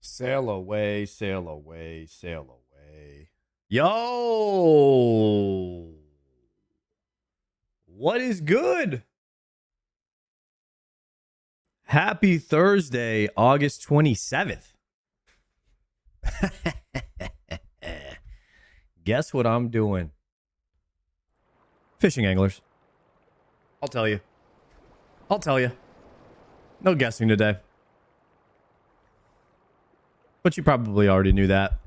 Sail away, sail away, sail away. Yo! What is good? Happy Thursday, August 27th. Guess what I'm doing? Fishing anglers. I'll tell you. No guessing today. But you probably already knew that.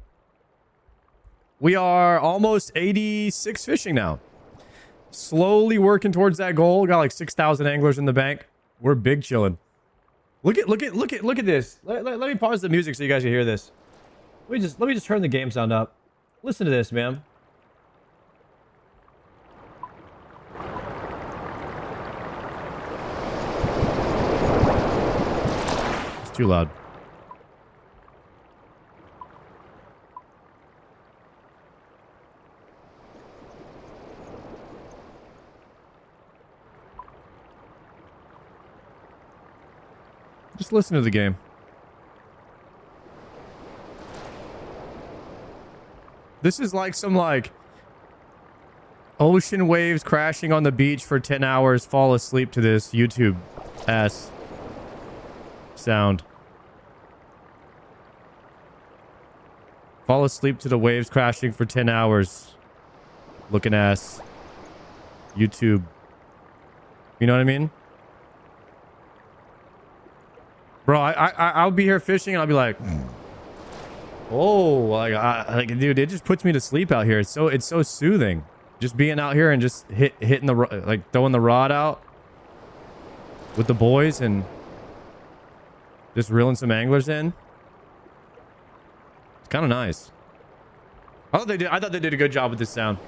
We are almost 86 fishing now. Slowly working towards that goal. Got like 6,000 anglers in the bank. We're big chilling. Look at this. Let me pause the music so you guys can hear this. Let me just turn the game sound up. Listen to this, man. It's too loud. Just listen to the game. This is like some ocean waves crashing on the beach for 10 hours, fall asleep to this YouTube ass sound. Fall asleep to the waves crashing for 10 hours. Looking ass YouTube. You know what I mean? Bro, I'll be here fishing and I'll be like, oh, dude, it just puts me to sleep out here. It's so soothing. Just being out here and just hitting throwing the rod out with the boys and just reeling some anglers in. It's kind of nice. I thought they did a good job with this sound.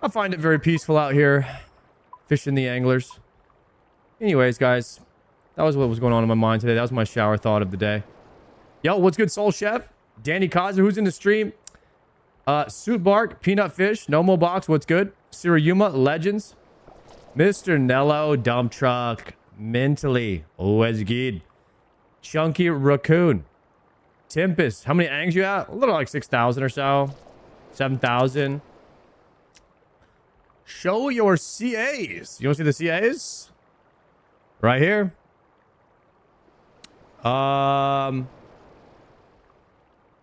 I find it very peaceful out here, fishing the anglers. Anyways, guys, that was what was going on in my mind today. That was my shower thought of the day. Yo, what's good, Soul Chef? Danny Kaza, who's in the stream? Suit Bark, Peanut Fish, Nomo Box, what's good? Yama, Legends. Mr. Nello, Dump Truck, Mentally, always good. Chunky Raccoon. Tempest, how many angs you at? A little like 6,000 or so. 7,000. Show your CAs. You want to see the CAs? Right here. I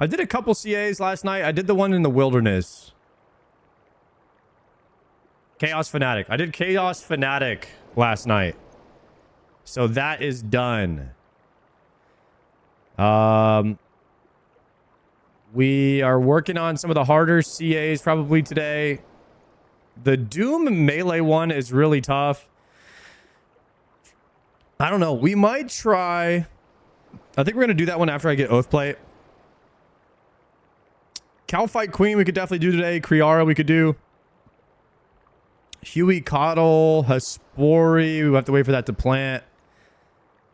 did a couple CAs last night. I did the one in the wilderness. Chaos Fanatic. I did Chaos Fanatic last night. So that is done. We are working on some of the harder CAs probably today. The Doom Melee one is really tough. I don't know. We might try. I think we're going to do that one after I get Oath Plate. Cowfight Queen we could definitely do today. Kriara we could do. Huey Coddle. Haspori. We have to wait for that to plant.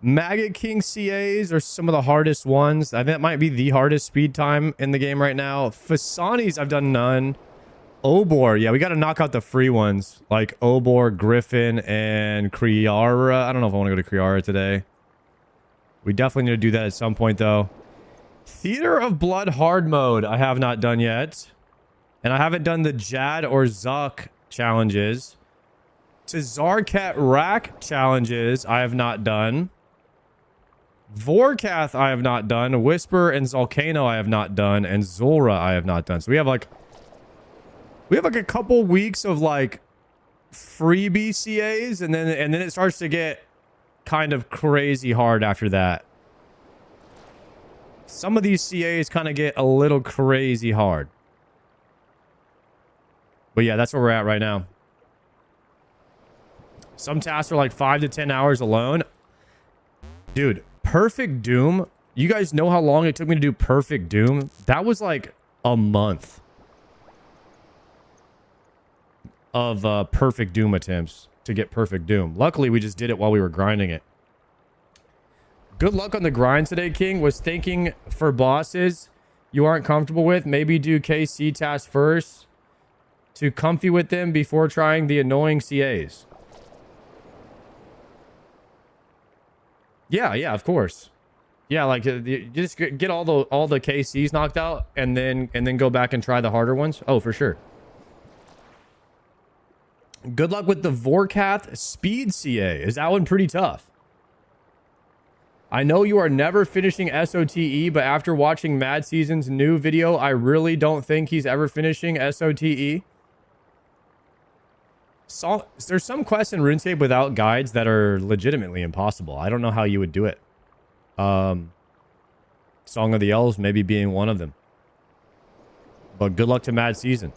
Maggot King CAs are some of the hardest ones. I think that might be the hardest speed time in the game right now. Fasani's I've done none. Obor, yeah, we got to knock out the free ones like Obor, Griffin, and Kriara. I don't know if I want to go to Kriara today. We definitely need to do that at some point, though. Theater of Blood hard mode, I have not done yet. And I haven't done the Jad or Zuck challenges. Tazarkat Rack challenges, I have not done. Vorkath, I have not done. Whisper and Zolcano, I have not done. And Zulra, I have not done. So we have like a couple weeks of like freebie CAs, and then it starts to get kind of crazy hard after that. Some of these CAs kind of get a little crazy hard. But yeah, that's where we're at right now. Some tasks are like 5 to 10 hours alone. Dude, Perfect Doom. You guys know how long it took me to do Perfect Doom? That was like a month of Perfect Doom attempts to get Perfect Doom. Luckily, we just did it while we were grinding it. Good luck on the grind today, King. Was thinking for bosses you aren't comfortable with, maybe do KC tasks first to comfy with them before trying the annoying CAs. Yeah, yeah, of course. Yeah, like you just get all the KCs knocked out and then go back and try the harder ones. Oh, for sure. Good luck with the Vorkath Speed CA. Is that one pretty tough? I know you are never finishing SOTE, but after watching Mad Season's new video, I really don't think he's ever finishing SOTE. So, there's some quests in RuneScape without guides that are legitimately impossible. I don't know how you would do it. Song of the Elves maybe being one of them. But good luck to Mad Season.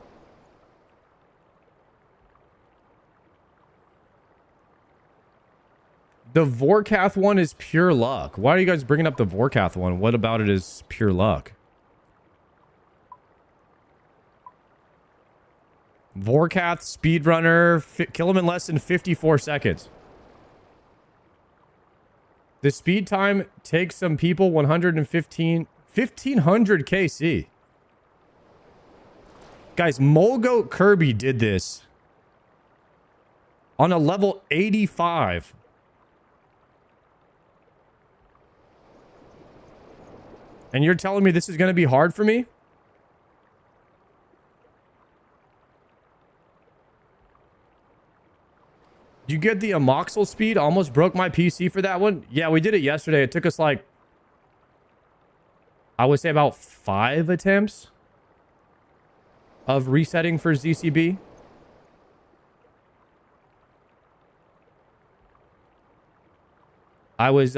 The Vorkath one is pure luck. Why are you guys bringing up the Vorkath one? What about it is pure luck? Vorkath speedrunner, kill him in less than 54 seconds. The speed time takes some people 115, 1500 KC. Guys, Molgoat Kirby did this on a level 85. And you're telling me this is going to be hard for me? You get the Amoxel speed? Almost broke my PC for that one. Yeah, we did it yesterday. It took us like, I would say about 5 attempts of resetting for ZCB. I was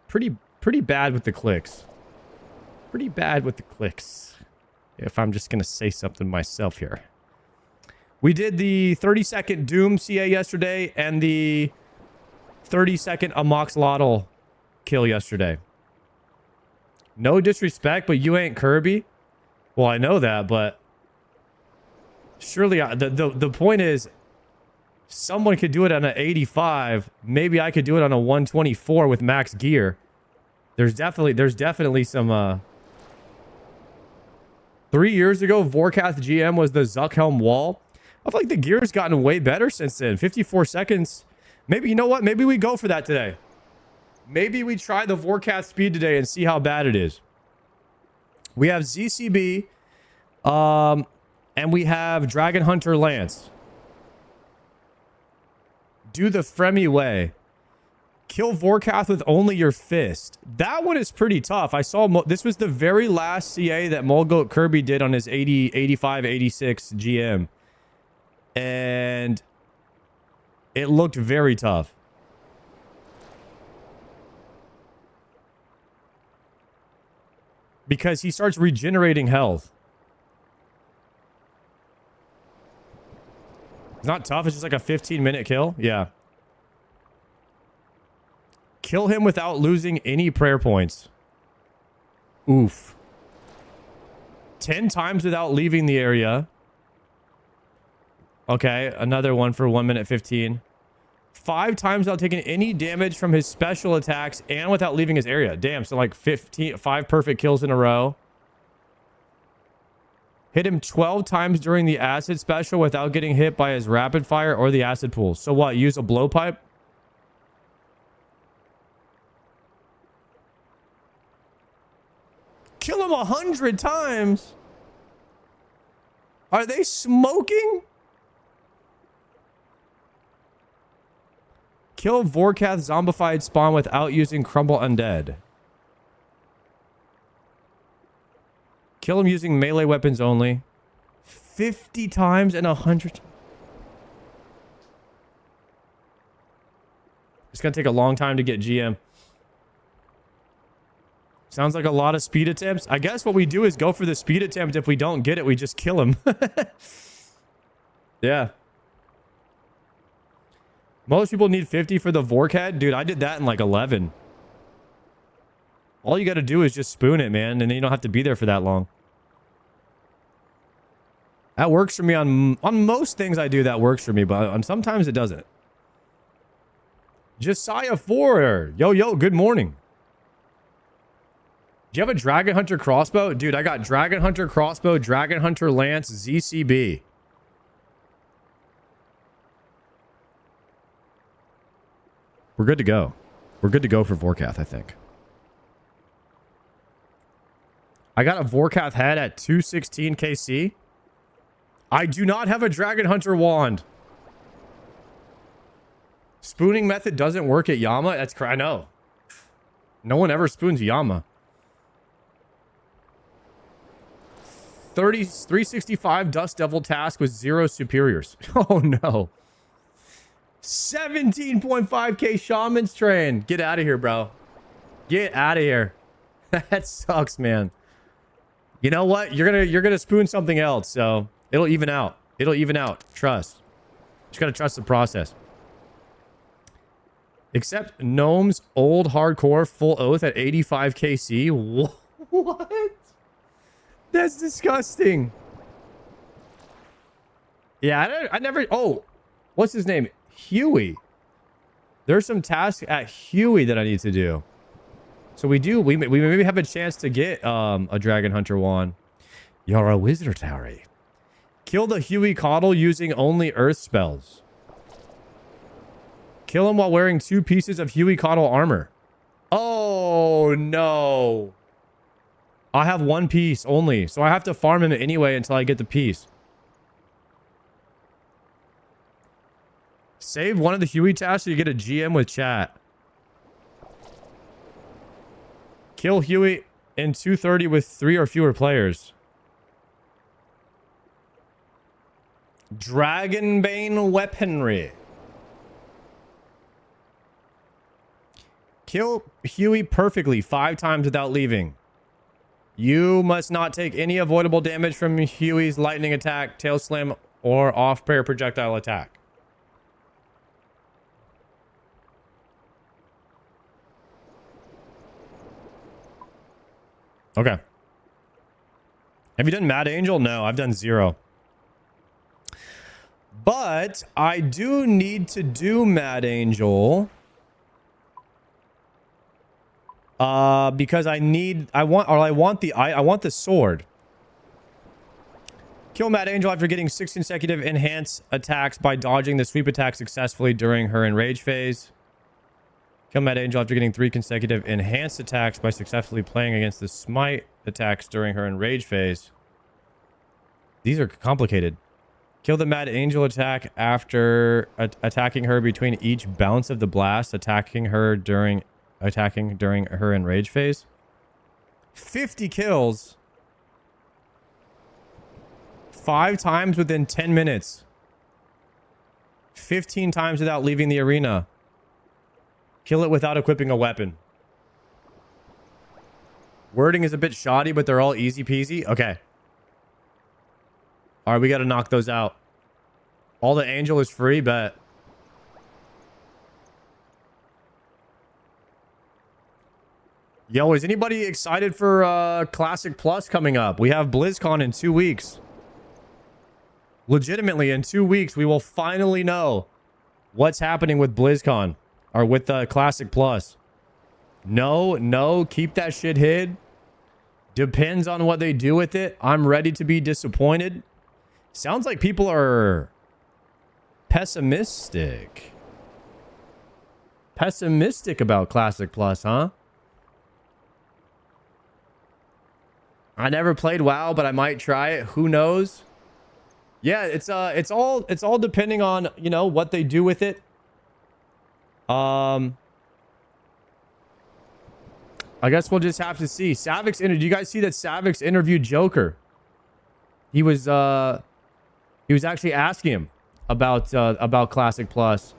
pretty bad with the clicks. Pretty bad with the clicks. If I'm just going to say something myself here. We did the 30-second Doom CA yesterday and the 30-second Amoxlotl kill yesterday. No disrespect, but you ain't Kirby. Well, I know that, but surely the point is someone could do it on an 85. Maybe I could do it on a 124 with max gear. There's definitely some 3 years ago, Vorkath GM was the Zuckhelm wall. I feel like the gear's gotten way better since then. 54 seconds. Maybe, you know what? Maybe we go for that today. Maybe we try the Vorkath speed today and see how bad it is. We have ZCB. And we have Dragon Hunter Lance. Do the Fremi way. Kill Vorkath with only your fist. That one is pretty tough. I saw this was the very last CA that Molgoat Kirby did on his 80, 85, 86 GM. And it looked very tough. Because he starts regenerating health. It's not tough. It's just like a 15-minute kill. Yeah. Kill him without losing any prayer points. Oof. 10 times without leaving the area. Okay, another one for 1 minute 15. 5 times without taking any damage from his special attacks and without leaving his area. Damn, so like 5 perfect kills in a row. Hit him 12 times during the acid special without getting hit by his rapid fire or the acid pool. So what, use a blowpipe? Kill him 100 times? Are they smoking? Kill Vorkath zombified spawn without using Crumble Undead. Kill him using melee weapons only. 50 times and 100. It's going to take a long time to get GM. Sounds like a lot of speed attempts. I guess what we do is go for the speed attempt. If we don't get it, we just kill him. Yeah. Most people need 50 for the Vorkath. Dude, I did that in like 11. All you got to do is just spoon it, man. And then you don't have to be there for that long. That works for me on most things I do. That works for me. But on sometimes it doesn't. Josiah 4. Yo, good morning. Do you have a Dragon Hunter crossbow? Dude, I got Dragon Hunter crossbow, Dragon Hunter lance, ZCB. We're good to go. We're good to go for Vorkath, I think. I got a Vorkath head at 216 KC. I do not have a Dragon Hunter wand. Spooning method doesn't work at Yama. That's I know. No one ever spoons Yama. 365 Dust Devil task with 0 superiors. Oh no. 17.5k Shaman's Train. Get out of here, bro. Get out of here. That sucks, man. You know what? You're gonna spoon something else, so it'll even out. It'll even out. Trust. Just gotta trust the process. Except Gnome's old hardcore full oath at 85 KC. What? That's disgusting. Yeah, I never... Oh, what's his name? Huey. There's some tasks at Huey that I need to do. So we maybe have a chance to get a Dragon Hunter wand. You're a wizard, Harry. Kill the Huey Coddle using only earth spells. Kill him while wearing 2 pieces of Huey Coddle armor. Oh, no. I have 1 piece only, so I have to farm him anyway until I get the piece. Save one of the Huey tasks so you get a GM with chat. Kill Huey in 230 with 3 or fewer players. Dragonbane weaponry. Kill Huey perfectly 5 times without leaving. You must not take any avoidable damage from Huey's lightning attack, tail slam, or off-pair projectile attack. Okay. Have you done Mad Angel? No, I've done 0. But I do need to do Mad Angel. Because I want the sword. Kill Mad Angel after getting 6 consecutive enhance attacks by dodging the sweep attack successfully during her enrage phase. Kill Mad Angel after getting 3 consecutive enhanced attacks by successfully playing against the smite attacks during her enrage phase. These are complicated. Kill the Mad Angel attack after attacking her between each bounce of the blast, attacking during her enrage phase. 50 kills. 5 times within 10 minutes. 15 times without leaving the arena. Kill it without equipping a weapon. Wording is a bit shoddy, but they're all easy peasy. Okay. All right, we got to knock those out. All the angel is free, bet. Yo, is anybody excited for Classic Plus coming up? We have BlizzCon in 2 weeks. Legitimately, in 2 weeks, we will finally know what's happening with BlizzCon. Or with the Classic Plus. No, keep that shit hid. Depends on what they do with it. I'm ready to be disappointed. Sounds like people are pessimistic. Pessimistic about Classic Plus, huh? I never played WoW, but I might try it. Who knows? Yeah, it's all depending on, you know, what they do with it. I guess we'll just have to see. Savix do you guys see that Savix interviewed Joker? He was actually asking him about Classic Plus,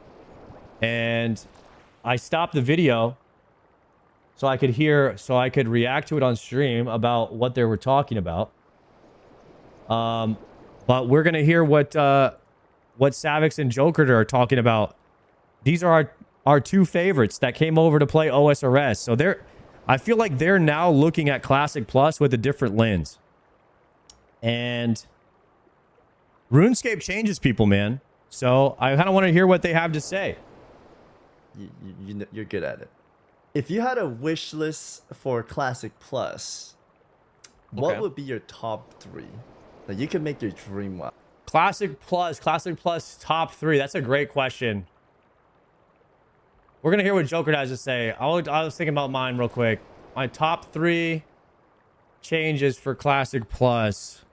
and I stopped the video so I could react to it on stream about what they were talking about. But we're gonna hear what Savix and Joker are talking about. These are our 2 favorites that came over to play OSRS. So I feel like they're now looking at Classic Plus with a different lens. And RuneScape changes people, man. So I kind of want to hear what they have to say. You're good at it. If you had a wish list for Classic Plus, what would be your top 3? Like, you can make your dream one. Classic Plus top 3. That's a great question. We're gonna hear what Joker has to say. I was thinking about mine real quick. My top 3 changes for Classic Plus.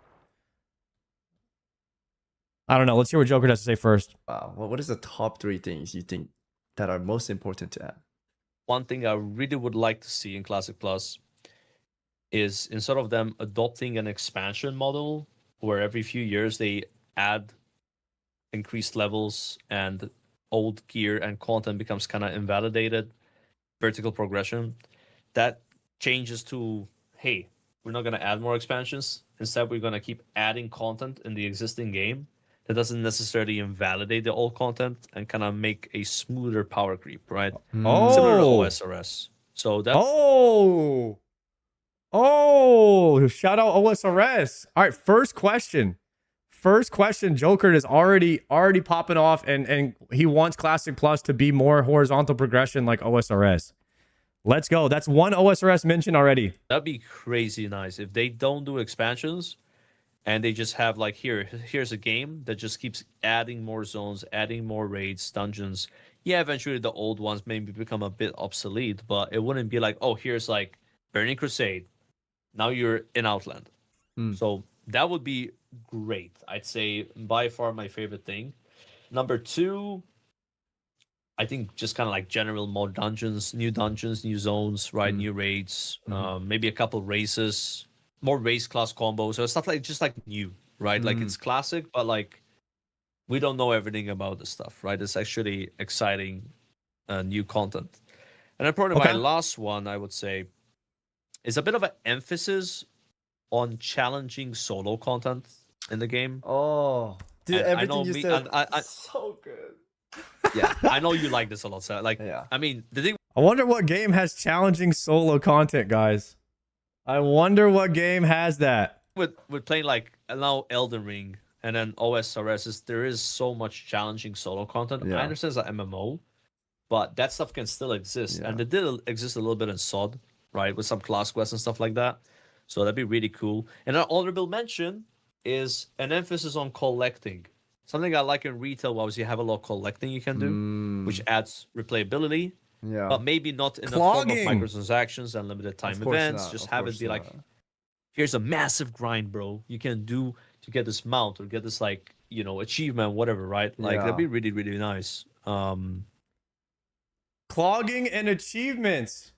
I don't know. Let's hear what Joker has to say first. Wow. Well, what is the top 3 things you think that are most important to add? One thing I really would like to see in Classic Plus is instead of them adopting an expansion model where every few years they add increased levels and old gear and content becomes kind of invalidated, vertical progression, that changes to, hey, we're not going to add more expansions. Instead, we're going to keep adding content in the existing game that doesn't necessarily invalidate the old content and kind of make a smoother power creep, right? Oh. Similar to OSRS. So that. Oh, shout out OSRS. All right, first question. Joker is already popping off, and he wants Classic Plus to be more horizontal progression like OSRS. Let's go. That's one OSRS mention already. That'd be crazy nice if they don't do expansions and they just have like here's a game that just keeps adding more zones, adding more raids, dungeons. Yeah, eventually the old ones maybe become a bit obsolete, but it wouldn't be like, oh, here's like Burning Crusade. Now you're in Outland. So that would be great. I'd say by far my favorite thing. Number 2, I think just kind of like general more dungeons, new zones, right? New raids, maybe a couple races, more race class combos, so stuff like just like new, right? Like it's classic, but like we don't know everything about the stuff, right? It's actually exciting new content. And then probably my last one, I would say, is a bit of an emphasis on challenging solo content in the game. Oh, dude, And everything you said so good. Yeah, I know you like this a lot. So like, Yeah. I mean, the thing I wonder what game has challenging solo content, guys. I wonder what game has that. with playing like now Elden Ring and then OSRS is there is so much challenging solo content. Yeah. I understand it's an MMO, but that stuff can still exist, and it did exist a little bit in SOD, right, with some class quests and stuff like that. So that'd be really cool. And an honorable mention is an emphasis on collecting. Something I like in retail was you have a lot of collecting you can do, which adds replayability. Yeah. But maybe not in the form of Clogging. microtransactions and limited time events. Just have it be like, here's a massive grind, bro. You can do to get this mount or get this like, you know, achievement, whatever, right? Like that'd be really, really nice. Clogging and achievements.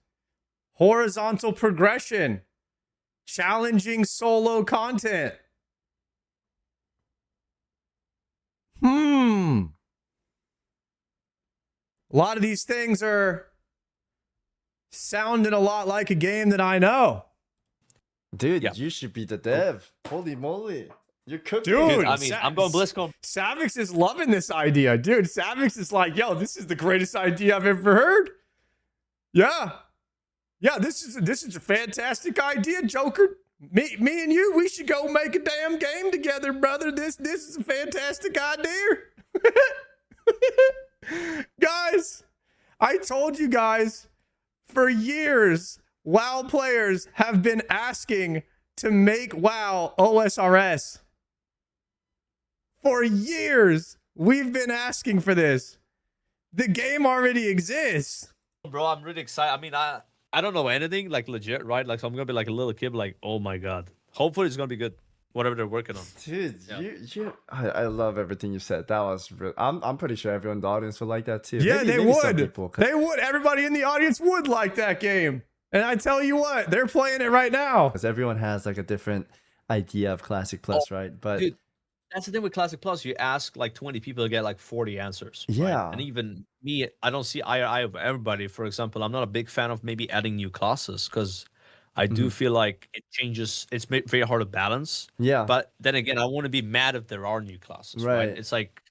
Horizontal progression. Challenging solo content. A lot of these things are sounding a lot like a game that I know. Dude, Yeah. you should be the dev. Holy moly. You're cooking. Dude, I mean, I'm going BlizzCon. Savix is loving this idea. Dude, Savix is like, yo, this is the greatest idea I've ever heard. Yeah. Yeah, this is a fantastic idea, Joker. Me and you, we should go make a damn game together, brother. This is a fantastic idea. Guys, I told you guys for years, WoW players have been asking to make WoW OSRS. For years, we've been asking for this. The game already exists. Bro, I'm really excited. I mean, I don't know anything, like legit, right? Like, so I'm gonna be like a little kid, like, oh my god. Hopefully, it's gonna be good. Whatever they're working on. Dude, Yeah. I love everything you said. That was real. I'm pretty sure everyone in the audience would like that too. Yeah, Maybe they some would. people, 'cause- They would. Everybody in the audience would like that game. And I tell you what, they're playing it right now. Because everyone has like a different idea of Classic Plus, right? But Dude, that's the thing with Classic Plus. You ask like 20 people to get like 40 answers. right? Yeah. And even me, I don't see eye to eye with everybody. For example, I'm not a big fan of maybe adding new classes because I do feel like it changes. It's very hard to balance. yeah, But then again, I want to be mad if there are new classes. Right. Right. It's like,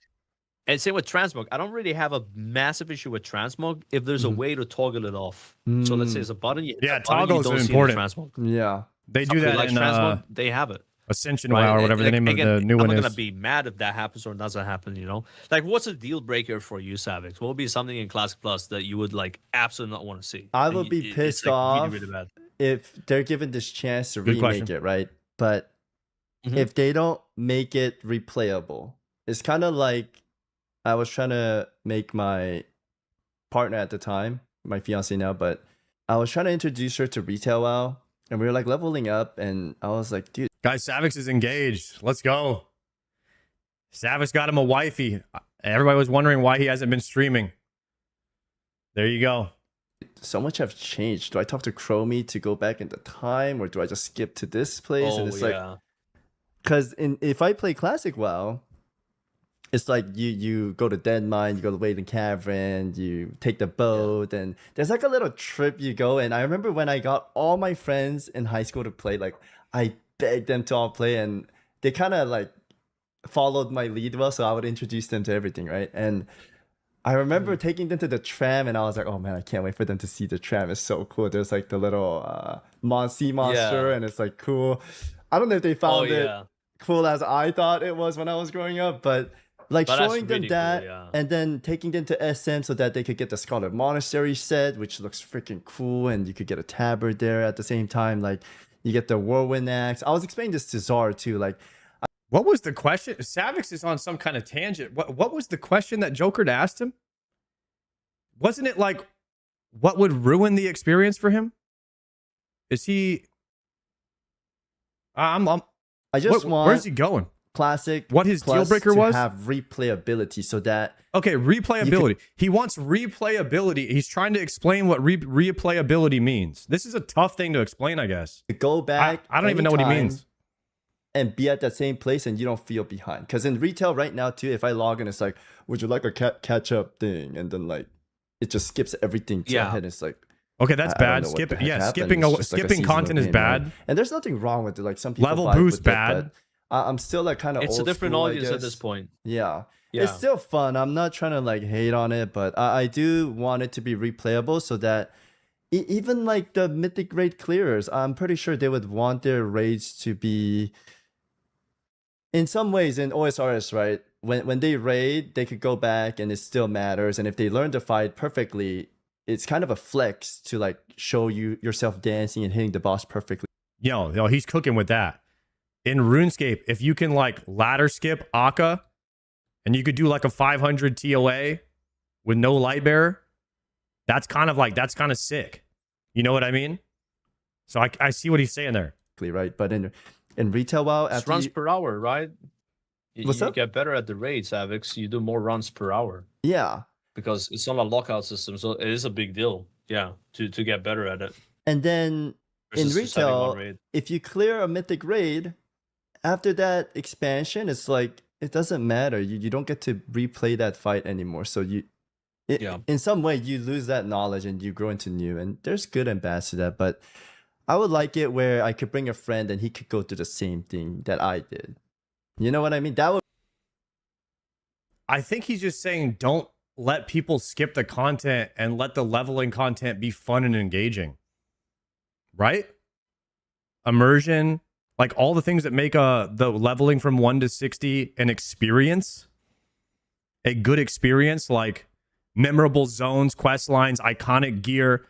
and same with transmog. I don't really have a massive issue with transmog if there's a way to toggle it off. So let's say it's a button. You hit Yeah, that button, you toggles don't are see any important. transmog. yeah. They do Something that like in transmog, they have it. Ascension Right? WoW or whatever the And name again, of the new I'm one not is. gonna be mad if that happens or doesn't happen. You know, like what's a deal breaker for you, Savix? What would be something in Classic Plus that you would like absolutely not want to see? I And would be it's, pissed like, off really, really bad. if they're given this chance to Good remake question. it, right? But Mhm. if they don't make it replayable, it's kind of like I was trying to make my partner at the time, my fiance now, but I was trying to introduce her to retail WoW, and we were like leveling up, and I was like, dude, Guys, Savix is engaged. Let's go. Savix got him a wifey. Everybody was wondering why he hasn't been streaming. There you go. so much have changed. Do I talk to Chromie to go back in the time, or do I just skip to this place? And it's like, because if I play classic WoW, it's like you go to Dead Mine, you go to Wailing Cavern, you take the boat, and there's like a little trip you go. And I remember when I got all my friends in high school to play, like I begged them to all play, and they kind of like followed my lead well, so I would introduce them to everything, right? And I remember taking them to the tram, and I was like, oh man, I can't wait for them to see the tram. It's so cool. There's like the little sea monster, and it's like cool. I don't know if they found it cool as I thought it was when I was growing up, but like showing them that, cool, and then taking them to SM so that they could get the Scarlet Monastery set, which looks freaking cool, and you could get a tabard there at the same time. Like you get the Whirlwind Axe. I was explaining this to Czar too. Like, what was the question? Savix is on some kind of tangent. What was the question that Joker asked him? Wasn't it like, what would ruin the experience for him? Is he? I just want. Where's he going? Classic. What his deal breaker was? Have replayability so that. Okay, replayability. He wants replayability. He's trying to explain what replayability means. This is a tough thing to explain, I guess. To go back. I don't even know what he means. And be at that same place, and you don't feel behind. Because in retail right now too, if I log in, it's like, would you like a catch up thing? And then like, it just skips everything to ahead. It's like, okay, that's bad. Skipping content is bad. Right? And there's nothing wrong with it. Like some people level boost bad. It, but I'm still like kind of. It's old a different school, audience at this point. Yeah, it's still fun. I'm not trying to like hate on it, but I do want it to be replayable so that even like the mythic raid clearers, I'm pretty sure they would want their raids to be. In some ways, in OSRS, right, when they raid, they could go back and it still matters. And if they learn to fight perfectly, it's kind of a flex to like show you yourself dancing and hitting the boss perfectly. Yo, he's cooking with that. In RuneScape, if you can like ladder skip Akka, and you could do like a 500 TOA with no light bearer, that's kind of sick. You know what I mean? So I see what he's saying there. Right, but in retail WoW, it's runs per hour, right? You up? Get better at the raids, Avix. You do more runs per hour. Yeah. Because it's not a lockout system, so it is a big deal. Yeah, to get better at it. And then in retail, if you clear a mythic raid, after that expansion, it's like it doesn't matter. You don't get to replay that fight anymore. So in some way, you lose that knowledge and you grow into new. And there's good and bad to that, but I would like it where I could bring a friend and he could go through the same thing that I did. You know what I mean? That would. I think he's just saying don't let people skip the content and let the leveling content be fun and engaging. Right? Immersion, like all the things that make the leveling from 1 to 60 an experience. A good experience, like memorable zones, quest lines, iconic gear.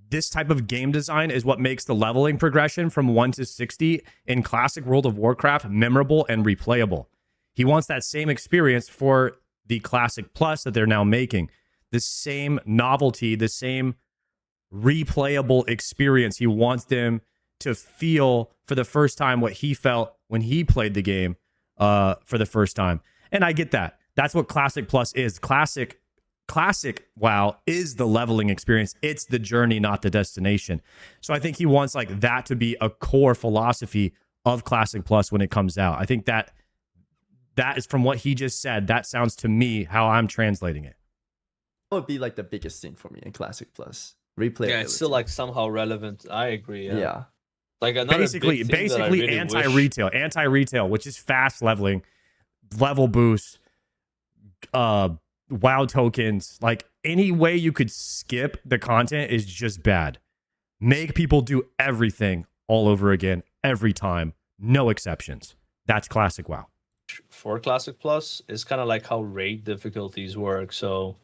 This type of game design is what makes the leveling progression from 1 to 60 in classic World of Warcraft memorable and replayable. He wants that same experience for the Classic Plus that they're now making. The same novelty, the same replayable experience. He wants them to feel for the first time what he felt when he played the game for the first time. And I get that. That's what Classic Plus is. Classic WoW is the leveling experience. It's the journey, not the destination. So I think he wants like that to be a core philosophy of Classic Plus when it comes out. I think that is from what he just said. That sounds to me how I'm translating it. That would be like the biggest thing for me in Classic Plus. Replayability. Yeah, it's still like somehow relevant. I agree. Yeah. Like another basically really anti-retail, which is fast leveling, level boost, WoW tokens. Like any way you could skip the content is just bad. Make people do everything all over again every time, no exceptions. That's Classic WoW. For Classic Plus, it's kind of like how raid difficulties work. So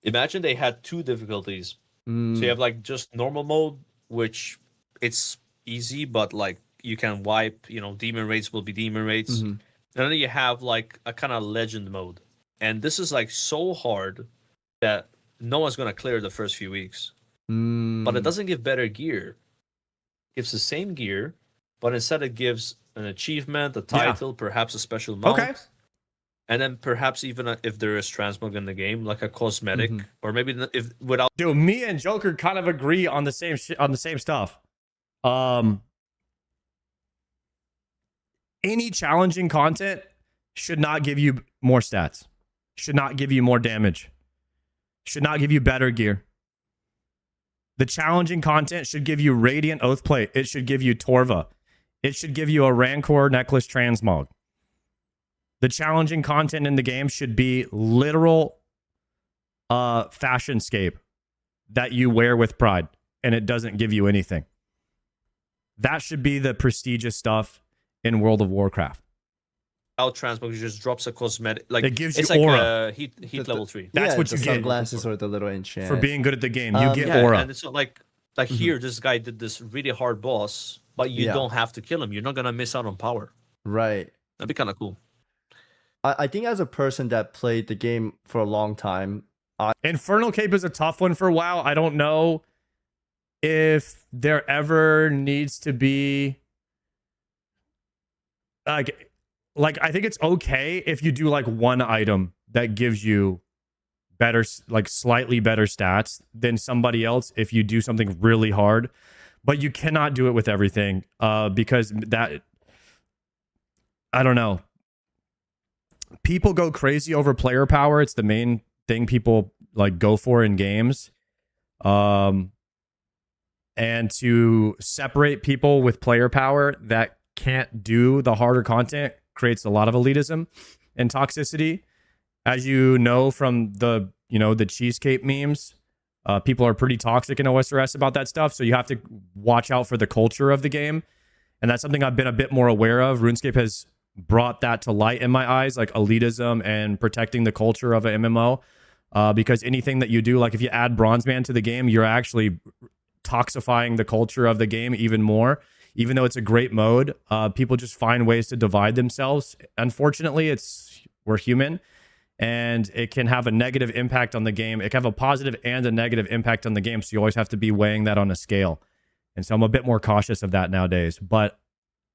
imagine they had 2 difficulties. So you have like just normal mode, which it's easy, but like you can wipe, demon raids will be demon raids. And then you have like a kind of legend mode. And this is like so hard that no one's gonna clear the first few weeks. Mm. But it doesn't give better gear. It gives the same gear, but instead it gives an achievement, a title, perhaps a special mount. Okay. And then perhaps even if there is transmog in the game, like a cosmetic, or maybe if without. Dude, me and Joker kind of agree on the same stuff. Any challenging content should not give you more stats, should not give you more damage, should not give you better gear. The challenging content should give you Radiant Oathplate. It should give you Torva. It should give you a Rancor Necklace Transmog. The challenging content in the game should be literal fashionscape that you wear with pride, and it doesn't give you anything. That should be the prestigious stuff in World of Warcraft. Transmog just drops a cosmetic, like it gives it's you like aura. Heat level 3. That's what you get. Sunglasses or the little enchant For being good at the game, you get aura. And it's not like here, this guy did this really hard boss, but you don't have to kill him. You're not gonna miss out on power. Right. That'd be kind of cool. I think as a person that played the game for a long time, Infernal Cape is a tough one for WoW. I don't know if there ever needs to be like I think it's okay if you do like one item that gives you better, like slightly better stats than somebody else if you do something really hard, but you cannot do it with everything because that, I don't know. People go crazy over player power. It's the main thing people like go for in games. And to separate people with player power that can't do the harder content creates a lot of elitism and toxicity. As you know from the, the cheesecake memes, people are pretty toxic in OSRS about that stuff. So you have to watch out for the culture of the game. And that's something I've been a bit more aware of. RuneScape has brought that to light in my eyes, like elitism and protecting the culture of an MMO. Because anything that you do, like if you add Bronzeman to the game, you're actually toxifying the culture of the game even more. Even though it's a great mode, people just find ways to divide themselves. Unfortunately, we're human, and it can have a negative impact on the game. It can have a positive and a negative impact on the game, so you always have to be weighing that on a scale. And so I'm a bit more cautious of that nowadays. But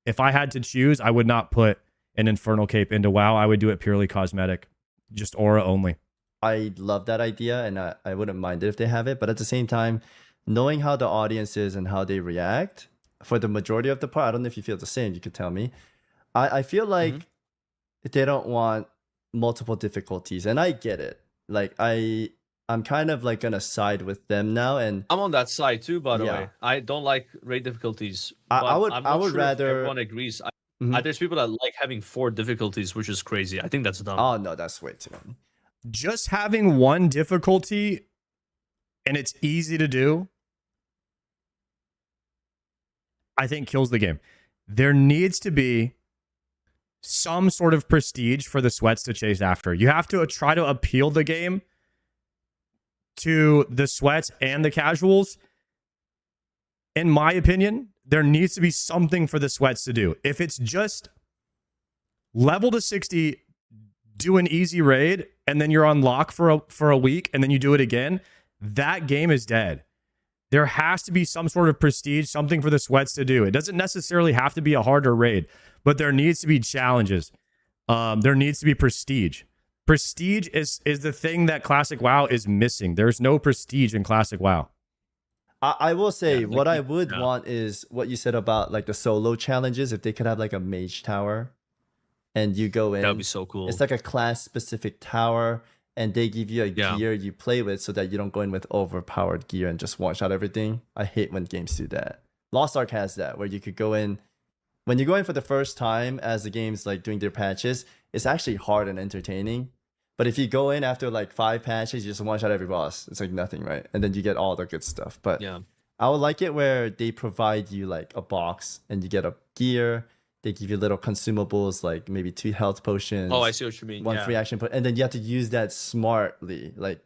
if I had to choose, I would not put an Infernal Cape into WoW. I would do it purely cosmetic, just aura only. I love that idea, and I wouldn't mind it if they have it. But at the same time, knowing how the audience is and how they react, for the majority of the part, I don't know if you feel the same, you could tell me. I feel like they don't want multiple difficulties, and I get it. Like I'm kind of like gonna side with them now, and I'm on that side too, by the way. I don't like raid difficulties. I would rather everyone agrees. There's people that like having 4 difficulties, which is crazy. I think that's dumb. Oh no, that's way too many. Just having one difficulty and it's easy to do, I think kills the game. There needs to be some sort of prestige for the sweats to chase after. You have to try to appeal the game to the sweats and the casuals. In my opinion, there needs to be something for the sweats to do. If it's just level to 60, do an easy raid, and then you're on lock for a week, and then you do it again, that game is dead. There has to be some sort of prestige, something for the sweats to do. It doesn't necessarily have to be a harder raid, but there needs to be challenges. There needs to be prestige. Prestige is the thing that Classic WoW is missing. There's no prestige in Classic WoW. I will say what I would want is what you said about like the solo challenges. If they could have like a mage tower and you go in, that would be so cool. It's like a class specific tower, and they give you a gear you play with so that you don't go in with overpowered gear and just one shot everything. I hate when games do that. Lost Ark has that, where you could go in when you go in for the first time as the game's like doing their patches. It's actually hard and entertaining. But if you go in after like 5 patches, you just one shot every boss. It's like nothing, right? And then you get all the good stuff. But yeah, I would like it where they provide you like a box and you get a gear. They give you little consumables like maybe 2 health potions. Oh, I see what you mean. 1 free action point, and then you have to use that smartly, like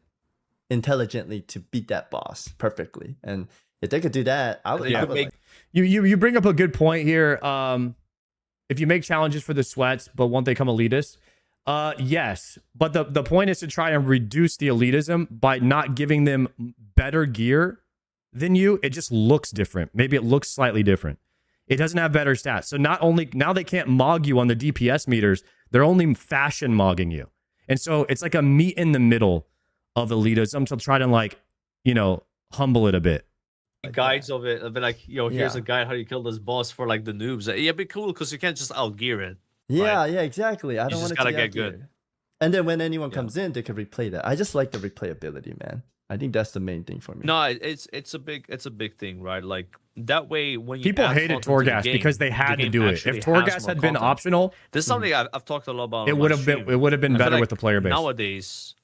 intelligently, to beat that boss perfectly. And if they could do that, I would. You bring up a good point here. If you make challenges for the sweats, but won't they come elitist? Yes, but the point is to try and reduce the elitism by not giving them better gear than you. It just looks different. Maybe it looks slightly different. It doesn't have better stats. So not only now they can't mog you on the DPS meters, they're only fashion mogging you. And so it's like a meet in the middle of elitism to try to like, you know, humble it a bit. Guides of it, a bit like, yo, here's a guide how you kill this boss for like the noobs. Yeah, it'd be cool because you can't just outgear it. Yeah, right? yeah, exactly. I don't want it to get good. And then when anyone comes in, they can replay that. I just like the replayability, man. I think that's the main thing for me. No, it's a big thing, right? Like that way when you people hated Torghast because they had to do it. If Torghast had been optional, this is something I've talked a lot about. It would have been better with the player base. Nowadays,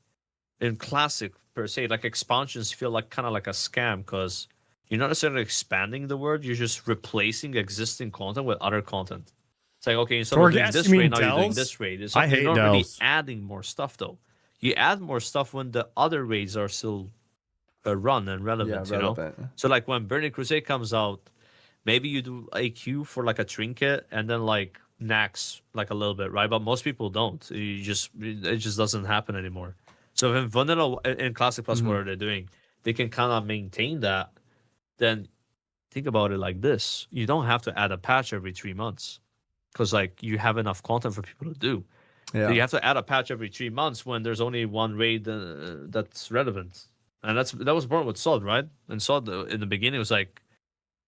in classic per se, like expansions feel like kind of like a scam because you're not necessarily expanding the world, you're just replacing existing content with other content. It's like, okay, instead of doing this raid, now you're doing this raid. I hate you're not really delves. adding more stuff though. You add more stuff when the other raids are still run and relevant, you know? So like when Burning Crusade comes out, maybe you do AQ for like a trinket and then like Nax like a little bit, right? But most people don't. It just doesn't happen anymore. So in vanilla, in Classic Plus, what are they doing? They can kind of maintain that. Then think about it like this: you don't have to add a patch every 3 months because like you have enough content for people to do. Yeah. So you have to add a patch every 3 months when there's only one raid that's relevant, and that was born with SOD, right? And SOD in the beginning was like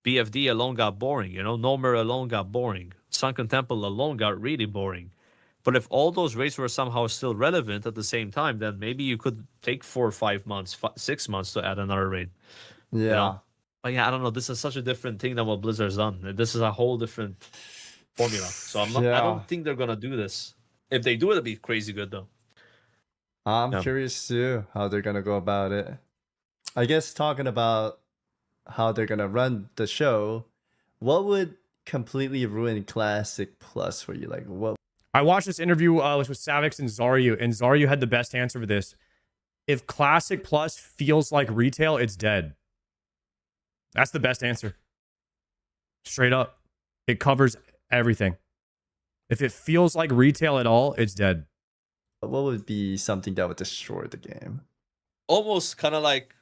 BFD alone got boring, you know, Nomer alone got boring, Sunken Temple alone got really boring. But if all those raids were somehow still relevant at the same time, then maybe you could take 4 or 5 months, 6 months to add another raid. Yeah. You know? But yeah, I don't know. This is such a different thing than what Blizzard's done. This is a whole different formula. So I don't think they're gonna do this. If they do it, it'll be crazy good though. I'm curious too how they're gonna go about it. I guess talking about how they're gonna run the show, what would completely ruin Classic Plus for you? Like what? I watched this interview with Savix and Zaryu, and Zaryu had the best answer for this. If Classic Plus feels like retail, it's dead. That's the best answer. Straight up. It covers everything. If it feels like retail at all, it's dead. What would be something that would destroy the game? Almost kind of like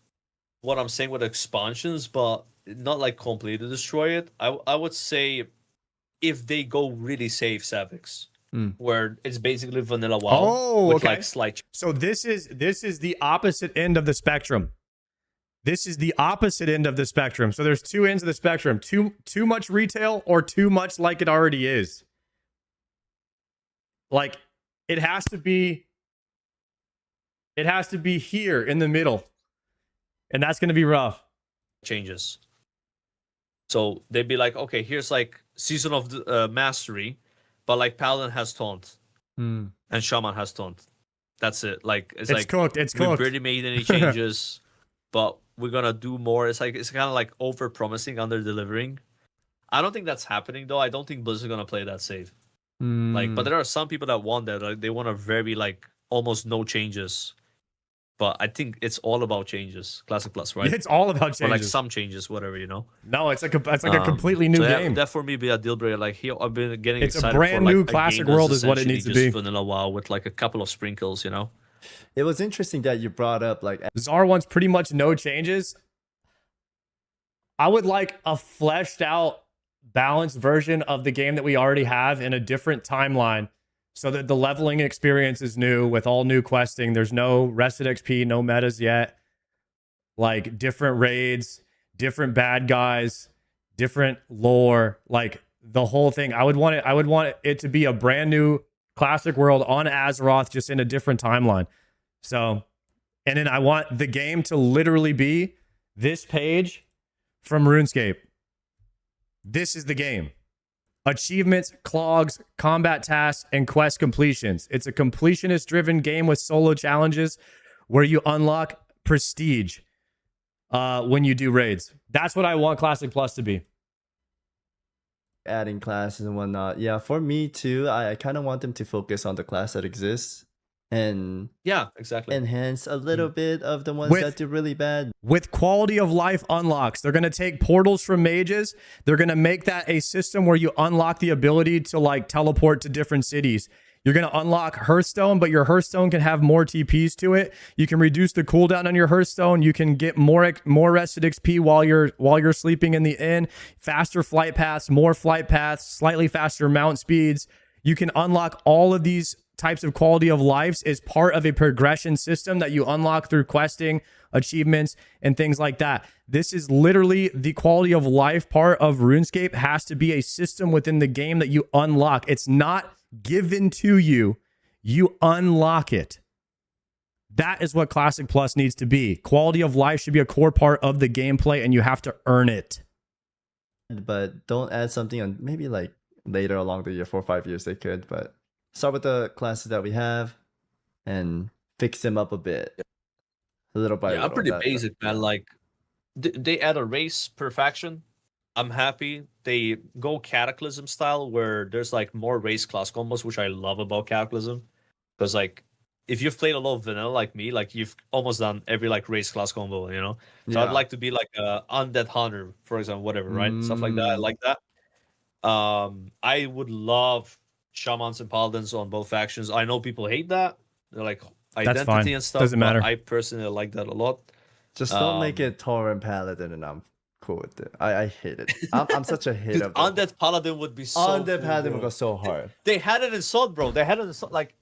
what I'm saying with expansions, but not like completely destroy it. I would say if they go really safe Savix. Where it's basically vanilla WoW with like slight. So this is the opposite end of the spectrum. This is the opposite end of the spectrum. So there's two ends of the spectrum: too much retail or too much like it already is. Like it has to be here in the middle, and that's going to be rough. Changes. So they'd be like, okay, here's like Season of the Mastery. But like Paladin has taunt, and Shaman has taunt. That's it. Like it's like cooked. It's cooked. We barely made any changes, but we're gonna do more. It's kind of like over promising, under delivering. I don't think that's happening though. I don't think Blizzard's gonna play that safe. Like, but there are some people that want that. Like, they want a very like almost no changes. But I think it's all about changes. Classic Plus, right? It's all about changes. Or like some changes, whatever, you know. No, it's like a completely new game. That for me be a deal breaker. Like here, I've been getting excited. It's a brand new Classic World is what it needs to be. Vanilla WoW with like a couple of sprinkles, you know. It was interesting that you brought up like Zar wants pretty much no changes. I would like a fleshed out, balanced version of the game that we already have in a different timeline. So that the leveling experience is new with all new questing. There's no rested XP, no metas yet. Like different raids, different bad guys, different lore, like the whole thing. I would want it to be a brand new Classic World on Azeroth, just in a different timeline. So, and then I want the game to literally be this page from RuneScape. This is the game. Achievements, clogs, combat tasks, and quest completions. It's a completionist-driven game with solo challenges where you unlock prestige when you do raids. That's what I want Classic Plus to be. Adding classes and whatnot. Yeah, for me too, I kind of want them to focus on the class that exists and enhance a little bit of the ones that do really bad. With quality of life unlocks, they're going to take portals from mages. They're going to make that a system where you unlock the ability to like teleport to different cities. You're going to unlock Hearthstone, but your Hearthstone can have more TPs to it. You can reduce the cooldown on your Hearthstone. You can get more rested XP while you're sleeping in the inn. Faster flight paths, more flight paths, slightly faster mount speeds. You can unlock all of these types of quality of lives as part of a progression system that you unlock through questing, achievements, and things like that. This is literally the quality of life part of RuneScape. Has to be a system within the game that you unlock. It's not given to you. You unlock it. That is what Classic Plus needs to be. Quality of life should be a core part of the gameplay, and you have to earn it. But don't add something on maybe like later along the year, 4 or 5 years they could, but start with the classes that we have and fix them up a bit. A little by little. I'm pretty basic, man. Like, they add a race per faction. I'm happy. They go Cataclysm style, where there's like more race class combos, which I love about Cataclysm. Because like, if you've played a lot of vanilla like me, like you've almost done every like race class combo, you know. So I'd like to be like a undead hunter, for example, whatever, right? Stuff like that. I like that. I would love shamans and paladins on both factions. I know people hate that. They're like identity and stuff. Doesn't matter. I personally like that a lot. Just don't make it Tauren Paladin, and I'm cool with it. I hate it. I'm such a hater. Dude, undead paladin would be so. Undead cool, Paladin bro. would go so hard. They had it in Sword, bro. They had it in Sword, like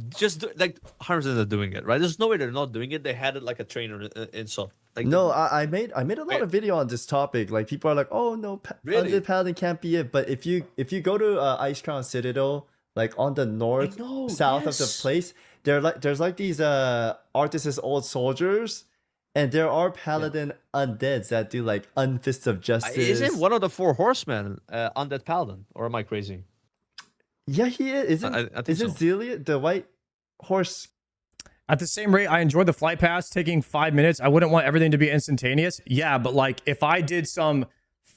just like 100% are doing it, right? There's no way they're not doing it. They had it like a trainer in Sword. Like, no, I made a lot of video on this topic. Like people are like, oh no, Really? Undead Paladin can't be it. But if you go to Ice Crown Citadel, like on the north south of the place, there's like these Arthas' old soldiers, and there are paladin undeads that do like Unfist of Justice. Isn't one of the 4 horsemen undead paladin, or am I crazy? Yeah, he is. I think Isn't so. Zelia the white horse? At the same rate, I enjoy the flight pass taking 5 minutes. I wouldn't want everything to be instantaneous. Yeah, but like if I did some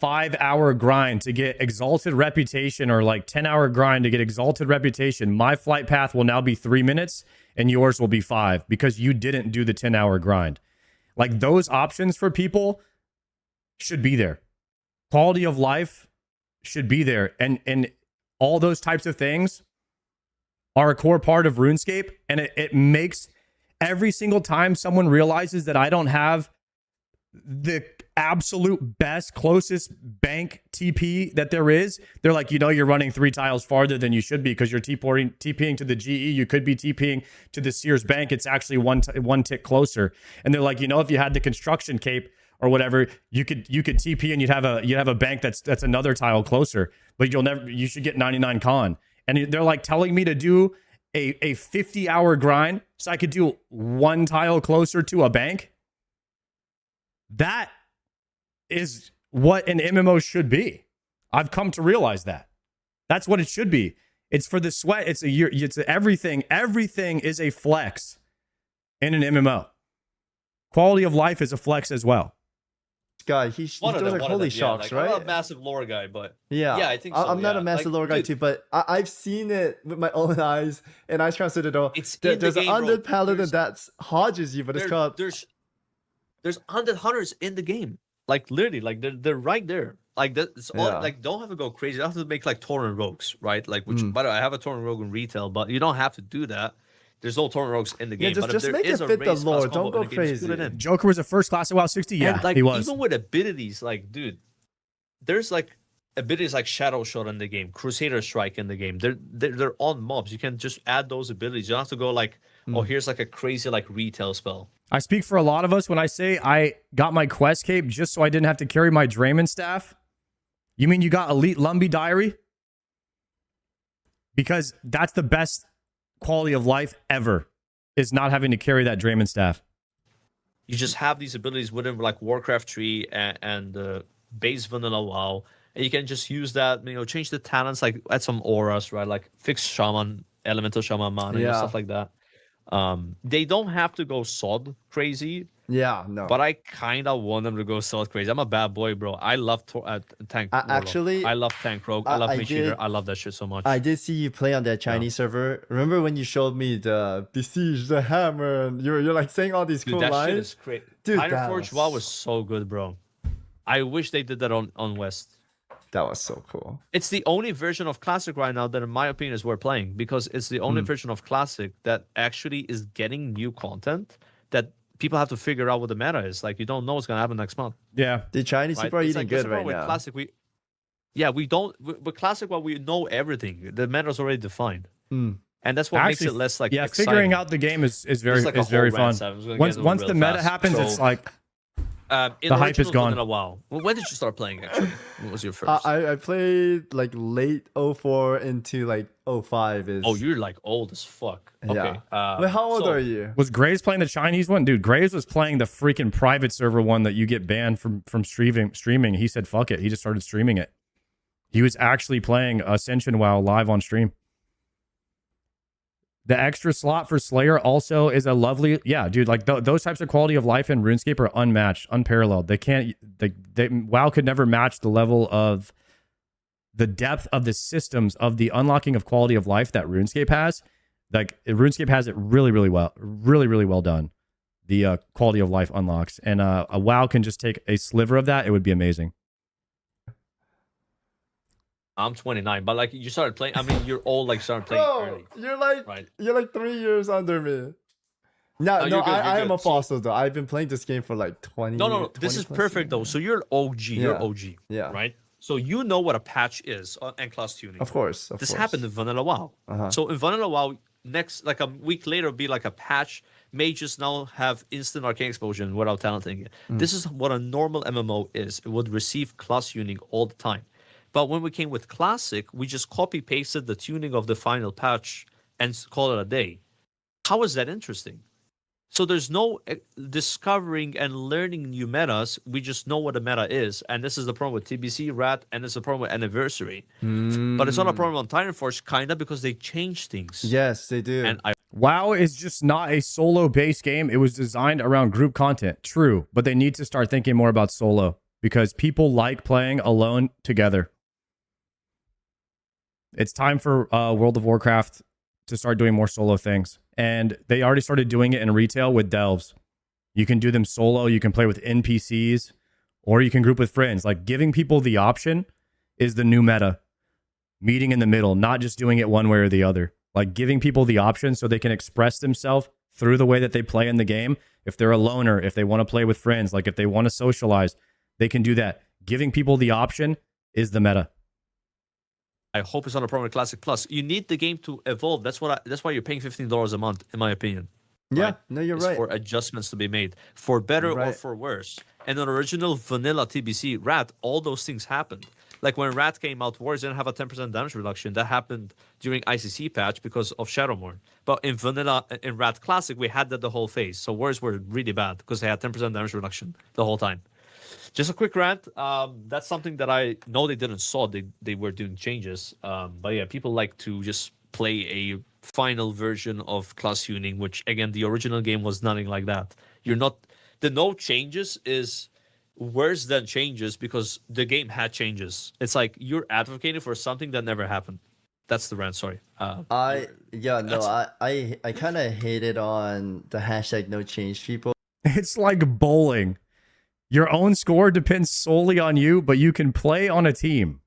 5-hour grind to get exalted reputation, or like 10-hour grind to get exalted reputation, my flight path will now be 3 minutes and yours will be 5 because you didn't do the 10-hour grind. Like those options for people should be there. Quality of life should be there. And all those types of things are a core part of RuneScape. And it makes every single time someone realizes that I don't have the absolute best, closest bank TP that there is, they're like, you know, you're running 3 tiles farther than you should be because you're TPing to the GE. You could be TPing to the Sears Bank. It's actually one tick closer. And they're like, you know, if you had the construction cape or whatever, you could TP and you'd have a bank that's another tile closer, but you should get 99 con. And they're like telling me to do a 50-hour grind so I could do 1 tile closer to a bank. That is what an MMO should be. I've come to realize that. That's what it should be. It's for the sweat. It's everything. Everything is a flex in an MMO. Quality of life is a flex as well. Guy, he does like holy shocks, right? I'm not a massive lore guy, but yeah, I think so. I'm not a massive lore guy too, but I've seen it with my own eyes, and Ice Crown Citadel. There's an undead paladin that hodges you, but it's called. There's undead hunters in the game, like literally, like they're right there. Like that's all. Like don't have to go crazy. You don't have to make like Tauren rogues, right? Like which, by the way, I have a Tauren rogue in retail, but you don't have to do that. There's no Tauren rogues in the game. Yeah, just make it fit the lore. Don't go crazy. Joker was a first class at WoW 60. Yeah, and like, he was. Even with abilities, like dude, there's like abilities like Shadow Shot in the game, Crusader Strike in the game. They're on mobs. You can just add those abilities. You don't have to go like, oh, here's like a crazy like retail spell. I speak for a lot of us when I say I got my quest cape just so I didn't have to carry my Draymond staff. You mean you got Elite Lumbee Diary? Because that's the best quality of life ever, is not having to carry that Draymond staff. You just have these abilities within like Warcraft 3 and base vanilla WoW, and you can just use that, you know, change the talents, like add some auras, right? Like fix shaman, elemental shaman mana, and stuff like that. They don't have to go sod crazy. Yeah, no. But I kind of want them to go sod crazy. I'm a bad boy, bro. I love tank. Actually, I love tank rogue. I love mage eater. I love that shit so much. I did see you play on that Chinese server. Remember when you showed me the besiege the hammer, and you're like saying all these cool that lines? Shit is crazy. Dude, Ironforge WoW was so good, bro. I wish they did that on West. That was so cool. It's the only version of Classic right now that, in my opinion, is worth playing because it's the only version of Classic that actually is getting new content that people have to figure out what the meta is. Like, you don't know what's gonna happen next month. Yeah, The Chinese people are It's eating like, good right with now. Classic, we don't. With Classic, well, we know everything. The meta is already defined, and that's what makes it less like exciting. figuring out the game is very like a very whole fun. rant, so Once the meta happens, it's like in the hype is gone. In a while. Well, when did you start playing? Actually, what was your first? I played like late 04 into like 05 is. Oh, you're like old as fuck. Okay. Yeah. Wait, how old are you? Was Graves playing the Chinese one? Dude, Graves was playing the freaking private server one that you get banned from streaming. He said fuck it. He just started streaming it. He was actually playing Ascension WoW live on stream. The extra slot for Slayer also is a lovely, yeah, dude. Like those types of quality of life in RuneScape are unmatched, unparalleled. They can't. WoW could never match the level of the depth of the systems of the unlocking of quality of life that RuneScape has. Like RuneScape has it really well done. The quality of life unlocks, and a WoW can just take a sliver of that. It would be amazing. I'm 29, but like you started playing. I mean, you're all like started playing early. You're like 3 years under me. No, you're good, I am good. a fossil though. I've been playing this game for like 20. No. This is perfect though. So you're OG. You're OG. Yeah. Right. So you know what a patch is and class tuning. Of course. This happened in Vanilla WoW. So in Vanilla WoW, next like a week later, be like a patch. Mages now have instant arcane explosion without talenting it. This is what a normal MMO is. It would receive class tuning all the time. But when we came with Classic, we just copy pasted the tuning of the final patch and call it a day. How is that interesting? So there's no discovering and learning new metas. We just know what the meta is. And this is the problem with TBC, Rat, and it's a problem with Anniversary. But it's not a problem on Titan Force, kind of, because they change things. Yes, they do. And WoW is just not a solo-based game. It was designed around group content. True, but they need to start thinking more about solo because people like playing alone together. It's time for World of Warcraft to start doing more solo things. And they already started doing it in retail with delves. You can do them solo. You can play with NPCs or you can group with friends. Like giving people the option is the new meta. Meeting in the middle, not just doing it one way or the other. Like giving people the option so they can express themselves through the way that they play in the game. If they're a loner, if they want to play with friends, like if they want to socialize, they can do that. Giving people the option is the meta. I hope it's not a problem with Classic Plus. You need the game to evolve. That's why you're paying $15 a month, in my opinion. Yeah, right? No, you're it's right. For adjustments to be made, for better or for worse. And on original vanilla TBC Rat, all those things happened. Like when Rat came out, Wars didn't have a 10% damage reduction. That happened during ICC patch because of Shadowmourne. But in vanilla, in Rat Classic, we had that the whole phase. So Wars were really bad because they had 10% damage reduction the whole time. Just a quick rant. That's something that I know they didn't saw. They were doing changes. But yeah, people like to just play a final version of class tuning, which again, the original game was nothing like that. The no changes is worse than changes because the game had changes. It's like you're advocating for something that never happened. That's the rant. Sorry. I kind of hated on the hashtag no change people. It's like bowling. Your own score depends solely on you, but you can play on a team.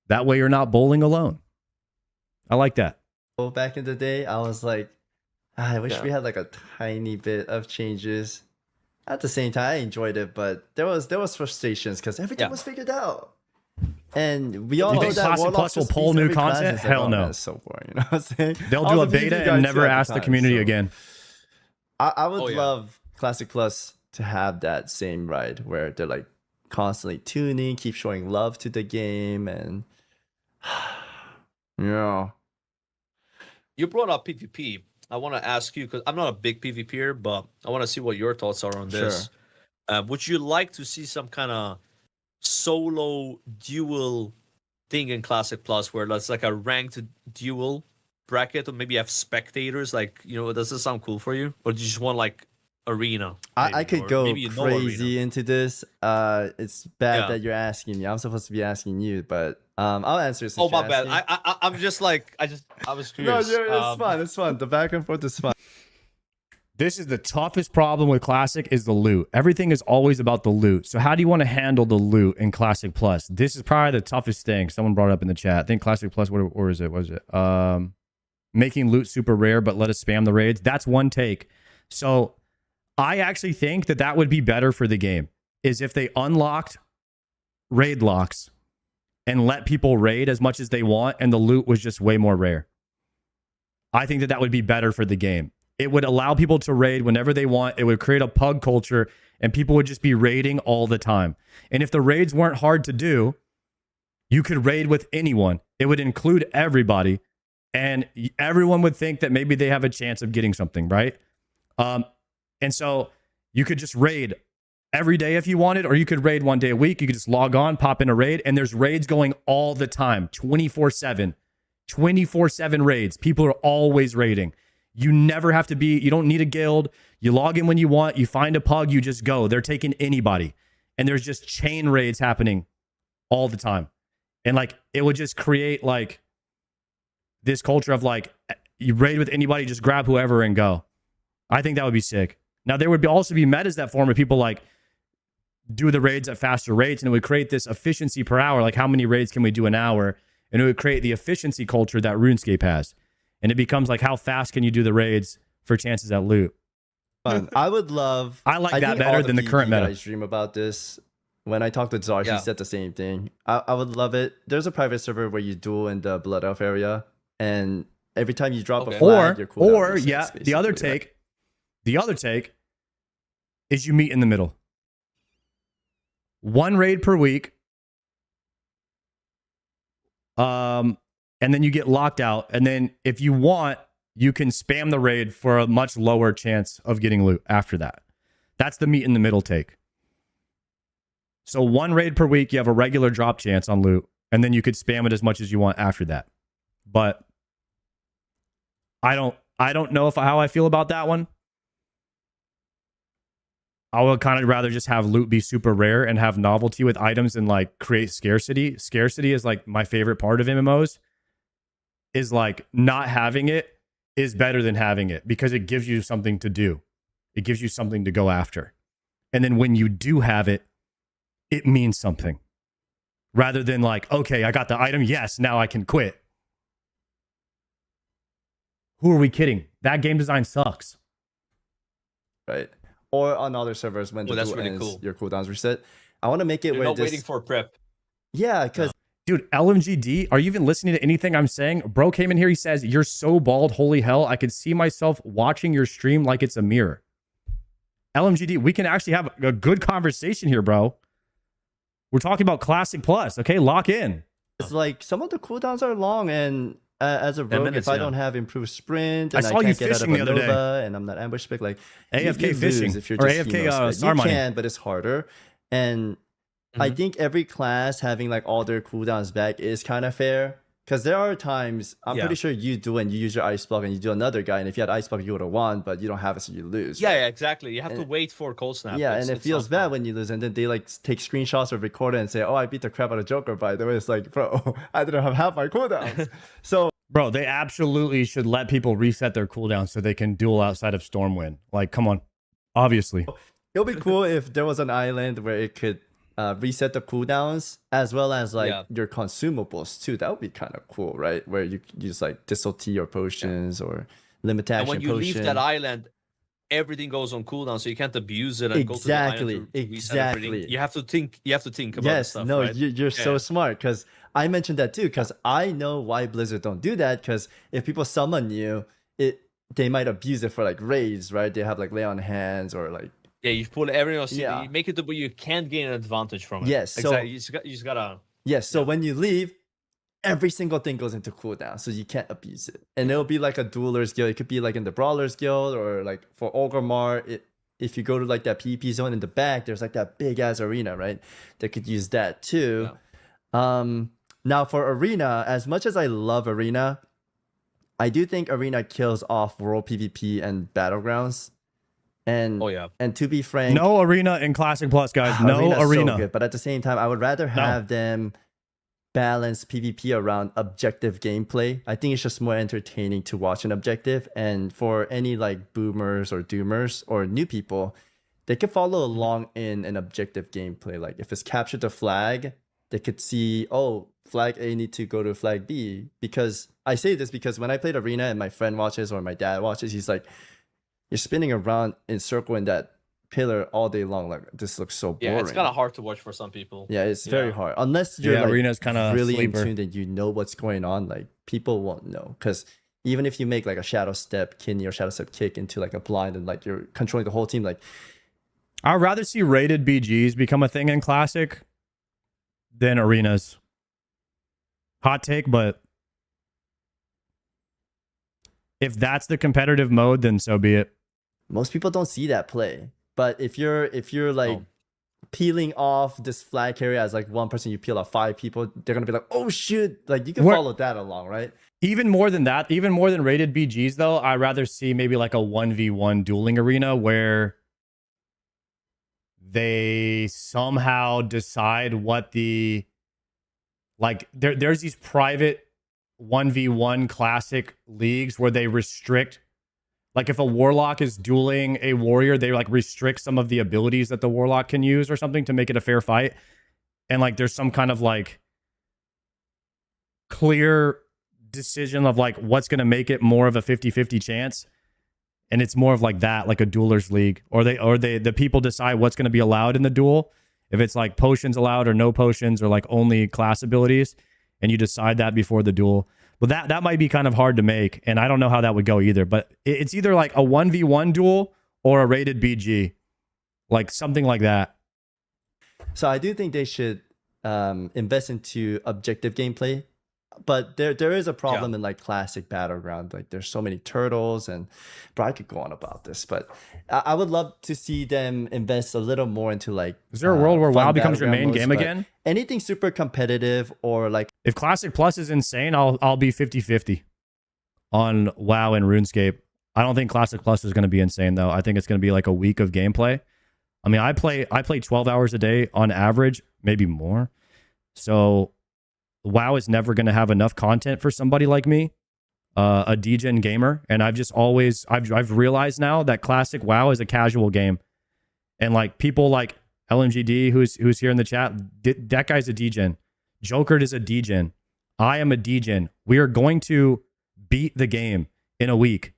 That way you're not bowling alone. I like that. Back in the day, I was like, I wish we had like a tiny bit of changes. At the same time, I enjoyed it, but there was frustrations because everything was figured out. And we all know that Classic Plus will pull new content? Hell no. That's so boring. You know what I'm saying? They'll do a beta and never ask the community again. I would love Classic Plus to have that same ride where they're like constantly tuning, keep showing love to the game, and yeah. You brought up PvP. I want to ask you because I'm not a big PvPer, but I want to see what your thoughts are on this. Would you like to see some kind of solo duel thing in Classic Plus where that's like a ranked duel bracket, or maybe you have spectators? Like, does this sound cool for you, or do you just want like arena? I could go crazy into this. It's bad that you're asking me. I'm supposed to be asking you, but I'll answer. Oh, my bad. I'm just like I was curious. No, it's fun. It's fun. The back and forth is fun. This is the toughest problem with Classic is the loot. Everything is always about the loot. So how do you want to handle the loot in Classic Plus? This is probably the toughest thing. Someone brought it up in the chat. I think Classic Plus, what is it? What is it? Making loot super rare, but let us spam the raids. That's one take. So I actually think that would be better for the game, is if they unlocked raid locks and let people raid as much as they want and the loot was just way more rare. I think that would be better for the game. It would allow people to raid whenever they want. It would create a pug culture and people would just be raiding all the time. And if the raids weren't hard to do, you could raid with anyone. It would include everybody and everyone would think that maybe they have a chance of getting something, right? And so you could just raid every day if you wanted, or you could raid one day a week. You could just log on, pop in a raid, and there's raids going all the time, 24/7. 24/7 raids. People are always raiding. You never have to be, you don't need a guild. You log in when you want, you find a pug, you just go. They're taking anybody. And there's just chain raids happening all the time. And like, it would just create like this culture of like, you raid with anybody, just grab whoever and go. I think that would be sick. Now, there would also be metas that form where people like do the raids at faster rates, and it would create this efficiency per hour. Like, how many raids can we do an hour? And it would create the efficiency culture that RuneScape has. And it becomes like, how fast can you do the raids for chances at loot? I would love... I like that better than the current meta. I dream about this. When I talked to Czar, he said the same thing. I would love it. There's a private server where you duel in the Blood Elf area. And every time you drop a flag, your cooldown resets, the other take is you meet in the middle. One raid per week. And then you get locked out. And then if you want, you can spam the raid for a much lower chance of getting loot after that. That's the meet in the middle take. So one raid per week, you have a regular drop chance on loot. And then you could spam it as much as you want after that. But I don't know how I feel about that one. I would kind of rather just have loot be super rare and have novelty with items and like create scarcity. Scarcity is like my favorite part of MMOs. Is like not having it is better than having it because it gives you something to do. It gives you something to go after. And then when you do have it, it means something. Rather than like, okay, I got the item. Yes, now I can quit. Who are we kidding? That game design sucks. Right. Or on other servers when that's really cool. Your cooldowns reset. I want to make it You're where not waiting for prep. Yeah, because dude, LMGD, are you even listening to anything I'm saying? Bro came in here, he says, "You're so bald, holy hell. I could see myself watching your stream like it's a mirror." LMGD, we can actually have a good conversation here, bro. We're talking about Classic Plus, okay? Lock in. It's like some of the cooldowns are long, and as a rogue, if I don't have improved sprint, and I saw you can't get out of fishing a the other Nova, day. and I'm not ambush pick, like AFK you fishing if you're or just, AFK Star Money. You can, but it's harder. And I think every class having like all their cooldowns back is kind of fair. Because there are times, I'm pretty sure you do, and you use your ice block and you do another guy, and if you had ice block, you would have won, but you don't have it, so you lose. Yeah, yeah, exactly. You have to wait for cold snap. Yeah, and it feels bad when you lose, and then they like take screenshots or record it and say, "Oh, I beat the crap out of Joker." By the way, it's like, bro, I didn't have half my cooldowns. So, bro, they absolutely should let people reset their cooldowns so they can duel outside of Stormwind. Like, come on, obviously. It'll be cool if there was an island where it could reset the cooldowns as well as like your consumables too. That would be kind of cool, right? Where you use like Thistle Tea or potions or limit action. And when you leave that island, everything goes on cooldown, so you can't abuse it and go to the island to reset everything. You have to think. You have to think about stuff. No, right? you're so smart, because I mentioned that too, because I know why Blizzard don't do that. Because if people summon you, they might abuse it for like raids, right? They have like lay on hands or like. Yeah, you pull everything else. You make it to where you can't gain an advantage from it. Yes, exactly. So you just gotta. Yes, so when you leave, every single thing goes into cooldown, so you can't abuse it. And it'll be like a dueler's guild. It could be like in the brawler's guild, or like for Orgrimmar. If you go to like that PvP zone in the back, there's like that big ass arena, right? They could use that too. Yeah. Now for arena, as much as I love arena, I do think arena kills off world PvP and battlegrounds. And and to be frank, no arena in Classic Plus, guys. No arena. So good, but at the same time, I would rather have them balance PvP around objective gameplay. I think it's just more entertaining to watch an objective. And for any like boomers or doomers or new people, they could follow along in an objective gameplay. Like if it's capture the flag, they could see, oh, flag A need to go to flag B. Because I say this because when I played Arena and my friend watches or my dad watches, he's like, you're spinning around in circle in that pillar all day long. Like this looks so boring. Yeah, it's kind of hard to watch for some people. Yeah, it's very hard. Unless you're like Arena's kind of really sleeper. in tune and you know what's going on, like people won't know. Because even if you make like a shadow step kidney or shadow step kick into like a blind and like you're controlling the whole team, like I'd rather see rated BGs become a thing in Classic than arenas. Hot take, but if that's the competitive mode, then so be it. most people don't see that play. But if you're like peeling off this flag carrier as like one person, you peel off 5 people, they're gonna be like, oh shoot, like you can follow that along, right? Even more than that, even more than rated BGs though, I'd rather see maybe like a 1v1 dueling arena where they somehow decide what the like there's these private 1v1 classic leagues where they restrict, like if a warlock is dueling a warrior, they like restrict some of the abilities that the warlock can use or something to make it a fair fight. And like there's some kind of like clear decision of like what's going to make it more of a 50-50 chance. And it's more of like that, like a duelers league, or the people decide what's going to be allowed in the duel. If it's like potions allowed or no potions or like only class abilities, and you decide that before the duel. But that might be kind of hard to make, and I don't know how that would go either. But it's either like a 1v1 duel or a rated BG, like something like that. So I do think they should invest into objective gameplay. But there is a problem in like classic battleground. Like there's so many turtles, and bro, I could go on about this, but I would love to see them invest a little more into like. Is there a world where WoW becomes your main modes, game again? Anything super competitive or like. If Classic Plus is insane, I'll be 50-50 on WoW and RuneScape. I don't think Classic Plus is going to be insane though. I think it's going to be like a week of gameplay. I mean, I play 12 hours a day on average, maybe more. So WoW is never going to have enough content for somebody like me, a degen gamer. And I've realized now that classic WoW is a casual game. And like people like LMGD, who's here in the chat, that guy's a degen. Jokered is a degen. I am a degen. We are going to beat the game in a week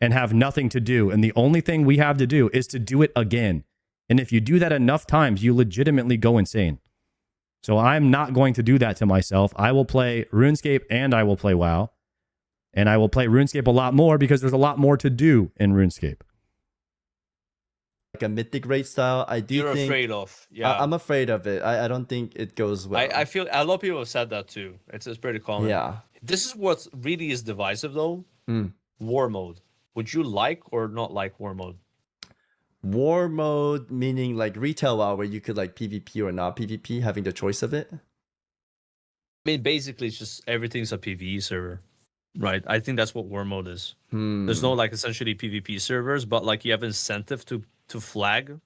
and have nothing to do. And the only thing we have to do is to do it again. And if you do that enough times, you legitimately go insane. So I'm not going to do that to myself. I will play RuneScape and I will play WoW. And I will play RuneScape a lot more because there's a lot more to do in RuneScape. Like a mythic raid style, I do You're think afraid of. Yeah. I'm afraid of it. I don't think it goes well. I feel a lot of people have said that too. It's pretty common. Yeah. This is what really is divisive though. War mode. Would you like or not like war mode? War mode meaning like retail WoW where you could like PvP or not PvP, having the choice of it. I mean, basically, it's just everything's a PvE server, right? I think that's what war mode is. There's no like essentially PvP servers, but like you have incentive to flag.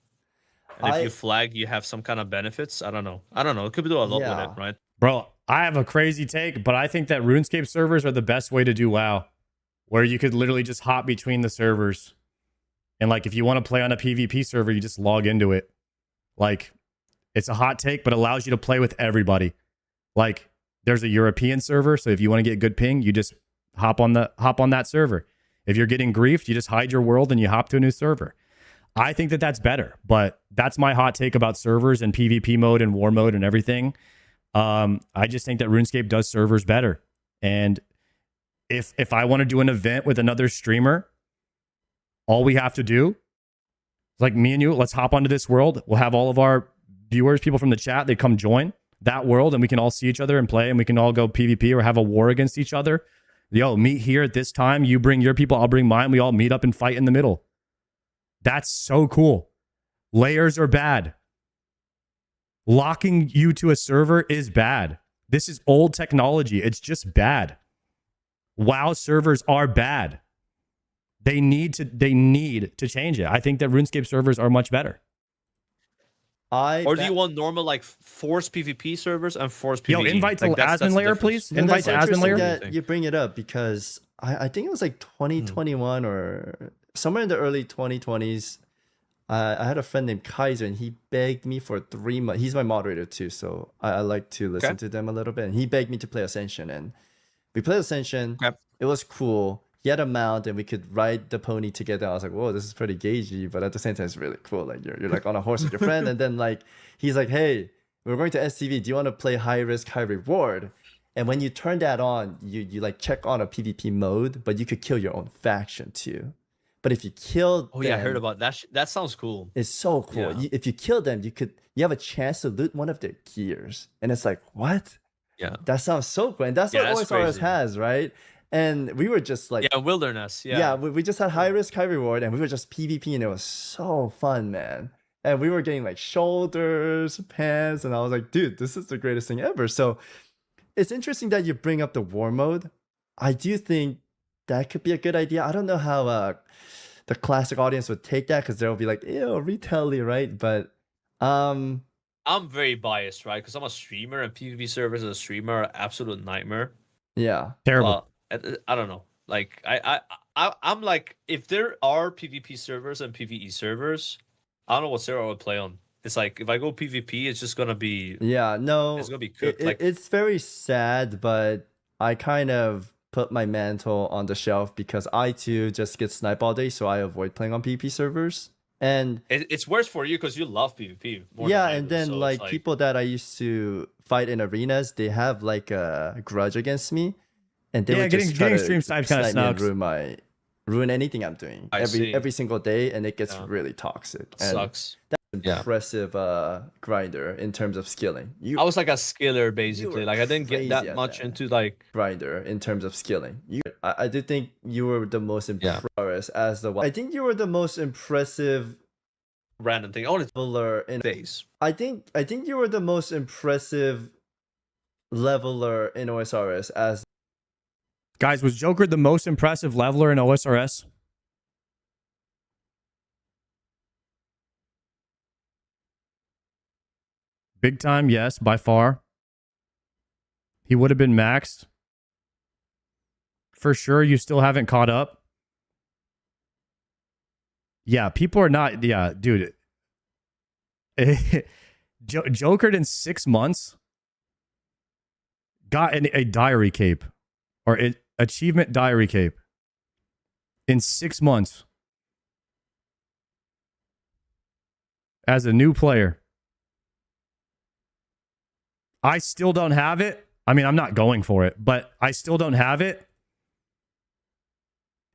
And if you flag, you have some kind of benefits. I don't know. It could do a lot with it, right? Bro, I have a crazy take, but I think that RuneScape servers are the best way to do WoW, where you could literally just hop between the servers. And like, if you want to play on a PvP server, you just log into it. Like, it's a hot take, but allows you to play with everybody. Like, there's a European server, so if you want to get good ping, you just hop on that server. If you're getting griefed, you just hide your world and you hop to a new server. I think that that's better, but that's my hot take about servers and PvP mode and war mode and everything. I just think that RuneScape does servers better. And if I want to do an event with another streamer, all we have to do is like me and you, let's hop onto this world. We'll have all of our viewers, people from the chat, they come join that world and we can all see each other and play and we can all go PvP or have a war against each other. Yo, meet here at this time. You bring your people, I'll bring mine. We all meet up and fight in the middle. That's so cool. Layers are bad. Locking you to a server is bad. This is old technology. It's just bad. WoW servers are bad. They need to change it. I think that RuneScape servers are much better. Or do you want normal like forced PvP servers and forced PvE? Invite to like, admin layer, please. No, Invite that's to admin layer. that you bring it up because I think it was like 2021 or somewhere in the early 2020s. I had a friend named Kaiser, and he begged me for 3 months. He's my moderator too, so I like to listen to them a little bit. And he begged me to play Ascension, and we played Ascension. Okay. It was cool. He had a mount, and we could ride the pony together. I was like, whoa, this is pretty gagey, but at the same time, it's really cool. Like you're like on a horse with your friend, and then like he's like, hey, we're going to STV. Do you want to play high risk, high reward? And when you turn that on, you like check on a PvP mode, but you could kill your own faction too. But if you kill I heard about that. That sounds cool. It's so cool. Yeah. If you kill them, you have a chance to loot one of their gears, and it's like, what? Yeah, that sounds so cool. And that's what OSRS has, right? And we were just like, wilderness. We just had high risk, high reward, and we were just PvP, and it was so fun, man. And we were getting like shoulders, pants, and I was like, dude, this is the greatest thing ever. So it's interesting that you bring up the war mode. I do think that could be a good idea. I don't know how the classic audience would take that, because they'll be like, ew, retailer, right? But I'm very biased, right? Because I'm a streamer, and PvP servers as a streamer are absolute nightmare. Yeah, terrible. I don't know. Like I'm like, if there are PvP servers and PvE servers, I don't know what server I would play on. It's like if I go PvP, it's just gonna be it's gonna be cooked. It's very sad, but I kind of put my mantle on the shelf because I too just get sniped all day, so I avoid playing on PvP servers. And it's worse for you because you love PvP more yeah, than I and do, then so like people that I used to fight in arenas, they have like a grudge against me, and they would just try getting to stream snipes kind of snipe me and sucks. ruin anything I'm doing every single day, and it gets really toxic. It sucks. Impressive grinder in terms of skilling. I was like a skiller basically. Like I didn't get that much into like grinder in terms of skilling. I did think you were the most impressive as the one. I think you were the most impressive random thing. Only leveler in days. I think you were the most impressive leveler in OSRS as. Guys, was Joker the most impressive leveler in OSRS? Big time, yes, by far. He would have been maxed. For sure, you still haven't caught up. Yeah, people are not... Yeah, dude. Jokered in 6 months. Got a diary cape. Or an achievement diary cape. In 6 months. As a new player. I still don't have it. I mean, I'm not going for it, but I still don't have it.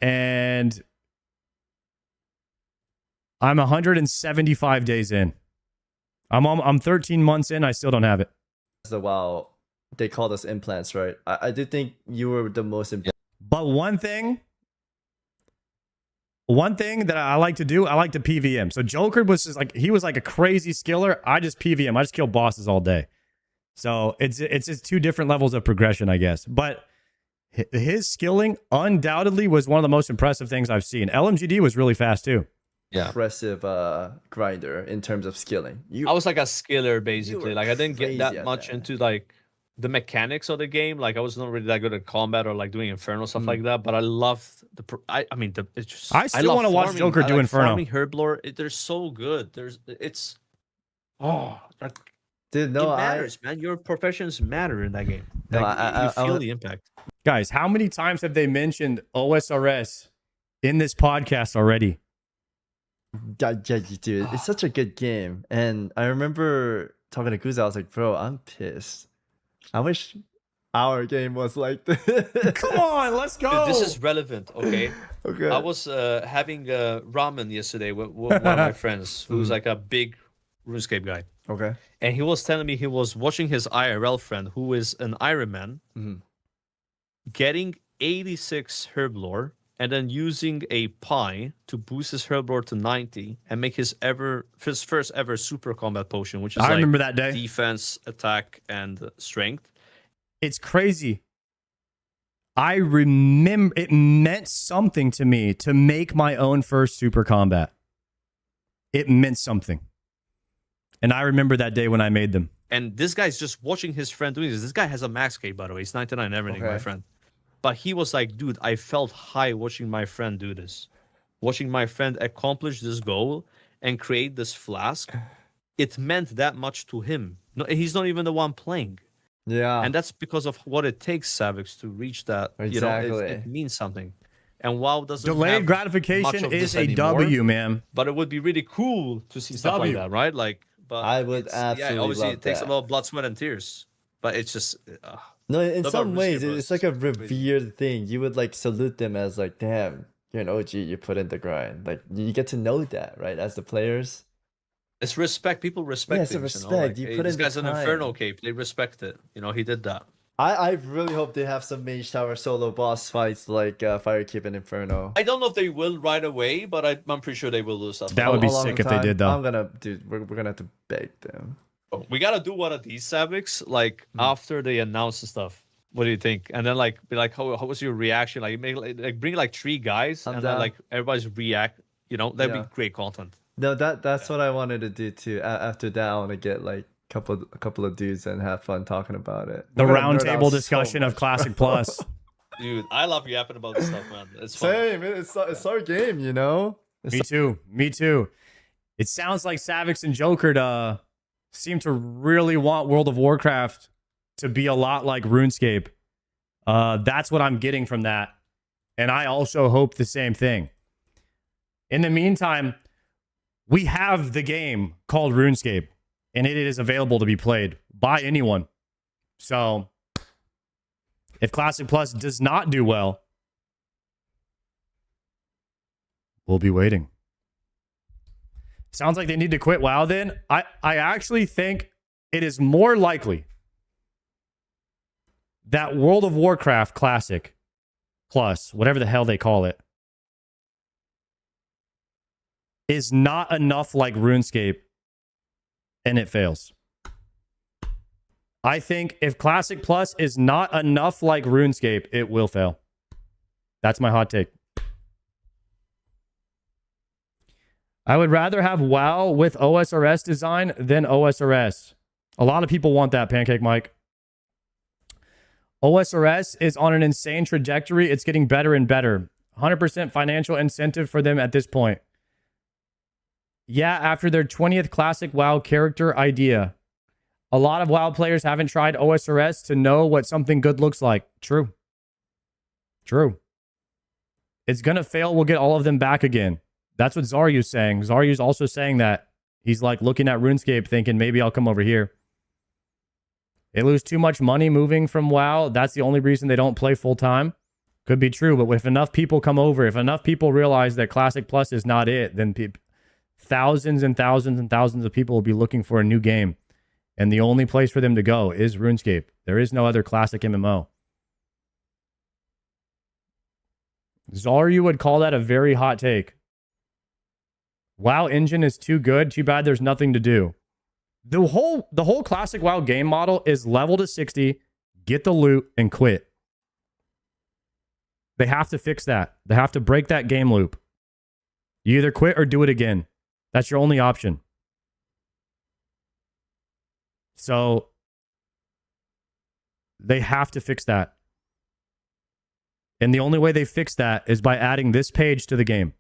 And I'm 175 days in. I'm 13 months in. I still don't have it. So wow, they called us implants, right? I did think you were the most But one thing that I like to do, I like to PVM. So Joker was just like, he was like a crazy skiller. I just PVM. I just kill bosses all day. So it's just two different levels of progression, I guess. But his skilling undoubtedly was one of the most impressive things I've seen. LMGD was really fast too. Yeah, impressive grinder in terms of skilling. I was like a skiller basically. Like I didn't get that much into like the mechanics of the game. Like I was not really that good at combat or like doing Inferno stuff like that. But I loved I mean, it's just I still want to watch Joker do Inferno. Farming Herblore, they're so good. Dude, no, it matters, man. Your professions matter in that game. Like, you feel the impact. Guys, how many times have they mentioned OSRS in this podcast already? God, yeah, dude, it's such a good game. And I remember talking to Guza, I was like, bro, I'm pissed. I wish our game was like this. Come on, let's go. Dude, this is relevant, okay? Okay. I was having ramen yesterday with one of my friends who's like a big RuneScape guy. Okay. And he was telling me he was watching his IRL friend, who is an Ironman, getting 86 Herblore and then using a pie to boost his Herblore to 90 and make his first ever super combat potion, which is I remember that day. Defense, attack, and strength. It's crazy. I remember it meant something to me to make my own first super combat. It meant something. And I remember that day when I made them. And this guy's just watching his friend doing this. This guy has a max cape, by the way. He's 99 everything, my friend. But he was like, dude, I felt high watching my friend do this. Watching my friend accomplish this goal and create this flask. It meant that much to him. No, he's not even the one playing. Yeah. And that's because of what it takes, Savix, to reach that. Exactly. You know, it means something. And WoW doesn't Delayed have gratification much of is this a anymore, W, man. But it would be really cool to see stuff like that, right? Like, but I would absolutely obviously love it takes that. a lot of blood, sweat, and tears. But it's just No, in some ways, RuneScape it's like a revered thing. You would like salute them as like, damn, you're an OG, you put in the grind. Like you get to know that, right? As the players. it's respect. People respect. Yeah, it's a things, respect. You, know? Like, You hey, put this in the guy's an time. Inferno cape. They respect it. You know, he did that. I really hope they have some Mage Tower solo boss fights like Firekeep and Inferno. I don't know if they will right away, but I'm pretty sure they will do stuff. That would be Along sick the if they time, did, though. I'm gonna, dude, we're gonna have to beg them. We gotta do one of these Savix, like after they announce the stuff. What do you think? And then like be like, how was your reaction? Like make like bring like 3 guys I'm and down. then like everybody's react. You know, that'd Yeah. be great content. No, that's what I wanted to do too. After that, I want to get like a couple of dudes and have fun talking about it. The We're gonna nerd roundtable out so discussion of much. Classic Plus. Dude, I love yapping about this stuff, man. It's fun. Same. It's our game, you know. Me too. Me too. It sounds like Savix and Joker seem to really want World of Warcraft to be a lot like RuneScape. That's what I'm getting from that. And I also hope the same thing. In the meantime, we have the game called RuneScape, and it is available to be played by anyone. So if Classic Plus does not do well, we'll be waiting. Sounds like they need to quit WoW then. I actually think it is more likely that World of Warcraft Classic Plus, whatever the hell they call it, is not enough like RuneScape and it fails. I think if Classic Plus is not enough like RuneScape, it will fail. That's my hot take. I would rather have WoW with OSRS design than OSRS. A lot of people want that, Pancake Mike. OSRS is on an insane trajectory. It's getting better and better. 100% financial incentive for them at this point. Yeah, after their 20th Classic WoW character idea. A lot of WoW players haven't tried OSRS to know what something good looks like. True. True. It's going to fail. We'll get all of them back again. That's what Zaryu's saying. Zaryu's also saying that. He's like looking at RuneScape thinking, maybe I'll come over here. They lose too much money moving from WoW. That's the only reason they don't play full time. Could be true, but if enough people come over, if enough people realize that Classic Plus is not it, then thousands and thousands and thousands of people will be looking for a new game. And the only place for them to go is RuneScape. There is no other classic MMO. Zaryu would call that a very hot take. WoW engine is too good. Too bad there's nothing to do. The whole classic WoW game model is level to 60, get the loot, and quit. They have to fix that. They have to break that game loop. You either quit or do it again. That's your only option. So they have to fix that. And the only way they fix that is by adding this page to the game.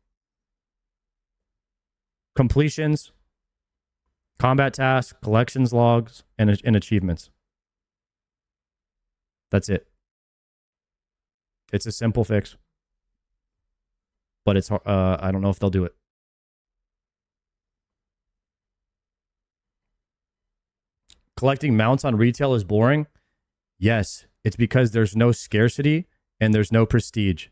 Completions, combat tasks, collections logs, and achievements. That's it. It's a simple fix. But it's I don't know if they'll do it. Collecting mounts on retail is boring. Yes, it's because there's no scarcity and there's no prestige.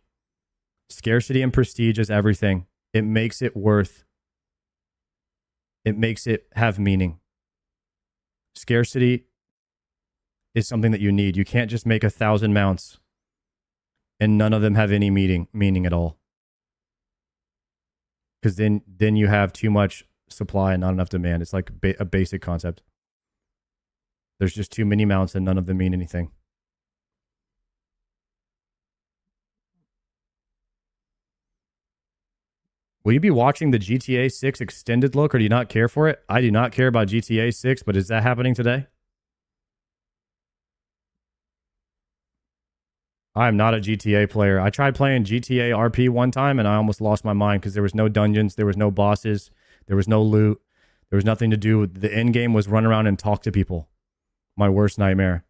Scarcity and prestige is everything. It makes it worth. It makes it have meaning. Scarcity is something that you need. You can't just make 1,000 mounts and none of them have any meaning at all. Because then you have too much supply and not enough demand. It's like a basic concept. There's just too many mounts and none of them mean anything. Will you be watching the GTA 6 extended look, or do you not care for it? I do not care about GTA 6, but is that happening today? I am not a GTA player. I tried playing GTA RP one time, and I almost lost my mind because there was no dungeons, there was no bosses, there was no loot, there was nothing to do. The end game was run around and talk to people. My worst nightmare.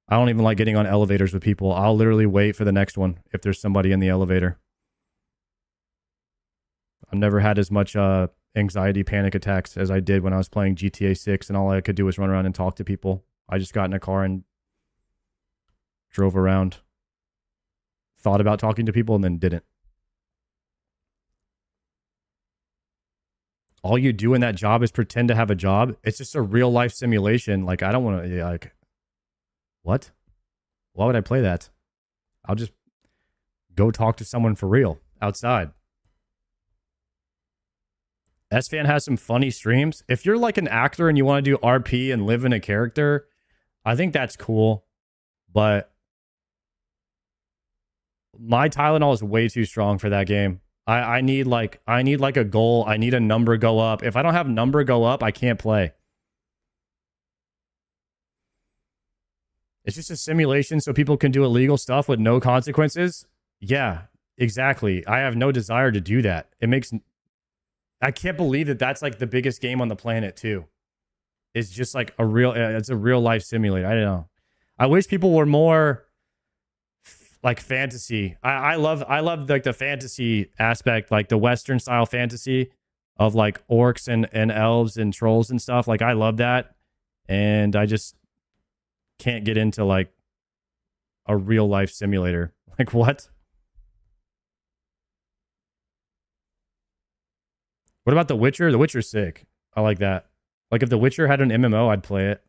I don't even like getting on elevators with people. I'll literally wait for the next one if there's somebody in the elevator. I've never had as much anxiety, panic attacks as I did when I was playing GTA 6, and all I could do was run around and talk to people. I just got in a car and drove around, thought about talking to people, and then didn't. All you do in that job is pretend to have a job. It's just a real life simulation. Like, I don't want to, like, what? Why would I play that? I'll just go talk to someone for real outside. S-Fan has some funny streams. If you're like an actor and you want to do RP and live in a character, I think that's cool. But my Tylenol is way too strong for that game. I need like a goal. I need a number go up. If I don't have number go up, I can't play. It's just a simulation so people can do illegal stuff with no consequences. Yeah, exactly. I have no desire to do that. I can't believe that that's like the biggest game on the planet too. It's just like it's a real life simulator. I don't know. I wish people were more like fantasy. I love like the fantasy aspect, like the Western style fantasy of like orcs and elves and trolls and stuff. Like I love that. And I just can't get into like a real life simulator. Like what? What about The Witcher? The Witcher's sick. I like that. Like if The Witcher had an MMO, I'd play it.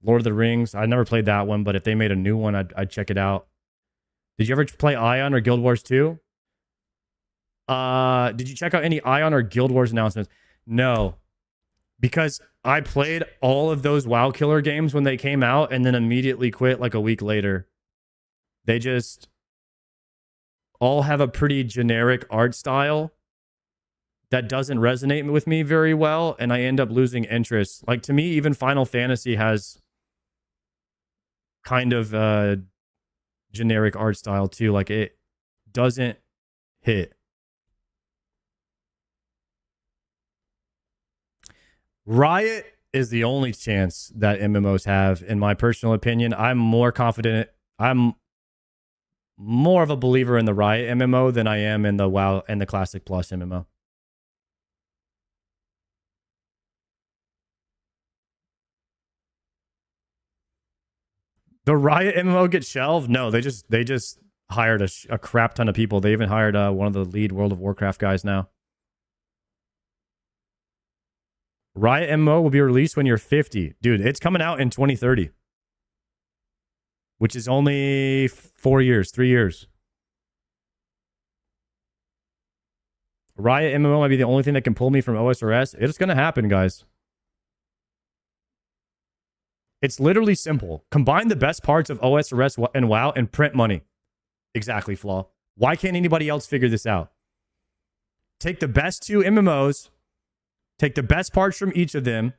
Lord of the Rings. I never played that one, but if they made a new one, I'd check it out. Did you ever play Ion or Guild Wars 2? Did you check out any Ion or Guild Wars announcements? No. Because I played all of those WoW Killer games when they came out and then immediately quit like a week later. They just all have a pretty generic art style that doesn't resonate with me very well, and I end up losing interest. Like to me, even Final Fantasy has kind of generic art style too. Like it doesn't hit. Riot is the only chance that MMOs have, in my personal opinion. I'm more confident. I'm more of a believer in the Riot MMO than I am in the WoW and the Classic Plus MMO. The Riot MMO gets shelved? No, they just hired a crap ton of people. They even hired one of the lead World of Warcraft guys now. Riot MMO will be released when you're 50. Dude, it's coming out in 2030. Which is only 3 years. Riot MMO might be the only thing that can pull me from OSRS. It's going to happen, guys. It's literally simple. Combine the best parts of OSRS and WoW and print money. Exactly, Flaw. Why can't anybody else figure this out? Take the best two MMOs, take the best parts from each of them.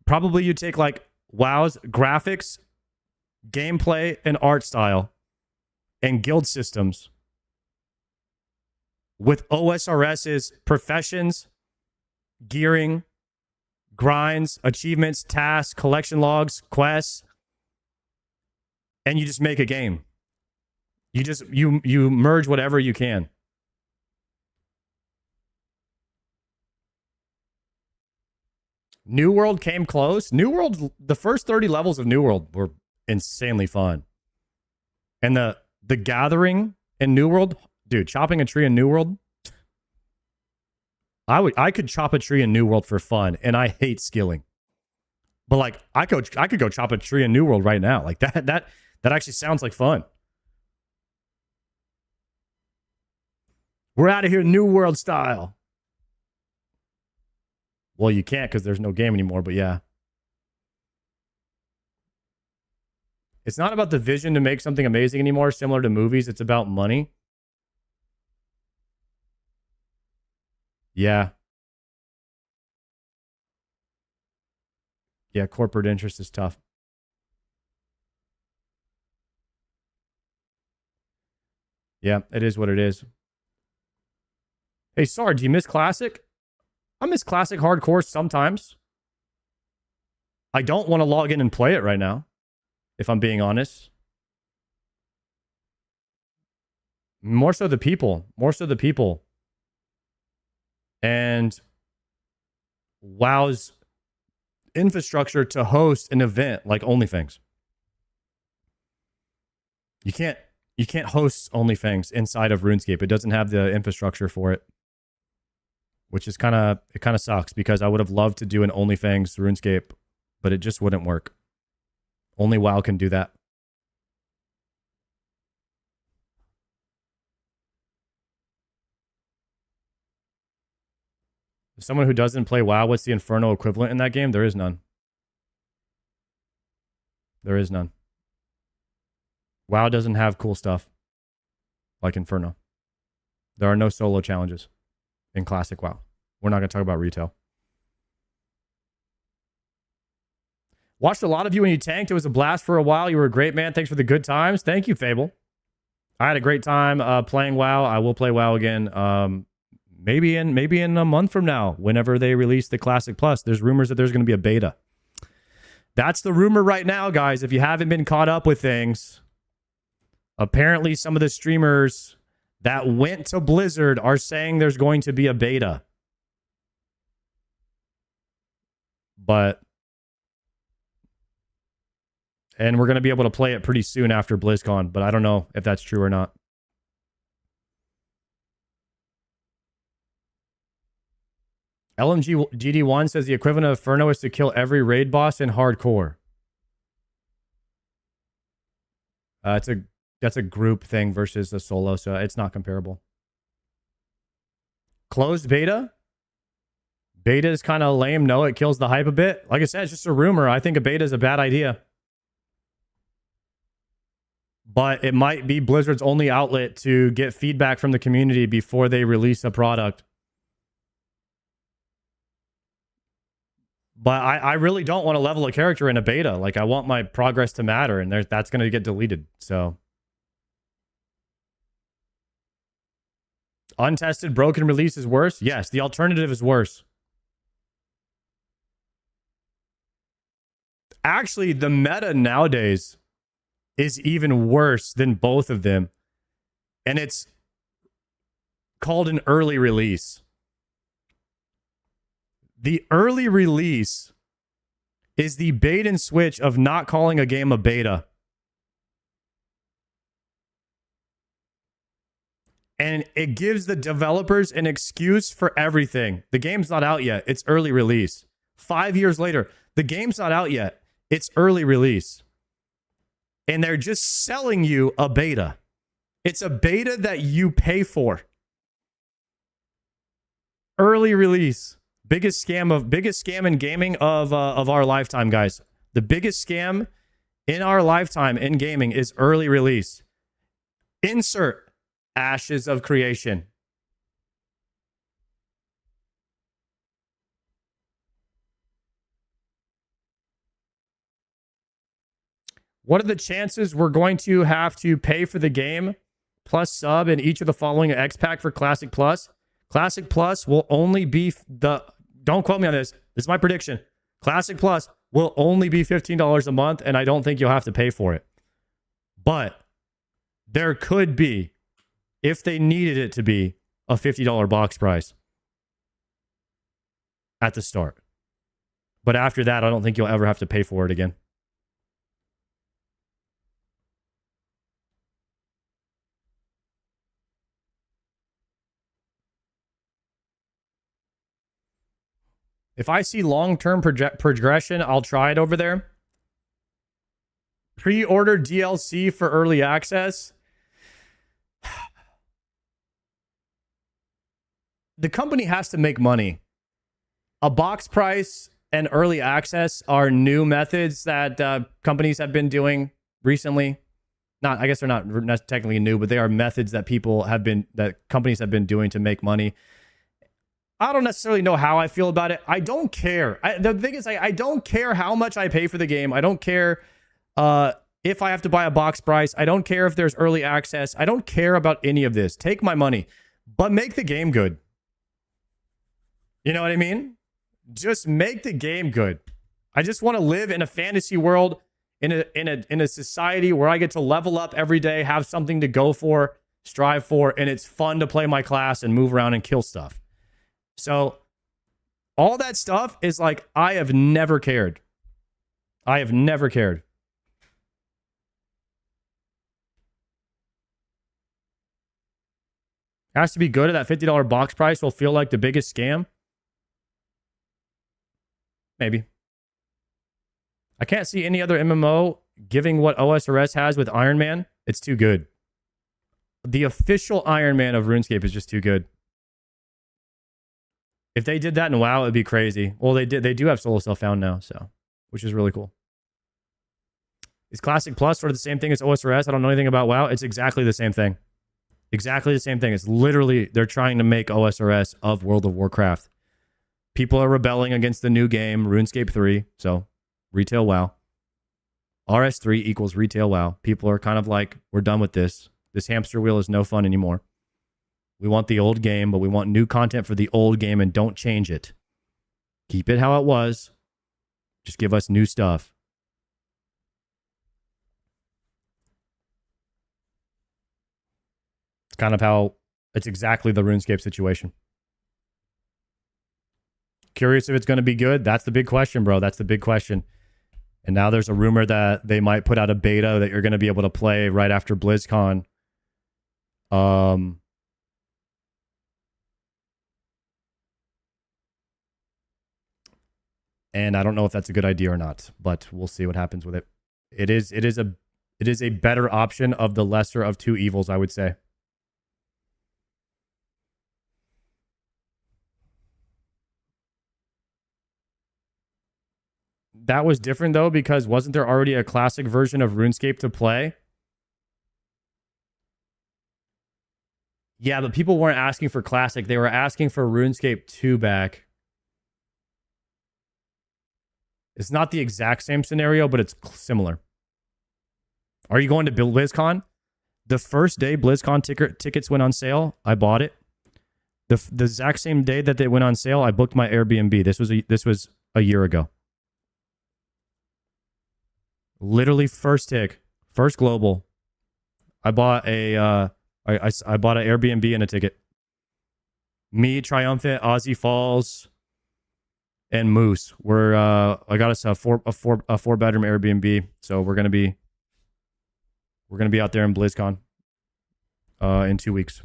Probably you take like WoW's graphics, gameplay, and art style, and guild systems with OSRS's professions, gearing, grinds, achievements, tasks, collection logs, quests, and you just make a game. You merge whatever you can. New World came close. New World, the first 30 levels of New World were insanely fun. And the gathering in New World, dude, chopping a tree in New World, I could chop a tree in New World for fun, and I hate skilling. But like I could go chop a tree in New World right now. Like that actually sounds like fun. We're out of here New World style. Well, you can't because there's no game anymore, but yeah. It's not about the vision to make something amazing anymore, similar to movies. It's about money. Yeah. Yeah, corporate interest is tough. Yeah, it is what it is. Hey, Sar, do you miss Classic? I miss Classic hardcore sometimes. I don't want to log in and play it right now, if I'm being honest. More so the people. More so the people. And WoW's infrastructure to host an event like OnlyFans. You can't host OnlyFans inside of RuneScape. It doesn't have the infrastructure for it. Which is kind of sucks because I would have loved to do an OnlyFans RuneScape, but it just wouldn't work. Only WoW can do that. Someone who doesn't play WoW, what's the Inferno equivalent in that game? There is none. There is none. WoW doesn't have cool stuff like Inferno. There are no solo challenges in Classic WoW. We're not going to talk about retail. Watched a lot of you when you tanked. It was a blast for a while. You were a great man. Thanks for the good times. Thank you, Fable. I had a great time playing WoW. I will play WoW again. Maybe in a month from now, whenever they release the Classic Plus. There's rumors that there's going to be a beta. That's the rumor right now, guys. If you haven't been caught up with things, apparently some of the streamers that went to Blizzard are saying there's going to be a beta. And we're going to be able to play it pretty soon after BlizzCon, but I don't know if that's true or not. LMG GD1 says the equivalent of Inferno is to kill every raid boss in hardcore. That's a group thing versus a solo, so it's not comparable. Closed beta? Beta is kind of lame. No, it kills the hype a bit. Like I said, it's just a rumor. I think a beta is a bad idea. But it might be Blizzard's only outlet to get feedback from the community before they release a product. But I really don't want to level a character in a beta. Like, I want my progress to matter, and that's going to get deleted. So, untested, broken release is worse? Yes, the alternative is worse. Actually, the meta nowadays is even worse than both of them. And it's called an early release. The early release is the bait and switch of not calling a game a beta. And it gives the developers an excuse for everything. The game's not out yet. It's early release. 5 years later, the game's not out yet. It's early release. And they're just selling you a beta. It's a beta that you pay for. Early release. Biggest scam in gaming of our lifetime, guys. The biggest scam in our lifetime in gaming is early release. Insert Ashes of Creation. What are the chances we're going to have to pay for the game plus sub in each of the following X Pack for Classic Plus? Classic Plus will only be don't quote me on this. This is my prediction. Classic Plus will only be $15 a month, and I don't think you'll have to pay for it. But there could be, if they needed it to be, a $50 box price at the start. But after that, I don't think you'll ever have to pay for it again. If I see long-term progression, I'll try it over there. Pre-order DLC for early access. The company has to make money. A box price and early access are new methods that companies have been doing recently. I guess they're not technically new, but they are methods that companies have been doing to make money. I don't necessarily know how I feel about it. I don't care. The thing is, I don't care how much I pay for the game. I don't care if I have to buy a box price. I don't care if there's early access. I don't care about any of this. Take my money, but make the game good. You know what I mean? Just make the game good. I just want to live in a fantasy world, in a society where I get to level up every day, have something to go for, strive for, and it's fun to play my class and move around and kill stuff. So all that stuff is like, I have never cared. I have never cared. Has to be good at that $50 box price will feel like the biggest scam. Maybe. I can't see any other MMO giving what OSRS has with Iron Man. It's too good. The official Iron Man of RuneScape is just too good. If they did that in WoW, it'd be crazy. Well, they did. They do have solo self-found now, so which is really cool. Is Classic Plus sort of the same thing as OSRS? I don't know anything about WoW. It's exactly the same thing. Exactly the same thing. It's literally, they're trying to make OSRS of World of Warcraft. People are rebelling against the new game, RuneScape 3. So, retail WoW. RS3 equals retail WoW. People are kind of like, we're done with this. This hamster wheel is no fun anymore. We want the old game, but we want new content for the old game and don't change it. Keep it how it was. Just give us new stuff. It's kind of how, it's exactly the RuneScape situation. Curious if it's going to be good? That's the big question, bro. That's the big question. And now there's a rumor that they might put out a beta that you're going to be able to play right after BlizzCon. And I don't know if that's a good idea or not, but we'll see what happens with it. It is a better option of the lesser of two evils, I would say. That was different though, because wasn't there already a classic version of RuneScape to play? Yeah, but people weren't asking for classic. They were asking for RuneScape 2 back. It's not the exact same scenario, but it's similar. Are you going to BlizzCon? The first day BlizzCon tickets went on sale, I bought it. The exact same day that they went on sale, I booked my Airbnb. This was a year ago. Literally first tick, first global. I bought a I bought an Airbnb and a ticket. Me, Triumphant, Aussie Falls, and Moose. I got us a four bedroom Airbnb. So we're gonna be out there in BlizzCon in 2 weeks.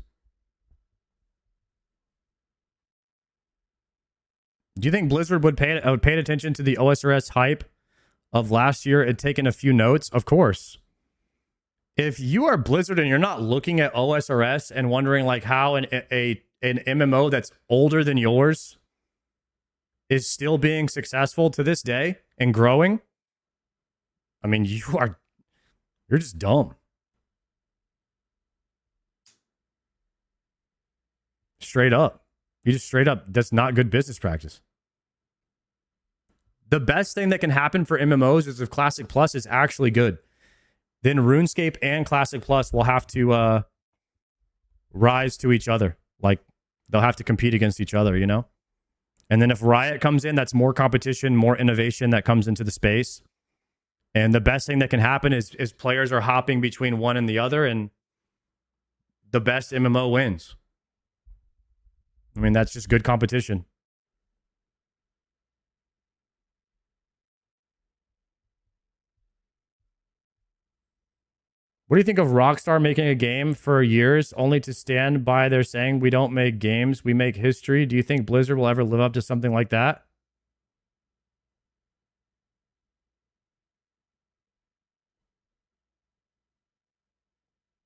Do you think Blizzard would pay attention to the OSRS hype of last year and taken a few notes? Of course. If you are Blizzard and you're not looking at OSRS and wondering like how an MMO that's older than yours is still being successful to this day and growing, I mean, you're just dumb. Straight up. You just straight up, that's not good business practice. The best thing that can happen for MMOs is if Classic Plus is actually good. Then RuneScape and Classic Plus will have to rise to each other. Like, they'll have to compete against each other, you know? And then if Riot comes in, that's more competition, more innovation that comes into the space. And the best thing that can happen is players are hopping between one and the other, and the best MMO wins. I mean, that's just good competition. What do you think of Rockstar making a game for years only to stand by their saying, we don't make games, we make history? Do you think Blizzard will ever live up to something like that?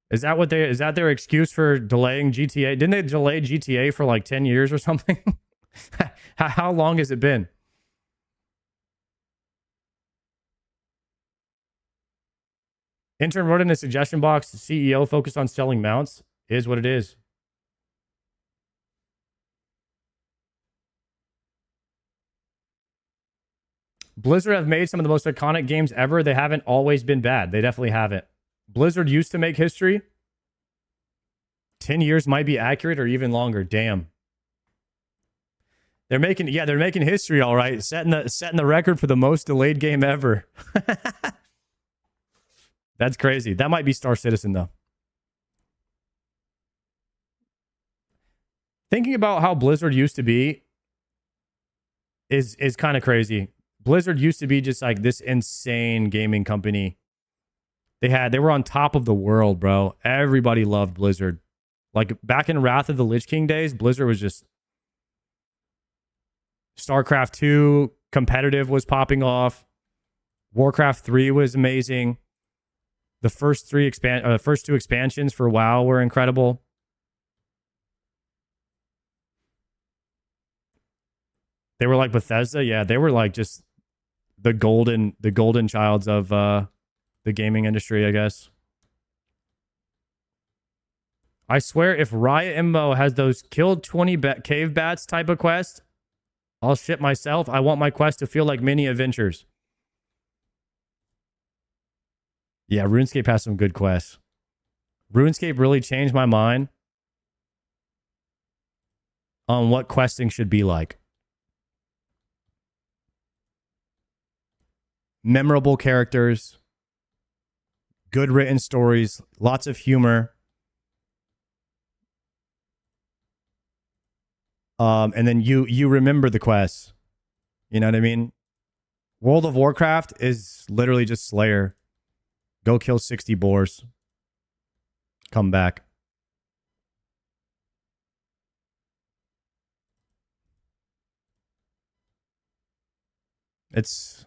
Is that their excuse for delaying GTA? Didn't they delay GTA for like 10 years or something? How long has it been? Intern wrote in a suggestion box, CEO focused on selling mounts. Is what it is. Blizzard have made some of the most iconic games ever. They haven't always been bad. They definitely haven't. Blizzard used to make history. 10 years might be accurate or even longer. Damn. They're making history, all right. Setting the record for the most delayed game ever. That's crazy. That might be Star Citizen though. Thinking about how Blizzard used to be is kind of crazy. Blizzard used to be just like this insane gaming company. They were on top of the world, bro. Everybody loved Blizzard. Like back in Wrath of the Lich King days, Blizzard was just StarCraft 2 competitive was popping off. Warcraft 3 was amazing. The first two expansions for WoW were incredible. They were like Bethesda. Yeah, they were like just the golden childs of the gaming industry, I guess. I swear if Riot MMO has those killed 20 cave bats type of quest, I'll shit myself. I want my quest to feel like mini adventures. Yeah, RuneScape has some good quests. RuneScape really changed my mind on what questing should be like. Memorable characters, good written stories, lots of humor. And then you remember the quests. You know what I mean? World of Warcraft is literally just Slayer. Go kill 60 boars. Come back. It's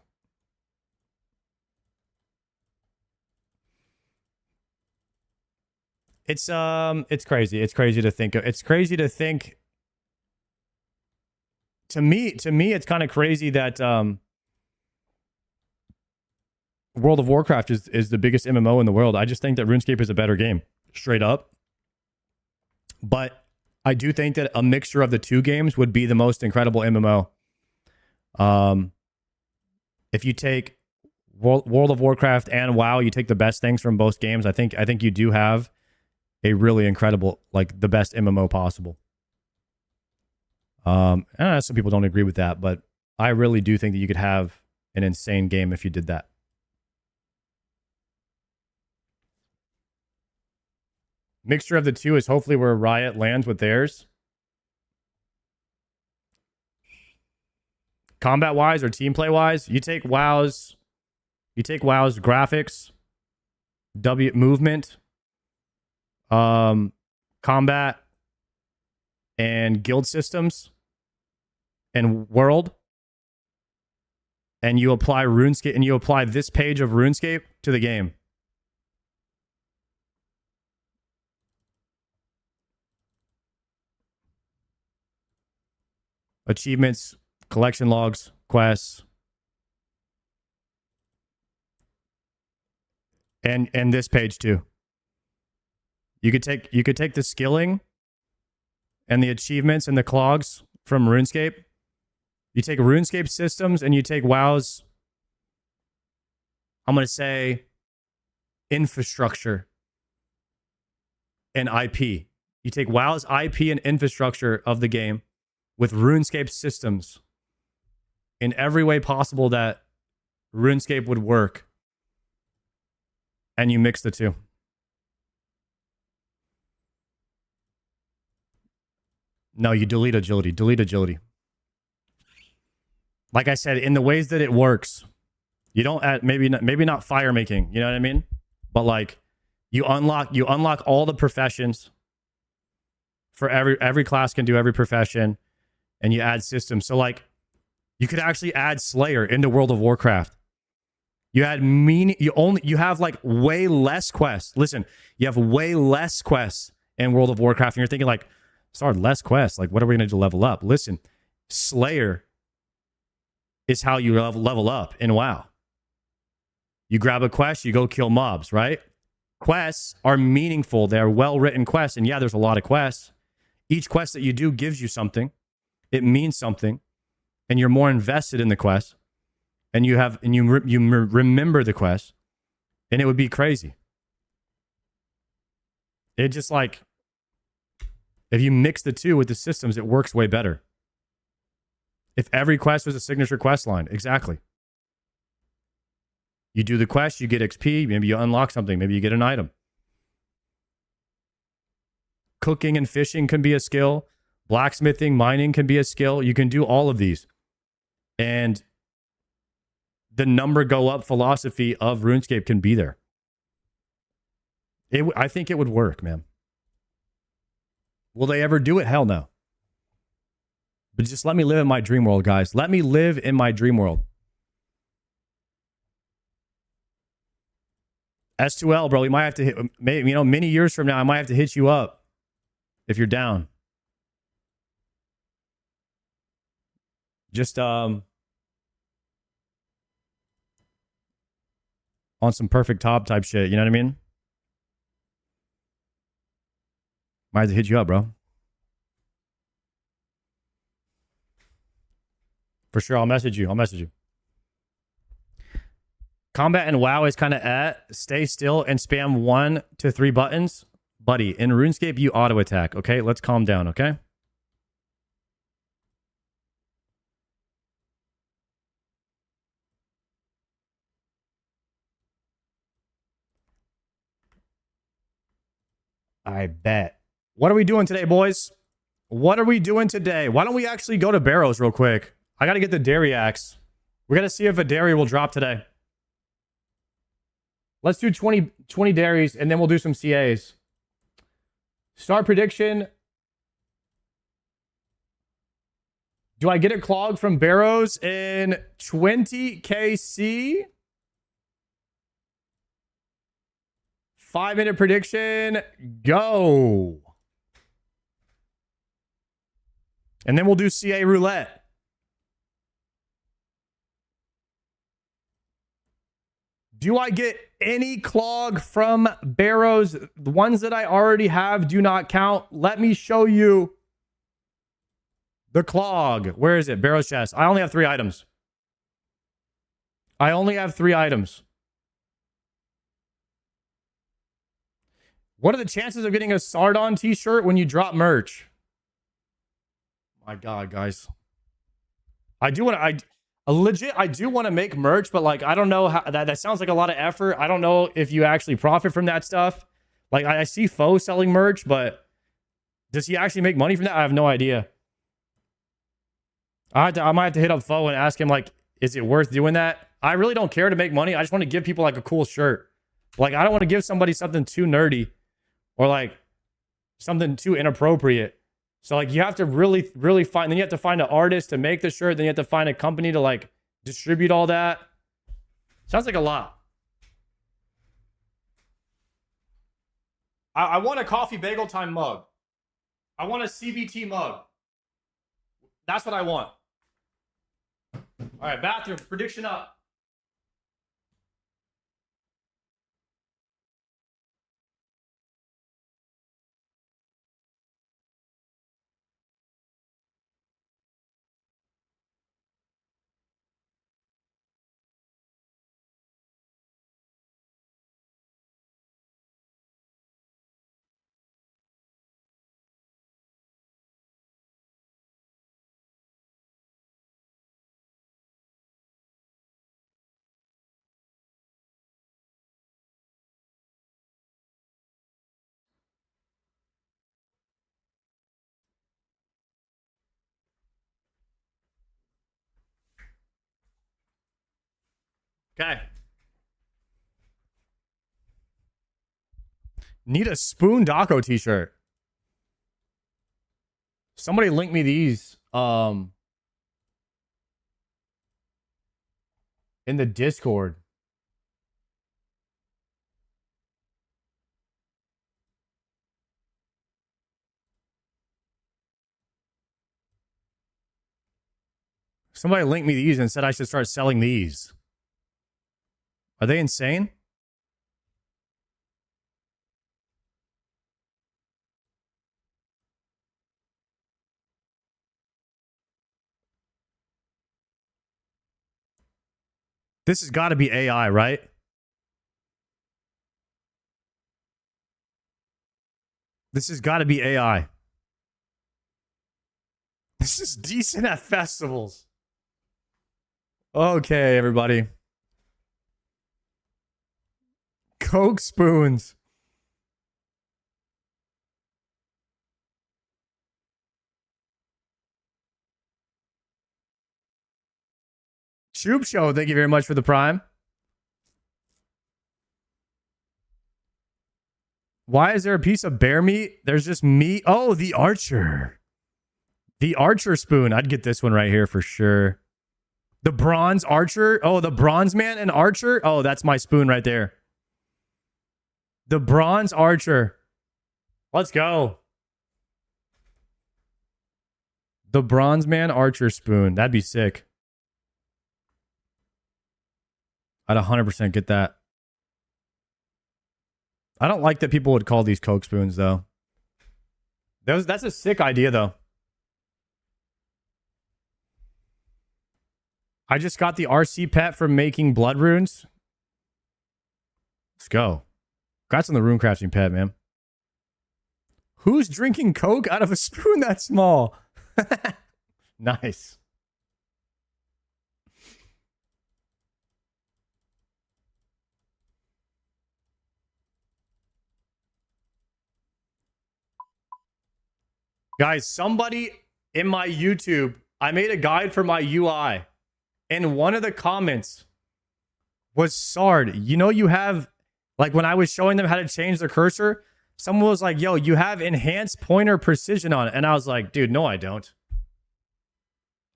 crazy. It's crazy to think of. It's crazy to think. To me, it's kind of crazy that World of Warcraft is the biggest MMO in the world. I just think that RuneScape is a better game, straight up. But I do think that a mixture of the two games would be the most incredible MMO. If you take World of Warcraft and WoW, you take the best things from both games. I think you do have a really incredible, like the best MMO possible. I know some people don't agree with that, but I really do think that you could have an insane game if you did that. Mixture of the two is hopefully where Riot lands with theirs. Combat wise or team play wise, you take WoW's graphics, movement, combat, and guild systems, and world, and you apply RuneScape, and you apply this page of RuneScape to the game. Achievements, collection logs, quests, and this page too. You could take the skilling and the achievements and the clogs from RuneScape. You take RuneScape systems and you take WoW's, I'm going to say, infrastructure and IP. You take WoW's IP and infrastructure of the game with RuneScape systems in every way possible that RuneScape would work, and you mix the two. No, you delete agility. Delete agility. Like I said, in the ways that it works, you don't add, maybe not fire making, you know what I mean? But like you unlock all the professions for every class can do every profession, and you add systems. So like you could actually add Slayer into World of Warcraft. You add you have like way less quests. Listen, you have way less quests in World of Warcraft, and you're thinking like, sorry, less quests. Like, what are we gonna do to level up? Listen, Slayer is how you level up in WoW. You grab a quest, you go kill mobs, right? Quests are meaningful. They're well-written quests. And yeah, there's a lot of quests. Each quest that you do gives you something. It means something. And you're more invested in the quest. and you remember the quest, and it would be crazy. It just like, if you mix the two with the systems, it works way better. If every quest was a signature quest line, exactly. You do the quest, you get XP, maybe you unlock something, maybe you get an item. Cooking and fishing can be a skill. Blacksmithing, mining can be a skill. You can do all of these. And the number go up philosophy of RuneScape can be there. I think it would work, man. Will they ever do it? Hell no. But just let me live in my dream world, guys. Let me live in my dream world. S2L, bro, we might have to hit, many years from now, I might have to hit you up if you're down. Just on some perfect top type shit, you know what I mean? Might have to hit you up, bro. For sure, I'll message you. Combat and WoW is kind of stay still and spam 1 to 3 buttons. Buddy, in RuneScape, you auto attack. Okay, let's calm down, okay? I bet. What are we doing today, boys? What are we doing today? Why don't we actually go to Barrows real quick? I got to get the dairy axe. We're going to see if a dairy will drop today. Let's do 20 dairies, and then we'll do some CAs. Start prediction. Do I get a clog from Barrows in 20 KC? 5-minute prediction. Go. And then we'll do CA roulette. Do I get any clog from Barrows? The ones that I already have do not count. Let me show you the clog. Where is it? Barrows chest. I only have 3 items. What are the chances of getting a Sardon t-shirt when you drop merch? My God, guys. I do want to make merch, but like, I don't know how that sounds like a lot of effort. I don't know if you actually profit from that stuff. Like, I see Foe selling merch, but does he actually make money from that? I have no idea. I might have to hit up Foe and ask him, like, is it worth doing that? I really don't care to make money. I just want to give people like a cool shirt. Like, I don't want to give somebody something too nerdy or like something too inappropriate. So like, you have to really find, then you have to find an artist to make the shirt. Then you have to find a company to like distribute all that. Sounds like a lot. I want a coffee bagel time mug. I want a CBT mug. That's what I want. All right, bathroom, prediction up. Okay. Need a Spoon Daco t-shirt. Somebody link me these in the Discord. Somebody linked me these and said I should start selling these. Are they insane? This has got to be AI, right? This has got to be AI. This is decent at festivals. Okay, everybody. Coke spoons. Troop Show, thank you very much for the prime. Why is there a piece of bear meat? There's just meat. Oh, the Archer. The Archer spoon. I'd get this one right here for sure. The Bronze Archer. Oh, the Bronze Man and Archer. Oh, that's my spoon right there. The Bronze Archer. Let's go. The Bronze Man Archer spoon. That'd be sick. I'd 100% get that. I don't like that people would call these Coke spoons, though. That's a sick idea, though. I just got the RC pet from making blood runes. Let's go. Congrats on the rune crafting pet, man. Who's drinking Coke out of a spoon that small? Nice. Guys, somebody in my YouTube, I made a guide for my UI. And one of the comments was Sard. You know, you have, like when I was showing them how to change the cursor, someone was like, yo, you have enhanced pointer precision on it. And I was like, dude, no, I don't.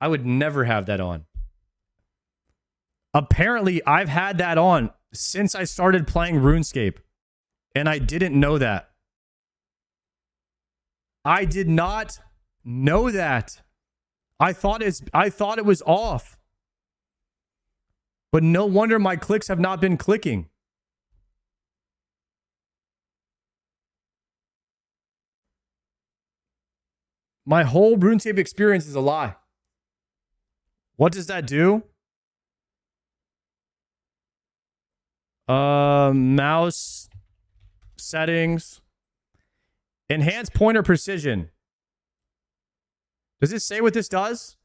I would never have that on. Apparently, I've had that on since I started playing RuneScape. And I didn't know that. I did not know that. I thought it was off. But no wonder my clicks have not been clicking. My whole RuneScape experience is a lie. What does that do? Mouse settings. Enhanced pointer precision. Does it say what this does?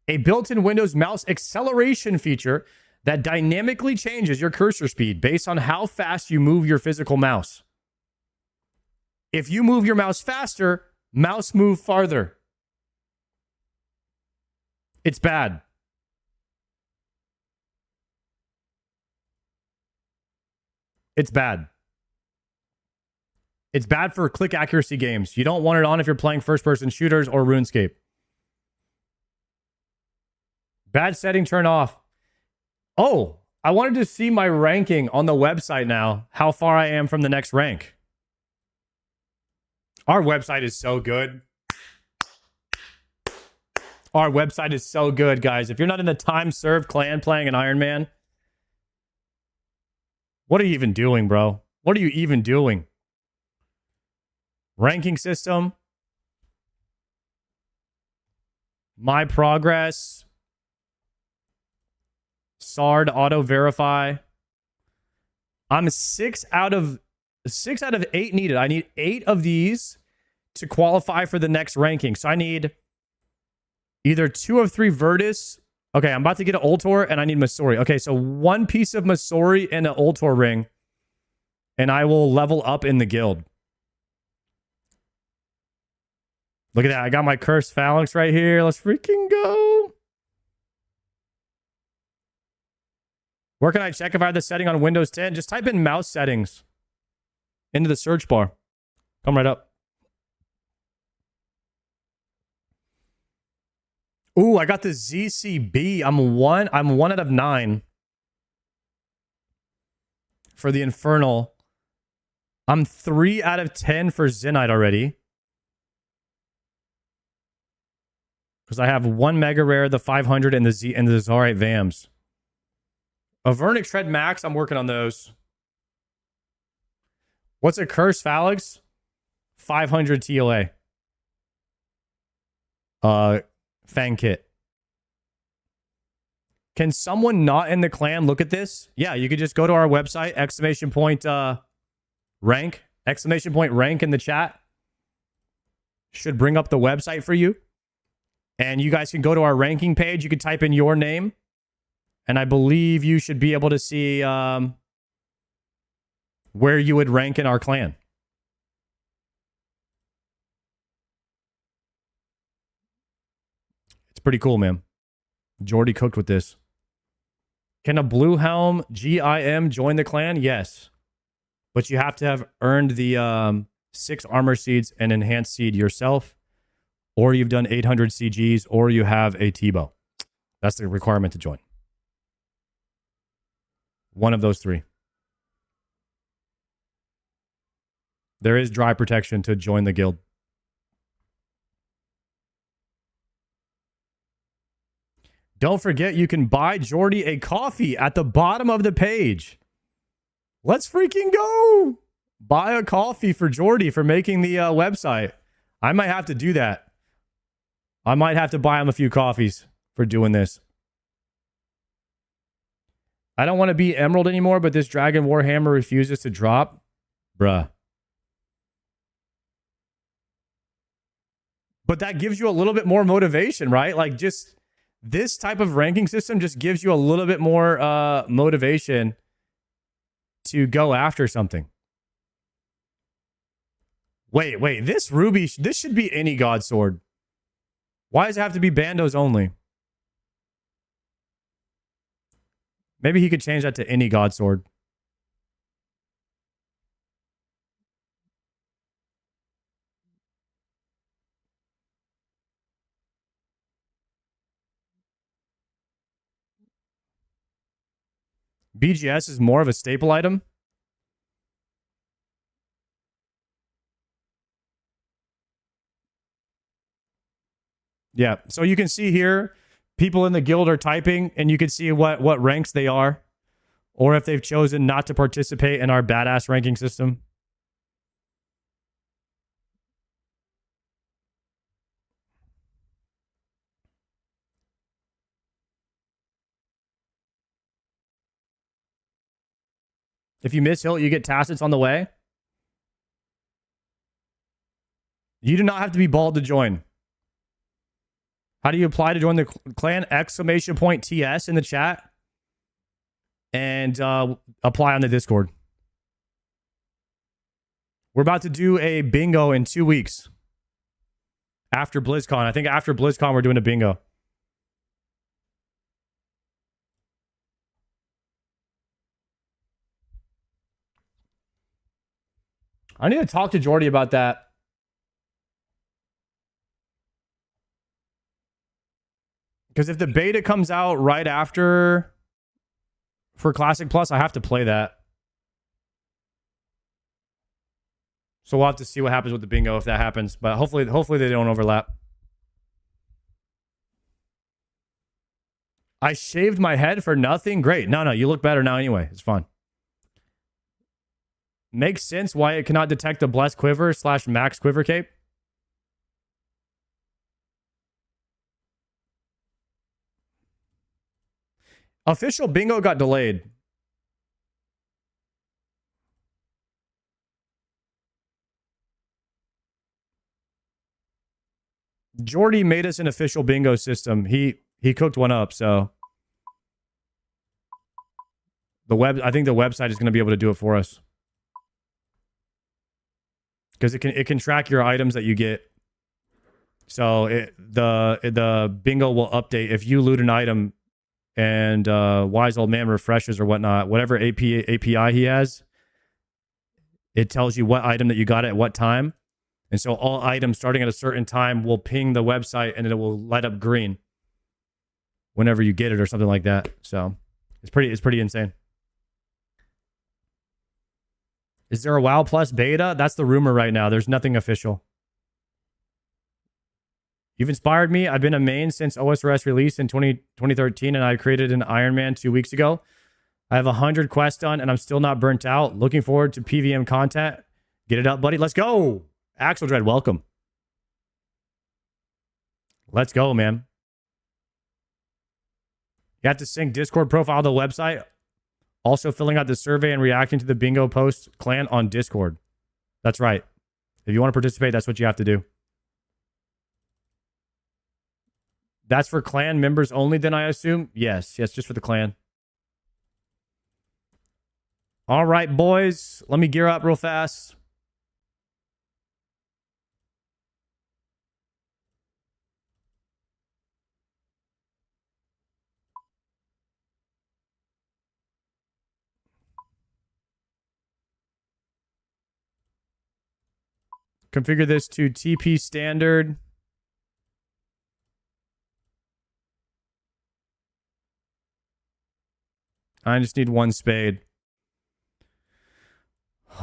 A built-in Windows mouse acceleration feature that dynamically changes your cursor speed based on how fast you move your physical mouse. If you move your mouse faster, mouse move farther. It's bad. It's bad. It's bad for click accuracy games. You don't want it on if you're playing first-person shooters or RuneScape. Bad setting, turn off. Oh, I wanted to see my ranking on the website now, how far I am from the next rank. Our website is so good. Our website is so good, guys. If you're not in the time served clan playing an Iron Man, what are you even doing, bro? What are you even doing? Ranking system. My progress. Sard auto verify. I'm 6 out of 8 needed. I need 8 of these to qualify for the next ranking. So I need either 2 of 3 Virtus. Okay, I'm about to get an Ultor and I need Masori. Okay, so 1 piece of Masori and an Ultor ring. And I will level up in the guild. Look at that. I got my cursed phalanx right here. Let's freaking go. Where can I check if I have the setting on Windows 10? Just type in mouse settings into the search bar. Come right up. Ooh, I got the ZCB. I'm one out of 9 for the Infernal. I'm 3 out of 10 for Zenite already. Because I have 1 Mega Rare, the 500, and the Zarite Vams. Avernic Shred Max, I'm working on those. What's a Cursed Phalanx? 500 TLA. Fang Kit. Can someone not in the clan look at this? Yeah, you could just go to our website, rank, rank in the chat. Should bring up the website for you. And you guys can go to our ranking page. You can type in your name. And I believe you should be able to see where you would rank in our clan. It's pretty cool, man. Jordy cooked with this. Can a Blue Helm GIM join the clan? Yes. But you have to have earned the 6 armor seeds and enhanced seed yourself, or you've done 800 CGs, or you have a T-bow. That's the requirement to join. One of those 3. There is dry protection to join the guild. Don't forget, you can buy Jordy a coffee at the bottom of the page. Let's freaking go. Buy a coffee for Jordy for making the website. I might have to do that. I might have to buy him a few coffees for doing this. I don't want to be Emerald anymore, but this Dragon Warhammer refuses to drop. Bruh. But that gives you a little bit more motivation, right? Like, just this type of ranking system just gives you a little bit more motivation to go after something. Wait. This Ruby, this should be any God Sword. Why does it have to be Bandos only? Maybe he could change that to any God Sword. BGS is more of a staple item. Yeah, so you can see here, people in the guild are typing, and you can see what ranks they are, or if they've chosen not to participate in our badass ranking system. If you miss Hilt, you get tacits on the way. You do not have to be bald to join. How do you apply to join the clan? !TS in the chat. And apply on the Discord. We're about to do a bingo in 2 weeks. After BlizzCon. I think after BlizzCon, we're doing a bingo. I need to talk to Jordy about that. Because if the beta comes out right after for Classic Plus, I have to play that. So we'll have to see what happens with the bingo if that happens. But hopefully they don't overlap. I shaved my head for nothing? Great. No, you look better now anyway. It's fine. Makes sense why it cannot detect the Blessed Quiver / Max Quiver Cape. Official bingo got delayed. Jordy made us an official bingo system. He cooked one up, so I think the website is going to be able to do it for us. Because it can track your items that you get. So the bingo will update if you loot an item and Wise Old Man refreshes or whatnot, whatever API he has, it tells you what item that you got at what time. And so all items starting at a certain time will ping the website and it will light up green whenever you get it or something like that. So it's pretty insane. Is there a WoW Plus beta? That's the rumor right now. There's nothing official. You've inspired me. I've been a main since osrs release in 2013, and I created an Iron Man 2 weeks ago. I have 100 quests done, and I'm still not burnt out. Looking forward to PVM content. Get it up, buddy. Let's go. Axel Dread, welcome. Let's go, man. You have to sync Discord profile to the website. Also filling out the survey and reacting to the bingo post clan on Discord. That's right. If you want to participate, that's what you have to do. That's for clan members only, then I assume? Yes, just for the clan. All right, boys. Let me gear up real fast. Configure this to TP standard. I just need one spade.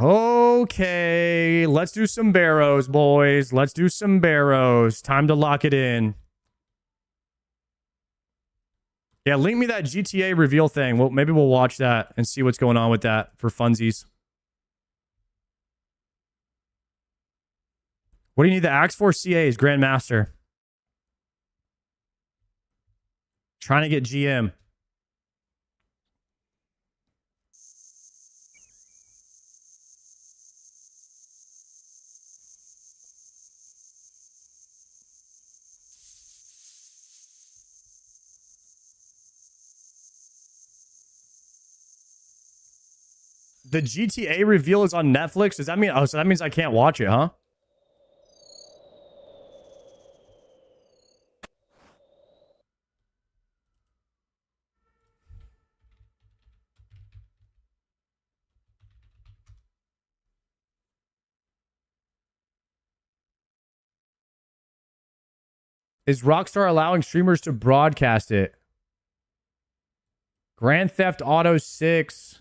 Okay, let's do some barrows, boys. Let's do some barrows. Time to lock it in. Yeah, link me that GTA reveal thing. Well, maybe we'll watch that and see what's going on with that for funsies. What do you need the axe for? CAs, Grandmaster. Trying to get GM. The GTA reveal is on Netflix. Does that mean? Oh, so that means I can't watch it, huh? Is Rockstar allowing streamers to broadcast it? Grand Theft Auto 6.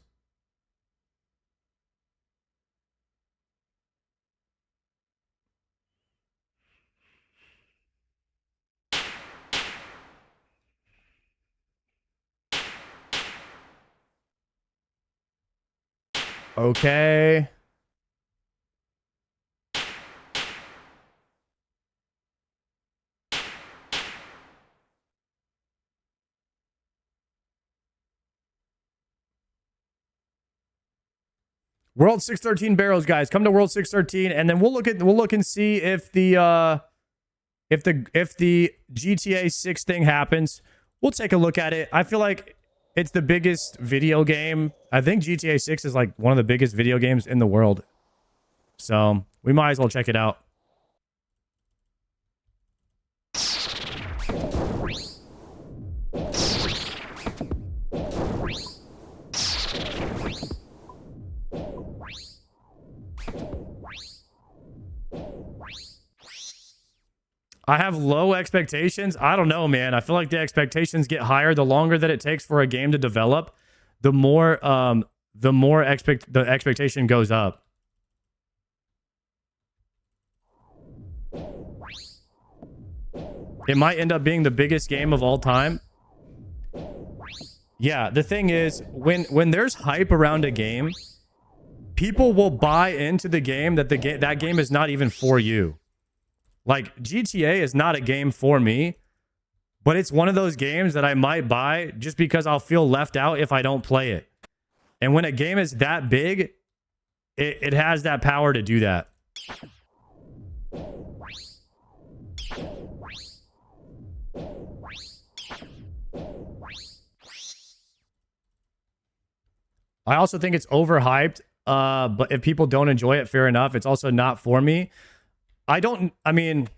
Okay. World 613 barrels, guys. Come to World 613, and then we'll look and see if the GTA 6 thing happens. We'll take a look at it. I feel like it's the biggest video game. I think GTA 6 is like one of the biggest video games in the world. So we might as well check it out. I have low expectations. I don't know, man. I feel like the expectations get higher the longer that it takes for a game to develop. The more the expectation goes up. It might end up being the biggest game of all time. Yeah, the thing is, when there's hype around a game, people will buy into the game that that game is not even for you. Like, GTA is not a game for me, but it's one of those games that I might buy just because I'll feel left out if I don't play it. And when a game is that big, it has that power to do that. I also think it's overhyped, but if people don't enjoy it, fair enough. It's also not for me. I mean,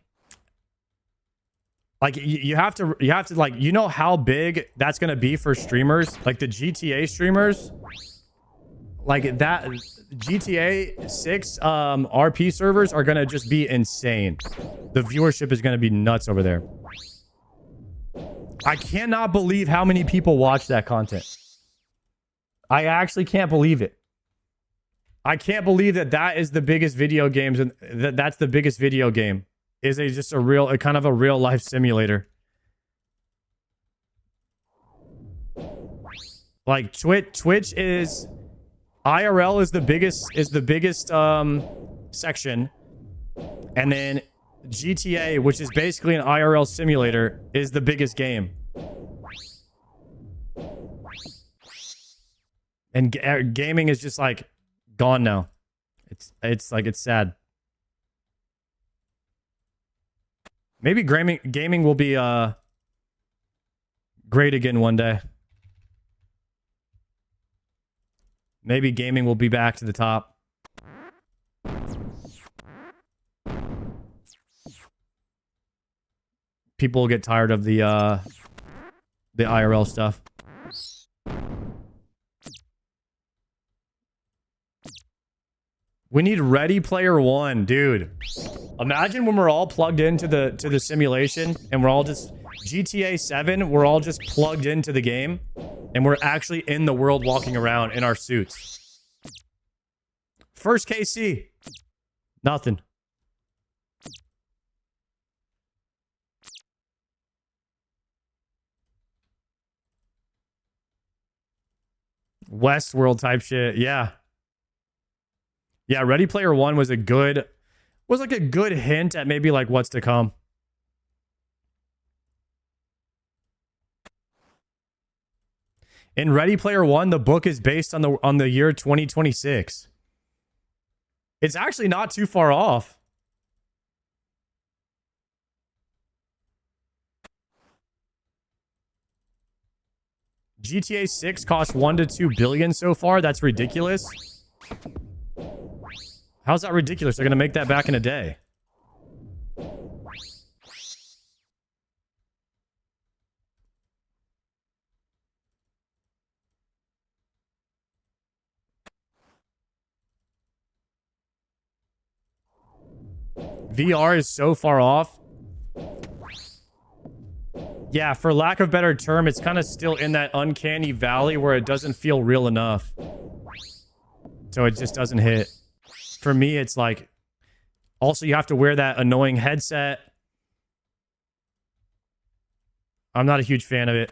like you have to like, you know how big that's going to be for streamers, like the GTA streamers, like that GTA 6 RP servers are going to just be insane. The viewership is going to be nuts over there. I cannot believe how many people watch that content. I actually can't believe it. I can't believe that that is the biggest video games, and that's the biggest video game is just a kind of a real life simulator. Like Twitch is IRL is the biggest section, and then GTA, which is basically an IRL simulator, is the biggest game. And gaming is just like gone now. It's like it's sad. Maybe gaming will be great again one day. Maybe gaming will be back to the top. People will get tired of the IRL stuff. We need Ready Player One, dude. Imagine when we're all plugged into the simulation and we're all just GTA 7, we're all just plugged into the game and we're actually in the world walking around in our suits. First KC. Nothing. Westworld type shit. Yeah. Yeah, Ready Player One was like a good hint at maybe like what's to come. In Ready Player One, the book is based on the year 2026. It's actually not too far off. GTA 6 cost 1 to 2 billion so far. That's ridiculous. How's that ridiculous? They're going to make that back in a day. VR is so far off. Yeah, for lack of a better term, it's kind of still in that uncanny valley where it doesn't feel real enough. So it just doesn't hit. For me, it's like... Also, you have to wear that annoying headset. I'm not a huge fan of it.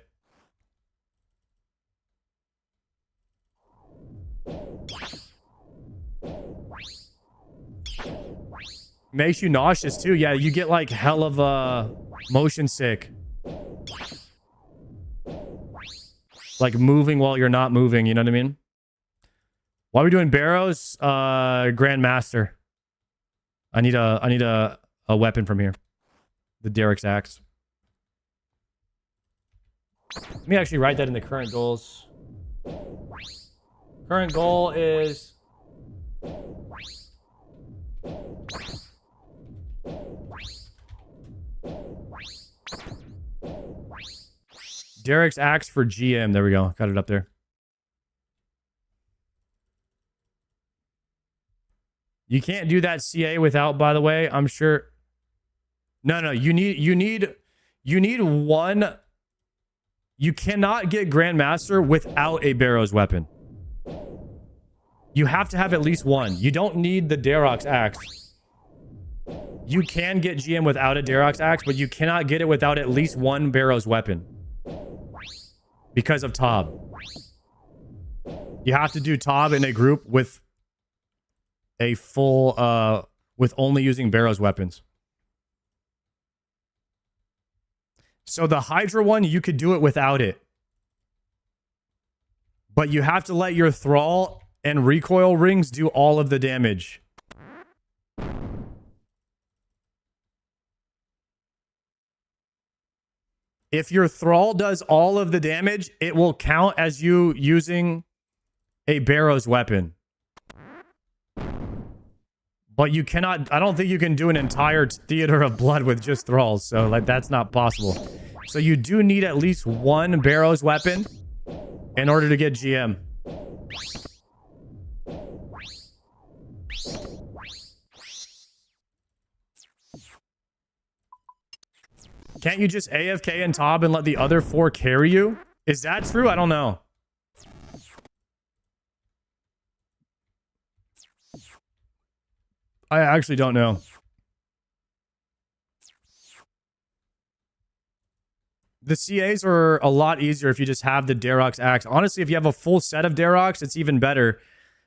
Makes you nauseous, too. Yeah, you get, like, hell of motion sick. Like, moving while you're not moving, you know what I mean? Why are we doing Barrows? Grandmaster. I need a weapon from here. The Dharoks axe. Let me actually write that in the current goals. Current goal is... Dharoks axe for GM. There we go. Got it up there. You can't do that CA without, by the way, I'm sure. No, you need one. You cannot get Grandmaster without a Barrows weapon. You have to have at least one. You don't need the Dharoks axe. You can get GM without a Dharoks axe, but you cannot get it without at least one Barrows weapon. Because of Tob. You have to do Tob in a group with a full, with only using Barrows weapons. So the Hydra one, you could do it without it. But you have to let your Thrall and recoil rings do all of the damage. If your Thrall does all of the damage, it will count as you using a Barrows weapon. But you cannot... I don't think you can do an entire theater of blood with just Thralls. So, like, that's not possible. So you do need at least one Barrows weapon in order to get GM. Can't you just AFK and Tob and let the other 4 carry you? Is that true? I don't know. I actually don't know. The CAs are a lot easier if you just have the Dharoks axe. Honestly, if you have a full set of Dharoks, it's even better.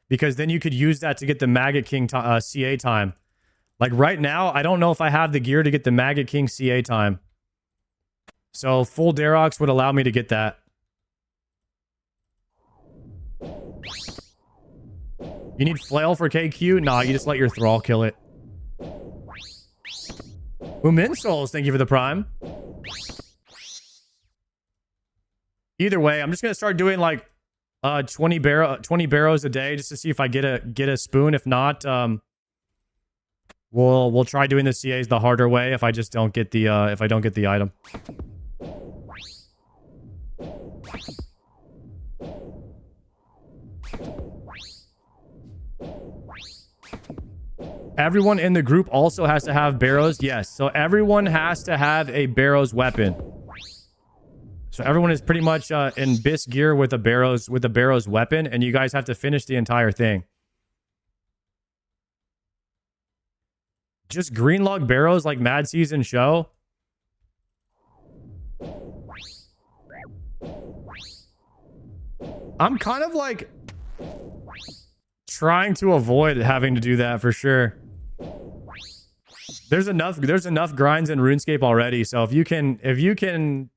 Because then you could use that to get the Maggot King CA time. Like right now, I don't know if I have the gear to get the Maggot King CA time. So full Dharoks would allow me to get that. You need Flail for KQ? Nah, you just let your Thrall kill it. Moomin Souls, thank you for the Prime. Either way, I'm just gonna start doing like 20 barrows a day just to see if I get a spoon. If not, we'll try doing the CAs the harder way if I just don't get the if I don't get the item. Everyone in the group also has to have barrows. Yes, so everyone has to have a barrows weapon. So everyone is pretty much in BIS gear with a barrows weapon, and you guys have to finish the entire thing. Just green log barrows like Mad Season show. I'm kind of like trying to avoid having to do that for sure. There's enough grinds in RuneScape already, so if you can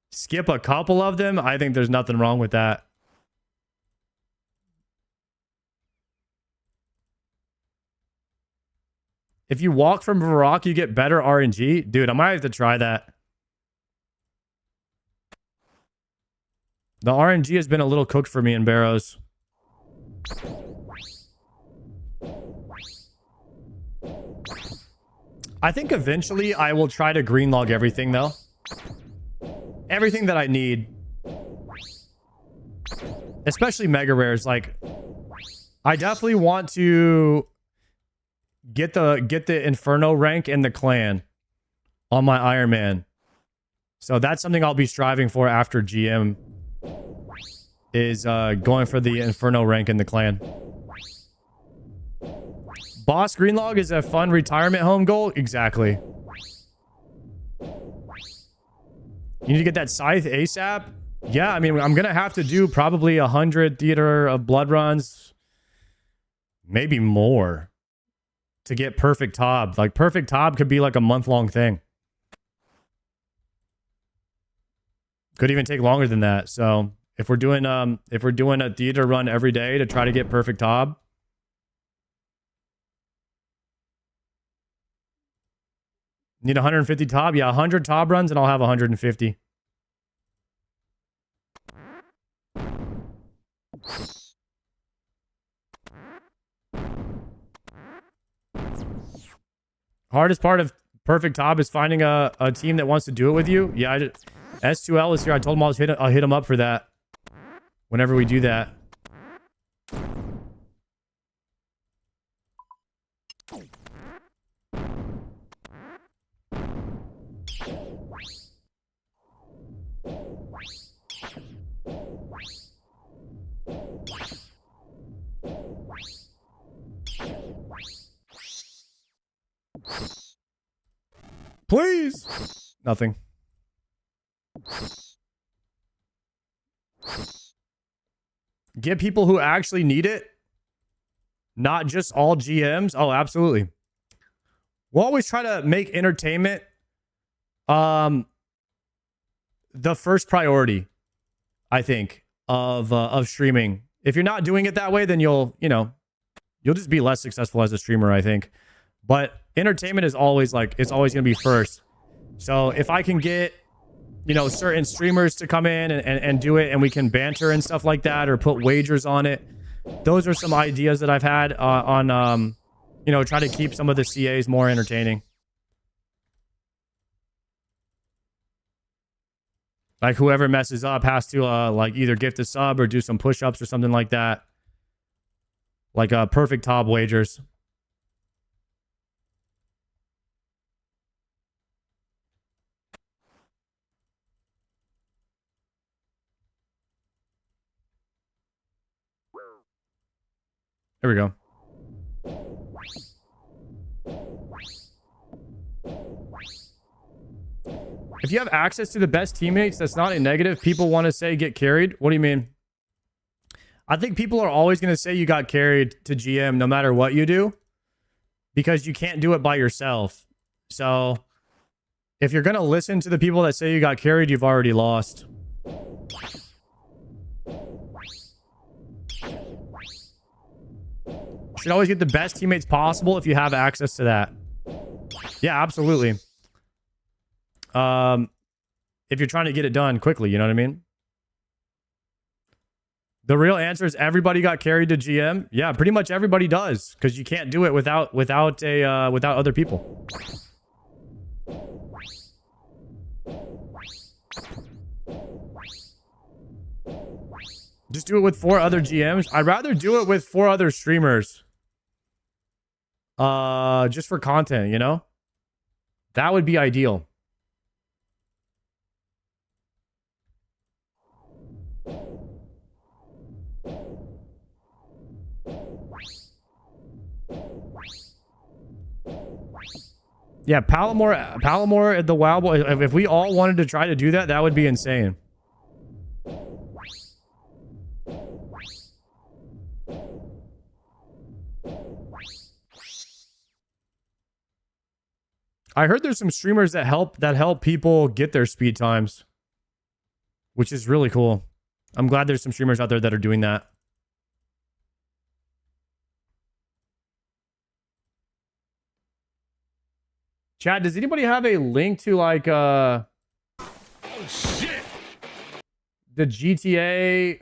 skip a couple of them, I think there's nothing wrong with that. If you walk from Varrock, you get better RNG. Dude, I might have to try that. The RNG has been a little cooked for me in barrows. I think eventually I will try to green log everything though. Everything that I need. Especially mega rares. Like, I definitely want to get the Inferno rank in the clan on my Iron Man. So that's something I'll be striving for after GM is going for the Inferno rank in the clan. Boss Greenlog is a fun retirement home goal. Exactly. You need to get that Scythe ASAP. Yeah, I mean, I'm gonna have to do probably 100 Theater of Blood runs, maybe more, to get Perfect Tob. Like, Perfect Tob could be like a month-long thing. Could even take longer than that. So if we're doing a theater run every day to try to get Perfect Tob, need 150 Tob? Yeah, 100 Tob runs and I'll have 150. Hardest part of Perfect Tob is finding a team that wants to do it with you. Yeah, S2L is here. I told him I'll hit him up for that whenever we do that. Please. Nothing. Get people who actually need it. Not just all GMs. Oh, absolutely. We'll always try to make entertainment the first priority, I think, of streaming. If you're not doing it that way, then you'll just be less successful as a streamer, I think. But entertainment is always it's always going to be first. So if I can get, certain streamers to come in and do it, and we can banter and stuff like that, or put wagers on it. Those are some ideas that I've had on, try to keep some of the CAs more entertaining. Like, whoever messes up has to, either gift a sub or do some push-ups or something like that. Like, Perfect Tob wagers. There we go. If you have access to the best teammates, that's not a negative. People want to say get carried. What do you mean? I think people are always going to say you got carried to GM no matter what you do. because you can't do it by yourself. So if you're going to listen to the people that say you got carried, you've already lost. Should always get the best teammates possible if you have access to that. Yeah, absolutely. If you're trying to get it done quickly, you know what I mean? The real answer is everybody got carried to GM. Yeah, pretty much everybody does, because you can't do it without other people. Just do it with 4 other GMs. I'd rather do it with 4 other streamers. Just for content, you know? That would be ideal. Yeah, Palomar at the WoW Boy. If we all wanted to try to do that, that would be insane. I heard there's some streamers that help people get their speed times, which is really cool. I'm glad there's some streamers out there that are doing that. Chad, does anybody have a link to like oh shit, the GTA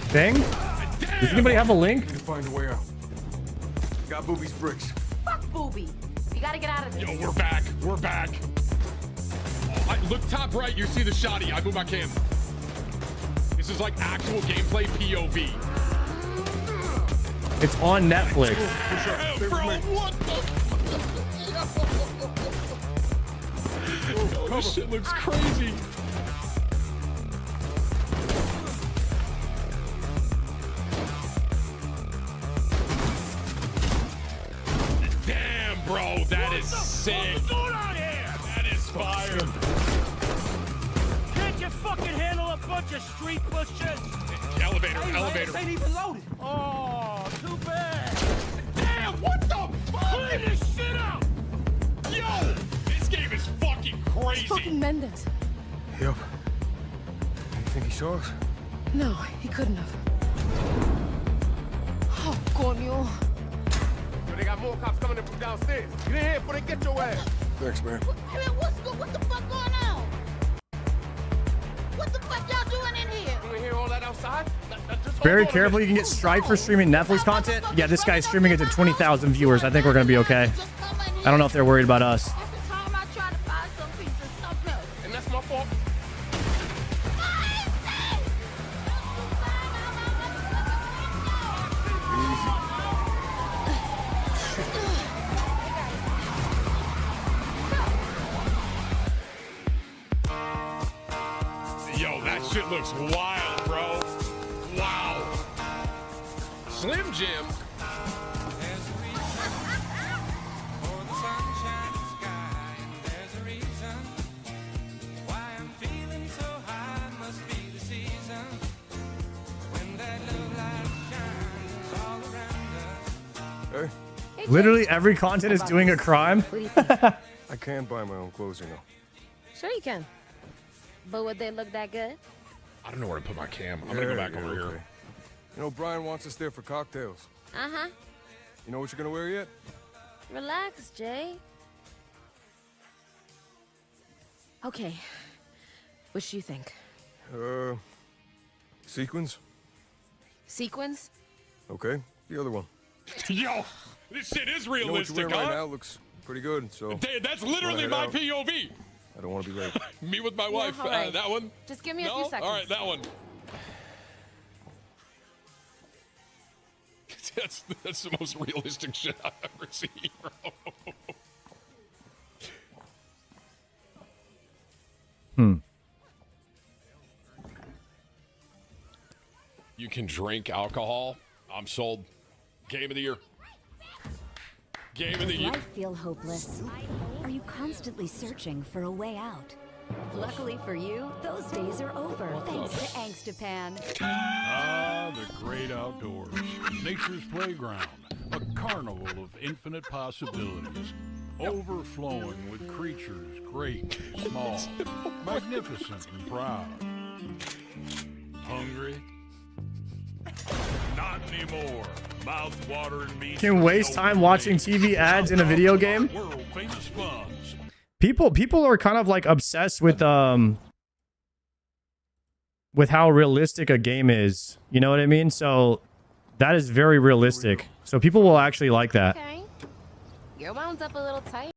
thing? Does anybody have a link? Find a way out. Got Booby's bricks. Fuck Booby. You gotta get out of this. Yo, we're back. We're back. Oh, look top right. You see the shoddy. I move my cam. This is like actual gameplay POV. It's on Netflix. Hey, bro, what the? Yo, this shit looks crazy. Damn, bro, that is sick. What's going on here? That is fire. Can't you fucking handle a bunch of street pushers? Elevator, Hey, elevator. man, ain't even loaded. Oh, too bad. Damn, what the fuck? Clean this shit out. Yo, this game is fucking crazy. Fucking Mendez. Yep. You think he saw us? No, he couldn't have. Oh, coño. Yo, they got more cops coming in from downstairs. Get in here before they get your ass. Thanks, man. What the fuck going on? What the fuck y'all doing in here? You ain't hear all that outside? Just Very hold on a careful, you can get striked for streaming Netflix content. Yeah, this guy's streaming it to 20,000 viewers. I think we're gonna be okay. Just come in here. I don't know if they're worried about us. Every time I try to buy some piece of something else. And that's my fault. Yo, that shit looks wild, bro. Wow. Slim Jim. Literally every content is doing a crime. What do you think? I can buy my own clothes, you know. Sure you can. But would they look that good? I don't know where to put my cam. I'm gonna go back over here. You know, Brian wants us there for cocktails. Uh-huh. You know what you're gonna wear yet? Relax, Jay. Okay. What do you think? Sequins? Sequins? Okay. The other one. Yo, this shit is You know what you're realistic, wearing right huh? now looks pretty good, so That's literally head my out. POV. I don't want to be late. Me with my wife. all right. That one? Just give me a No? few seconds. All right, that one. That's the most realistic shit I've ever seen, bro. You can drink alcohol. I'm sold. Game of the year. Game of the Does year. life feel hopeless? Are you constantly searching for a way out? Luckily for you, those days are over. Thanks to Angstapan. Ah, the great outdoors. Nature's playground. A carnival of infinite possibilities. Overflowing with creatures great and small. Magnificent and proud. Hungry? Not anymore. Mouth-watering meat. Can waste time watching TV ads in a video game? World famous buns. People are kind of like obsessed with how realistic a game is. You know what I mean? So that is very realistic. So people will actually like that. Okay. Your wound up a little tight.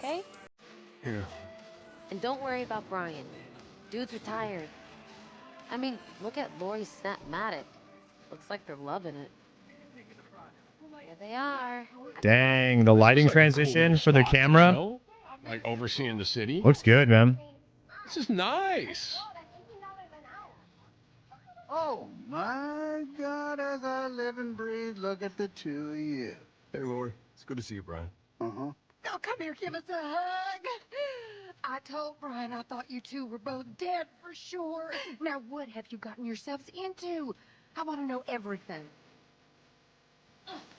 Okay? Here. And don't worry about Brian. Dude's retired. I mean, look at Lori's Snapmatic. Looks like they're loving it. Here they are. Dang, the lighting transition for the camera. Like overseeing the city. Looks good, man. This is nice. Oh my God, as I live and breathe, look at the two of you. Hey, Lori. It's good to see you, Brian. Uh-huh. Oh, come here, give us a hug. I told Brian I thought you two were both dead for sure. Now, what have you gotten yourselves into? I want to know everything.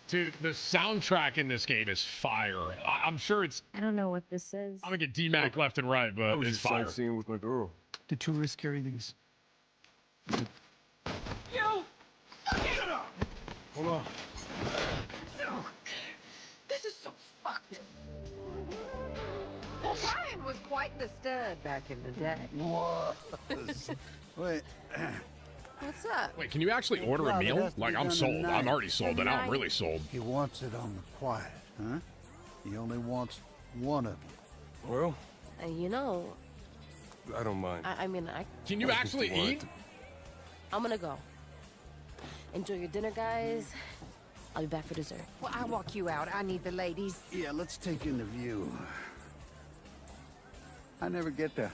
Dude, the soundtrack in this game is fire. I'm sure it's. I don't know what this is. I'm gonna get DMAC left and right, I but was it's just fire. sightseeing with my girl. The tourists carry these. Hold on. This is so fucked. Well, Brian was quite the stud back in the day. Whoa. Wait. What's up? Wait, can you actually order No, a it meal? has to Like, be I'm done sold. tonight. I'm already sold, and now I'm really sold. He wants it on the quiet, huh? He only wants one of them. Well, You know, I don't mind. I mean, Can you actually eat? I'm gonna go. Enjoy your dinner, guys. I'll be back for dessert. Well, I'll walk you out. I need the ladies. Yeah, let's take in the view. I never get to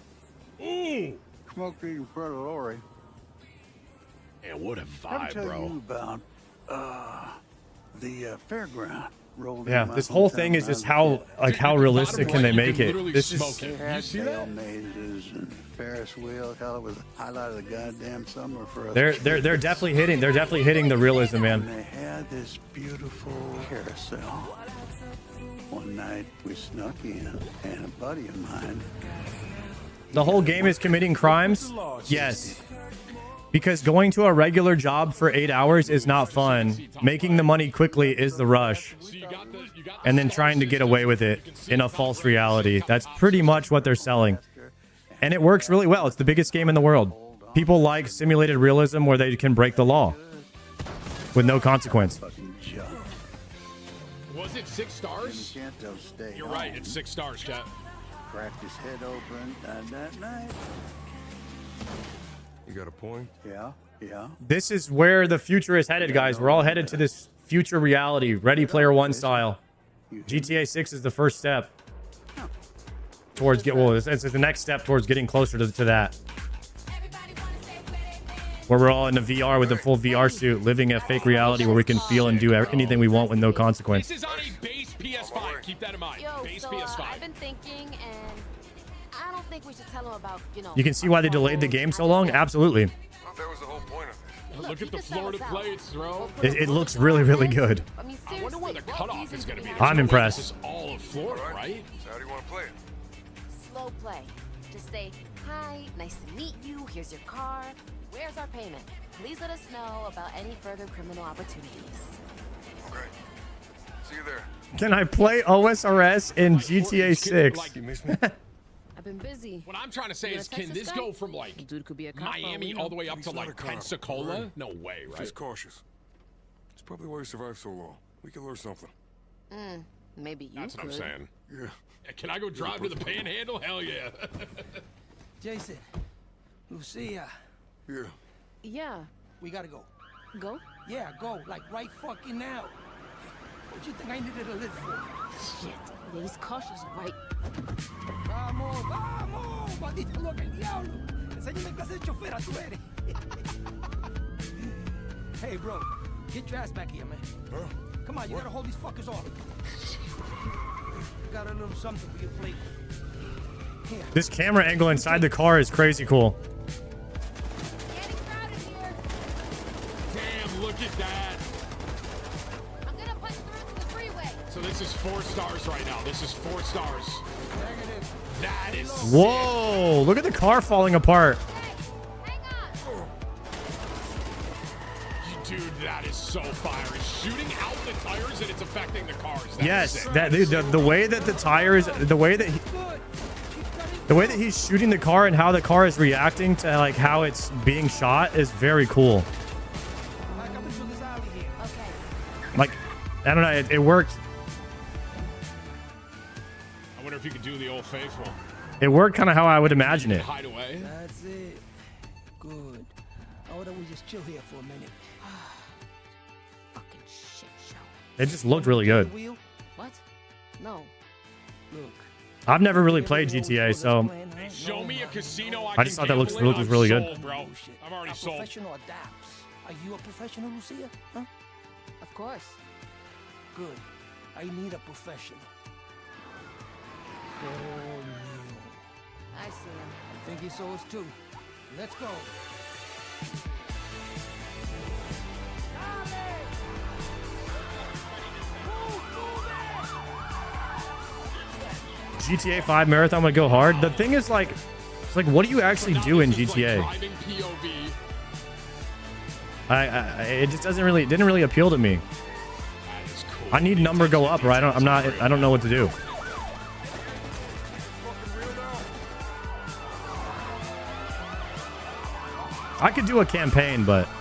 smoke these in front of Lori. Man, what a Let me vibe, tell bro. you about the fairground. Rolled Yeah, in my this whole hometown thing is when I just was a how kid. like how realistic can they make it? Literally This is smoke it. Had You see mail that? mazes and Ferris wheel. Hell, it was the highlight of the goddamn summer for us. they're definitely hitting the realism, And man. they had this beautiful carousel. One night we snuck in, and a buddy of mine. The whole game is committing crimes? Yes. Because going to a regular job for 8 hours is not fun. Making the money quickly is the rush. And then trying to get away with it in a false reality. That's pretty much what they're selling. And it works really well. It's the biggest game in the world. People like simulated realism where they can break the law with no consequence. Fucking junk. Was it 6 stars? You can't just stay You're right. home. It's 6 stars, chat. Cracked his head open, and that night. You got a point? Yeah. This is where the future is headed, guys. We're all headed to this future reality, Ready Player One style. GTA 6 is the first step towards it's the next step towards getting closer to that. Where we're all in the VR with the full VR suit, living a fake reality where we can feel and do anything we want with no consequence. This is on a base keep that in mind. Yo, Base so PS5. I've been thinking, and I don't think we should tell him about, you know. You can see why they delayed the game so long. Absolutely. That was the whole point of it. Look at the Florida plates, bro. It looks really, really good. I mean, I wonder where the cutoff is going to be. I'm impressed. This is all of Florida, right? So how do you want to play it? Slow play. Just say, hi, nice to meet you. Here's your car. Where's our payment? Please let us know about any further criminal opportunities. Okay. See you there. Can I play OSRS in GTA 6? Like, You miss me? I've been busy. what I'm trying to say You is, gonna can text this this go guy? from like Dude could be a cop, Miami we know. all the way up He's to not a like cop, Pensacola? right? No way, right? Just cautious. It's probably why you survived so long. We can learn something. Maybe you That's what could. I'm saying. Yeah. Can I go drive to the Panhandle? Hell yeah. Jason, Lucia, Yeah. Yeah. we gotta go. Go? Yeah, go. Like right fucking now. What do you think I needed to live for? Shit. Yeah, he's cautious, right? Vamos, vamos, maldito loco el diablo. Enséñame qué hacer chofera tú eres. Hey, bro, get your ass back here, man. Huh? Come on, you gotta hold these fuckers off. Got a little something for your plate. Here. This camera angle inside the car is crazy cool. Getting crowded here. Damn, look at that. I'm gonna punch through to the freeway. So this is 4 stars right now. This is 4 stars. Negative. That is Whoa, look at the car falling apart. Hey, hang on. Dude, that is so fire. It's shooting out the tires and it's affecting the cars. That is Yes, sick. that the way that the tires, the way that he's shooting the car and how the car is reacting to like how it's being shot is very cool. Back up into this alley here. Okay. Like, I don't know, it worked. I wonder if you could do the old faithful. It worked kind of how I would imagine it. Hide away. That's it. Good. How about we just chill here for a minute? Fucking shit show. It just looked really good. Wheel? What? No. Look. I've never really played GTA, so Show me a casino I just thought that looked really good. Sold, bro. I'm already A sold. professional adapts. Are you a professional, Lucia? Huh? Of course. Good. I need a professional. Oh, no. I see him. I think he saw us too. Let's go. GTA 5 marathon would go hard. The thing is, like, it's like, what do you actually do in GTA? Driving POV. It just didn't really appeal to me. That is cool. I need number go up, or I don't know what to do. I could do a campaign, but Oh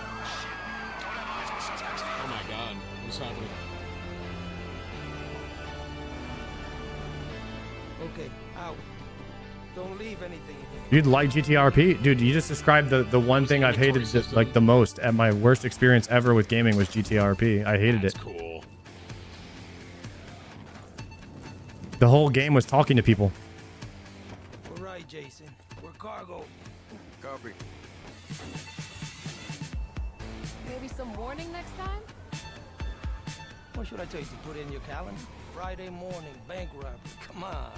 my god. What's happening? Okay, out. Don't leave anything. you'd like GTRP, dude. You just described the one thing I've hated like the most. At my worst experience ever with gaming was GTRP. I hated That's it. cool. The whole game was talking to people. All right, Jason. We're cargo. Copy. Maybe some warning next time? What should I tell you to put in your calendar? Friday morning, bank robbery. Come on.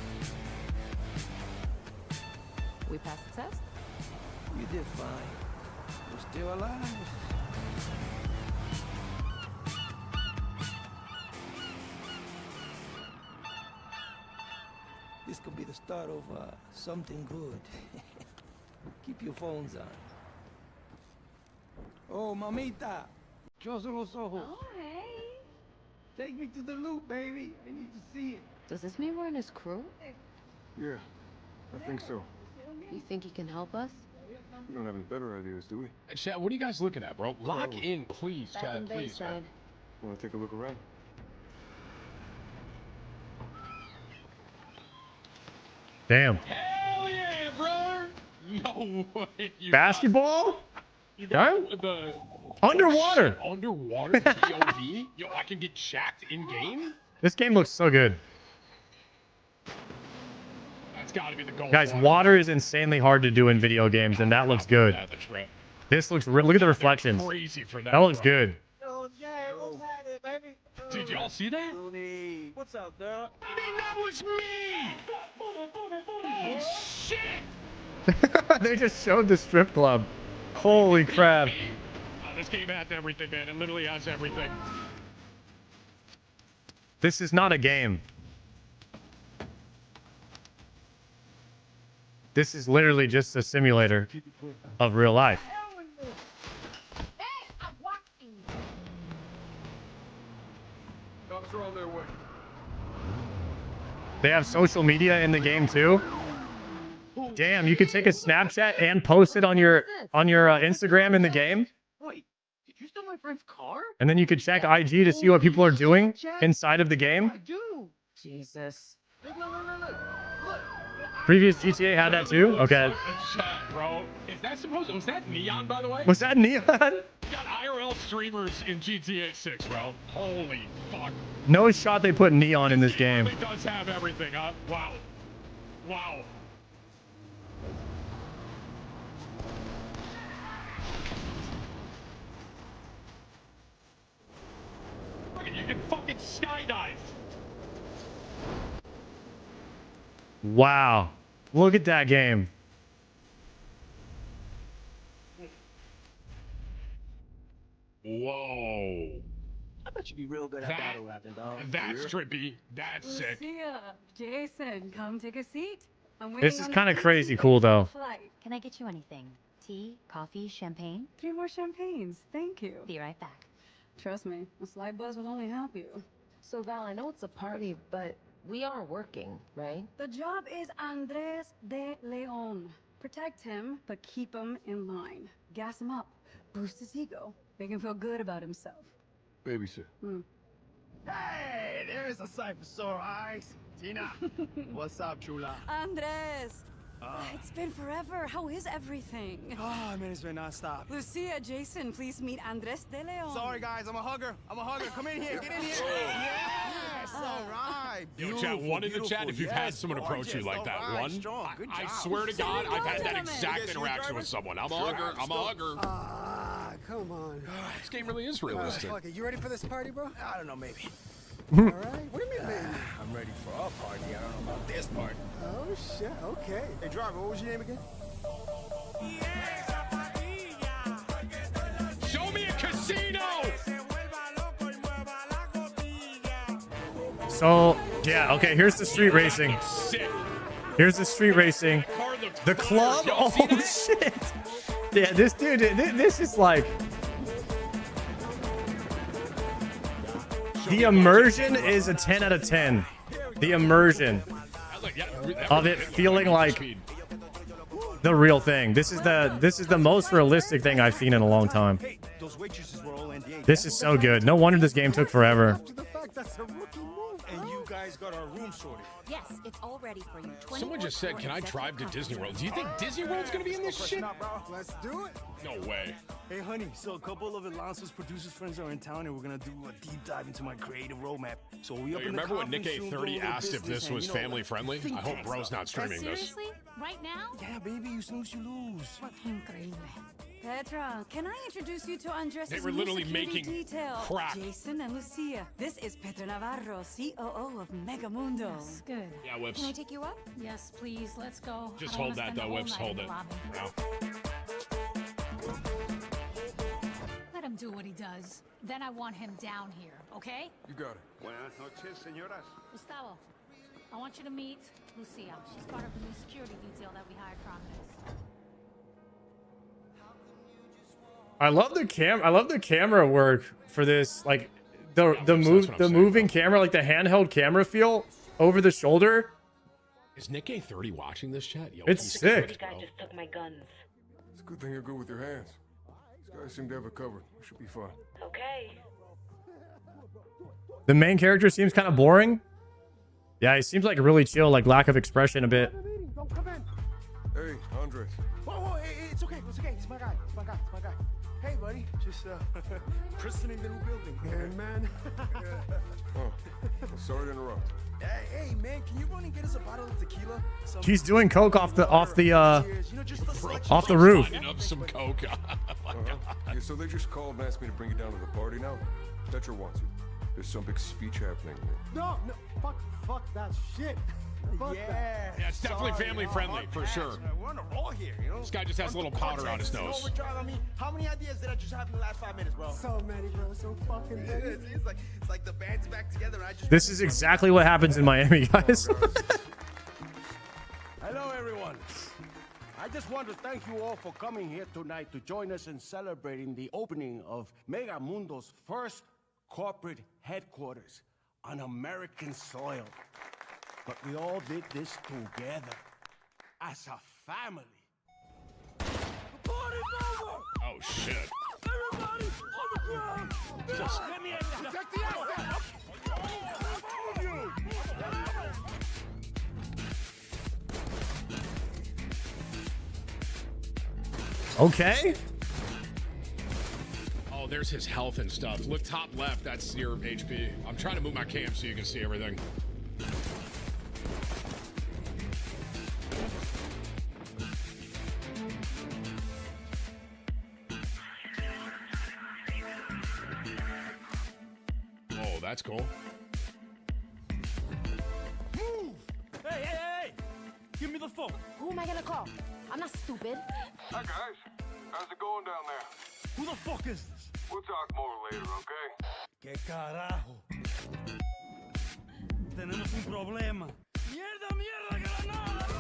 We passed the test? You did fine. We're still alive. This could be the start of something good. Keep your phones on. Oh, mamita. Yo solo los ojos. Oh, hey. Take me to the loop, baby. I need to see it. Does this mean we're in his crew? Yeah, I think so. You think he can help us? We don't have any better ideas, do we? Chat, what are you guys looking at, bro? Lock in, please, Back chat, in please. Bayside. Want to take a look around? Damn. Hell yeah, brother! No way. Basketball? Yeah? The Underwater. underwater POV? Yo, I can get checked in game? This game looks so good. That's gotta be the goal. Guys, water is insanely hard to do in video games, and that looks good. That's right. This looks look at the reflections. Crazy for that. That looks bro. good. Oh, yeah, what's happening, baby? Did y'all see that? What's up, girl? I mean, that was me! Oh, shit! They just showed the strip club. Holy crap. This game has everything, man. It literally has everything. This is not a game. This is literally just a simulator of real life. Cops are on their way. They have social media in the game too. Damn, you could take a Snapchat and post it on your Instagram in the game. Wait, did you steal my friend's car? And then you could check IG to see what people are doing inside of the game. I do. Jesus. Look. Previous GTA had that too? Okay. Bro, is that supposed? Was that neon, by the way? Was that neon? You got IRL streamers in GTA 6, bro. Holy fuck. No shot they put neon in this game. It does have everything, huh? Wow. Wow. Look, you can fucking skydive. Wow. Look at that game. Whoa. I bet you'd be real good at battle rapping, dog. That's trippy. That's sick. Lucia, Jason, come take a seat. This is kind of crazy cool though. Can I get you anything? Tea, coffee, champagne? 3 more champagnes, thank you. Be right back. Trust me, a slight buzz will only help you. So Val, I know it's a party, but we are working, right? The job is Andres de Leon. Protect him, but keep him in line. Gas him up, boost his ego, make him feel good about himself. Babysit. Hey, there's a sight for sore eyes. Tina, what's up, chula? Andres! It's been forever. How is everything? Oh, man, it's been nonstop. Lucia, Jason, please meet Andres de Leon. Sorry, guys, I'm a hugger. Come in here, get in here. Yes, all right. Yo, chat, one in the chat if you've had someone approach you like that. Right, One. strong. Good I job. swear to God, I've had that gentlemen. exact interaction with someone. I'm a hugger. I'm a hugger. Come on. This game really is realistic. Fuck it. You ready for this party, bro? I don't know, maybe. All right. What do you mean, maybe? I'm ready for a party. I don't know about this party. Oh, shit. Okay. Hey, driver, what was your name again? Show me a casino! So, yeah, okay, here's the street racing. Sick. Here's the street racing. The club? Oh, shit. Yeah, this dude, this is like... The immersion is a 10 out of 10. The immersion of it feeling like the real thing. This is the most realistic thing I've seen in a long time. This is so good. No wonder this game took forever. And you guys got our room sorted. Yes, it's all ready for you. Someone just said, can I drive to Disney World? Do you think Disney World's gonna be in this shit? Let's do it. No way. Hey, honey, so a couple of Alonso's producers friends are in town, and we're gonna do a deep dive into my creative roadmap. So we up You in the remember when Nick conference room, A30 go over asked if business this and, was you know, family friendly? think I hope tanks bro's stuff. not streaming this. Seriously? Right now? Yeah, baby, you snooze, you lose. Increíble. Petra, can I introduce you to Andres' They were new literally security making detail? crack. Jason and Lucia. This is Petra Navarro, COO of Megamundo. Yes, good. Yeah, Whips. Can I take you up? Yes, please. Let's go. Just I don't hold that wanna spend though, the whole Whips. night Hold in it. the lobby. No. Let him do what he does. Then I want him down here, okay? You got it. Buenas noches, señoras. Gustavo, I want you to meet Lucia. She's part of the new security detail that we hired from this. I love the camera work for this, like the what I'm moving camera, like the handheld camera feel over the shoulder. Is Nick A30 watching this chat? Yo, It's he's sick. sick, bro. just took my guns. It's a good thing you're good with your hands. These guys seem to have it covered. We should be fine. Okay. The main character seems kind of boring. Yeah, he seems like really chill, like lack of expression a bit. Don't come in. Hey, Andres. Whoa, hey, it's okay, He's my guy, Hey, buddy, just christening the new building. Hey, man. Oh, sorry to interrupt. Hey, man, can you run and get us a bottle of tequila? He's doing coke off the roof. Lining up some coke. Yeah, so they just called and asked me to bring you down to the party now. Petra wants you. There's some big speech happening. No, fuck that shit. Fuck that. Yeah, it's definitely family friendly for sure. We're on a roll here, you know? This guy just has a little powder on his nose. Overdrive on me. How many ideas did I just have in the last 5 minutes, bro? So many, bro. So fucking many. It's like the band's back together. And I just. This is exactly what happens in Miami, guys. Hello, everyone. I just want to thank you all for coming here tonight to join us in celebrating the opening of Mega Mundo's first corporate headquarters on American soil. But we all did this together as a family. The party's over! Oh shit. Everybody on the ground! Just let me in. Protect the asset! Okay. Oh, there's his health and stuff. Look top left, that's your HP. I'm trying to move my cam so you can see everything. Oh, that's cool. Move! Hey! Give me the phone. Who am I gonna call? I'm not stupid. Hi, guys. How's it going down there? Who the fuck is this? We'll talk more later, okay? ¿Qué carajo? Tenemos un problema. ¡Mierda, granada!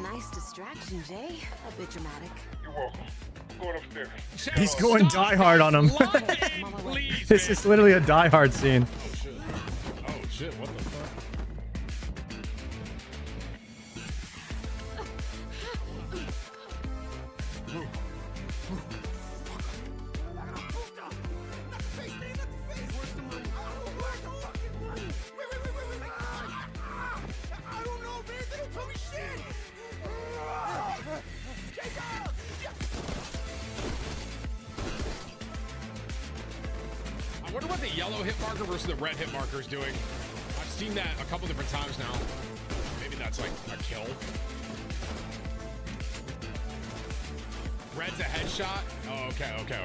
Nice distraction, Jay. A bit dramatic. You're welcome. Going upstairs. He's going Die Hard on him. This is literally a Die Hard scene. Oh shit, what the fuck? I wonder what the yellow hit marker versus the red hit marker is doing. I've seen that a couple different times now. Maybe that's like a kill. Red's a headshot. Oh,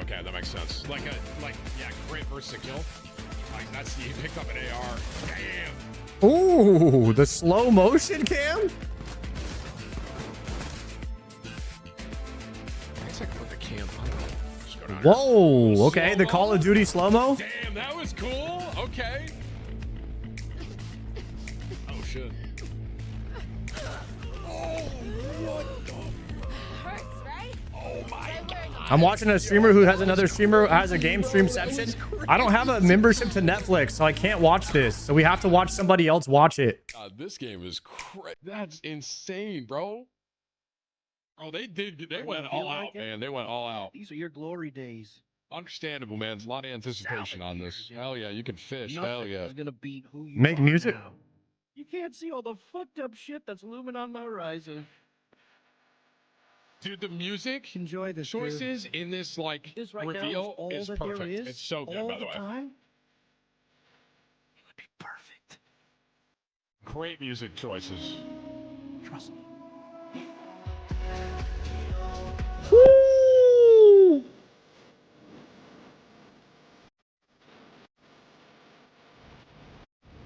okay. That makes sense. Like yeah, crit versus a kill. Like that's he picked up an AR. Damn. Ooh, the slow motion cam. I guess I can put the cam on. Just go down Whoa. here. Okay, the Slow-mo? Call of Duty slow mo. Damn, that was cool. Okay. Oh shit. Oh, what the? Hurts, right? Oh my god. I'm watching a streamer who has another streamer who has a game streamception. I don't have a membership to Netflix, so I can't watch this. So we have to watch somebody else watch it. God, this game is that's insane, bro. Oh, they went all out, man. They went all out. These are your glory days. Understandable, man. There's a lot of anticipation on this. Hell yeah, you can fish. Hell yeah. Is gonna beat who you Make are music. now. You can't see all the fucked up shit that's looming on the horizon. Dude, the music Enjoy this choices in this like This right now is reveal all is that there perfect. is, It's so good, all by the way. time. It would be perfect. Great music choices. Trust me.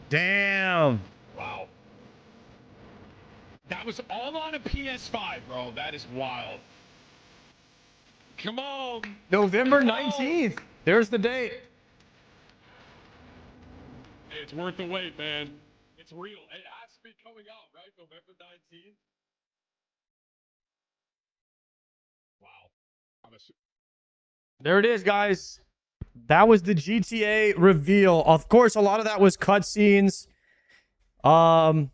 Damn. Wow. That was all on a PS5, bro. That is wild. Come on. November 19th. There's the date. It's worth the wait, man. It's real. It has to be coming out, right? November 19th. Wow. There it is, guys. That was the GTA reveal. Of course, a lot of that was cutscenes. And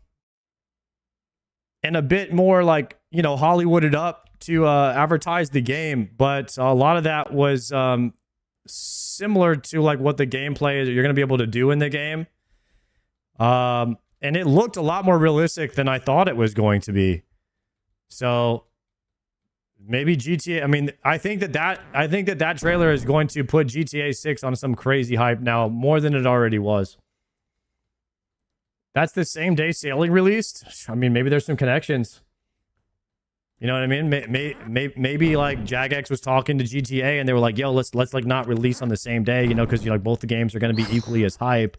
a bit more like, you know, Hollywooded up to advertise the game. But a lot of that was similar to like what the gameplay is you're going to be able to do in the game. And it looked a lot more realistic than I thought it was going to be. So maybe GTA. I mean, I think that trailer is going to put GTA 6 on some crazy hype now, more than it already was. That's the same day Sailing released. I mean, maybe there's some connections. You know what I mean? Maybe like Jagex was talking to GTA and they were like, yo, let's like not release on the same day, you know, because you know, like both the games are going to be equally as hype.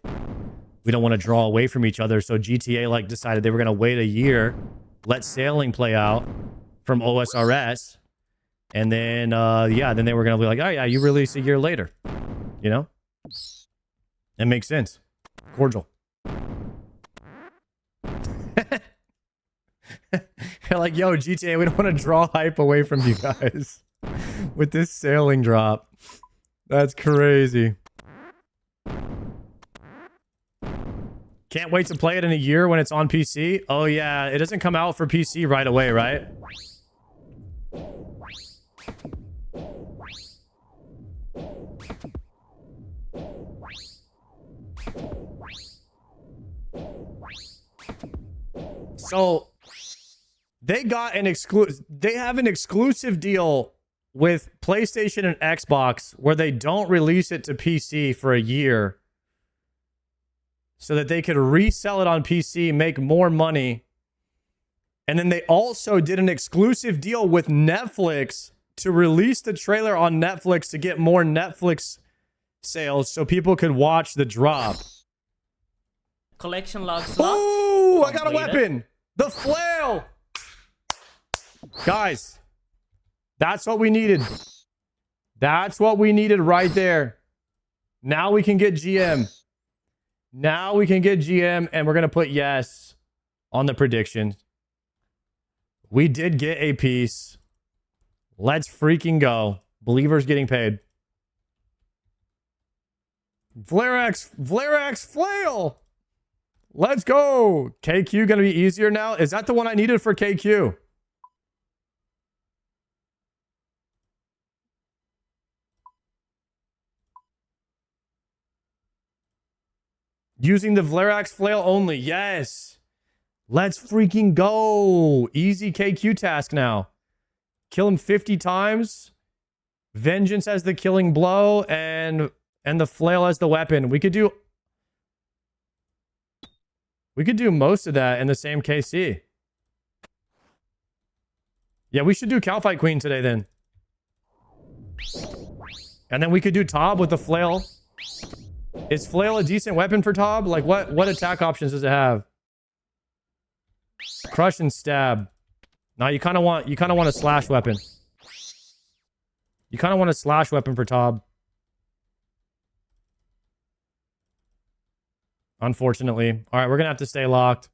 We don't want to draw away from each other. So GTA like decided they were going to wait a year, let Sailing play out from OSRS. And then, yeah, then they were going to be like, oh yeah, you release a year later, you know? It makes sense. Cordial. They're like, yo, GTA, we don't want to draw hype away from you guys with this Sailing drop. That's crazy. Can't wait to play it in a year when it's on PC. Oh yeah, it doesn't come out for PC right away, right? So they got an they have an exclusive deal with PlayStation and Xbox where they don't release it to PC for a year so that they could resell it on PC, make more money. And then they also did an exclusive deal with Netflix to release the trailer on Netflix to get more Netflix sales so people could watch the drop. Collection log slot. Oh, I got a weapon. The flail. Guys, that's what we needed. That's what we needed right there. Now we can get GM. Now we can get GM, and we're going to put yes on the prediction. We did get a piece. Let's freaking go. Believers getting paid. Vlarax flail. Let's go. KQ going to be easier now. Is that the one I needed for KQ? Using the Vlarax flail only. Yes. Let's freaking go. Easy KQ task now. Kill him 50 times. Vengeance as the killing blow. And the flail as the weapon. We could do most of that in the same KC. Yeah, we should do Calfight Queen today then. And then we could do Tob with the flail. Is flail a decent weapon for Tob? Like what attack options does it have? Crush and stab. Now you kind of want a slash weapon. You kind of want a slash weapon for Tob. Unfortunately. All right, we're going to have to stay locked.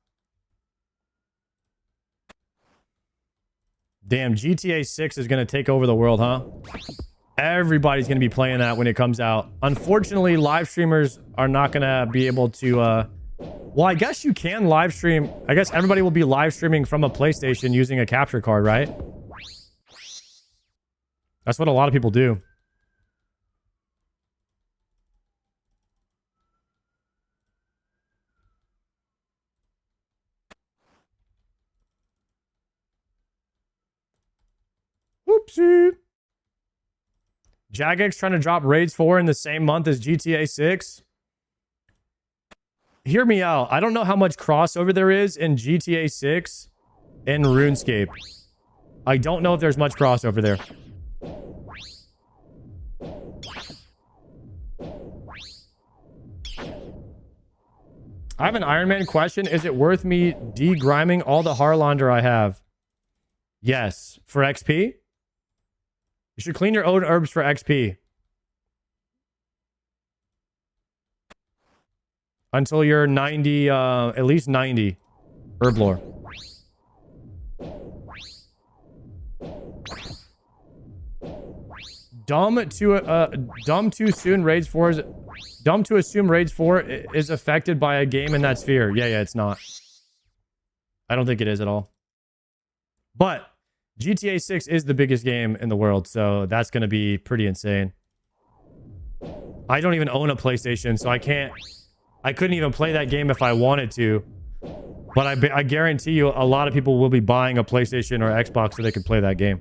Damn, GTA 6 is going to take over the world, huh? Everybody's going to be playing that when it comes out. Unfortunately, live streamers are not going to be able to... Well, I guess you can live stream. I guess everybody will be live streaming from a PlayStation using a capture card, right? That's what a lot of people do. Whoopsie. Jagex trying to drop Raids 4 in the same month as GTA 6. Hear me out. I don't know how much crossover there is in GTA 6 and RuneScape. I don't know if there's much crossover there. I have an Iron Man question. Is it worth me de-griming all the Harlander I have? Yes. For XP? You should clean your own herbs for XP. Until you're 90, at least 90 herb lore. Dumb to assume Raids 4 is affected by a game in that sphere. Yeah, it's not. I don't think it is at all. But GTA 6 is the biggest game in the world, so that's going to be pretty insane. I don't even own a PlayStation, so I couldn't even play that game if I wanted to. But I guarantee you a lot of people will be buying a PlayStation or Xbox so they can play that game.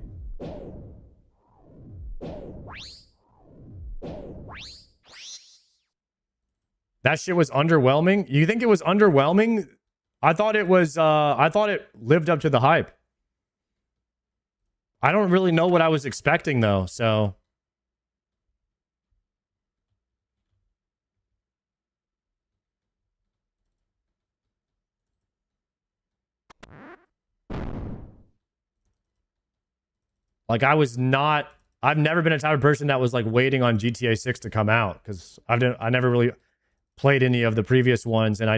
That shit was underwhelming? You think it was underwhelming? I thought it was I thought it lived up to the hype. I don't really know what I was expecting though, so. Like I've never been a type of person that was like waiting on GTA 6 to come out because I never really played any of the previous ones, and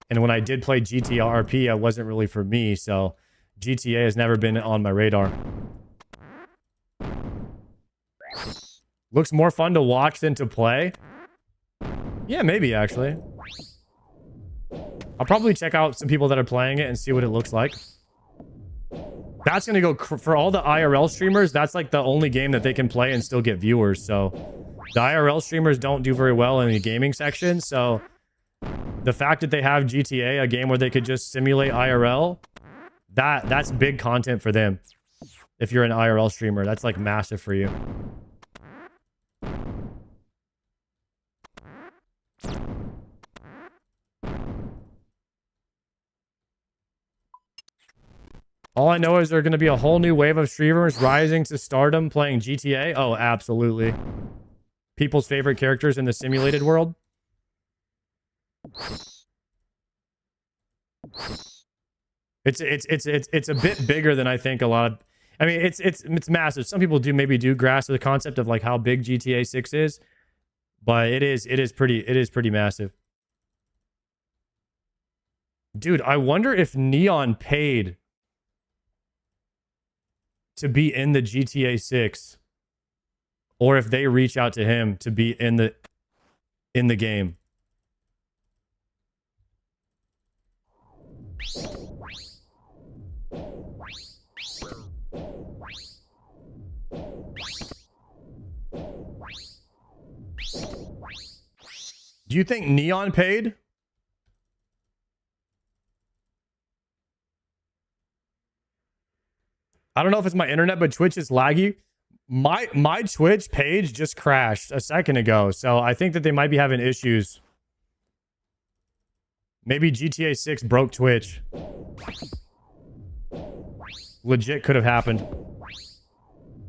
and when I did play GTRP, it wasn't really for me, so GTA has never been on my radar. Looks more fun to watch than to play. Yeah, maybe actually. I'll probably check out some people that are playing it and see what it looks like. That's going to go for all the IRL streamers. That's like the only game that they can play and still get viewers. So the IRL streamers don't do very well in the gaming section. So the fact that they have GTA, a game where they could just simulate IRL, that's big content for them. If you're an IRL streamer, that's like massive for you. All I know is there's going to be a whole new wave of streamers rising to stardom playing GTA. Oh, absolutely. People's favorite characters in the simulated world. It's a bit bigger than I think a lot of. I mean, it's massive. Some people maybe do grasp the concept of like how big GTA 6 is, but it is pretty massive. Dude, I wonder if Neon paid to be in the GTA 6, or if they reach out to him to be in the game. Do you think Neon paid? I don't know if it's my internet, but Twitch is laggy. My Twitch page just crashed a second ago, so I think that they might be having issues. Maybe GTA 6 broke Twitch. Legit could have happened.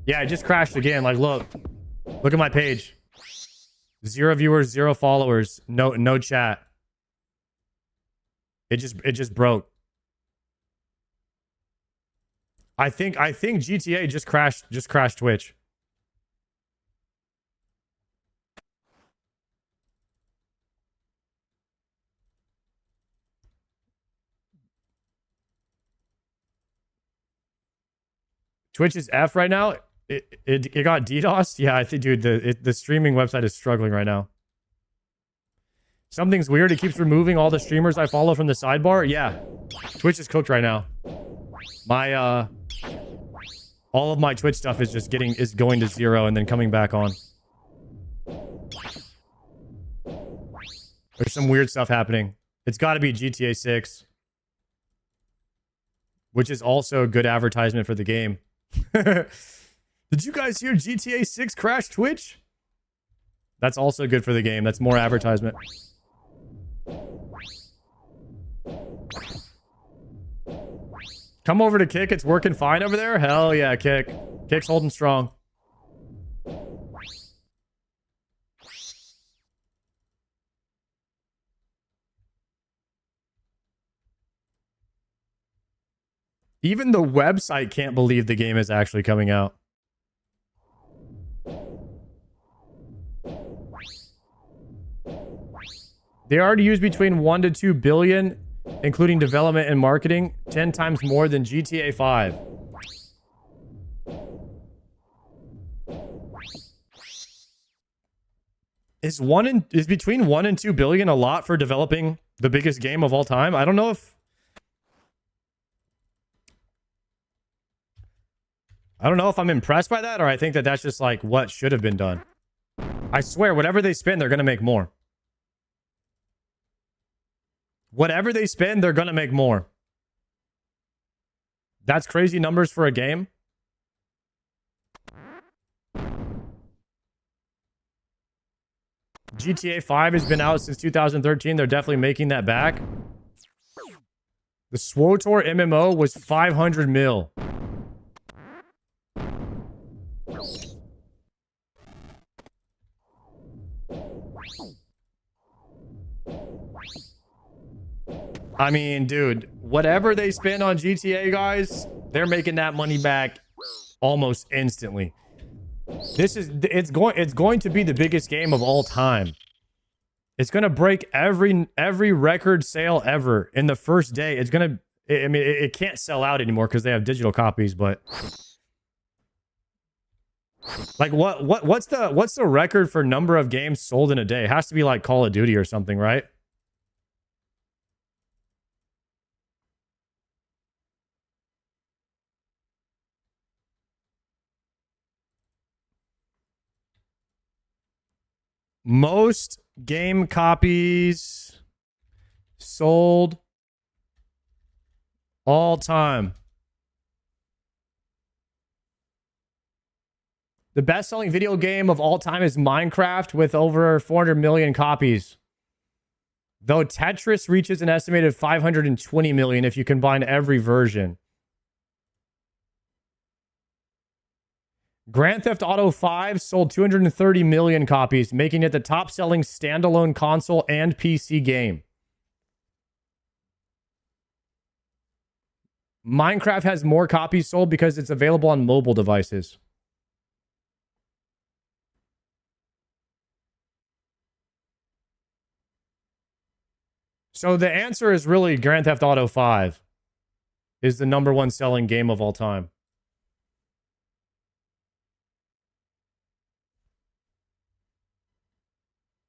Yeah, it just crashed again. Like, look at my page. 0 viewers, 0 followers, no chat. It just broke. I think GTA just crashed Twitch. Twitch is F right now. It got DDoS. Yeah, I think, dude, the streaming website is struggling right now. Something's weird. It keeps removing all the streamers I follow from the sidebar. Yeah, Twitch is cooked right now. My all of my Twitch stuff is going to 0 and then coming back on. There's some weird stuff happening. It's got to be GTA 6, which is also a good advertisement for the game. Did you guys hear GTA 6 crash Twitch? That's also good for the game. That's more advertisement. Come over to Kick. It's working fine over there. Hell yeah, Kick. Kick's holding strong. Even the website can't believe the game is actually coming out. They already use between 1 to 2 billion, including development and marketing, 10 times more than GTA 5. Is between 1 and 2 billion a lot for developing the biggest game of all time? I don't know if I'm impressed by that, or I think that that's just like what should have been done. I swear, whatever they spend, they're going to make more. Whatever they spend, they're going to make more. That's crazy numbers for a game. GTA 5 has been out since 2013. They're definitely making that back. The SWTOR MMO was 500 mil. I mean, dude, whatever they spend on GTA, guys, they're making that money back almost instantly. It's going to be the biggest game of all time. It's going to break every record sale ever in the first day. It's going to, I mean, it can't sell out anymore because they have digital copies, but like what's the record for number of games sold in a day? It has to be like Call of Duty or something, right? Most game copies sold all time. The best-selling video game of all time is Minecraft with over 400 million copies. Though Tetris reaches an estimated 520 million if you combine every version. Grand Theft Auto 5 sold 230 million copies, making it the top-selling standalone console and PC game. Minecraft has more copies sold because it's available on mobile devices. So the answer is really Grand Theft Auto 5 is the #1 selling game of all time.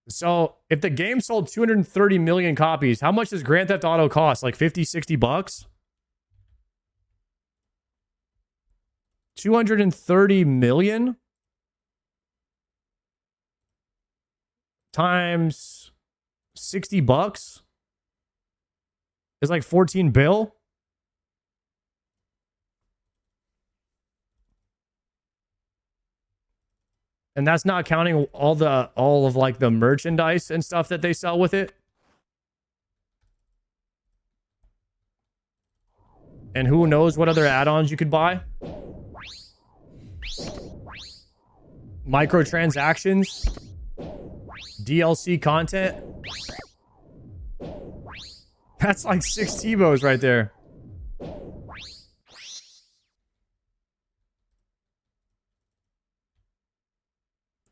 So if the game sold 230 million copies, how much does Grand Theft Auto cost? Like 50, 60 bucks? 230 million times 60 bucks is like 14 bill. And that's not counting all of like the merchandise and stuff that they sell with it. And who knows what other add-ons you could buy. Microtransactions. DLC content. That's like 6 T-Bows right there.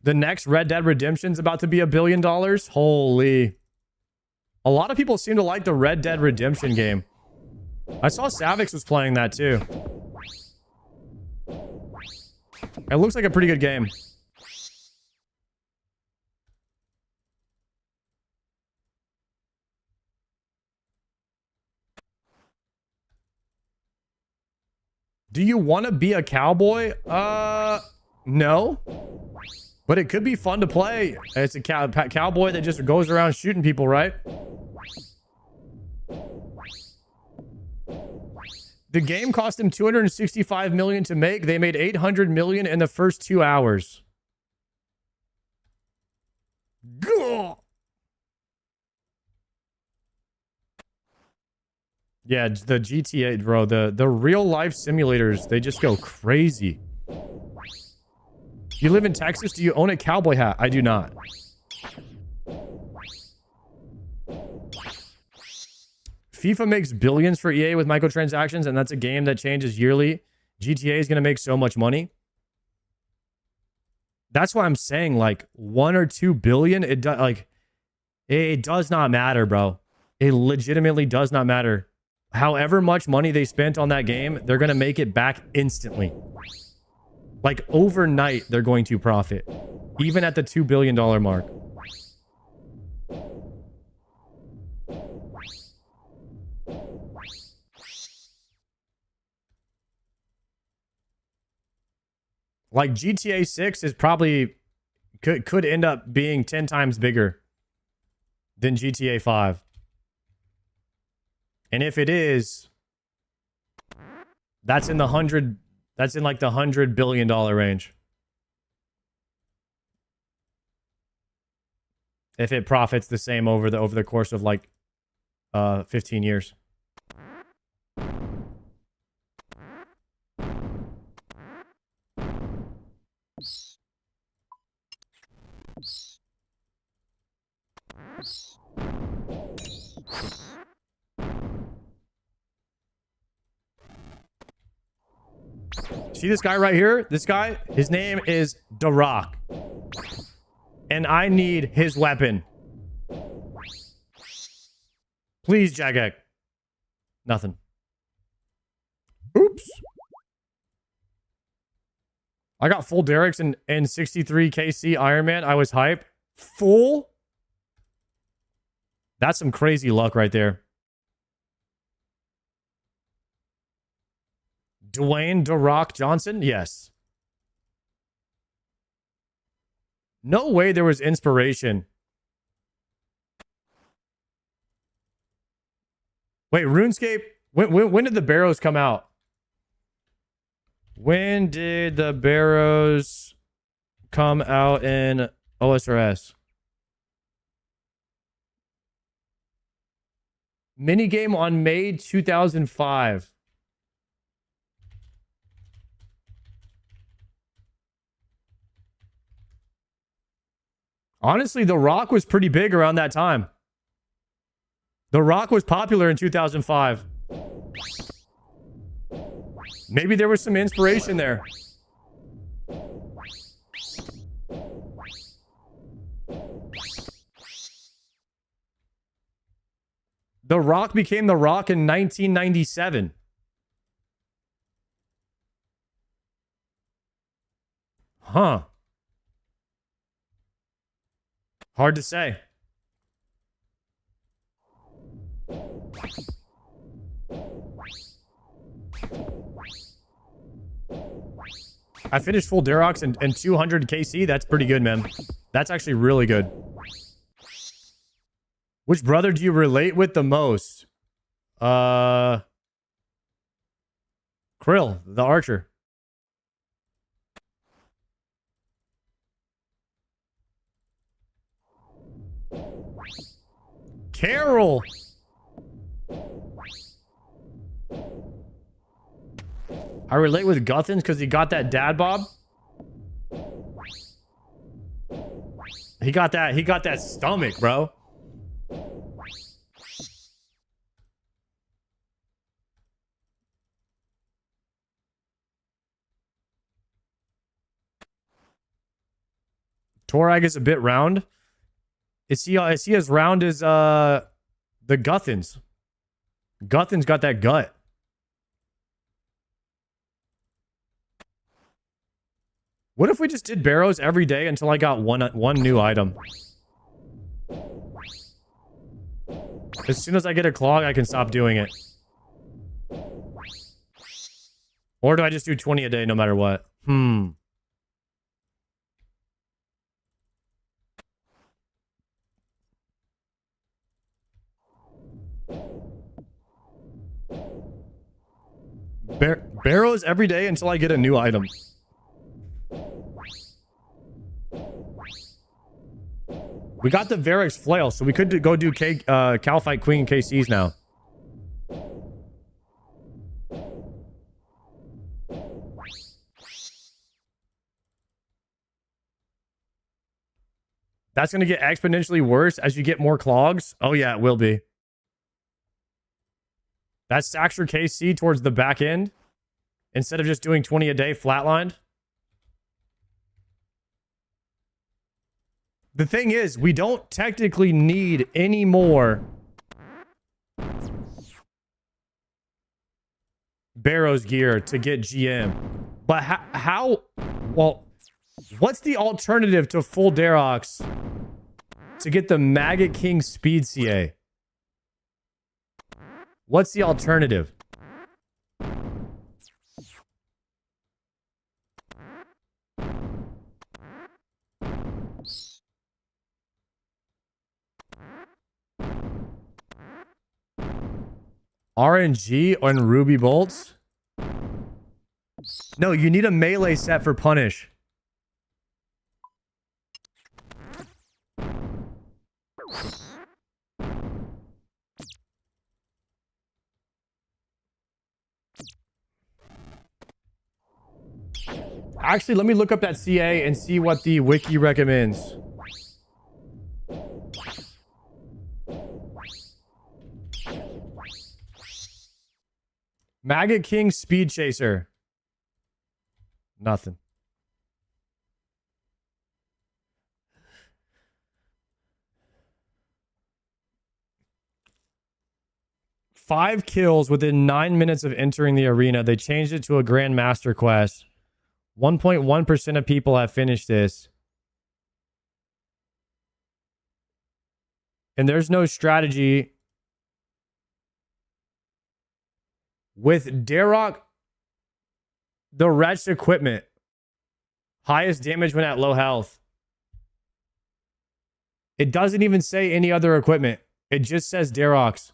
The next Red Dead Redemption's about to be $1 billion. Holy. A lot of people seem to like the Red Dead Redemption game. I saw Savix was playing that too. It looks like a pretty good game. Do you want to be a cowboy? No. But it could be fun to play. It's a cowboy that just goes around shooting people, right? The game cost them $265 million to make. They made $800 million in the first 2 hours. Gah! Yeah, the GTA, bro. The real life simulators, they just go crazy. You live in Texas? Do you own a cowboy hat? I do not. FIFA makes billions for EA with microtransactions, and that's a game that changes yearly. GTA is going to make so much money. That's why I'm saying like 1 or 2 billion. It does not matter, bro. It legitimately does not matter. However much money they spent on that game, they're going to make it back instantly. Like overnight, they're going to profit. Even at the $2 billion mark. Like GTA 6 is probably could end up being 10 times bigger than GTA 5. And if it is, that's in the $100 billion range. If it profits the same over the course of like 15 years. See this guy right here? This guy, his name is Dharok. And I need his weapon. Please, Jagex. Nothing. Oops. I got full Dharoks and 63 KC Iron Man. I was hype. Full? That's some crazy luck right there. Dwayne Dharok Johnson? Yes. No way there was inspiration. Wait, RuneScape? When did the Barrows come out? When did the Barrows come out in OSRS? Minigame on May 2005. Honestly, The Rock was pretty big around that time. The Rock was popular in 2005. Maybe there was some inspiration there. The Rock became The Rock in 1997. Huh. Hard to say. I finished full Dharoks and 200 KC. That's pretty good, man. That's actually really good. Which brother do you relate with the most? Krill, the archer. Carol. I relate with Guthins because he got that dad bob. He got that stomach, bro. Torag is a bit round. Is he as round as the Guthins? Guthins got that gut. What if we just did Barrows every day until I got one new item? As soon as I get a clog, I can stop doing it. Or do I just do 20 a day no matter what? Barrows every day until I get a new item. We got the Varix flail, so we could go do Cal Fight Queen and KCs now. That's going to get exponentially worse as you get more clogs. Oh yeah, it will be. That stacks your KC towards the back end instead of just doing 20 a day flatlined. The thing is, we don't technically need any more Barrows gear to get GM. But how well, what's the alternative to full Dharoks to get the Maggot King Speed CA? What's the alternative? RNG on Ruby Bolts? No, you need a melee set for Punish. Actually, let me look up that CA and see what the wiki recommends. Maggot King Speed Chaser. Nothing. Five kills within 9 minutes of entering the arena. They changed it to a Grandmaster quest. 1.1% of people have finished this. And there's no strategy. With Dharok, the wretched equipment. Highest damage when at low health. It doesn't even say any other equipment. It just says Dharoks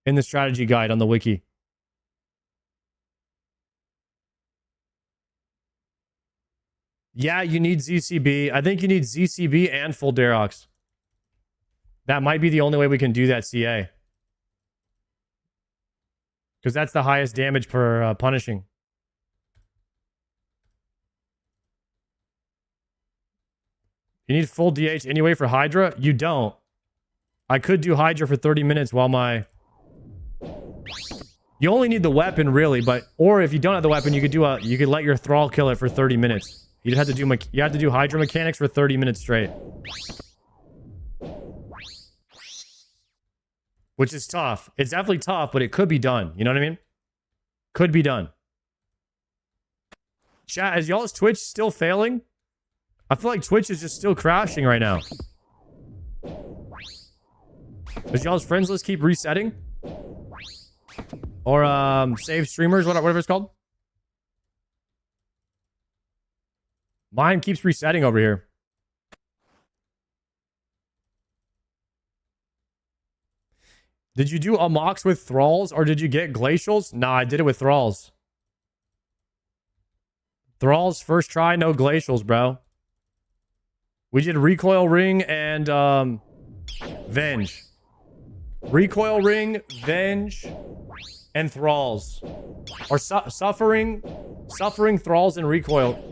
in the strategy guide on the wiki. Yeah, you need ZCB. I think you need ZCB and full Dharoks. That might be the only way we can do that CA. Because that's the highest damage per punishing. You need full DH anyway for Hydra? You don't. I could do Hydra for 30 minutes while my... You only need the weapon, really, but... Or if you don't have the weapon, you could do you could let your Thrall kill it for 30 minutes. You have to do Hydra mechanics for 30 minutes straight. Which is tough. It's definitely tough, but it could be done. You know what I mean? Could be done. Chat, is y'all's Twitch still failing? I feel like Twitch is just still crashing right now. Does y'all's friends list keep resetting? Or save streamers, whatever it's called? Mine keeps resetting over here. Did you do Amox with Thralls or did you get Glacials? Nah, I did it with Thralls. Thralls, first try, no Glacials, bro. We did Recoil Ring and Venge. Recoil Ring, Venge, and Thralls. Or Suffering, Thralls, and Recoil.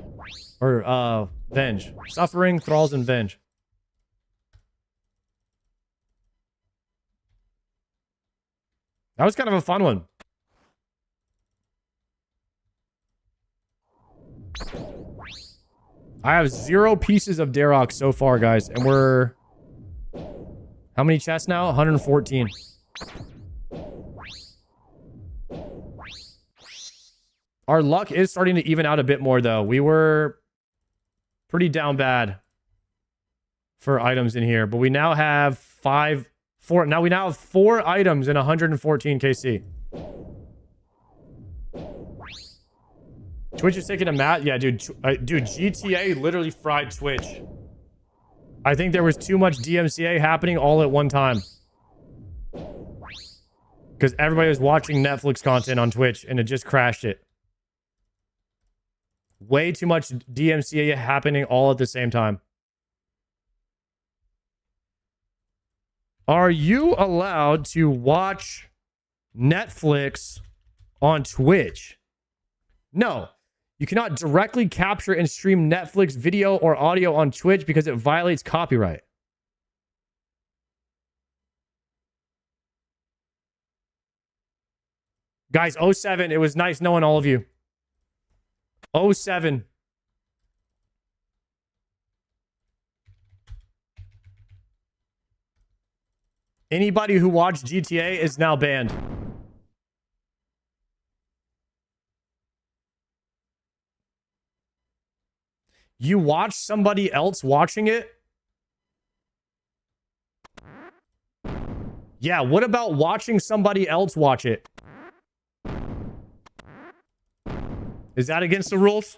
Or Venge. Suffering, Thralls, and Venge. That was kind of a fun one. I have 0 pieces of Dharok so far, guys. And we're... How many chests now? 114. Our luck is starting to even out a bit more, though. We were pretty down bad for items in here. But we now have 4. Now we now have 4 items in 114 KC. Twitch is taking a mat. Yeah, dude. Dude, GTA literally fried Twitch. I think there was too much DMCA happening all at one time. Because everybody was watching Netflix content on Twitch and it just crashed it. Way too much DMCA happening all at the same time. Are you allowed to watch Netflix on Twitch? No. You cannot directly capture and stream Netflix video or audio on Twitch because it violates copyright. Guys, 07, it was nice knowing all of you. 07. Anybody who watched GTA is now banned. You watch somebody else watching it? Yeah, what about watching somebody else watch it? Is that against the rules?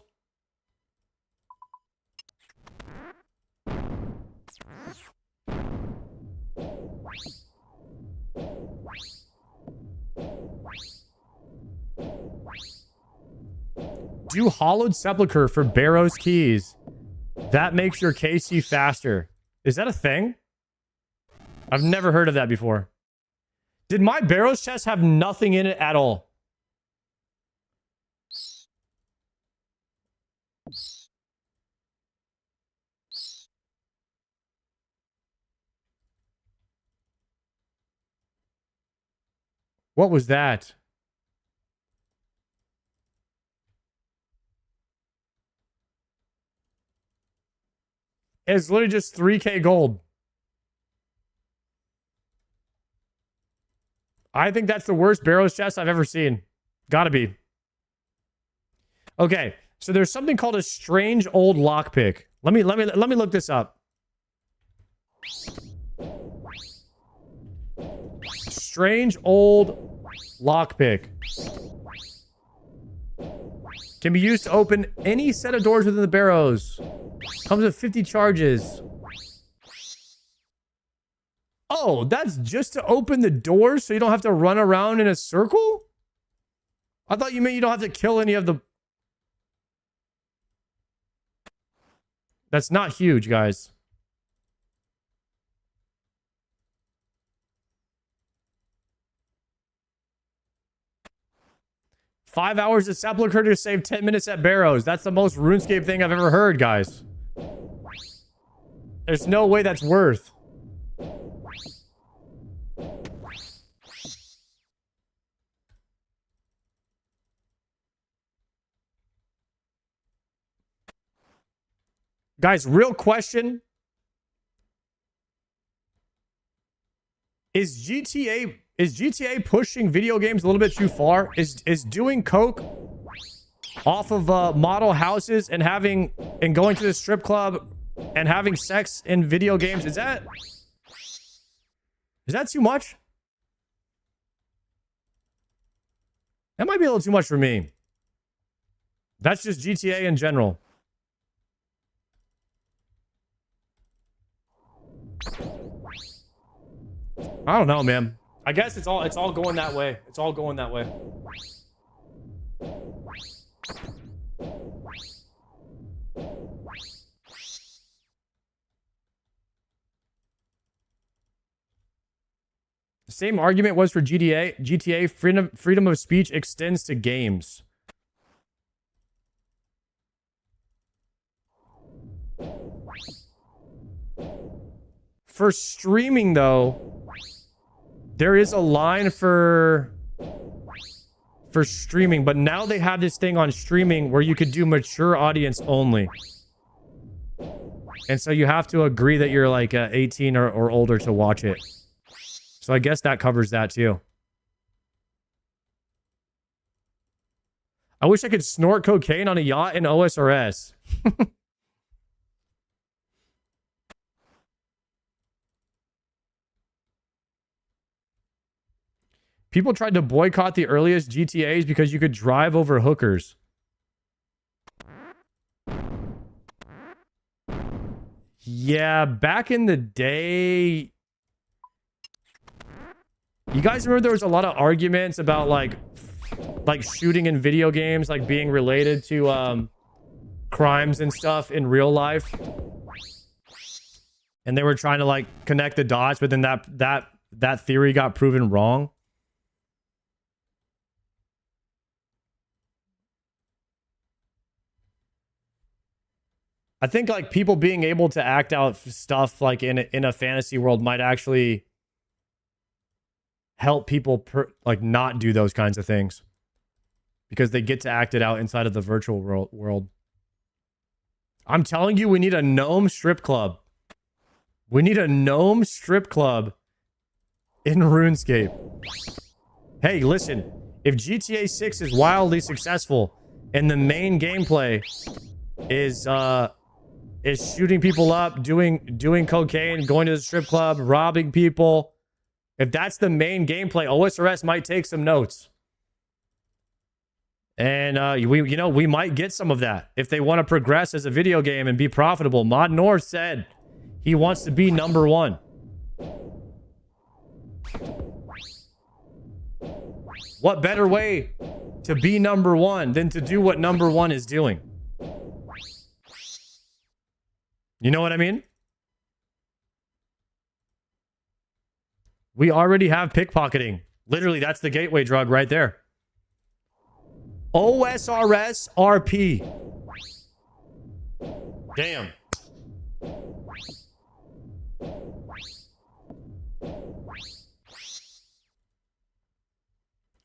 Do Hollowed Sepulchre for Barrow's Keys. That makes your KC faster. Is that a thing? I've never heard of that before. Did my Barrow's chest have nothing in it at all? What was that? It's literally just 3K gold. I think that's the worst Barrows chest I've ever seen. Gotta be. Okay, so there's something called a strange old lockpick. Let me look this up. Strange old lockpick. Can be used to open any set of doors within the Barrows. Comes with 50 charges. Oh, that's just to open the doors so you don't have to run around in a circle? I thought you meant you don't have to kill any of the... That's not huge, guys. $5 hours of sepulcher to save 10 minutes at Barrows. That's the most RuneScape thing I've ever heard, guys. There's no way that's worth. Guys, real question. Is GTA pushing video games a little bit too far? Is doing coke off of model houses and going to the strip club and having sex in video games, is that too much? That might be a little too much for me. That's just GTA in general. I don't know, man. I guess it's all going that way. It's all going that way. The same argument was for GTA. GTA freedom of speech extends to games. For streaming, though, there is a line for streaming, but now they have this thing on streaming where you could do mature audience only. And so you have to agree that you're like 18 or older to watch it. So I guess that covers that too. I wish I could snort cocaine on a yacht in OSRS. People tried to boycott the earliest GTAs because you could drive over hookers. Yeah, back in the day... You guys remember there was a lot of arguments about like shooting in video games, like being related to crimes and stuff in real life? And they were trying to like connect the dots, but then that theory got proven wrong. I think like people being able to act out stuff like in a fantasy world might actually help people like not do those kinds of things because they get to act it out inside of the virtual world. I'm telling you, we need a gnome strip club. We need a gnome strip club in RuneScape. Hey, listen, if GTA 6 is wildly successful and the main gameplay is shooting people up, doing cocaine, going to the strip club, robbing people. If that's the main gameplay, OSRS might take some notes. And we might get some of that if they want to progress as a video game and be profitable. Mod North said he wants to be #1. What better way to be #1 than to do what #1 is doing? You know what I mean? We already have pickpocketing. Literally, that's the gateway drug right there. OSRS RP. Damn.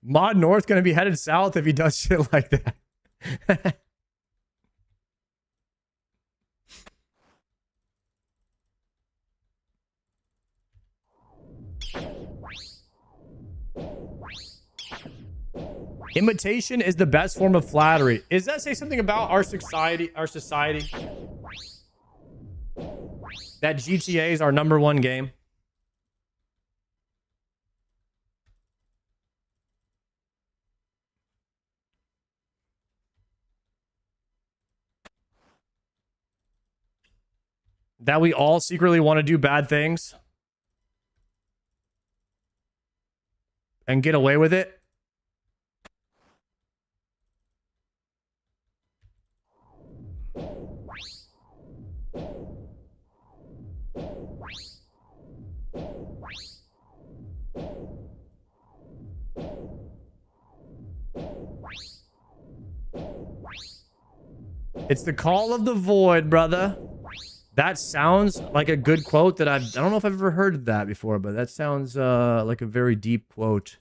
Mod North gonna be headed south if he does shit like that. Imitation is the best form of flattery. Does that say something about our society? That GTA is our #1 game. That we all secretly want to do bad things and get away with it. It's the call of the void, brother. That sounds like a good quote that I don't know if I've ever heard that before, but that sounds like a very deep quote.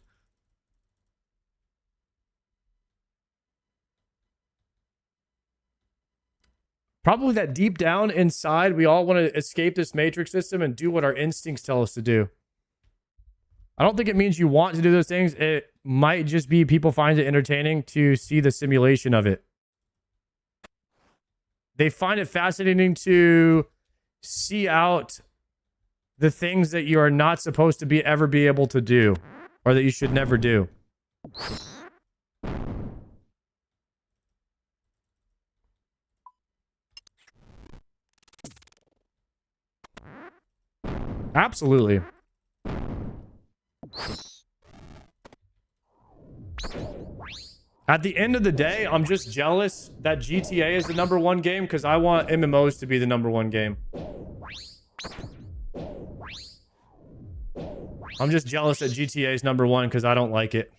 Probably that deep down inside, we all want to escape this matrix system and do what our instincts tell us to do. I don't think it means you want to do those things. It might just be people find it entertaining to see the simulation of it. They find it fascinating to see out the things that you are not supposed to ever be able to do, or that you should never do. Absolutely. At the end of the day, I'm just jealous that GTA is the #1 game because I want MMOs to be the #1 game. I'm just jealous that GTA is #1 because I don't like it.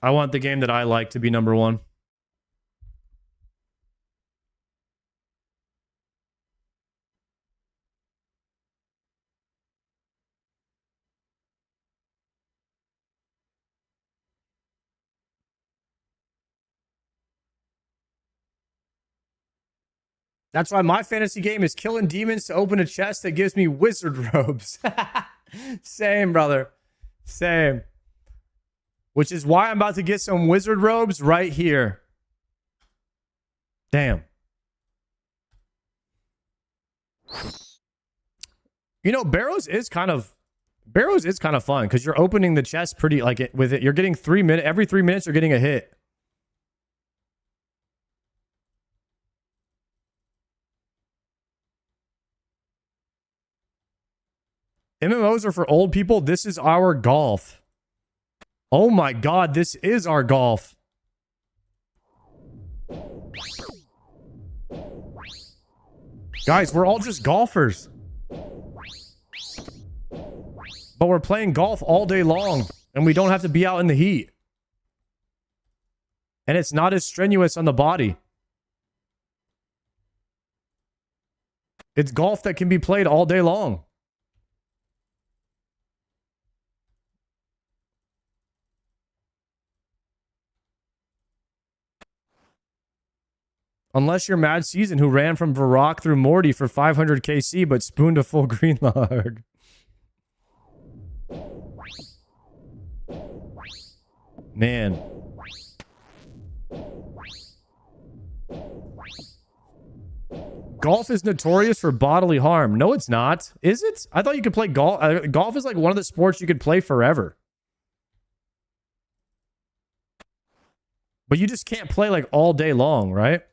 I want the game that I like to be #1. That's why my fantasy game is killing demons to open a chest that gives me wizard robes. Same, brother. Same. Which is why I'm about to get some wizard robes right here. Damn. You know, Barrows is kind of fun because you're opening the chest pretty with it. You're getting every 3 minutes you're getting a hit. MMOs are for old people. This is our golf. Oh my God, this is our golf. Guys, we're all just golfers. But we're playing golf all day long, and we don't have to be out in the heat. And it's not as strenuous on the body. It's golf that can be played all day long. Unless you're Mad Season, who ran from Varrock through Morty for 500 KC but spooned a full green log. Man. Golf is notorious for bodily harm. No, it's not. Is it? I thought you could play golf. Golf is like one of the sports you could play forever. But you just can't play like all day long, right?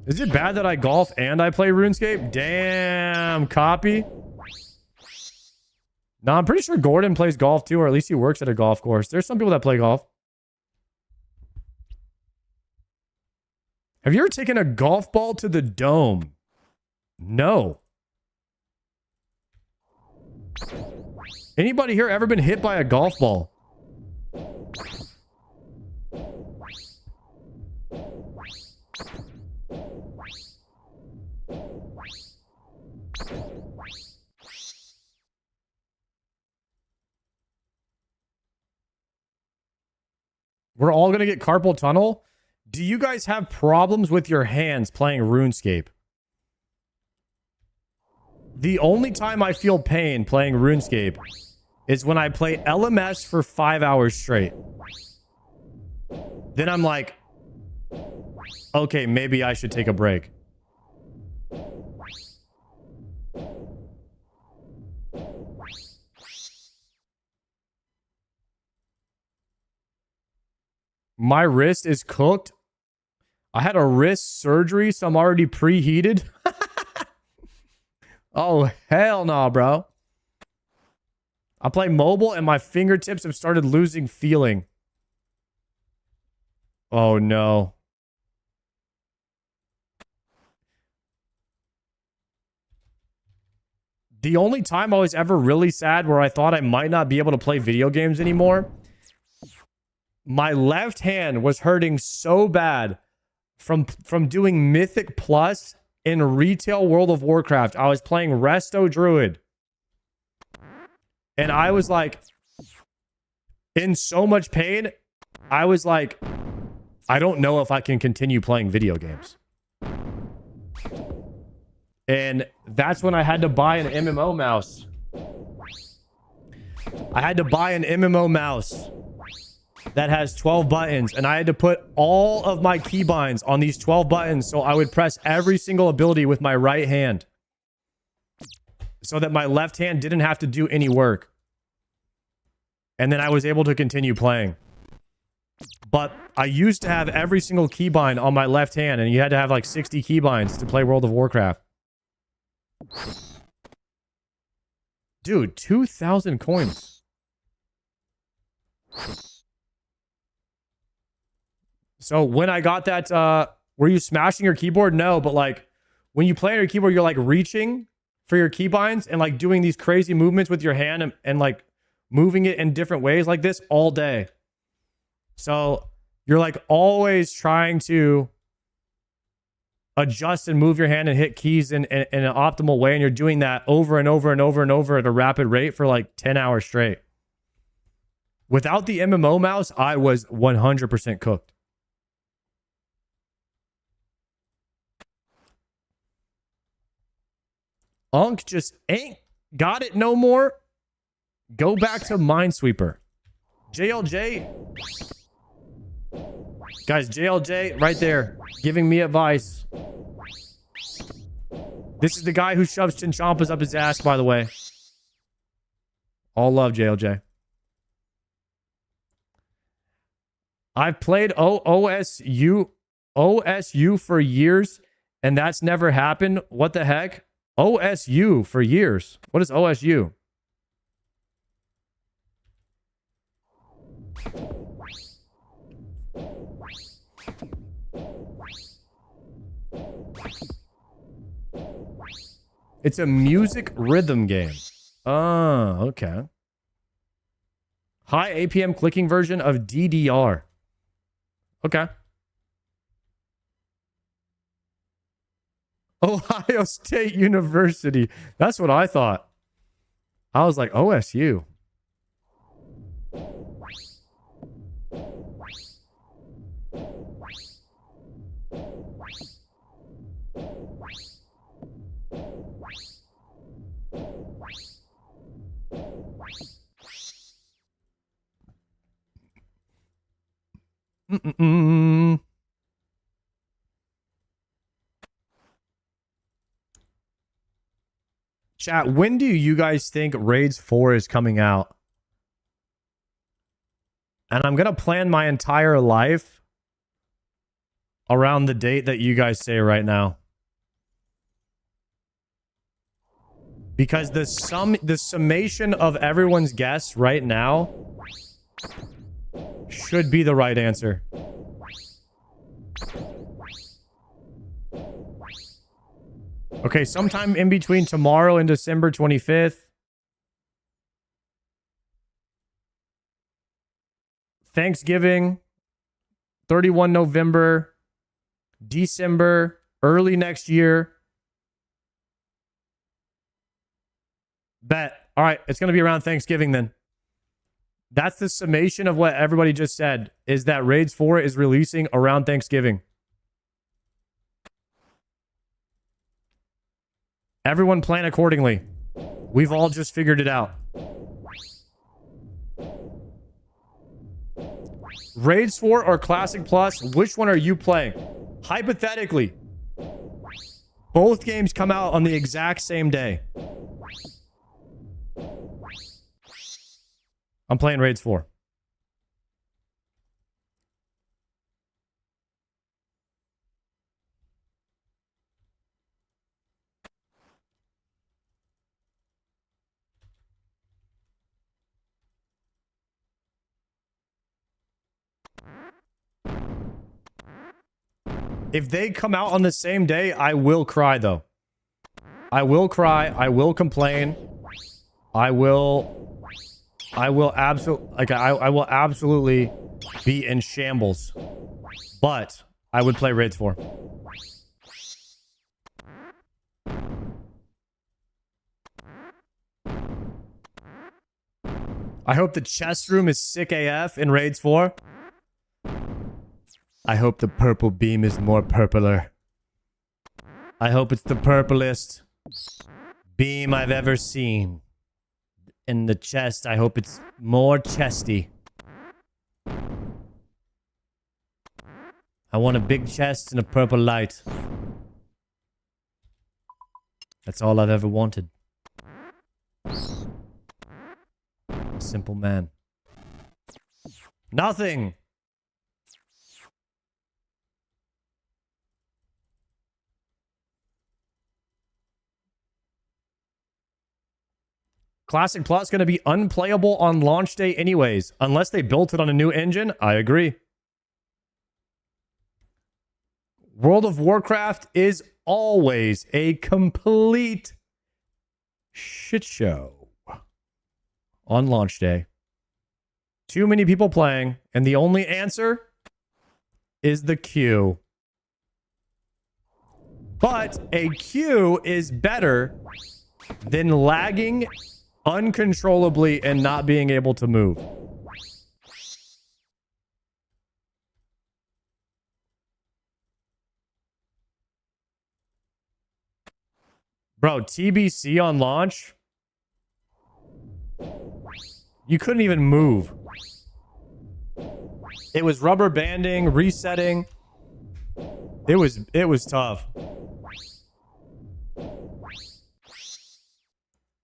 Is it bad that I golf and I play RuneScape? Damn, copy. No, I'm pretty sure Gordon plays golf too, or at least he works at a golf course. There's some people that play golf. Have you ever taken a golf ball to the dome? No. Anybody here ever been hit by a golf ball? We're all going to get carpal tunnel. Do you guys have problems with your hands playing RuneScape? The only time I feel pain playing RuneScape is when I play LMS for 5 hours straight. Then I'm like, okay, maybe I should take a break. My wrist is cooked. I had a wrist surgery, so I'm already preheated. Oh, hell no, bro. I play mobile and my fingertips have started losing feeling. Oh, no. The only time I was ever really sad where I thought I might not be able to play video games anymore, my left hand was hurting so bad from doing Mythic Plus in retail World of Warcraft. I was playing Resto Druid. And I was like, in so much pain, I was like, I don't know if I can continue playing video games. And that's when I had to buy an MMO mouse. I had to buy an MMO mouse that has 12 buttons, and I had to put all of my keybinds on these 12 buttons so I would press every single ability with my right hand so that my left hand didn't have to do any work. And then I was able to continue playing. But I used to have every single keybind on my left hand, and you had to have like 60 keybinds to play World of Warcraft. Dude, 2,000 coins. So when I got that, were you smashing your keyboard? No, but like when you play on your keyboard, you're like reaching for your keybinds and like doing these crazy movements with your hand and like moving it in different ways like this all day. So you're like always trying to adjust and move your hand and hit keys in an optimal way. And you're doing that over and over and over and over at a rapid rate for like 10 hours straight. Without the MMO mouse, I was 100% cooked. Unk just ain't got it no more. Go back to Minesweeper. JLJ. Guys, JLJ right there giving me advice. This is the guy who shoves Chinchampas up his ass, by the way. All love, JLJ. I've played OSU for years, and that's never happened. What the heck? OSU for years. What is OSU? It's a music rhythm game. Oh, okay. High APM clicking version of DDR. Okay. Ohio State University. That's what I thought. I was like, OSU. Chat, when do you guys think Raids 4 is coming out? And I'm going to plan my entire life around the date that you guys say right now. Because the summation of everyone's guess right now should be the right answer. Okay, sometime in between tomorrow and December 25th. Thanksgiving, 31 November, December, early next year. Bet. All right, it's going to be around Thanksgiving then. That's the summation of what everybody just said, is that Raids 4 is releasing around Thanksgiving. Everyone plan accordingly. We've all just figured it out. Raids 4 or Classic Plus, which one are you playing? Hypothetically, both games come out on the exact same day. I'm playing Raids 4. If they come out on the same day, I will cry, though. I will cry. I will complain. I will absolutely be in shambles. But I would play Raids 4. I hope the chest room is sick AF in Raids 4. I hope the purple beam is more purpler. I hope it's the purplest beam I've ever seen. In the chest, I hope it's more chesty. I want a big chest and a purple light. That's all I've ever wanted. Simple man. Nothing! Classic Plus going to be unplayable on launch day anyways, unless they built it on a new engine. I agree. World of Warcraft is always a complete shit show on launch day. Too many people playing, and the only answer is the queue. But a queue is better than lagging uncontrollably and not being able to move. Bro, TBC on launch? You couldn't even move. It was rubber banding, resetting. It was tough.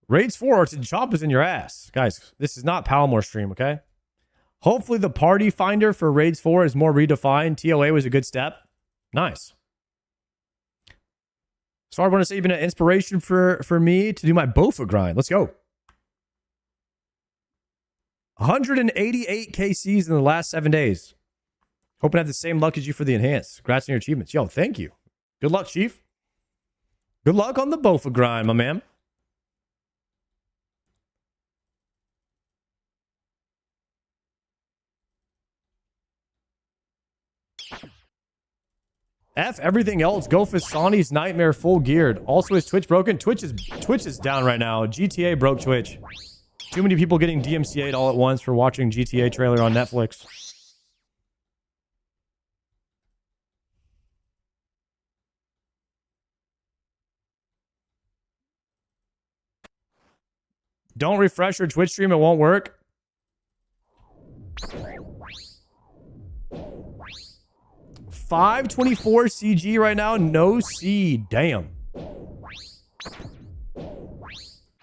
Raids 4 to chop is in your ass. Guys, this is not Palomar stream, okay? Hopefully the party finder for Raids 4 is more redefined. TOA was a good step. Nice. So I want to say you've been an inspiration for me to do my Bofa grind. Let's go. 188 KCs in the last 7 days. Hoping to have the same luck as you for the enhanced. Congrats on your achievements. Yo, thank you. Good luck, Chief. Good luck on the Bofa grind, my man. F everything else. Go Fasani's Nightmare full geared. Also, is Twitch broken? Twitch is down right now. GTA broke Twitch. Too many people getting DMCA'd all at once for watching GTA trailer on Netflix. Don't refresh your Twitch stream. It won't work. $524 CG right now. No C. Damn.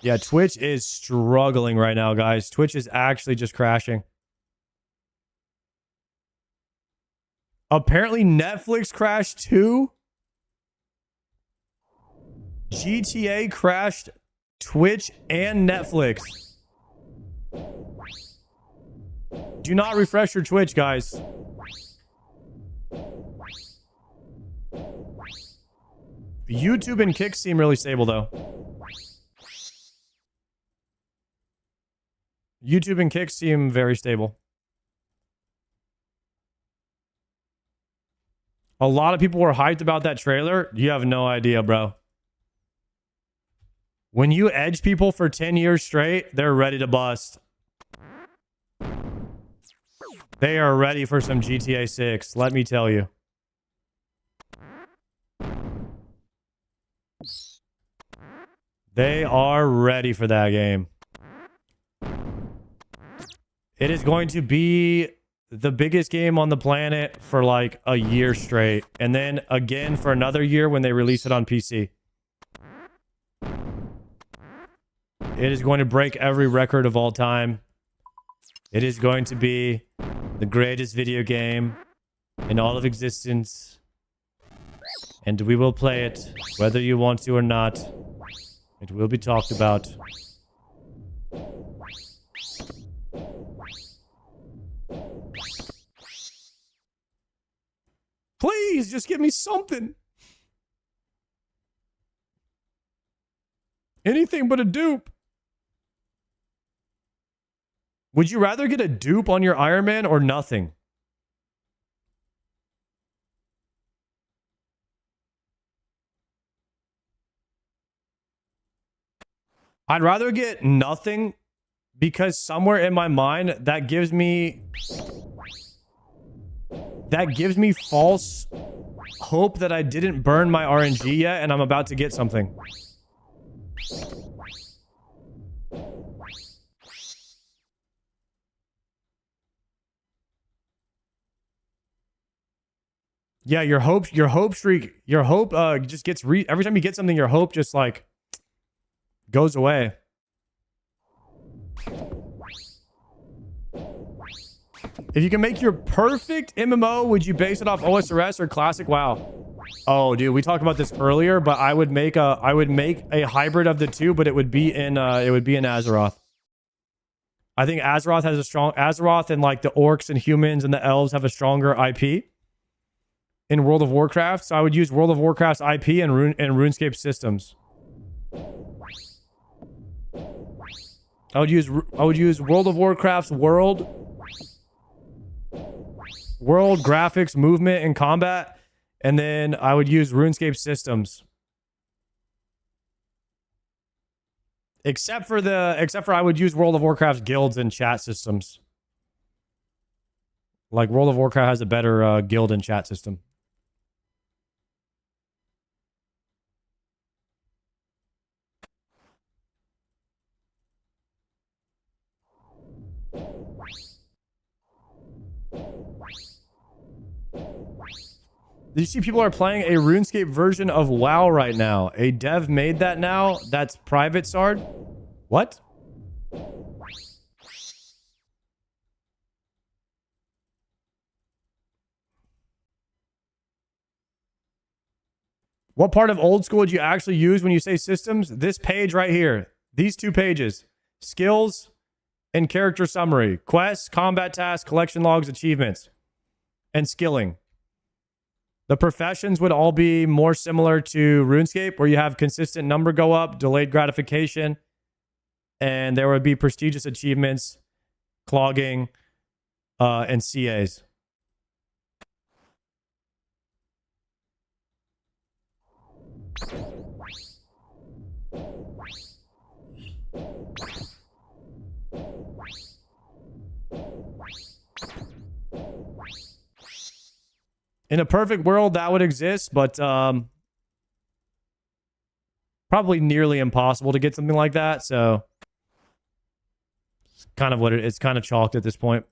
Yeah, Twitch is struggling right now, guys. Twitch is actually just crashing. Apparently, Netflix crashed too. GTA crashed Twitch and Netflix. Do not refresh your Twitch, guys. YouTube and Kick seem really stable, though. YouTube and Kick seem very stable. A lot of people were hyped about that trailer. You have no idea, bro. When you edge people for 10 years straight, they're ready to bust. They are ready for some GTA 6, let me tell you. They are ready for that game. It is going to be the biggest game on the planet for like a year straight. And then again for another year when they release it on PC. It is going to break every record of all time. It is going to be the greatest video game in all of existence. And we will play it, whether you want to or not. It will be talked about. Please, just give me something. Anything but a dupe. Would you rather get a dupe on your Iron Man or nothing? I'd rather get nothing because somewhere in my mind that gives me false hope that I didn't burn my RNG yet and I'm about to get something. Yeah, your hope streak, just gets every time you get something, your hope just like goes away. If you can make your perfect MMO, would you base it off OSRS or classic WoW? Oh, dude, we talked about this earlier, but I would make a hybrid of the two, but it would be in Azeroth. I think Azeroth has a strong Azeroth, and like the orcs and humans and the elves have a stronger IP in World of Warcraft. So I would use World of Warcraft's IP and RuneScape systems. I would use World of Warcraft's world graphics, movement, and combat, and then I would use RuneScape systems. Except for I would use World of Warcraft's guilds and chat systems. Like World of Warcraft has a better guild and chat system. Did you see people are playing a RuneScape version of WoW right now? A dev made that now. That's private Sard. What? What part of old school would you actually use when you say systems? This page right here. These two pages. Skills and character summary. Quests, combat tasks, collection logs, achievements. And skilling. The professions would all be more similar to RuneScape, where you have consistent number go up, delayed gratification, and there would be prestigious achievements, clogging, and CAs. In a perfect world, that would exist, but probably nearly impossible to get something like that. So it's kind of it's kind of chalked at this point.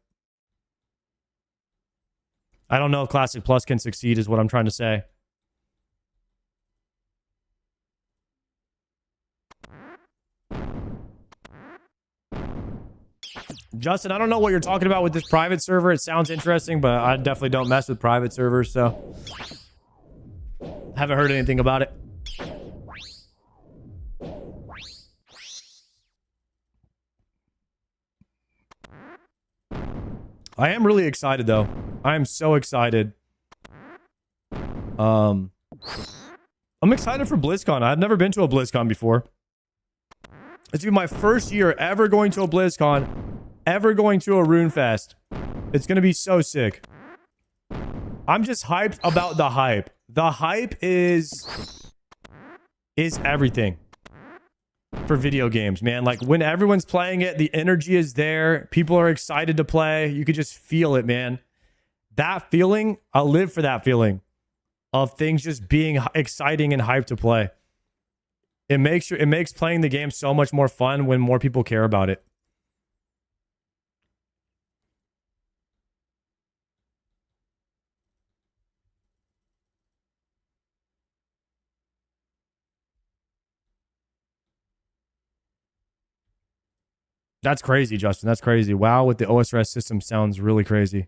I don't know if Classic Plus can succeed, is what I'm trying to say. Justin, I don't know what you're talking about with this private server. It sounds interesting, but I definitely don't mess with private servers, so haven't heard anything about it. I am really excited, though. I am so excited. I'm excited for BlizzCon. I've never been to a BlizzCon before. It's gonna be my first year ever going to a BlizzCon, ever going to a RuneFest. It's gonna be so sick. I'm just hyped about the hype. The hype is everything. for video games, man. Like when everyone's playing it, the energy is there. People are excited to play. You could just feel it, man. That feeling, I live for that feeling of things just being exciting and hyped to play. It makes playing the game so much more fun when more people care about it. That's crazy, Justin. That's crazy. WoW with the osrs system sounds really crazy.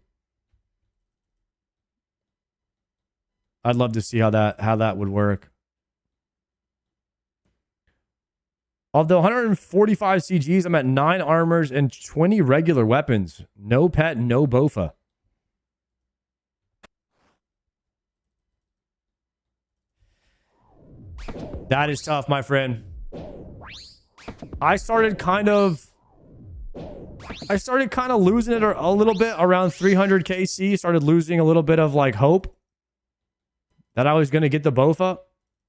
I'd love to see how that would work. Of the 145 CGs, I'm at 9 armors and 20 regular weapons. No pet, no bofa. That is tough, my friend. I started kind of losing it a little bit around 300 KC. Started losing a little bit of like hope that I was going to get the bofa.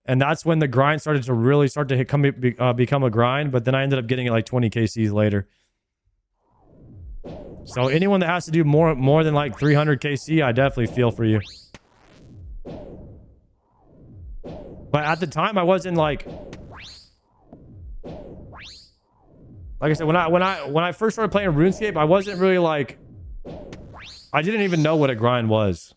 And that's when the grind started to really become a grind. But then I ended up getting it like 20 KCs later. So anyone that has to do more than like 300 KC, I definitely feel for you. But at the time, I wasn't like I said, when I first started playing RuneScape, I wasn't really like, I didn't even know what a grind was.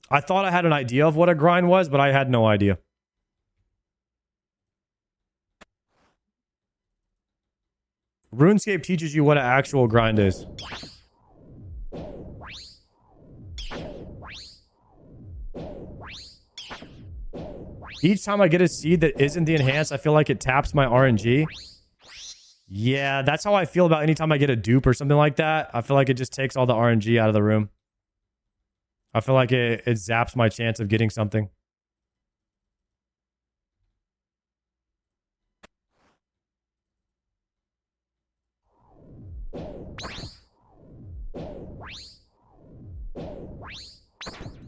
I thought I had an idea of what a grind was, but I had no idea. RuneScape teaches you what an actual grind is. Each time I get a seed that isn't the enhanced, I feel like it taps my RNG. Yeah, that's how I feel about anytime I get a dupe or something like that. I feel like it just takes all the RNG out of the room. I feel like it zaps my chance of getting something.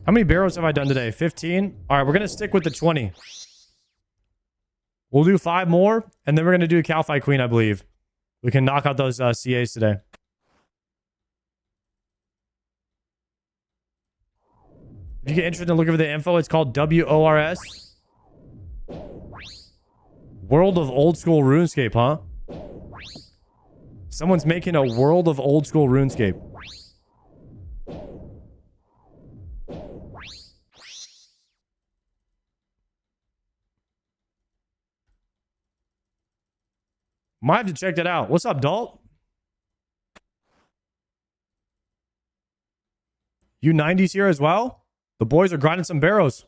How many barrels have I done today? 15? All right, we're going to stick with the 20. We'll do 5 more, and then we're going to do a Calphi Queen, I believe. We can knock out those CAs today. If you get interested in looking for the info, it's called WORS. World of Old School RuneScape, huh? Someone's making a World of Old School RuneScape. Might have to check that out. What's up, Dalt? You 90s here as well? The boys are grinding some barrows.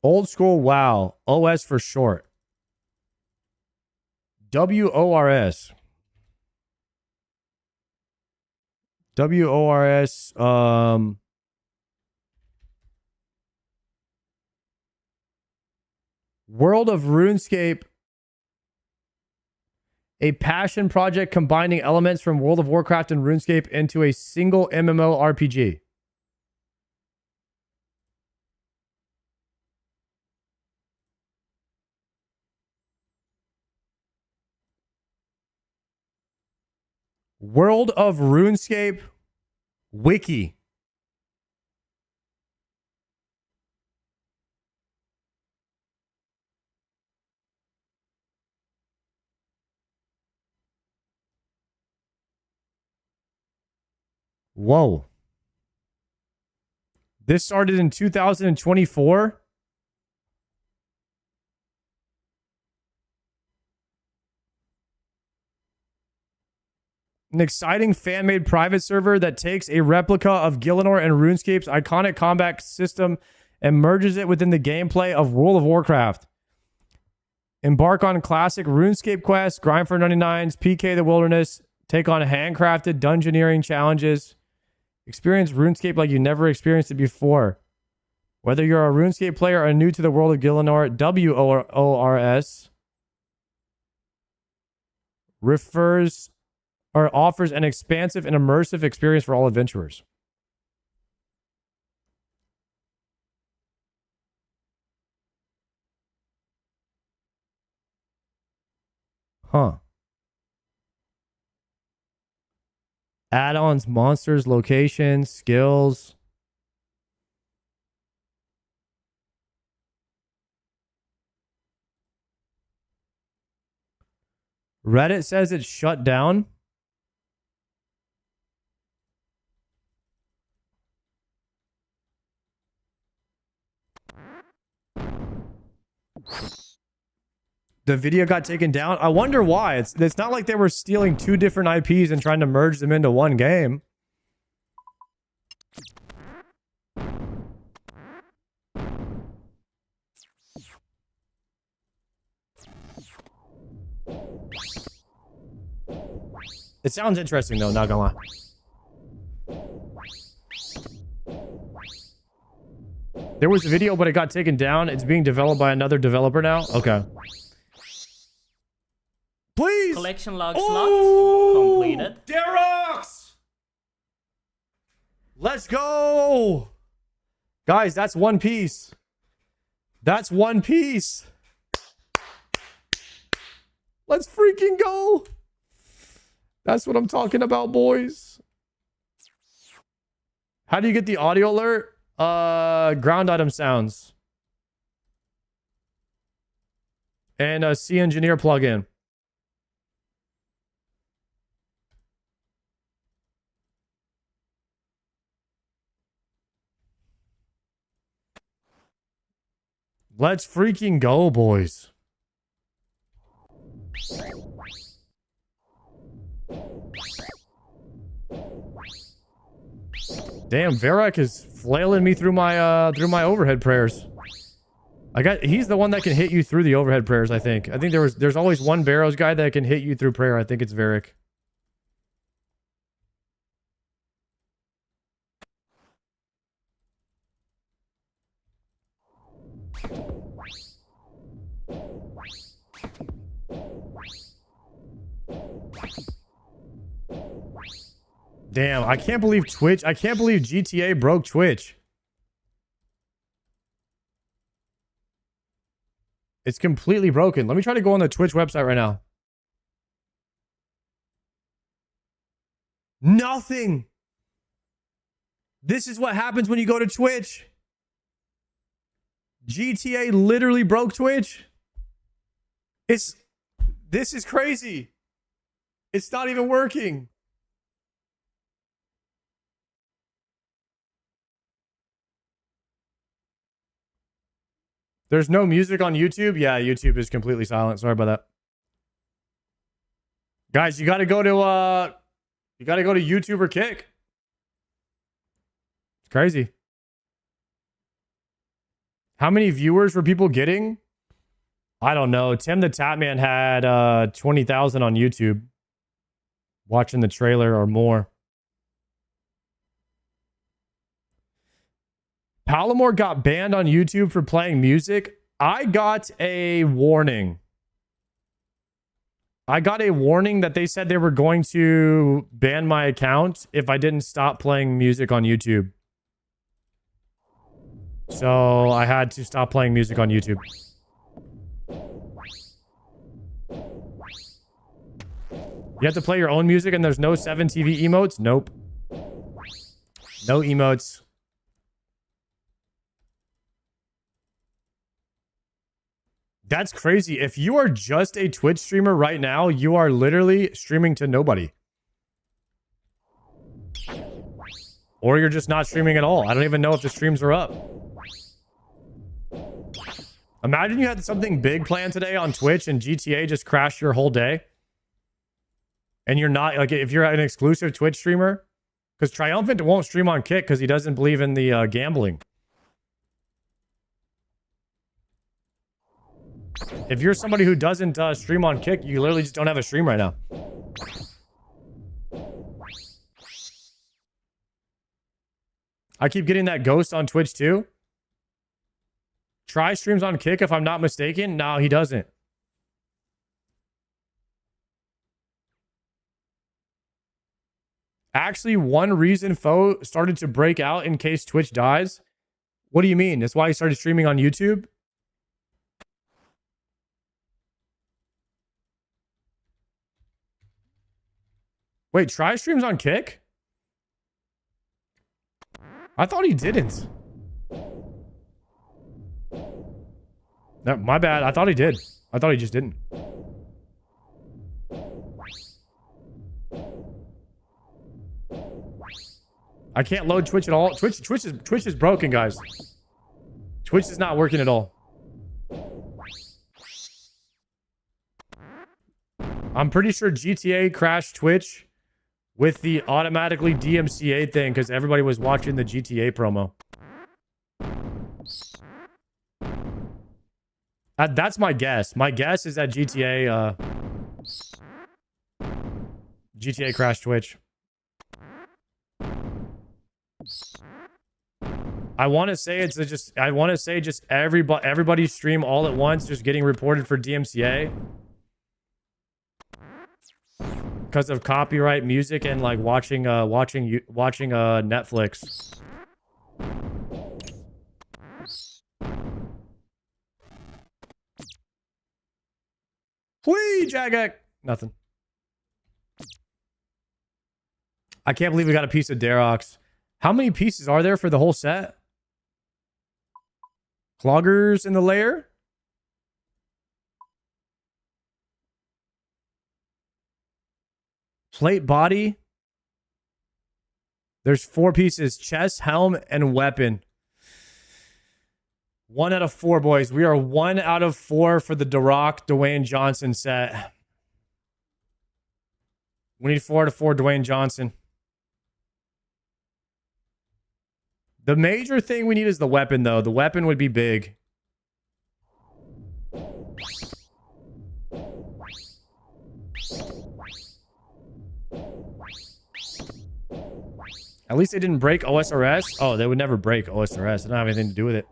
Old school WoW. OS for short. WORS. WORS. World of RuneScape. A passion project combining elements from World of Warcraft and RuneScape into a single MMORPG. World of RuneScape Wiki. Whoa. This started in 2024. An exciting fan-made private server that takes a replica of Gielinor and RuneScape's iconic combat system and merges it within the gameplay of World of Warcraft. Embark on classic RuneScape quests, grind for 99s, PK the wilderness, take on handcrafted dungeoneering challenges. Experience RuneScape like you never experienced it before. Whether you're a RuneScape player or new to the world of Gielinor, WORS refers or offers an expansive and immersive experience for all adventurers. Huh. Add-ons, monsters, locations, skills. Reddit says it's shut down. The video got taken down. I wonder why. It's not like they were stealing 2 different IPs and trying to merge them into one game. It sounds interesting though, not gonna lie. There was a video, but it got taken down. It's being developed by another developer now. Okay. Please! Collection log slot completed. Dharoks! Let's go! Guys, that's one piece. That's one piece. Let's freaking go! That's what I'm talking about, boys. How do you get the audio alert? Ground item sounds. And a C Engineer plugin. Let's freaking go, boys. Damn, Varek is flailing me through my overhead prayers. He's the one that can hit you through the overhead prayers, I think. I think there's always one Barrows guy that can hit you through prayer. I think it's Varek. Damn, I can't believe Twitch. I can't believe GTA broke Twitch. It's completely broken. Let me try to go on the Twitch website right now. Nothing. This is what happens when you go to Twitch. GTA literally broke Twitch. This is crazy. It's not even working. There's no music on YouTube? Yeah, YouTube is completely silent. Sorry about that. Guys, you got to go to YouTube or Kick. It's crazy. How many viewers were people getting? I don't know. Tim the Tatman had 20,000 on YouTube watching the trailer or more. Palomore got banned on YouTube for playing music. I got a warning. I got a warning that they said they were going to ban my account if I didn't stop playing music on YouTube. So I had to stop playing music on YouTube. You have to play your own music and there's no 7TV emotes? Nope. No emotes. That's crazy. If you are just a Twitch streamer right now, you are literally streaming to nobody. Or you're just not streaming at all. I don't even know if the streams are up. Imagine you had something big planned today on Twitch and GTA just crashed your whole day. And you're not, like, if you're an exclusive Twitch streamer, because Triumphant won't stream on Kick because he doesn't believe in the gambling. If you're somebody who doesn't stream on Kick, you literally just don't have a stream right now. I keep getting that ghost on Twitch too. Try streams on Kick if I'm not mistaken. No, he doesn't. Actually, one reason Foe started to break out in case Twitch dies. What do you mean? That's why he started streaming on YouTube? Wait, Try streams on Kick? I thought he didn't. No, my bad. I thought he did. I thought he just didn't. I can't load Twitch at all. Twitch is broken, guys. Twitch is not working at all. I'm pretty sure GTA crashed Twitch with the automatically DMCA thing because everybody was watching the GTA promo. That's my guess. My guess is that GTA crashed Twitch. I want to say just everybody's stream all at once just getting reported for DMCA because of copyright music and like watching Netflix. Whee, Jagged. Nothing. I can't believe we got a piece of Dharoks. How many pieces are there for the whole set? Cloggers in the layer? Plate body. There's 4 pieces. Chest, helm, and weapon. 1 out of 4, boys. We are 1 out of 4 for the Dharoks Dwayne Johnson set. We need 4 out of 4 Dwayne Johnson. The major thing we need is the weapon, though. The weapon would be big. At least they didn't break OSRS. Oh, they would never break OSRS. They don't have anything to do with it.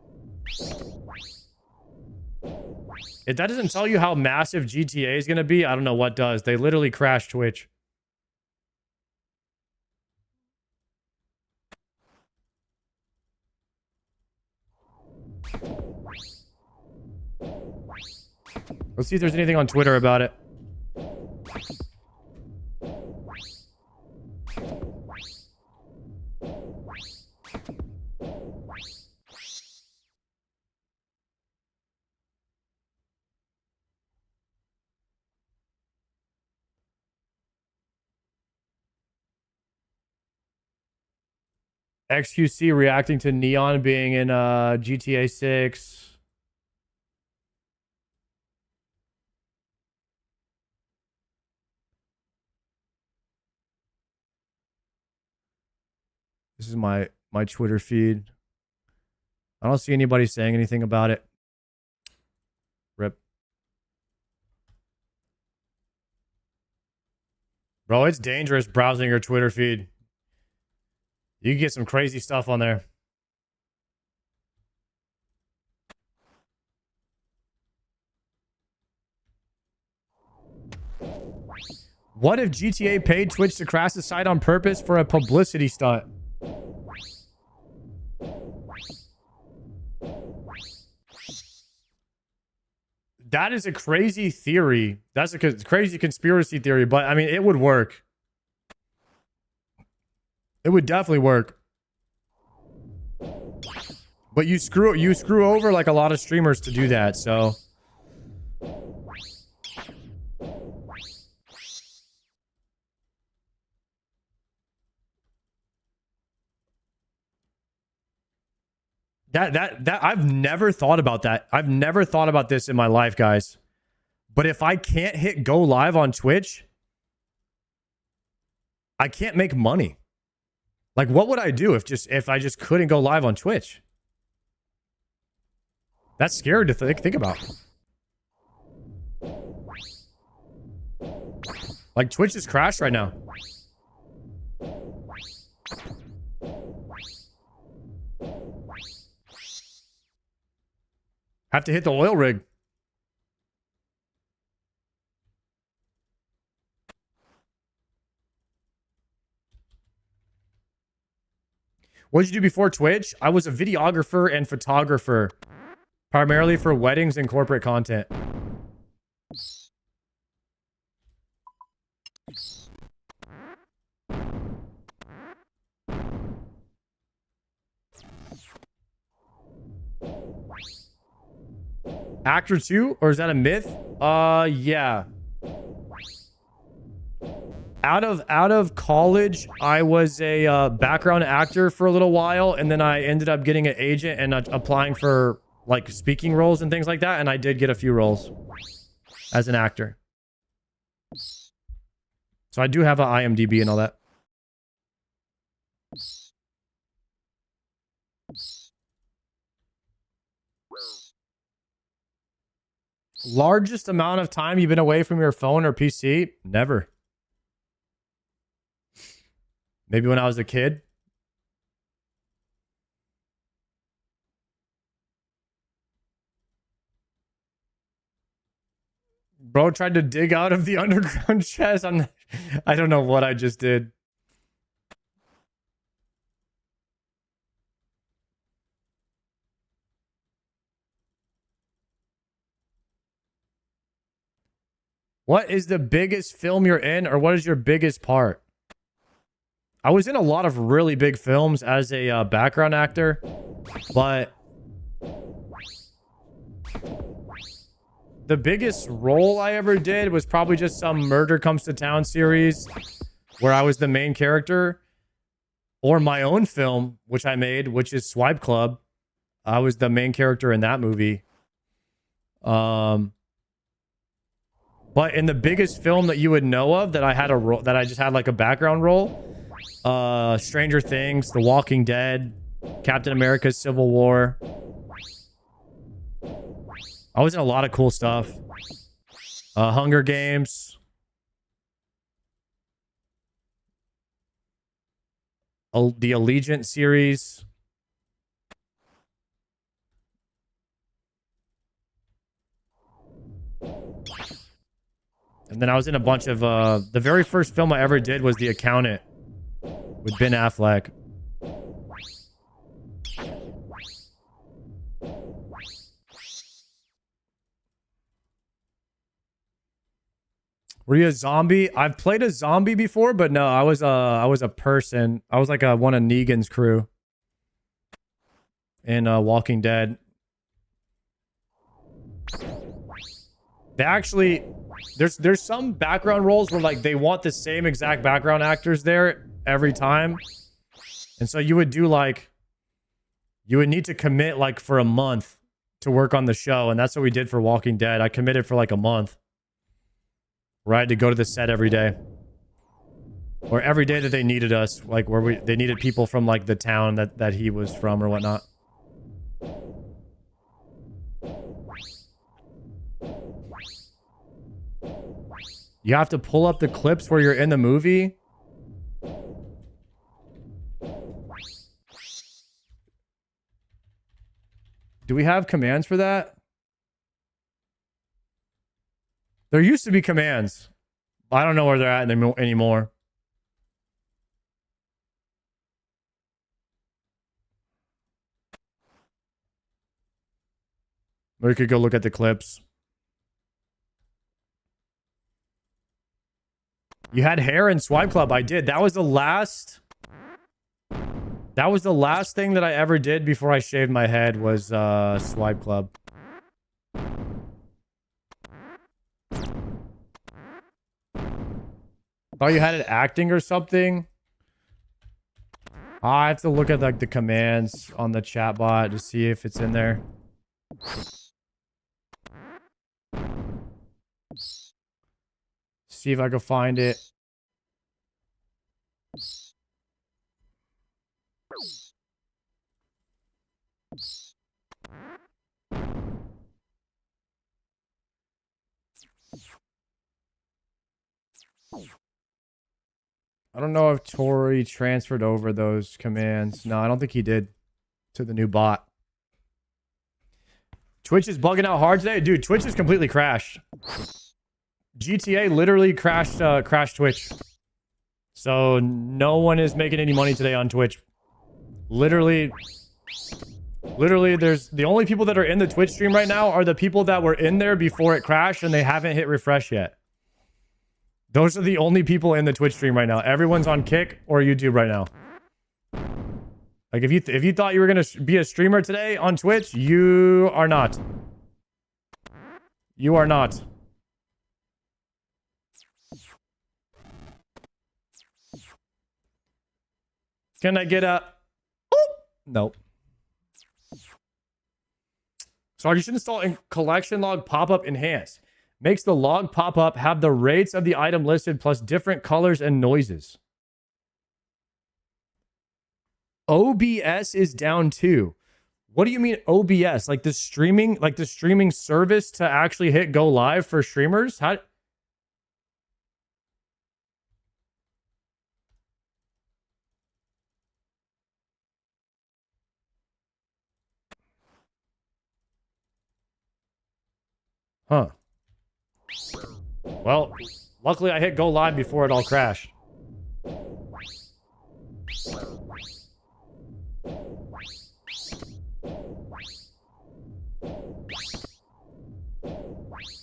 If that doesn't tell you how massive GTA is going to be, I don't know what does. They literally crashed Twitch. Let's see if there's anything on Twitter about it. XQC reacting to Neon being in GTA 6. This is my Twitter feed. I don't see anybody saying anything about it. Rip. Bro, it's dangerous browsing your Twitter feed. You can get some crazy stuff on there. What if GTA paid Twitch to crash the site on purpose for a publicity stunt? That is a crazy theory. That's a crazy conspiracy theory, but I mean, it would work. It would definitely work. But you screw over like a lot of streamers to do that, so. That I've never thought about that. I've never thought about this in my life, guys. But if I can't hit go live on Twitch, I can't make money. Like, what would I do if I just couldn't go live on Twitch? That's scary to think about. Like, Twitch is crashed right now. Have to hit the oil rig. What did you do before Twitch? I was a videographer and photographer, primarily for weddings and corporate content. Actor 2? Or is that a myth? Yeah. Out of college, I was a background actor for a little while, and then I ended up getting an agent and applying for like speaking roles and things like that, and I did get a few roles as an actor. So I do have an IMDb and all that. Largest amount of time you've been away from your phone or PC? Never. Maybe when I was a kid. Bro tried to dig out of the underground chest. I don't know what I just did. What is the biggest film you're in, or what is your biggest part? I was in a lot of really big films as a background actor, but the biggest role I ever did was probably just some Murder Comes to Town series where I was the main character, or my own film, which I made, which is Swipe Club. I was the main character in that movie. But in the biggest film that you would know of that I had a role, that I just had like a background role, Stranger Things, The Walking Dead, Captain America: Civil War. I was in a lot of cool stuff. Hunger Games. The Allegiant series. And then I was in a bunch of, the very first film I ever did was The Accountant with Ben Affleck. Were you a zombie? I've played a zombie before, but no, I was a person. I was like one of Negan's crew in Walking Dead. They actually, there's some background roles where like they want the same exact background actors there every time. And so you would do like, you would need to commit like for a month to work on the show. And that's what we did for Walking Dead. I committed for like a month. Where I had to go to the set every day. Or every day that they needed us. Like where they needed people from like the town that he was from or whatnot. You have to pull up the clips where you're in the movie. Do we have commands for that? There used to be commands. I don't know where they're at anymore. Or you could go look at the clips. You had hair in Swipe Club. I did. That was the last thing that I ever did before I shaved my head was Swipe Club. Thought you had it acting or something. I have to look at like the commands on the chat bot to see if it's in there. See if I can find it. I don't know if Tori transferred over those commands. No, I don't think he did to the new bot. Twitch is bugging out hard today. Dude, Twitch is completely crashed. GTA literally crashed Twitch. So no one is making any money today on Twitch. Literally, there's the only people that are in the Twitch stream right now are the people that were in there before it crashed and they haven't hit refresh yet. Those are the only people in the Twitch stream right now. Everyone's on Kick or YouTube right now. Like if you thought you were gonna be a streamer today on Twitch, you are not. You are not. Can I get a... Oh! Nope. So you should install in collection log pop-up enhanced. Makes the log pop-up have the rates of the item listed plus different colors and noises. OBS is down too. What do you mean OBS? Like the streaming service to actually hit go live for streamers? How? Huh. Well, luckily I hit go live before it all crashed.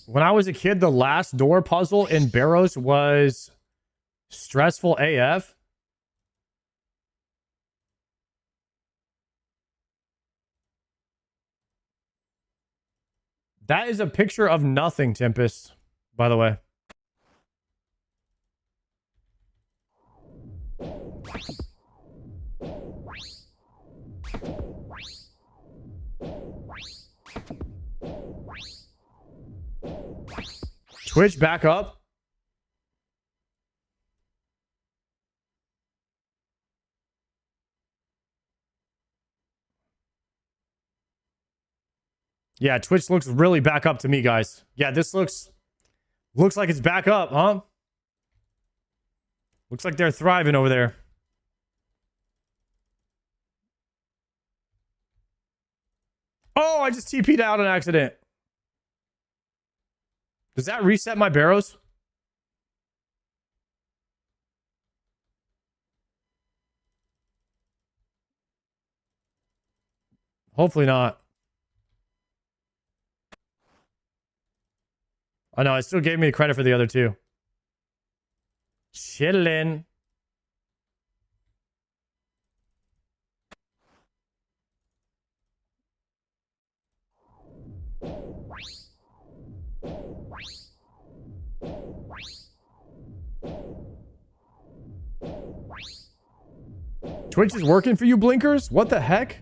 When I was a kid, the last door puzzle in Barrows was stressful AF. That is a picture of nothing, Tempest, by the way. Twitch back up. Yeah, Twitch looks really back up to me, guys. Yeah, this looks like it's back up, huh? Looks like they're thriving over there. Oh, I just TP'd out on accident. Does that reset my barrows? Hopefully not. Oh no, it still gave me the credit for the other two. Chillin'. Twitch is working for you, blinkers? What the heck?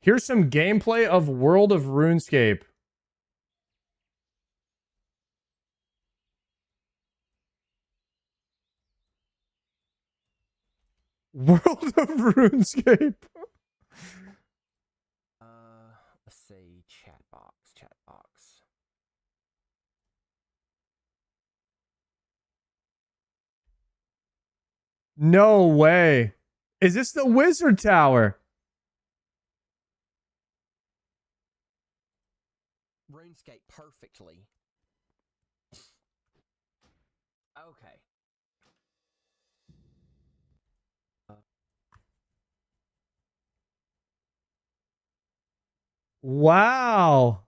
Here's some gameplay of World of RuneScape. World of RuneScape. Let's see, chat box. No way. Is this the Wizard Tower? RuneScape perfectly. Okay. Wow.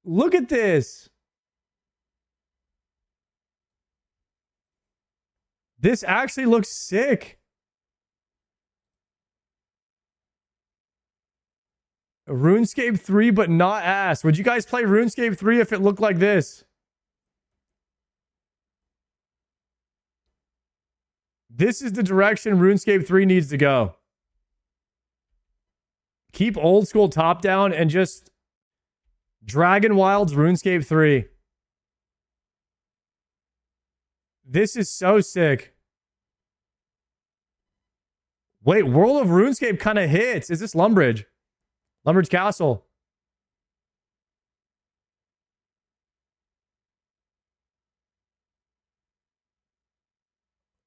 Look at this. This actually looks sick. RuneScape 3, but not ass. Would you guys play RuneScape 3 if it looked like this? This is the direction RuneScape 3 needs to go. Keep old school top down and just Dragon Wilds RuneScape 3. This is so sick. Wait, World of RuneScape kind of hits. Is this Lumbridge? Lumbridge Castle.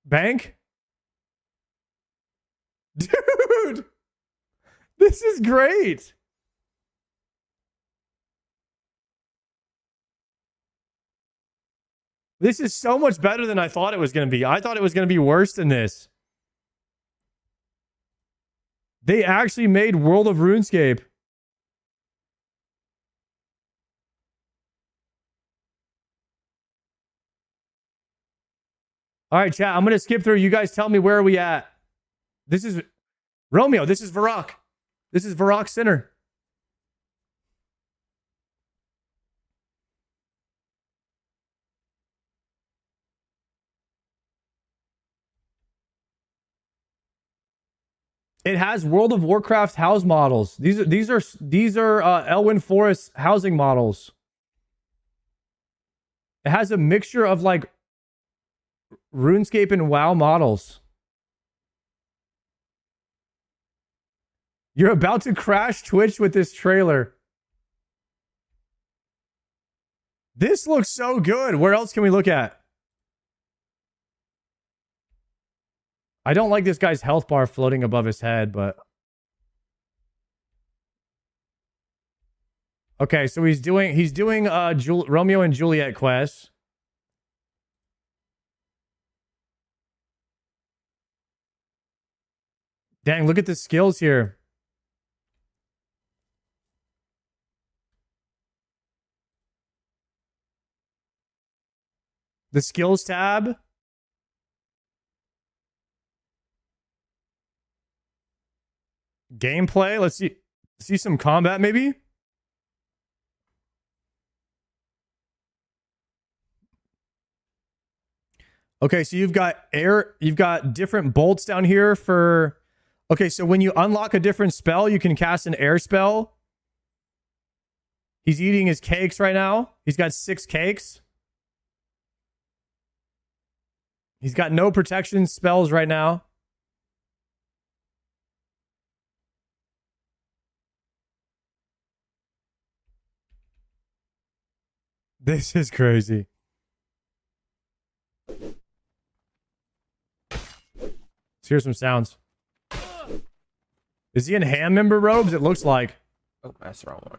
Bank? Dude! This is great! This is so much better than I thought it was going to be. I thought it was going to be worse than this. They actually made World of RuneScape. All right, chat. I'm going to skip through. You guys tell me where are we at. This is Romeo. This is Varrock. This is Varrock Center. It has World of Warcraft house models. These are Elwyn Forest housing models. It has a mixture of like RuneScape and WoW models. You're about to crash Twitch with this trailer. This looks so good. Where else can we look at? I don't like this guy's health bar floating above his head, but... Okay, so he's doing Romeo and Juliet quests. Dang, look at the skills here. The skills tab. Gameplay. Let's see some combat maybe. Okay, so you've got different bolts down here for... Okay, so when you unlock a different spell, you can cast an air spell. He's eating his cakes right now. He's got 6 cakes. He's got no protection spells right now. This is crazy. Let's hear some sounds. Is he in ham member robes? It looks like. Oh, that's the wrong one.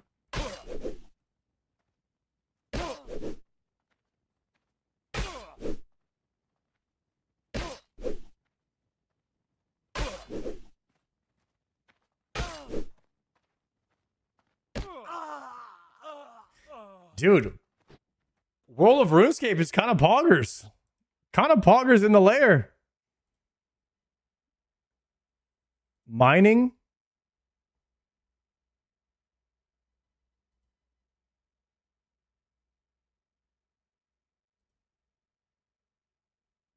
Dude, World of RuneScape is kind of poggers. Kind of poggers in the lair. Mining.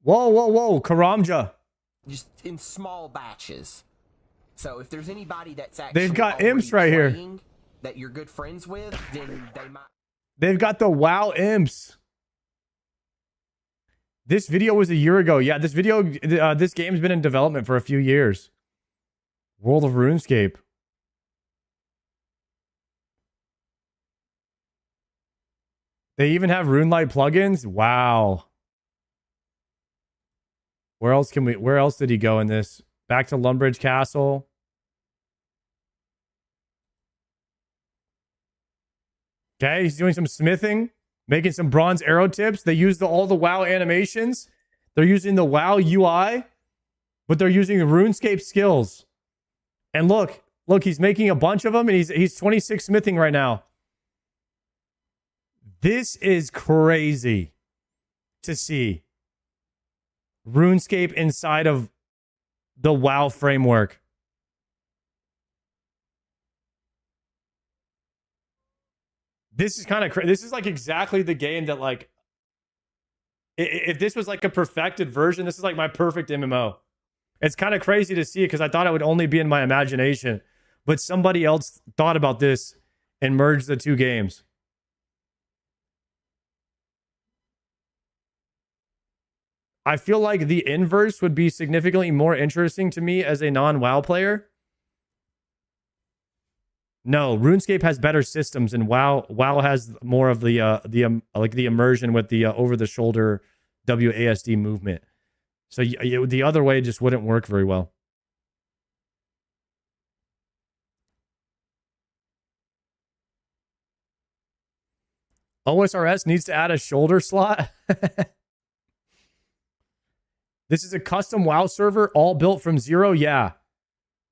Whoa, whoa, whoa, Karamja. Just in small batches. So if there's anybody that's actually They've got imps right here that you're good friends with, then they might. They've got the WoW imps. This video was a year ago. Yeah, this game's been in development for a few years. World of RuneScape. They even have RuneLight plugins. Wow. Where else did he go in this? Back to Lumbridge Castle. Okay, he's doing some smithing, making some bronze arrow tips. They use all the WoW animations. They're using the WoW UI, but they're using the RuneScape skills. And look, he's making a bunch of them, and he's 26 smithing right now. This is crazy to see. RuneScape inside of the WoW framework. This is kind of crazy. This is like exactly the game that, like, if this was like a perfected version, this is like my perfect MMO. It's kind of crazy to see it because I thought it would only be in my imagination, but somebody else thought about this and merged the two games. I feel like the inverse would be significantly more interesting to me as a non-WoW player. No, RuneScape has better systems, and WoW has more of the immersion with the over-the-shoulder WASD movement. So the other way just wouldn't work very well. OSRS needs to add a shoulder slot. This is a custom WoW server, all built from zero. Yeah.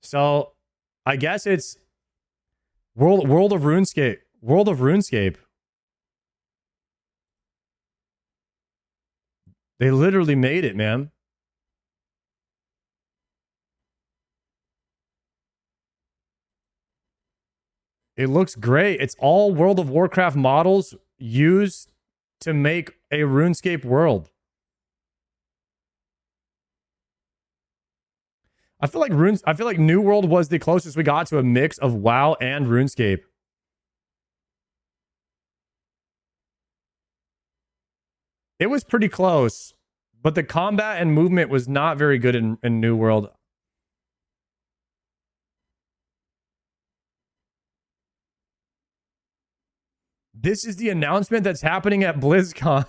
So I guess it's World of RuneScape. World of RuneScape. They literally made it, man. It looks great. It's all World of Warcraft models used to make a RuneScape world. I feel like New World was the closest we got to a mix of WoW and RuneScape. It was pretty close, but the combat and movement was not very good in New World. This is the announcement that's happening at BlizzCon.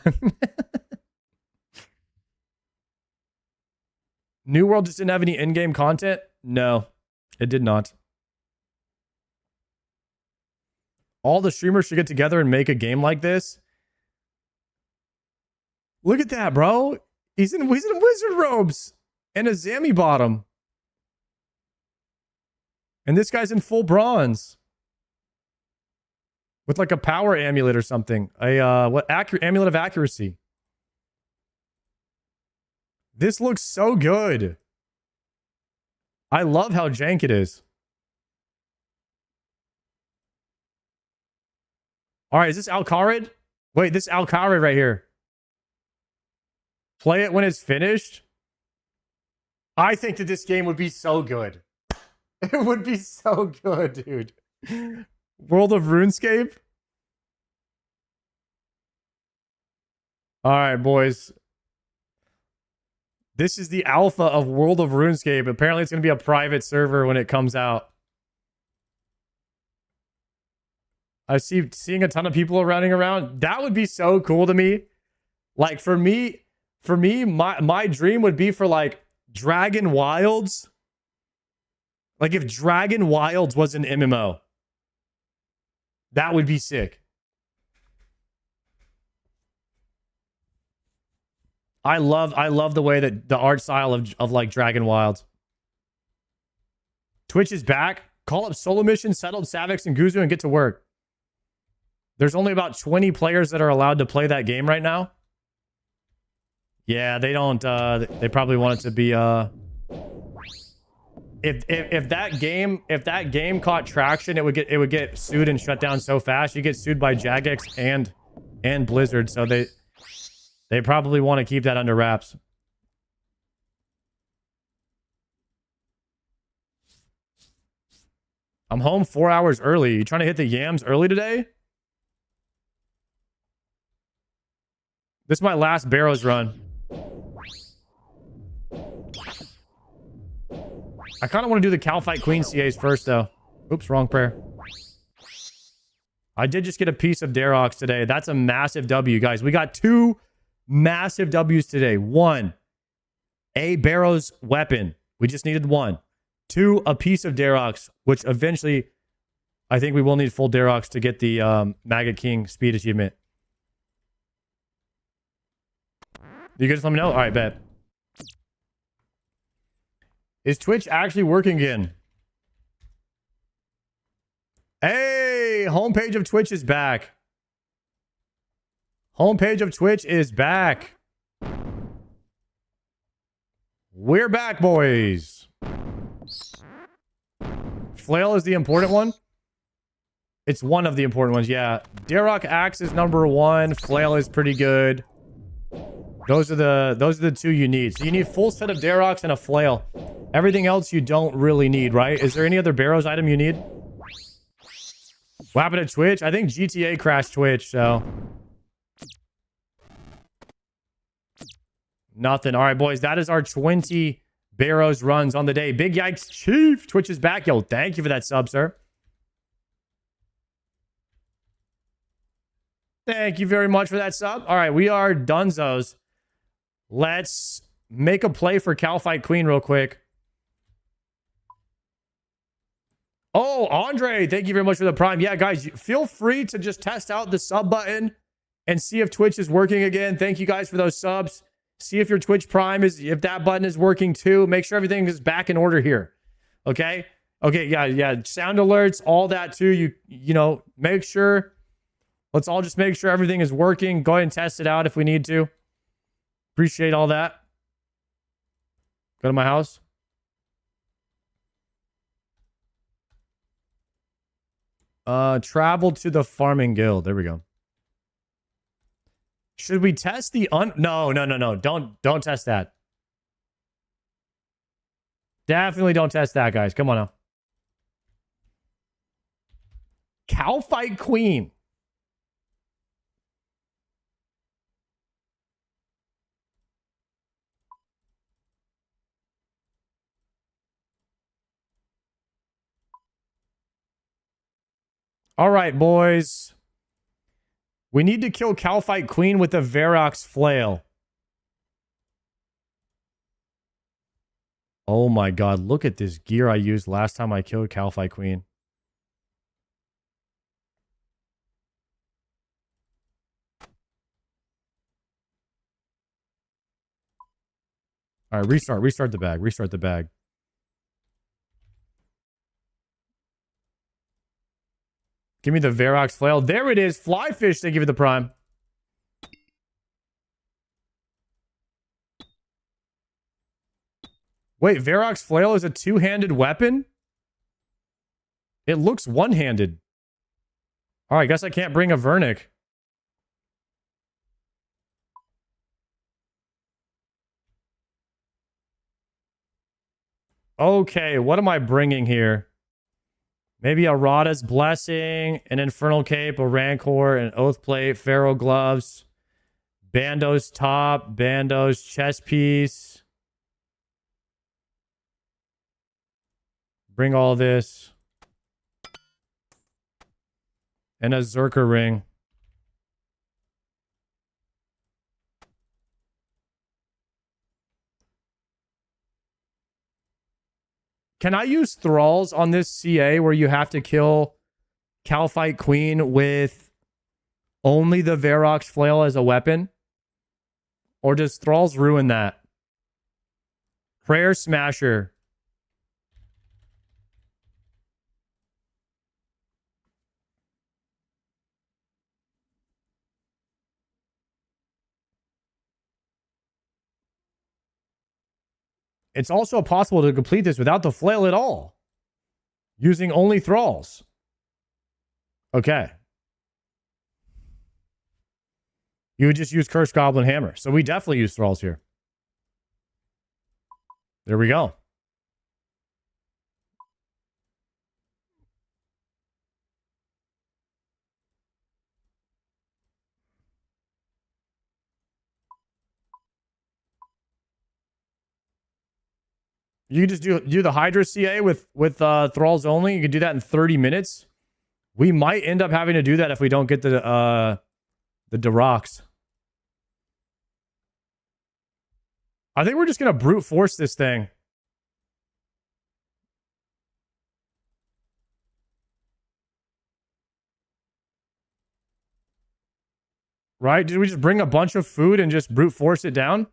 New World just didn't have any in-game content? No, it did not. All the streamers should get together and make a game like this. Look at that, bro. He's in wizard robes and a Zammy bottom. And this guy's in full bronze. With like a power amulet or something. Amulet of accuracy. This looks so good. I love how jank it is. All right, is this Alcarid? Wait, this Alcarid right here. Play it when it's finished. I think that this game would be so good. It would be so good, dude. World of RuneScape. All right, boys. This is the alpha of World of RuneScape. Apparently, it's going to be a private server when it comes out. I seeing a ton of people running around. That would be so cool to me. Like, for me, my dream would be for, like, Dragon Wilds. Like, if Dragon Wilds was an MMO. That would be sick. I love the way that the art style of like Dragon Wilds. Twitch is back. Call up solo mission, settled Savix and Guzu and get to work. There's only about 20 players that are allowed to play that game right now. Yeah, they don't they probably want it to be if that game caught traction, it would get sued and shut down so fast. You get sued by Jagex and Blizzard, so they probably want to keep that under wraps. I'm home 4 hours early. You trying to hit the yams early today? This is my last Barrows run. I kind of want to do the Cal Fight Queen CAs first, though. Oops, wrong prayer. I did just get a piece of Dharoks today. That's a massive W, guys. We got 2 massive W's today. 1, a Barrows weapon. We just needed 1. 2, a piece of Dharoks, which eventually I think we will need full Dharoks to get the Maggot King speed achievement. You guys let me know? All right, bet. Is Twitch actually working again? Hey, homepage of Twitch is back. Homepage of Twitch is back. We're back, boys. Flail is the important one. It's one of the important ones, yeah. Dharok Axe is number 1. Flail is pretty good. Those are the 2 you need. So you need full set of Dharoks and a flail. Everything else you don't really need, right? Is there any other Barrows item you need? What happened to Twitch? I think GTA crashed Twitch, so. Nothing. All right, boys. That is our 20 Barrows runs on the day. Big yikes, Chief. Twitch is back. Yo, thank you for that sub, sir. Thank you very much for that sub. All right, we are dunzos. Let's make a play for Cal Fight Queen real quick. Oh, Andre, thank you very much for the prime. Yeah, guys, feel free to just test out the sub button and see if Twitch is working again. Thank you guys for those subs. See if your Twitch Prime if that button is working too. Make sure everything is back in order here. Okay? Okay, yeah. Sound alerts, all that too. You know, make sure. Let's all just make sure everything is working. Go ahead and test it out if we need to. Appreciate all that. Go to my house. Travel to the farming guild. There we go. Should we test the No. Don't test that. Definitely don't test that, guys. Come on now. Cow fight queen. All right, boys. We need to kill Calphite Queen with a Dharoks flail. Oh my god, look at this gear I used last time I killed Calphite Queen. All right, restart the bag. Give me the Dharoks flail. There it is. Flyfish, they give you the prime. Wait, Dharoks flail is a two-handed weapon? It looks one-handed. All right, guess I can't bring a Vernic. Okay, what am I bringing here? Maybe a Rada's Blessing, an Infernal Cape, a Rancor, an Oath Plate, Pharaoh Gloves, Bando's Top, Bando's Chest Piece. Bring all this. And a Zerker Ring. Can I use Thralls on this CA where you have to kill Calphite Queen with only the Dharoks flail as a weapon? Or does Thralls ruin that? Prayer Smasher. It's also possible to complete this without the flail at all. Using only Thralls. Okay. You would just use Cursed Goblin Hammer. So we definitely use Thralls here. There we go. You can just do the Hydra CA with Thralls only. You can do that in 30 minutes. We might end up having to do that if we don't get the Dharoks. I think we're just going to brute force this thing. Right? Did we just bring a bunch of food and just brute force it down?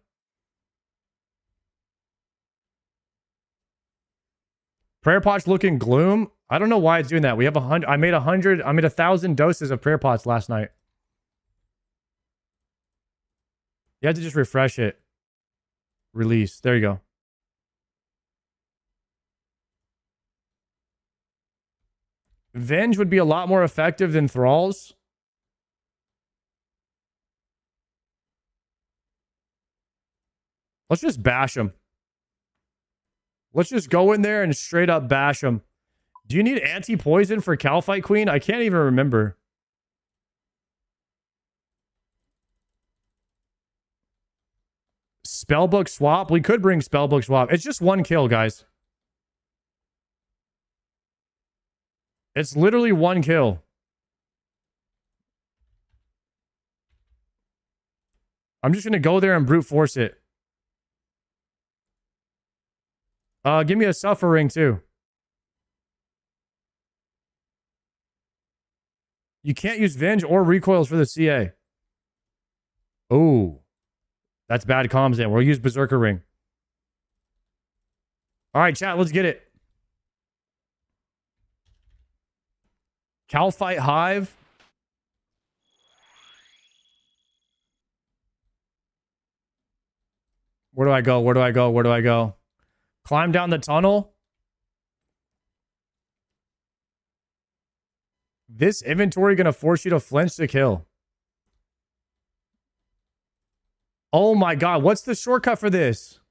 Prayer Pots looking gloom. I don't know why it's doing that. We have 100. I made 1,000 doses of Prayer Pots last night. You have to just refresh it. Release. There you go. Venge would be a lot more effective than Thralls. Let's just bash them. Let's just go in there and straight up bash them. Do you need anti-poison for Calphite Queen? I can't even remember. Spellbook swap? We could bring Spellbook swap. It's just one kill, guys. It's literally one kill. I'm just going to go there and brute force it. Give me a Suffer Ring too. You can't use Venge or recoils for the CA. Oh. That's bad comms then. We'll use Berserker Ring. Alright, chat, let's get it. Calphite Hive. Where do I go? Where do I go? Where do I go? Climb down the tunnel. This inventory gonna force you to flinch to kill. Oh my god, what's the shortcut for this?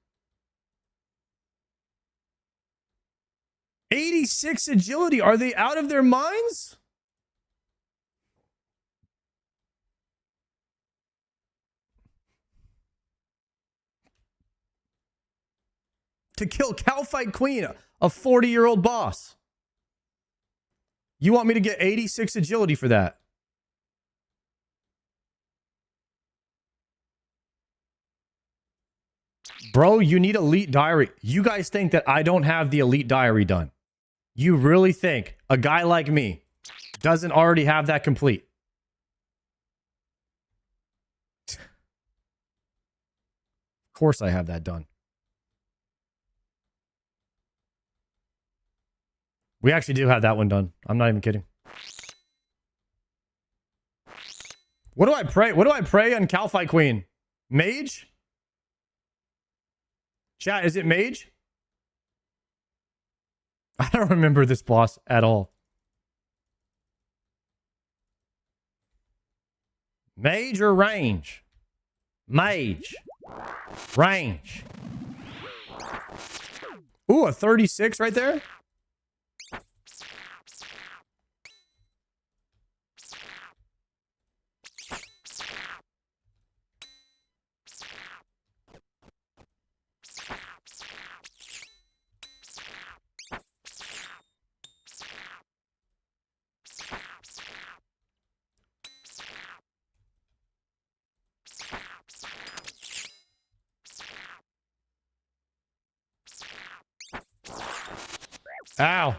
86 agility. Are they out of their minds? To kill Cowfight Queen, a 40-year-old boss. You want me to get 86 agility for that? Bro, you need Elite Diary. You guys think that I don't have the Elite Diary done. You really think a guy like me doesn't already have that complete? Of course I have that done. We actually do have that one done. I'm not even kidding. What do I pray? What do I pray on Cowfight Queen? Mage? Chat, is it Mage? I don't remember this boss at all. Mage or range? Mage. Range. Ooh, a 36 right there? Ow.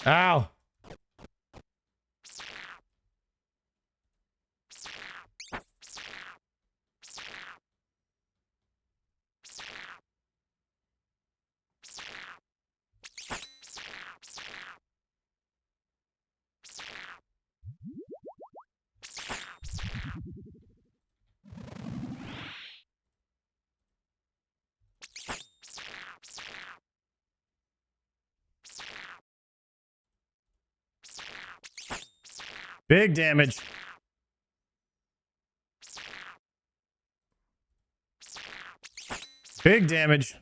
Ow. Big damage. Big damage.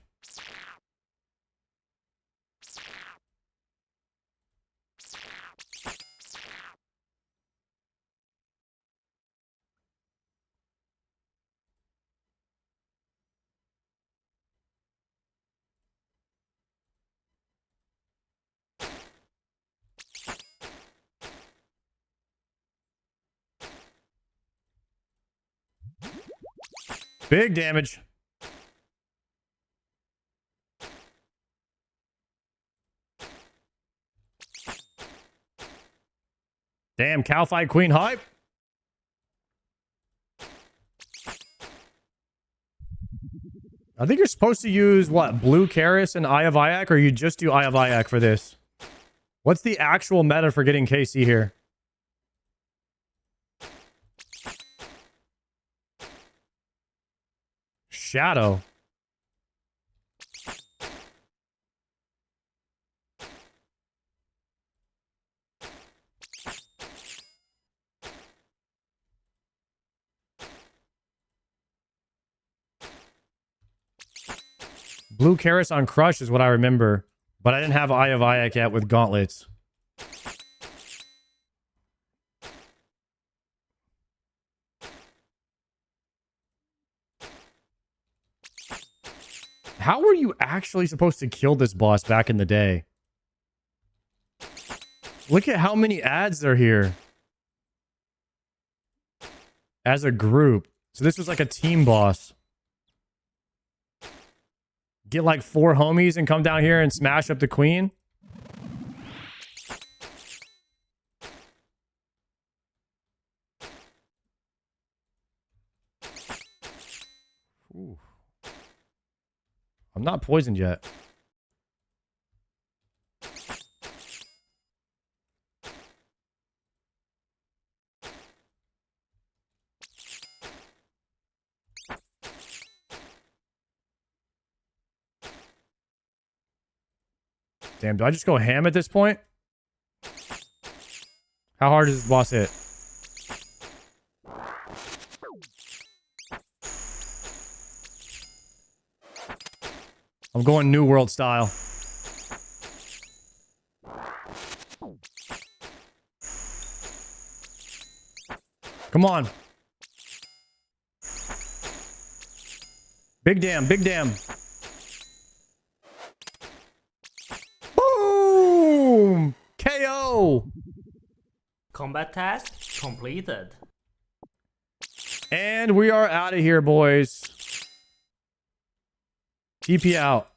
Big damage. Damn, Cowfight Queen hype. I think you're supposed to use, what, Blue Karis and Eye of Yak, or you just do Eye of Yak for this? What's the actual meta for getting KC here? Shadow. Blue Karis on Crush is what I remember, but I didn't have Eye of Yak yet with gauntlets. How were you actually supposed to kill this boss back in the day? Look at how many ads are here. As a group. So this was like a team boss. Get like 4 homies and come down here and smash up the queen. Ooh. I'm not poisoned yet. Damn, do I just go ham at this point? How hard does this boss hit? I'm going New World style. Come on. Big damn, big damn. Boom! KO! Combat task completed. And we are out of here, boys. TP out.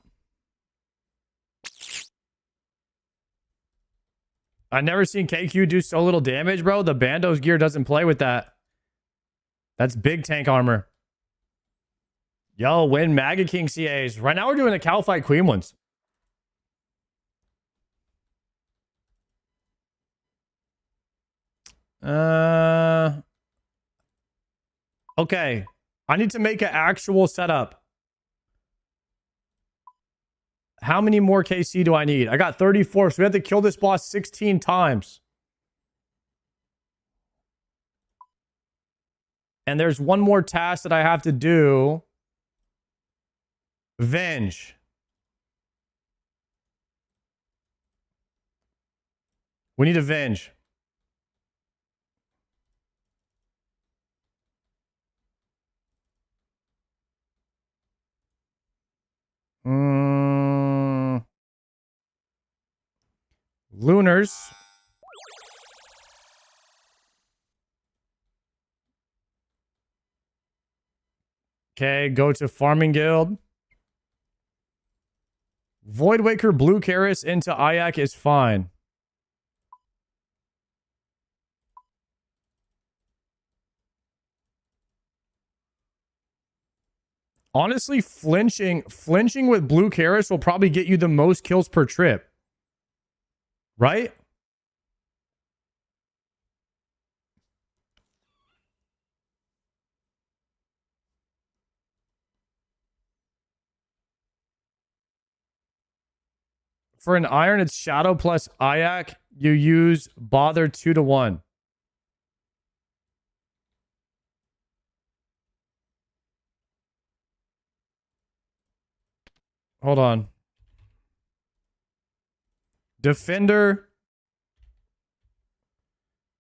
I've never seen KQ do so little damage, bro. The Bando's gear doesn't play with that. That's big tank armor. Yo, win Maga King CAs. Right now we're doing the Cow Fight Queen ones. Okay. I need to make an actual setup. How many more KC do I need? I got 34, so we have to kill this boss 16 times. And there's one more task that I have to do. Venge. We need avenge. Lunars. Okay, go to Farming Guild. Voidwaker Blue Karis into Ayak is fine. Honestly, flinching with Blue Karis will probably get you the most kills per trip. Right? For an iron, it's Shadow plus Ayak. You use Bother 2-1. Hold on. Defender.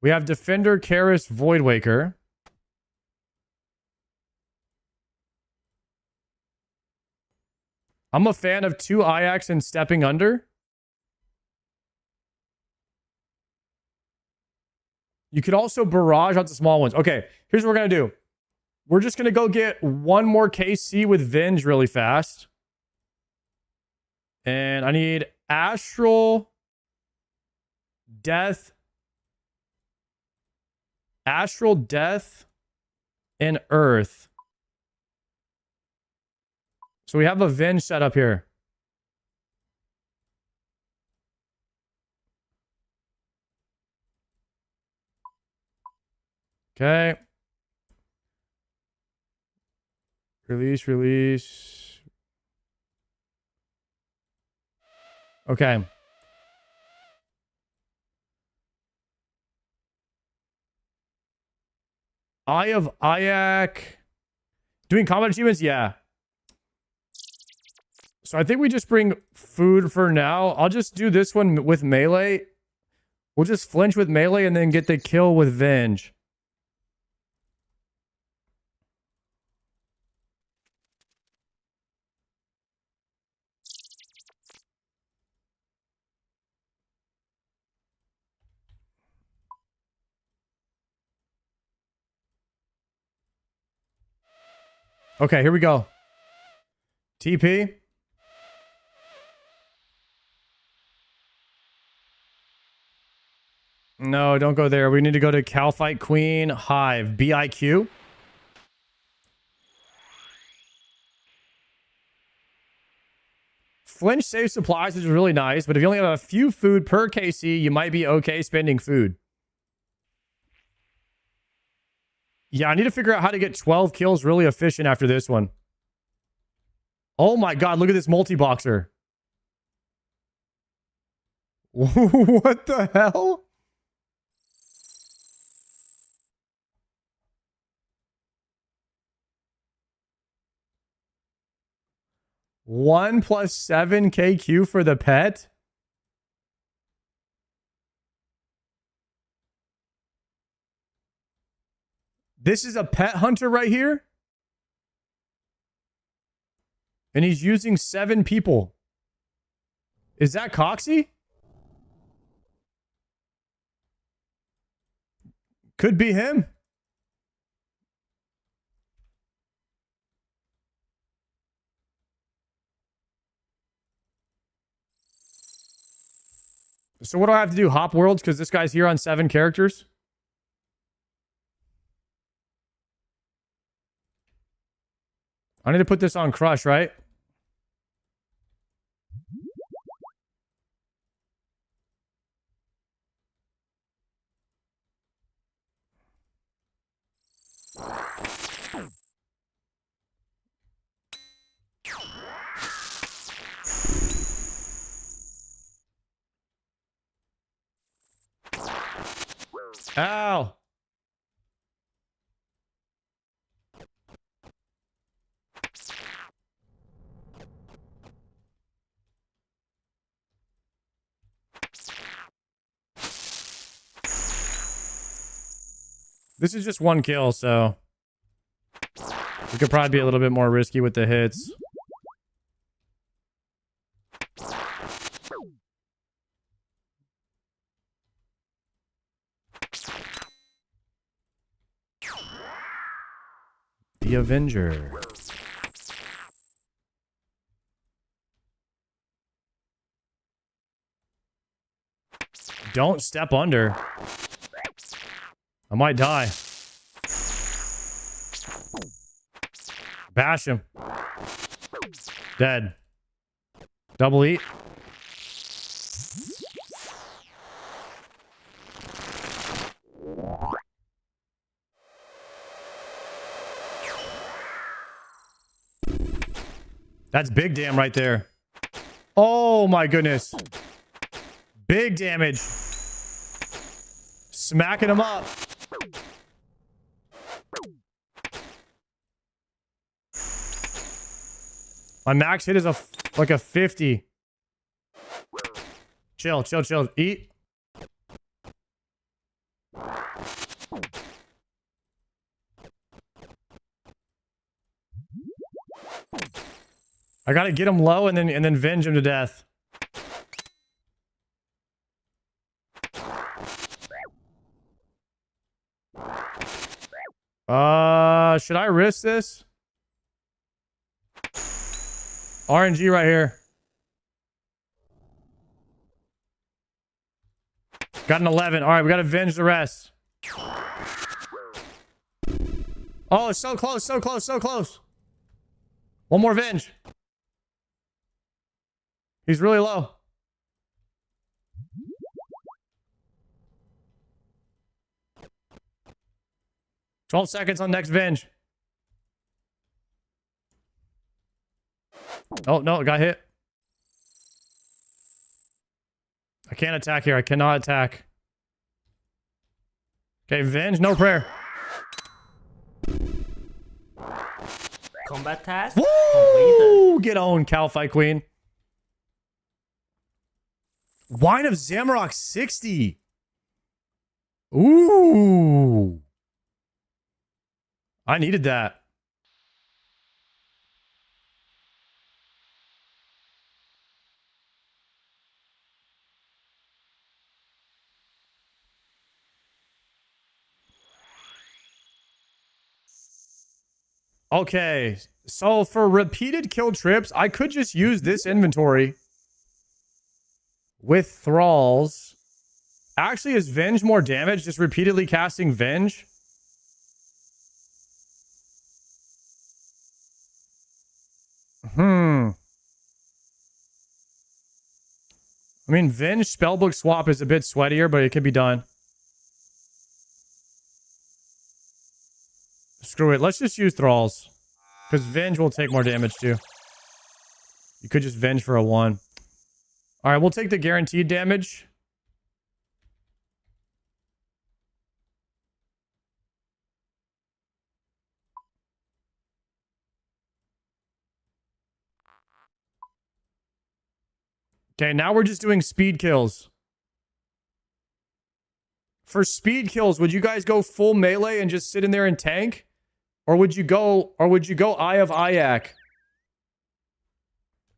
We have Defender, Karis, Voidwaker. I'm a fan of 2 Ayaks and stepping under. You could also barrage out the small ones. Okay, here's what we're going to do. We're just going to go get one more KC with Venge really fast. And I need Astral, Death, and Earth. So we have a Venge set up here. Okay. Release. Okay. Eye of Ayak. Doing combat achievements? Yeah. So I think we just bring food for now. I'll just do this one with melee. We'll just flinch with melee and then get the kill with Venge. Okay, here we go. TP. No, don't go there. We need to go to Cow Fight Queen Hive. BIQ. Flinch save supplies, which is really nice, but if you only have a few food per KC, you might be okay spending food. Yeah, I need to figure out how to get 12 kills really efficient after this one. Oh my god, look at this multi-boxer. What the hell? One plus 7 KQ for the pet? This is a pet hunter right here? And he's using 7 people. Is that Coxie? Could be him. So what do I have to do? Hop worlds because this guy's here on 7 characters? I need to put this on Crush, right? Ow. This is just 1 kill, so we could probably be a little bit more risky with the hits. The Avenger. Don't step under. I might die. Bash him. Dead. Double eat. That's big damn right there. Oh my goodness. Big damage. Smacking him up. My max hit is like a 50. Chill, chill, chill. Eat. I gotta get him low and then venge him to death. Should I risk this? RNG right here. Got an 11. All right, we got to avenge the rest. Oh, it's so close, so close, so close. One more venge. He's really low. "12 seconds on next venge." Oh, no, it got hit. I can't attack here. I cannot attack. Okay, venge, no prayer. Combat task Woo! completed. Get on, Cow Fight Queen. Wine of Zamorak 60. Ooh. I needed that. Okay, so for repeated kill trips, I could just use this inventory with thralls. Actually, is Venge more damage? Just repeatedly casting Venge? I mean, Venge spellbook swap is a bit sweatier, but it can be done. Screw it. Let's just use thralls. Because Venge will take more damage too. You could just Venge for a 1. All right, we'll take the guaranteed damage. Okay, now we're just doing speed kills. For speed kills, would you guys go full melee and just sit in there and tank? Or would you go Eye of Ayak?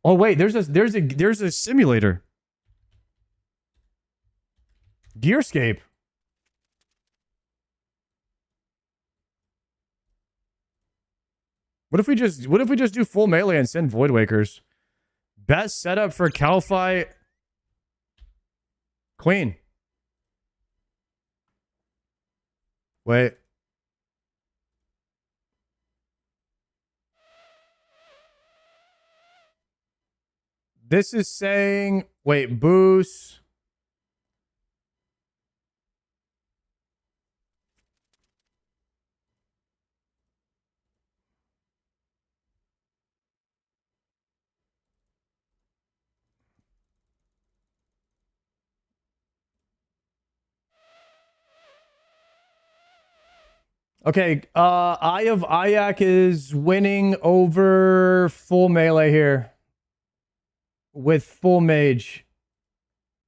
Oh wait, there's a simulator. Gearscape. What if we just do full melee and send Void Wakers? Best setup for cow fight. Queen. Wait. This is saying, wait, boost. Okay, Eye of Ayak is winning over full melee here. With full mage.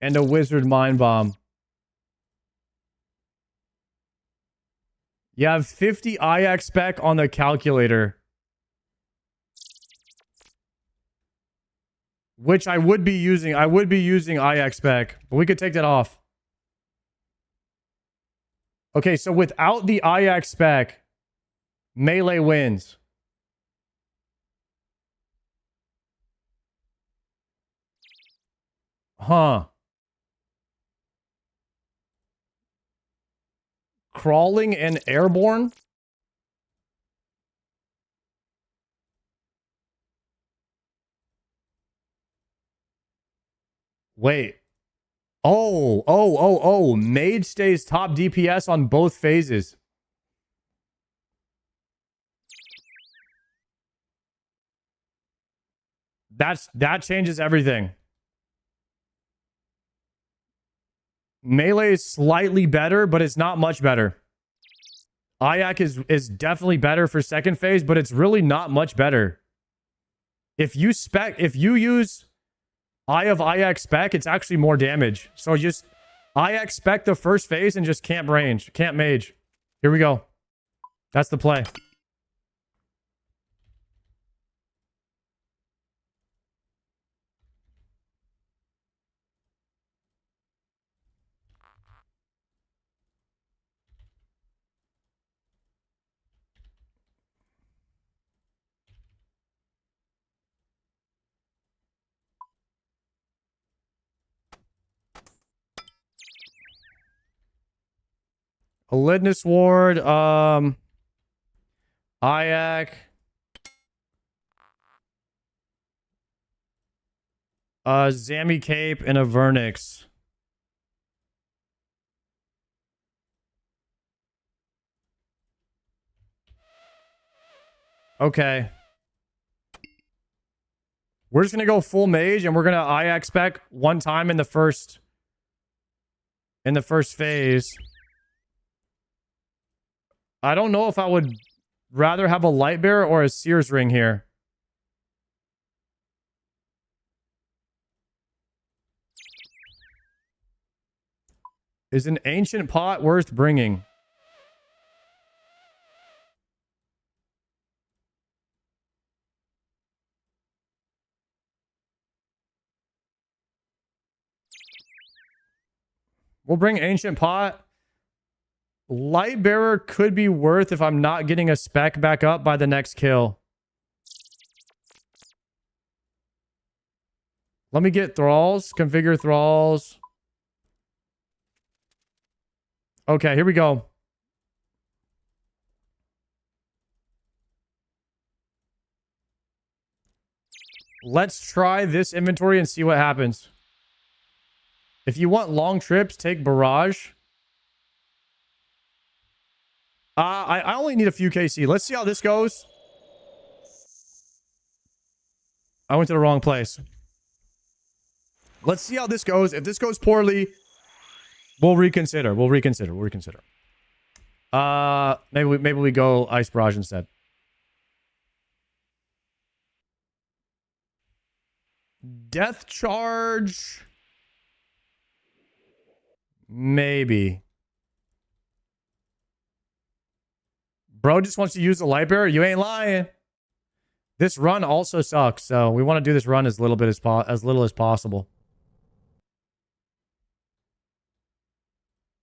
And a wizard mind bomb. You have 50 Ayak spec on the calculator. Which I would be using. I would be using Ayak spec. But we could take that off. Okay, so without the Ayak spec, melee wins. Huh. Crawling and airborne? Wait. Oh. Mage stays top DPS on both phases. That changes everything. Melee is slightly better, but it's not much better. Ayak is definitely better for second phase, but it's really not much better. If you use Eye of Ayak spec, it's actually more damage. So just Ayak spec the first phase and just camp mage. Here we go. That's the play. A Lidness Ward, Ayak. Zami Cape and a Vernix. Okay. We're just gonna go full mage and we're gonna Ayak spec one time in the first phase. I don't know if I would rather have a light bearer or a Seer's ring here. Is an ancient pot worth bringing? We'll bring ancient pot. Light bearer could be worth if I'm not getting a spec back up by the next kill. Let me get thralls. Configure thralls. Okay, here we go. Let's try this inventory and see what happens. If you want long trips, take Barrage. I only need a few KC. Let's see how this goes. I went to the wrong place. Let's see how this goes. If this goes poorly, we'll reconsider. We'll reconsider. Maybe we go Ice Barrage instead. Death Charge. Maybe. Bro just wants to use the light bearer. You ain't lying. This run also sucks, so we want to do this run as little as possible.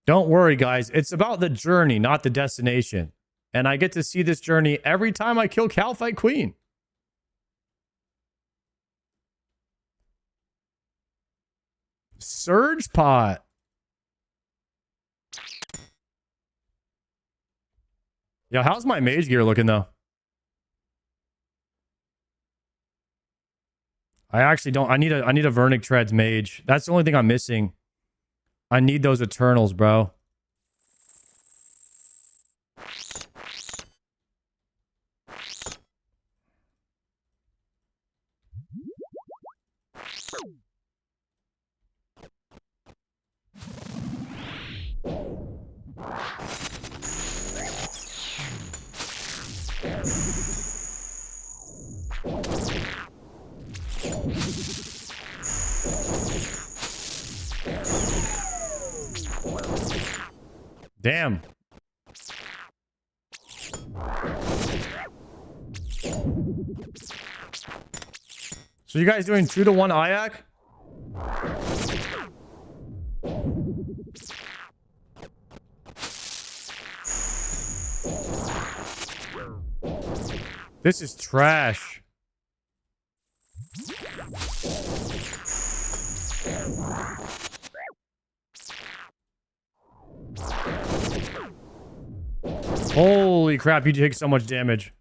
Don't worry, guys. It's about the journey, not the destination. And I get to see this journey every time I kill Calphite Queen. Surge Pot. Yo, how's my mage gear looking, though? I actually don't. I need a Vernic Treads mage. That's the only thing I'm missing. I need those Eternals, bro. Damn. So you guys doing 2-to-1 Ayak? This is trash. Holy crap, you take so much damage.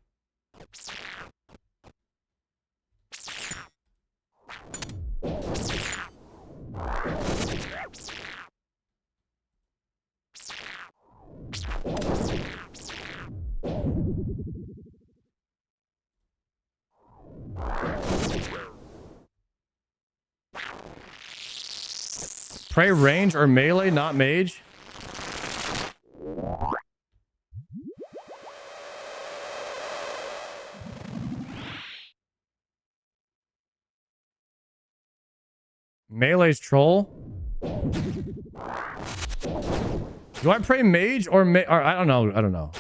Pray range or melee, not mage? Melee's troll? Do I pray mage or I don't know. I don't know.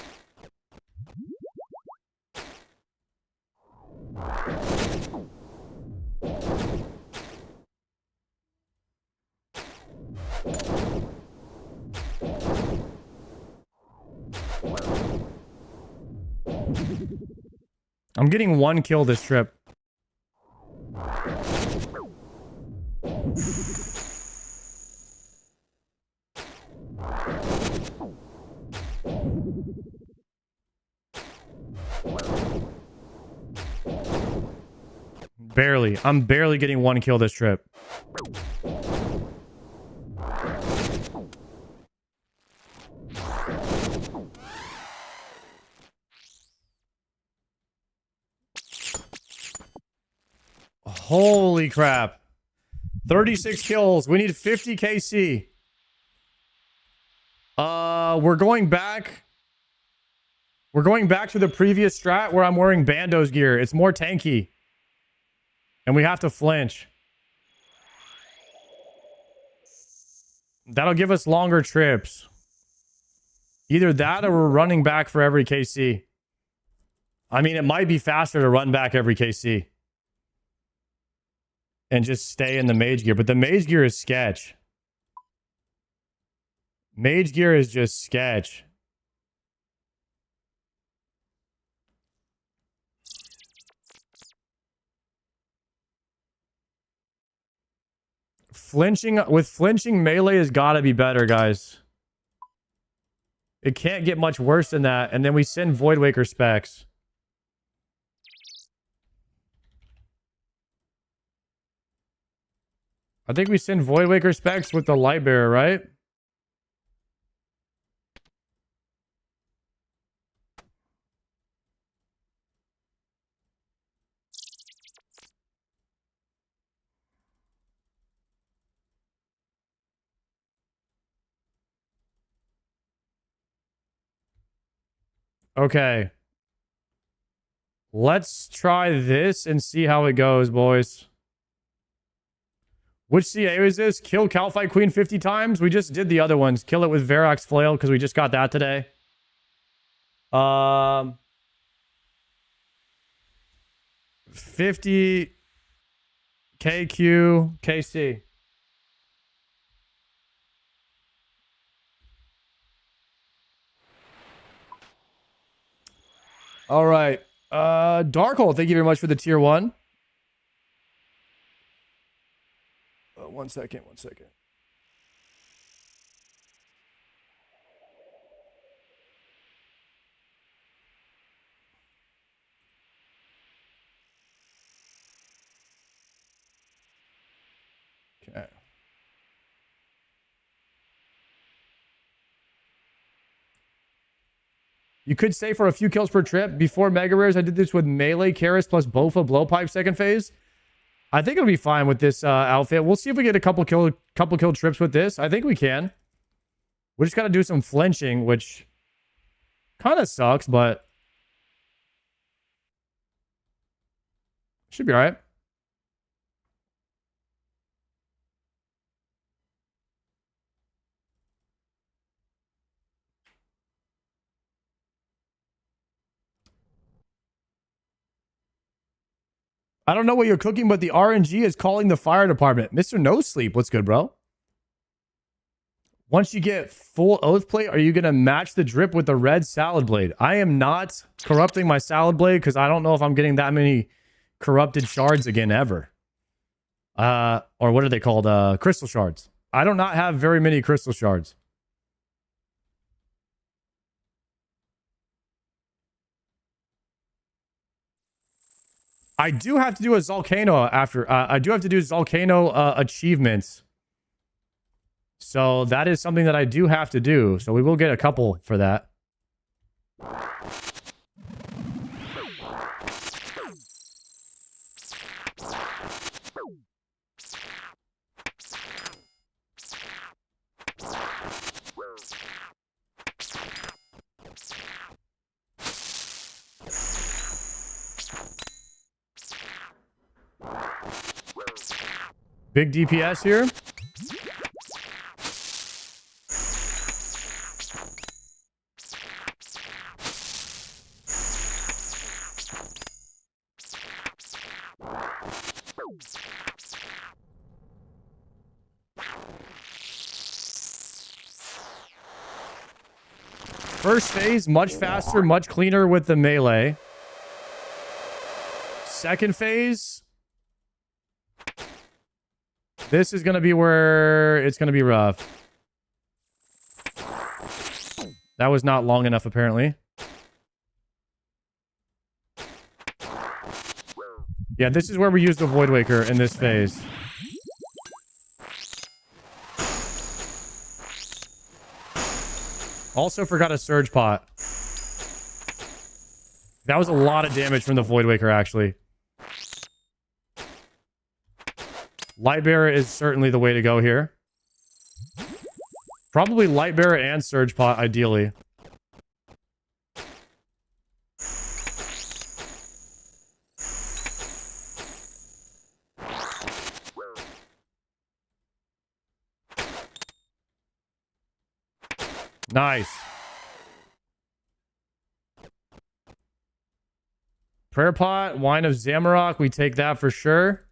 I'm getting 1 kill this trip. Barely. I'm barely getting 1 kill this trip. Holy crap. 36 kills. We need 50 KC. We're going back. We're going back to the previous strat where I'm wearing Bando's gear. It's more tanky. And we have to flinch. That'll give us longer trips. Either that or we're running back for every KC. I mean, it might be faster to run back every KC. And just stay in the mage gear. But the mage gear is sketch. Mage gear is just sketch. Flinching melee has got to be better, guys. It can't get much worse than that. And then we send Voidwaker specs. I think we send Voidwaker specs with the Lightbearer, right? Okay. Let's try this and see how it goes, boys. Which CA is this? Kill Calphite Queen 50 times? We just did the other ones. Kill it with Varrock's Flail because we just got that today. 50 KQ KC. All right. Darkhold, thank you very much for the tier 1. One second. Okay. You could say for a few kills per trip. Before Mega Rares, I did this with Melee, Karis, plus Bofa, Blowpipe, second phase. I think it'll be fine with this outfit. We'll see if we get a couple kill trips with this. I think we can. We just got to do some flinching, which kind of sucks, but should be all right. I don't know what you're cooking, but the RNG is calling the fire department. Mr. No Sleep, what's good, bro? Once you get full Oath Plate, are you going to match the drip with the red Salad Blade? I am not corrupting my Salad Blade because I don't know if I'm getting that many corrupted shards again ever. Or what are they called? Crystal shards. I do not have very many crystal shards. I do have to do a Volcano after. I do have to do Volcano achievements. So that is something that I do have to do. So we will get a couple for that. Big DPS here. First phase, much faster, much cleaner with the melee. Second phase, this is going to be where it's going to be rough. That was not long enough, apparently. Yeah, this is where we use the Void Waker in this phase. Also forgot a Surge Pot. That was a lot of damage from the Void Waker, actually. Lightbearer is certainly the way to go here. Probably Lightbearer and Surge Pot, ideally. Nice. Prayer Pot, Wine of Zamorak. We take that for sure.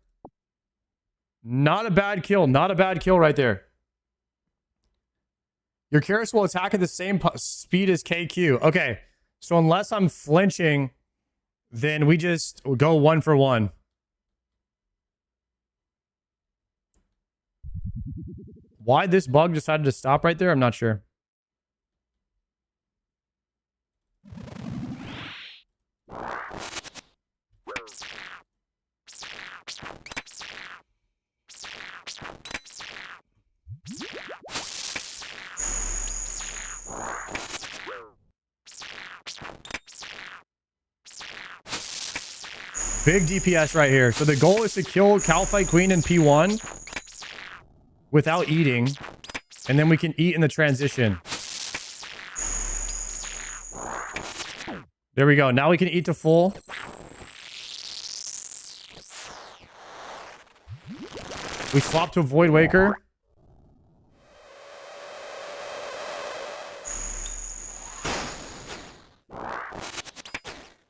Not a bad kill. Not a bad kill right there. Your Karis will attack at the same speed as KQ. Okay. So unless I'm flinching, then we just go 1 for 1. Why this bug decided to stop right there, I'm not sure. Big DPS right here. So the goal is to kill Calphite Queen in P1 without eating. And then we can eat in the transition. There we go. Now we can eat to full. We swap to Void Waker.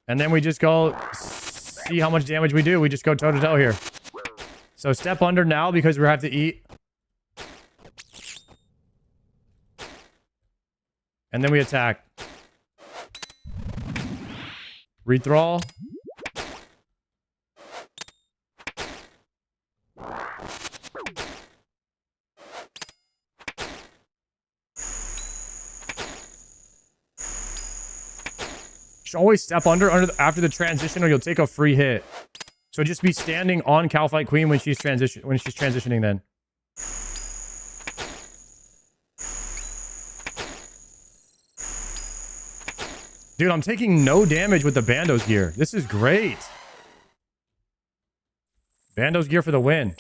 And then we just go see how much damage we do. We just go toe to toe here. So step under now because we have to eat. And then we attack. Rethrall. Should always step under after the transition or you'll take a free hit. So just be standing on Calfight Queen when she's transitioning then. Dude, I'm taking no damage with the Bando's gear. This is great. Bando's gear for the win.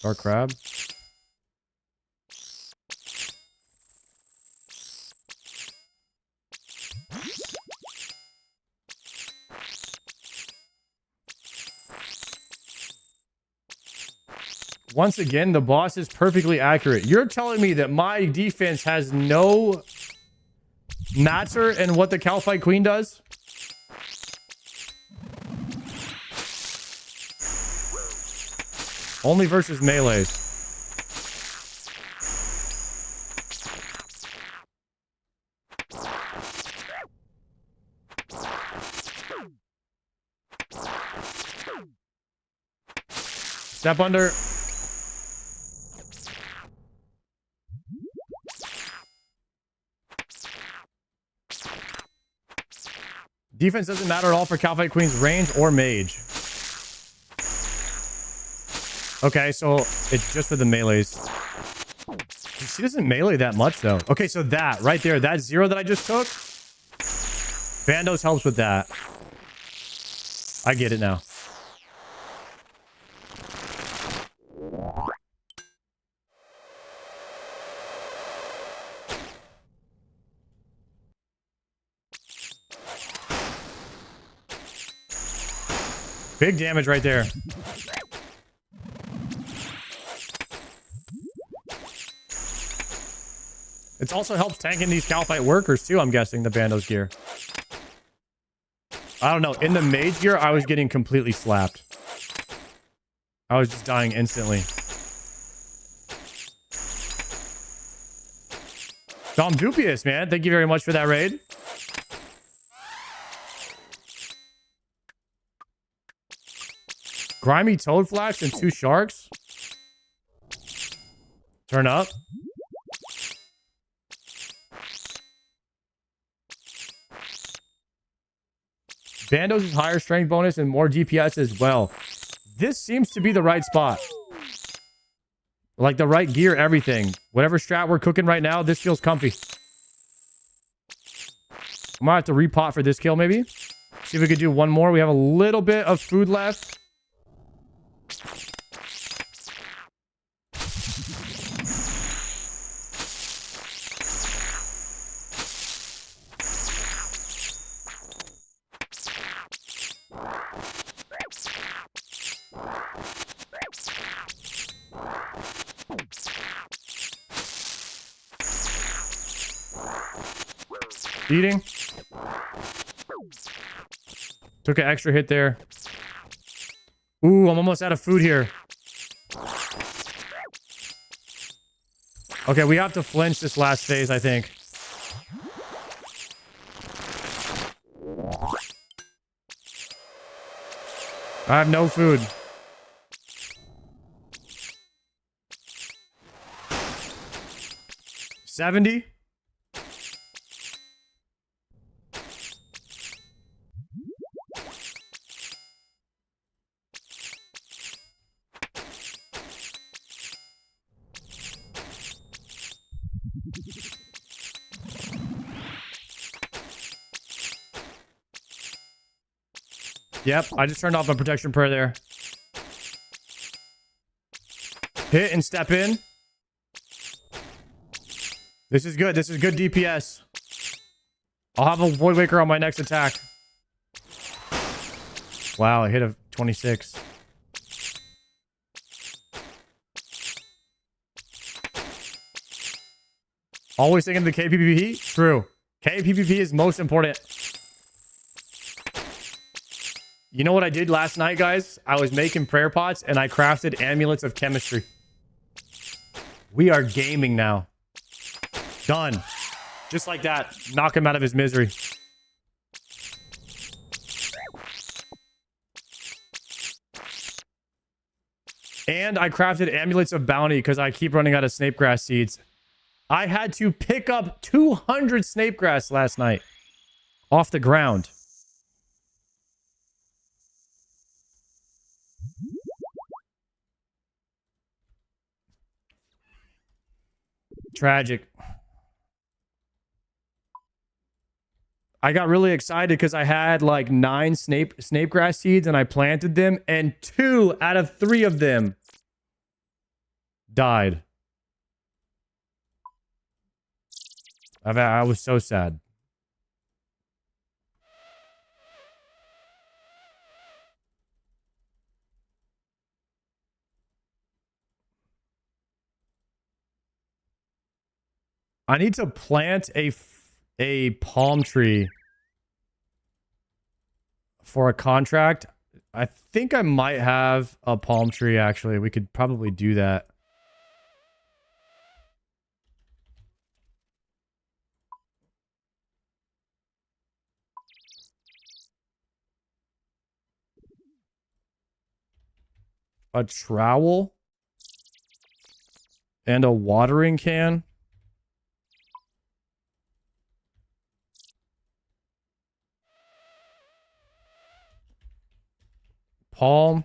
Dark Crab. Once again, the boss is perfectly accurate. You're telling me that my defense has no matter in what the Calfight Queen does? Only versus melees. Step under. Defense doesn't matter at all for Calfight Queen's range or mage. Okay, so it's just for the melees. She doesn't melee that much, though. Okay, so that right there, that 0 that I just took, Bandos helps with that. I get it now. Big damage right there. It also helps tanking these Calfight workers too, I'm guessing, the Bandos gear. I don't know. In the mage gear, I was getting completely slapped. I was just dying instantly. Dom Dupius, man. Thank you very much for that raid. Grimy Toadflash and 2 sharks. Turn up. Bandos is higher strength bonus and more DPS as well. This seems to be the right spot. Like the right gear, everything. Whatever strat we're cooking right now, this feels comfy. I might have to repot for this kill maybe. See if we could do one more. We have a little bit of food left. Eating. Took an extra hit there. Ooh, I'm almost out of food here. Okay, we have to flinch this last phase, I think. I have no food. $70. Yep, I just turned off my protection prayer there. Hit and step in. This is good. This is good DPS. I'll have a Void Waker on my next attack. Wow, I hit a 26. Always thinking of the KPPP? True. KPPP is most important. You know what I did last night, guys? I was making prayer pots and I crafted amulets of chemistry. We are gaming now. Done. Just like that. Knock him out of his misery. And I crafted amulets of bounty because I keep running out of snapegrass seeds. I had to pick up 200 snapegrass last night off the ground. Tragic. I got really excited because I had like 9 snapegrass seeds and I planted them, and 2 out of 3 of them died. I was so sad. I need to plant a palm tree for a contract. I think I might have a palm tree, actually. We could probably do that. A trowel and a watering can. Palm.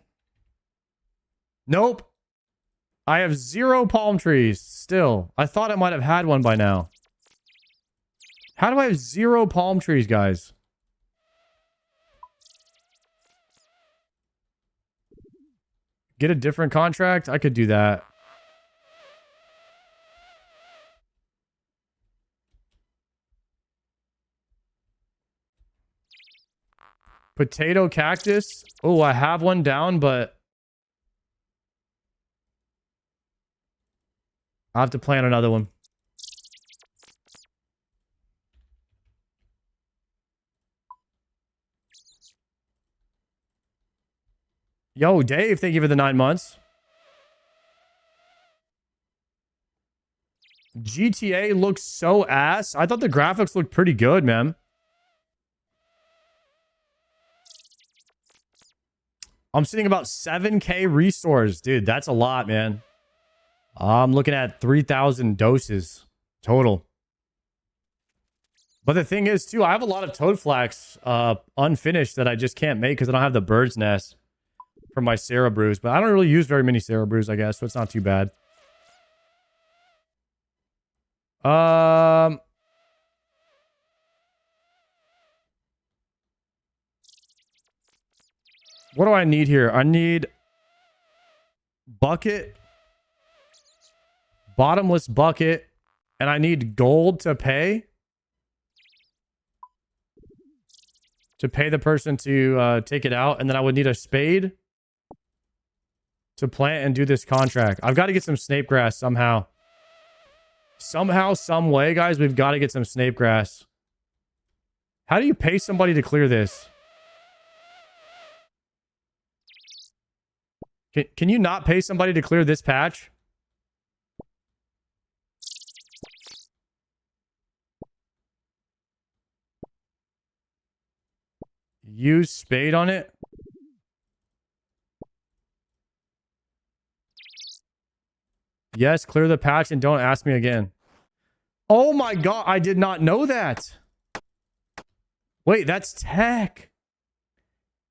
Nope. I have 0 palm trees still. I thought I might have had one by now. How do I have 0 palm trees, guys? Get a different contract? I could do that. Potato cactus. Oh, I have one down, but I'll have to plant another one. Yo, Dave, thank you for the 9 months. GTA looks so ass. I thought the graphics looked pretty good, man. I'm sitting about 7K restores. Dude, that's a lot, man. I'm looking at 3,000 doses total. But the thing is, too, I have a lot of toad flax unfinished that I just can't make because I don't have the bird's nest for my Sarah brews. But I don't really use very many Sarah brews, I guess, so it's not too bad. What do I need here? I need bucket, bottomless bucket, and I need gold to pay the person to take it out, and then I would need a spade to plant and do this contract. I've got to get some snapegrass somehow. Somehow, some way, guys, we've got to get some snapegrass. How do you pay somebody to clear this? Can you not pay somebody to clear this patch? Use spade on it. Yes, clear the patch and don't ask me again. Oh my god, I did not know that. Wait, that's tech.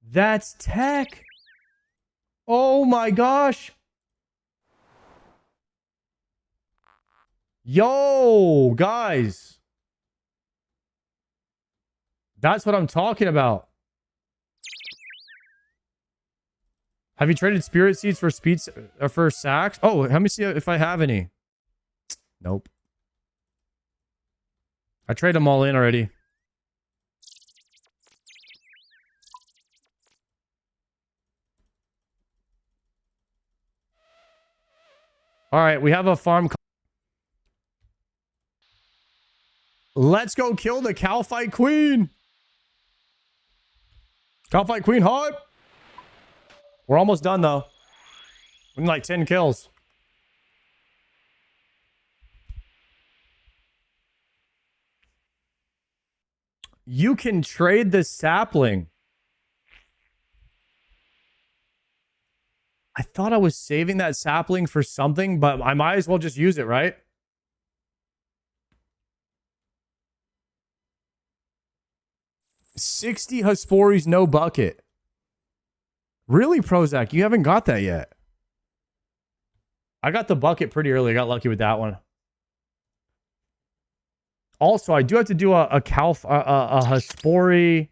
That's tech. Oh my gosh. Yo, guys. That's what I'm talking about. Have you traded spirit seeds for speeds or for sacks? Oh, let me see if I have any. Nope. I traded them all in already. All right, we have a farm. Let's go kill the cow fight queen. Cow fight queen hype. We're almost done though. We need like 10 kills. You can trade the sapling. I thought I was saving that sapling for something, but I might as well just use it, right? $60 Hespori's no bucket. Really, Prozac? You haven't got that yet. I got the bucket pretty early. I got lucky with that one. Also, I do have to do a Hespori.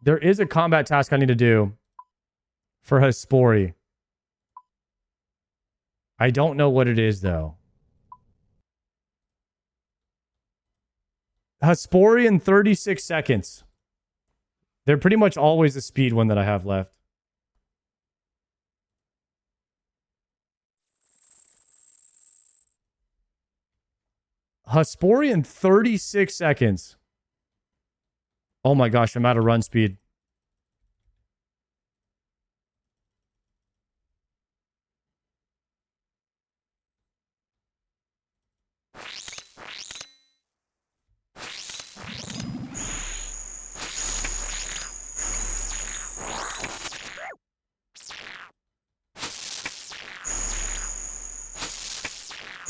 There is a combat task I need to do for Hespori. I don't know what it is, though. Hespori in 36 seconds. They're pretty much always the speed one that I have left. Hespori in 36 seconds. Oh my gosh, I'm out of run speed.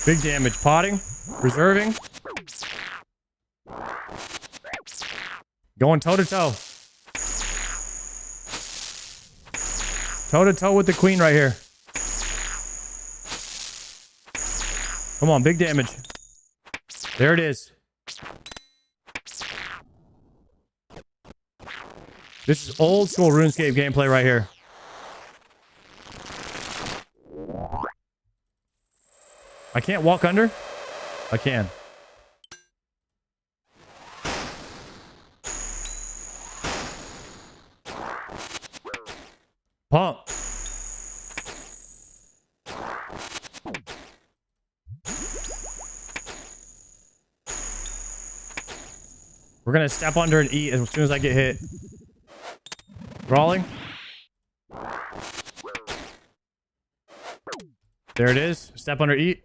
Big damage. Potting. Reserving. Going toe-to-toe. Toe-to-toe with the queen right here. Come on, big damage. There it is. This is old school RuneScape gameplay right here. I can't walk under? I can. Pump. We're going to step under and eat as soon as I get hit. Brawling. There it is. Step under, eat.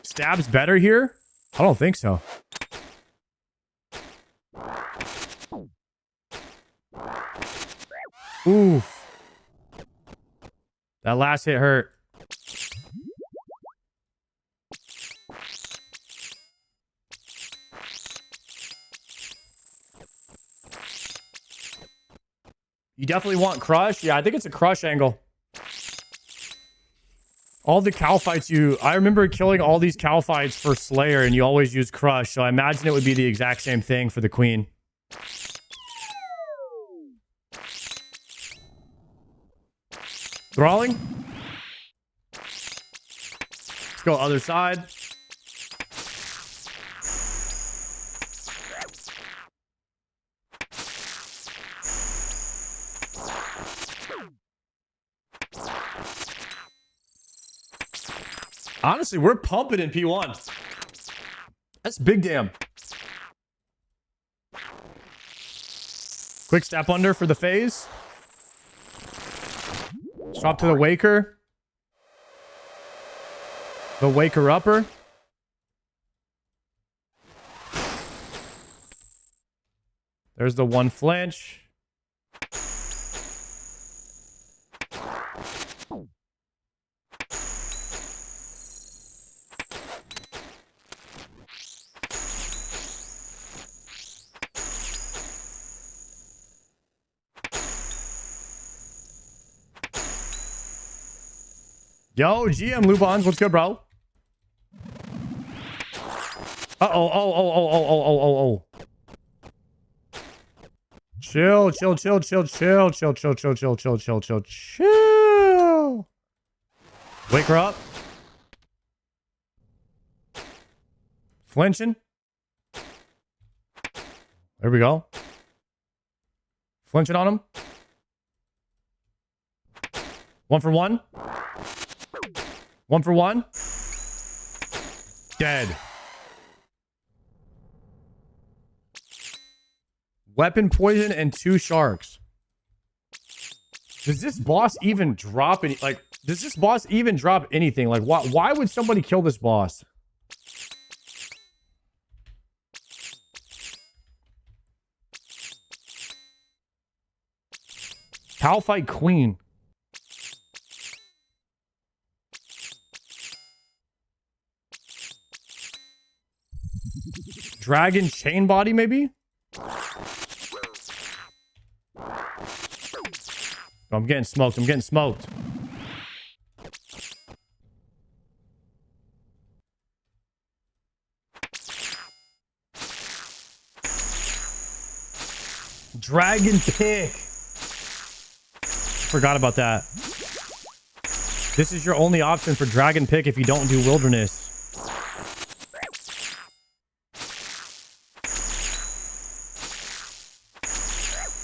Stab's better here? I don't think so. Oof. That last hit hurt. You definitely want crush? Yeah, I think it's a crush angle. All the cow fights I remember killing all these cow fights for Slayer and you always use crush. So I imagine it would be the exact same thing for the queen. Thralling. Let's go other side. Honestly, we're pumping in P1. That's big damn. Quick step under for the phase. Swap to the Waker. The Waker upper. There's the one flinch. Yo, GM Lubons, what's good, bro? Oh. Chill. Wake her up. Flinching. There we go. Flinching on him. 1 for 1. 1 for 1. Dead. Weapon poison and 2 sharks. Does this boss even drop any? Like, does this boss even drop anything? Like, why would somebody kill this boss? Cow fight queen. Dragon chain body, maybe? Oh, I'm getting smoked. Dragon pick. Forgot about that. This is your only option for dragon pick if you don't do wilderness.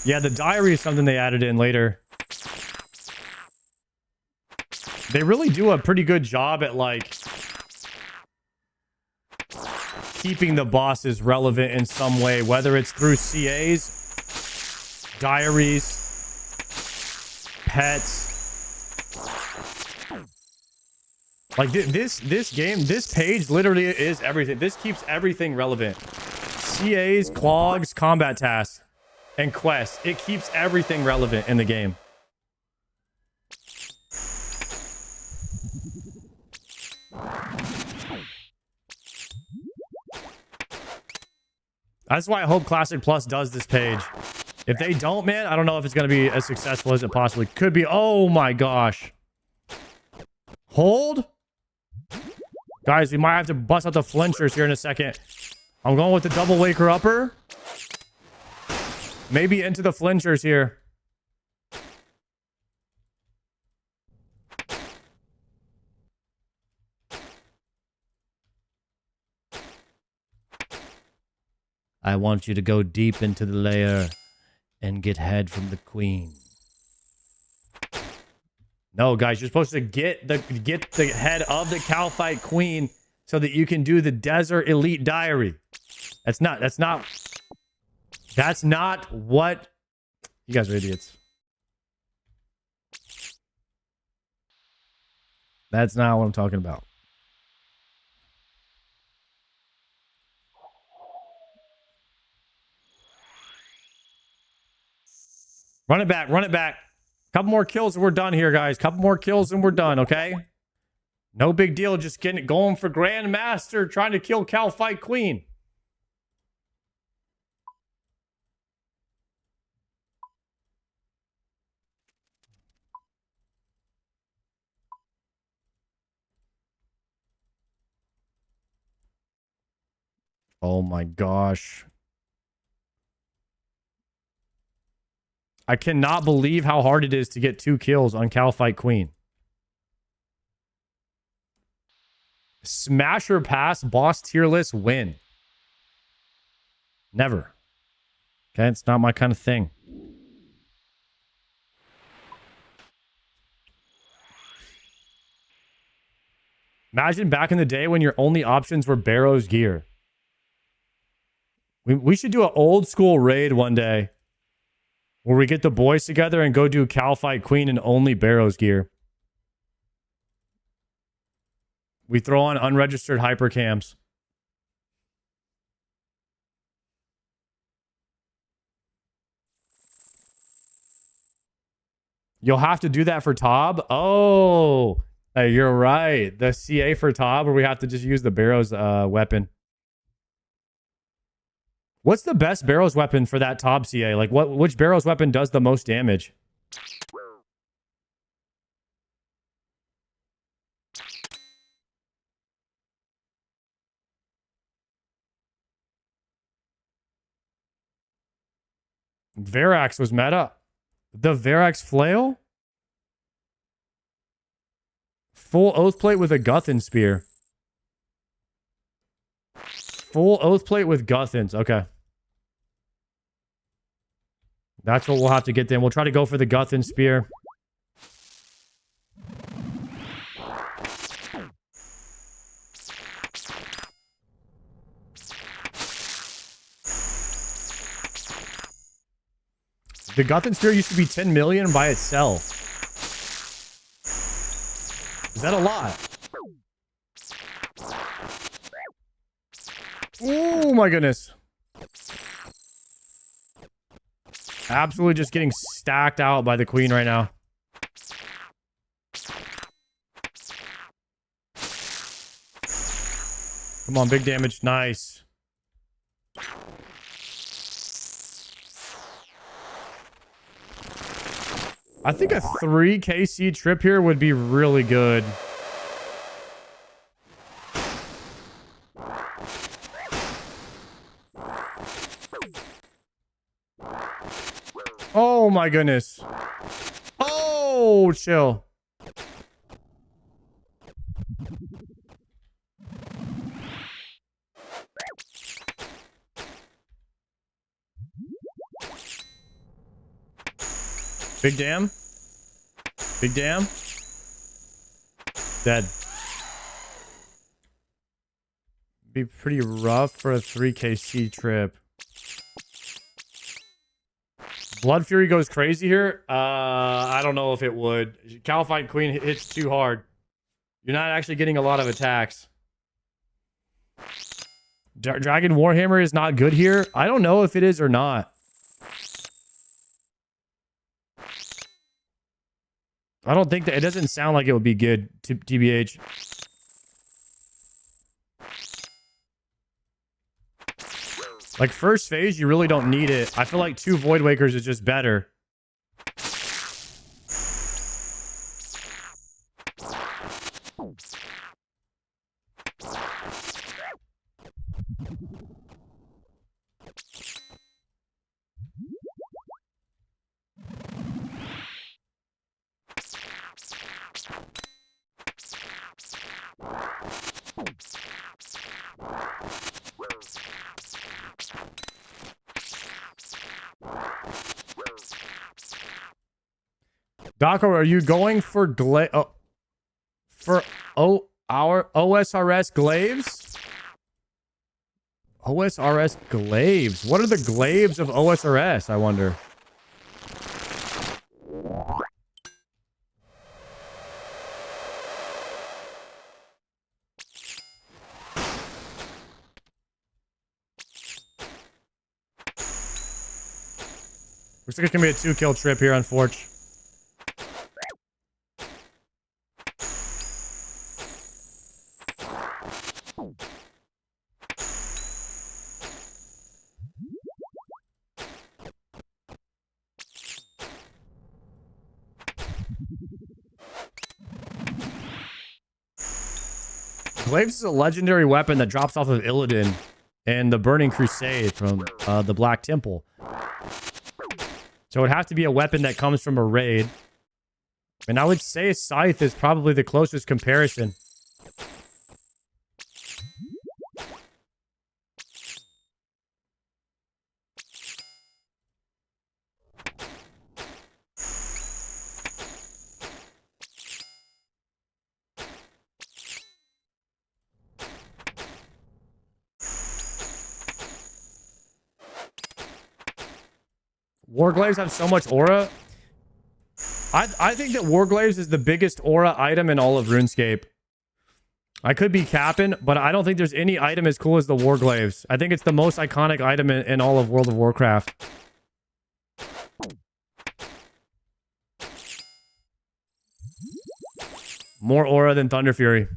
Yeah, the diary is something they added in later. They really do a pretty good job at, like, keeping the bosses relevant in some way, whether it's through CAs, diaries, pets. Like, this game, this page literally is everything. This keeps everything relevant. CAs, clogs, combat tasks, and quests. It keeps everything relevant in the game. That's why I hope Classic Plus does this page. If they don't, man, I don't know if it's going to be as successful as it possibly could be. Oh my gosh. Hold. Guys, we might have to bust out the flinchers here in a second. I'm going with the double waker upper. Maybe into the flinchers here. I want you to go deep into the lair and get head from the queen. No, guys, you're supposed to get the head of the cow fight queen so that you can do the desert elite diary. That's not what... You guys are idiots. That's not what I'm talking about. Run it back. Couple more kills and we're done here, guys. Couple more kills and we're done, okay? No big deal. Just getting it going for Grandmaster, trying to kill Cow Fight Queen. Oh my gosh. I cannot believe how hard it is to get 2 kills on Cow Fight Queen. Smasher pass, boss tier list, win. Never. Okay, it's not my kind of thing. Imagine back in the day when your only options were Barrow's gear. We should do an old school raid one day where we get the boys together and go do Cow Fight Queen and only Barrow's gear. We throw on unregistered hypercams. You'll have to do that for Tob? Oh, hey, you're right. The CA for Tob, where we have to just use the Barrow's weapon. What's the best Barrow's weapon for that Tob CA? Like, which Barrow's weapon does the most damage? Verax was meta. The Verax flail? Full oath plate with a Guthin spear. Full oath plate with Guthins. Okay. That's what we'll have to get then. We'll try to go for the Guthin spear. The Guthin spear used to be 10 million by itself. Is that a lot? Oh my goodness. Absolutely just getting stacked out by the queen right now. Come on, big damage. Nice. I think a 3 KC trip here would be really good. Oh my goodness. Oh, chill. Big dam. Big dam. Dead. Be pretty rough for a 3 KC trip. Blood Fury goes crazy here. I don't know if it would. Calified Queen hits too hard. You're not actually getting a lot of attacks. Dragon Warhammer is not good here. I don't know if it is or not. I don't think that it doesn't sound like it would be good to TBH. Like first phase, you really don't need it. I feel like 2 Void Wakers is just better. Doco, are you going for our OSRS glaives? OSRS glaives. What are the glaives of OSRS, I wonder? Looks like it's gonna be a 2-kill trip here on Forge. Glaives is a legendary weapon that drops off of Illidan and the Burning Crusade from the Black Temple. So it would have to be a weapon that comes from a raid. And I would say Scythe is probably the closest comparison. Warglaives have so much aura. I think that Warglaives is the biggest aura item in all of RuneScape. I could be capping, but I don't think there's any item as cool as the Warglaives. I think it's the most iconic item in all of World of Warcraft. More aura than Thunder Fury.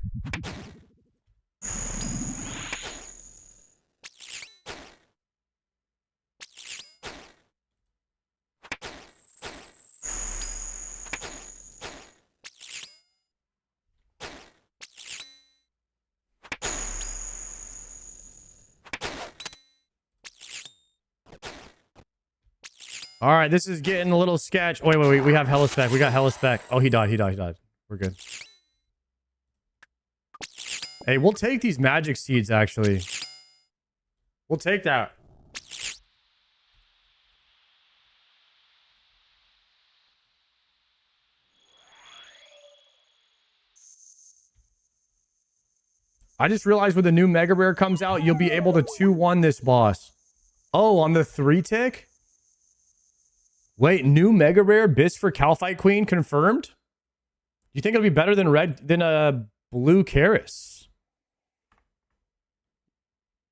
All right, this is getting a little sketch. Wait, wait, wait. We have hella spec. We got hella spec. Oh, he died. He died. He died. We're good. Hey, we'll take these magic seeds, actually. We'll take that. I just realized when the new Mega Rare comes out, you'll be able to 2-1 this boss. Oh, on the 3-tick? Wait, new Mega Rare Bis for Calphite Queen confirmed? You think it'll be better than blue Karis?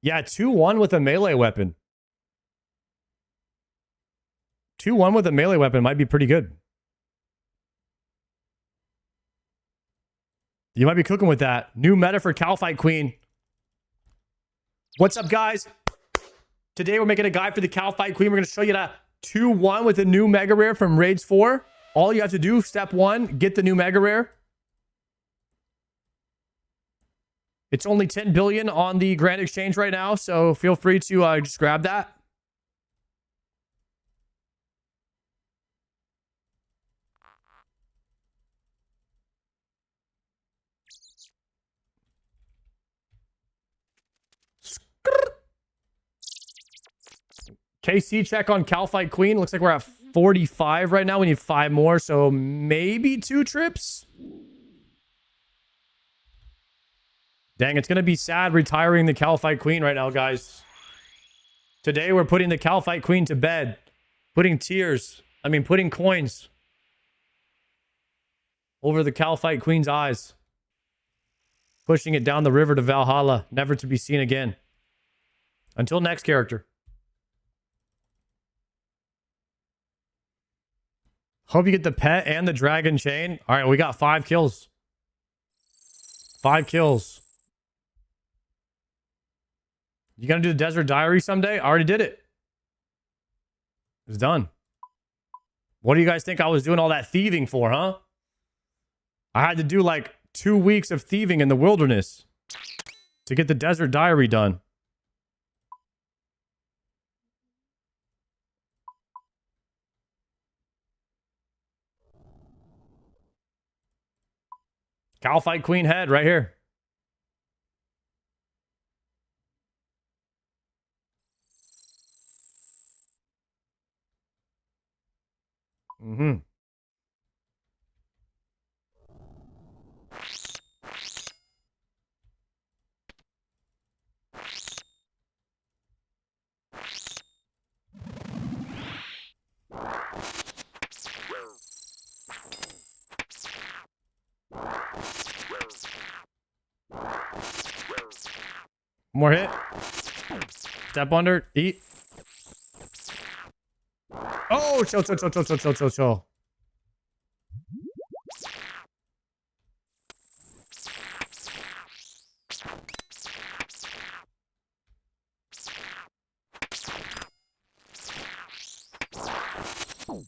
Yeah, 2-1 with a melee weapon. 2-1 with a melee weapon might be pretty good. You might be cooking with that. New meta for Calphite Queen. What's up, guys? Today we're making a guide for the Calphite Queen. We're going to show you that 2-1 with a new Mega Rare from Raids 4. All you have to do, step 1, get the new Mega Rare. It's only 10 billion on the Grand Exchange right now, so feel free to just grab that. KC check on Calphite Queen. Looks like we're at 45 right now. We need 5 more, so maybe 2 trips. Dang, it's going to be sad retiring the Calphite Queen right now, guys. Today, we're putting the Calphite Queen to bed. Putting coins over the Calphite Queen's eyes. Pushing it down the river to Valhalla, never to be seen again. Until next character. Hope you get the pet and the dragon chain. All right, we got 5 kills. 5 kills. You gonna do the Desert Diary someday? I already did it. It's done. What do you guys think I was doing all that thieving for, huh? I had to do like 2 weeks of thieving in the wilderness to get the Desert Diary done. Calphite Queen head right here. Mm-hmm. More hit. Step under. Eat. Oh, chill.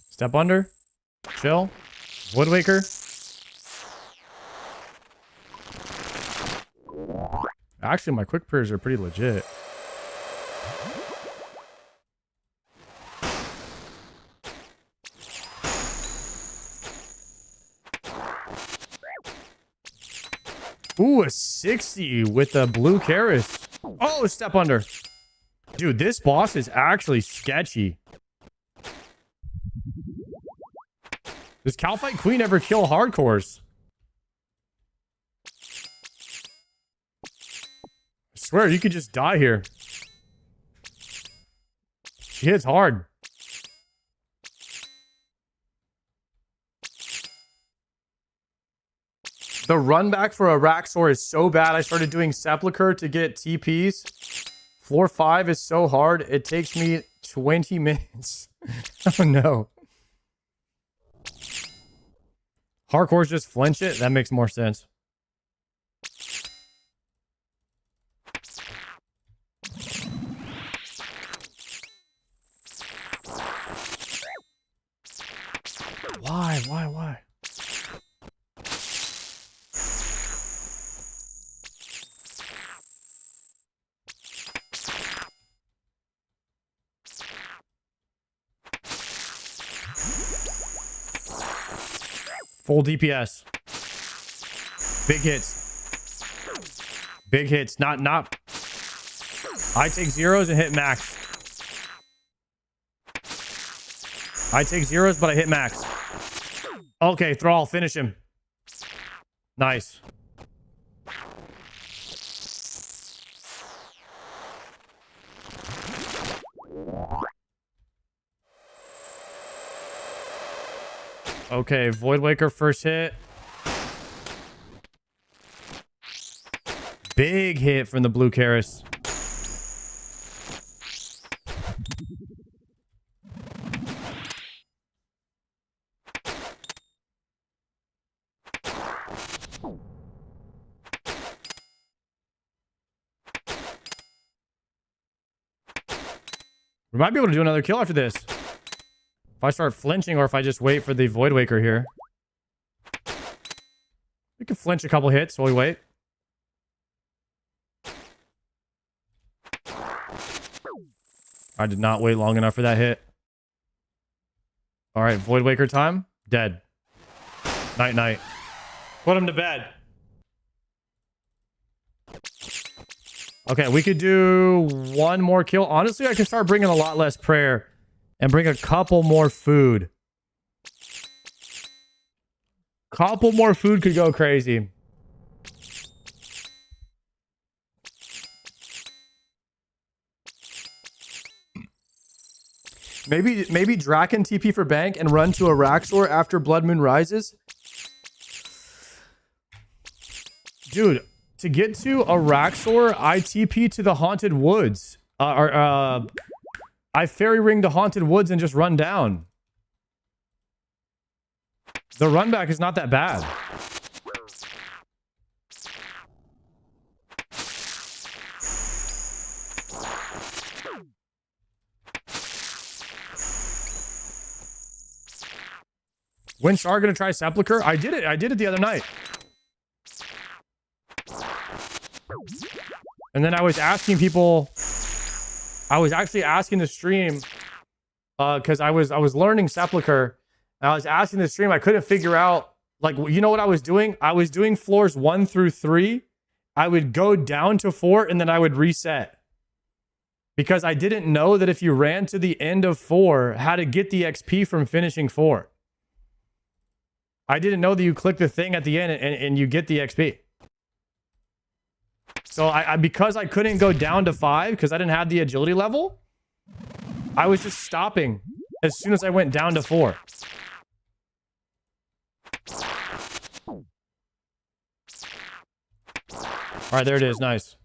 Step under. Chill. Woodwaker. Actually, my quick prayers are pretty legit. Ooh, a 60 with the blue Karis. Oh, step under. Dude, this boss is actually sketchy. Does Calphite Queen ever kill hardcores? I swear, you could just die here. She hits hard. The run back for a Raxor is so bad. I started doing Sepulcher to get TPs. Floor 5 is so hard. It takes me 20 minutes. Oh no. Hardcores just flinch it? That makes more sense. Why? Full DPS. Big hits. Big hits. Not. I take zeros and hit max. I take zeros, but I hit max. Okay, Thrall, finish him. Nice. Okay, Void Waker first hit. Big hit from the blue Karis. We might be able to do another kill after this. If I start flinching or if I just wait for the Void Waker here. We can flinch a couple hits while we wait. I did not wait long enough for that hit. All right, Void Waker time. Dead. Night, night. Put him to bed. Okay, we could do one more kill. Honestly, I can start bringing a lot less prayer and bring a couple more food. Couple more food could go crazy. Maybe Draken TP for bank and run to a Raxor after Blood Moon rises. Dude, to get to a Raxor, I TP to the Haunted Woods. I fairy ring the Haunted Woods and just run down. The run back is not that bad. When Char gonna try Sepulcher? I did it the other night. And then I was asking people, I was actually asking the stream, because I was learning Sepulcher, and I was asking the stream, I couldn't figure out, like, you know what I was doing? I was doing floors 1 through 3. I would go down to 4, and then I would reset. Because I didn't know that if you ran to the end of 4, how to get the XP from finishing 4. I didn't know that you click the thing at the end and you get the XP. So because I couldn't go down to 5 because I didn't have the agility level, I was just stopping as soon as I went down to 4. All right, there it is. Nice.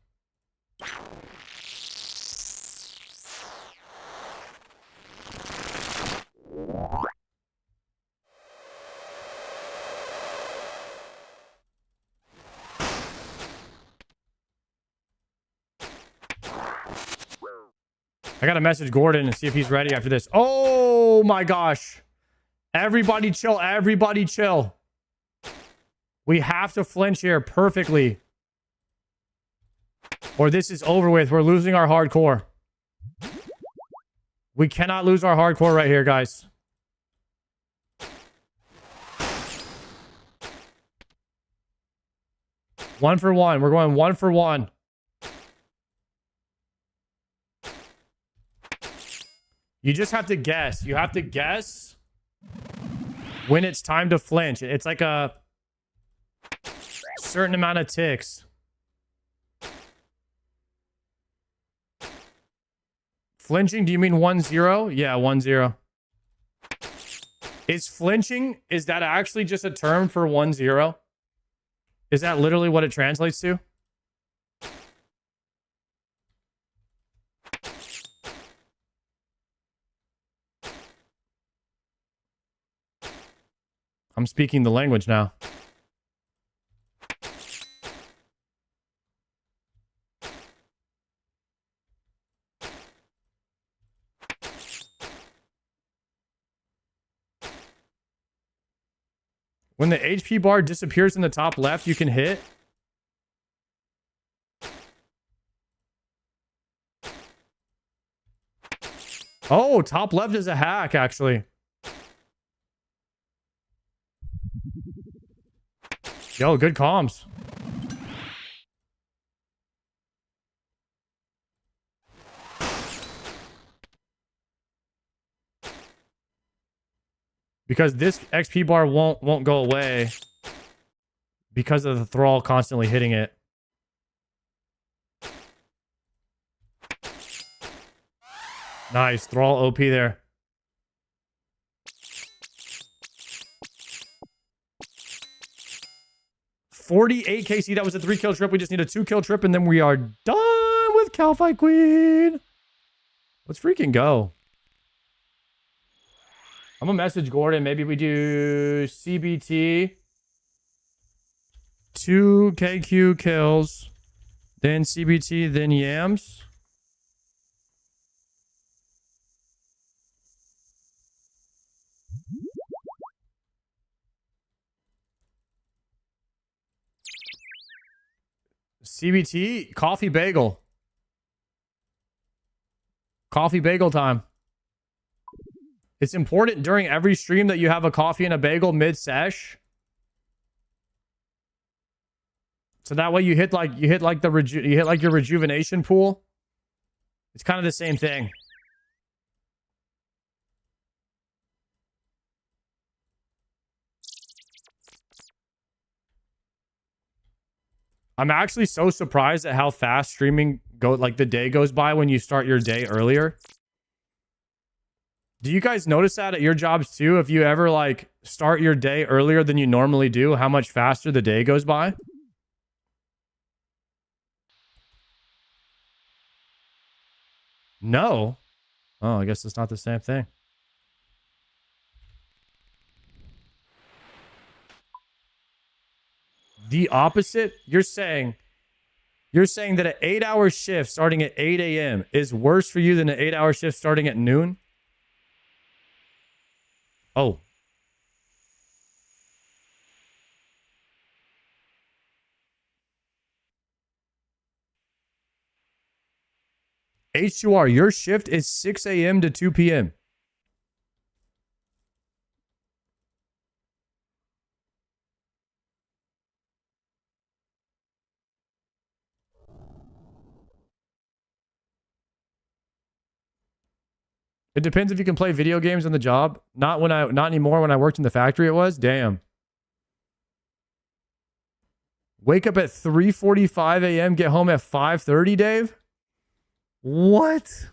I gotta message Gordon and see if he's ready after this. Oh my gosh. Everybody chill. Everybody chill. We have to flinch here perfectly, or this is over with. We're losing our hardcore. We cannot lose our hardcore right here, guys. One for one. We're going 1 for 1. You just have to guess. You have to guess when it's time to flinch. It's like a certain amount of ticks. Flinching, do you mean 1-0? Yeah, 1-0. Is flinching, is that actually just a term for 1-0? Is that literally what it translates to? I'm speaking the language now. When the HP bar disappears in the top left, you can hit. Oh, top left is a hack, actually. Yo, good comms. Because this XP bar won't go away because of the thrall constantly hitting it. Nice. Thrall OP there. $48 KC. That was a 3-kill trip. We just need a 2-kill trip, and then we are done with Calfight Queen. Let's freaking go. I'm gonna message Gordon. Maybe we do CBT. 2 KQ kills. Then CBT, then Yams. CBT, coffee bagel. Coffee bagel time. It's important during every stream that you have a coffee and a bagel mid-sesh. So that way you hit like your rejuvenation pool. It's kind of the same thing. I'm actually so surprised at how fast streaming the day goes by when you start your day earlier. Do you guys notice that at your jobs too? If you ever like start your day earlier than you normally do, how much faster the day goes by? No. Oh, I guess it's not the same thing. The opposite? You're saying that an 8-hour shift starting at 8 a.m. is worse for you than an 8-hour shift starting at noon? Oh. H2R, your shift is 6 a.m. to 2 p.m. It depends if you can play video games on the job. Not anymore. When I worked in the factory, it was. Damn. Wake up at 3:45 a.m., get home at 5:30, Dave? What?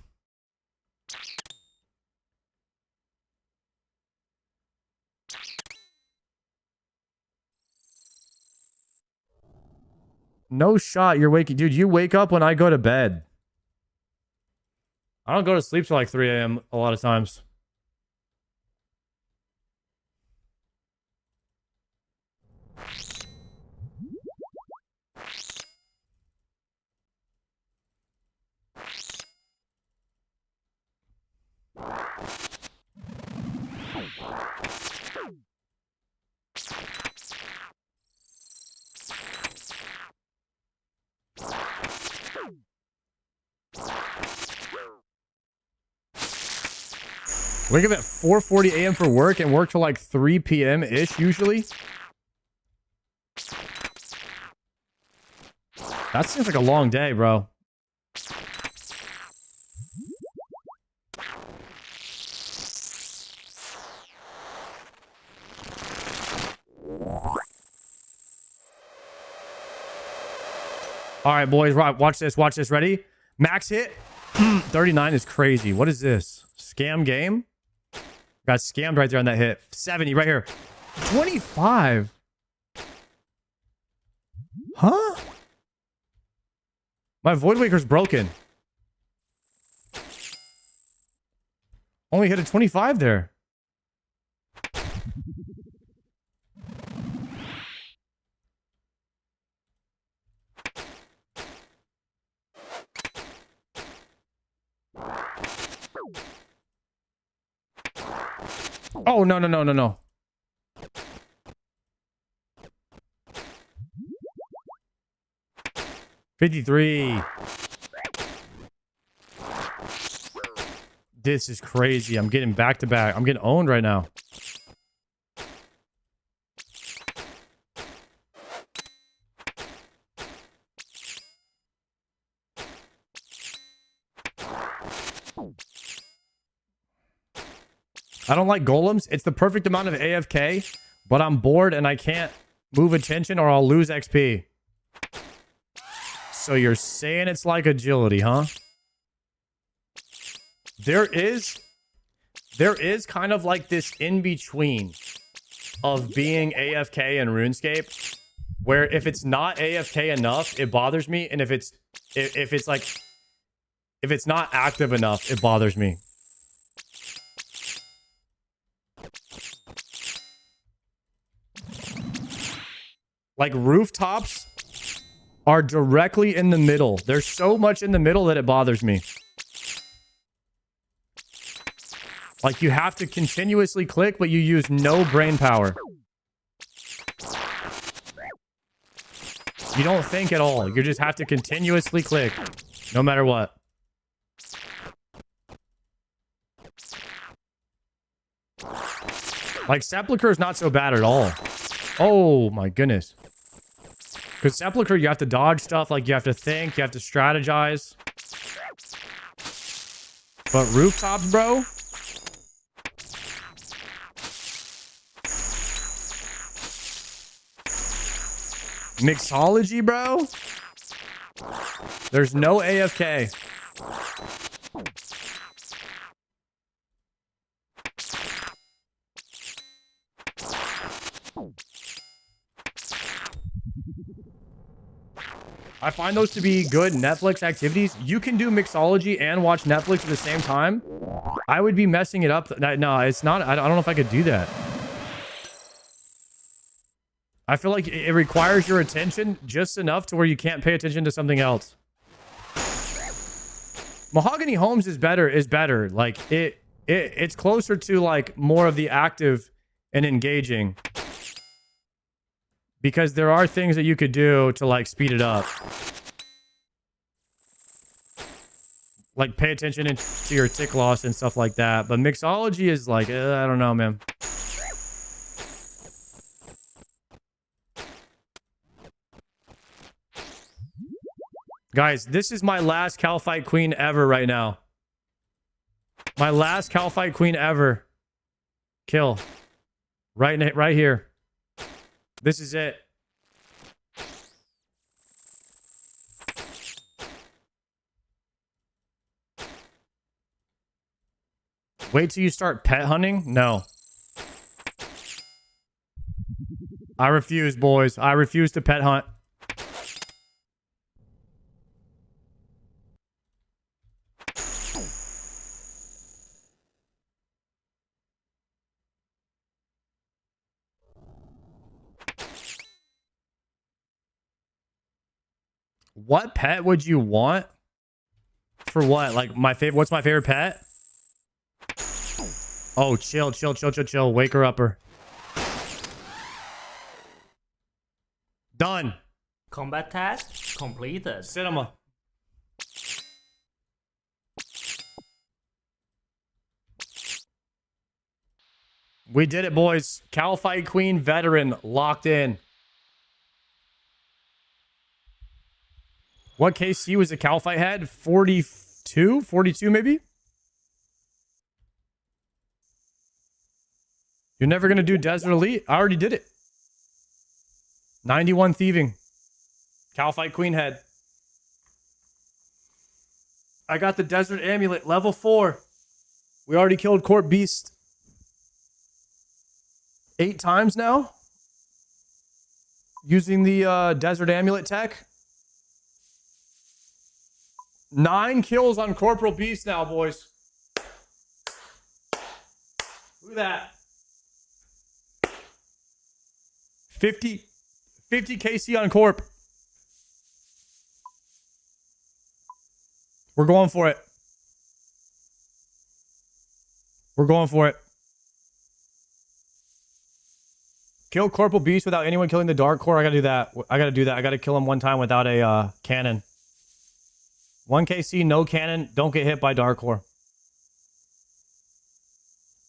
No shot you're waking. Dude, you wake up when I go to bed. I don't go to sleep till like 3 a.m. a lot of times. Wake up at 4:40 a.m. for work and work till like 3 p.m.-ish usually. That seems like a long day, bro. All right, boys, watch this. Watch this. Ready? Max hit. 39 is crazy. What is this? Scam game? Got scammed right there on that hit. 70 right here. 25. Huh? My Void Waker's broken. Only hit a 25 there. Oh, no, no, no, no, no. $53. This is crazy. I'm getting back to back. I'm getting owned right now. I don't like golems. It's the perfect amount of AFK, but I'm bored and I can't move attention or I'll lose XP. So you're saying it's like agility, huh? There is kind of like this in-between of being AFK and RuneScape, where if it's not AFK enough, it bothers me, and if it's not active enough, it bothers me. Like rooftops are directly in the middle. There's so much in the middle that it bothers me. Like you have to continuously click, but you use no brain power. You don't think at all. You just have to continuously click, no matter what. Like Sepulchre is not so bad at all. Oh my goodness. Because Sepulchre, you have to dodge stuff, like you have to think, you have to strategize. But rooftops, bro? Mixology, bro? There's no AFK. I find those to be good Netflix activities. You can do mixology and watch Netflix at the same time. I would be messing it up. No, it's not. I don't know if I could do that. I feel like it requires your attention just enough to where you can't pay attention to something else. Mahogany Homes is better. Like it's closer to like more of the active and engaging. Because there are things that you could do to like speed it up. Like pay attention to your tick loss and stuff like that. But mixology is like, I don't know, man. Guys, this is my last Calfight Queen ever right now. My last Calfight Queen ever. Kill. Right here. This is it. Wait till you start pet hunting? No. I refuse, boys. I refuse to pet hunt. What pet would you want? For what? Like my favorite? What's my favorite pet? Oh, chill. Wake her upper. Done. Combat task completed. Cinema. We did it, boys. Calfight Queen veteran locked in. What KC was a Calfight had? 42? 42 maybe? You're never going to do Desert Elite? I already did it. 91 thieving. Calfight Queen head. I got the Desert Amulet, level 4. We already killed Court Beast 8 times now. Using the Desert Amulet tech. 9 kills on Corporal Beast now, boys. Look at that. 50 KC on Corp. We're going for it. We're going for it. Kill Corporal Beast without anyone killing the Dark Core. I gotta do that. I gotta kill him one time without a cannon. 1 KC, no cannon. Don't get hit by Dark Core.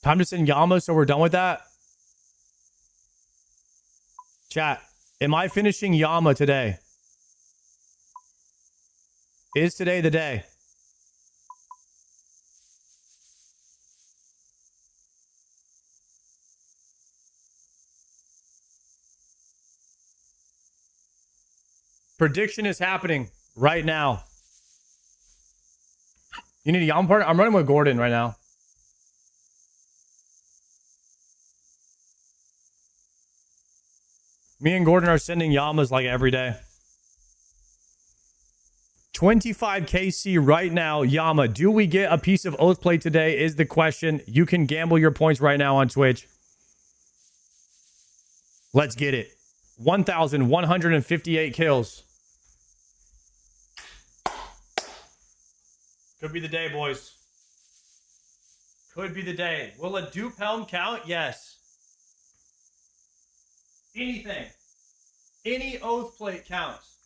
Time to send Yama, so we're done with that. Chat, am I finishing Yama today? Is today the day? Prediction is happening right now. You need a Yama partner? I'm running with Gordon right now. Me and Gordon are sending Yamas like every day. 25 KC right now. Yama, do we get a piece of Oath Plate today is the question. You can gamble your points right now on Twitch. Let's get it. 1,158 kills. Could be the day, boys. Could be the day. Will a dupe helm count? Yes. Anything. Any Oath Plate counts.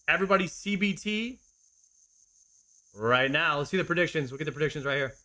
Everybody CBT right now. Let's see the predictions. We'll get the predictions right here.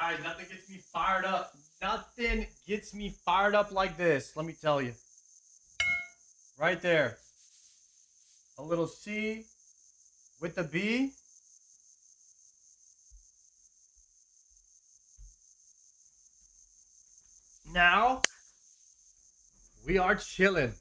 All right, nothing gets me fired up. Nothing gets me fired up like this. Let me tell you. Right there. A little C with the B. Now, we are chilling.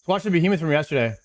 Let's watch the behemoth from yesterday.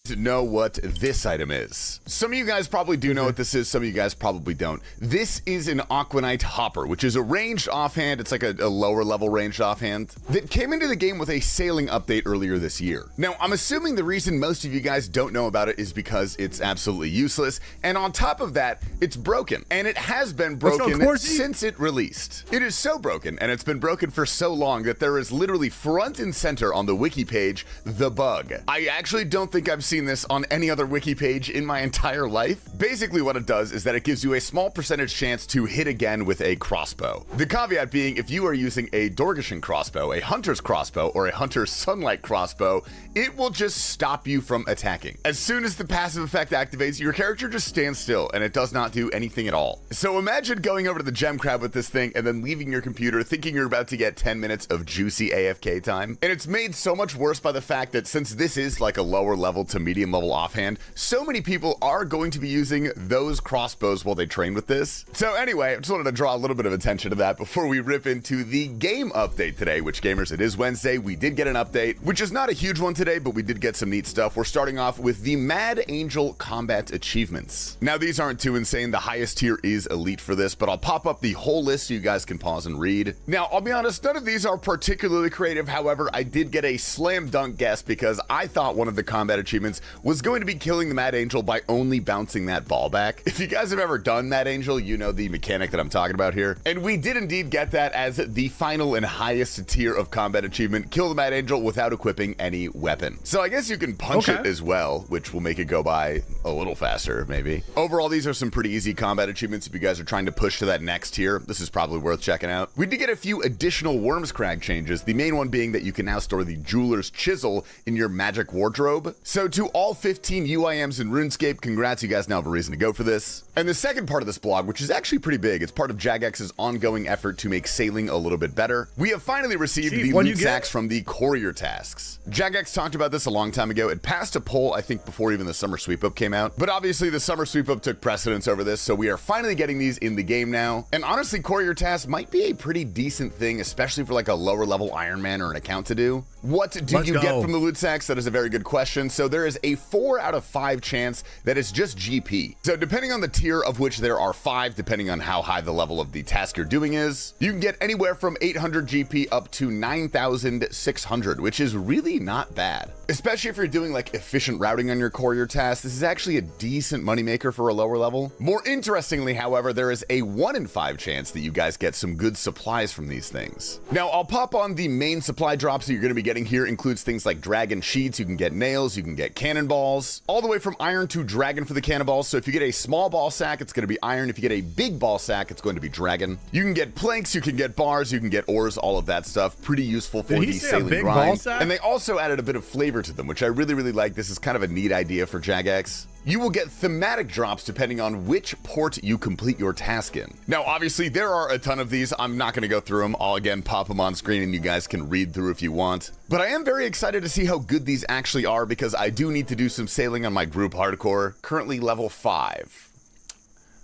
To know what this item is. Some of you guys probably do know what this is, some of you guys probably don't. This is an Aquanite Hopper, which is a ranged offhand, it's like a lower level ranged offhand, that came into the game with a sailing update earlier this year. Now, I'm assuming the reason most of you guys don't know about it is because it's absolutely useless, and on top of that, it's broken. And it has been broken since it released. It is so broken, and it's been broken for so long that there is literally front and center on the wiki page, the bug. I actually don't think I've seen this on any other wiki page in my entire life. Basically what it does is that it gives you a small percentage chance to hit again with a crossbow. The caveat being if you are using a Dorgeshan crossbow, a hunter's crossbow, or a hunter's sunlight crossbow, it will just stop you from attacking. As soon as the passive effect activates, your character just stands still and it does not do anything at all. So imagine going over to the gem crab with this thing and then leaving your computer thinking you're about to get 10 minutes of juicy AFK time. And it's made so much worse by the fact that since this is like a lower level to medium level offhand, so many people are going to be using those crossbows while they train with this. So anyway, I just wanted to draw a little bit of attention to that before we rip into the game update today, which gamers, it is Wednesday. We did get an update, which is not a huge one today, but we did get some neat stuff. We're starting off with the Mad Angel combat achievements. Now, these aren't too insane. The highest tier is elite for this, but I'll pop up the whole list so you guys can pause and read. Now, I'll be honest, none of these are particularly creative. However, I did get a slam dunk guess because I thought one of the combat achievements was going to be killing the Mad Angel by only bouncing that ball back. If you guys have ever done Mad Angel, you know the mechanic that I'm talking about here. And we did indeed get that as the final and highest tier of combat achievement, kill the Mad Angel without equipping any weapon. So I guess you can punch it as well, which will make it go by a little faster, maybe. Overall, these are some pretty easy combat achievements if you guys are trying to push to that next tier. This is probably worth checking out. We did get a few additional Worms Crag changes, the main one being that you can now store the Jeweler's Chisel in your magic wardrobe. So to all 15 UIMs in RuneScape, congrats, you guys now have a reason to go for this. And the second part of this blog, which is actually pretty big, it's part of Jagex's ongoing effort to make sailing a little bit better. We have finally received the loot sacks from the courier tasks. Jagex talked about this a long time ago. It passed a poll, I think, before even the summer sweep up came out. But obviously the summer sweep up took precedence over this, so we are finally getting these in the game now. And honestly, courier tasks might be a pretty decent thing, especially for like a lower level Iron Man or an account to do. What do you get from the loot sacks? That is a very good question. So there is a 4 out of 5 chance that it's just GP. So depending on the tier, of which there are 5, depending on how high the level of the task you're doing is, you can get anywhere from 800 GP up to 9,600, which is really not bad. Especially if you're doing like efficient routing on your courier task, this is actually a decent moneymaker for a lower level. More interestingly, however, there is a 1 in 5 chance that you guys get some good supplies from these things. Now, I'll pop on the main supply drops that you're going to be getting here includes things like dragon sheets, you can get nails, you can get cannonballs, all the way from iron to dragon for the cannonballs. So if you get a small ball sack, it's going to be iron. If you get a big ball sack, it's going to be dragon. You can get planks, you can get bars, you can get ores, all of that stuff. Pretty useful for the sailing grind. And they also added a bit of flavor to them, which I really, really like. This is kind of a neat idea for Jagex. You will get thematic drops depending on which port you complete your task in. Now, obviously, there are a ton of these. I'm not going to go through them. I'll, again, pop them on screen and you guys can read through if you want. But I am very excited to see how good these actually are because I do need to do some sailing on my group hardcore, currently level 5.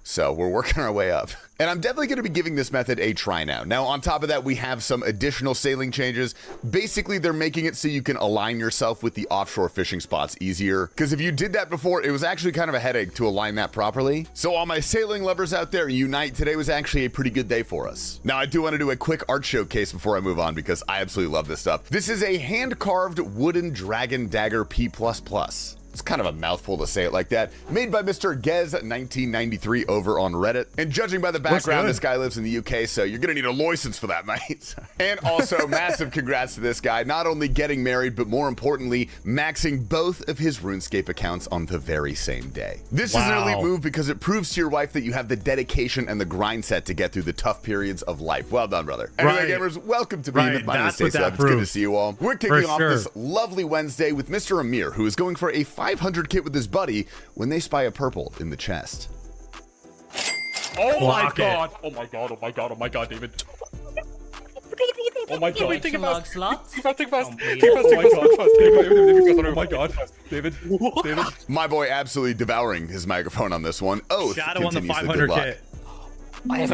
So we're working our way up. And I'm definitely going to be giving this method a try now. Now, on top of that, we have some additional sailing changes. Basically, they're making it so you can align yourself with the offshore fishing spots easier. Because if you did that before, it was actually kind of a headache to align that properly. So all my sailing lovers out there, unite. Today was actually a pretty good day for us. Now, I do want to do a quick art showcase before I move on because I absolutely love this stuff. This is a hand-carved wooden dragon dagger P++. It's kind of a mouthful to say it like that. Made by Mr. Gez1993 over on Reddit. And judging by the background, this guy lives in the UK, so you're gonna need a license for that, mate. And also, massive congrats to this guy, not only getting married, but more importantly, maxing both of his RuneScape accounts on the very same day. This is an elite move because it proves to your wife that you have the dedication and the grind set to get through the tough periods of life. Well done, brother. Anyway, gamers, welcome to being with my name is Stay Sub. It's good to see you all. We're kicking off this lovely Wednesday with Mr. Amir, who is going for a 500 kit with his buddy when they spy a purple in the chest. Oh my god! Oh my god! Oh my god! Oh my god, David! Oh my god! Think fast. Think fast! Oh my god! David! David! My boy absolutely devouring his microphone on this one. Oh, Shadow on the 500 kit. I have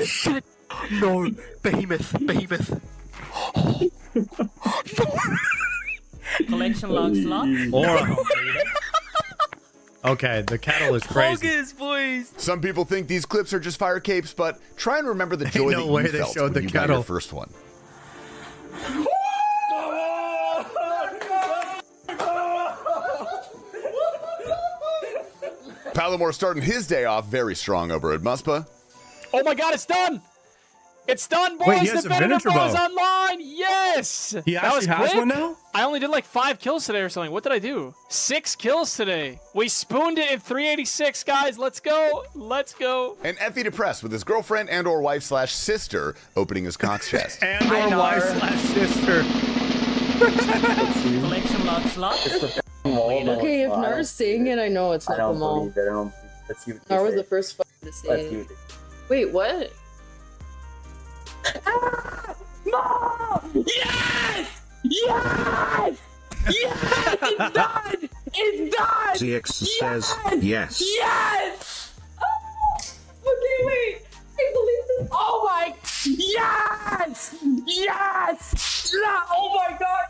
shit! No! Behemoth! Collection log slot. Aura. Okay, the kettle is crazy. Focus, boys. Some people think these clips are just fire capes, but try and remember the joy that you felt when you got your first one. Palomore starting his day off very strong over at Muspa. Oh my god, it's done! It's done, boys! Wait, he has the a miniature bow is bow. online! Yes! He actually has one now? I only did like 5 kills today or something. What did I do? 6 kills today. We spooned it in 386, guys. Let's go. Let's go. And Effie depressed with his girlfriend and or wife / sister opening his cock's chest. And or wife / sister. Collection log slot. Okay, if Nar's saying it, I know it's not the mall. Nar was the first to say it. Wait, what? Ah! Mom! Yes! Yes! Yes! It's done! It's done! ZX says yes. Yes! Okay, wait. I believe this. Oh my! Yes! Yes! Oh my god!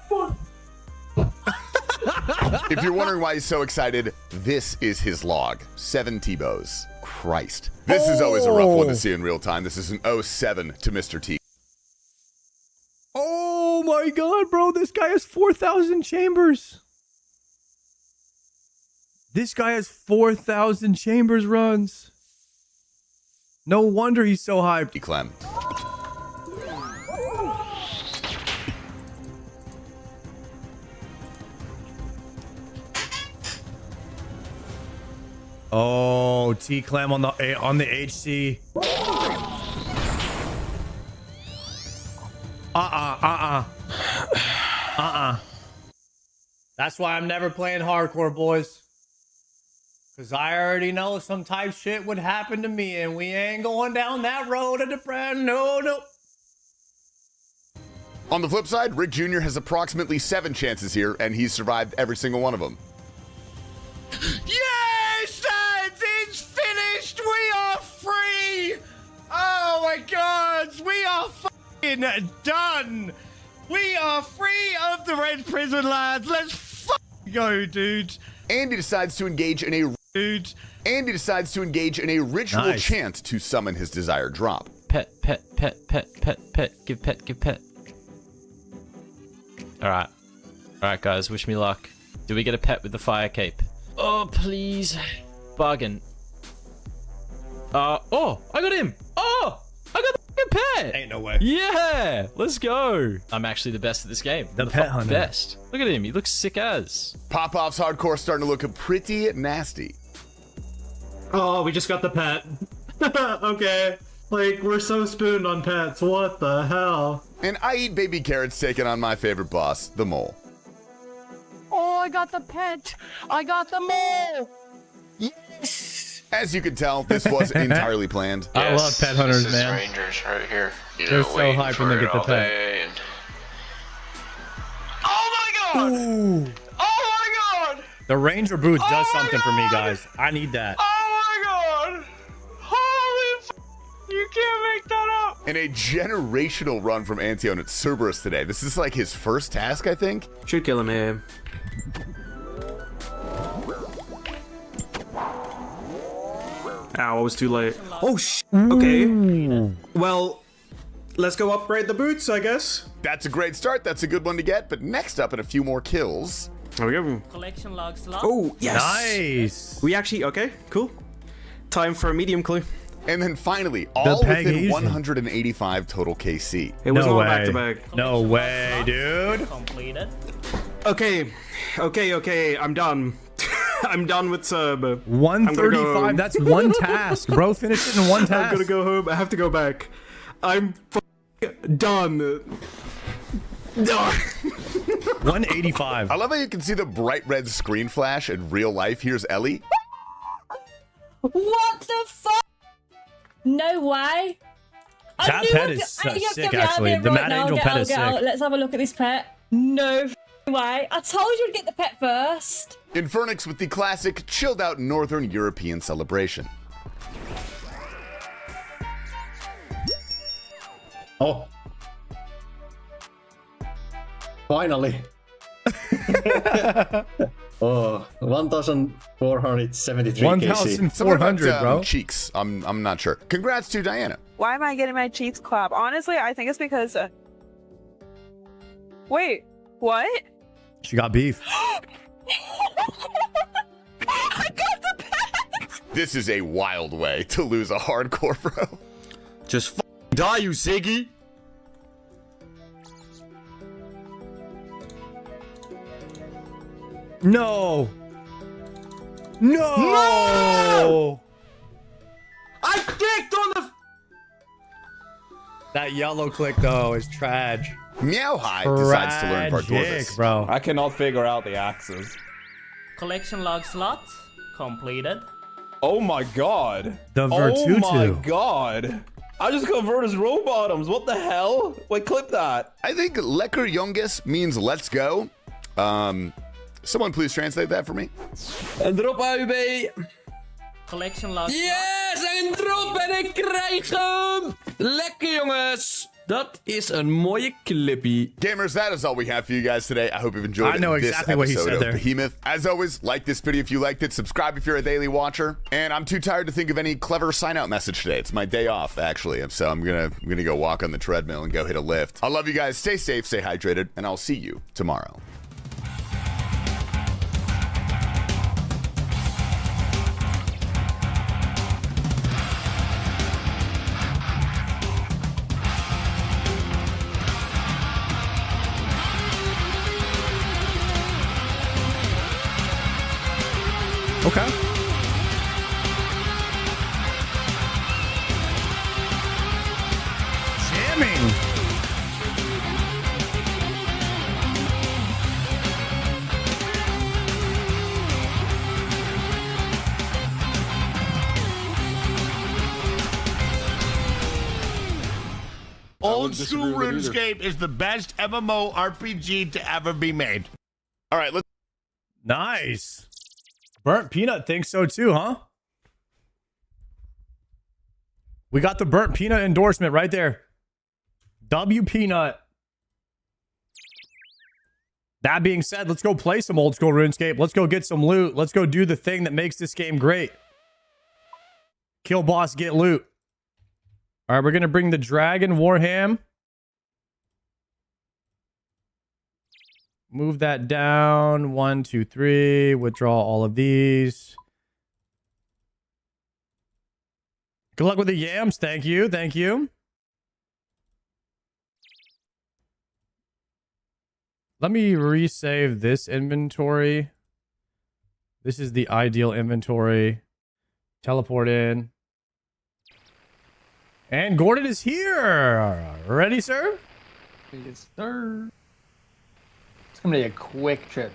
If you're wondering why he's so excited, this is his log. 7 T-bows. Christ. This is always a rough one to see in real time. This is an 07 to Mr. T. Oh my god, bro. This guy has 4,000 chambers. This guy has 4,000 chambers runs. No wonder he's so hyped. Clem. Oh, T-Clam on the HC. That's why I'm never playing hardcore, boys. Because I already know some type shit would happen to me, and we ain't going down that road of depression. No. On the flip side, Rick Jr. has approximately 7 chances here, and he's survived every single one of them. Yes, lads, it's finished. We are free. Oh my god, we are fucking done. We are free of the red prison, lads. Let's go, dude. Andy decides to engage in a ritual chant to summon his desired drop. Pet. Give pet. Alright, guys, wish me luck. Do we get a pet with the fire cape? Oh, please. Bargain. Oh, I got him. Oh, I got the fucking pet. Ain't no way. Yeah, let's go. I'm actually the best at this game. The pet hunter. Best. Look at him. He looks sick as. Pop-Off's hardcore starting to look pretty nasty. Oh, we just got the pet. Okay. Like, we're so spooned on pets. What the hell? And I eat baby carrots taking on my favorite boss, the mole. Oh, I got the pet. I got the mole. Yes. As you can tell, this was entirely planned. I love pet hunters, man. Rangers right here. They're so hyped when they get the pet. Oh my god! Ooh. Oh my god! The Ranger boots does something for me, guys. I need that. Oh my god! Holy f***! You can't make that up! In a generational run from Antion at Cerberus today. This is like his first task, I think. Should kill him here. Ow, I was too late. Oh, okay. Well, let's go upgrade the boots, I guess. That's a great start. That's a good one to get. But next up in a few more kills, There we go. Collection log slot. Oh, yes. Nice. We actually, okay, cool. Time for a medium clue. And then finally, all within 185 total KC. It was No all way. back to back. No way, dude. Completed. Okay, I'm done. I'm done with sub. 135. That's one task, bro. Finish it in one task. I'm gonna go home. I have to go back. I'm done. Done. 185. I love how you can see the bright red screen flash in real life. Here's Ellie. What the fuck? No way. That pet is sick, actually. The Mad Angel pet is sick. Let's have a look at this pet. No way. I told you to get the pet first. Infernix with the classic chilled out Northern European celebration. Oh. Finally. Oh, 1,473 1,400, bro. Cheeks. I'm not sure. Congrats to Diana. Why am I getting my cheeks clapped? Honestly, I think it's because... Wait, what? She got beef. I got the pet! This is a wild way to lose a hardcore bro. Just die, you Ziggy. No. No. I clicked on the... That yellow click, though, is trage. Meowhide decides to learn Bardorzis. Bro. I cannot figure out the axes. Collection log slot. Completed. Oh my god. The Virtutu. Oh my god. I just converted row bottoms. What the hell? Wait, clip that. I think Lekker Jonges means let's go. Someone please translate that for me. Een drop AUB. Collection log slot. Yes, een drop en ik krijg hem. Lekker jongens. Dat is een mooie clippy. Gamers, that is all we have for you guys today. I hope you've enjoyed I know this exactly what he episode said of there. Behemoth. As always, like this video if you liked it. Subscribe if you're a daily watcher. And I'm too tired to think of any clever sign-out message today. It's my day off, actually. So I'm gonna go walk on the treadmill and go hit a lift. I love you guys. Stay safe, stay hydrated, and I'll see you tomorrow. Okay. Jamming. Old school RuneScape is the best MMO RPG to ever be made. All right, let's. Nice. Burnt Peanut thinks so too, huh? We got the Burnt Peanut endorsement right there. W Peanut. That being said, let's go play some old school RuneScape. Let's go get some loot. Let's go do the thing that makes this game great. Kill boss, get loot. All right, we're going to bring the Dragon Warham. Move that down. 1, 2, 3. Withdraw all of these. Good luck with the yams. Thank you. Thank you. Let me resave this inventory. This is the ideal inventory. Teleport in. And Gordon is here. Ready, sir? Yes, sir. It's gonna be a quick trip.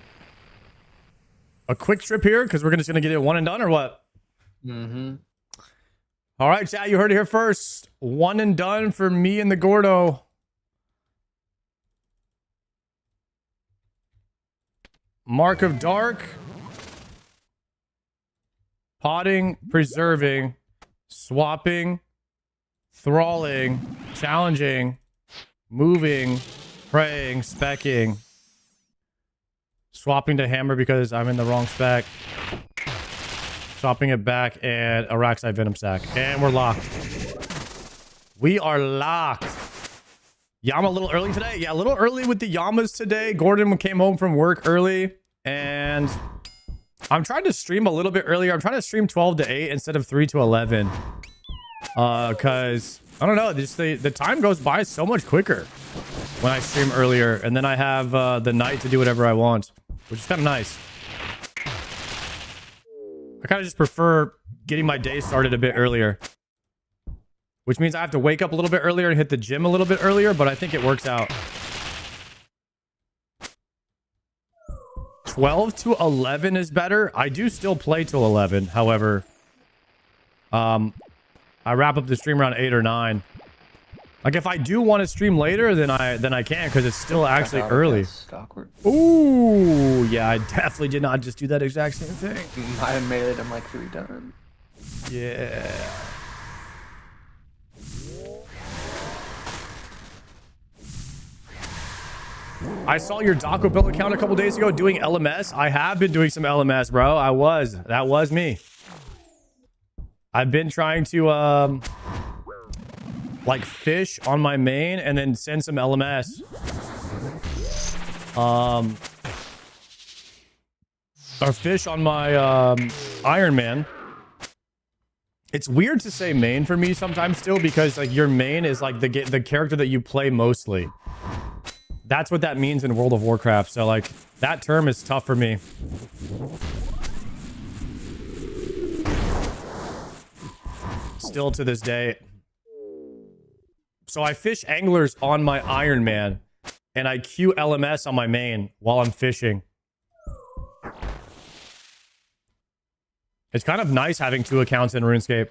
A quick trip here because we're just gonna get it one and done, or what? Mm-hmm. All right, chat. You heard it here first. One and done for me and the Gordo. Mark of Dark. Potting, preserving, swapping, thralling, challenging, moving, praying, specking, swapping to hammer because I'm in the wrong spec, swapping it back, and a Rackside Venom Sack. And we're locked. We are locked. Yama a little early today? Yeah, a little early with the Yamas today. Gordon came home from work early. And I'm trying to stream a little bit earlier. I'm trying to stream 12 to 8 instead of 3 to 11. Because, I don't know, just the time goes by so much quicker when I stream earlier. And then I have the night to do whatever I want, which is kind of nice. I kind of just prefer getting my day started a bit earlier. Which means I have to wake up a little bit earlier and hit the gym a little bit earlier, but I think it works out. 12 to 11 is better. I do still play till 11. However, I wrap up the stream around 8 or 9. Like if I do want to stream later, then I can because it's still actually early. Awkward. Ooh, yeah, I definitely did not just do that exact same thing. I made him like 3 times. Yeah. I saw your Taco Bell account a couple days ago doing LMS. I have been doing some LMS, bro. That was me. I've been trying to like fish on my main and then send some LMS. Or fish on my Iron Man. It's weird to say main for me sometimes still because like your main is like the character that you play mostly. That's what that means in World of Warcraft. So like that term is tough for me. Still to this day. So I fish anglers on my Iron Man and I queue LMS on my main while I'm fishing. It's kind of nice having 2 accounts in RuneScape.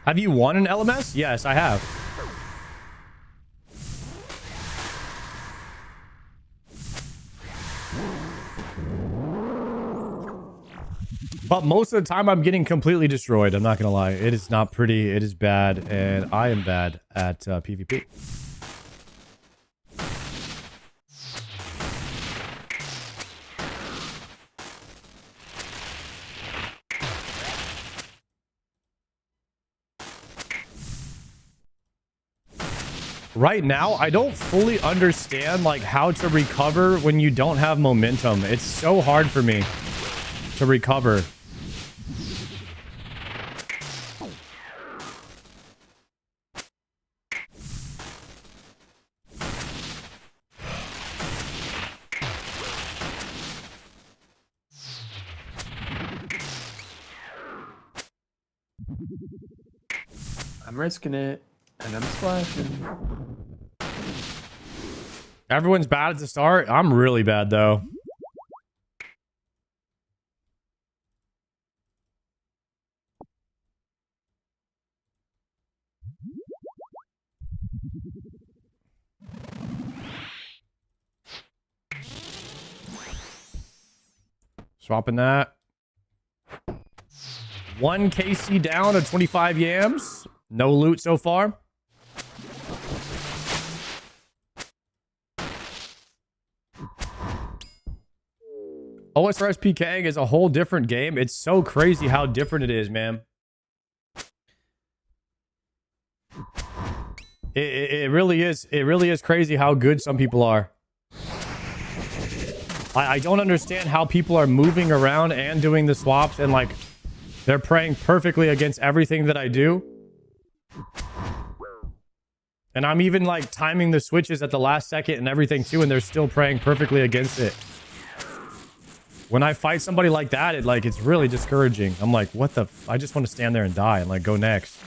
Have you won an LMS? Yes, I have. But most of the time I'm getting completely destroyed. I'm not gonna lie. It is not pretty. It is bad. And I am bad at PvP. Right now, I don't fully understand like how to recover when you don't have momentum. It's so hard for me to recover. I'm risking it. And I'm splashing. Everyone's bad at the start. I'm really bad though. Swapping that. 1 KC down to 25 yams. No loot so far. OSRS PKing is a whole different game. It's so crazy how different it is, man. It really is. It really is crazy how good some people are. I don't understand how people are moving around and doing the swaps and like they're praying perfectly against everything that I do. And I'm even like timing the switches at the last second and everything too, and they're still praying perfectly against it. When I fight somebody like that, it's really discouraging. I'm like, what the I just want to stand there and die and like go next.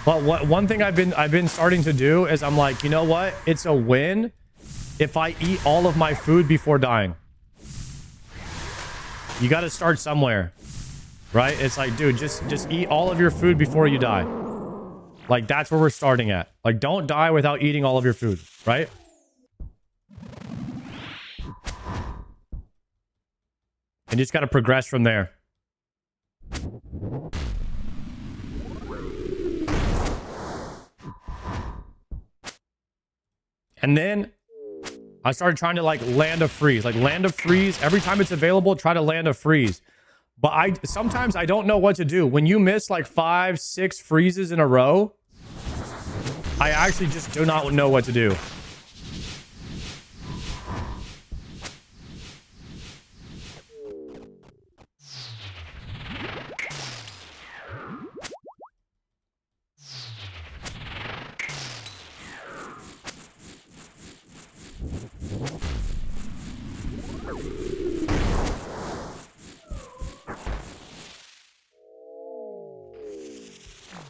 But one thing I've been starting to do is I'm like, you know what? It's a win if I eat all of my food before dying. You got to start somewhere, right? It's like, dude, just eat all of your food before you die. Like, that's where we're starting at. Like, don't die without eating all of your food, right? And you just got to progress from there. And then I started trying to like land a freeze. Like land a freeze. Every time it's available, try to land a freeze. But sometimes I don't know what to do. When you miss like 5, 6 freezes in a row, I actually just do not know what to do.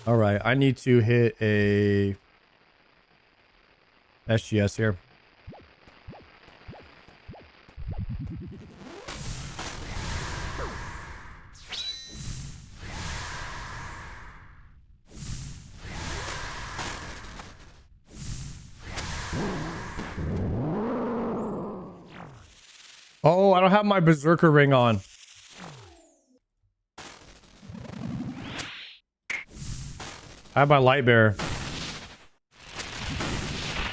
All right, I need to hit a SGS here. Oh, I don't have my Berserker ring on. I have my light bearer.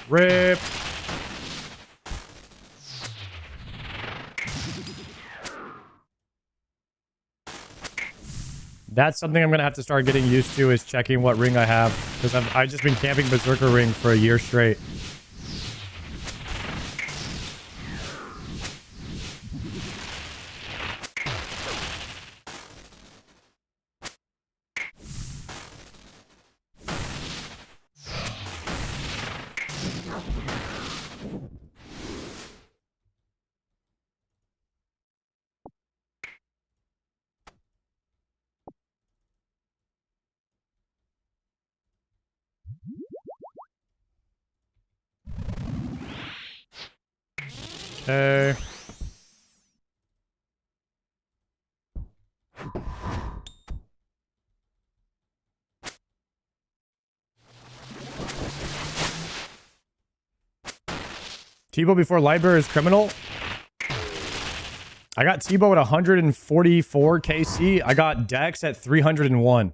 Rip. That's something I'm gonna have to start getting used to, is checking what ring I have, because I've just been camping Berserker ring for a year straight. Okay. Tebow before Lightbearer is criminal. I got Tebow at 144 KC. I got Dex at 301.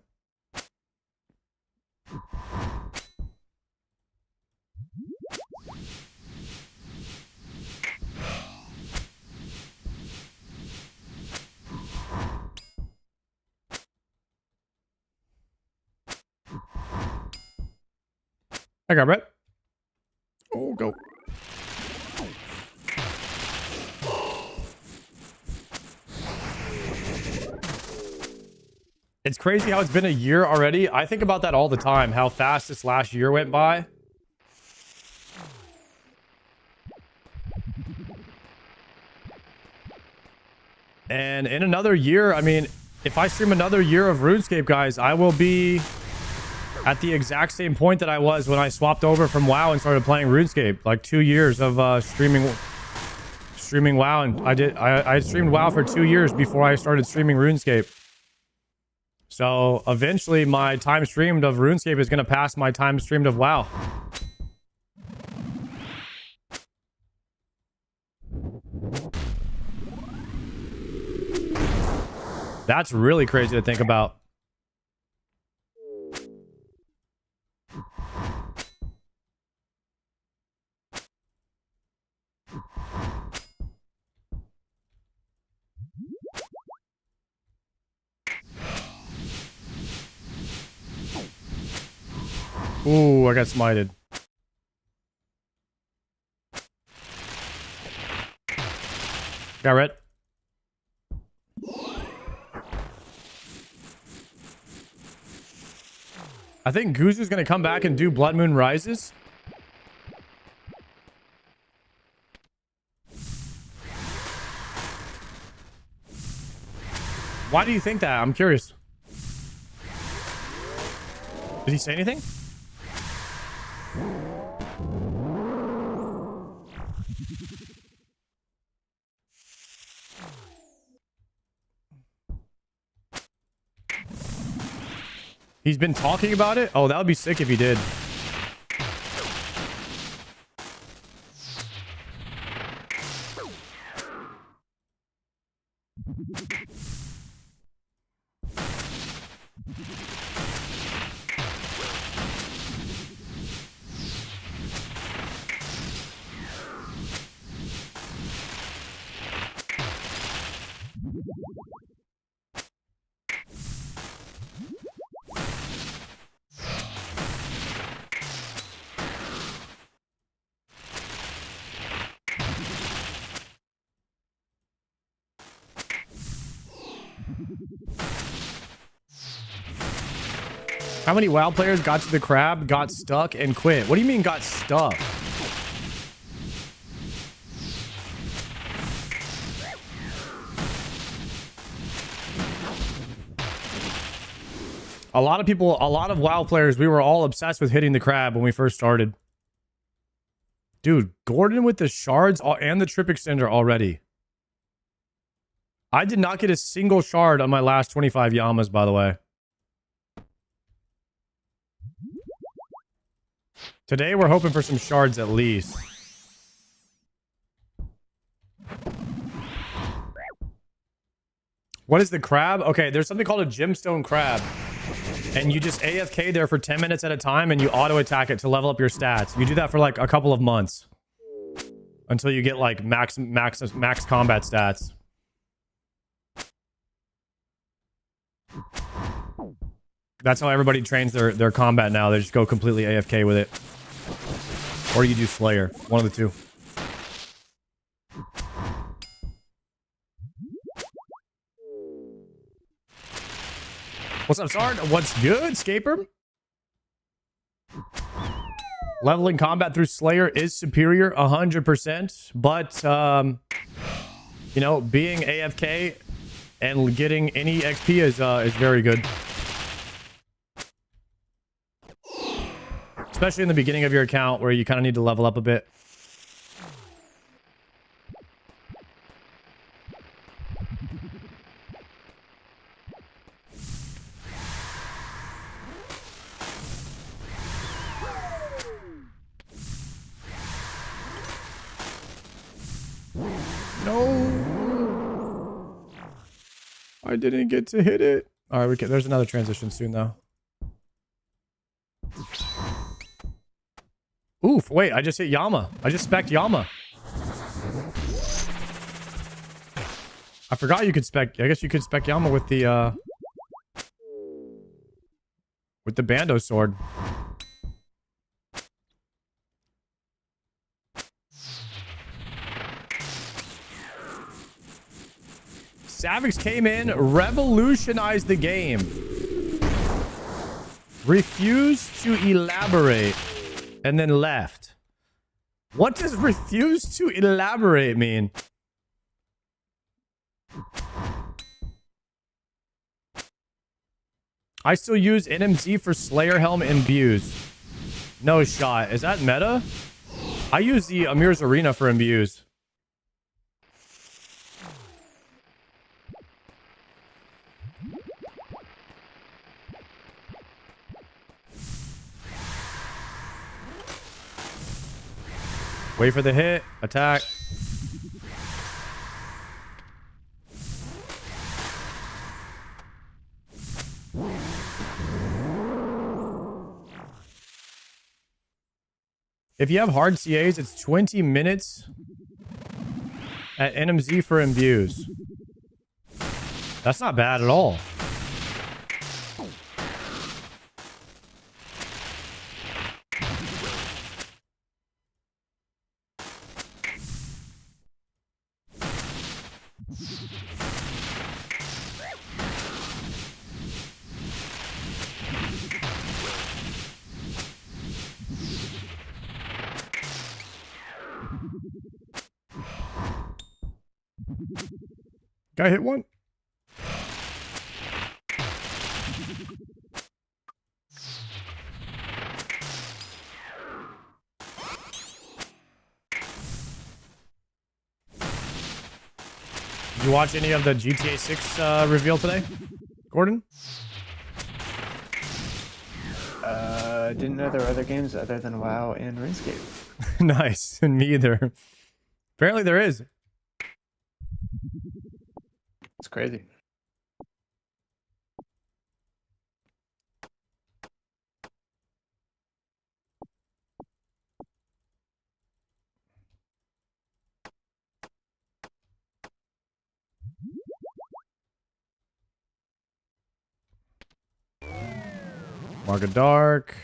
I got Brett. Oh, go. It's crazy how it's been a year already. I think about that all the time, how fast this last year went by. And in another year, I mean, if I stream another year of RuneScape, guys, I will be at the exact same point that I was when I swapped over from WoW and started playing RuneScape. Like 2 years of streaming WoW, and I streamed WoW for 2 years before I started streaming RuneScape. So eventually my time streamed of RuneScape is going to pass my time streamed of WoW. That's really crazy to think about. Ooh, I got smited. Got red. I think Guzu's gonna come back and do Blood Moon Rises. Why do you think that? I'm curious. Did he say anything? He's been talking about it? Oh, that would be sick if he did. How many WoW players got to the crab, got stuck, and quit? What do you mean got stuck? A lot of people, a lot of WoW players, we were all obsessed with hitting the crab when we first started. Dude, Gordon with the shards and the trip extender already. I did not get a single shard on my last 25 Yamas, by the way. Today, we're hoping for some shards at least. What is the crab? Okay, there's something called a gemstone crab. And you just AFK there for 10 minutes at a time and you auto attack it to level up your stats. You do that for like a couple of months. Until you get like max combat stats. That's how everybody trains their combat now. They just go completely AFK with it. Or you do Slayer. One of the two. What's up, Sard? What's good, Scaper? Leveling combat through Slayer is superior 100%. But, you know, being AFK and getting any XP is very good. Especially in the beginning of your account where you kind of need to level up a bit. No. I didn't get to hit it. All right, there's another transition soon though. Oof, wait, I just hit Yama. I just spec'd Yama. I forgot you could spec. I guess you could spec Yama with the Bando sword. Savix came in, revolutionized the game. Refused to elaborate. And then left. What does refuse to elaborate mean? I still use NMZ for Slayer Helm imbues. No shot. Is that meta? I use the Amir's Arena for imbues. Wait for the hit. Attack. If you have hard CAs, it's 20 minutes at NMZ for imbues. That's not bad at all. Guy hit one. Did you watch any of the GTA 6 reveal today, Gordon? Didn't know there were other games other than WoW and RuneScape. Nice, and me either. Apparently there is. It's crazy. Mark of Dark.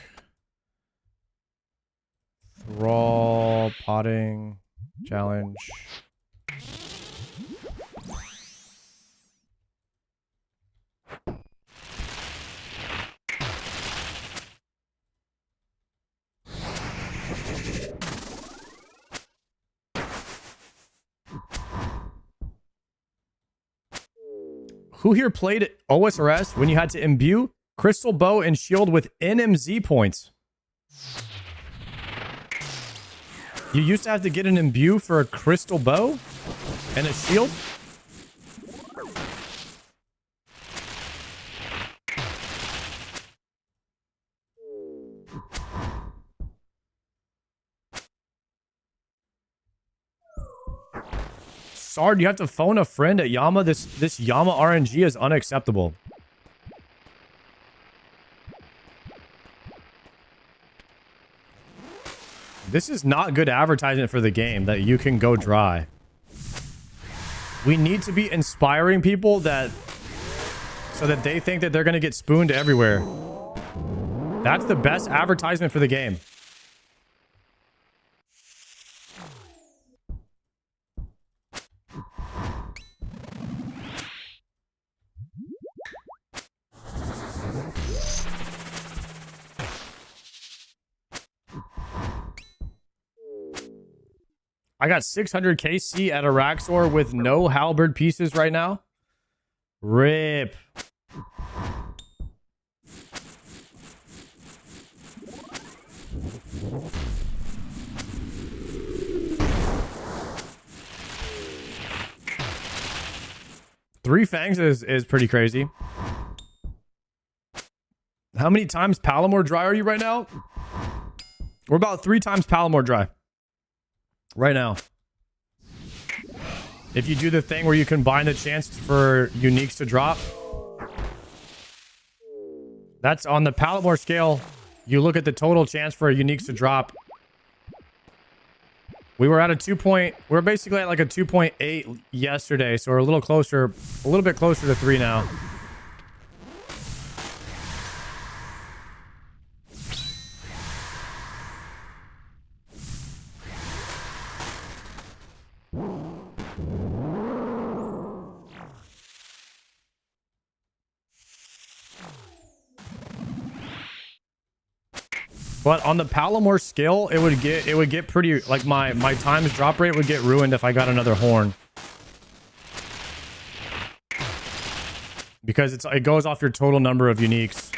Thrall. Potting. Challenge. Who here played OSRS when you had to imbue crystal bow and shield with NMZ points? You used to have to get an imbue for a crystal bow and a shield? Sard, you have to phone a friend at Yama. This Yama RNG is unacceptable. This is not good advertisement for the game that you can go dry. We need to be inspiring people so that they think that they're going to get spooned everywhere. That's the best advertisement for the game. I got 600 KC at a Raxor with no halberd pieces right now. Rip. Three Fangs is pretty crazy. How many times Palomar dry are you right now? We're about 3 times Palomar dry. Right now. If you do the thing where you combine the chance for uniques to drop, that's on the Palomar scale. You look at the total chance for uniques to drop. We were at we're basically at like a 2.8 yesterday, so we're a little bit closer to 3 now. But on the Palomar scale, it would get pretty, like my times drop rate would get ruined if I got another horn. Because it goes off your total number of uniques.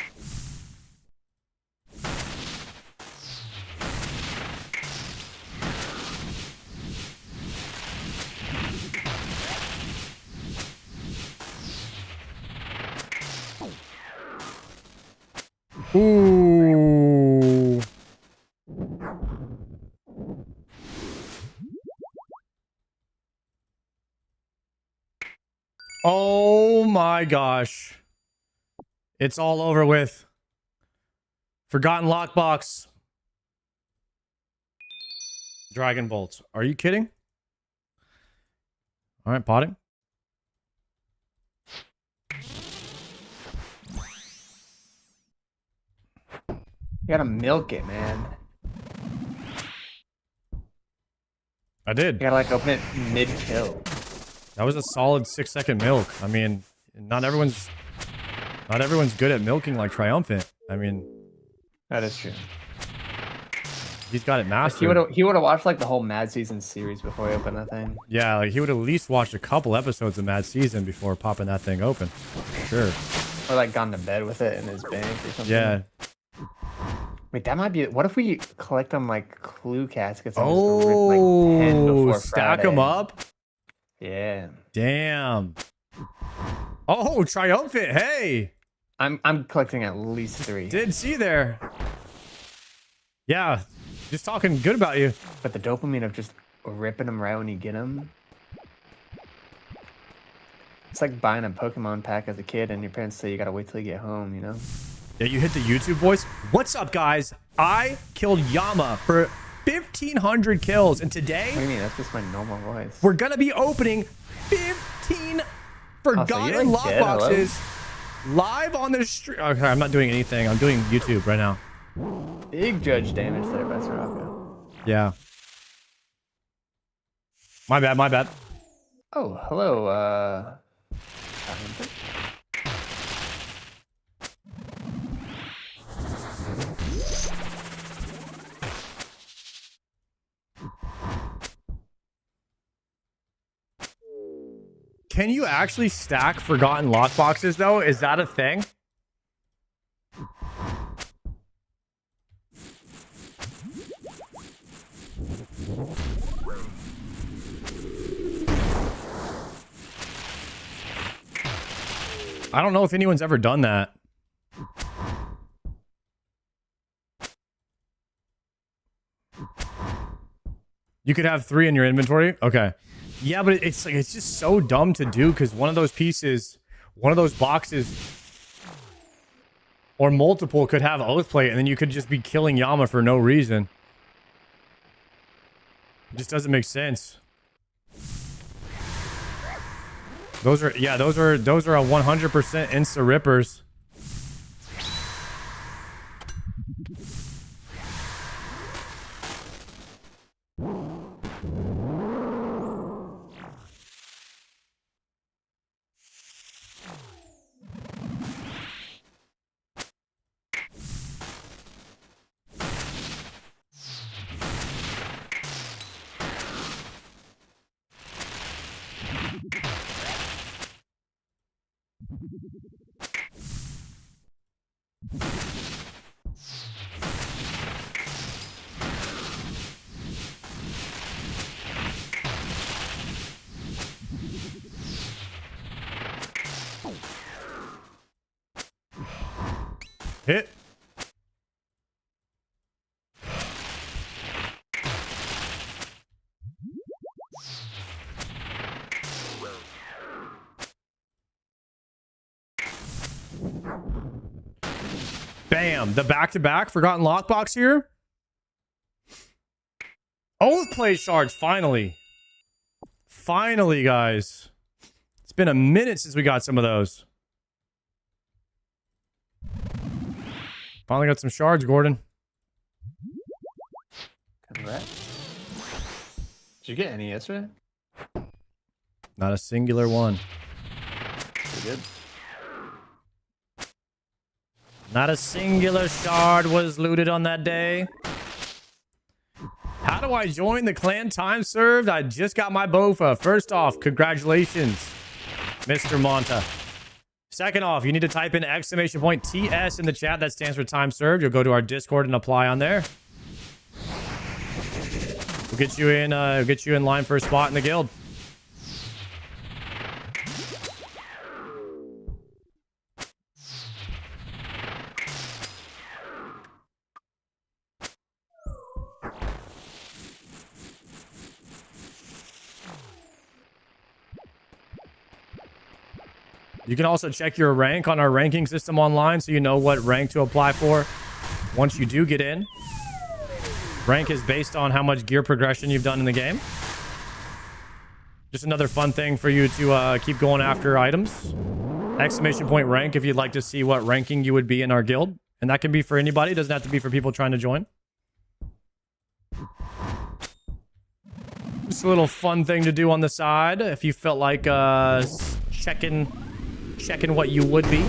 Ooh. Oh my gosh. It's all over with. Forgotten lockbox. Dragon bolts. Are you kidding? All right, potting. You gotta milk it, man. I did. You gotta like open it mid-kill. That was a solid 6-second milk. I mean, not everyone's good at milking like Triumphant. I mean, that is true. He's got it mastered. Like he would have watched like the whole Mad Season series before he opened that thing. Yeah, like he would at least watched a couple episodes of Mad Season before popping that thing open. For sure. Or like gone to bed with it in his bank or something. Yeah. Wait, that might be. What if we collect them like clue caskets? And oh, just rip, like, 10 before stack Friday? them up. Yeah. Damn. Oh, Triumphant. Hey. I'm collecting at least 3. Did see there. Yeah. Just talking good about you. But the dopamine of just ripping them right when you get them. It's like buying a Pokemon pack as a kid and your parents say you gotta wait till you get home, you know? Yeah, you hit the YouTube voice. What's up, guys? I killed Yama for 1,500 kills, and today... What do you mean? That's just my normal voice. We're gonna be opening 15 forgotten lockboxes live on the street. Okay, I'm not doing anything. I'm doing YouTube right now. Big judge damage there, Best Rocco. Yeah. My bad, my bad. Oh, hello, Can you actually stack forgotten lockboxes though? Is that a thing? I don't know if anyone's ever done that. You could have 3 in your inventory? Okay. Yeah, but it's like it's just so dumb to do because one of those pieces, one of those boxes, or multiple could have Oathplate, and then you could just be killing Yama for no reason. It just doesn't make sense. Those are, yeah, those are a 100% insta rippers. Hit. Bam. The back-to-back forgotten lockbox here. Oathplate shards, finally. Finally, guys. It's been a minute since we got some of those. Finally got some shards, Gordon. Congrats. Did you get any yesterday? Not a singular one. Pretty good. Not a singular shard was looted on that day. How do I join the clan time served? I just got my BOFA. First off, congratulations, Mr. Monta. Second off, you need to type in !TS in the chat. That stands for time served. You'll go to our Discord and apply on there. We'll get you in line for a spot in the guild. You can also check your rank on our ranking system online so you know what rank to apply for once you do get in. Rank is based on how much gear progression you've done in the game. Just another fun thing for you to keep going after items. !rank if you'd like to see what ranking you would be in our guild. And that can be for anybody. It doesn't have to be for people trying to join. Just a little fun thing to do on the side if you felt like checking what you would be.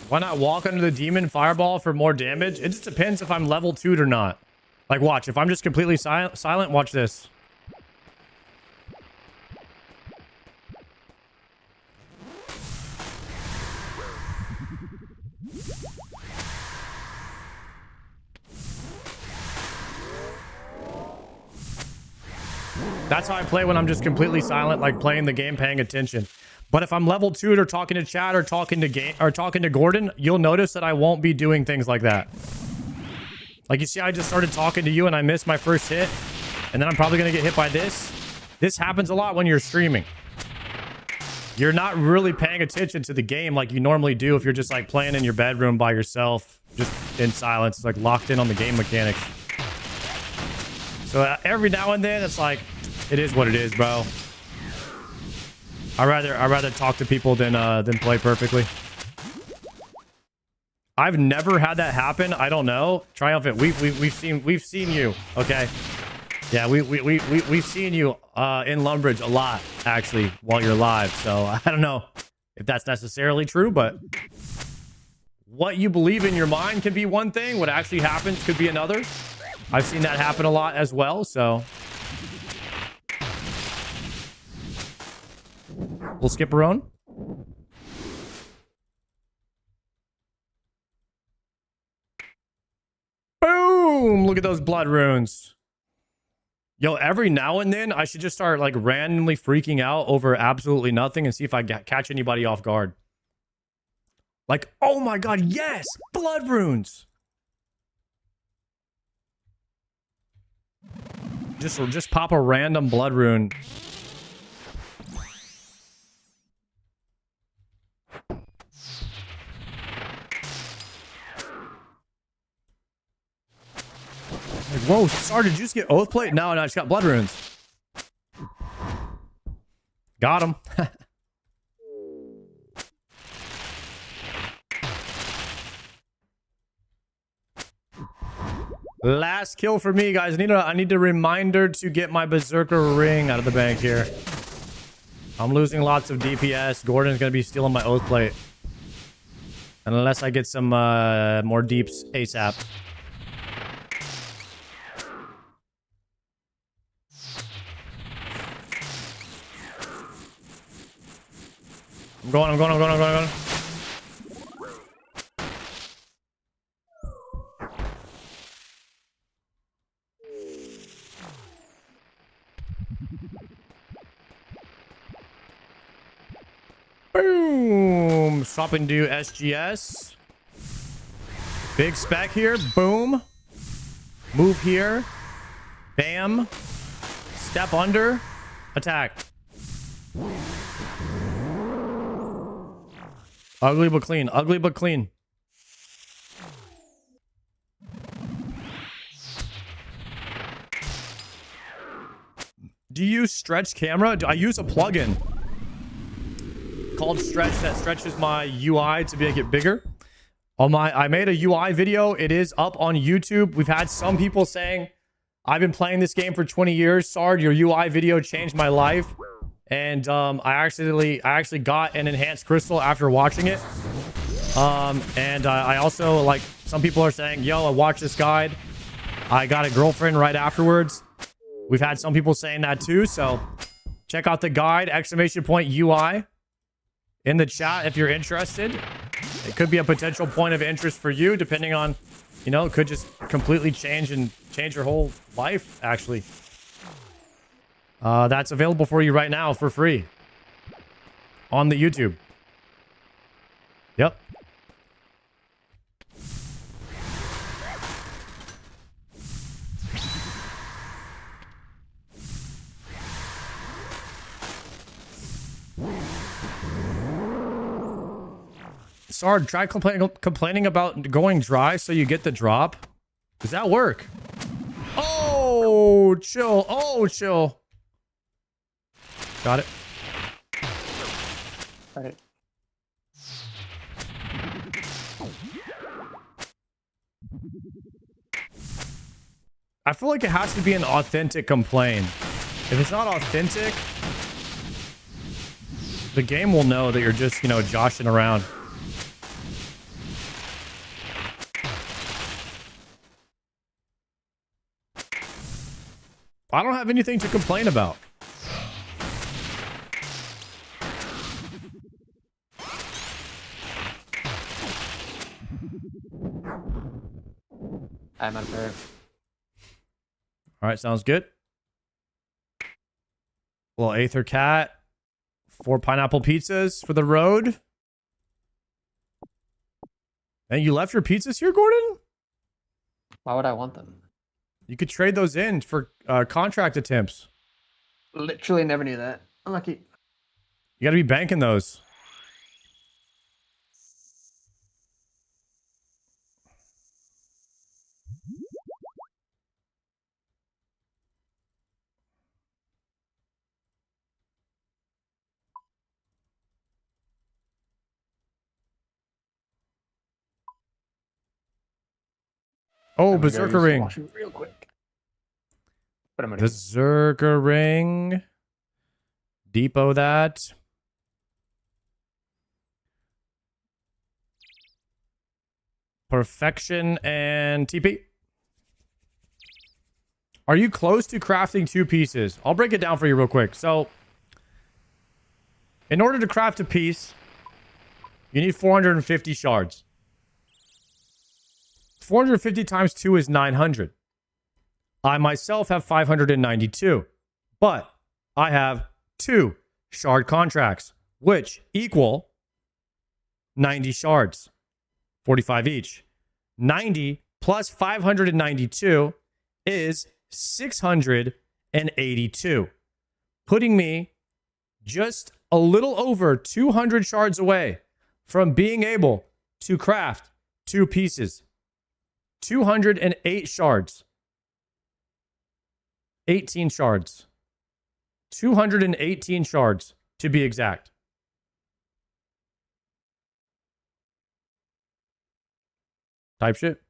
Why not walk under the demon fireball for more damage? It just depends if I'm level 2'd or not. Like, watch. If I'm just completely silent, watch this. That's how I play when I'm just completely silent, like playing the game, paying attention. But if I'm level 2'd or talking to chat or talking to Gordon, you'll notice that I won't be doing things like that. Like, you see, I just started talking to you and I missed my first hit, and then I'm probably going to get hit by this. This happens a lot when you're streaming. you're not really paying attention to the game like you normally do if you're just like playing in your bedroom by yourself, just in silence. It's like locked in on the game mechanics. So every now and then it's like, it is what it is, bro. I'd rather talk to people than play perfectly. I've never had that happen. I don't know. Triumphant, we've seen you. Okay. Yeah, we've seen you in Lumbridge a lot, actually, while you're live. So I don't know if that's necessarily true, but what you believe in your mind can be one thing. What actually happens could be another. I've seen that happen a lot as well, so we'll skip around. Boom! Look at those blood runes. Yo, every now and then, I should just start, like, randomly freaking out over absolutely nothing and see if I catch anybody off guard. Like, oh my god, yes! Blood runes! Just pop a random blood rune. Like, whoa, sorry, did you just get oath plate? No, I just got blood runes. Got him. Last kill for me, guys. I need a reminder to get my Berserker ring out of the bank here. I'm losing lots of DPS. Gordon's gonna be stealing my oath plate. Unless I get some more deeps ASAP. I'm going. Boom! Swap into SGS. Big spec here. Boom. Move here. Bam. Step under. Attack. Ugly but clean. Ugly but clean. Do you use stretch camera? I use a plugin called Stretch that stretches my UI to make it bigger. I made a UI video. It is up on YouTube. We've had some people saying, I've been playing this game for 20 years. Sard, your UI video changed my life. And I actually got an enhanced crystal after watching it. I also, like, some people are saying, yo, I watched this guide. I got a girlfriend right afterwards. We've had some people saying that too. So check out the guide, !UI. In the chat if you're interested. It could be a potential point of interest for you, depending on, you know, it could just completely change your whole life, actually. That's available for you right now for free on the YouTube. Yep. Sard, try complaining about going dry so you get the drop. Does that work? Oh, chill. Oh, chill. Got it. Got it. I feel like it has to be an authentic complaint. If it's not authentic, the game will know that you're just, you know, joshing around. I don't have anything to complain about. I'm out of prayer. All right, sounds good. Little Aether Cat. 4 pineapple pizzas for the road. And you left your pizzas here, Gordon? Why would I want them? You could trade those in for contract attempts. Literally never knew that. Unlucky. You gotta be banking those. Oh, Berserker Ring. Real quick. But I'm gonna Berserker Ring. Depot that. Perfection and TP. Are you close to crafting 2 pieces? I'll break it down for you real quick. So, in order to craft a piece, you need 450 shards. 450 times 2 is 900. I myself have 592. But I have 2 shard contracts, which equal 90 shards. 45 each. 90 plus 592 is 682. Putting me just a little over 200 shards away from being able to craft 2 pieces. 208 shards. 18 shards. 218 shards to be exact. Type shit.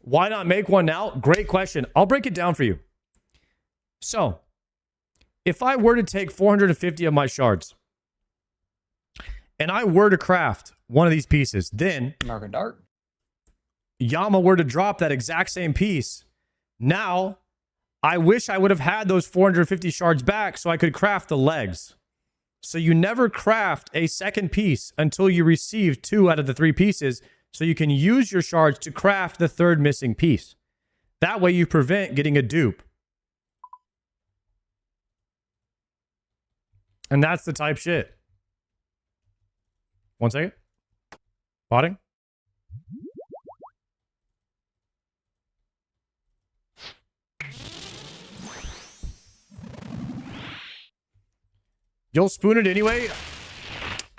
Why not make one now? Great question. I'll break it down for you. So, if I were to take 450 of my shards and I were to craft one of these pieces, then Mark and Dart. Yama were to drop that exact same piece. Now, I wish I would have had those 450 shards back so I could craft the legs. So you never craft a second piece until you receive 2 out of the 3 pieces, so you can use your shards to craft the 3rd missing piece. That way you prevent getting a dupe. And that's the type shit. 1 second. Botting. You'll spoon it anyway?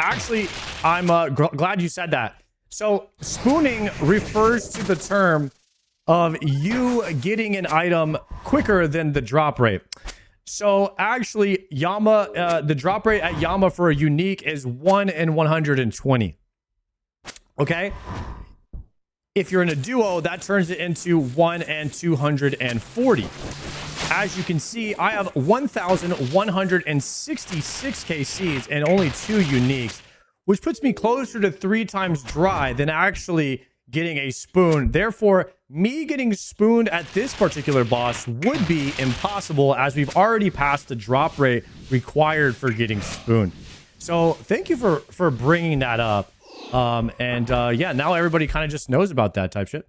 Actually, I'm glad you said that. So, spooning refers to the term of you getting an item quicker than the drop rate. So, actually, Yama, the drop rate at Yama for a unique is 1 in 120. Okay? If you're in a duo, that turns it into 1 in 240. As you can see, I have 1,166 KCs and only 2 uniques, which puts me closer to 3 times dry than actually getting a spoon. Therefore, me getting spooned at this particular boss would be impossible, as we've already passed the drop rate required for getting spooned. So thank you for bringing that up. Yeah, now everybody kind of just knows about that type shit.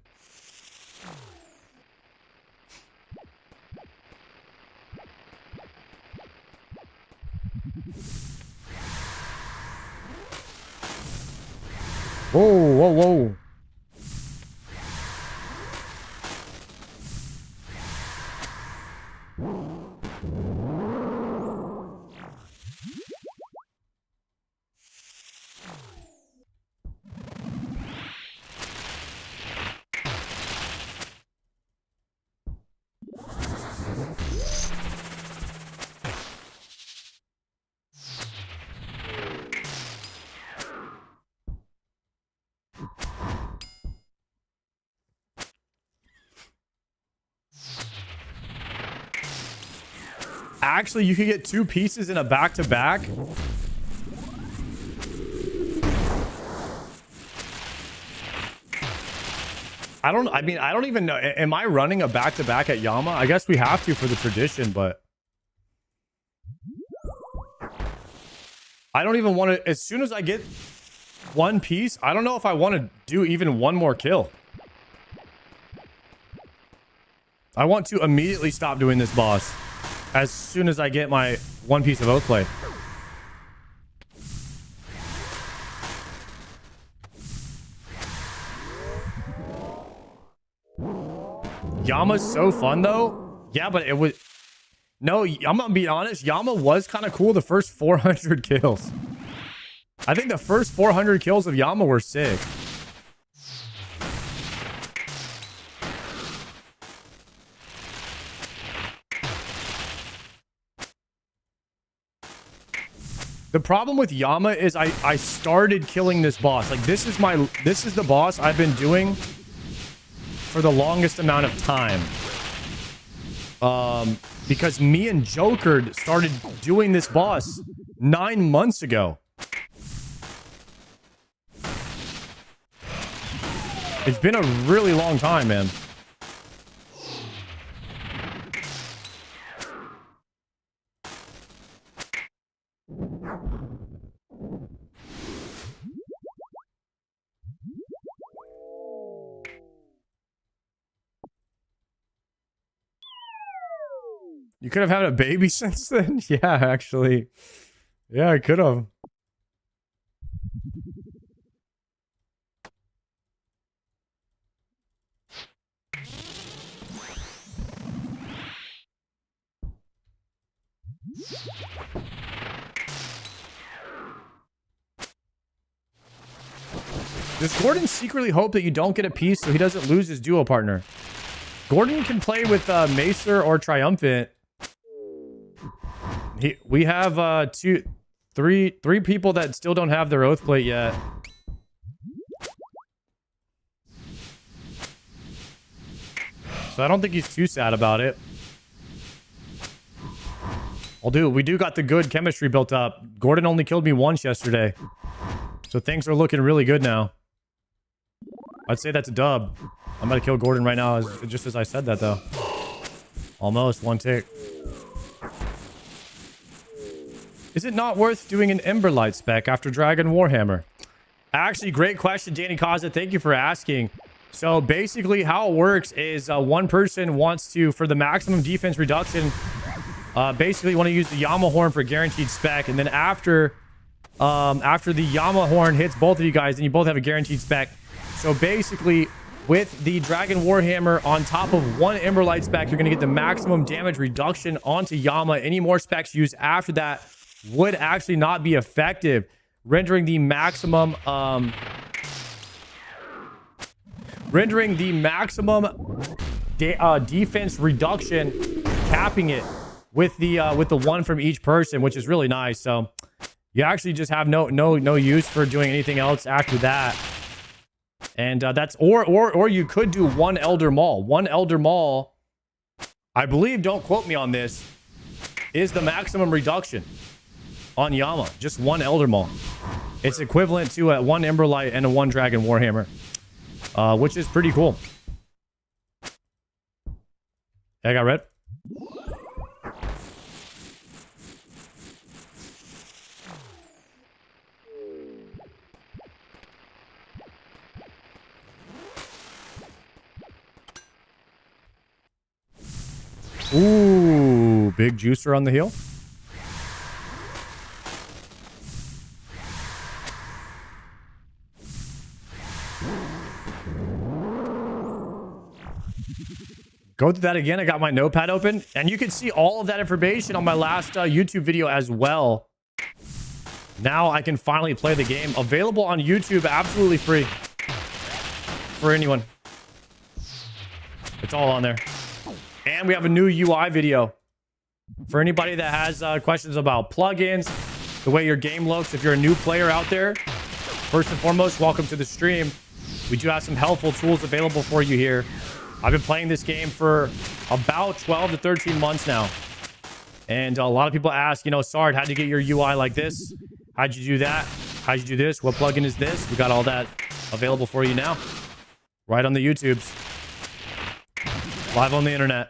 Whoa, whoa, whoa. Actually, you could get 2 pieces in a back-to-back. I don't even know. Am I running a back-to-back at Yama? I guess we have to for the tradition, but I don't even want to. As soon as I get 1 piece, I don't know if I want to do even 1 more kill. I want to immediately stop doing this boss as soon as I get my 1 piece of oath plate. Yama's so fun though. Yeah, but No, I'm gonna be honest. Yama was kind of cool the first 400 kills. I think the first 400 kills of Yama were sick. The problem with Yama is I started killing this boss. Like this is the boss I've been doing for the longest amount of time. Because me and Joker started doing this boss 9 months ago. It's been a really long time, man. You could have had a baby since then? Yeah, actually. Yeah, I could have. Does Gordon secretly hope that you don't get a piece so he doesn't lose his duo partner? Gordon can play with Macer or Triumphant. We have three people that still don't have their oath plate yet. So I don't think he's too sad about it. Well, dude, we do got the good chemistry built up. Gordon only killed me once yesterday. So things are looking really good now. I'd say that's a dub. I'm about to kill Gordon right now, just as I said that, though. Almost. One tick. Is it not worth doing an Emberlight spec after Dragon Warhammer? Actually, great question, Danny Kaza. Thank you for asking. So basically how it works is one person wants to, for the maximum defense reduction, basically want to use the Yama horn for guaranteed spec. And then after the Yama horn hits both of you guys, then you both have a guaranteed spec. So basically, with the Dragon Warhammer on top of one Emberlight spec, you're going to get the maximum damage reduction onto Yama. Any more specs used after that would actually not be effective, rendering the maximum defense reduction, capping it with the one from each person, which is really nice. So you actually just have no use for doing anything else after that. And that's or you could do one Elder Maul. One Elder Maul, I believe, don't quote me on this, is the maximum reduction on Yama. Just one Elder Maul. It's equivalent to a one Emberlight and a one Dragon Warhammer, which is pretty cool. I got red. Ooh, big juicer on the heel. Go through that again. I got my notepad open, and you can see all of that information on my last YouTube video as well. Now I can finally play the game. Available on YouTube, absolutely free for anyone. It's all on there. And we have a new UI video for anybody that has questions about plugins, the way your game looks. If you're a new player out there, first and foremost, welcome to the stream. We do have some helpful tools available for you here. I've been playing this game for about 12 to 13 months now. And a lot of people ask, Sard, how'd you get your UI like this? How'd you do that? How'd you do this? What plugin is this? We got all that available for you now. Right on the YouTubes. Live on the internet.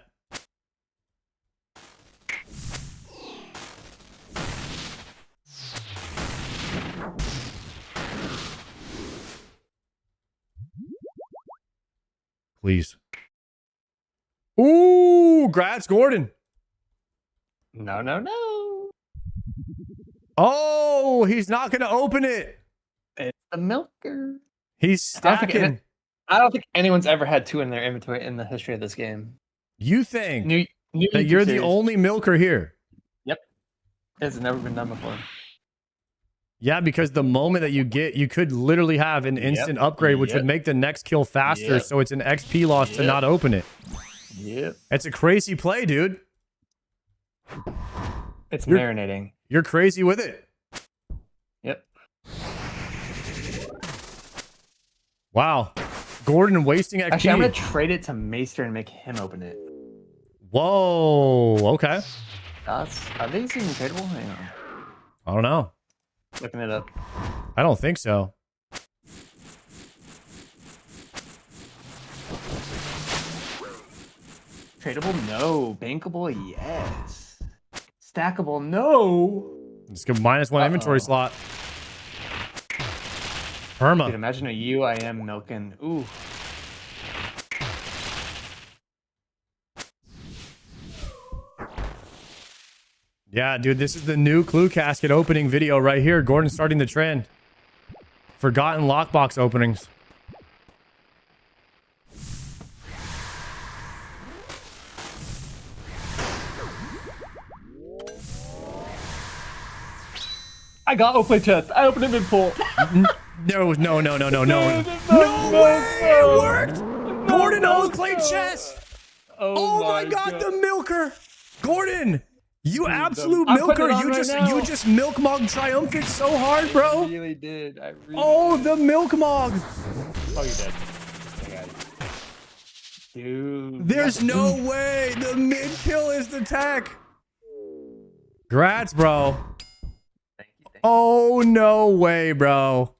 Please. Ooh, Grats Gordon. No. Oh, he's not going to open it. It's the milker. He's stacking. I don't think anyone's ever had two in their inventory in the history of this game. You think? that you're the only milker here. Yep. It's never been done before. Yeah, because the moment that you could literally have an instant upgrade, which would make the next kill faster. So it's an XP loss to not open it. Yep. It's a crazy play, dude. It's marinating. You're crazy with it. Yep. Wow. Gordon wasting XP. Actually, I'm going to trade it to Maester and make him open it. Whoa. Okay. Are these even tradable? Hang on. I don't know. Looking it up. I don't think so. Tradable? No. Bankable? Yes. Stackable? No. Let's go -1 inventory slot. Perma. Dude, imagine a UIM milking. Ooh. Yeah, dude, this is the new clue casket opening video right here. Gordon starting the trend. Forgotten lockbox openings. I got open chest. I opened it in port. No. No way! It worked! Gordon almost played chess! Oh my god, the milker! Gordon! You absolute milker! You just milk mog triumphant so hard, bro! I really did. The milk mog! Oh, you're dead. I got it. Dude. There's no way! The mid kill is the tech! Grats, bro. Thank you. Oh, no way, bro.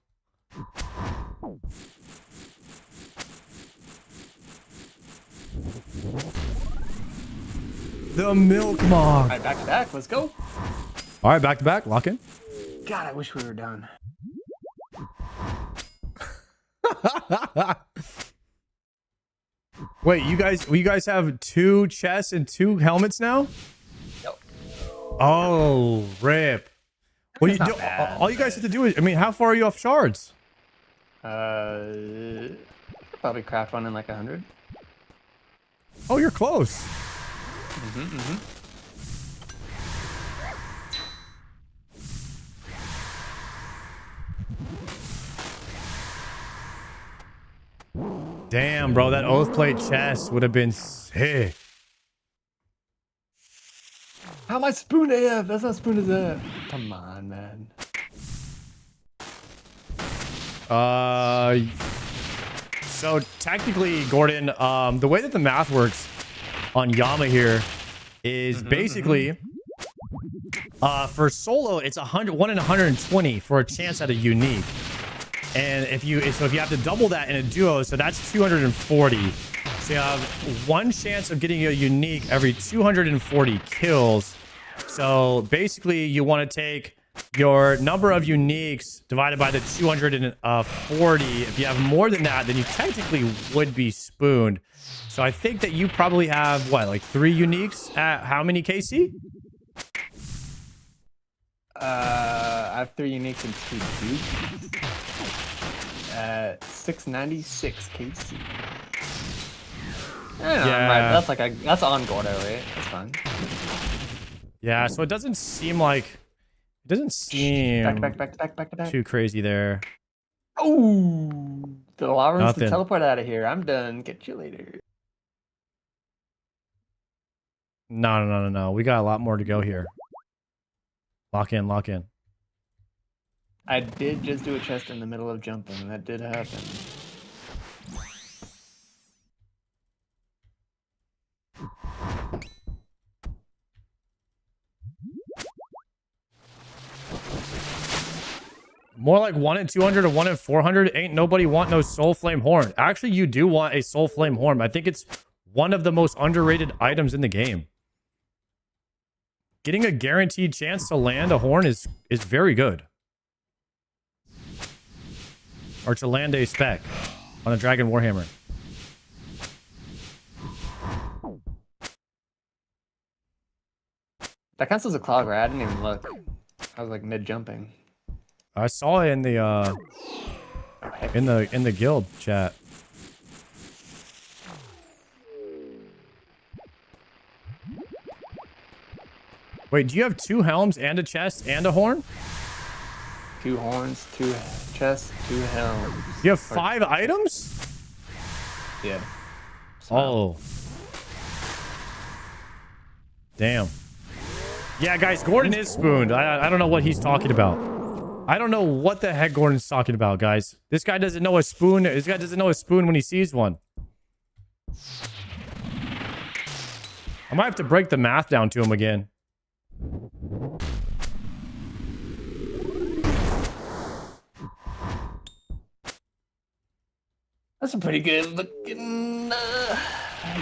The milk mog. All right, back to back. Let's go. All right, back to back. Lock in. God, I wish we were done. Wait, you guys have 2 chests and 2 helmets now? Yep. Oh, rip. Well, you do, all you guys have to do is, I mean, how far are you off shards? Probably craft one in like 100. Oh, you're close. Damn, bro, that oath plate chest would have been sick. How am I spoon AF? That's not spoon AF. Come on, man. So technically, Gordon, the way that the math works on Yama here is basically for solo, it's 1 in 120 for a chance at a unique. And if you have to double that in a duo, so that's 240. So you have 1 chance of getting a unique every 240 kills. So basically, you want to take your number of uniques divided by the 240. If you have more than that, then you technically would be spooned. So I think that you probably have, what, like 3 uniques at how many KC? I have 3 uniques and 2 dupes. At 696 KC. Yeah, that's on Gordo, right? That's fine. Yeah, so it doesn't seem back. Too crazy there. Oh, the Lawrence to teleport out of here. I'm done. Get you later. No. We got a lot more to go here. Lock in. I did just do a chest in the middle of jumping. That did happen. More like 1 in 200 or 1 in 400. Ain't nobody want no soul flame horn. Actually, you do want a soul flame horn. I think it's one of the most underrated items in the game. Getting a guaranteed chance to land a horn is very good. Or to land a spec on a Dragon Warhammer. That counts as a clog, right? I didn't even look. I was like mid jumping. I saw it in the in the guild chat. Wait, do you have 2 helms and a chest and a horn? 2 horns, 2 chests, 2 helms. You have 5 items? Yeah. Oh. Damn. Yeah, guys, Gordon is spooned. I don't know what he's talking about. I don't know what the heck Gordon's talking about, guys. This guy doesn't know a spoon. This guy doesn't know a spoon when he sees one. I might have to break the math down to him again. That's a pretty good looking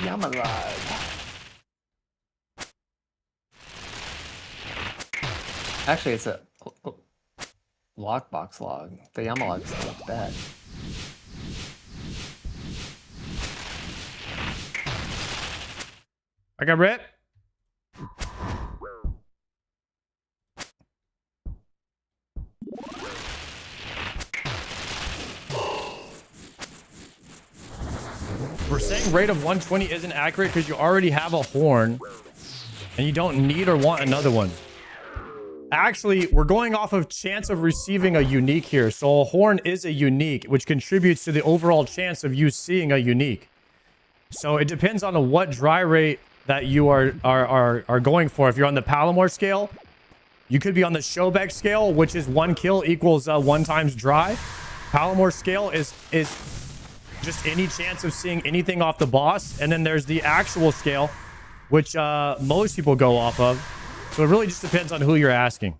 Yama log. Actually, it's a lockbox log. The Yama log's not bad. I got Rhett. We're saying rate of 120 isn't accurate because you already have a horn and you don't need or want another one. Actually, we're going off of chance of receiving a unique here. So a horn is a unique, which contributes to the overall chance of you seeing a unique. So it depends on what dry rate that you are going for. If you're on the Palomar scale, you could be on the Shobek scale, which is 1 kill equals 1 times dry. Palomar scale is just any chance of seeing anything off the boss. And then there's the actual scale, which most people go off of. So it really just depends on who you're asking.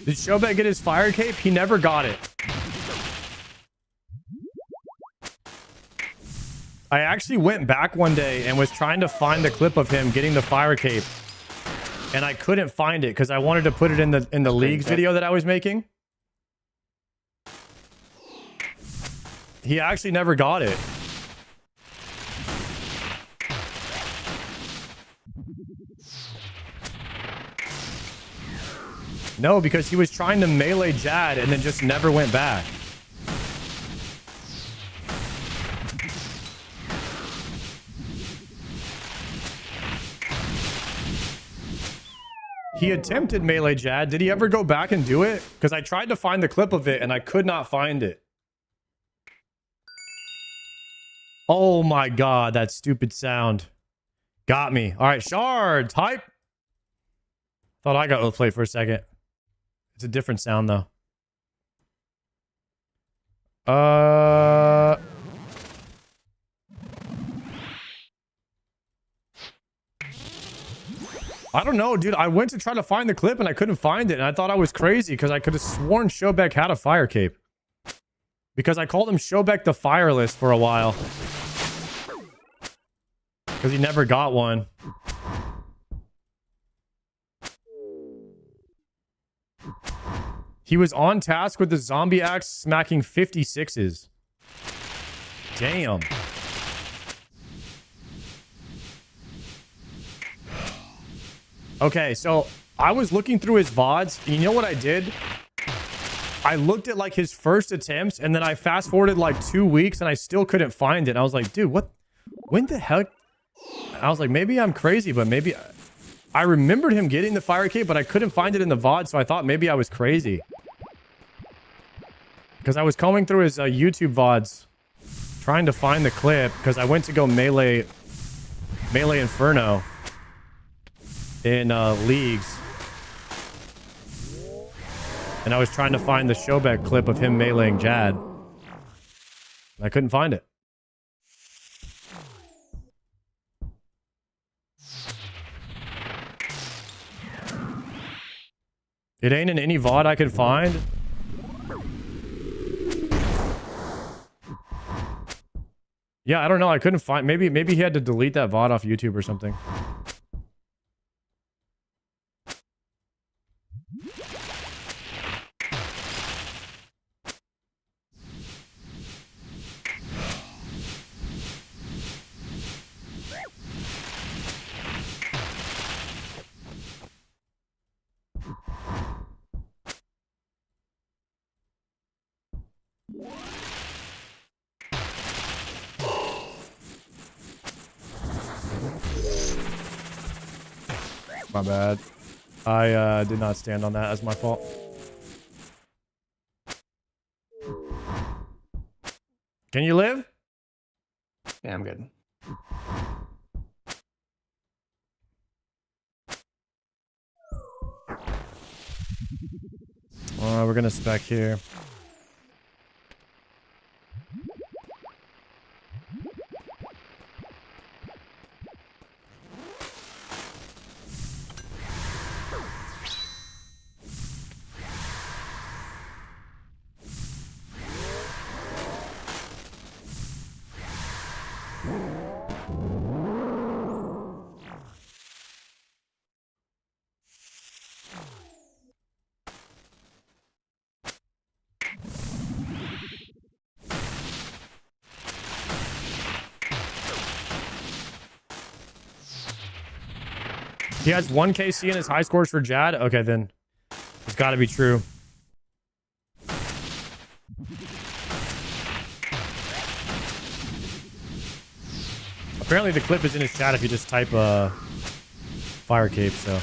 Did Shobek get his fire cape? He never got it. I actually went back one day and was trying to find the clip of him getting the fire cape. And I couldn't find it because I wanted to put it in the leagues video that I was making. He actually never got it. No, because he was trying to melee Jad and then just never went back. He attempted melee Jad. Did he ever go back and do it? Because I tried to find the clip of it and I could not find it. Oh my god, that stupid sound. Got me. All right, shards, hype. Thought I got outplayed for a second. It's a different sound though. I don't know, dude. I went to try to find the clip and I couldn't find it. And I thought I was crazy because I could have sworn Shobek had a fire cape. Because I called him Shobek the Fireless for a while. Because he never got one. He was on task with the zombie axe smacking 56s. Damn. Okay, so I was looking through his VODs. You know what I did? I looked at like his first attempts and then I fast forwarded like 2 weeks and I still couldn't find it. And I was like, dude, what? When the heck? I was like, maybe I'm crazy, but maybe... I remembered him getting the fire cape, but I couldn't find it in the VOD, so I thought maybe I was crazy. Because I was combing through his YouTube VODs, trying to find the clip, because I went to go melee Inferno in leagues. And I was trying to find the Shobek clip of him meleeing Jad. I couldn't find it. It ain't in any VOD I could find. Yeah, I don't know. I couldn't find... Maybe he had to delete that VOD off YouTube or something. My bad. I did not stand on that. That's my fault. Can you live? Yeah, I'm good. We're gonna spec here. He has 1 KC in his high scores for Jad? Okay, then it's got to be true. Apparently the clip is in his chat if you just type fire cape, so.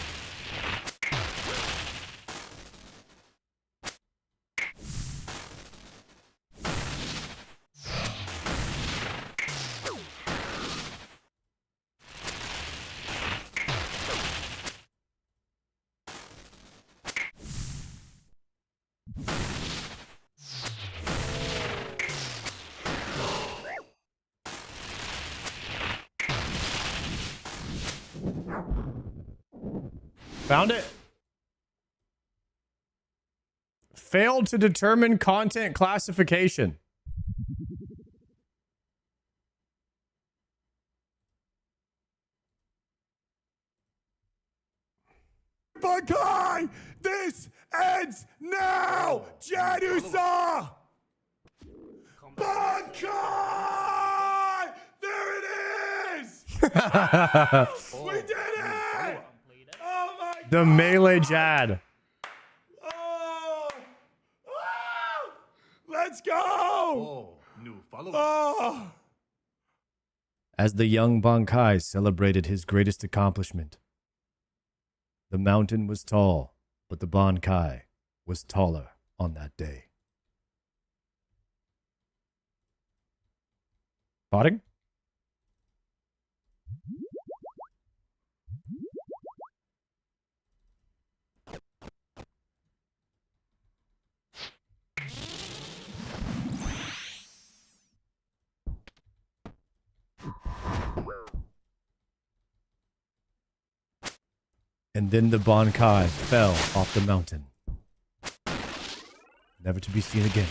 Found it. Failed to determine content classification. Bunkai! This ends now! Jadusa! Bunkai! There it is! We did it! Oh my God! The melee Jad. Oh! Let's go! Oh, new follower. Oh! As the young Bankai celebrated his greatest accomplishment, the mountain was tall, but the Bankai was taller on that day. Spotting? And then the Bankai fell off the mountain, never to be seen again.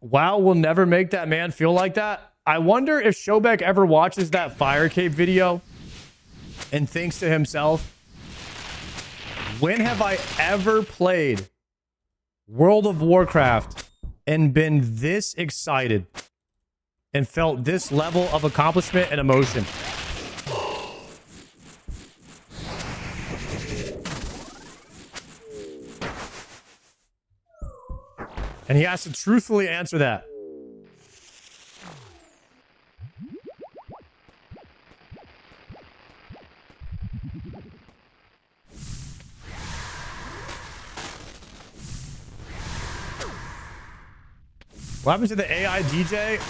WoW will never make that man feel like that. I wonder if Shobek ever watches that Fire Cape video and thinks to himself, when have I ever played World of Warcraft and been this excited and felt this level of accomplishment and emotion? And he has to truthfully answer that. What happened to the AI DJ?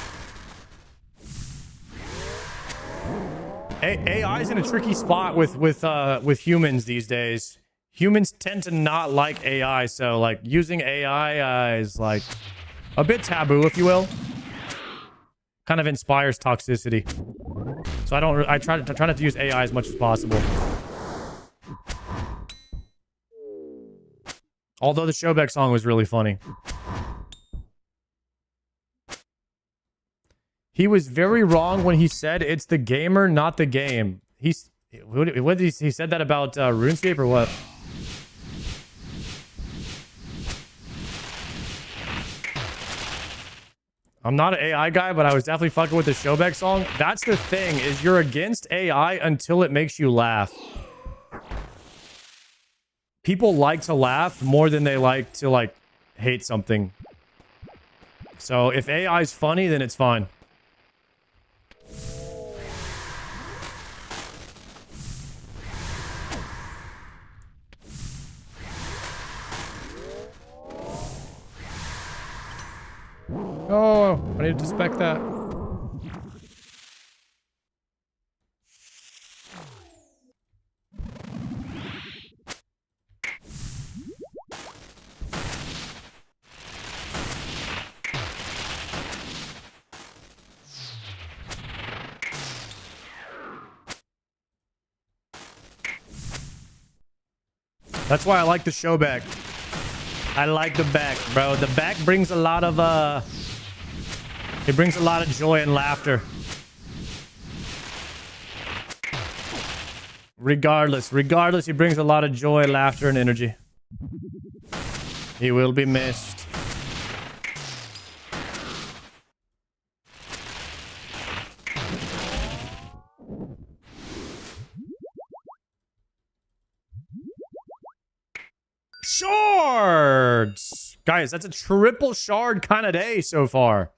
AI is in a tricky spot with humans these days. Humans tend to not like AI, so like using AI is like a bit taboo, if you will. Kind of inspires toxicity. So I try not to use AI as much as possible. Although the Shobek song was really funny. He was very wrong when he said it's the gamer, not the game. What did he said that about RuneScape or what? I'm not an AI guy, but I was definitely fucking with the Showback song. That's the thing, is you're against AI until it makes you laugh. People like to laugh more than they like to, like, hate something. So if AI is funny, then it's fine. Oh, I need to spec that. That's why I like the show back. I like the back, bro. The back brings a lot of it brings a lot of joy and laughter. Regardless, he brings a lot of joy, laughter, and energy. He will be missed. Shards! Guys, that's a triple shard kind of day so far.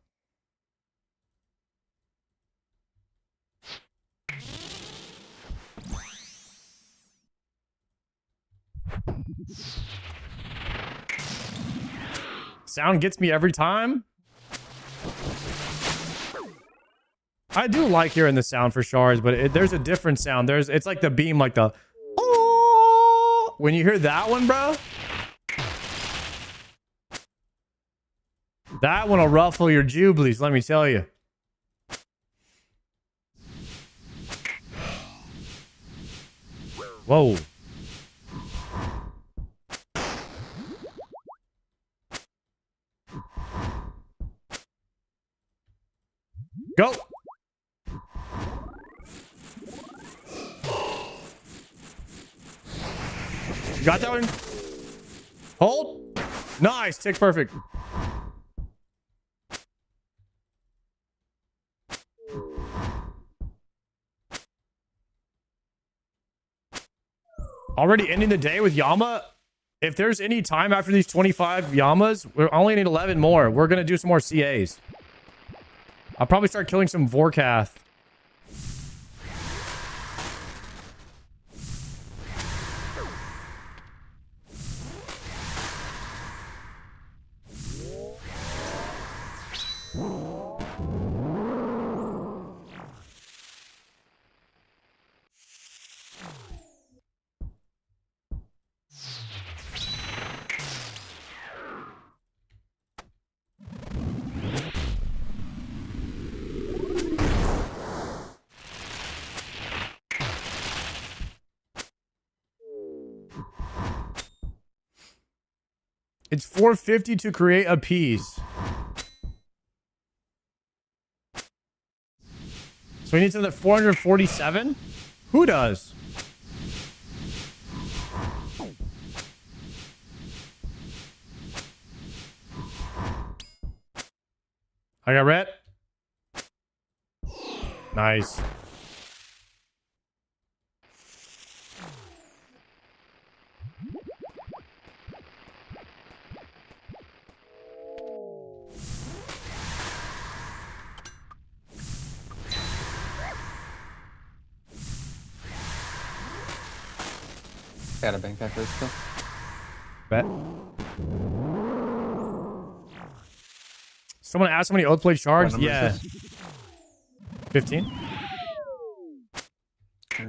Sound gets me every time. I do like hearing the sound for shards, but there's a different sound. It's like the beam, like the... Oh! When you hear that one, bro... That one will ruffle your jublies, let me tell you. Whoa. Go. You got that one? Hold. Nice. Tick perfect. Already ending the day with Yama. If there's any time after these 25 Yamas, we only need 11 more. We're going to do some more CAs. I'll probably start killing some Vorkath. It's 450 to create a piece. So we need something at 447? Who does? I got red. Nice. Gotta bank that first kill. Bet. Someone asked how many oath plate shards? Yeah. 15. Okay.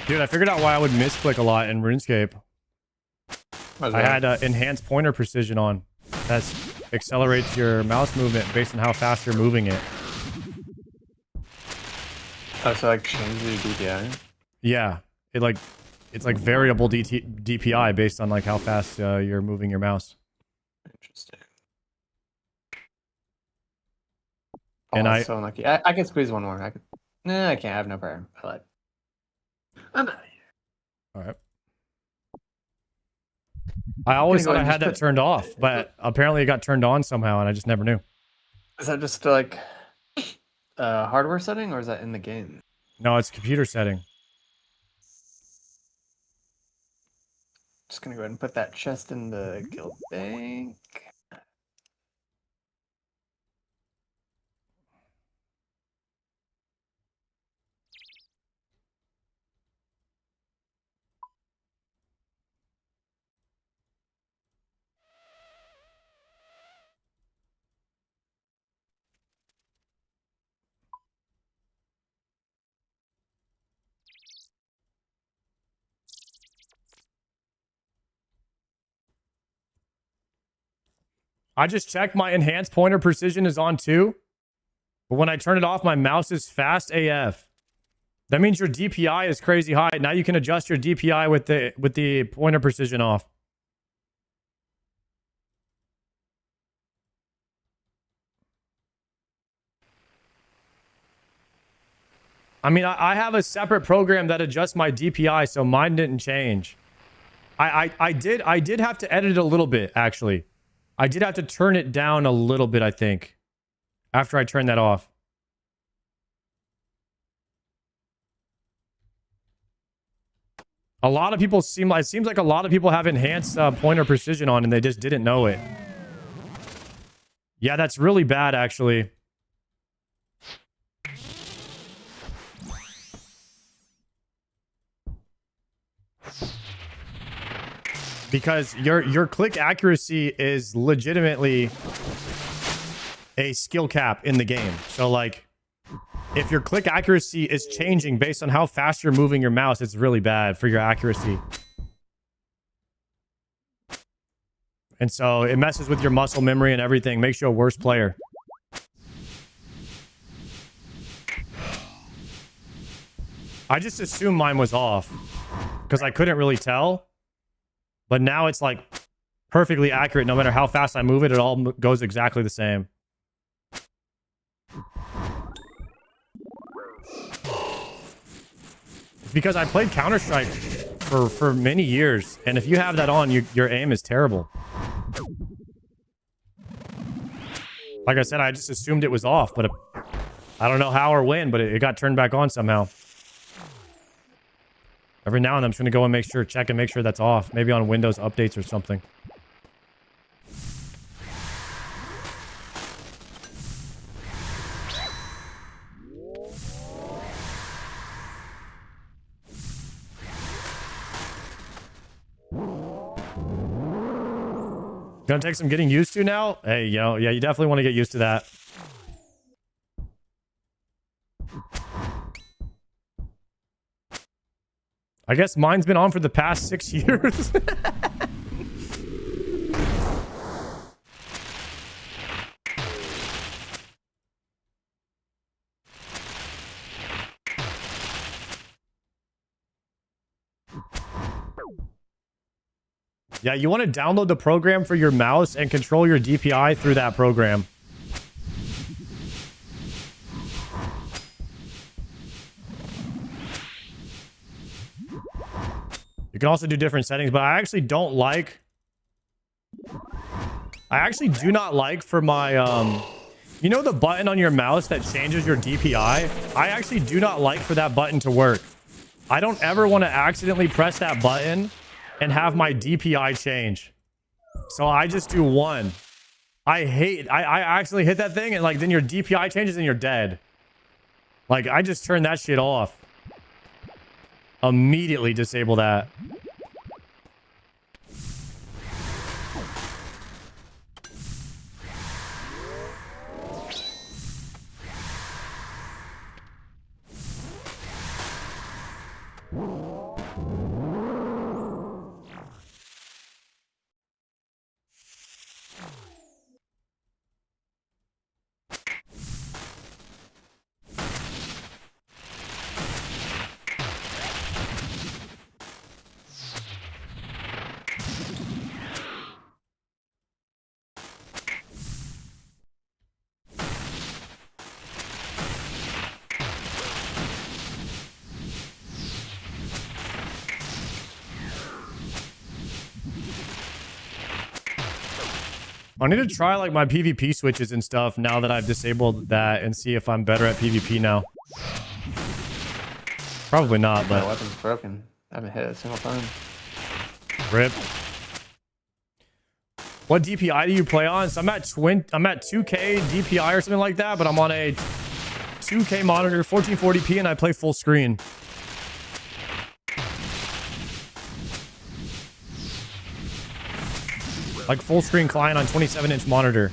Dude, I figured out why I would misclick a lot in RuneScape. I had enhanced pointer precision on. That accelerates your mouse movement based on how fast you're moving it. Oh, so like change the DPI? Yeah, it's like variable DPI based on like how fast you're moving your mouse. Interesting. And I so unlucky. I can squeeze one more. Nah, I can't. I have no prayer. I'm out of here. All right. I always thought I had that turned off, but apparently it got turned on somehow, and I just never knew. Is that just like a hardware setting, or is that in the game? No, it's a computer setting. Just gonna go ahead and put that chest in the guild bank. I just checked my enhanced pointer precision is on too. But when I turn it off, my mouse is fast AF. That means your DPI is crazy high. Now you can adjust your DPI with the pointer precision off. I mean, I have a separate program that adjusts my DPI, so mine didn't change. I did have to edit it a little bit, actually. I did have to turn it down a little bit, I think, after I turned that off. A lot of people it seems like a lot of people have enhanced pointer precision on and they just didn't know it. Yeah, that's really bad, actually. Because your click accuracy is legitimately a skill cap in the game. So like, if your click accuracy is changing based on how fast you're moving your mouse, it's really bad for your accuracy. And so it messes with your muscle memory and everything, makes you a worse player. I just assumed mine was off because I couldn't really tell. But now it's like perfectly accurate. No matter how fast I move it, it all goes exactly the same. It's because I played Counter-Strike for many years. And if you have that on, your aim is terrible. Like I said, I just assumed it was off. But I don't know how or when, but it got turned back on somehow. Every now and then I'm just going to go and check and make sure that's off. Maybe on Windows updates or something. Gonna take some getting used to now? Hey, yeah, you definitely want to get used to that. I guess mine's been on for the past 6 years. Yeah, you want to download the program for your mouse and control your DPI through that program. You can also do different settings, but I actually don't like... I actually do not like for my, you know the button on your mouse that changes your DPI? I actually do not like for that button to work. I don't ever want to accidentally press that button and have my DPI change. So I just do 1. I actually hit that thing and like then your DPI changes and you're dead. Like I just turn that shit off. Immediately disable that. I need to try like my PvP switches and stuff now that I've disabled that and see if I'm better at PvP now. Probably not, My but weapon's broken. I haven't hit it a single time. rip. What DPI do you play on? So I'm at 2K DPI or something like that, but I'm on a 2K monitor, 1440p, and I play full screen. Like full screen client on 27-inch monitor.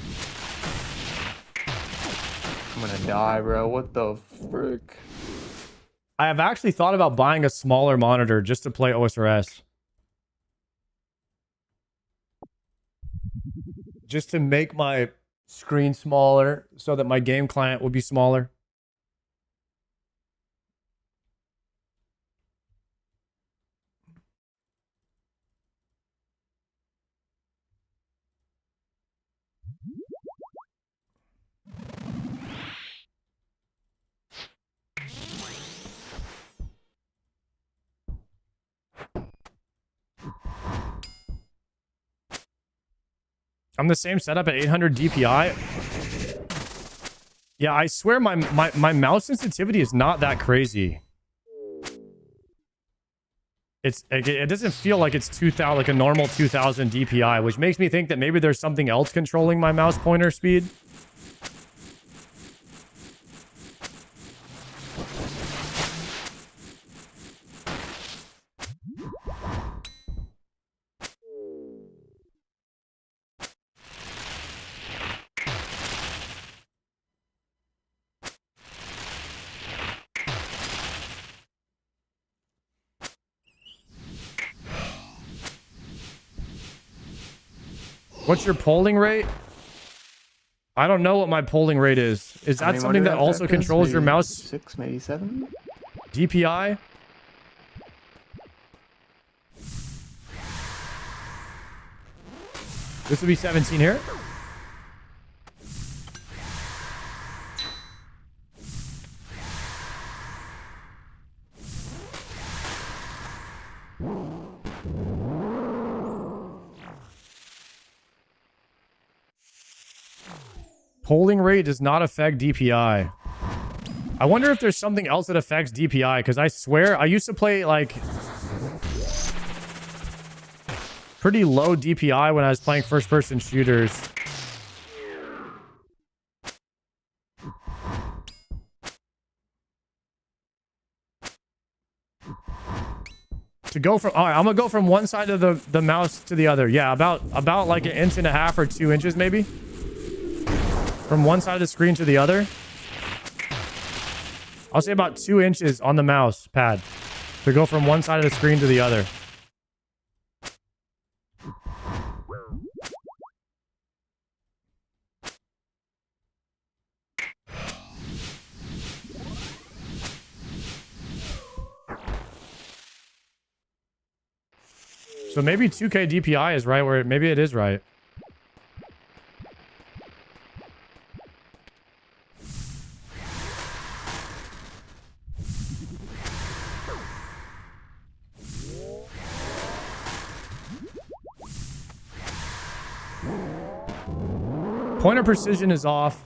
I'm gonna die, bro. What the frick? I have actually thought about buying a smaller monitor just to play osrs. Just to make my screen smaller so that my game client will be smaller. I'm the same setup at 800 DPI. Yeah, I swear my mouse sensitivity is not that crazy. It doesn't feel like it's 2000, like a normal 2000 DPI, which makes me think that maybe there's something else controlling my mouse pointer speed. What's your polling rate? I don't know what my polling rate is. Is that something that also controls your mouse? 6, maybe 7? DPI? This would be 17 here. Polling rate does not affect DPI. I wonder if there's something else that affects DPI, because I swear I used to play like pretty low DPI when I was playing first-person shooters. To go from, all right, I'm gonna go from one side of the mouse to the other. Yeah, about like 1.5 inches or 2 inches maybe. From one side of the screen to the other. I'll say about 2 inches on the mouse pad to go from one side of the screen to the other. So maybe 2K DPI is right where maybe it is right. Pointer precision is off.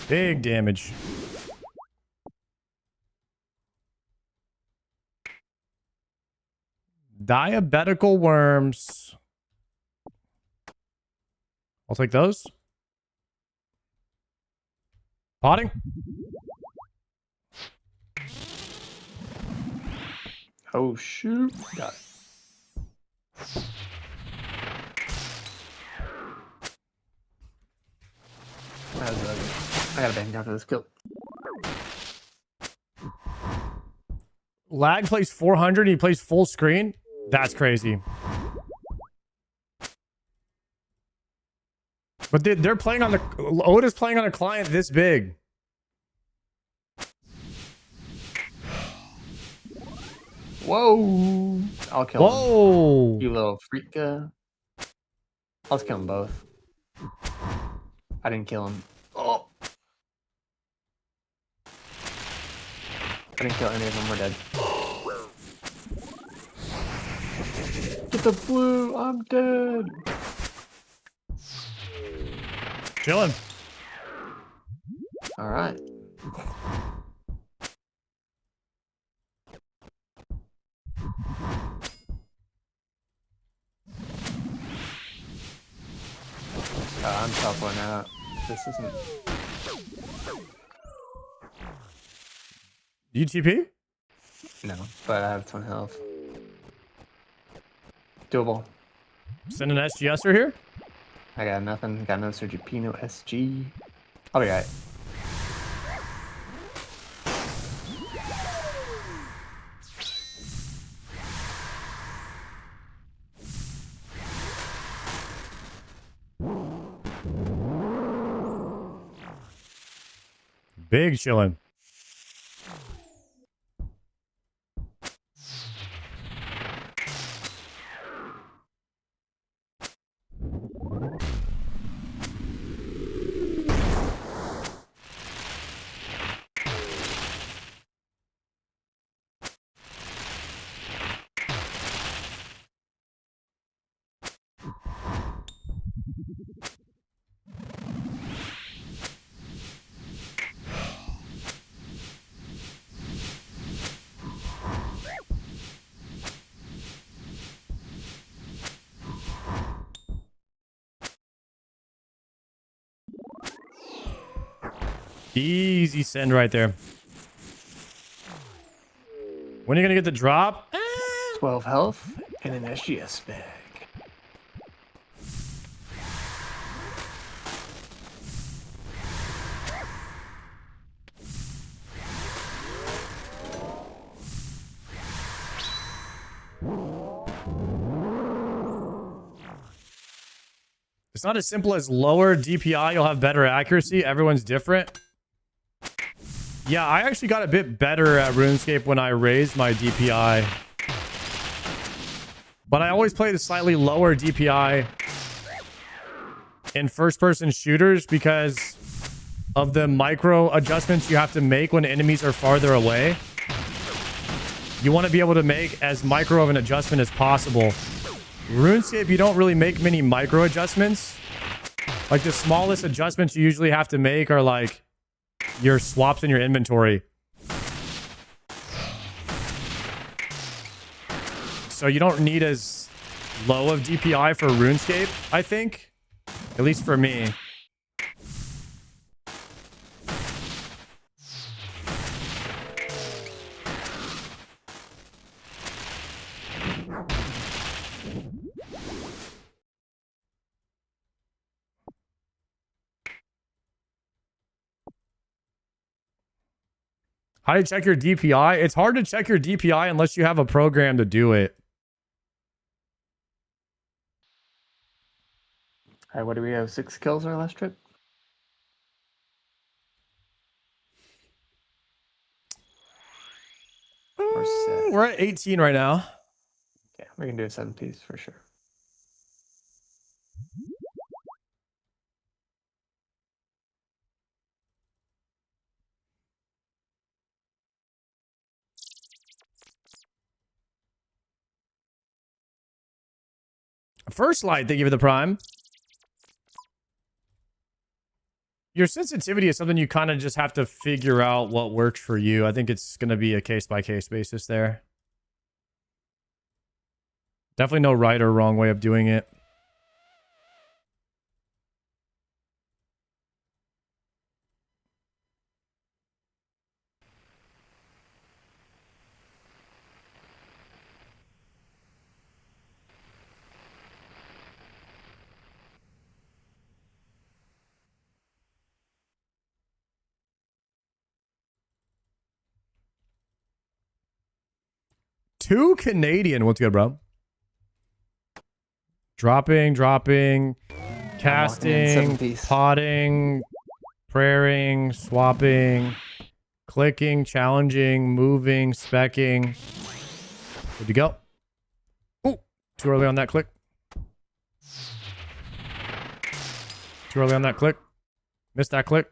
Big damage. Diabetical worms. I'll take those. Potting. Oh shoot! Got it. I gotta bang after this kill. Lag plays 400 and he plays full screen? That's crazy. But they're playing on the... Oda's playing on a client this big. Whoa! I'll kill Whoa! him. You little freak. I'll just kill them both. I didn't kill him. Oh! I didn't kill any of them. We're dead. Get the blue! I'm dead! Chilling. Alright. I'm top one out. This isn't... UTP? No, but I have 20 health. Doable. Send an SGSer here? I got nothing. Got no Sergipino no SG. I'll be alright. Big chillin'. Easy send right there. When are you gonna get the drop? 12 health and an SGS bag. It's not as simple as lower DPI, you'll have better accuracy. Everyone's different. Yeah, I actually got a bit better at RuneScape when I raised my DPI. But I always played a slightly lower DPI in first-person shooters because of the micro adjustments you have to make when enemies are farther away. You want to be able to make as micro of an adjustment as possible. RuneScape, you don't really make many micro adjustments. Like the smallest adjustments you usually have to make are like your swaps in your inventory. So you don't need as low of DPI for RuneScape, I think. At least for me. How do you check your DPI? It's hard to check your DPI unless you have a program to do it. Alright, what do we have? 6 kills our last trip? Or 7? We're at 18 right now. Yeah, we can do a 7 piece for sure. First light, they give you the prime. Your sensitivity is something you kind of just have to figure out what works for you. I think it's going to be a case-by-case basis there. Definitely no right or wrong way of doing it. 2 Canadian. What's good, bro? Dropping, casting, potting, praying, swapping, clicking, challenging, moving, specking. Good to go. Ooh, too early on that click. Too early on that click. Missed that click.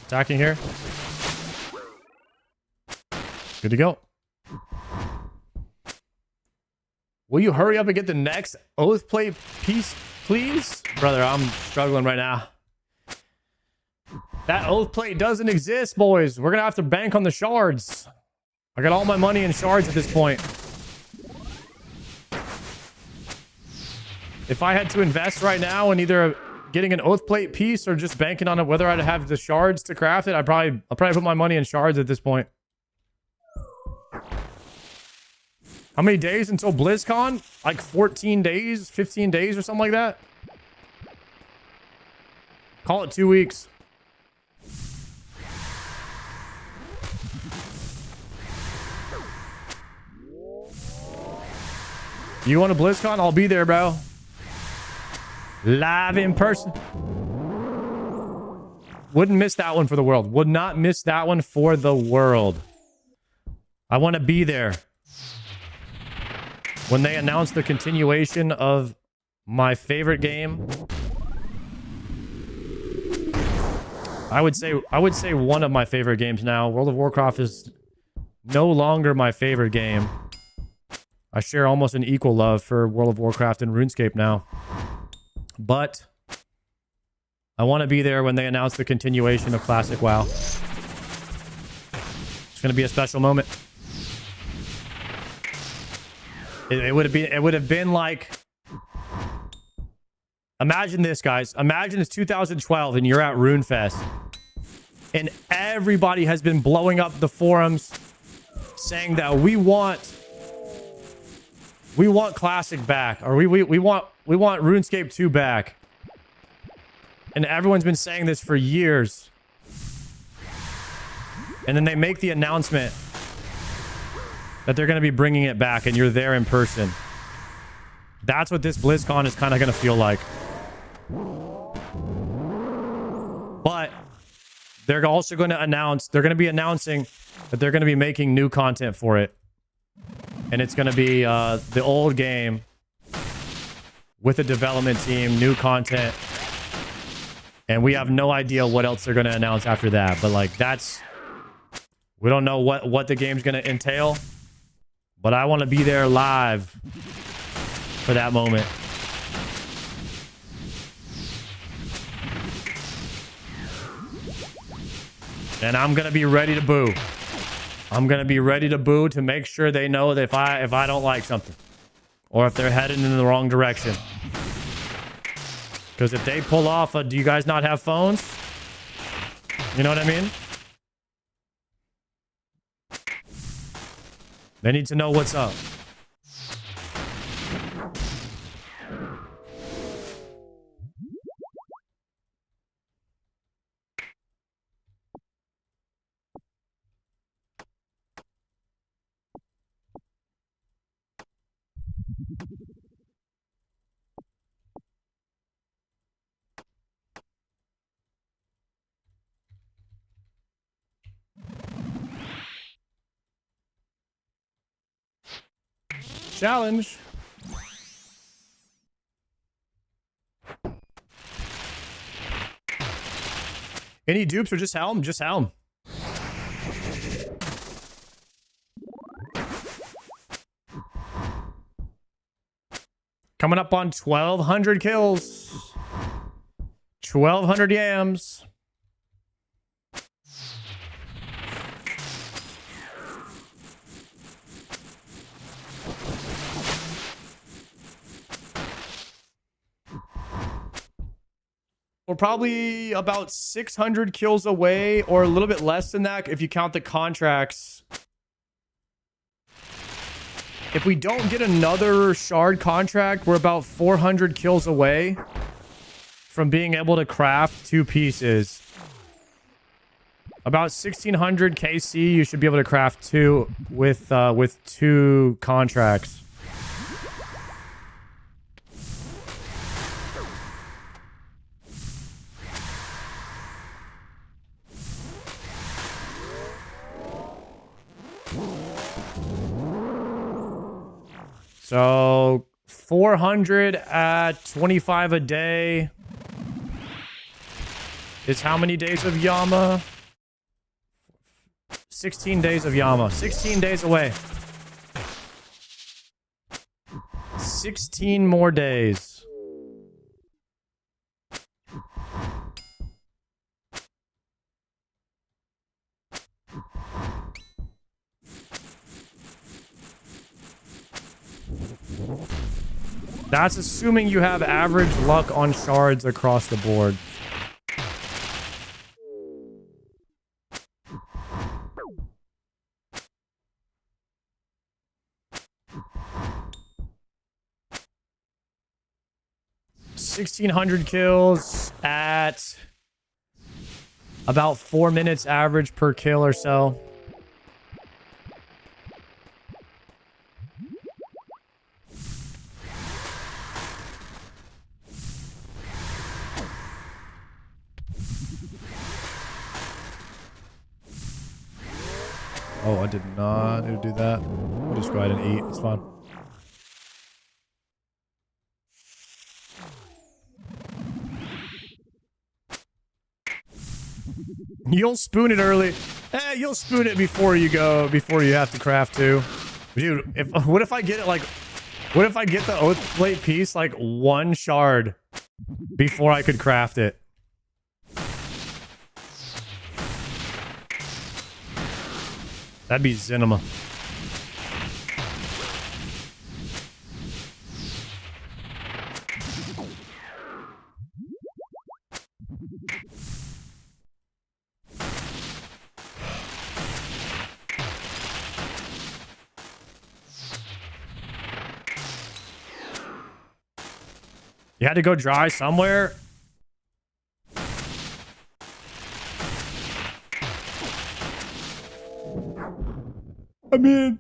Attacking here. Good to go. Will you hurry up and get the next oath plate piece, please? Brother, I'm struggling right now. That oath plate doesn't exist, boys. We're going to have to bank on the shards. I got all my money in shards at this point. If I had to invest right now in either getting an oath plate piece or just banking on it, whether I'd have the shards to craft it, I'll probably put my money in shards at this point. How many days until BlizzCon? Like 14 days, 15 days or something like that? Call it 2 weeks. You want a BlizzCon? I'll be there, bro. Live in person. Wouldn't miss that one for the world. Would not miss that one for the world. I want to be there. When they announce the continuation of my favorite game, I would say one of my favorite games now. World of Warcraft is no longer my favorite game. I share almost an equal love for World of Warcraft and RuneScape now. But I want to be there when they announce the continuation of Classic WoW. It's going to be a special moment. It would have been like, imagine this, guys. Imagine it's 2012 and you're at RuneFest and everybody has been blowing up the forums saying that we want Classic back, or we want RuneScape 2 back. And everyone's been saying this for years. And then they make the announcement that they're going to be bringing it back, and you're there in person. That's what this BlizzCon is kind of going to feel like. But they're also going to announce, they're going to be announcing that they're going to be making new content for it. And it's going to be the old game with a development team, new content. And we have no idea what else they're going to announce after that. But like, we don't know what the game's going to entail. But I want to be there live for that moment. And I'm going to be ready to boo. I'm going to be ready to boo to make sure they know that if I don't like something. Or if they're headed in the wrong direction. Because if they pull off do you guys not have phones? You know what I mean? They need to know what's up. Challenge. Any dupes or just Helm? Just Helm. Coming up on 1,200 kills. 1,200 yams. We're probably about 600 kills away, or a little bit less than that if you count the contracts. If we don't get another shard contract, we're about 400 kills away from being able to craft 2 pieces. About 1600 KC, you should be able to craft 2 with 2 contracts. So 400 at 25 a day is how many days of Yama? 16 days of Yama. 16 days away. 16 more days. That's assuming you have average luck on shards across the board. $1,600 kills at about 4 minutes average per kill or so. Oh, I did not need to do that. We'll just go ahead and eat. It's fine. You'll spoon it early. You'll spoon it before you go, before you have to craft too. Dude, what if I get it like, what if I get the oath plate piece like 1 shard before I could craft it? That'd be cinema. You had to go dry somewhere? I mean,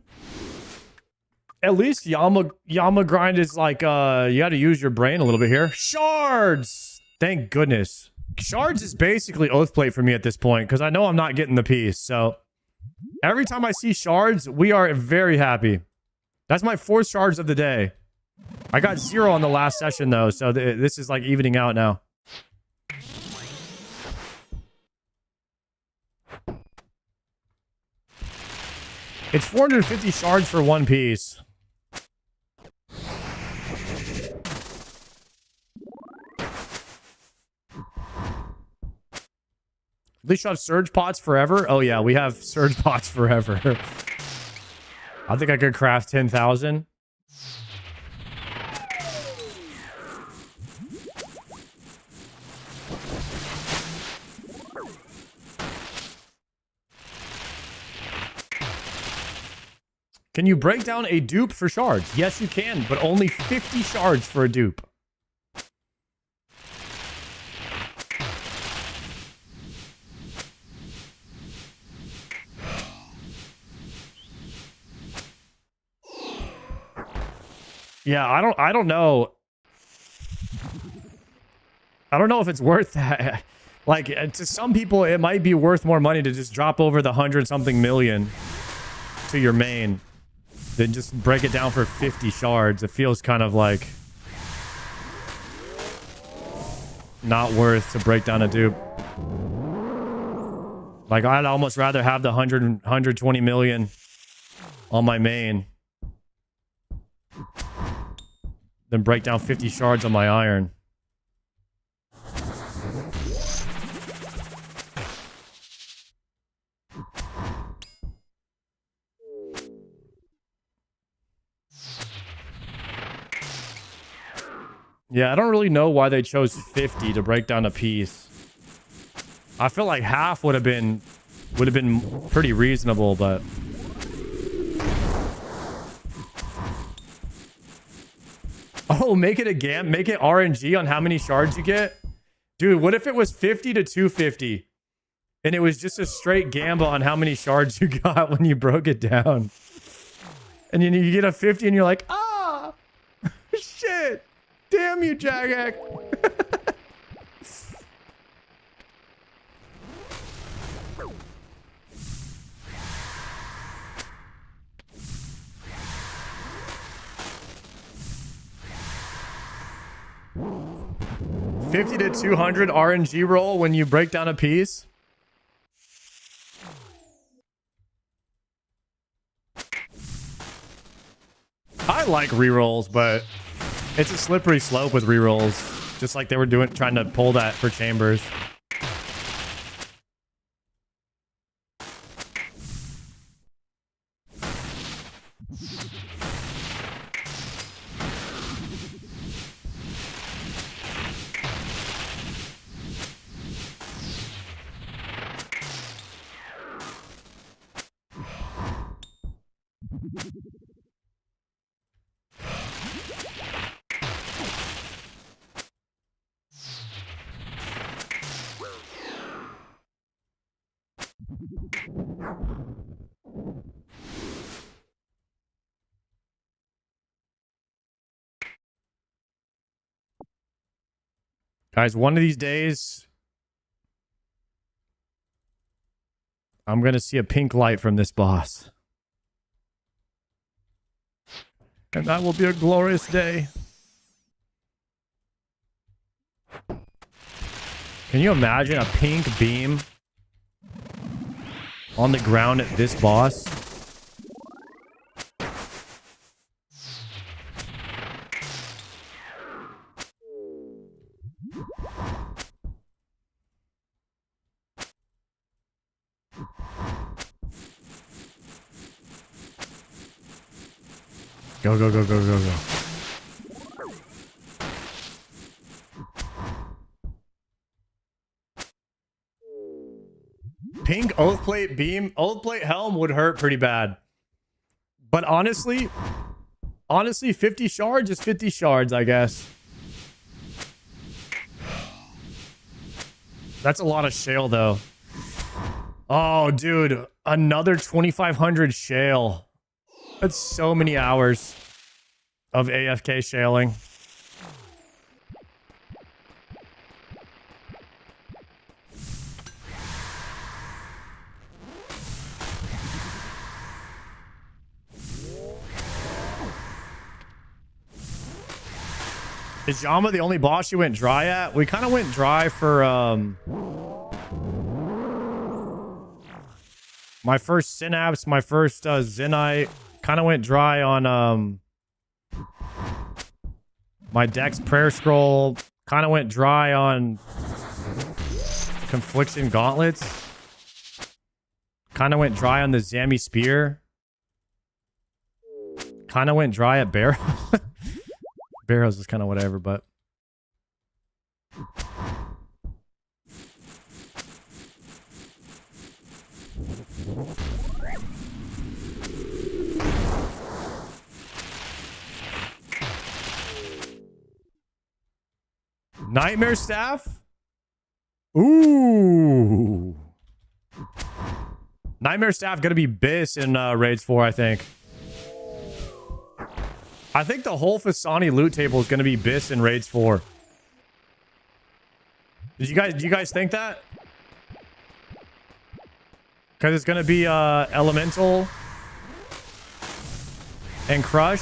at least Yama grind is like, you gotta use your brain a little bit here. Shards! Thank goodness. Shards is basically oath plate for me at this point, because I know I'm not getting the piece, so every time I see shards, we are very happy. That's my 4th shards of the day. I got 0 on the last session, though, so this is like evening out now. It's 450 shards for 1 piece. At least you have surge pots forever? Oh yeah, we have surge pots forever. I think I could craft 10,000. Can you break down a dupe for shards? Yes, you can, but only 50 shards for a dupe. Yeah, I don't know. I don't know if it's worth that. Like, to some people, it might be worth more money to just drop over the 100-something million to your main than just break it down for 50 shards. It feels kind of like not worth to break down a dupe. Like, I'd almost rather have the 120 million on my main than break down 50 shards on my iron. Yeah, I don't really know why they chose 50 to break down a piece. I feel like half would have been pretty reasonable, but oh, make it a gam, make it RNG on how many shards you get. Dude, what if it was 50 to 250? And it was just a straight gamble on how many shards you got when you broke it down. And then you get a 50 and you're like, ah, shit. Damn you, Jagak. $50 to $200 RNG roll when you break down a piece. I like rerolls, but it's a slippery slope with rerolls. Just like they were trying to pull that for Chambers. Guys, one of these days, I'm going to see a pink light from this boss. And that will be a glorious day. Can you imagine a pink beam on the ground at this boss? Go, go, go, go, go, go. Pink Oathplate beam, Oathplate helm would hurt pretty bad. But honestly, 50 shards is 50 shards, I guess. That's a lot of shale, though. Oh, dude, another 2,500 shale. That's so many hours of AFK shaling. Is Yama the only boss you went dry at? We kind of went dry for my first Synapse, my first Zenite. Kind of went dry on my Dex Prayer Scroll. Kind of went dry on Confliction Gauntlets. Kind of went dry on the Zami Spear. Kind of went dry at Barrows. Barrows is kind of whatever, but... Nightmare Staff? Ooh. Nightmare Staff gonna be Biss in Raids 4, I think. I think the whole Fasani loot table is gonna be Biss in Raids 4. Do you guys think that? Because it's gonna be Elemental and Crush.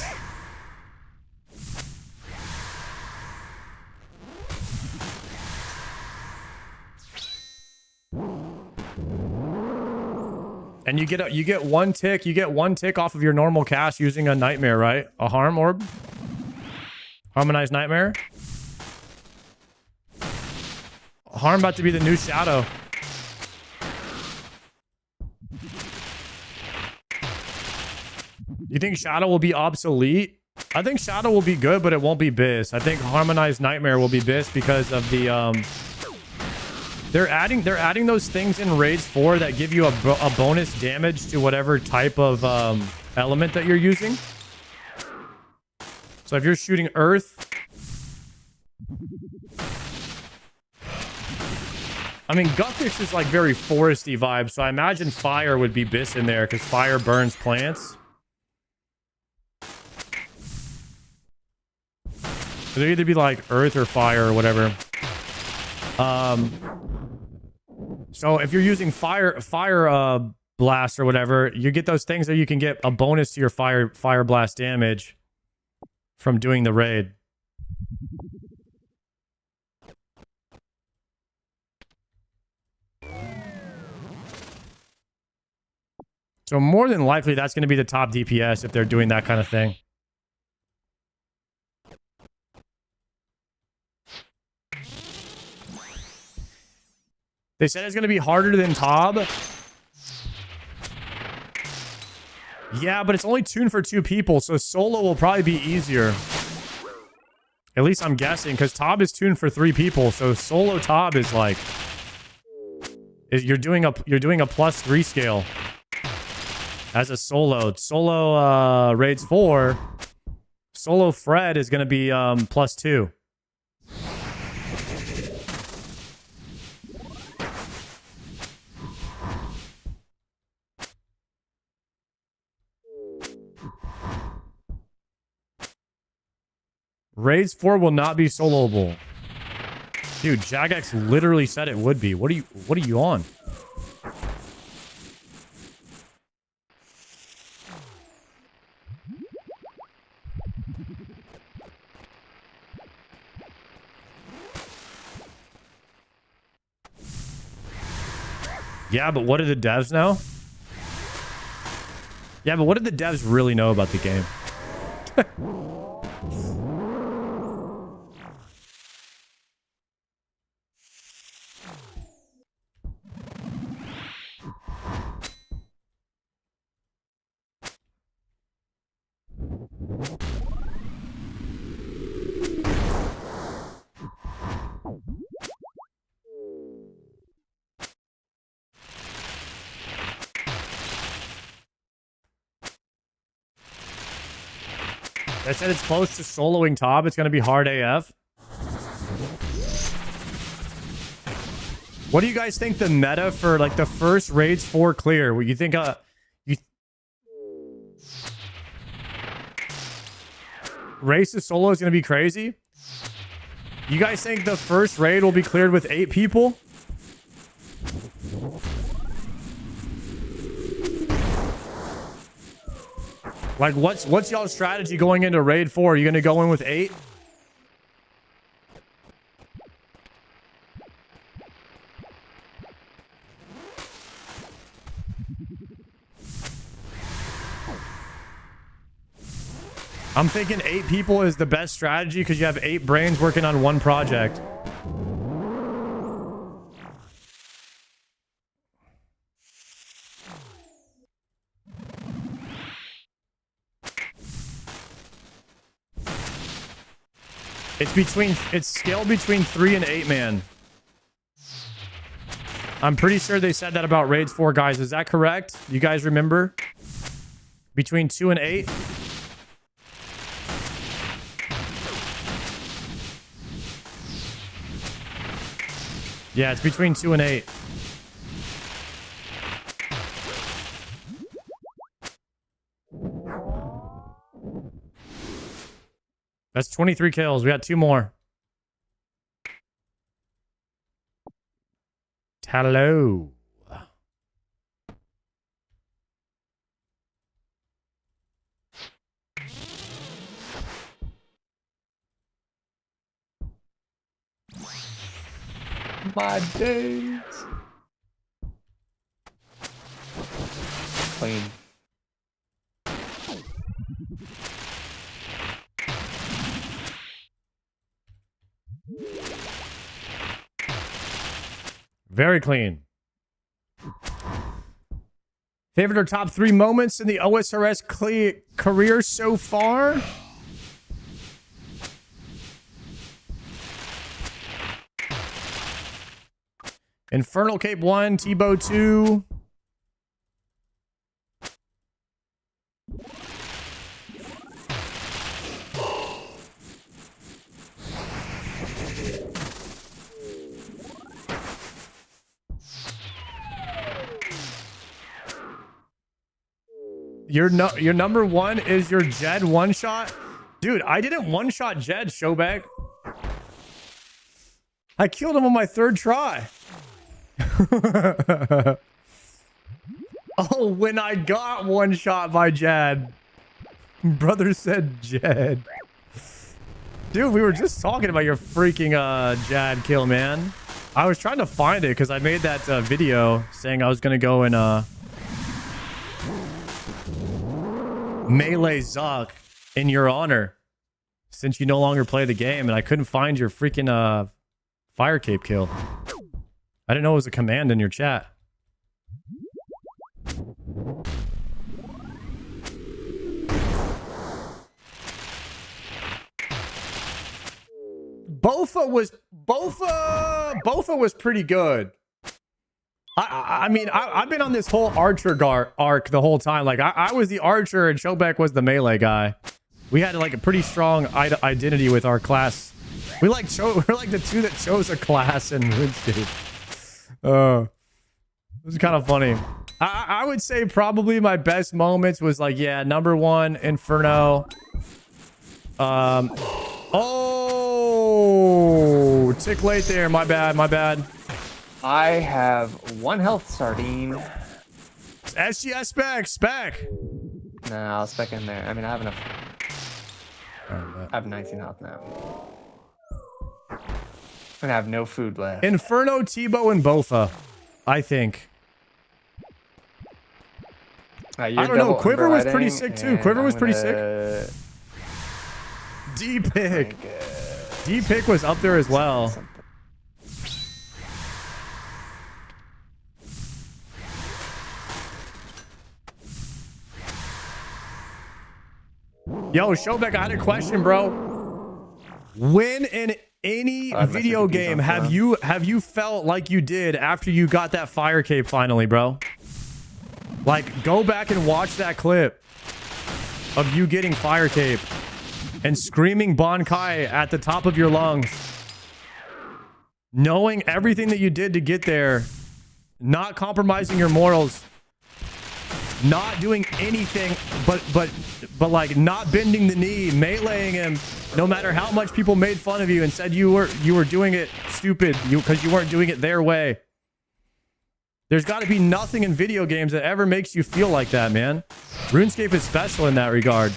And you get one tick off of your normal cast using a nightmare, right? A harm orb? Harmonized nightmare? Harm about to be the new shadow. You think shadow will be obsolete? I think shadow will be good, but it won't be Biss. I think harmonized nightmare will be Biss because of the They're adding those things in Raids 4 that give you a bonus damage to whatever type of element that you're using. So if you're shooting earth, I mean, Guthix is like very foresty vibe, so I imagine fire would be Biss in there because fire burns plants. It'd either be like earth or fire or whatever. So if you're using fire blast or whatever, you get those things that you can get a bonus to your fire blast damage from doing the raid. So more than likely, that's going to be the top DPS if they're doing that kind of thing. They said it's going to be harder than Tob. Yeah, but it's only tuned for 2 people, so solo will probably be easier. At least I'm guessing, because Tob is tuned for 3 people, so solo Tob is like... You're doing a +3 scale. As a solo. Solo raids 4. Solo Fred is going to be +2. Raids 4 will not be soloable. Dude, Jagex literally said it would be. What are you on? Yeah, but what do the devs know? Yeah, but what did the devs really know about the game? I said it's close to soloing Tob. It's going to be hard AF. What do you guys think the meta for like the first raids 4 clear? What you think race to solo is going to be crazy? You guys think the first raid will be cleared with 8 people? Like, what's y'all's strategy going into raid 4? Are you going to go in with 8? I'm thinking 8 people is the best strategy because you have 8 brains working on one project. It's scaled between 3 and 8 man. I'm pretty sure they said that about raids 4 guys. Is that correct? You guys remember? Between 2 and 8? Yeah, it's between 2 and 8. That's 23 kills. We got 2 more. Hello. My dudes. Clean. Very clean. Favorite or top 3 moments in the OSRS career so far? Infernal Cape 1, Tebow 2. Your number one is your Jed one shot? Dude, I didn't one shot Jed, Showbag. I killed him on my 3rd try. Oh, when I got one shot by Jed. Brother said Jed. Dude, we were just talking about your freaking Jad kill, man. I was trying to find it because I made that video saying I was going to go and melee Zuck in your honor since you no longer play the game, and I couldn't find your freaking fire cape kill. I didn't know it was a command in your chat. Bofa was pretty good. I mean, I've been on this whole archer arc the whole time. Like, I was the archer and Shobek was the melee guy. We had like a pretty strong identity with our class. We're like the two that chose a class in RuneScape. It was kind of funny. I would say probably my best moments was like, yeah, number 1, Inferno. Oh, tick late there. My bad. I have 1 health, Sardine. SGS spec. No, I'll spec in there. I mean, I have enough. I have 19 health now. And I have no food left. Inferno, Tebow, and Bofa, I think. I don't know. Quiver was pretty sick too. Quiver was pretty sick. D-Pick. D-Pick was up there as well. Yo, Showback, I had a question, bro. When in any video game have you felt like you did after you got that fire cape finally, bro? Like, go back and watch that clip of you getting fire cape and screaming Bankai at the top of your lungs, knowing everything that you did to get there, not compromising your morals, not doing anything but like not bending the knee, meleeing him, no matter how much people made fun of you and said you were doing it stupid because you weren't doing it their way. There's got to be nothing in video games that ever makes you feel like that, man. RuneScape is special in that regard.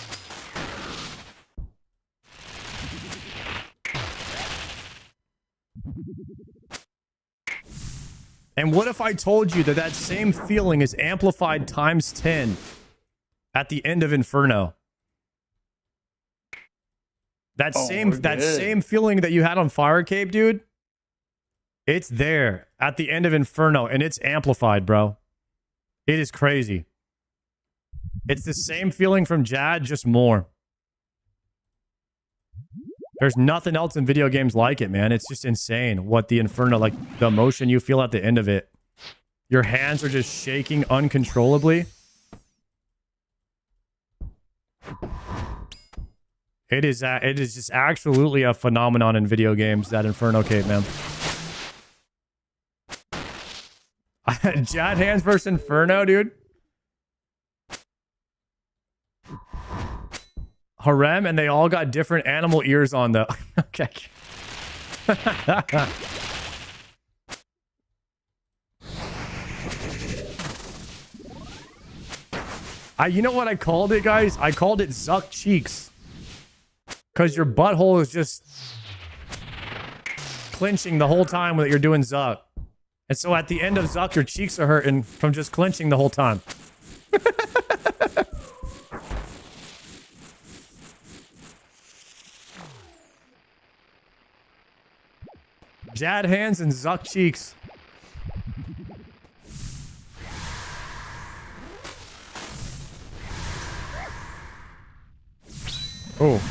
And what if I told you that same feeling is amplified times 10 at the end of Inferno? That same feeling that you had on Fire Cape, dude, it's there at the end of Inferno, and it's amplified, bro. It is crazy. It's the same feeling from Jad, just more. There's nothing else in video games like it, man. It's just insane what the Inferno, like the emotion you feel at the end of it. Your hands are just shaking uncontrollably. It is just absolutely a phenomenon in video games, that Inferno cape, man. Jad hands versus Inferno, dude. Harem, and they all got different animal ears on, though. Okay. You know what I called it, guys? I called it Zuck Cheeks. Because your butthole is just clenching the whole time that you're doing Zuck. And so at the end of Zuck, your cheeks are hurting from just clenching the whole time. Jad hands and Zuck cheeks. Oh.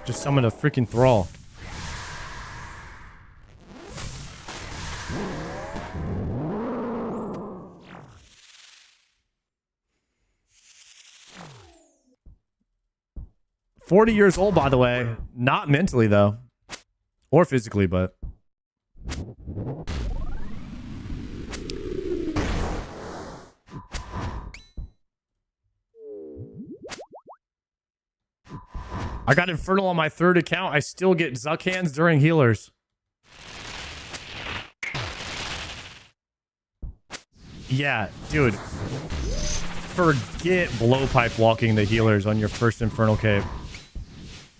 Just summoned a freaking thrall. "40 years old, by the way. Not mentally, though. Or physically, but... I got Infernal on my third account. I still get Zuck hands during healers. Yeah, dude. Forget blowpipe walking the healers on your first Infernal cape.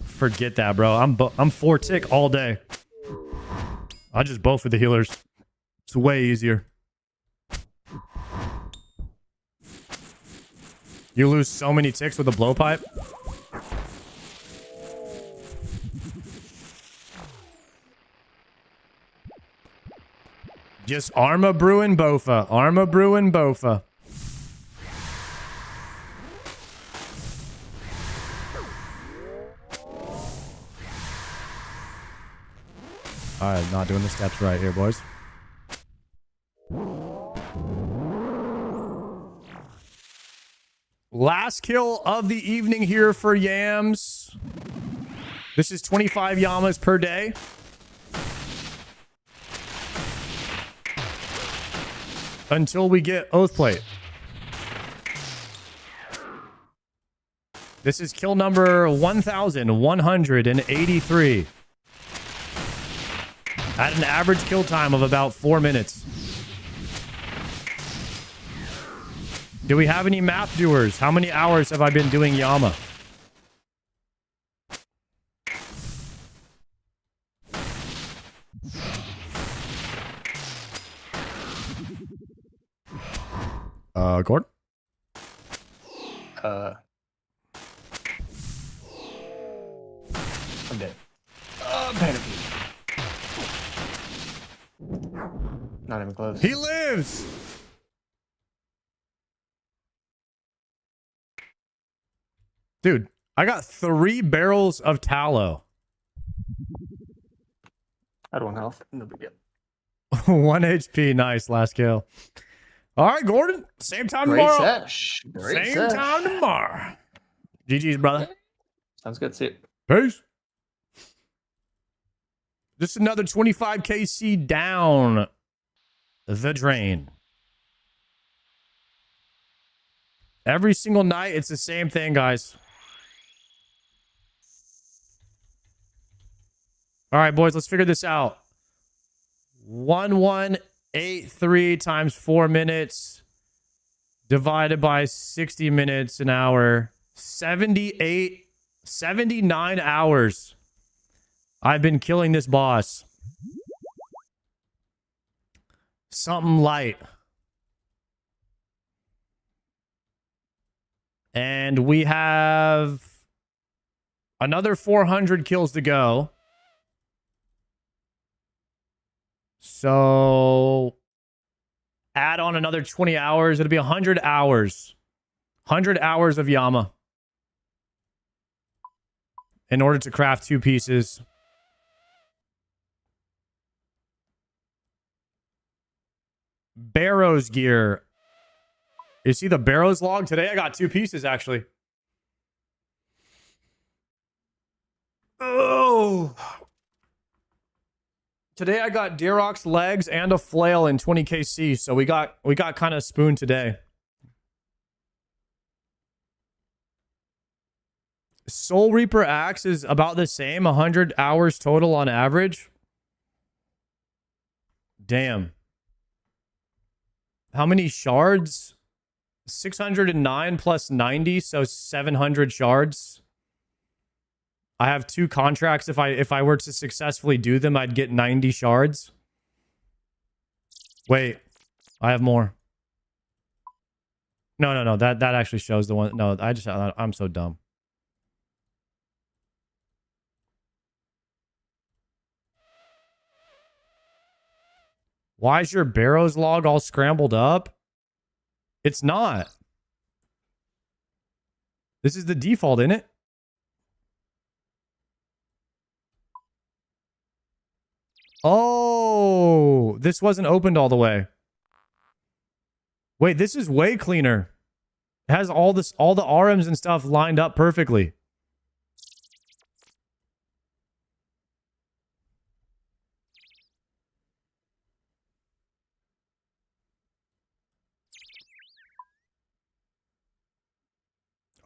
Forget that, bro. I'm 4 tick all day. I just bow for the healers. It's way easier. You lose so many ticks with a blowpipe. Just Arma Brewin Bofa. Arma Brewin Bofa. Alright, not doing the steps right here, boys. Last kill of the evening here for Yams. This is 25 Yamas per day. Until we get Oathplate. This is kill number 1183. At an average kill time of about 4 minutes. Do we have any math doers? How many hours have I been doing Yama? Gordon? I'm dead. Panicky. Not even close. He lives! Dude, I got 3 barrels of tallow. I had 1 health. No big deal. 1 HP. Nice. Last kill. All right, Gordon. Same time Great tomorrow. sesh. Same time tomorrow. GG's, brother. Sounds good. See you. Peace. Just another 25 KC down the drain. Every single night, it's the same thing, guys. All right, boys, let's figure this out. 1183 times 4 minutes divided by 60 minutes an hour. 79 hours. I've been killing this boss. Something light. And we have another 400 kills to go. So add on another 20 hours. It'll be 100 hours. 100 hours of Yama. In order to craft 2 pieces. Barrows gear. You see the Barrows log? Today I got 2 pieces, actually. Oh. Today I got Dharoks legs and a flail in 20 KC, so we got kind of spooned today. Soul Reaper axe is about the same, 100 hours total on average. Damn. How many shards? 609 plus 90, so 700 shards. I have 2 contracts. If I were to successfully do them, I'd get 90 shards. Wait, I have more. No. That actually shows the one. No, I'm so dumb. Why is your Barrows log all scrambled up? It's not. This is the default, isn't it? Oh, this wasn't opened all the way. Wait, this is way cleaner. It has all the RMs and stuff lined up perfectly.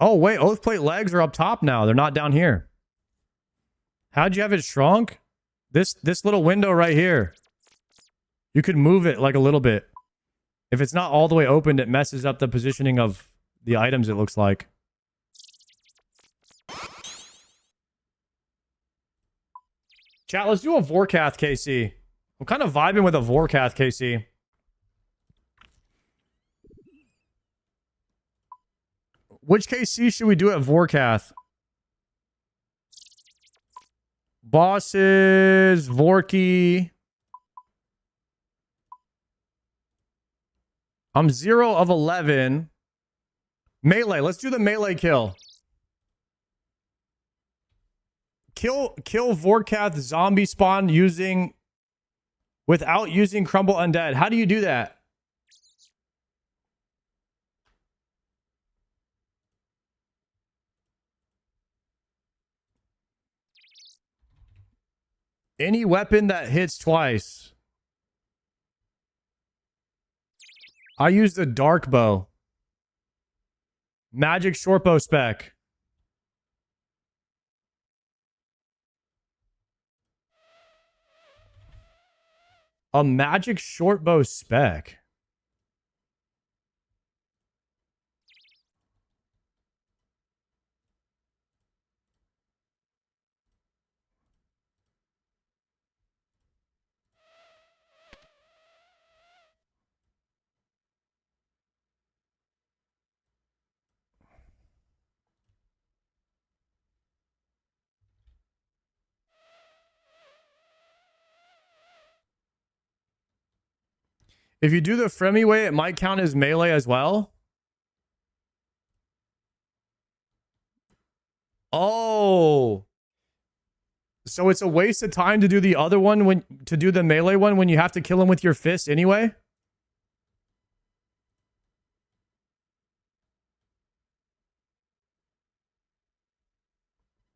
Oh, wait, Oathplate legs are up top now. They're not down here. How'd you have it shrunk? This little window right here. You could move it like a little bit. If it's not all the way opened, it messes up the positioning of the items, it looks like. Chat, let's do a Vorkath, KC. I'm kind of vibing with a Vorkath, KC. Which KC should we do at Vorkath? Bosses, Vorky. I'm 0 of 11. Melee. Let's do the melee kill. Kill Vorkath zombie spawn without using Crumble Undead. How do you do that? Any weapon that hits twice. I use the dark bow. Magic short bow spec. A magic short bow spec. If you do the Fremi way, it might count as melee as well. Oh. So it's a waste of time to do the other one to do the melee one when you have to kill him with your fist anyway?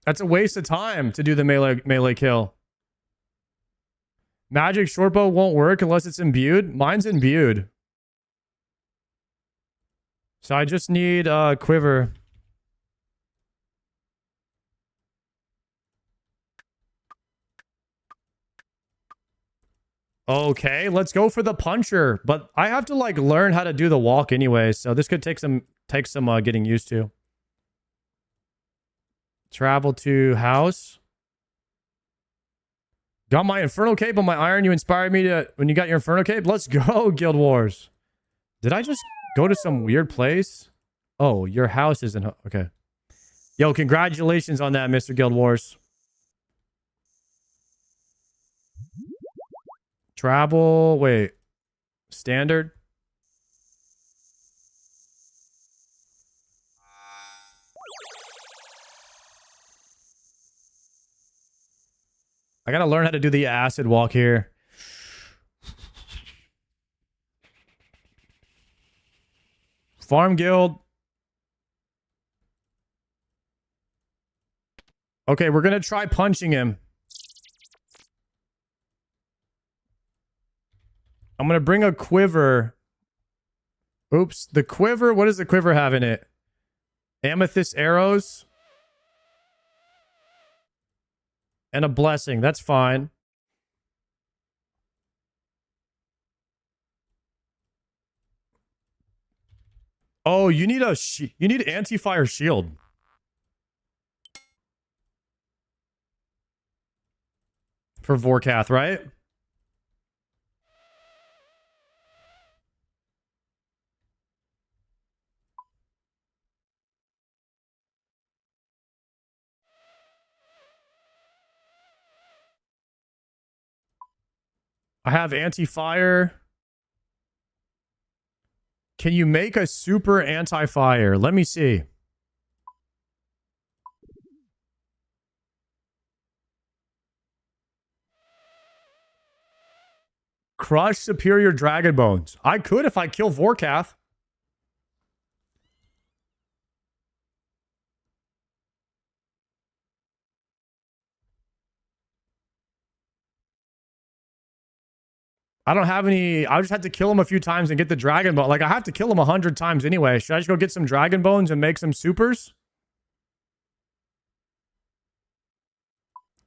That's a waste of time to do the melee kill. Magic shortbow won't work unless it's imbued. Mine's imbued. So I just need quiver. Okay, let's go for the puncher. But I have to like learn how to do the walk anyway, so this could take some getting used to. Travel to house. Got my Inferno Cape on my iron. You inspired me to when you got your Inferno Cape. Let's go, Guild Wars. Did I just go to some weird place? Oh, your house isn't... Okay. Yo, congratulations on that, Mr. Guild Wars. Travel... Wait. Standard? I gotta learn how to do the acid walk here. Farm guild. Okay, we're gonna try punching him. I'm gonna bring a quiver. Oops, the quiver. What does the quiver have in it? Amethyst arrows. And a blessing. That's fine. Oh, you need anti-fire shield. For Vorkath, right? I have anti-fire. Can you make a super anti-fire? Let me see. Crush superior dragon bones. I could if I kill Vorkath. I don't have any... I just had to kill him a few times and get the dragon bone. Like, I have to kill him 100 times anyway. Should I just go get some dragon bones and make some supers?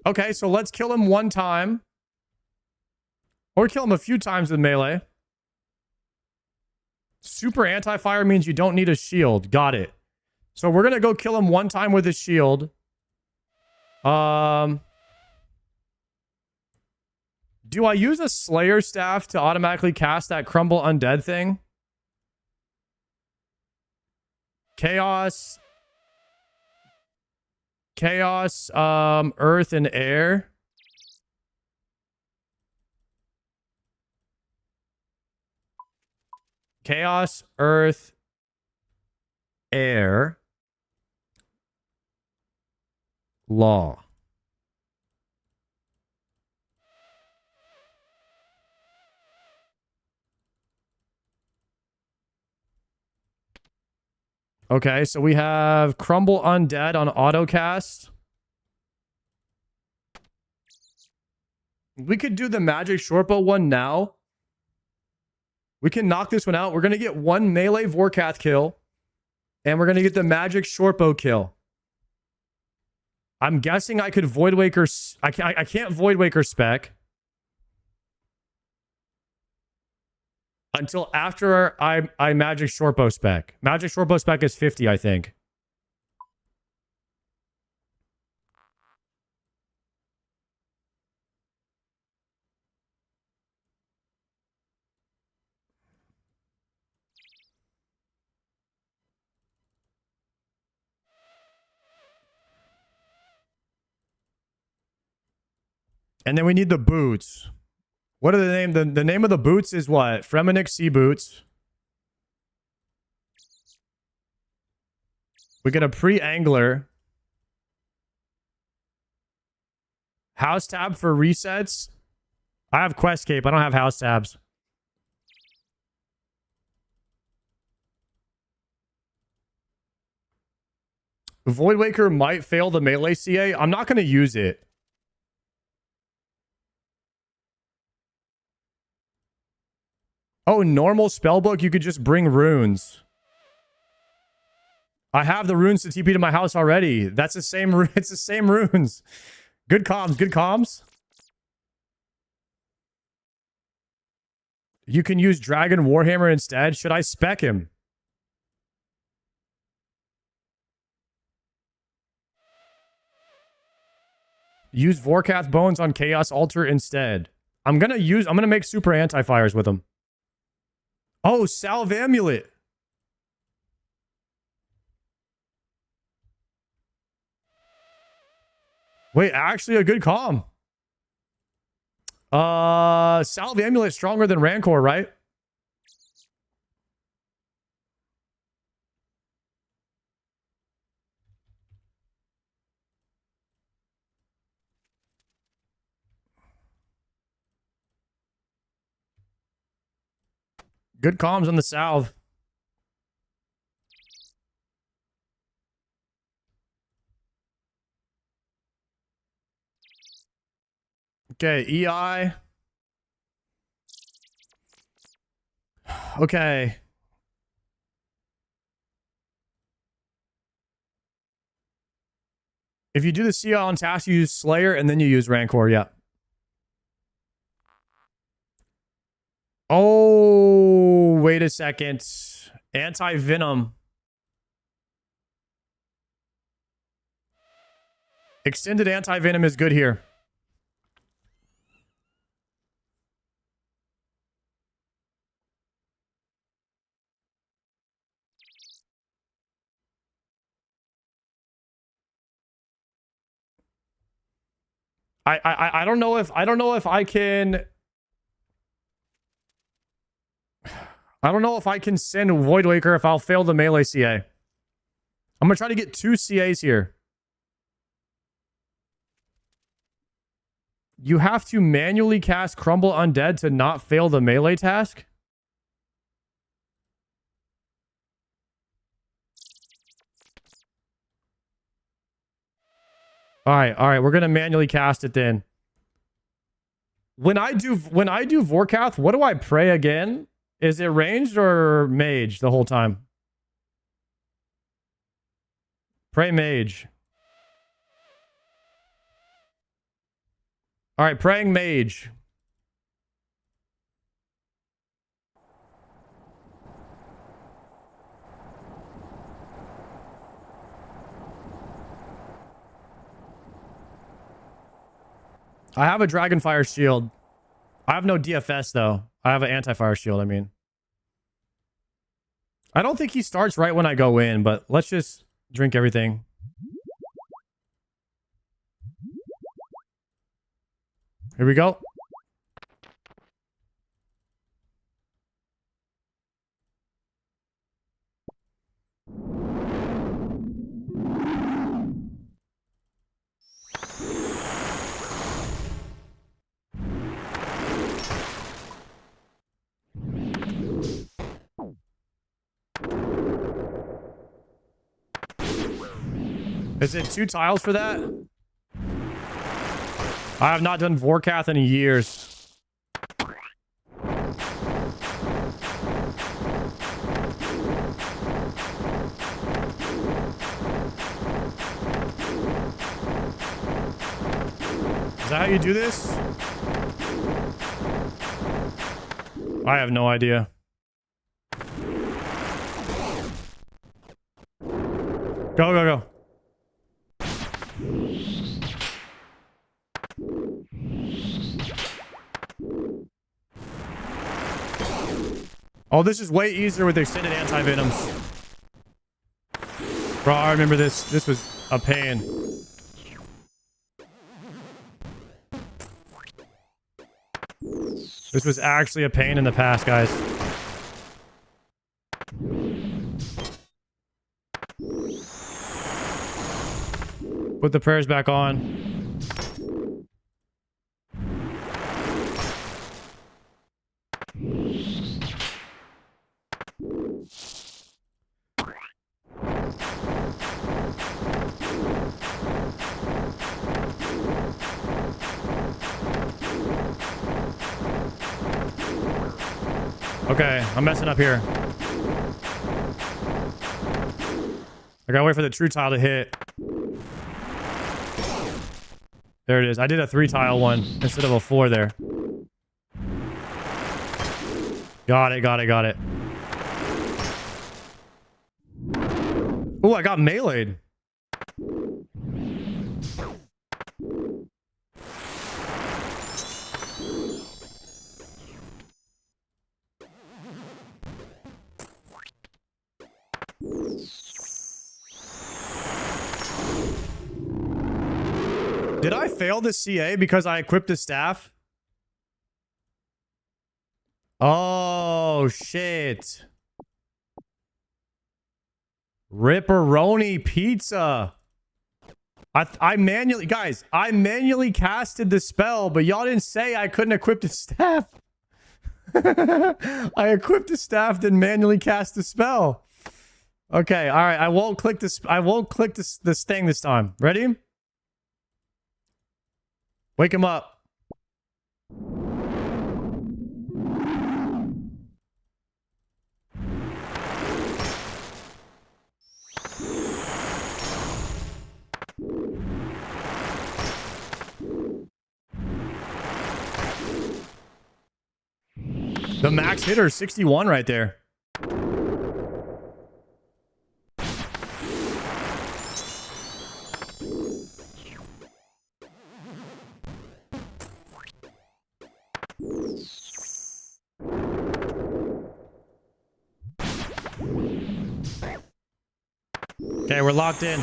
Okay, so let's kill him one time. Or kill him a few times with melee. Super anti-fire means you don't need a shield. Got it. So we're going to go kill him one time with a shield. Do I use a Slayer staff to automatically cast that Crumble Undead thing? Chaos, Earth, and Air. Chaos, Earth, Air, Law. Okay, so we have Crumble Undead on autocast. We could do the Magic Shortbow one now. We can knock this one out. We're going to get one melee Vorkath kill. And we're going to get the Magic Shortbow kill. I'm guessing I could Void Waker... I can't Void Waker spec. Until after I Magic Shortbow spec. Magic Shortbow spec is 50, I think. And then we need the boots. What are the name? The name of the boots is what? Fremenic Sea Boots. We get a pre-angler. House tab for resets. I have quest cape. I don't have house tabs. Void Waker might fail the melee CA. I'm not going to use it. Oh, normal spellbook, you could just bring runes. I have the runes to TP to my house already. That's the same. It's the same runes. Good comms. Good comms. You can use Dragon Warhammer instead. Should I spec him? Use Vorkath Bones on Chaos Altar instead. I'm gonna make super anti-fires with him. Oh, Salve Amulet. Wait, actually a good comm. Salve Amulet stronger than Rancor, right? Good comms on the Salve. Okay, EI. Okay. If you do the CI on task, you use Slayer and then you use Rancor, yeah. Oh, wait a second. Anti-Venom. Extended Anti-Venom is good here. I don't know if I can. I don't know if I can send Void Waker if I'll fail the melee CA. I'm gonna try to get 2 CAs here. You have to manually cast Crumble Undead to not fail the melee task? All right, we're gonna manually cast it then. When I do Vorkath, what do I pray again? Is it ranged or mage the whole time? Pray mage. All right, praying mage. I have a Dragonfire shield. I have no DFS though. I have an anti-fire shield, I mean. I don't think he starts right when I go in, but let's just drink everything. Here we go. Is it 2 tiles for that? I have not done Vorkath in years. Is that how you do this? I have no idea. Go, go, go. Oh, this is way easier with extended anti-venoms. Bro, I remember this. This was a pain. This was actually a pain in the past, guys. Put the prayers back on. Okay, I'm messing up here. I gotta wait for the true tile to hit. There it is. I did a 3 tile one instead of a 4 there. Got it, got it, got it. Oh, I got meleeed. Did I fail the CA because I equipped the staff? Oh, shit. Ripperoni pizza. I manually, guys, I manually casted the spell, but y'all didn't say I couldn't equip the staff. I equipped the staff, then manually cast the spell. Okay, all right. I won't click this. I won't click this thing this time. Ready? Wake him up. The max hitter is 61 right there. Okay, we're locked in.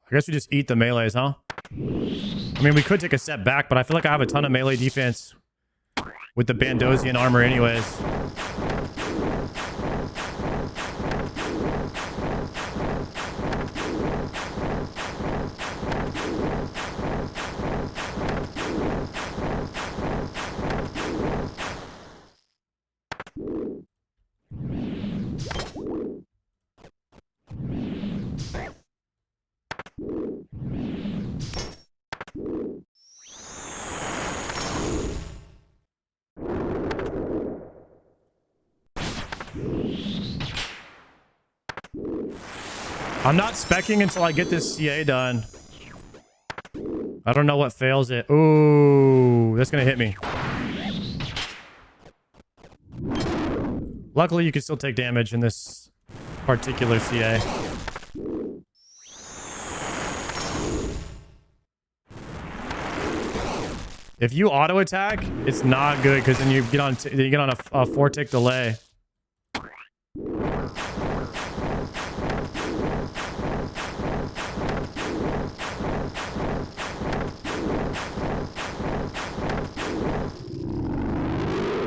I guess we just eat the melees, huh? I mean, we could take a step back, but I feel like I have a ton of melee defense with the Bandosian armor anyways. I'm not specking until I get this CA done. I don't know what fails it. Ooh, that's gonna hit me. Luckily, you can still take damage in this particular CA. If you auto attack, it's not good because then you get on a 4-tick delay.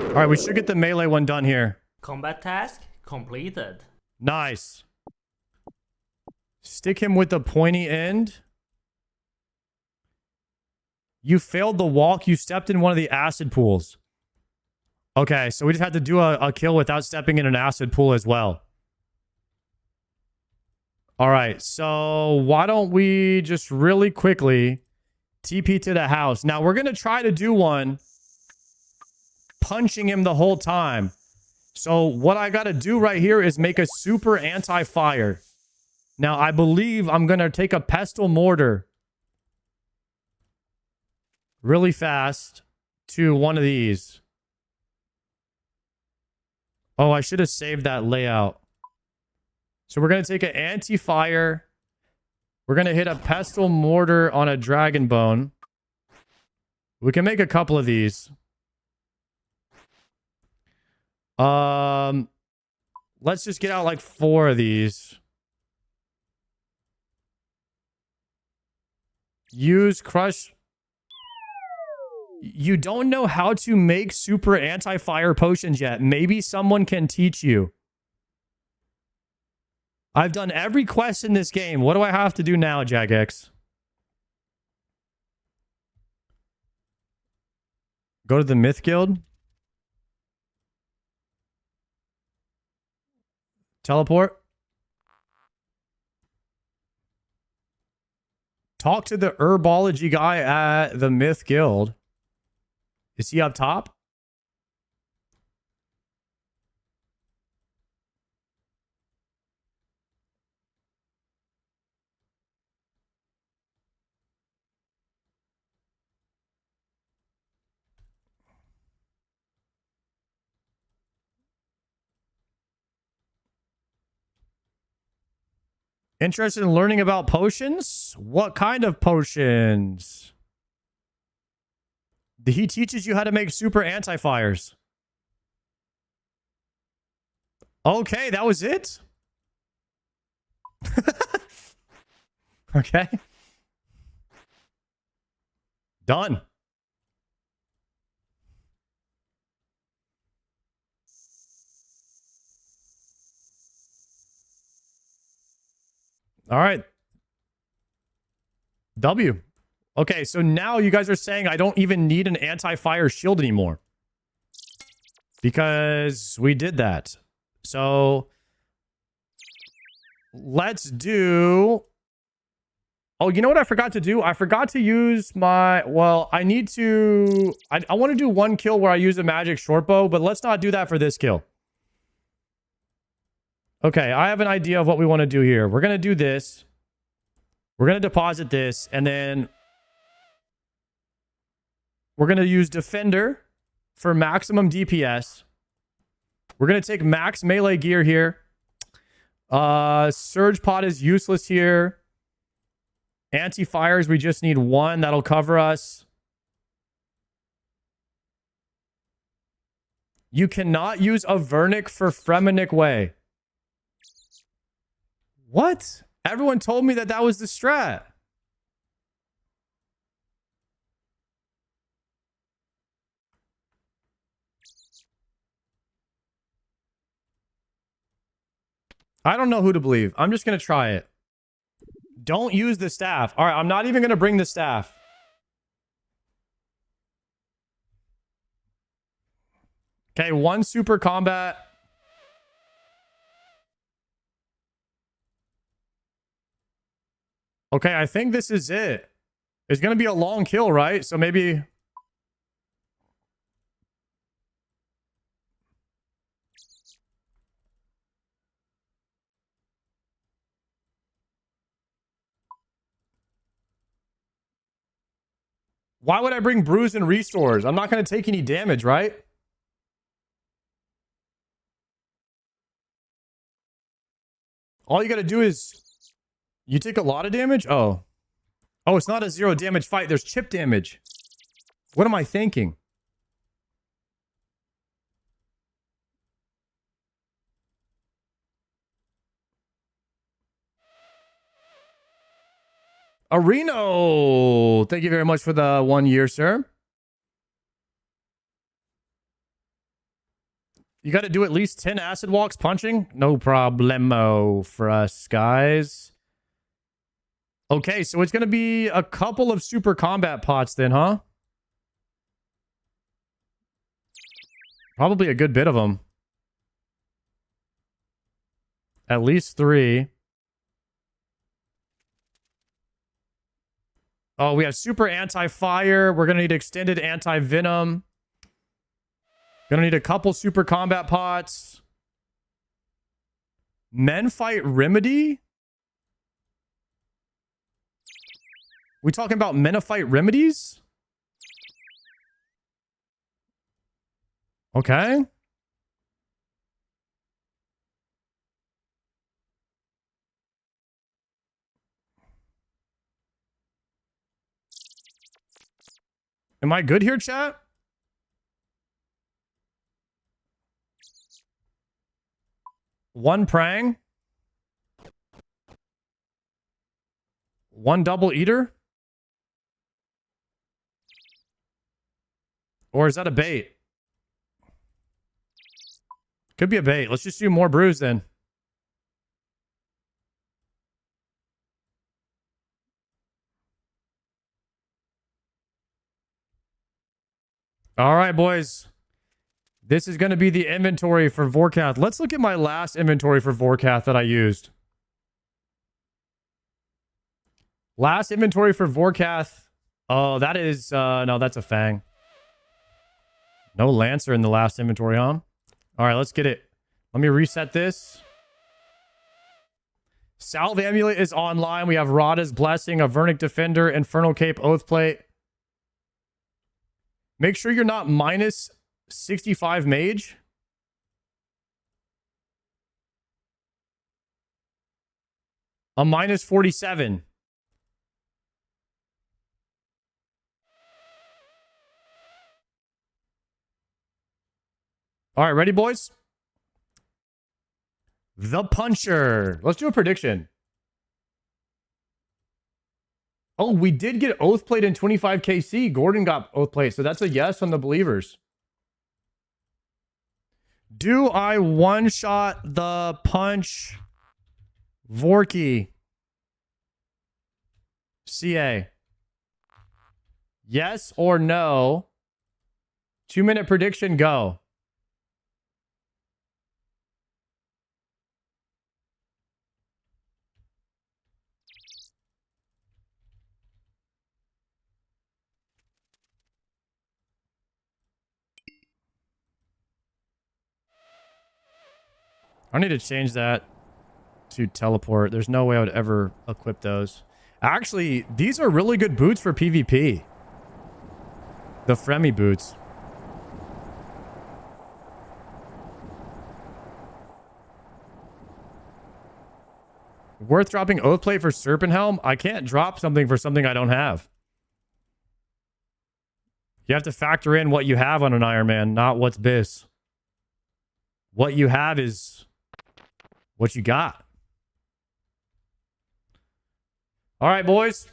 All right, we should get the melee one done here. Combat task completed. Nice. Stick him with the pointy end. You failed the walk. You stepped in one of the acid pools. Okay, so we just had to do a kill without stepping in an acid pool as well. All right, so why don't we just really quickly TP to the house. Now, we're going to try to do one punching him the whole time. So what I got to do right here is make a super anti-fire. Now, I believe I'm going to take a pestle mortar really fast to one of these. Oh, I should have saved that layout. So we're going to take an anti-fire. We're going to hit a pestle mortar on a dragon bone. We can make a couple of these. Let's just get out like 4 of these. Use crush. You don't know how to make super anti-fire potions yet. Maybe someone can teach you. I've done every quest in this game. What do I have to do now, Jagex? Go to the Myth Guild. Teleport. Talk to the herbology guy at the Myth Guild. Is he up top? Interested in learning about potions? What kind of potions? He teaches you how to make super anti-fires. Okay, that was it? Okay. Done. All right. W. Okay, so now you guys are saying I don't even need an anti-fire shield anymore. Because we did that. So let's do... Oh, you know what I forgot to do? I forgot to use my... Well, I need to... I want to do one kill where I use a magic short bow, but let's not do that for this kill. Okay, I have an idea of what we want to do here. We're going to do this. We're going to deposit this, and then we're going to use Defender for maximum DPS. We're going to take max melee gear here. Surge Pod is useless here. Anti-fires, we just need 1. That'll cover us. You cannot use a Vernic for Fremenic Way. What? Everyone told me that that was the strat. I don't know who to believe. I'm just going to try it. Don't use the staff. All right, I'm not even going to bring the staff. Okay, 1 super combat. Okay, I think this is it. It's going to be a long kill, right? So maybe... Why would I bring brews and restores? I'm not going to take any damage, right? All you got to do is... You take a lot of damage? Oh. Oh, it's not a 0 damage fight. There's chip damage. What am I thinking? Areno! Thank you very much for the 1 year, sir. You got to do at least 10 acid walks punching? No problemo for us, guys. Okay, so it's going to be a couple of super combat pots then, huh? Probably a good bit of them. At least 3. Oh, we have super anti-fire. We're going to need extended anti-venom. Going to need a couple super combat pots. Men fight remedy? We talking about Menophyte remedies? Okay. Am I good here, chat? One prang. One double eater. Or is that a bait? Could be a bait. Let's just do more brews then. All right, boys. This is going to be the inventory for Vorkath. Let's look at my last inventory for Vorkath that I used. Last inventory for Vorkath. Oh, that is... no, that's a Fang. No Lancer in the last inventory, huh? All right, let's get it. Let me reset this. Salve Amulet is online. We have Rada's Blessing, a Vernic Defender, Infernal Cape, Oathplate. Make sure you're not minus 65 mage. A minus 47. All right, ready, boys? The Puncher. Let's do a prediction. Oh, we did get Oathplate in 25 KC. Gordon got Oathplate, so that's a yes on the believers. Do I one-shot the punch Vorky? CA. Yes or no? 2-minute prediction, go. I need to change that to teleport. There's no way I would ever equip those. Actually, these are really good boots for PvP. The Fremi boots. Worth dropping Oathplate for Serpent Helm? I can't drop something for something I don't have. You have to factor in what you have on an Iron Man, not what's bis. What you have is what you got. All right, boys.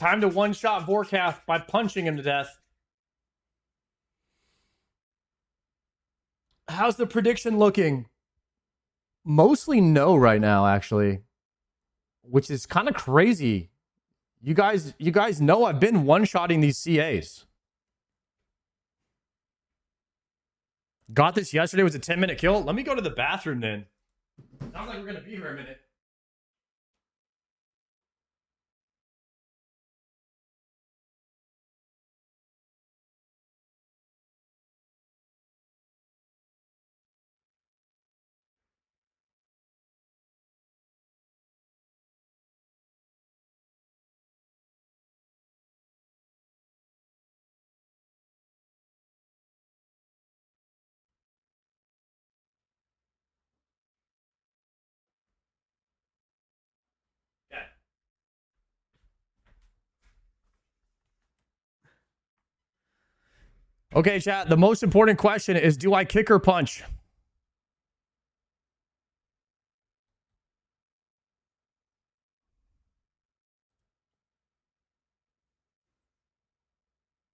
Time to one-shot Vorkath by punching him to death. How's the prediction looking? Mostly no right now, actually. Which is kind of crazy. You guys know I've been one-shotting these CAs. Got this yesterday. It was a 10-minute kill. Let me go to the bathroom then. Sounds like we're going to be here a minute. Okay, chat. The most important question is, do I kick or punch?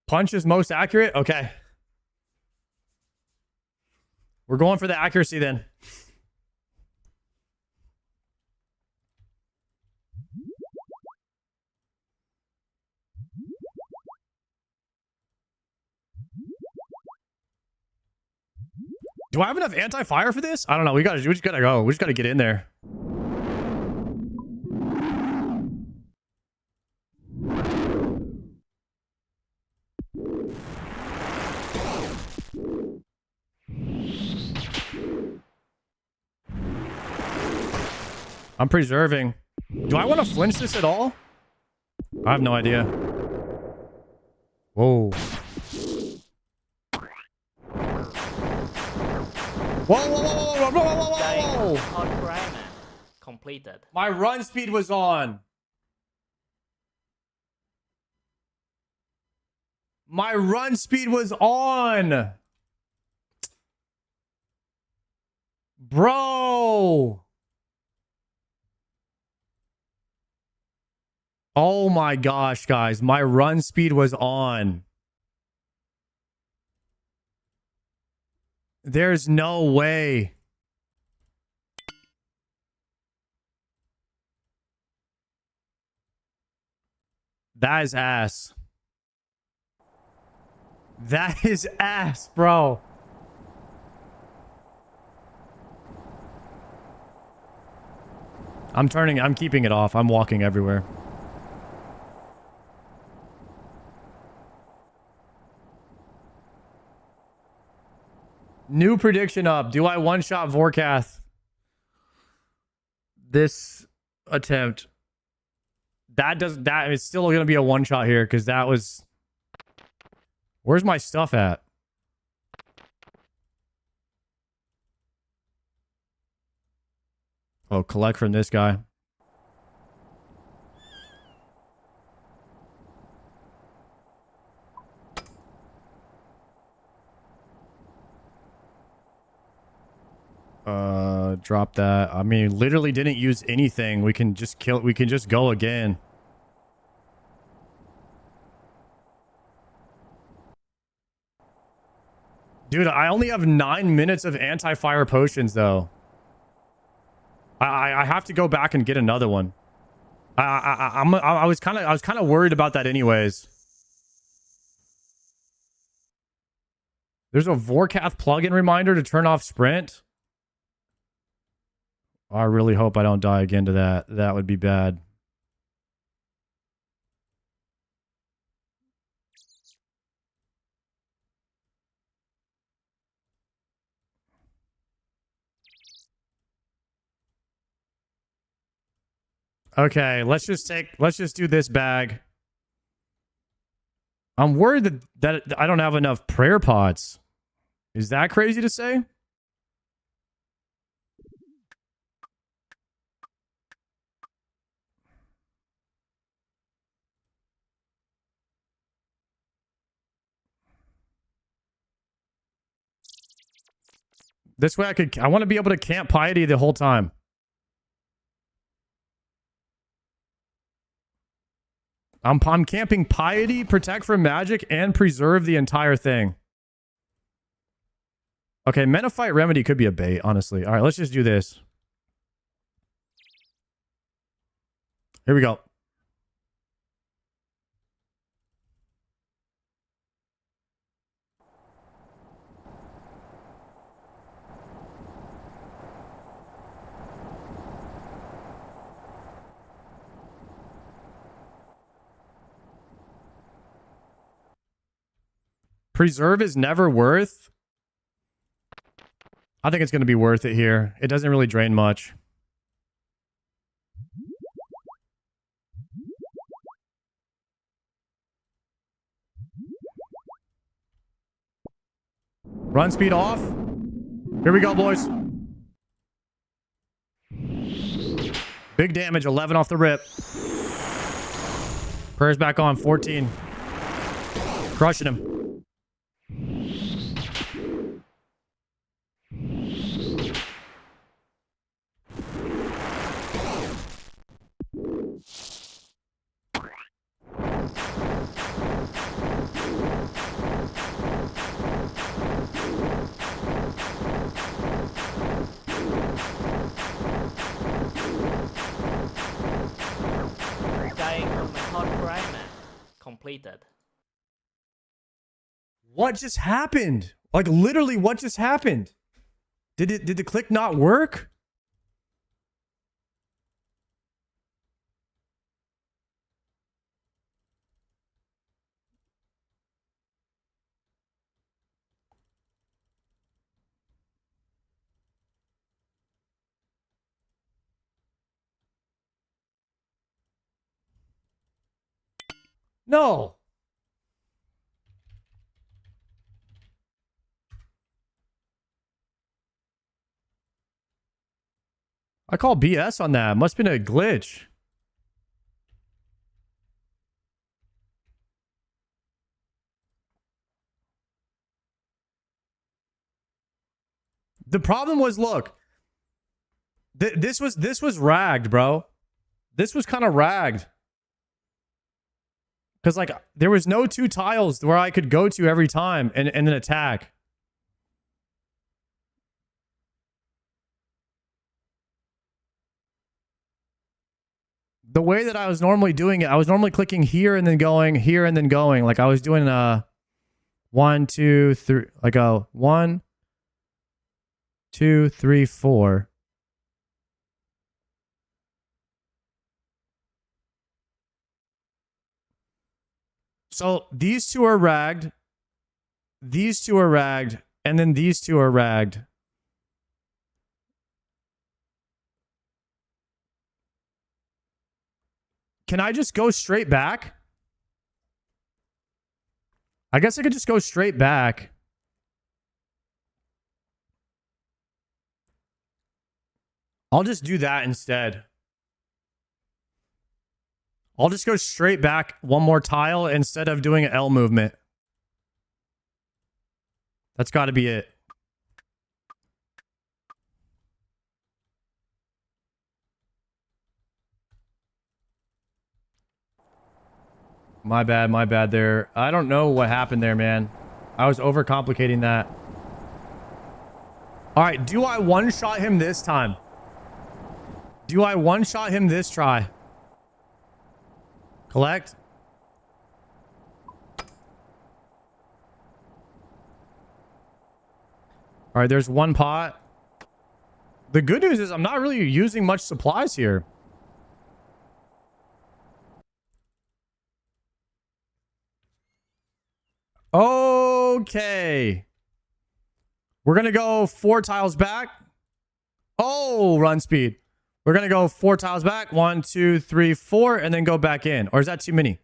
Punch is most accurate? Okay. We're going for the accuracy then. Do I have enough anti-fire for this? I don't know. We just gotta go. We just gotta get in there. I'm preserving. Do I want to flinch this at all? I have no idea. Whoa. Whoa. Completed. My run speed was on. My run speed was on. Bro. Oh my gosh, guys. My run speed was on. There's no way. That is ass. That is ass, bro. I'm keeping it off. I'm walking everywhere. New prediction up. Do I one-shot Vorkath this attempt? That is still going to be a one-shot here because that was... Where's my stuff at? Oh, collect from this guy. Drop that. I mean, literally didn't use anything. We can just kill. We can just go again. Dude, I only have 9 minutes of anti-fire potions, though. I have to go back and get another one. I was kind of worried about that, anyways. There's a Vorkath plugin reminder to turn off sprint. I really hope I don't die again to that. That would be bad. Okay, let's just do this bag. I'm worried that I don't have enough prayer pots. Is that crazy to say? This way I want to be able to camp piety the whole time. I'm camping piety, protect from magic, and preserve the entire thing. Okay, Menophyte Remedy could be a bait, honestly. All right, let's just do this. Here we go. Preserve is never worth. I think it's going to be worth it here. It doesn't really drain much. Run speed off. Here we go, boys. Big damage, 11 off the rip. Prayer's back on, 14. Crushing him. completed. What just happened? Like literally what just happened? Did the click not work? No. I call BS on that. Must have been a glitch. The problem was, look, this was ragged, bro. This was kind of ragged. Because, like, there was no 2 tiles where I could go to every time and then attack. The way that I was normally doing it, I was normally clicking here and then going, here and then going. Like, I was doing 1, 2, 3, like a 1, 2, 3, 4. So these 2 are ragged. These 2 are ragged. And then these 2 are ragged. Can I just go straight back? I guess I could just go straight back. I'll just do that instead. I'll just go straight back one more tile instead of doing an L movement. That's got to be it. My bad there. I don't know what happened there, man. I was overcomplicating that. All right, do I one-shot him this time? Do I one-shot him this try? Collect. All right, there's 1 pot. The good news is I'm not really using much supplies here. Okay. We're going to go 4 tiles back. Oh, run speed. We're going to go 4 tiles back. 1, 2, 3, 4, and then go back in. Or is that too many?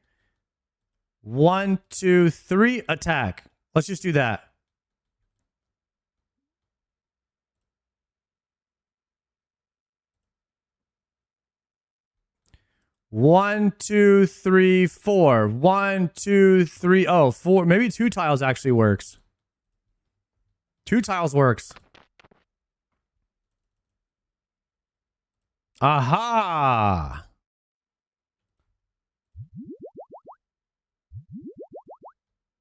1, 2, 3, attack. Let's just do that. One, 2, 3, 4. 1, 2, 3. Oh, 4. Maybe 2 tiles actually works. 2 tiles works. Aha!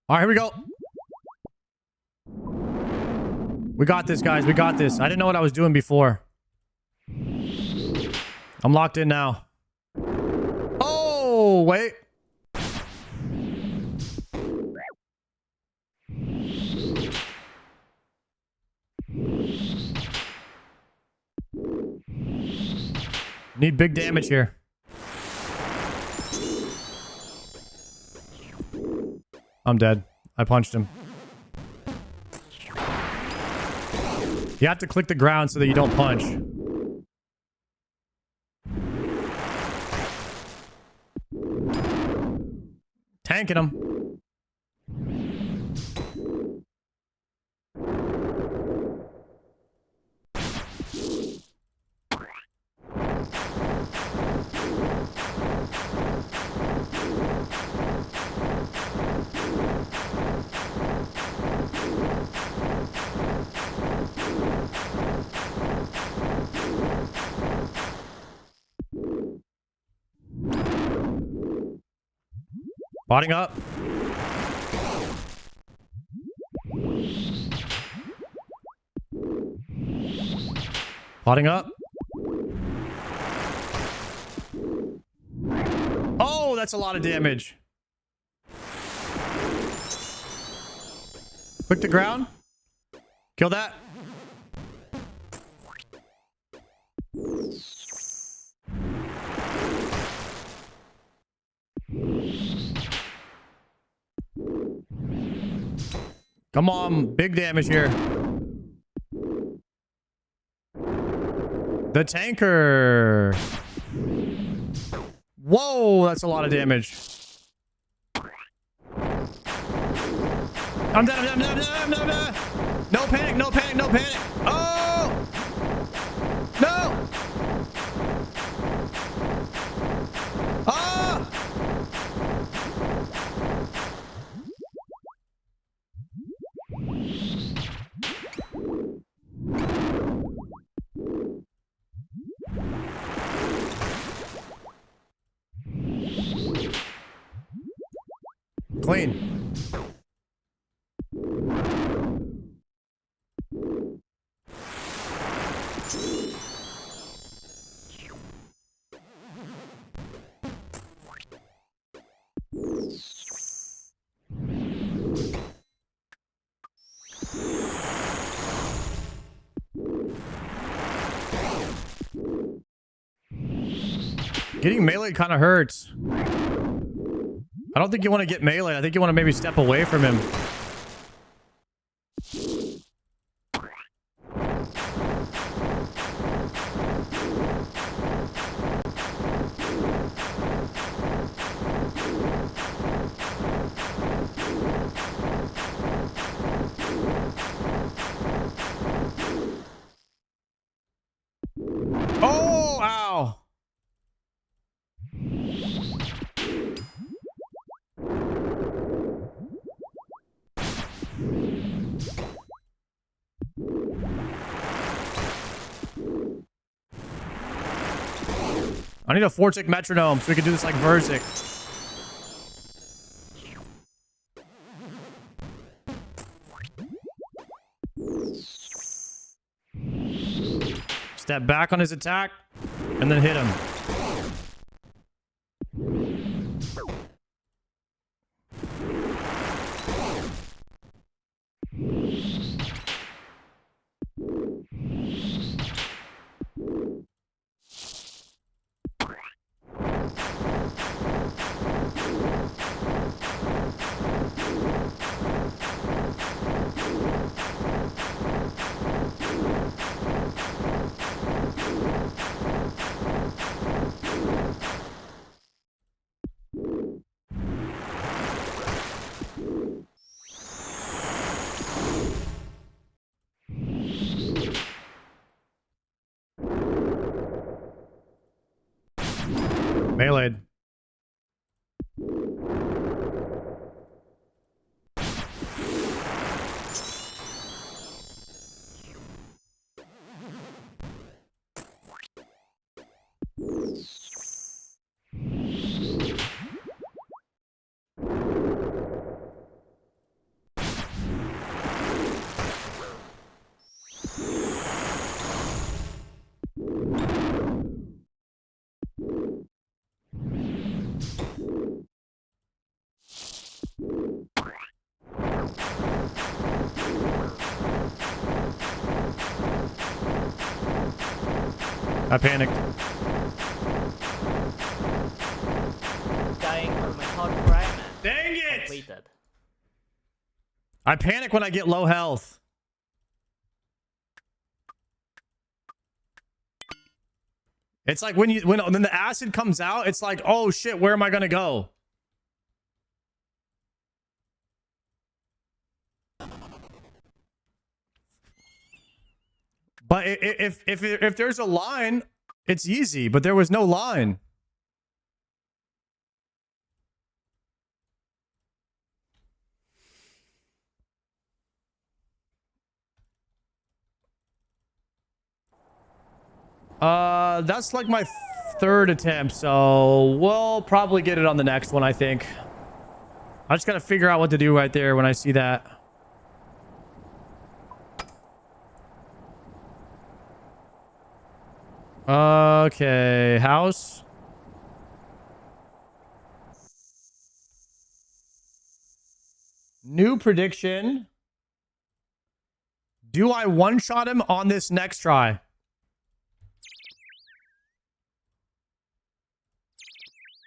All right, here we go. We got this, guys. We got this. I didn't know what I was doing before. I'm locked in now. Oh, wait. Need big damage here. I'm dead. I punched him. You have to click the ground so that you don't punch. Tanking him. Botting up. Botting up. Oh, that's a lot of damage. Click the ground. Kill that. Come on, big damage here. The tanker. Whoa, that's a lot of damage. I'm dead, I'm dead, I'm dead, I'm dead, I'm dead. No panic, no panic, no panic. Oh! No! Ah! Clean. Getting melee kind of hurts. I don't think you want to get melee. I think you want to maybe step away from him. Oh, ow. I need a 4-tick metronome so we can do this like Verzik. Step back on his attack and then hit him. Melee'd. I panicked. Dying for my hard cry, man. Dang it! Completed. I panic when I get low health. It's like when then the acid comes out, it's like, oh shit, where am I gonna go? But if there's a line, it's easy. But there was no line. That's like my third attempt, so we'll probably get it on the next one, I think. I just gotta figure out what to do right there when I see that. Okay, house. New prediction. Do I one-shot him on this next try?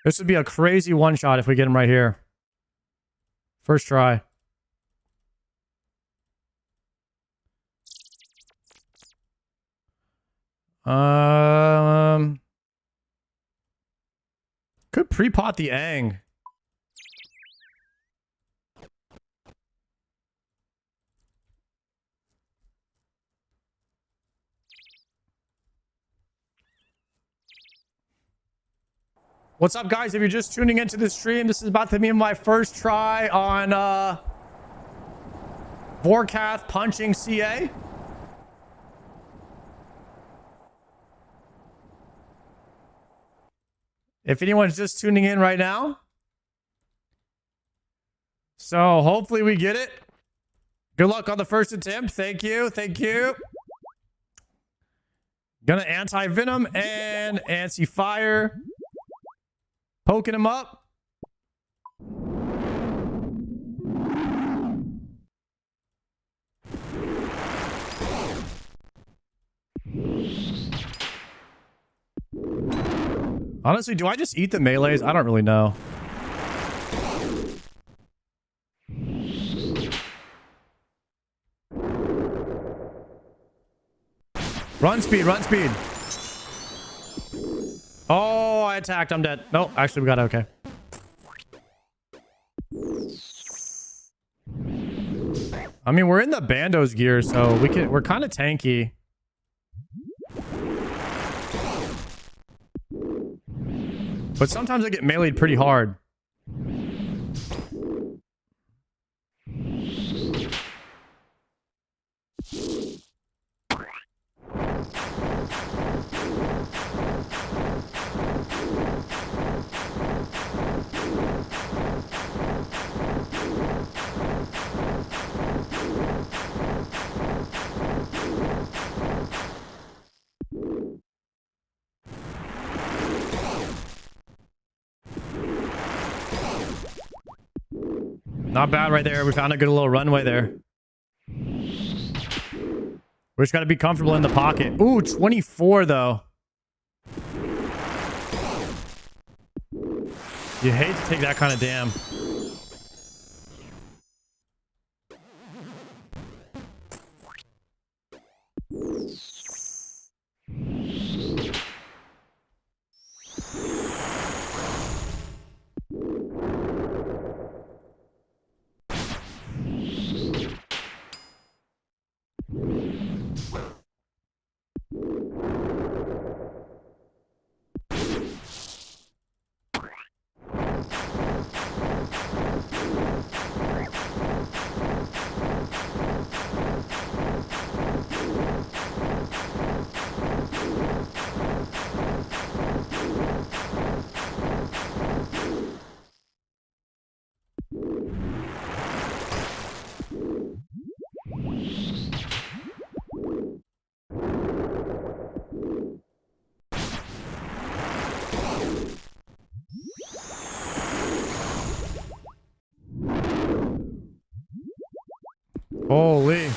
This would be a crazy one-shot if we get him right here. First try. Could pre-pot the Aang. What's up, guys? If you're just tuning into the stream, this is about to be my first try on Vorkath punching CA. If anyone's just tuning in right now. So hopefully we get it. Good luck on the first attempt. Thank you. Thank you. Gonna anti-venom and anti-fire. Poking him up. Honestly, do I just eat the melees? I don't really know. Run speed, run speed. Oh, I attacked. I'm dead. No, actually, we got it. Okay. I mean, we're in the Bando's gear, so we're kind of tanky. But sometimes I get meleeed pretty hard. Not bad right there. We found a good little runway there. We just got to be comfortable in the pocket. Ooh, 24 though. You hate to take that kind of damn. Holy.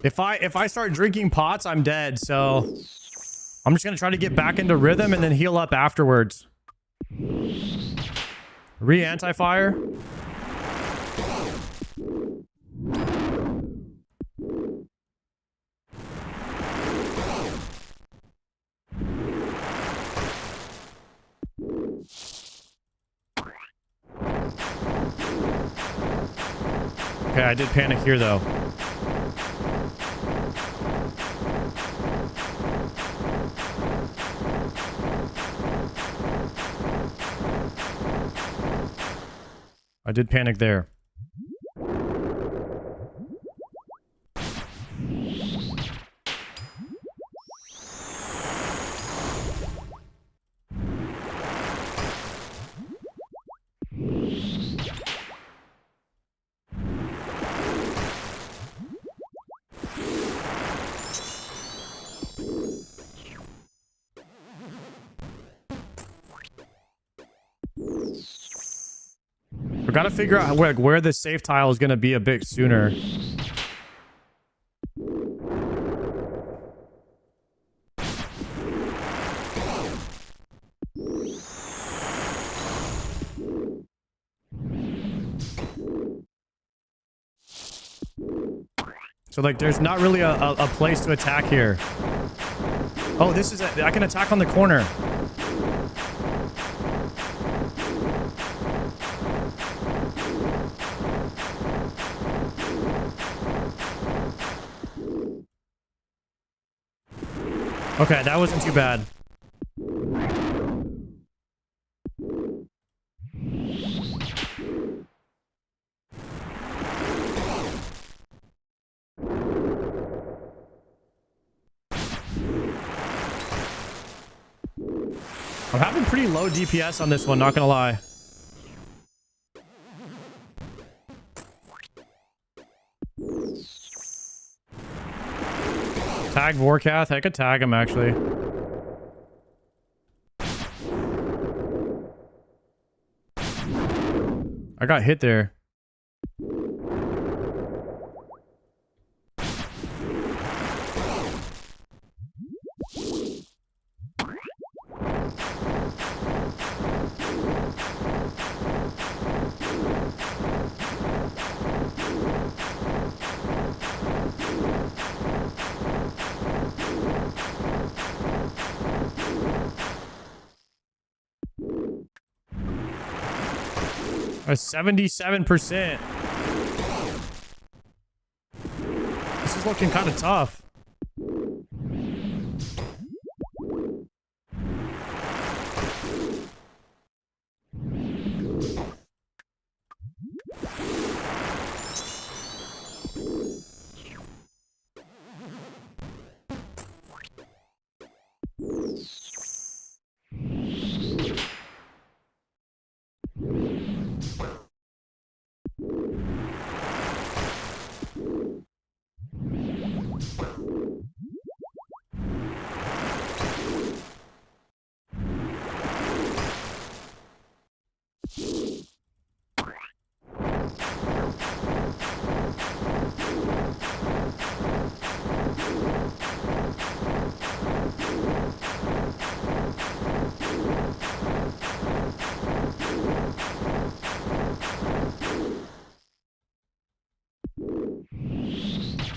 If I start drinking pots, I'm dead, so I'm just gonna try to get back into rhythm and then heal up afterwards. Re-anti-fire. Okay, I did panic here though. I did panic there. I gotta figure out where the safe tile is gonna be a bit sooner. So like there's not really a place to attack here. Oh, this is I can attack on the corner. Okay, that wasn't too bad. I'm having pretty low DPS on this one, not gonna lie. Tag Vorkath? I could tag him, actually. I got hit there. A 77%. This is looking kind of tough.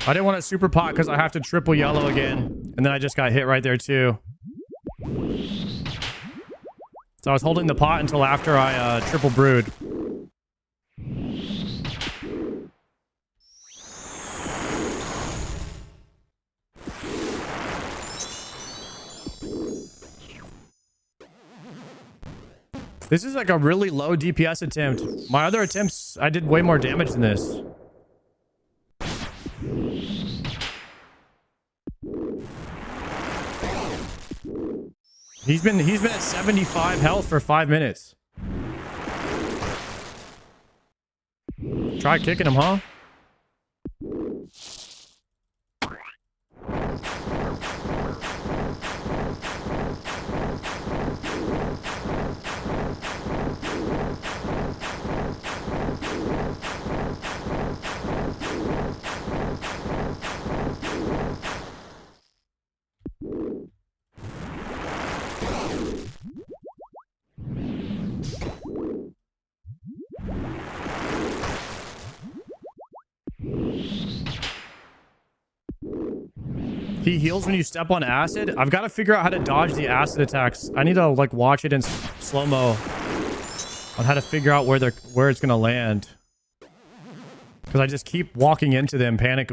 I didn't want to super pot because I have to triple yellow again. And then I just got hit right there too. So I was holding the pot until after I triple brewed. This is like a really low DPS attempt. My other attempts, I did way more damage than this. He's been at 75 health for 5 minutes. Try kicking him, huh? He heals when you step on acid. I've got to figure out how to dodge the acid attacks. I need to like watch it in slow-mo on how to figure out where it's gonna land. Because I just keep walking into them, panic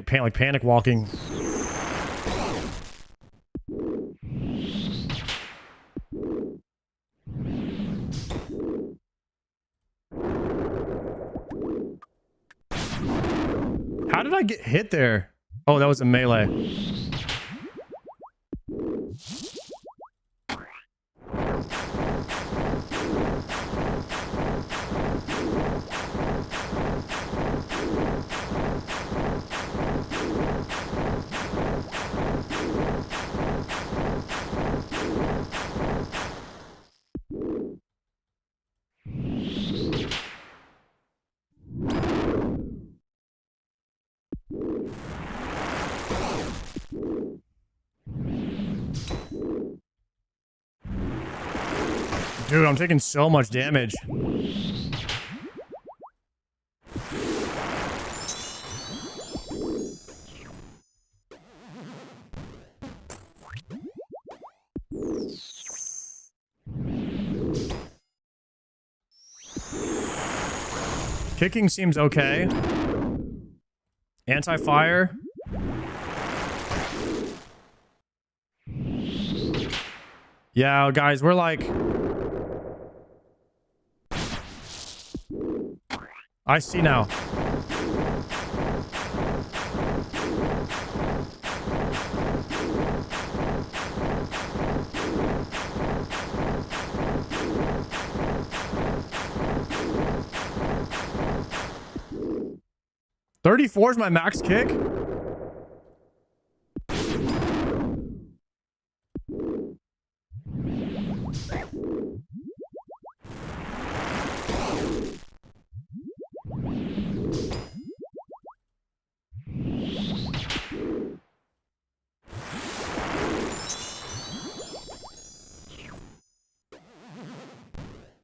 walking. How did I get hit there? Oh, that was a melee. Dude, I'm taking so much damage. Kicking seems okay. Anti-fire. Yeah, guys, we're like... I see now. $34 is my max kick?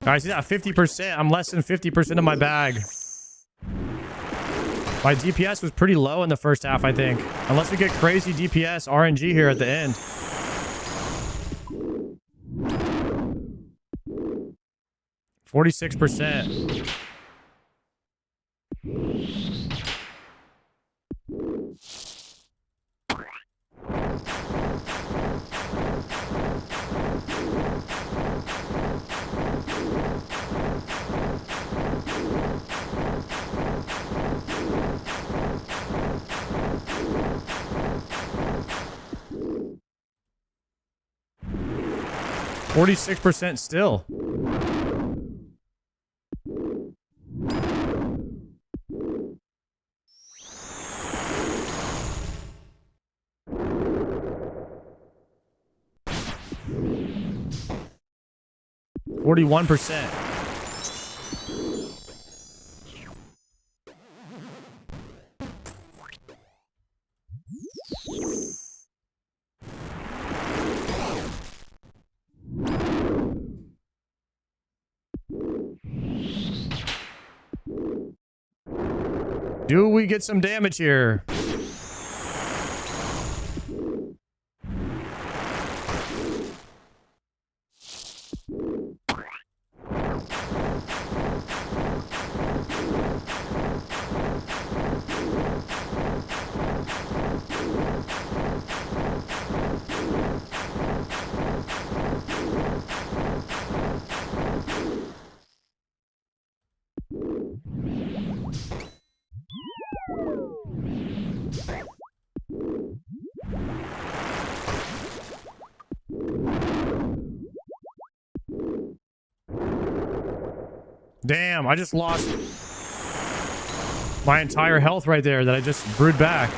Guys, yeah, 50%. I'm less than 50% of my bag. My DPS was pretty low in the first half, I think. Unless we get crazy DPS RNG here at the end. $46%. $46% still. %. Do we get some damage here? Damn, I just lost my entire health right there that I just brewed back.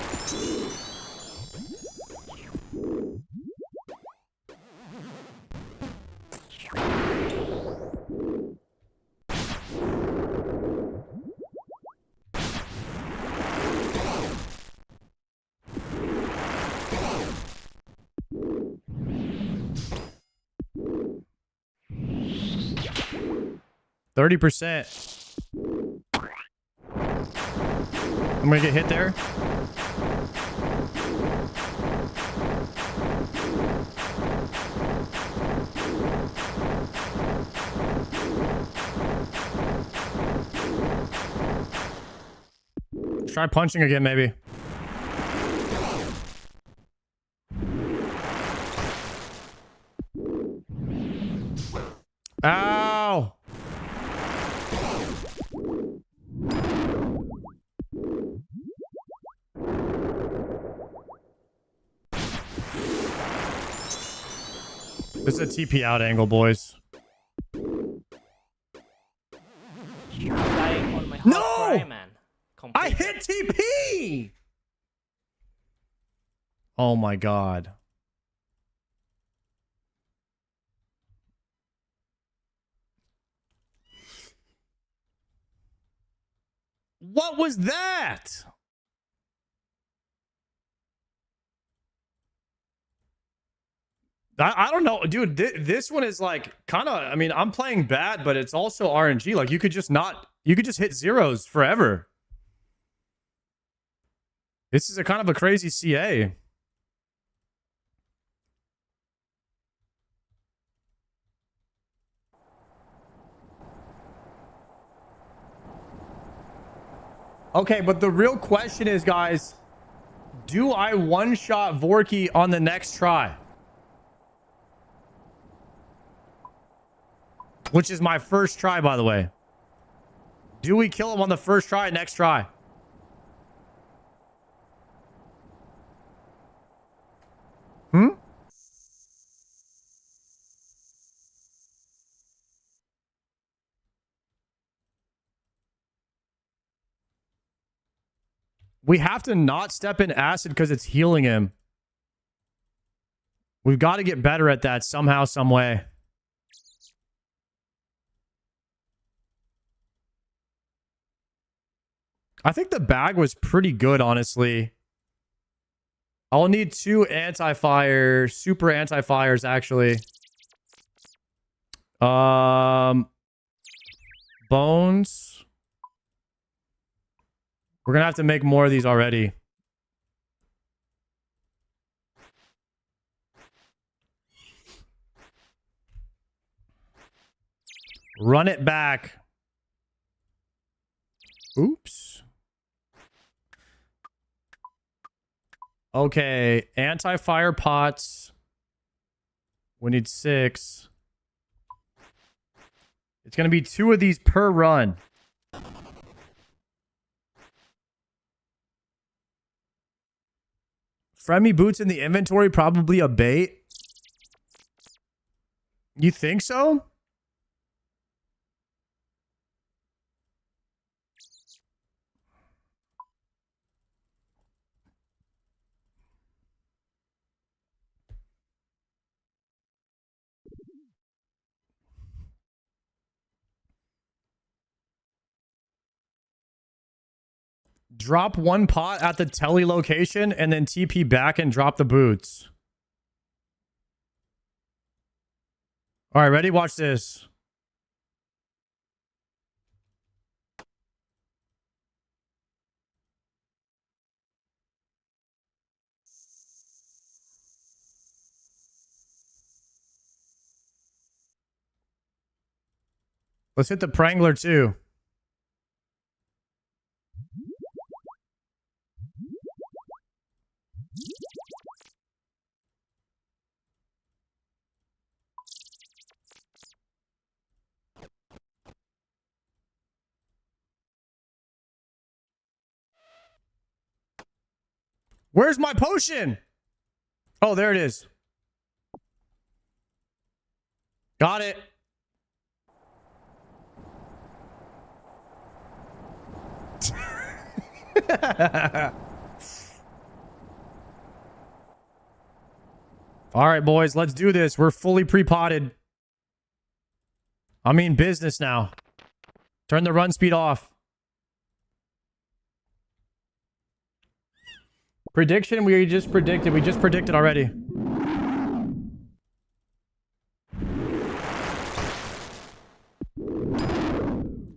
%. I'm gonna get hit there. Let's try punching again, maybe. Ow! This is a TP out angle, boys. Dying on my hot No! cry, man. I hit TP! Oh my god. What was that? I don't know, dude. This one is like kind of. I mean, I'm playing bad, but it's also RNG. Like you could just hit zeros forever. This is a kind of a crazy CA. Okay, but the real question is, guys, do I one-shot Vorky on the next try? Which is my first try, by the way. Do we kill him on the first try, next try? We have to not step in acid because it's healing him. We've got to get better at that somehow, some way. I think the bag was pretty good, honestly. I'll need 2 anti-fire, super anti-fires, actually. Bones. We're gonna have to make more of these already. Run it back. Oops. Okay, anti-fire pots. We need 6. It's gonna be 2 of these per run. Friendly boots in the inventory, probably a bait. You think so? Drop 1 pot at the telly location and then TP back and drop the boots. All right, ready? Watch this. Let's hit the Prangler too. Where's my potion? Oh, there it is. Got it. All right, boys, let's do this. We're fully pre-potted. I mean business now. Turn the run speed off. Prediction, we just predicted. We just predicted already.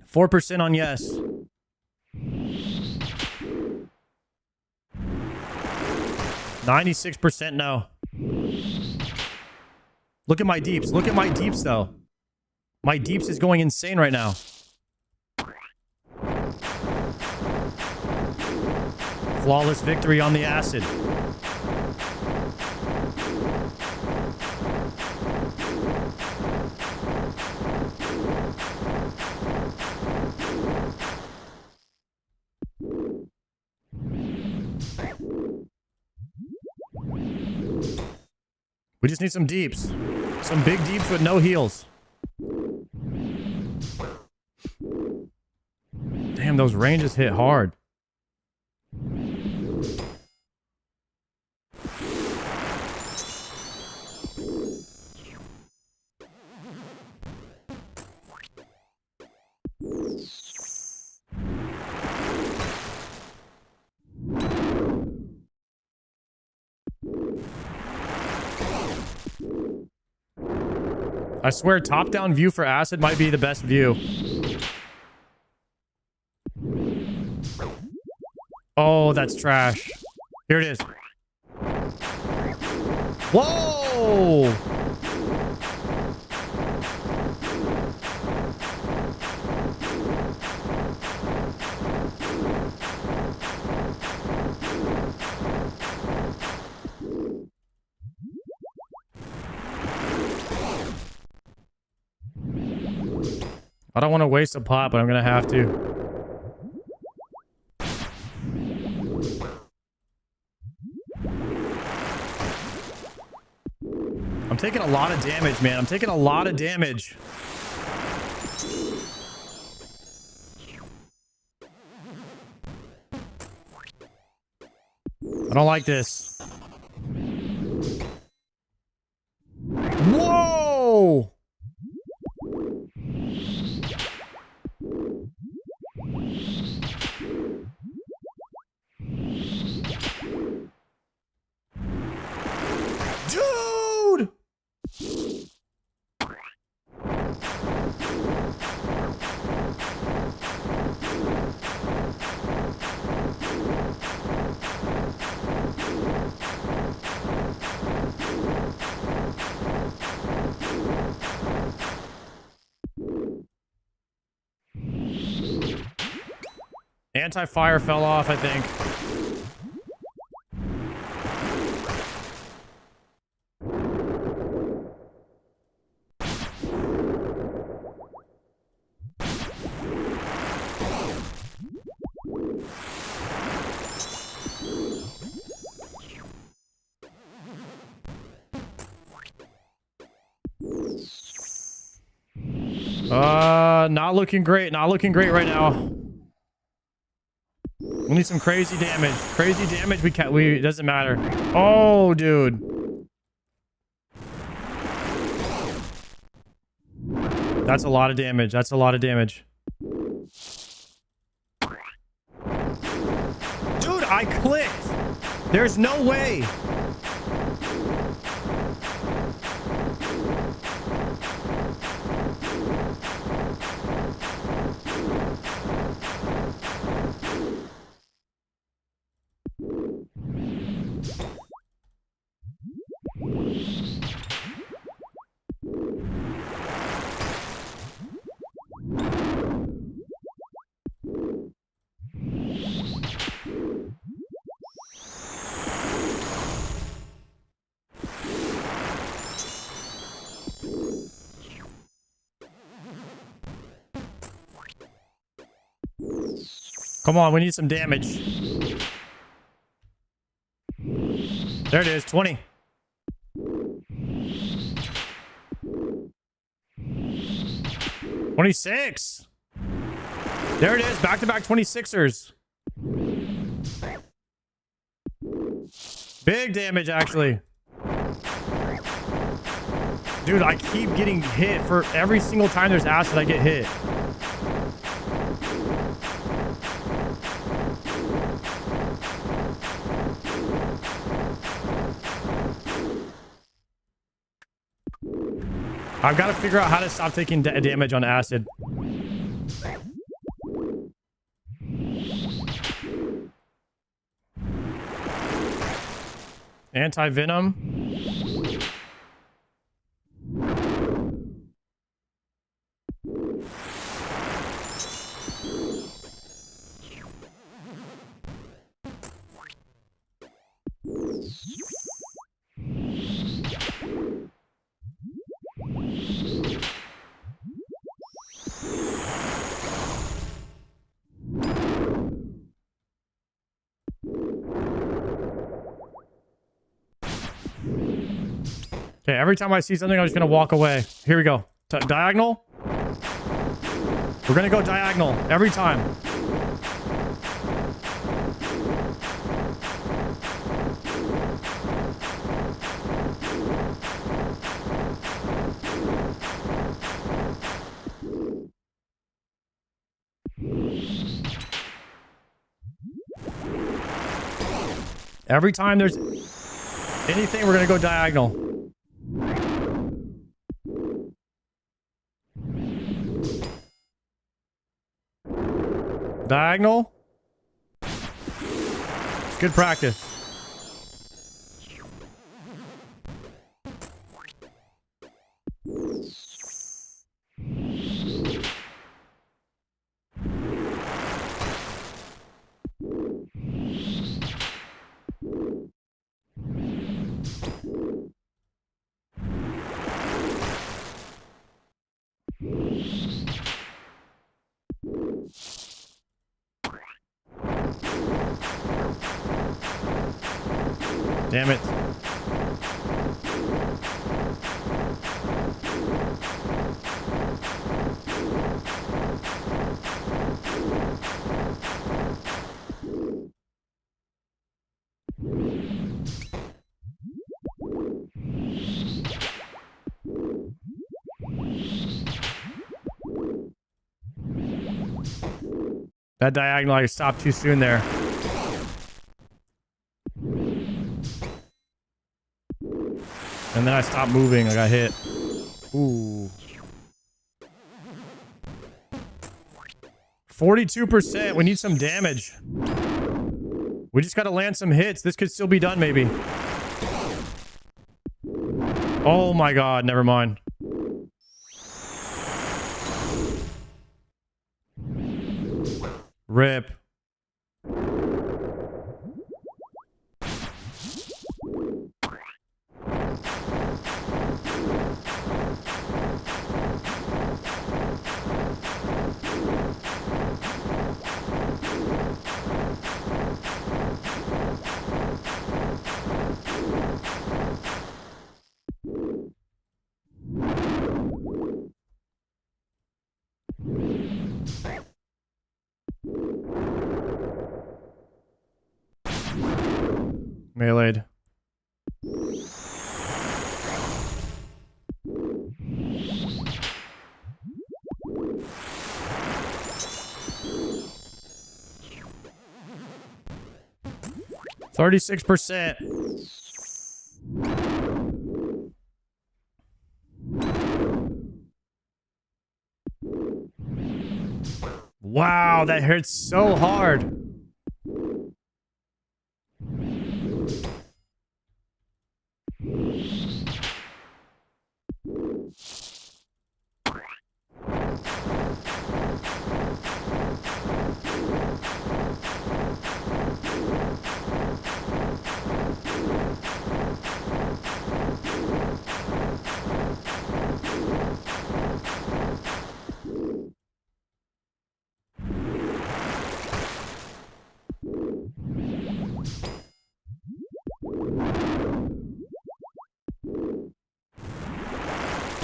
%4 on yes. %96% no. Look at my deeps. Look at my deeps, though. My deeps is going insane right now. Flawless victory on the acid. We just need some deeps. Some big deeps with no heals. Damn, those ranges hit hard. I swear, top-down view for acid might be the best view. Oh, that's trash. Here it is. Whoa! I don't want to waste a pot, but I'm gonna have to. I'm taking a lot of damage, man. I'm taking a lot of damage. I don't like this. Whoa! Dude! Anti-fire fell off, I think. Not looking great. Not looking great right now. We need some crazy damage. Crazy damage. It doesn't matter. Oh, dude. That's a lot of damage. That's a lot of damage. Dude, I clicked. There's no way. Come on, we need some damage. There it is, 20. $26. There it is, back-to-back 26ers. Big damage, actually. Dude, I keep getting hit. For every single time there's acid, I get hit. I've got to figure out how to stop taking damage on acid. Anti-venom. Okay, every time I see something, I'm just gonna walk away. Here we go. Diagonal. We're gonna go diagonal every time. Every time there's anything, we're gonna go diagonal. diagonal. It's good practice. Damn it. That diagonal, I stopped too soon there. And then I stopped moving. I got hit. Ooh. 42%. We need some damage. We just got to land some hits. This could still be done, maybe. Oh my god. Never mind. Rip. Melee'd. %. Wow, that hurts so hard.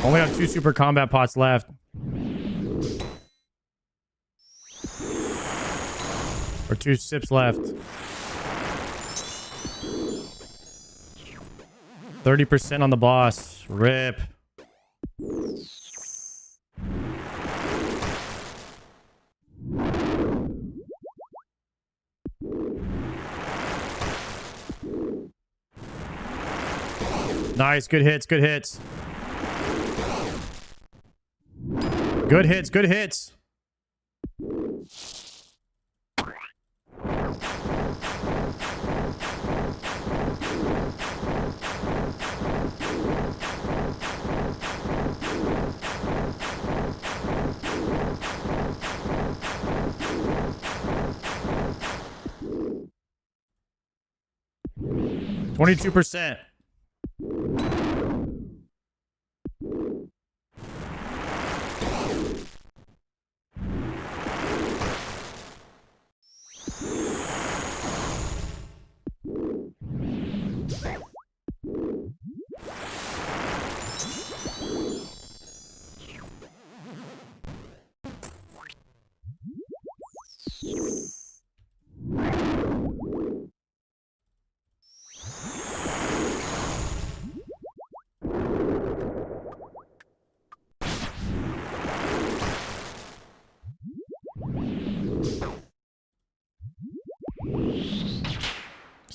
Only have 2 super combat pots left. Or 2 sips left. 30% on the boss. Rip. Nice. Good hits. Good hits. Good hits, good hits. %.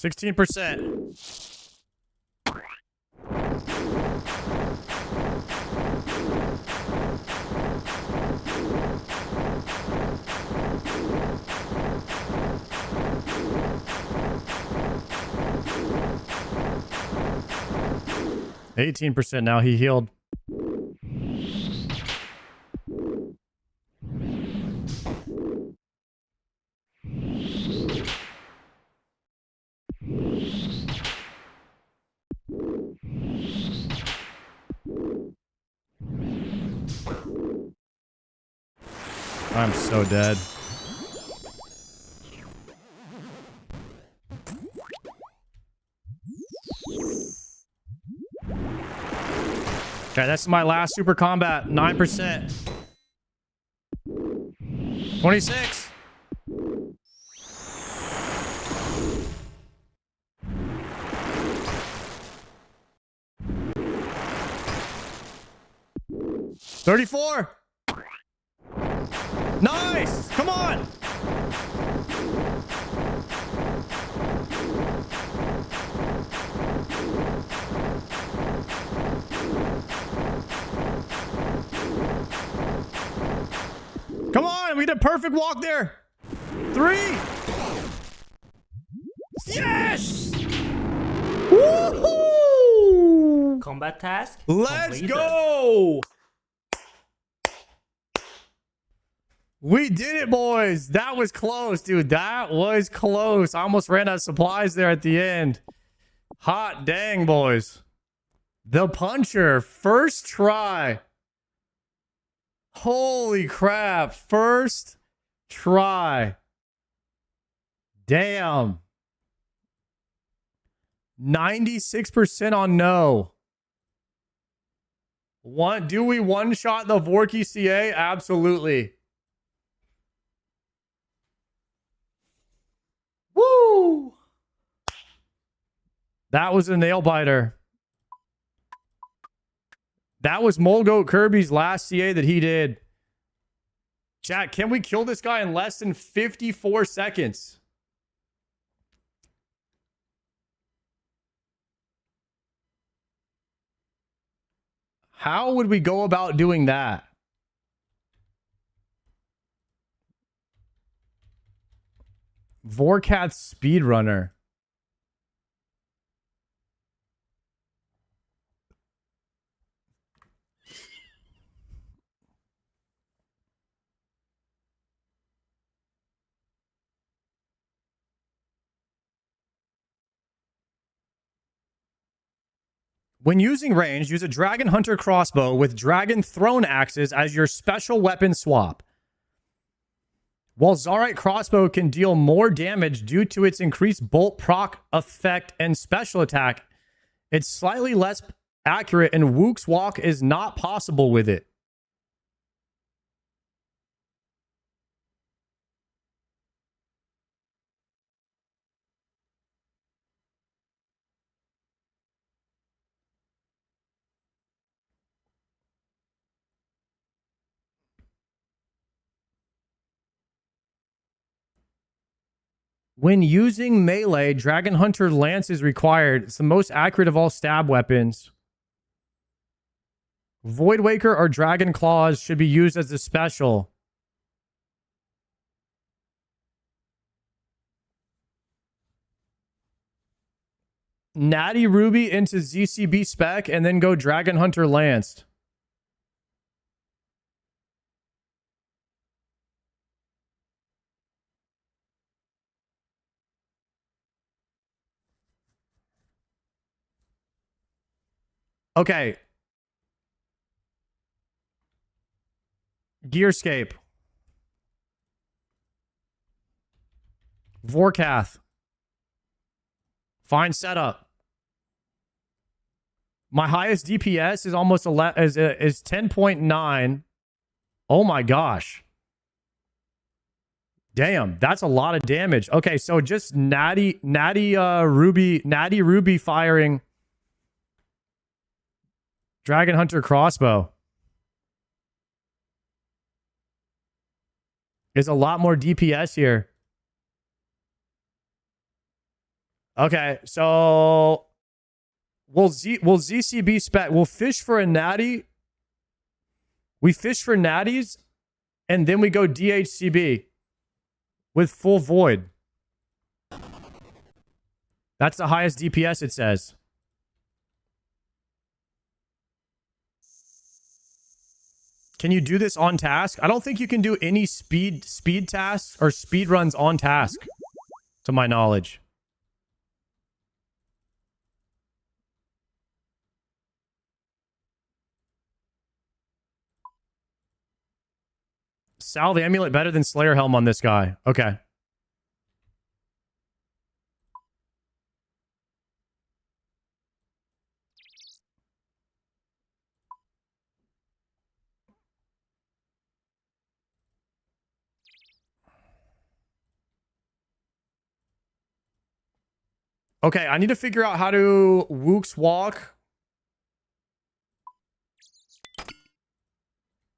16%. 18% now. He healed. I'm so dead. Okay, that's my last super combat. 9%. 26. $34. Nice. Come on. Come on, we did a perfect walk there. 3. Yes! Woohoo! Combat task. Let's completed. go! We did it, boys. That was close, dude. That was close. I almost ran out of supplies there at the end. Hot dang, boys. The puncher, first try. Holy crap. First try. Damn. 96% on no. Do we one-shot the Vorky CA? Absolutely. Woo! That was a nail biter. That was Molgoat Kirby's last CA that he did. Chat, can we kill this guy in less than 54 seconds? How would we go about doing that? Vorkath speedrunner. When using range, use a Dragon Hunter crossbow with Dragon Throne axes as your special weapon swap. While Zarite crossbow can deal more damage due to its increased bolt proc effect and special attack, it's slightly less accurate and Wook's walk is not possible with it. When using melee, Dragon Hunter Lance is required. It's the most accurate of all stab weapons. Voidwaker or Dragon Claws should be used as a special. Natty Ruby into ZCB spec and then go Dragon Hunter Lanced. Okay. Gearscape. Vorkath. Fine setup. My highest DPS is almost is 10.9. Oh my gosh. Damn, that's a lot of damage. Okay, so just Natty Ruby firing Dragon Hunter crossbow is a lot more DPS here. Okay, so we'll ZCB spec. We'll fish for a natty. We fish for natties, and then we go DHCB with full void. That's the highest DPS, it says. Can you do this on task? I don't think you can do any speed tasks or speed runs on task, to my knowledge. Salve amulet better than Slayer helm on this guy. Okay. Okay, I need to figure out how to Wook's walk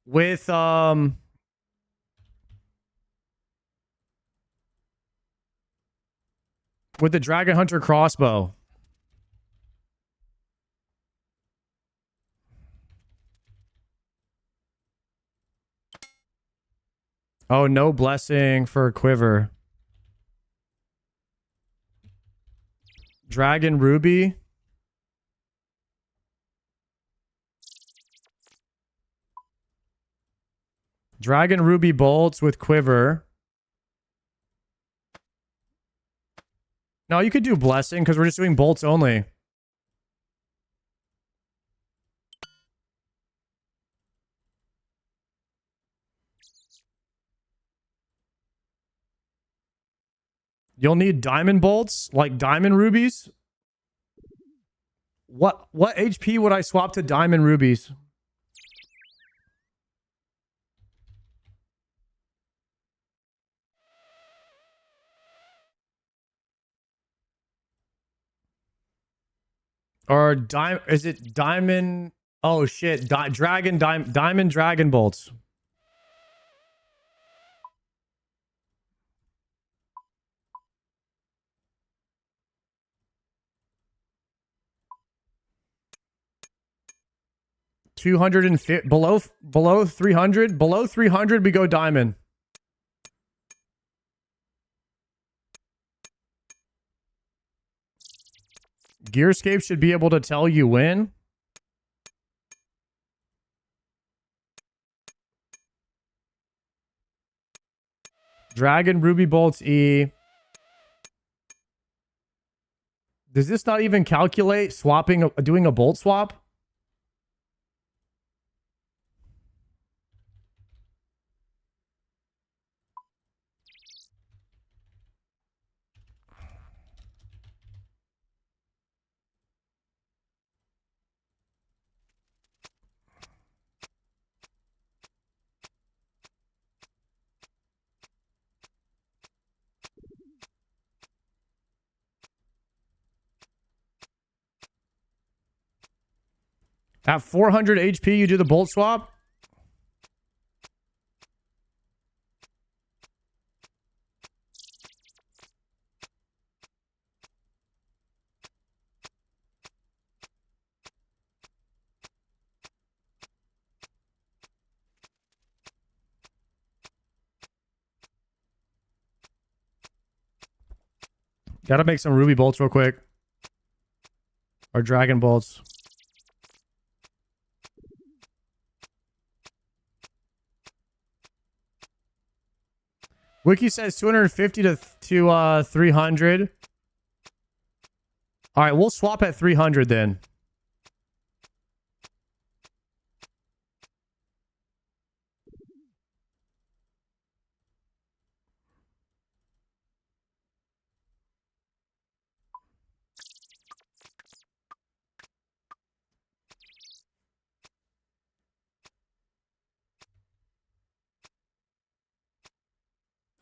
with the Dragon Hunter crossbow. Oh, no blessing for quiver. Dragon Ruby. Dragon Ruby bolts with quiver. No, you could do blessing because we're just doing bolts only. You'll need diamond bolts, like diamond rubies. What HP would I swap to diamond rubies? Or is it diamond? Oh shit, diamond dragon bolts. Below 300. Below 300 we go diamond. Gearscape should be able to tell you when. Dragon Ruby bolts E. Does this not even calculate doing a bolt swap? At 400 HP, you do the bolt swap? Gotta make some ruby bolts real quick. Or dragon bolts. Wiki says 250 to 300. All right, we'll swap at 300 then.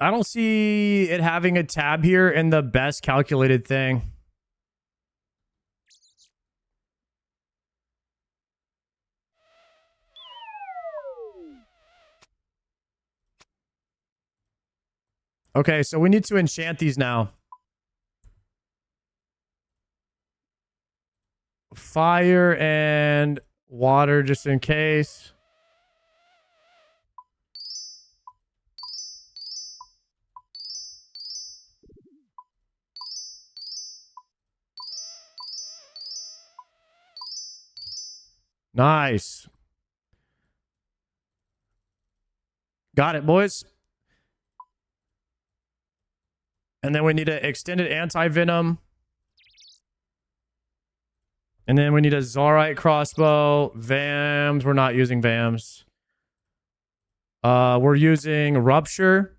I don't see it having a tab here in the best calculated thing. Okay, so we need to enchant these now. Fire and water just in case. Nice. Got it, boys. And then we need an extended anti-venom. And then we need a Zarite crossbow. Vams. We're not using Vams. We're using Rupture.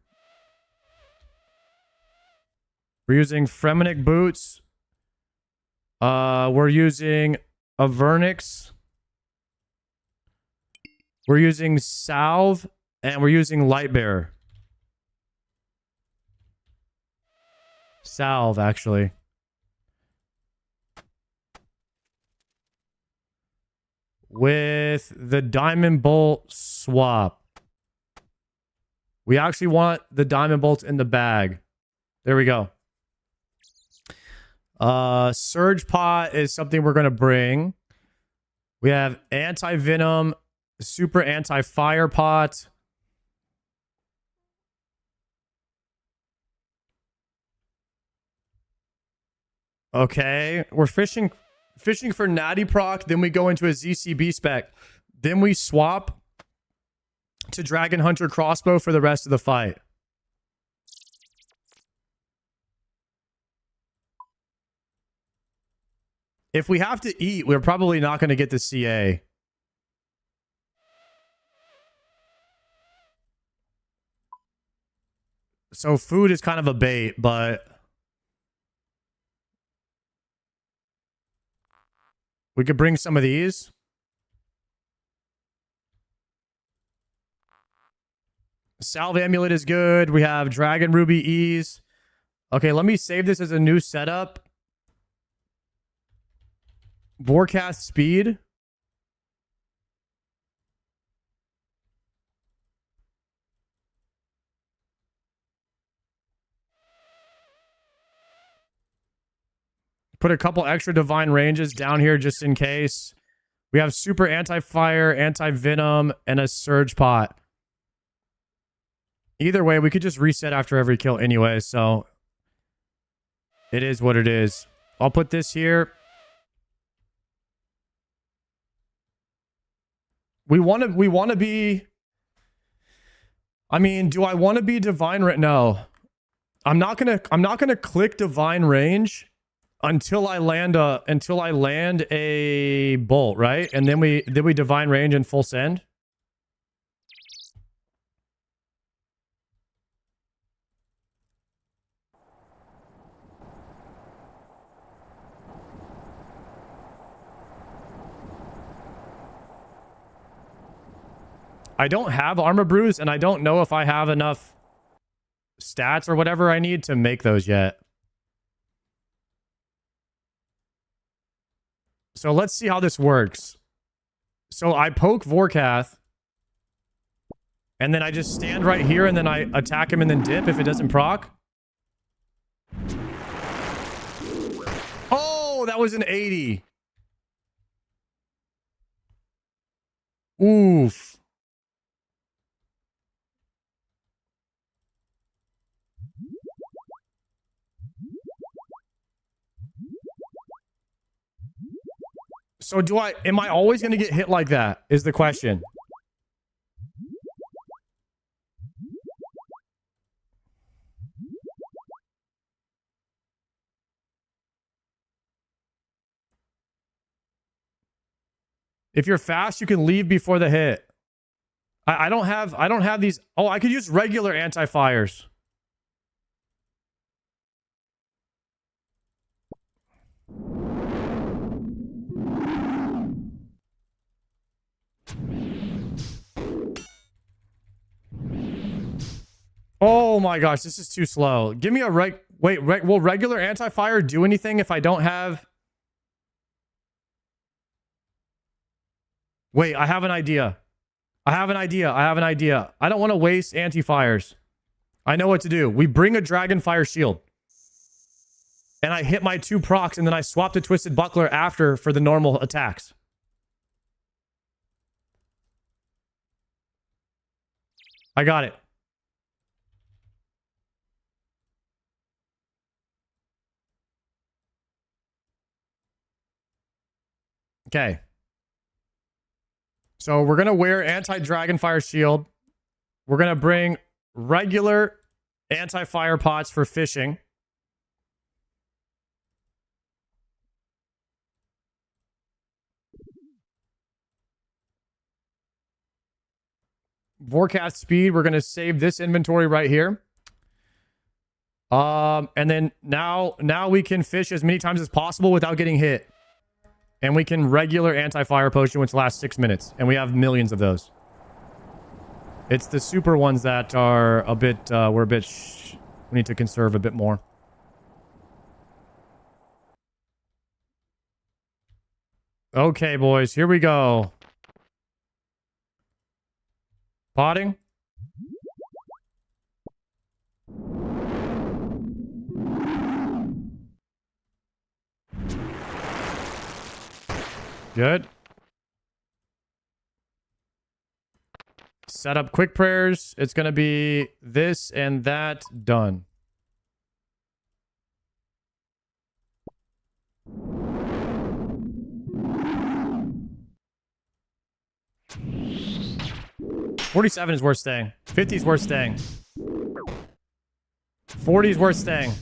We're using Fremenic boots. We're using Avernix. We're using Salve. And we're using Lightbearer. Salve, actually. With the Diamond Bolt swap. We actually want the Diamond Bolts in the bag. There we go. Surge Pot is something we're going to bring. We have Anti-Venom, Super Anti-Fire Pot. Okay, we're fishing for Natty Proc, then we go into a ZCB spec. Then we swap to Dragon Hunter Crossbow for the rest of the fight. If we have to eat, we're probably not going to get the CA. So food is kind of a bait, but... we could bring some of these. Salve Amulet is good. We have Dragon Ruby Ease. Okay, let me save this as a new setup. Vorcast Speed. Put a couple extra divine ranges down here just in case. We have super anti-fire, anti-venom, and a surge pot. Either way, we could just reset after every kill anyway, so it is what it is. I'll put this here. We want to be... I mean, do I want to be divine? No. I'm not gonna click divine range until I land a bolt, right? And then we divine range and full send. I don't have armor brews, and I don't know if I have enough stats or whatever I need to make those yet. So let's see how this works. So I poke Vorkath, and then I just stand right here, and then I attack him and then dip if it doesn't proc. Oh, that was an 80. Oof. So am I always going to get hit like that is the question. If you're fast, you can leave before the hit. I don't have these. Oh, I could use regular anti-fires. Oh my gosh, this is too slow. Give me a will regular anti-fire do anything if I don't have... Wait, I have an idea. I have an idea. I don't want to waste anti-fires. I know what to do. We bring a Dragonfire Shield. And I hit my 2 procs, and then I swap the Twisted Buckler after for the normal attacks. I got it. Okay. So we're going to wear anti-Dragonfire Shield. We're going to bring regular anti-fire pots for fishing. Forecast speed, we're going to save this inventory right here. And then now we can fish as many times as possible without getting hit. And we can regular anti-fire potion, which lasts 6 minutes. And we have millions of those. It's the super ones that are a bit, we need to conserve a bit more. Okay, boys, here we go. Potting. Good. Set up quick prayers. It's going to be this and that done. $47 is worth staying. 50 is worth staying. 40 is worth staying.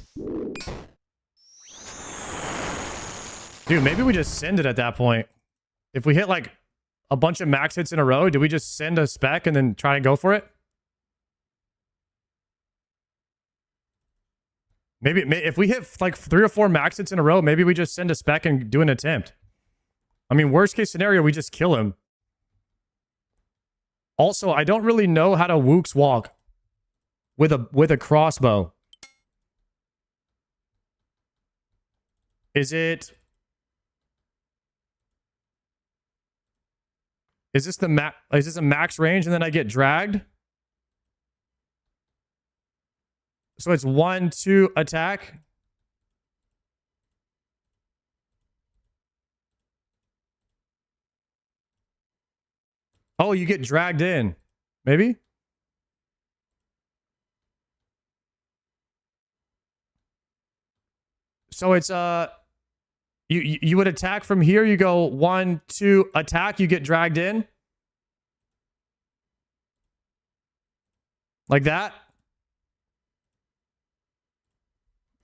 Dude, maybe we just send it at that point. If we hit like a bunch of max hits in a row, do we just send a spec and then try and go for it? Maybe if we hit like 3 or 4 max hits in a row, maybe we just send a spec and do an attempt. I mean, worst case scenario, we just kill him. Also, I don't really know how to Wooks walk with a crossbow. Is this a max range and then I get dragged? So it's 1, 2 attack. Oh, you get dragged in. Maybe? So it's you would attack from here, you go 1, 2 attack, you get dragged in. Like that?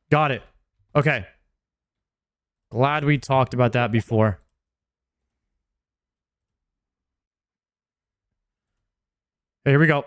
Got it. Okay. Glad we talked about that before. Hey, here we go.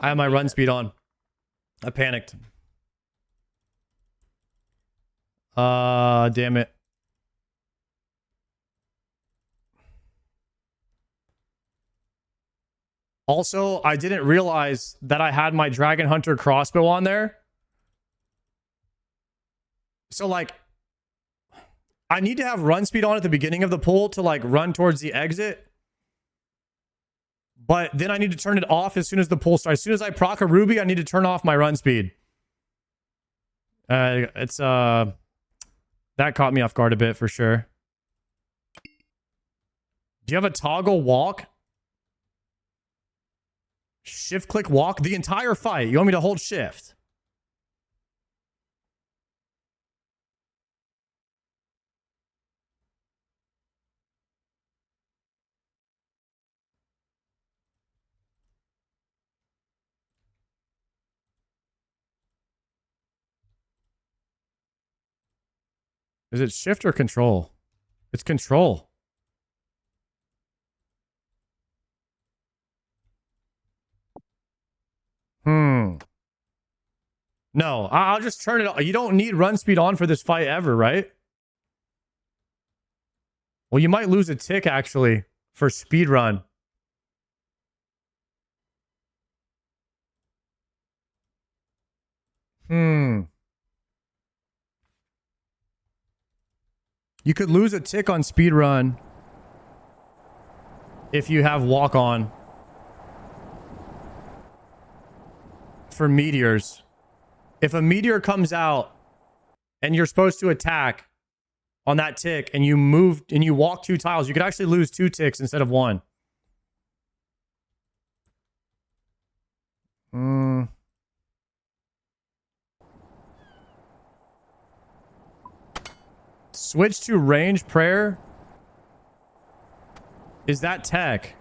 I have my run speed on. I panicked. Damn it. Also, I didn't realize that I had my Dragon Hunter crossbow on there. So, like, I need to have run speed on at the beginning of the pull to, like, run towards the exit. But then I need to turn it off as soon as the pull starts. As soon as I proc a ruby, I need to turn off my run speed. That caught me off guard a bit for sure. Do you have a toggle walk? Shift click walk the entire fight. You want me to hold shift? Is it shift or control? It's control. No, I'll just turn it on. You don't need run speed on for this fight ever, right? Well, you might lose a tick, actually, for speed run. You could lose a tick on speed run if you have walk on. for meteors. If a meteor comes out and you're supposed to attack on that tick and you move and you walk 2 tiles, you could actually lose 2 ticks instead of 1. Switch to range prayer. Is that tech?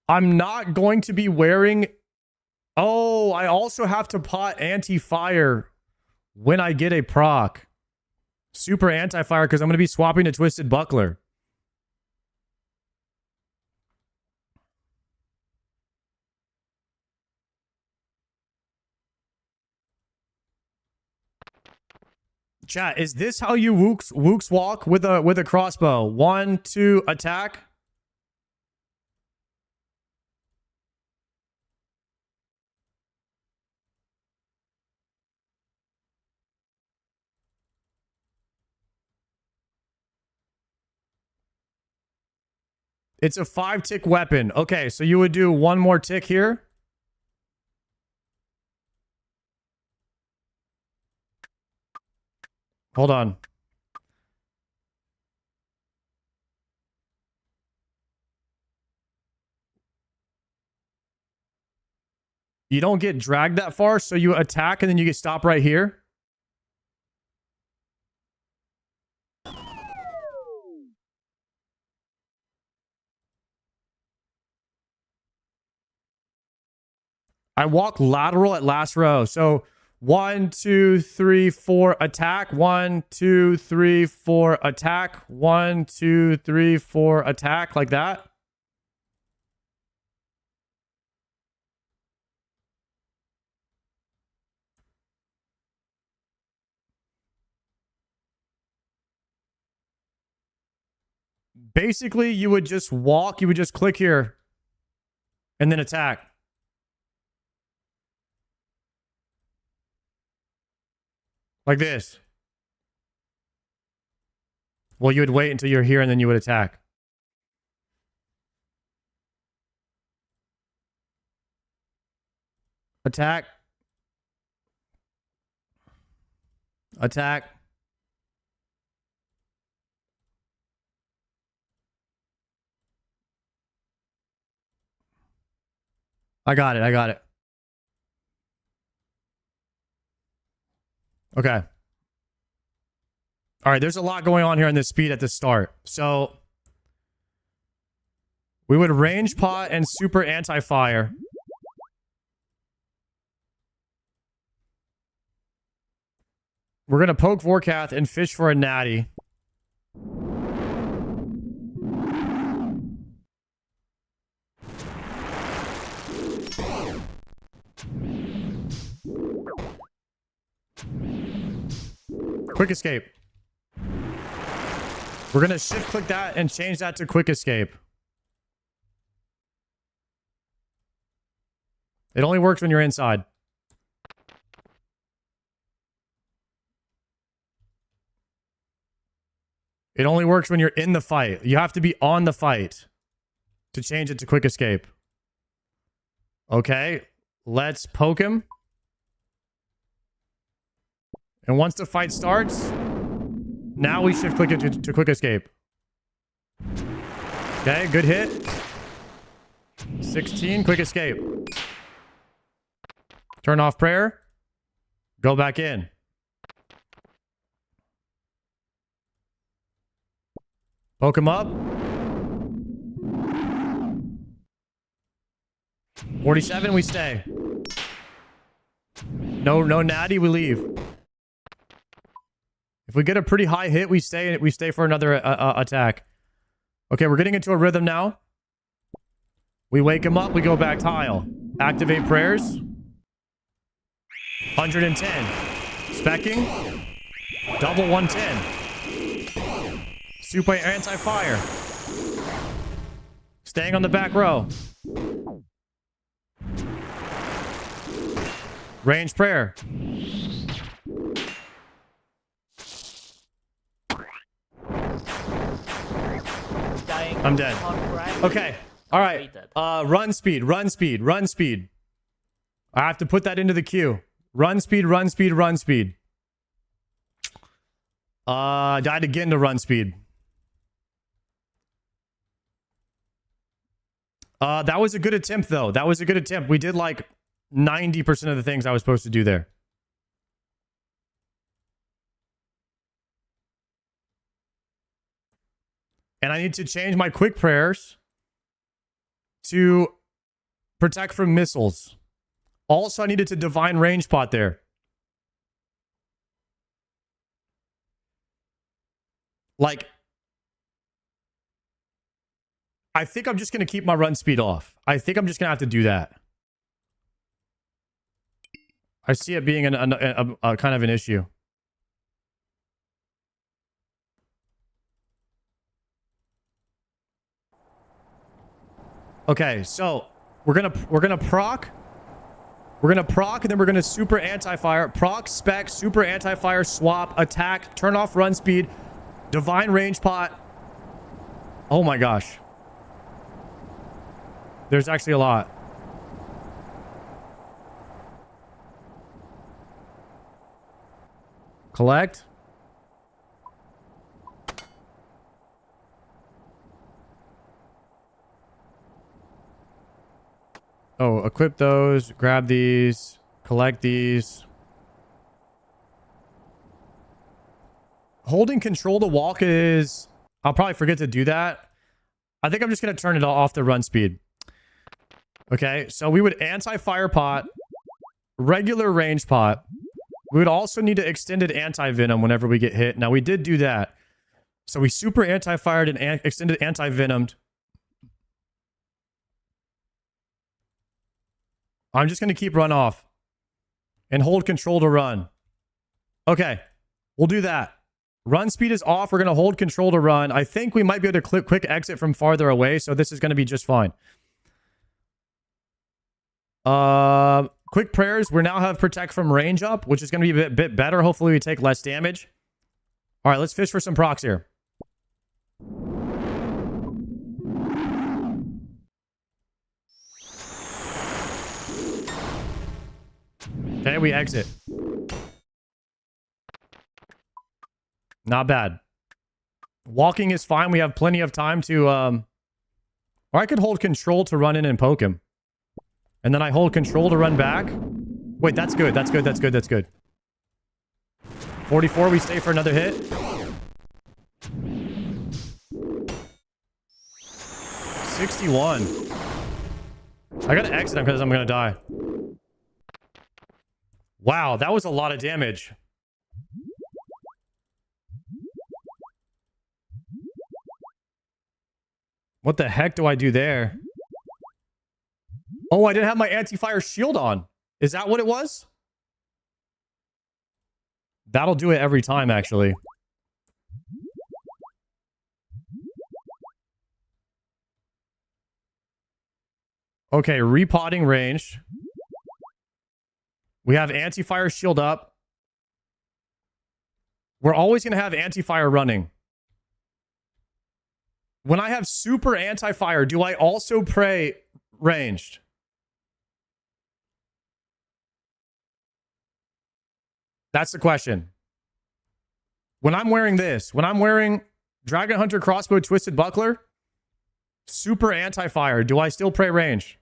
I'm not going to be wearing... Oh, I also have to pot anti-fire when I get a proc. Super anti-fire because I'm going to be swapping to Twisted Buckler. Chat, is this how you wooks walk with a crossbow? 1, 2, attack. It's a 5-tick weapon. Okay, so you would do 1 more tick here. Hold on. You don't get dragged that far, so you attack and then you get stopped right here. I walk lateral at last row. So 1, 2, 3, 4, attack. 1, 2, 3, 4, attack. 1, 2, 3, 4, attack. Like that. Basically, you would just walk. You would just click here and then attack. Like this. Well, you would wait until you're here and then you would attack. Attack. Attack. I got it. I got it. Okay. All right, there's a lot going on here in this speed at the start. So we would range pot and super anti-fire. We're going to poke Vorkath and fish for a natty. Quick escape. We're going to shift click that and change that to quick escape. It only works when you're inside. It only works when you're in the fight. You have to be on the fight to change it to quick escape. Okay, let's poke him. And once the fight starts, now we shift click it to quick escape. Okay, good hit. 16, quick escape. Turn off prayer. Go back in. Poke him up. 47, we stay. No natty, we leave. If we get a pretty high hit, we stay for another attack. Okay, we're getting into a rhythm now. We wake him up, we go back tile. Activate prayers. 110. Specking. Double 110. Super anti-fire. Staying on the back row. Range prayer. I'm dead. Okay. All right. Run speed, run speed, run speed. I have to put that into the queue. Run speed, run speed, run speed. Died again to run speed. That was a good attempt, though. That was a good attempt. We did like 90% of the things I was supposed to do there. And I need to change my quick prayers to protect from missiles. Also, I needed to divine range pot there. Like, I think I'm just going to keep my run speed off. I think I'm just going to have to do that. I see it being a kind of an issue. Okay, so we're gonna proc. We're gonna proc, and then we're gonna super anti-fire. Proc, spec, super anti-fire, swap, attack, turn off run speed, divine range pot. Oh my gosh. There's actually a lot. Collect. Oh, equip those, grab these, collect these. Holding control to walk is... I'll probably forget to do that. I think I'm just going to turn it off the run speed. Okay, so we would anti-fire pot, regular range pot. We would also need to extended anti-venom whenever we get hit. Now, we did do that. So we super anti-fired and extended anti-venomed. I'm just going to keep run off and hold control to run. Okay, we'll do that. Run speed is off. We're going to hold control to run. I think we might be able to click quick exit from farther away, so this is going to be just fine. Quick prayers. We now have protect from range up, which is going to be a bit better. Hopefully we take less damage. All right, let's fish for some procs here. Okay, we exit. Not bad. Walking is fine. We have plenty of time to... Or I could hold control to run in and poke him. And then I hold control to run back. Wait, that's good. That's good. That's good. That's good. 44, we stay for another hit. 61. I gotta exit him because I'm gonna die. Wow, that was a lot of damage. What the heck do I do there? Oh, I didn't have my anti-fire shield on. Is that what it was? That'll do it every time, actually. Okay, repotting range. We have anti-fire shield up. We're always going to have anti-fire running. When I have super anti-fire, do I also pray ranged? That's the question. When I'm wearing this, when I'm wearing Dragon Hunter Crossbow Twisted Buckler, super anti-fire, do I still pray range?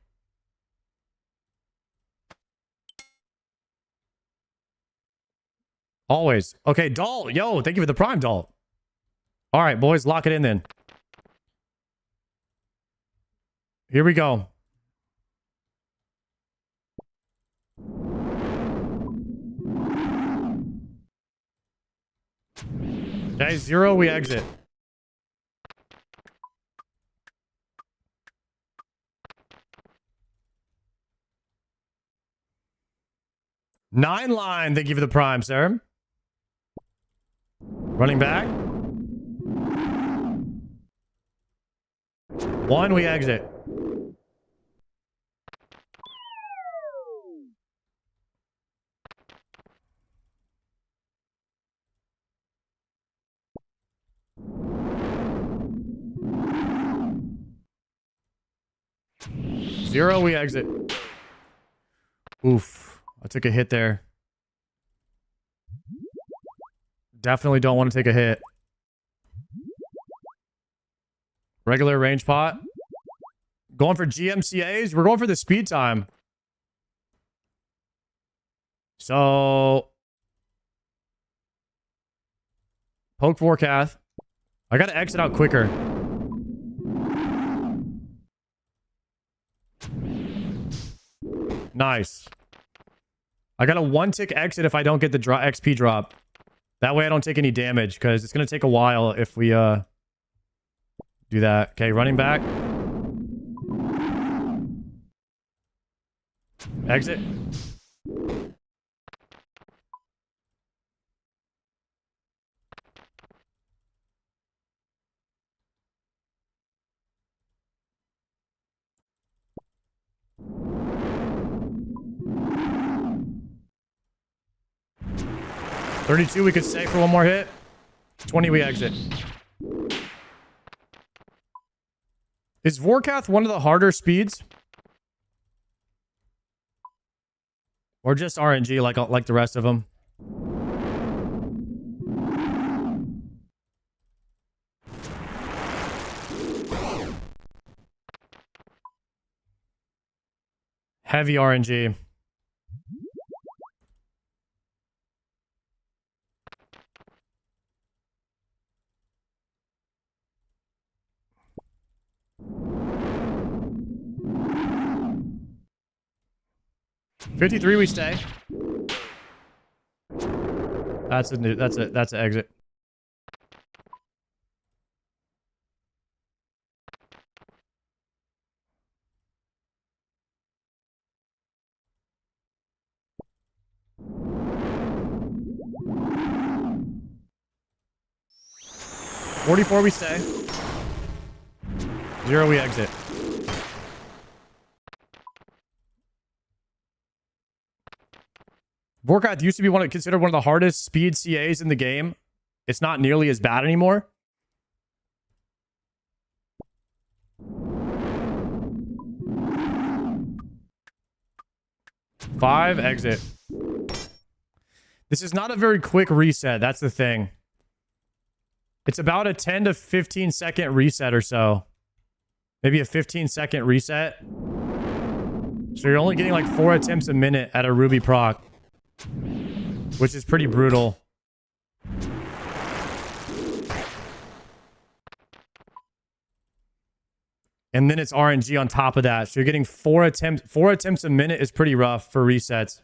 Always. Okay, Doll. Yo, thank you for the prime, Doll. All right, boys, lock it in then. Here we go. Okay, 0, we exit. Nine line, thank you for the prime, sir. Running back. 1, we exit. 0, we exit. Oof. I took a hit there. Definitely don't want to take a hit. Regular range pot. Going for GMCAs. We're going for the speed time. So... Poke forecast. I gotta exit out quicker. Nice. I got a 1-tick exit if I don't get the XP drop. That way I don't take any damage, because it's gonna take a while if we do that. Okay, running back. Exit. $32 we could stay for one more hit. 20 we exit. Is Vorkath one of the harder speeds? Or just RNG like the rest of them? Heavy RNG. $53 we stay. That's an exit. $44 we stay. 0 we exit. Vorkath used to be considered one of the hardest speed CAs in the game. It's not nearly as bad anymore. Five, exit. This is not a very quick reset. That's the thing. It's about a 10 to 15 second reset or so. Maybe a 15-second reset. So you're only getting like 4 attempts a minute at a Ruby proc. Which is pretty brutal. And then it's RNG on top of that. So you're getting 4 attempts a minute is pretty rough for resets.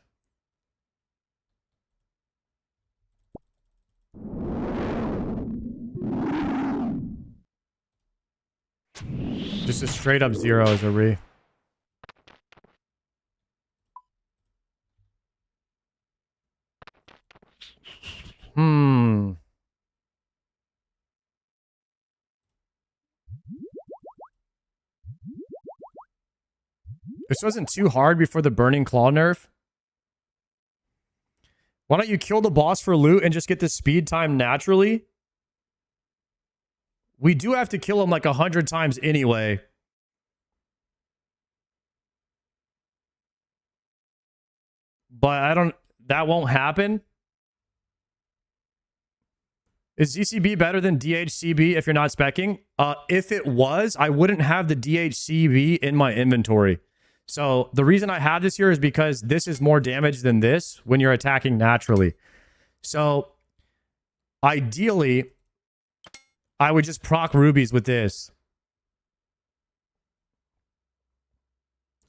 Just a straight up 0 as a re. This wasn't too hard before the Burning Claw nerf. Why don't you kill the boss for loot and just get the speed time naturally? We do have to kill him like 100 times anyway. But that won't happen. Is ZCB better than DHCB if you're not speccing? If it was, I wouldn't have the DHCB in my inventory. So the reason I have this here is because this is more damage than this when you're attacking naturally. So ideally, I would just proc rubies with this.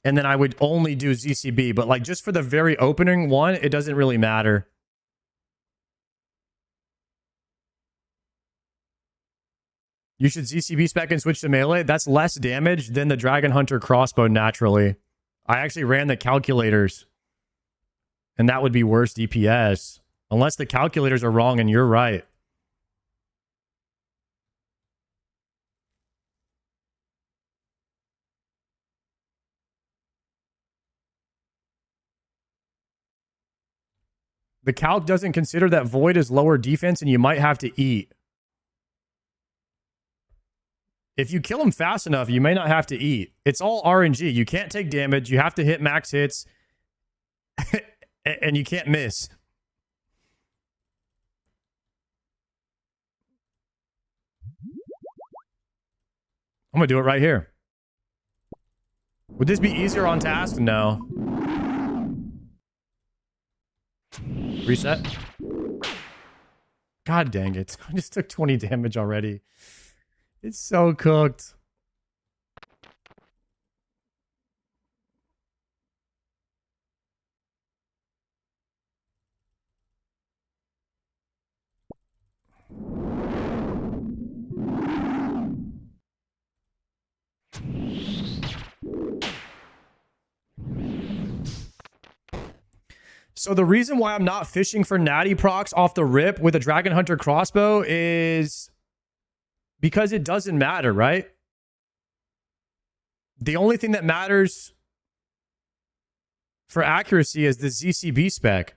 And then I would only do ZCB. But like just for the very opening one, it doesn't really matter. You should ZCB spec and switch to melee. That's less damage than the Dragon Hunter crossbow naturally. I actually ran the calculators. And that would be worse DPS. Unless the calculators are wrong and you're right. The calc doesn't consider that Void is lower defense and you might have to eat. If you kill him fast enough, you may not have to eat. It's all RNG. You can't take damage. You have to hit max hits. And you can't miss. I'm going to do it right here. Would this be easier on task? No. Reset. God dang it. I just took 20 damage already. It's so cooked. So the reason why I'm not fishing for natty procs off the rip with a Dragon Hunter crossbow is because it doesn't matter, right? The only thing that matters for accuracy is the ZCB spec.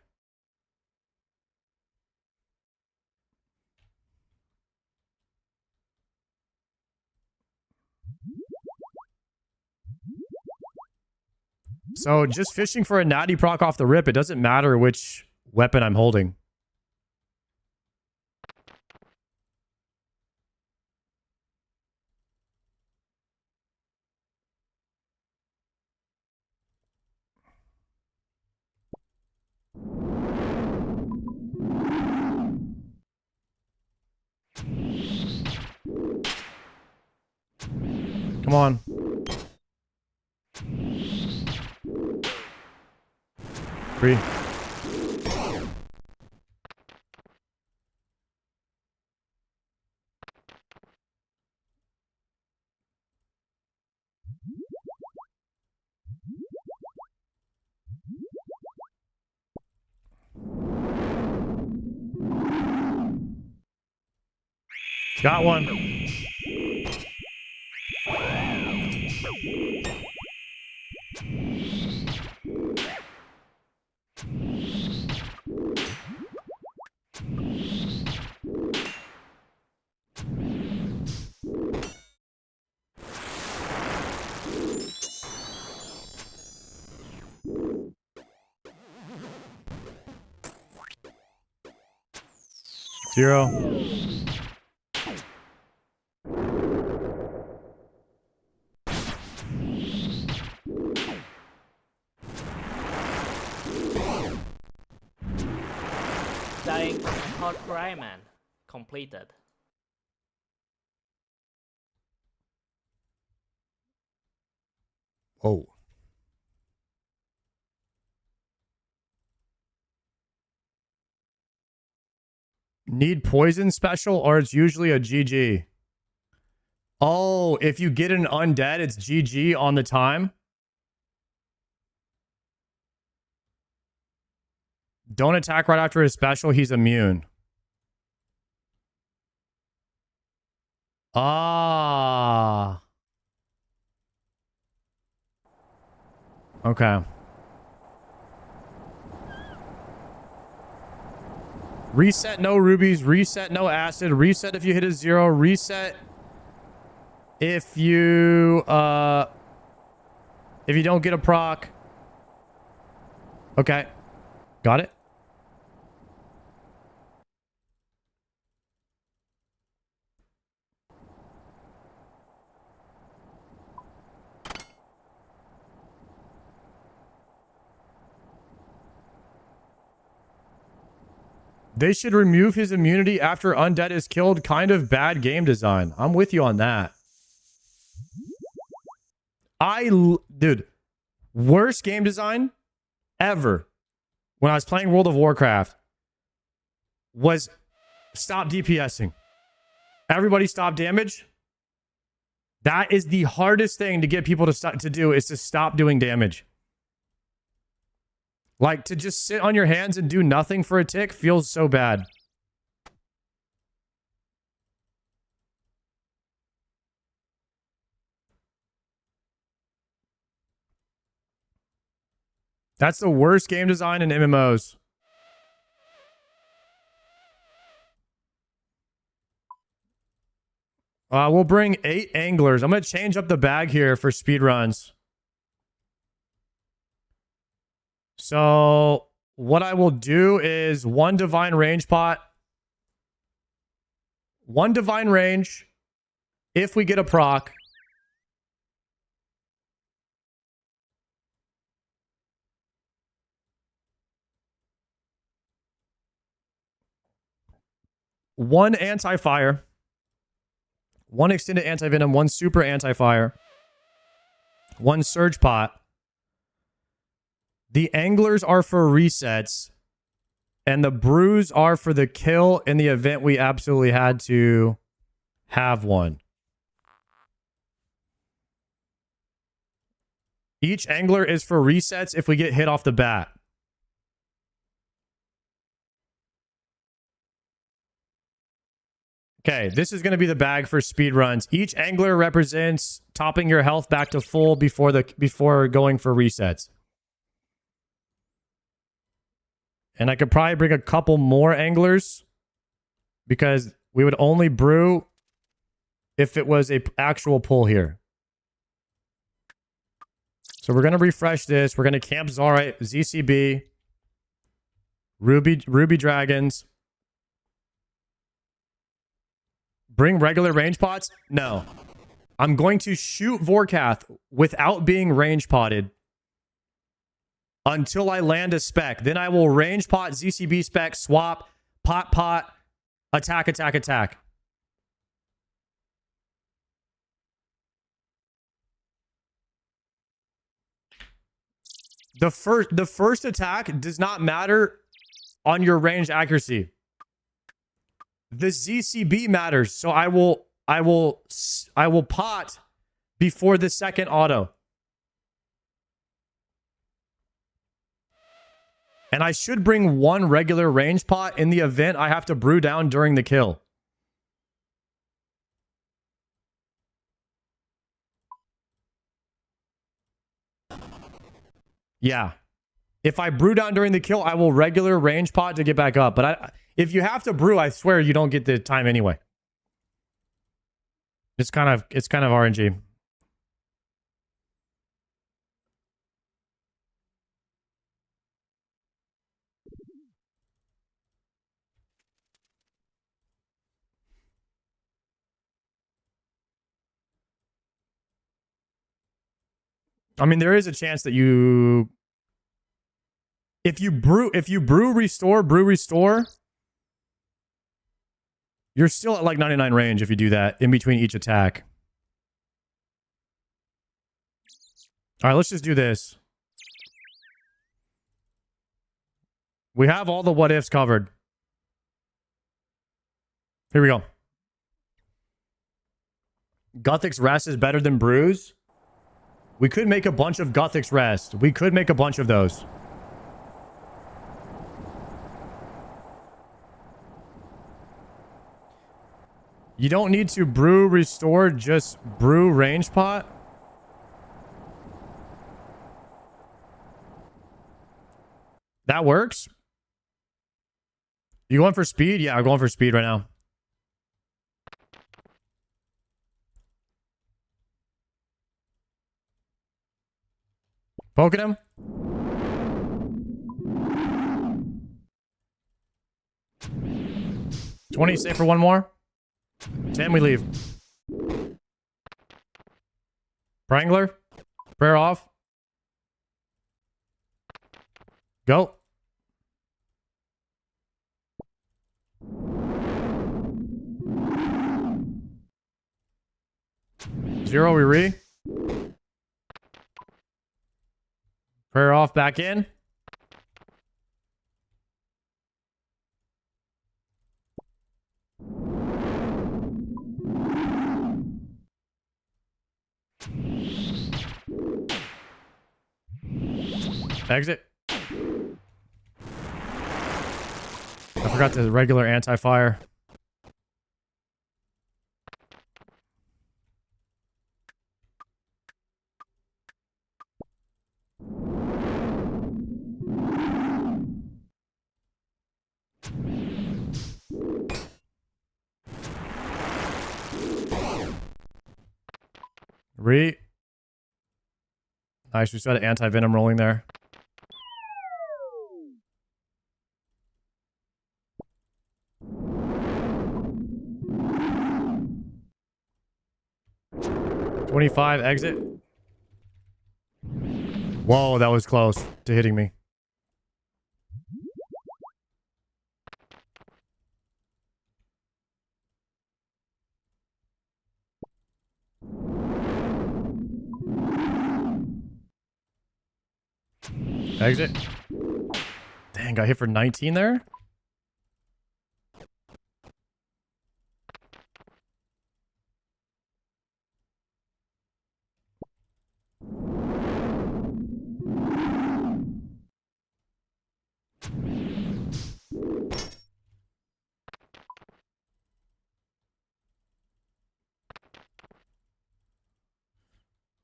So just fishing for a natty proc off the rip, it doesn't matter which weapon I'm holding. Come on. Three. Got one. Zero. Dying Hot Rayman completed. Oh. Need poison special or it's usually a GG? Oh, if you get an undead, it's GG on the time? Don't attack right after his special, he's immune. Ah. Okay. Reset no rubies, reset no acid, reset if you hit a 0, reset if you don't get a proc. Okay. Got it. They should remove his immunity after undead is killed. Kind of bad game design. I'm with you on that. Dude, worst game design ever when I was playing World of Warcraft was stop DPSing. Everybody stop damage. That is the hardest thing to get people to do is to stop doing damage. Like, to just sit on your hands and do nothing for a tick feels so bad. That's the worst game design in MMOs. We'll bring 8 anglers. I'm going to change up the bag here for speed runs. So what I will do is 1 divine range pot. 1 divine range if we get a proc. One anti-fire. 1 extended anti-venom. 1 super anti-fire. 1 surge pot. The anglers are for resets. And the brews are for the kill in the event we absolutely had to have one. Each angler is for resets if we get hit off the bat. Okay, this is going to be the bag for speed runs. Each angler represents topping your health back to full before going for resets. And I could probably bring a couple more anglers because we would only brew if it was a actual pull here. So we're going to refresh this. We're going to camp Zarite, ZCB, Ruby Dragons. Bring regular range pots? No. I'm going to shoot Vorkath without being range potted until I land a spec. Then I will range pot, ZCB spec, swap, pot, attack. The first attack does not matter on your range accuracy. The ZCB matters, so I will pot before the second auto. And I should bring 1 regular range pot in the event I have to brew down during the kill. Yeah. If I brew down during the kill, I will regular range pot to get back up. But if you have to brew, I swear you don't get the time anyway. It's kind of RNG. I mean, there is a chance that if you brew restore, you're still at like 99 range if you do that in between each attack. All right, let's just do this. We have all the what ifs covered. Here we go. Guthix Rest is better than Brews. We could make a bunch of Guthix Rest. We could make a bunch of those. You don't need to brew restore, just brew range pot. That works. You going for speed? Yeah, I'm going for speed right now. Poking him. $20, save for 1 more. 10, we leave. Prangler. Prayer off. Go. Zero, we re. Prayer off, back in. Exit. I forgot the regular anti-fire. Re. Nice. We just got an anti-venom rolling there. $25 exit. Whoa, that was close to hitting me. Exit. Dang, got hit for 19 there.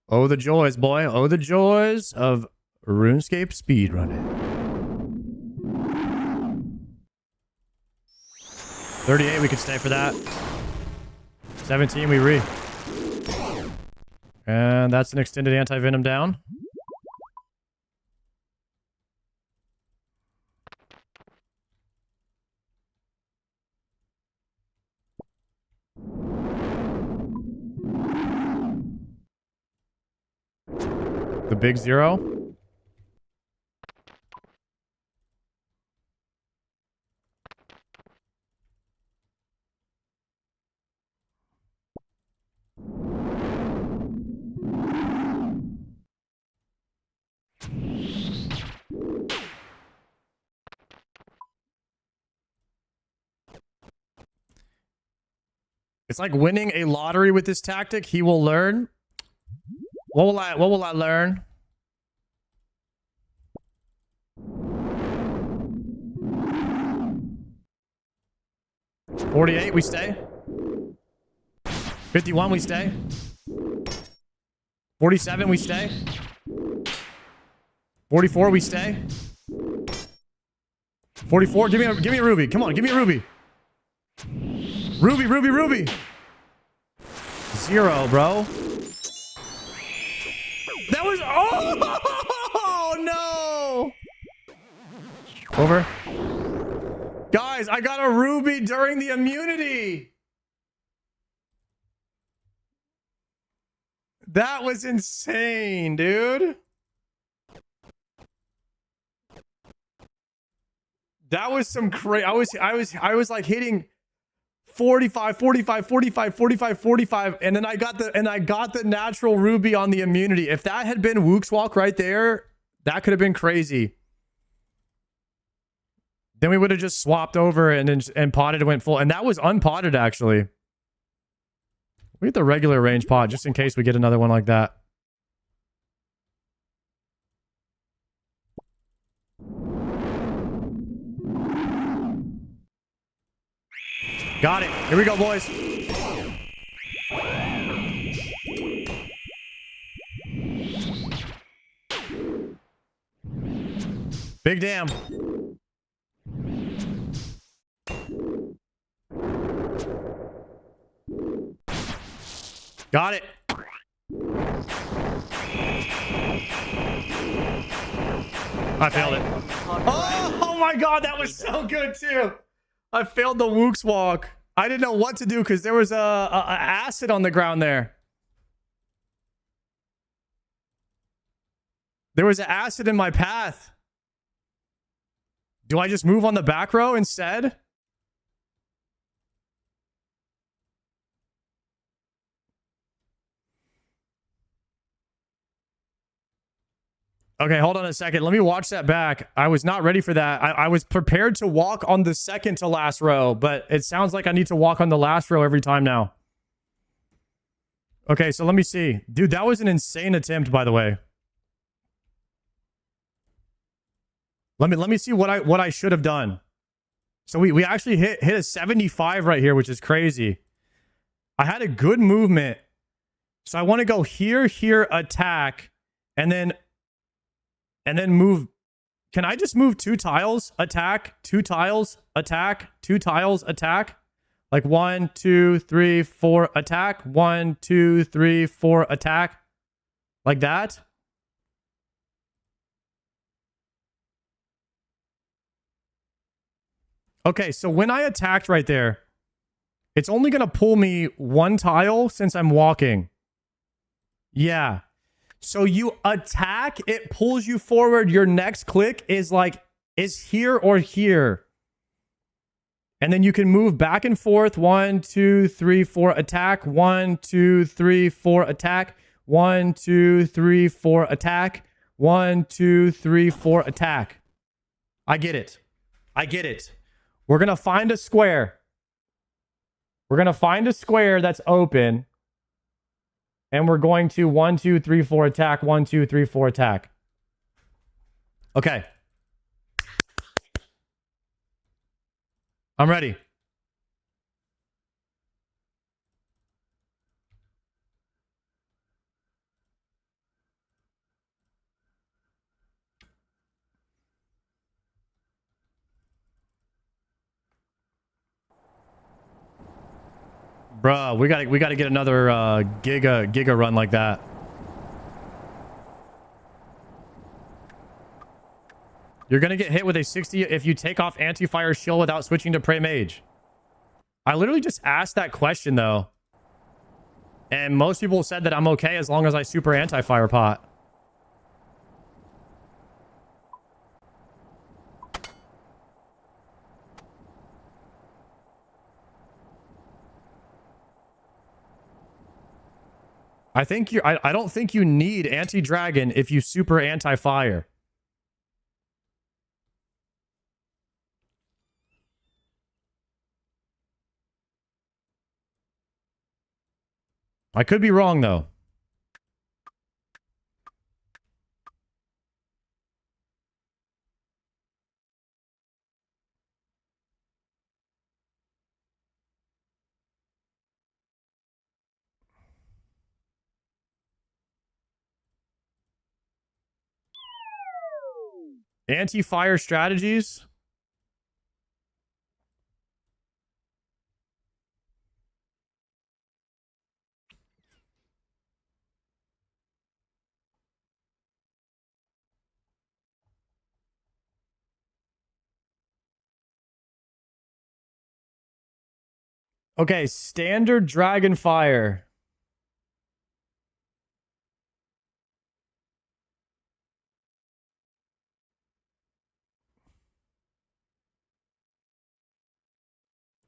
Oh, the joys, boy. Oh, the joys of RuneScape speedrunning. 38, we could stay for that. 17, we re. And that's an extended anti-venom down. The big 0. It's like winning a lottery with this tactic. He will learn. What will I learn? $48, we stay. $51, we stay. $47, we stay. $44, we stay. $44, give me a ruby. Come on, give me a ruby. Ruby, ruby, ruby. 0, bro. That was... Oh, no. Over. Guys, I got a ruby during the immunity. That was insane, dude. That was some crazy... I was like hitting 45, 45, 45, 45, 45, and then I got the natural ruby on the immunity. If that had been Wook's Walk right there, that could have been crazy. Then we would have just swapped over and potted and went full. And that was unpotted, actually. We get the regular range pot just in case we get another one like that. Got it. Here we go, boys. Big damn. Got it. I failed it. Oh my god, that was so good too. I failed the Wook's Walk. I didn't know what to do because there was a acid on the ground there. There was an acid in my path. Do I just move on the back row instead? Okay, hold on a second. Let me watch that back. I was not ready for that. I was prepared to walk on the second to last row, but it sounds like I need to walk on the last row every time now. Okay, so let me see. Dude, that was an insane attempt, by the way. Let me see what I should have done. So we actually hit a 75 right here, which is crazy. I had a good movement. So I want to go here, attack, and then move. Can I just move 2 tiles, attack, 2 tiles, attack, 2 tiles, attack? Like 1, 2, 3, 4, attack. 1, 2, 3, 4, attack. Like that. Okay, so when I attacked right there, it's only going to pull me one tile since I'm walking. Yeah. So you attack, it pulls you forward. Your next click is here or here. And then you can move back and forth. 1, 2, 3, 4, attack. 1, 2, 3, 4, attack. 1, 2, 3, 4, attack. 1, 2, 3, 4, attack. I get it. I get it. We're going to find a square. We're going to find a square that's open. And we're going to 1, 2, 3, 4, attack. 1, 2, 3, 4, attack. Okay. I'm ready. Bruh, we gotta get another giga run like that. You're gonna get hit with a 60 if you take off anti-fire shield without switching to Prey Mage. I literally just asked that question though. And most people said that I'm okay as long as I super anti-fire pot. I don't think you need anti-dragon if you super anti-fire. I could be wrong though. Anti-fire strategies. Okay, standard dragon fire.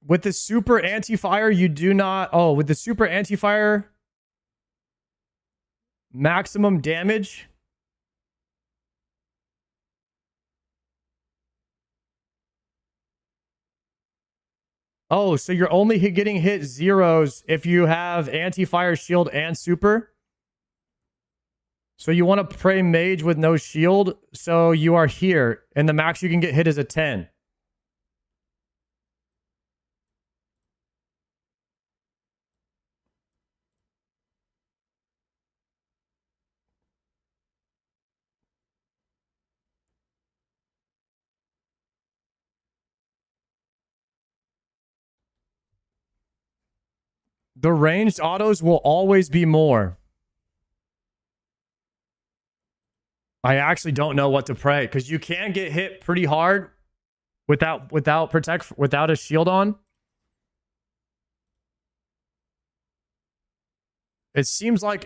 With the super anti-fire, you do not... Oh, with the super anti-fire... Maximum damage... Oh, so you're only getting hit zeros if you have anti-fire shield and super? So you want to Prey Mage with no shield, so you are here, and the max you can get hit is a 10. The ranged autos will always be more. I actually don't know what to pray because you can get hit pretty hard without a shield on. It seems like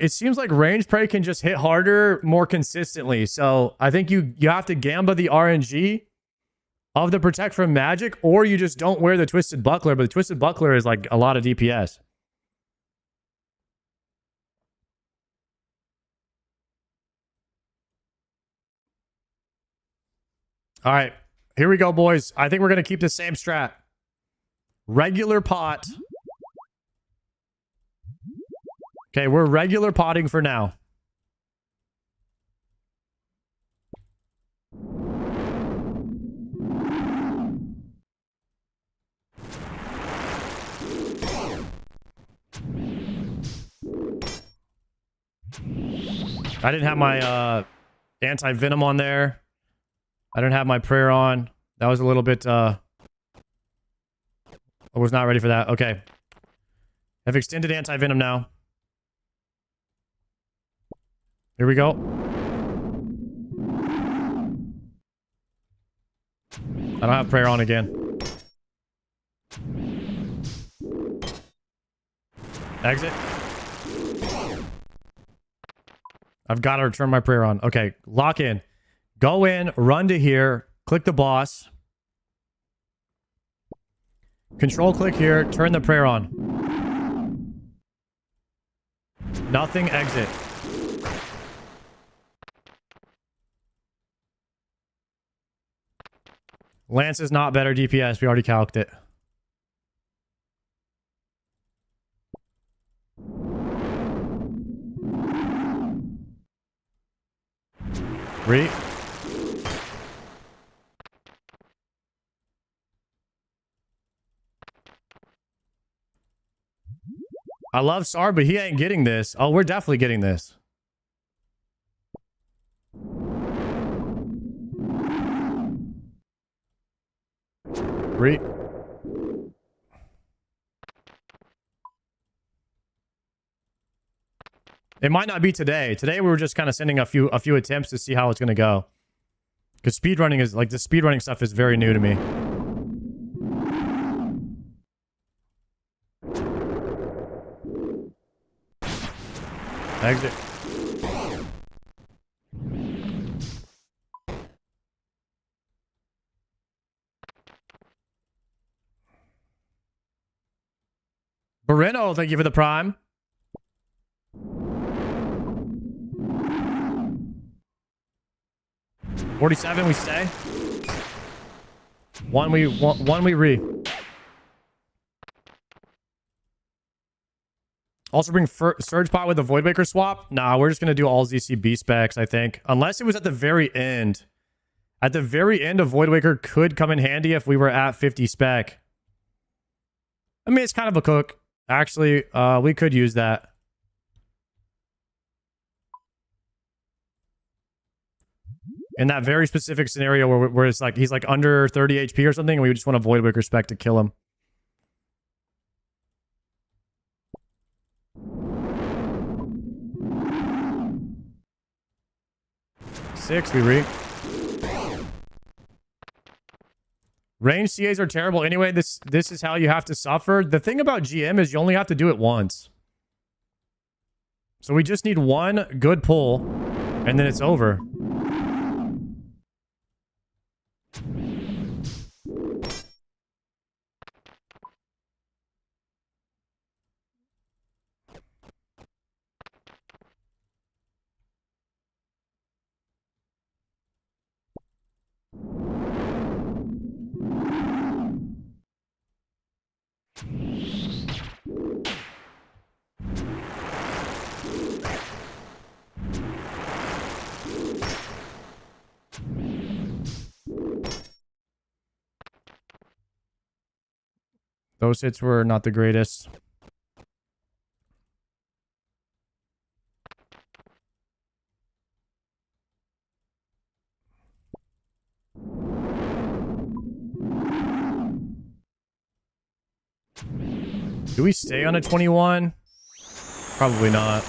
range prey can just hit harder more consistently. So I think you have to gamba the RNG of the protect from magic, or you just don't wear the twisted buckler. But the twisted buckler is like a lot of DPS. All right, here we go, boys. I think we're going to keep the same strat. Regular pot. Okay, we're regular potting for now. I didn't have my anti-venom on there. I didn't have my prayer on. That was a little bit I was not ready for that. Okay. I've extended anti-venom now. Here we go. I don't have prayer on again. Exit. I've got to return my prayer on. Okay, lock in. Go in, run to here, click the boss. Control click here, turn the prayer on. Nothing, exit. Lance is not better DPS. We already calced it. Re. I love Sar, but he ain't getting this. Oh, we're definitely getting this. Re. It might not be today. Today we were just kind of sending a few attempts to see how it's gonna go. Because speedrunning is like the speedrunning stuff is very new to me. Exit. Barino, thank you for the prime. $47, we stay. One we re. Also bring Surge Pot with a Voidwaker swap? Nah, we're just going to do all ZCB specs, I think. Unless it was at the very end. At the very end, a Voidwaker could come in handy if we were at 50 spec. I mean, it's kind of a cook. Actually, we could use that. In that very specific scenario where it's like he's like under 30 HP or something, and we just want a Voidwaker spec to kill him. Six, we re. Range CAs are terrible anyway. This is how you have to suffer. The thing about GM is you only have to do it once. So we just need one good pull, and then it's over. Those hits were not the greatest. Do we stay on a 21? Probably not.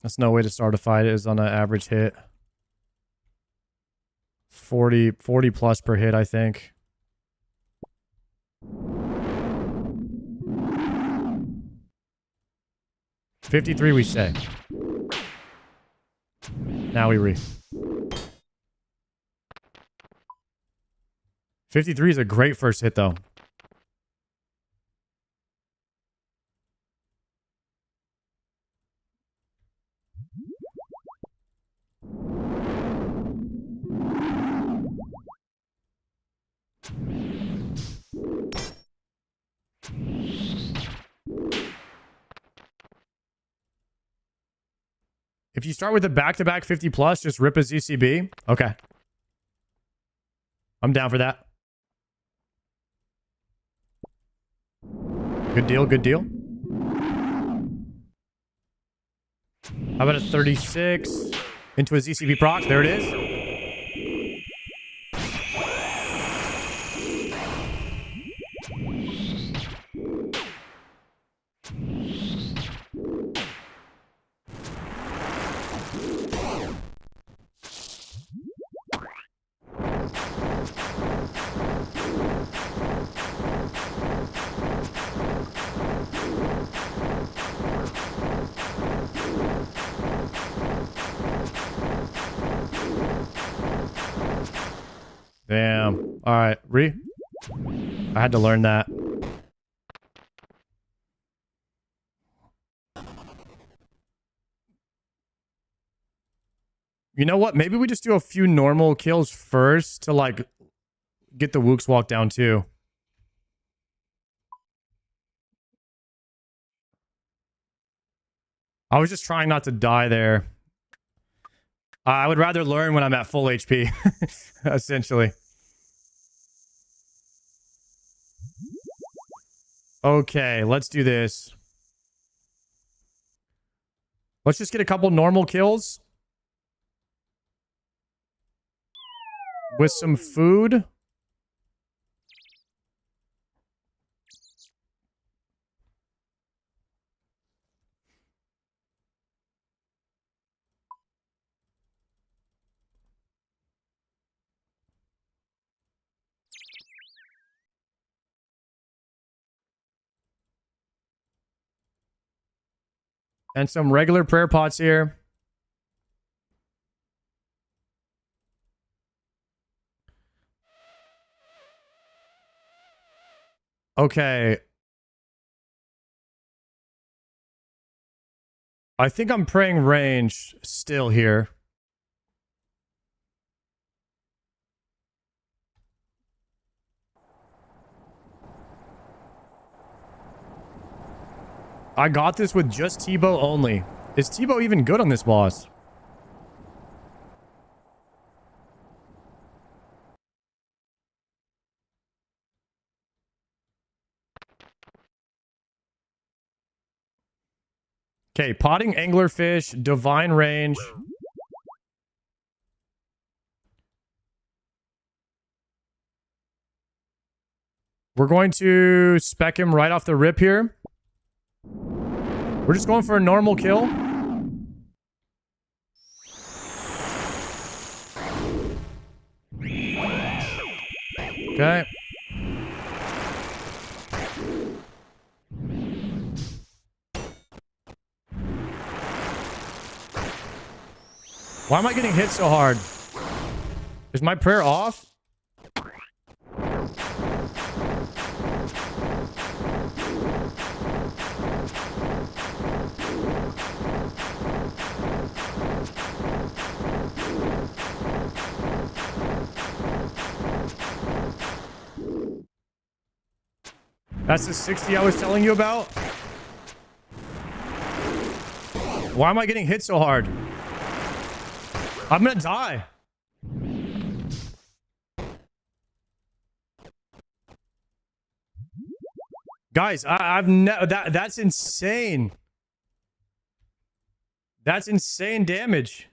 That's no way to start a fight is on an average hit. 40 plus per hit, I think. $53 we say. Now we re. 53 is a great first hit though. If you start with a back-to-back 50 plus, just rip a ZCB. Okay. I'm down for that. Good deal, good deal. How about a 36 into a ZCB proc? There it is. Damn. All right, I had to learn that. You know what? Maybe we just do a few normal kills first to like get the Wooks walk down too. I was just trying not to die there. I would rather learn when I'm at full HP, essentially. Okay, let's do this. Let's just get a couple normal kills. With some food. And some regular prayer pots here. Okay. I think I'm praying range still here. I got this with just Tebow only. Is Tebow even good on this boss? Okay, potting anglerfish, divine range. We're going to spec him right off the rip here. We're just going for a normal kill. Okay. Why am I getting hit so hard? Is my prayer off? That's the 60 I was telling you about? Why am I getting hit so hard? I'm gonna die. Guys, I've never that's insane. That's insane damage.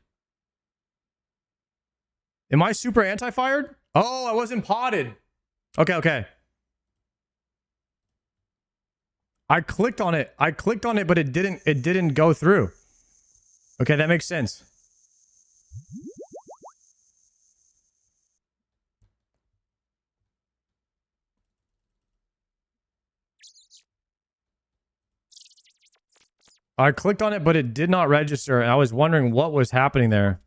Am I super anti-fired? Oh, I wasn't potted. Okay, okay. I clicked on it, but it didn't go through. Okay, that makes sense. I clicked on it, but it did not register. And I was wondering what was happening there.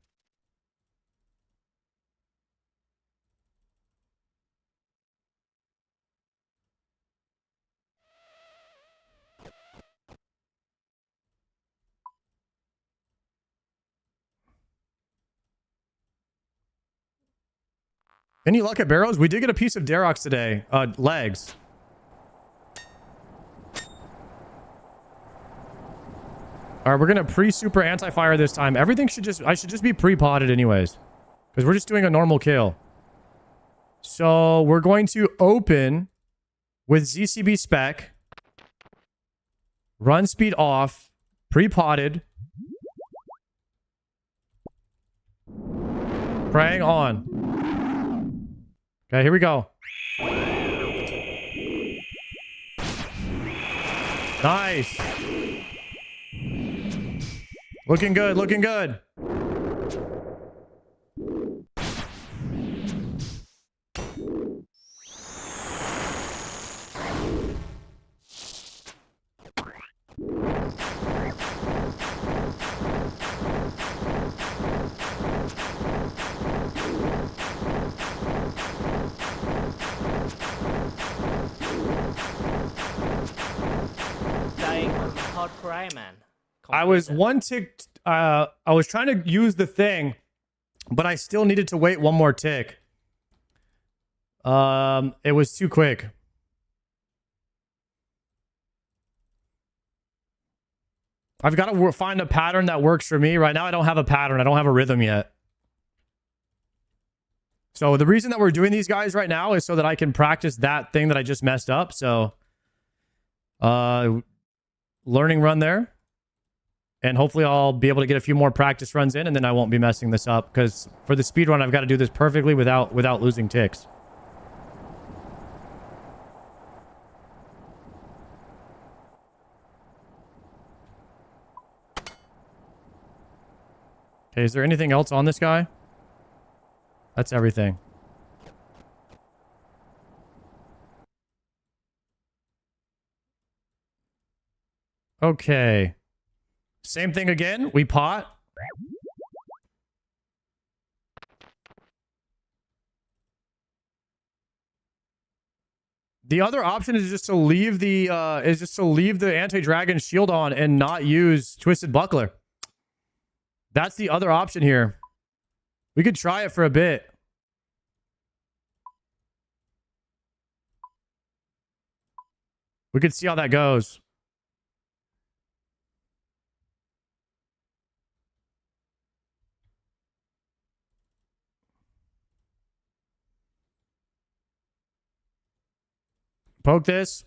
Any luck at barrows? We did get a piece of Dharoks today. Legs. All right, we're gonna pre-super anti-fire this time. Everything should just... I should just be pre-potted anyways. Because we're just doing a normal kill. So, we're going to open with ZCB spec. Run speed off. Pre-potted. Praying on. Okay, here we go. Nice. Looking good, looking good. hard cry, man. I was one tick. I was trying to use the thing, but I still needed to wait one more tick. It was too quick. I've got to find a pattern that works for me. Right now, I don't have a pattern. I don't have a rhythm yet. So the reason that we're doing these guys right now is so that I can practice that thing that I just messed up. So, learning run there. And hopefully I'll be able to get a few more practice runs in, and then I won't be messing this up. Because for the speed run, I've got to do this perfectly without losing ticks. Okay, is there anything else on this guy? That's everything. Okay. Same thing again. We pot. The other option is just to leave the anti-dragon shield on and not use Twisted Buckler. That's the other option here. We could try it for a bit. We could see how that goes. Poke this.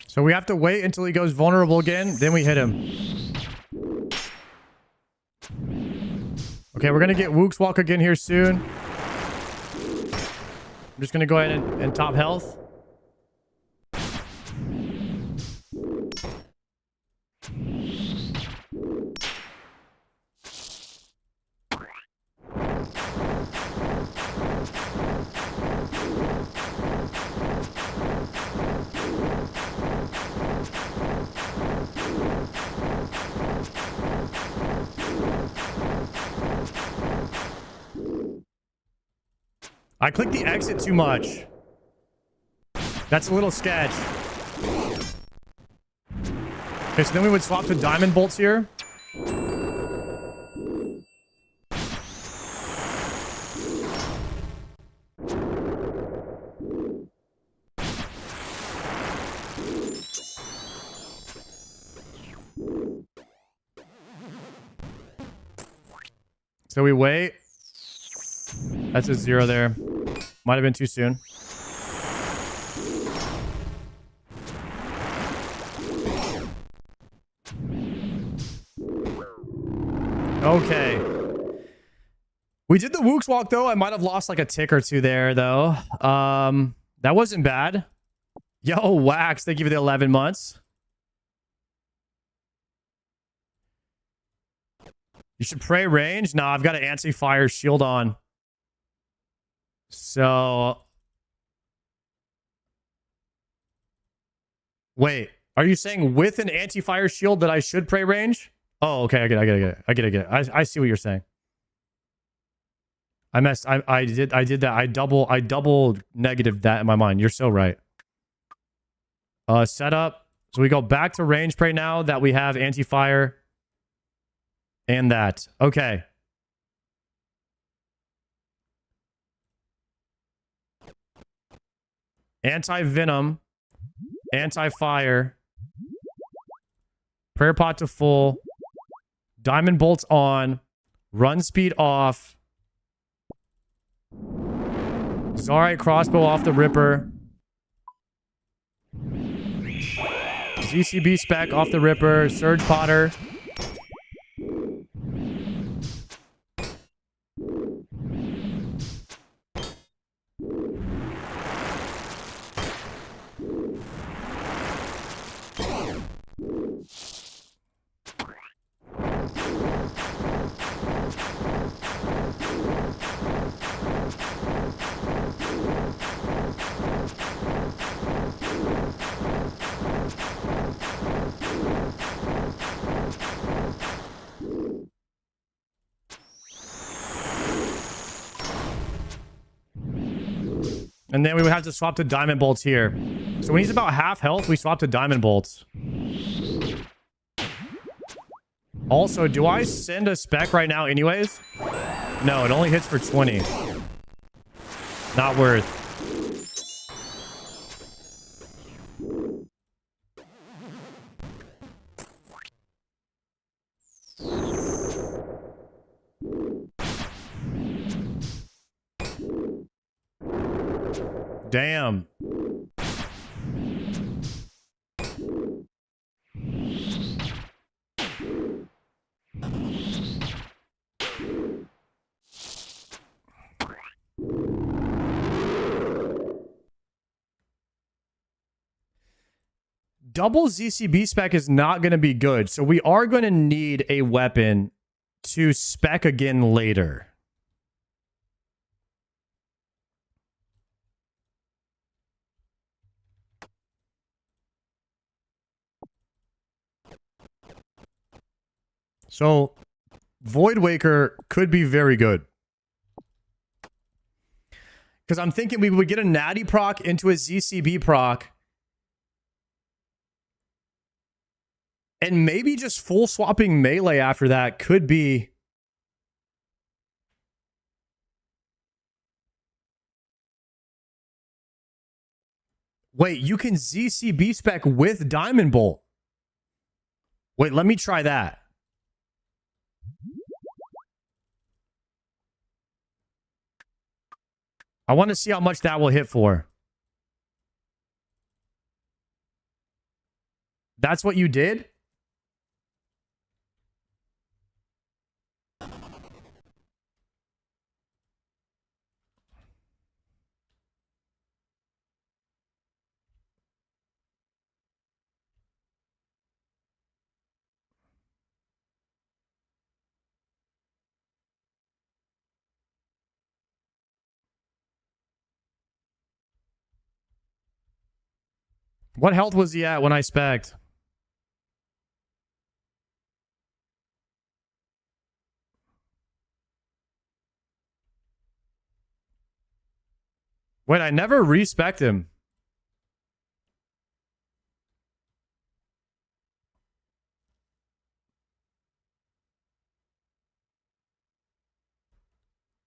So we have to wait until he goes vulnerable again, then we hit him. Okay, we're going to get Wook's Walk again here soon. I'm just going to go ahead and top health. I clicked the exit too much. That's a little sketch. Okay, so then we would swap to diamond bolts here. So we wait. That's a 0 there. Might have been too soon. Okay. We did the Wook's Walk, though. I might have lost like a tick or two there, though. That wasn't bad. Yo, Wax, thank you for the 11 months. You should pray range. Nah, I've got an anti-fire shield on. So, wait, are you saying with an anti-fire shield that I should pray range? Oh, okay, I get it. I see what you're saying. I messed. I did that. I double negative that in my mind. You're so right. Setup. So we go back to range pray now that we have anti-fire and that. Okay. Anti-venom, anti-fire, prayer pot to full, diamond bolts on, run speed off, Zarite crossbow off the Ripper, ZCB spec off the Ripper, Surge Potter. And then we would have to swap to diamond bolts here. So when he's about half health, we swap to diamond bolts. Also, do I send a spec right now anyways? No, it only hits for 20. Not worth. Damn. Double ZCB spec is not going to be good, so we are going to need a weapon to spec again later. So, Void Waker could be very good. Because I'm thinking we would get a natty proc into a ZCB proc. And maybe just full swapping melee after that could be... Wait, you can ZCB spec with Diamond Bolt. Wait, let me try that. I want to see how much that will hit for. That's what you did? What health was he at when I spec'd? Wait, I never respec'd him.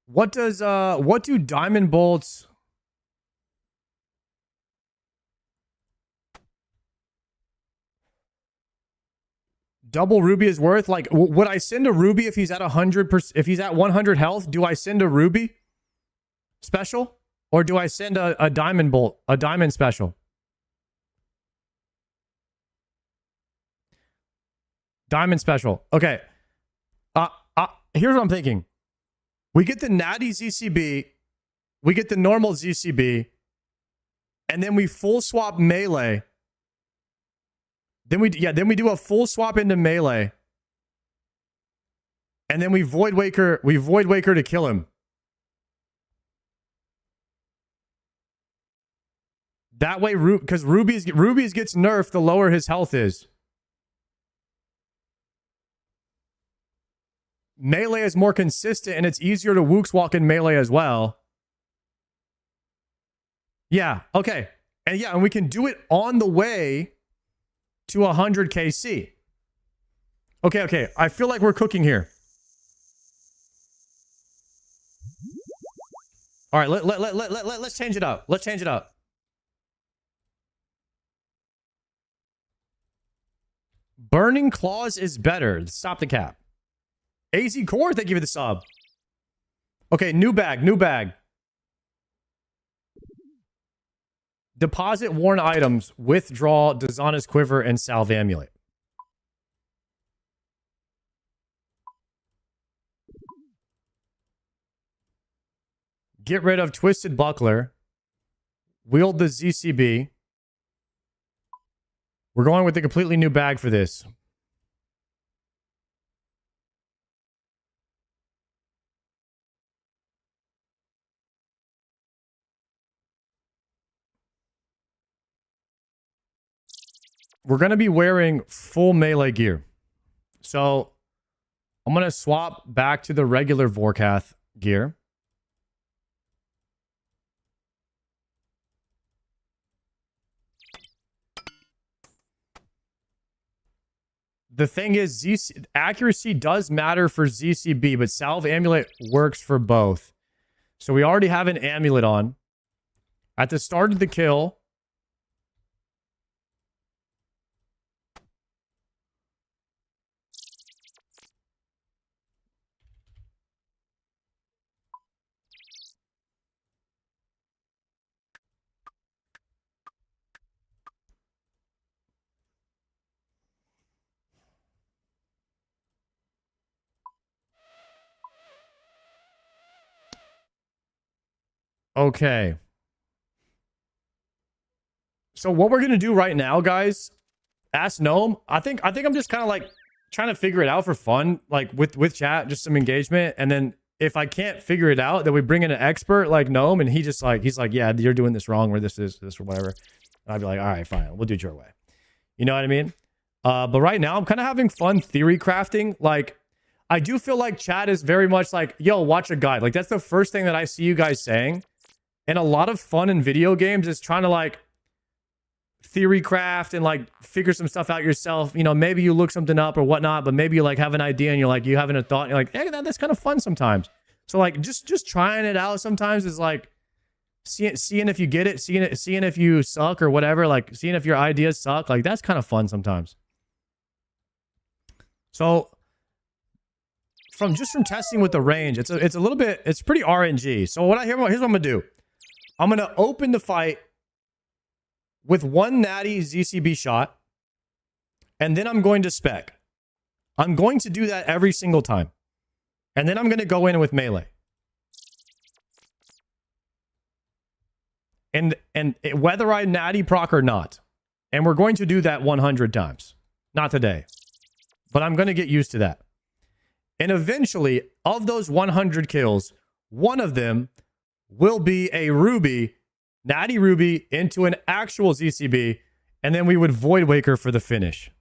What do diamond bolts... Double Ruby is worth? Like, would I send a Ruby if he's at 100%? If he's at 100 health, do I send a Ruby special? Or do I send a diamond bolt, a diamond special? Diamond special. Okay. Here's what I'm thinking. We get the natty ZCB. We get the normal ZCB. And then we full swap melee. Then we do a full swap into melee. And then we Void Waker to kill him. That way, because Ruby's gets nerfed the lower his health is. Melee is more consistent and it's easier to Wooks walk in melee as well. Yeah, okay. And we can do it on the way to 100 KC. Okay. I feel like we're cooking here. All right, let's change it up. Let's change it up. Burning Claws is better. Stop the cap. AZ Core, thank you for the sub. Okay, new bag. Deposit worn items. Withdraw Dazana's Quiver and Salve Amulet. Get rid of Twisted Buckler. Wield the ZCB. We're going with a completely new bag for this. We're going to be wearing full melee gear. So I'm going to swap back to the regular Vorkath gear. the thing is, accuracy does matter for ZCB, but Salve Amulet works for both. So we already have an amulet on. At the start of the kill, okay. So what we're gonna do right now, guys, ask Gnome. I think I'm just kind of like trying to figure it out for fun, like with chat, just some engagement. And then if I can't figure it out, then we bring in an expert like Gnome, and he's like, yeah, you're doing this wrong, or this or whatever. And I'd be like, all right, fine, we'll do it your way. You know what I mean? But right now I'm kind of having fun theory crafting. Like, I do feel like chat is very much like, yo, watch a guide. Like, that's the first thing that I see you guys saying. And a lot of fun in video games is trying to like theory craft and like figure some stuff out yourself. You know, maybe you look something up or whatnot, but maybe you like have an idea and you're like, you having a thought and you're like, hey, that's kind of fun sometimes. So like just trying it out sometimes is like seeing if you get it, seeing if you suck or whatever, like seeing if your ideas suck. Like that's kind of fun sometimes. So from testing with the range, it's a little bit, it's pretty RNG. So here's what I'm gonna do. I'm gonna open the fight with one natty ZCB shot, and then I'm going to spec. I'm going to do that every single time. And then I'm going to go in with melee. And whether I natty proc or not, and we're going to do that 100 times. Not today, but I'm going to get used to that. And eventually, of those 100 kills, one of them will be a Ruby, natty Ruby into an actual ZCB, and then we would Void Waker for the finish.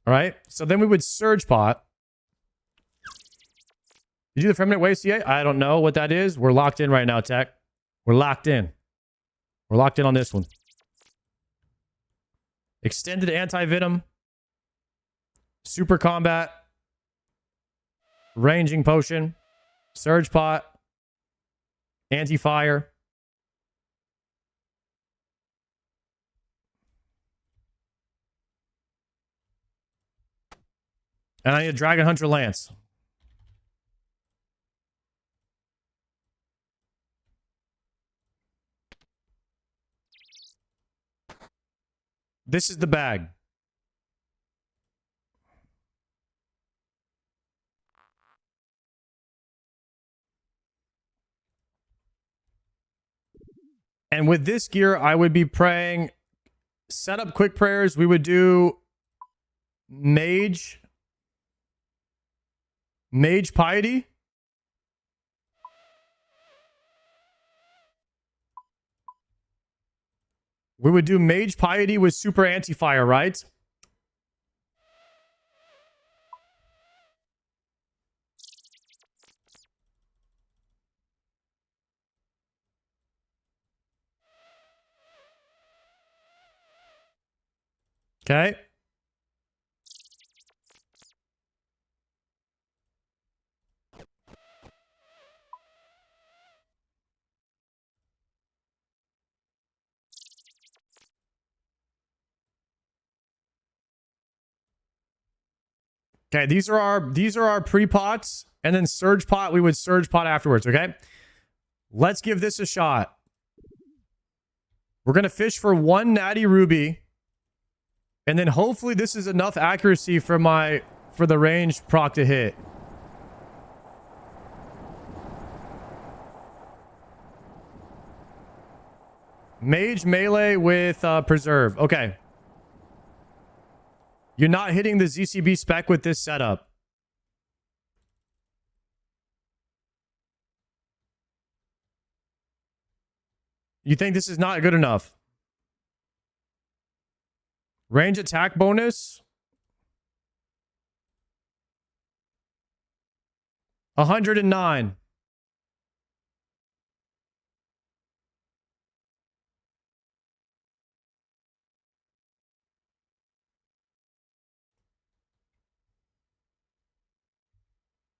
All right, so then we would Surge Pot. Did you do the Feminine Wave CA? I don't know what that is. We're locked in right now, Tech. We're locked in. We're locked in on this one. Extended Anti-Venom. Super Combat. Ranging Potion. Surge Pot. Anti-Fire. And I need a Dragon Hunter Lance. This is the bag. And with this gear, I would be praying, set up quick prayers. We would do Mage Piety. We would do Mage Piety with Super Anti-Fire, right? Okay. Okay, these are our pre-pots, and then Surge Pot, we would Surge Pot afterwards, okay? Let's give this a shot. We're going to fish for one natty Ruby, and then hopefully this is enough accuracy for the range proc to hit. Mage melee with preserve. Okay. You're not hitting the ZCB spec with this setup. You think this is not good enough? Range attack bonus. 109.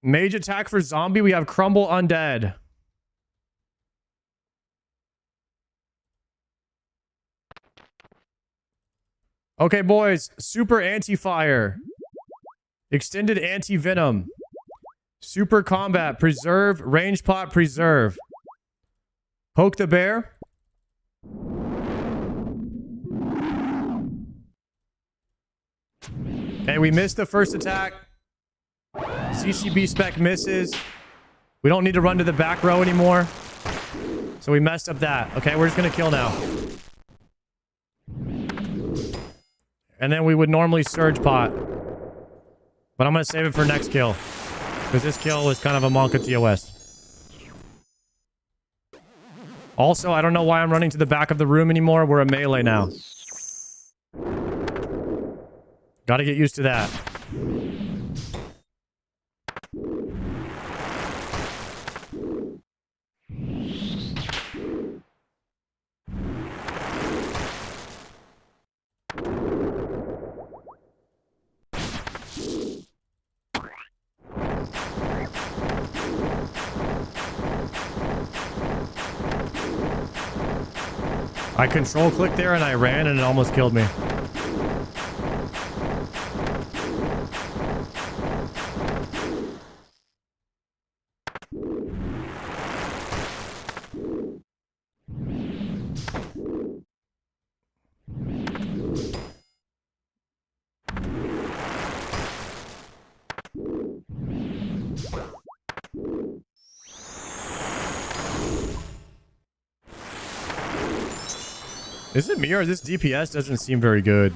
Mage attack for zombie. We have crumble undead. Okay, boys. Super anti-fire. Extended anti-venom. Super combat. Preserve. Range pot. Preserve. Poke the bear. Okay, we missed the first attack. CCB spec misses. We don't need to run to the back row anymore. So we messed up that. Okay, we're just going to kill now. And then we would normally surge pot. But I'm going to save it for next kill. Because this kill was kind of a Monka TOS. Also, I don't know why I'm running to the back of the room anymore. We're a melee now. Gotta get used to that. I control clicked there and I ran and it almost killed me. Is it me or this DPS doesn't seem very good?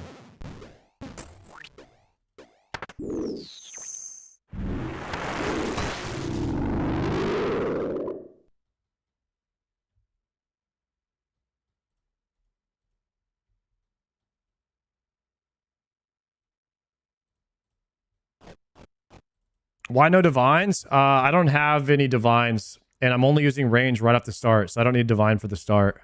Why no divines? I don't have any divines, and I'm only using range right off the start, so I don't need divine for the start.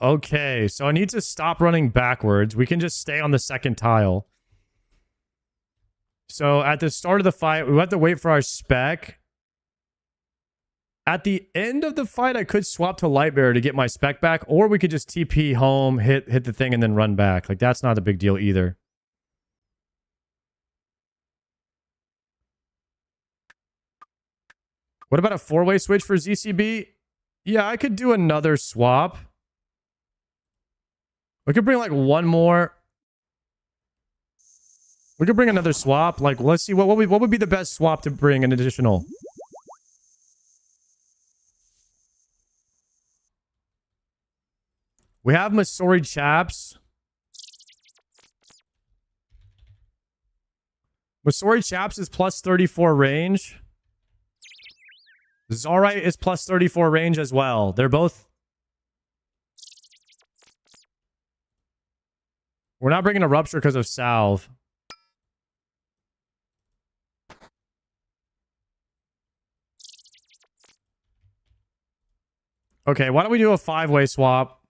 Okay, so I need to stop running backwards. We can just stay on the second tile. So at the start of the fight, we have to wait for our spec. At the end of the fight, I could swap to Lightbearer to get my spec back, or we could just TP home, hit the thing, and then run back. Like, that's not a big deal either. What about a 4-way switch for ZCB? Yeah, I could do another swap. We could bring like one more. We could bring another swap. Like, let's see what would be the best swap to bring an additional. We have Masori Chaps. Masori Chaps is plus 34 range. Zarite is plus 34 range as well. They're both... We're not bringing a Rupture because of Salve. Okay, why don't we do a 5-way swap?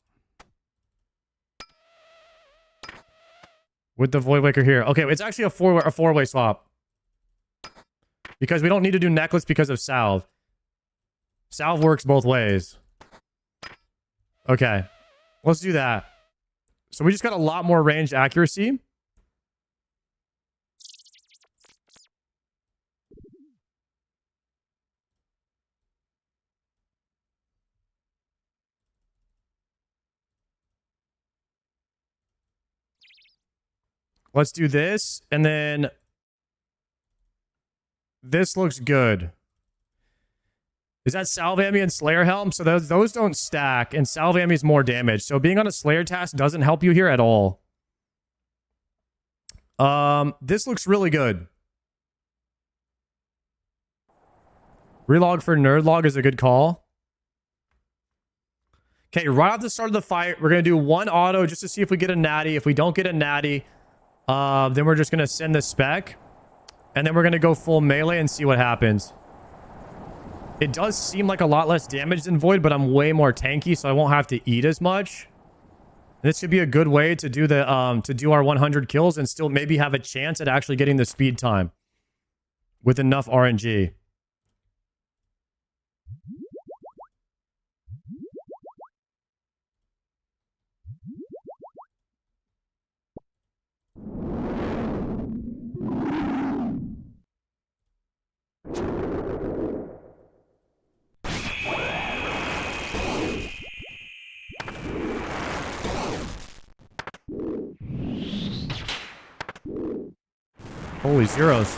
With the Voidwaker here. Okay, it's actually a 4-way swap. Because we don't need to do Necklace because of Salve. Salve works both ways. Okay. Let's do that. So we just got a lot more ranged accuracy. Let's do this. And then this looks good. Is that Salvami and Slayer Helm? So those don't stack, and Salvami is more damage. So being on a Slayer task doesn't help you here at all. This looks really good. Relog for Nerdlog is a good call. Okay, right off the start of the fight, we're going to do one auto just to see if we get a natty. If we don't get a natty, then we're just going to send the spec. And then we're going to go full melee and see what happens. It does seem like a lot less damage than Void, but I'm way more tanky, so I won't have to eat as much. This should be a good way to do the our 100 kills and still maybe have a chance at actually getting the speed time with enough RNG. Holy zeros.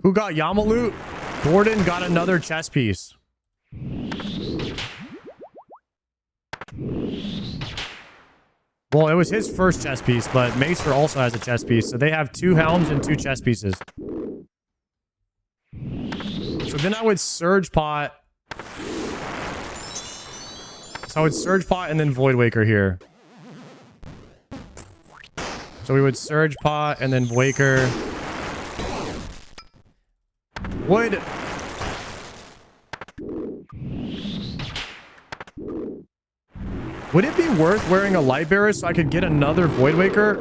Who got Yama loot? Gordon got another chess piece. Well, it was his first chess piece, but Maester also has a chess piece, so they have 2 helms and 2 chess pieces. So then I would Surge Pot. So I would Surge Pot and then Void Waker here. So we would Surge Pot and then Waker. Would it be worth wearing a Light Bearer so I could get another Void Waker?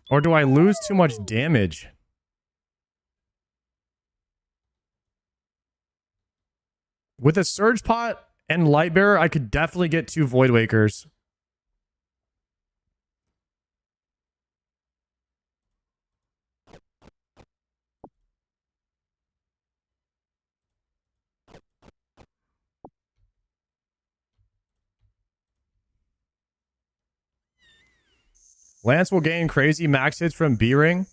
Or do I lose too much damage? With a Surge Pot and Light Bearer, I could definitely get 2 Void Wakers. Lance will gain crazy max hits from B-Ring.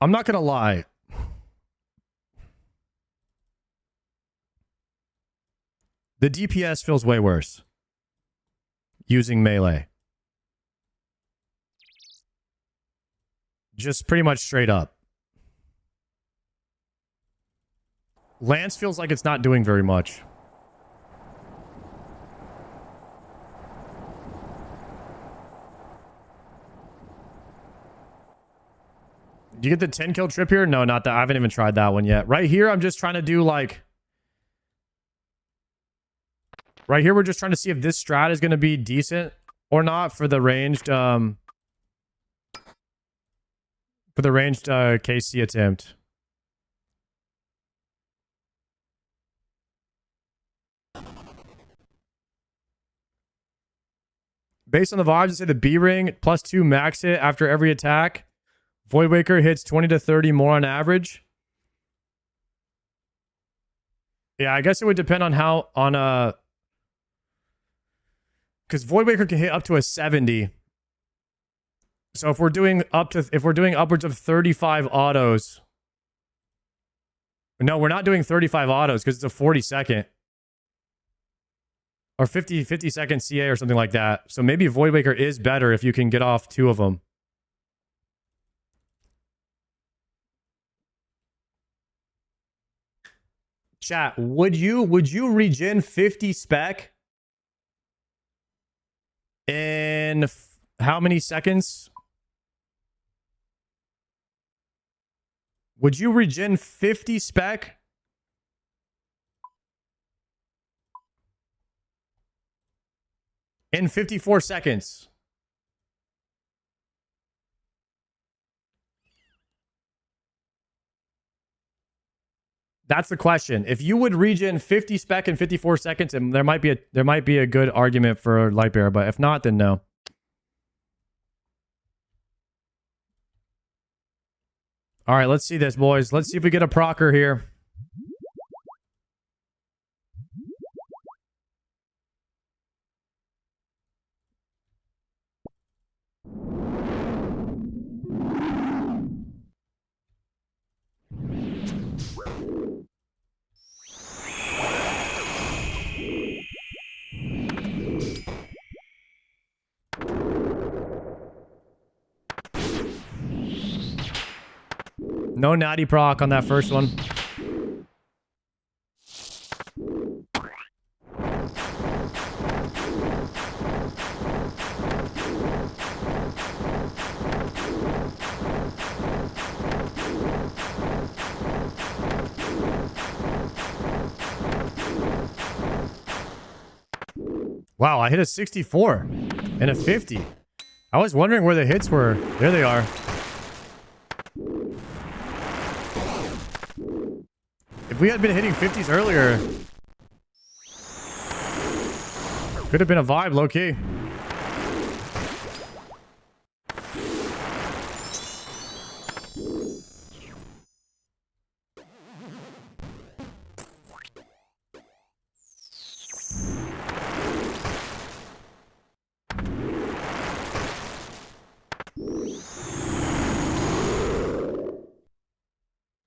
I'm not going to lie. The DPS feels way worse using melee. Just pretty much straight up. Lance feels like it's not doing very much. Do you get the 10 kill trip here? No, not that. I haven't even tried that one yet. Right here, I'm just trying to do like... Right here, we're just trying to see if this strat is going to be decent or not for the ranged... KC attempt. Based on the vibes, I say the B ring plus 2 max hit after every attack. Void Waker hits 20 to 30 more on average. Yeah, I guess it would depend on how because Void Waker can hit up to a 70. So if we're doing upwards of 35 autos. No, we're not doing 35 autos because it's a 40 second. Or 50 second CA or something like that. So maybe Void Waker is better if you can get off 2 of them. Chat, would you regen 50 spec in how many seconds? Would you regen 50 spec in 54 seconds? That's the question. If you would regen 50 spec in 54 seconds, and there might be a good argument for Light Bearer, but if not, then no. All right, let's see this, boys. Let's see if we get a procer here. No natty proc on that first one. Wow, I hit a 64 and a 50. I was wondering where the hits were. There they are. If we had been hitting 50s earlier, could have been a vibe, low-key.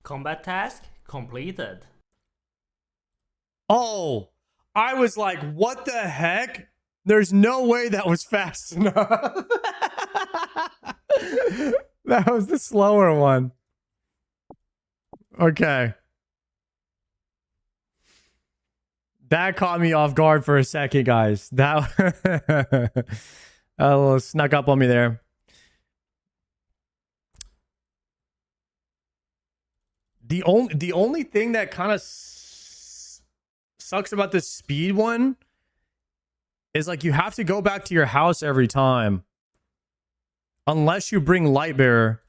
Combat task completed. Oh, I was like, what the heck? There's no way that was fast enough. That was the slower one. Okay. That caught me off guard for a second, guys. That a little snuck up on me there. The only thing that kind of sucks about the speed one is like you have to go back to your house every time unless you bring Lightbearer.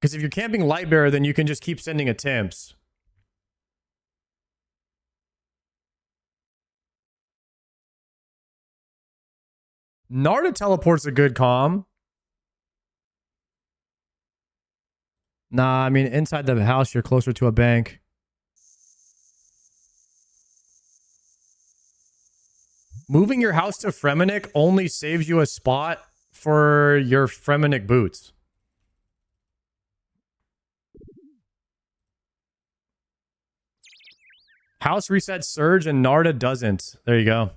Because if you're camping Lightbearer, then you can just keep sending attempts. Narda teleport's a good comm. Nah, I mean, inside the house, you're closer to a bank. Moving your house to Fremennik only saves you a spot for your Fremennik boots. House resets Surge and Narda doesn't. There you go.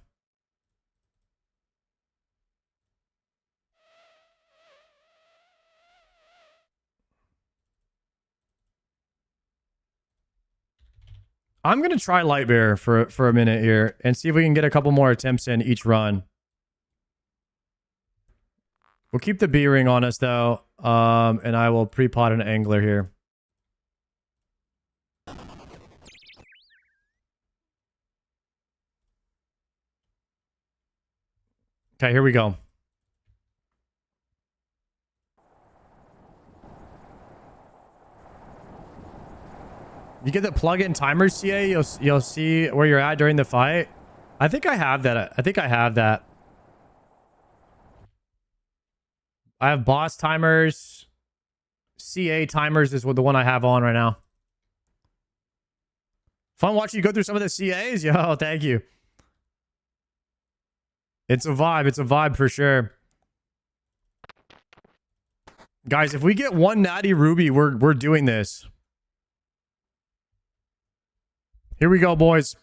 I'm going to try Lightbearer for a minute here and see if we can get a couple more attempts in each run. We'll keep the B-ring on us, though, and I will pre-pot an angler here. Okay, here we go. You get the plug-in timer, CA, you'll see where you're at during the fight. I think I have that. I have boss timers. CA timers is the one I have on right now. Fun watching you go through some of the CAs. Yo, thank you. It's a vibe. It's a vibe for sure. Guys, if we get one natty ruby, we're doing this. Here we go, boys.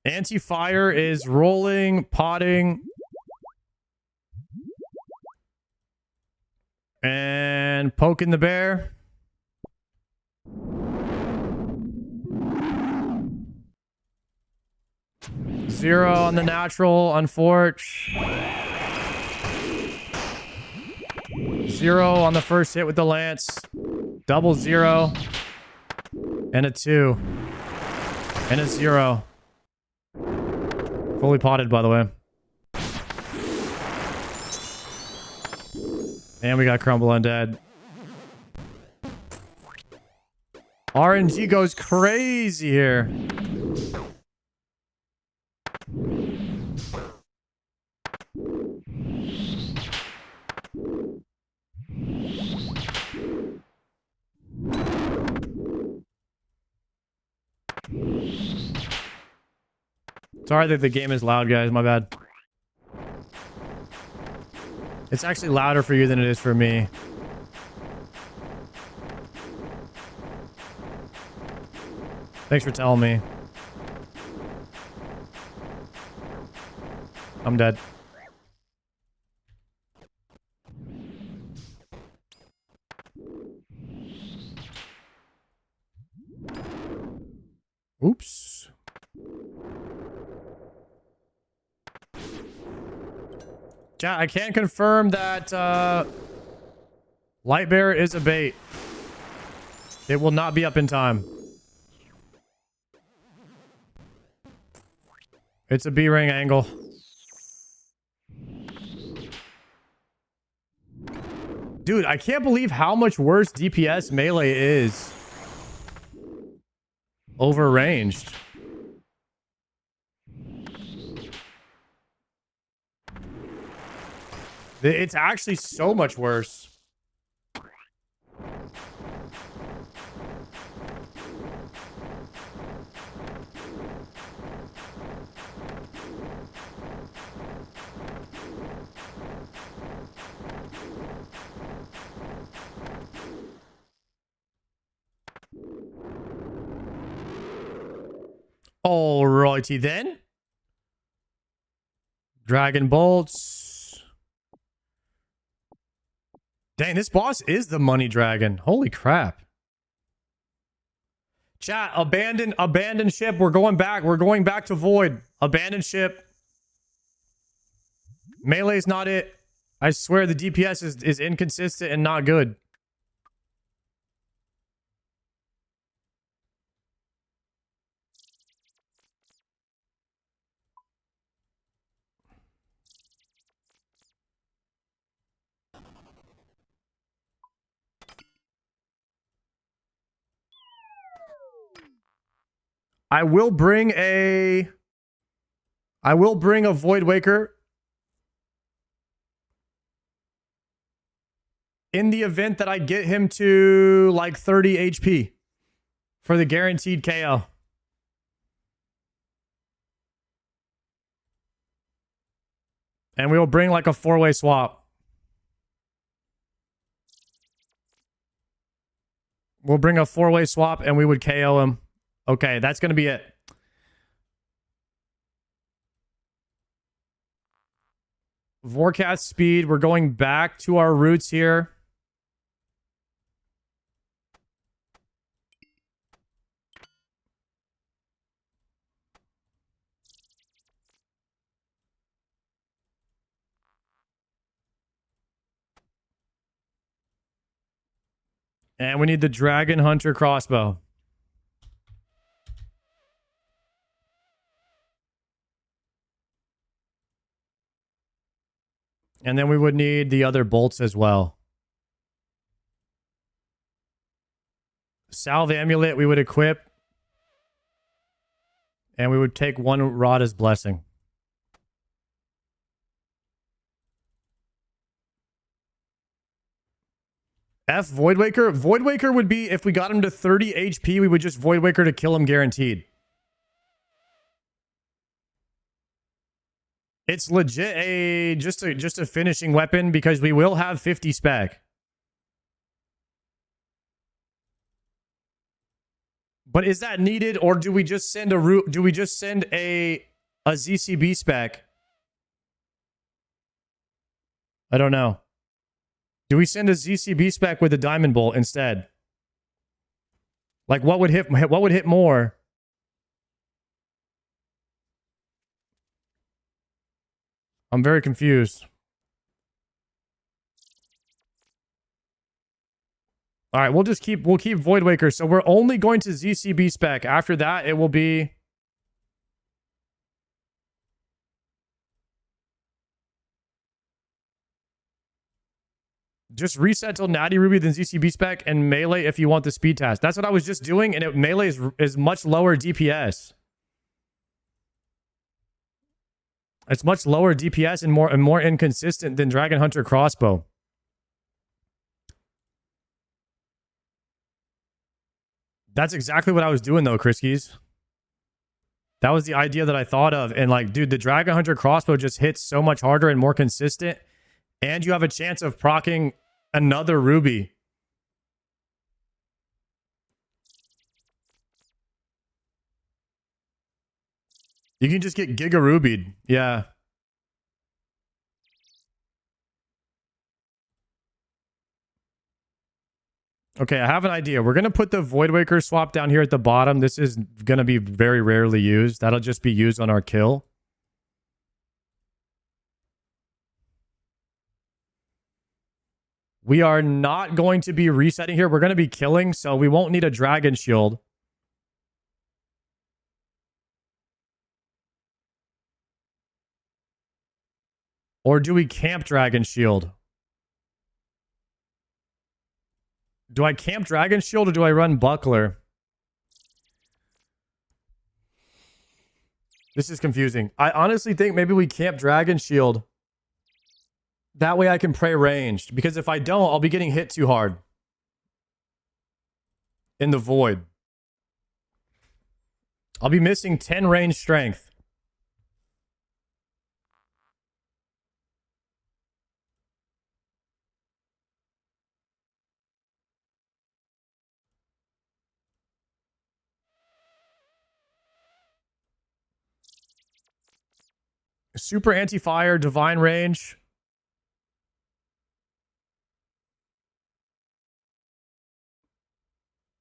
Anti-fire is rolling, potting. And poking the bear. Zero on the natural, unforge. Zero on the first hit with the lance. Double 0. And a 2. And a 0. Fully potted, by the way. And we got Crumble Undead. RNG goes crazy here. Sorry that the game is loud, guys. My bad. It's actually louder for you than it is for me. Thanks for telling me. I'm dead. Oops. Chat, I can't confirm that Lightbearer is a bait. It will not be up in time. It's a B-ring angle. Dude, I can't believe how much worse DPS melee is over ranged. It's actually so much worse. Alrighty then. Dragon bolts. Dang, this boss is the money dragon. Holy crap. Chat, abandon ship. We're going back. We're going back to Void. Abandon ship. Melee's not it. I swear the DPS is inconsistent and not good. I will bring a Void Waker in the event that I get him to like 30 HP for the guaranteed KO. And we will bring like a 4-way swap. We'll bring a 4-way swap and we would KO him. Okay, that's going to be it. Vorcast speed. We're going back to our roots here. And we need the Dragon Hunter crossbow. And then we would need the other bolts as well. Salve amulet we would equip. And we would take one Rada's blessing. F Void Waker. Void Waker would be, if we got him to 30 HP, we would just Void Waker to kill him guaranteed. It's legit just a finishing weapon because we will have 50 spec. But is that needed, or do we just send a ZCB spec? I don't know. Do we send a ZCB spec with a diamond bolt instead? Like what would hit more? I'm very confused. All right, we'll keep Void Waker. So we're only going to ZCB spec. After that, it will be just reset till Natty Ruby, then ZCB spec, and melee if you want the speed task. That's what I was just doing, and melee is much lower DPS. It's much lower DPS and more inconsistent than Dragon Hunter crossbow. That's exactly what I was doing though, Kriskies. That was the idea that I thought of. And like, dude, the Dragon Hunter crossbow just hits so much harder and more consistent. And you have a chance of proccing another ruby. You can just get Giga Rubied. Yeah. Okay, I have an idea. We're going to put the Voidwaker swap down here at the bottom. This is going to be very rarely used. That'll just be used on our kill. We are not going to be resetting here. We're going to be killing, so we won't need a Dragon Shield. Or do we camp Dragon Shield? Do I camp Dragon Shield or do I run Buckler? This is confusing. I honestly think maybe we camp Dragon Shield. That way I can pray ranged. Because if I don't, I'll be getting hit too hard. In the void. I'll be missing 10 range strength. Super anti-fire, divine range.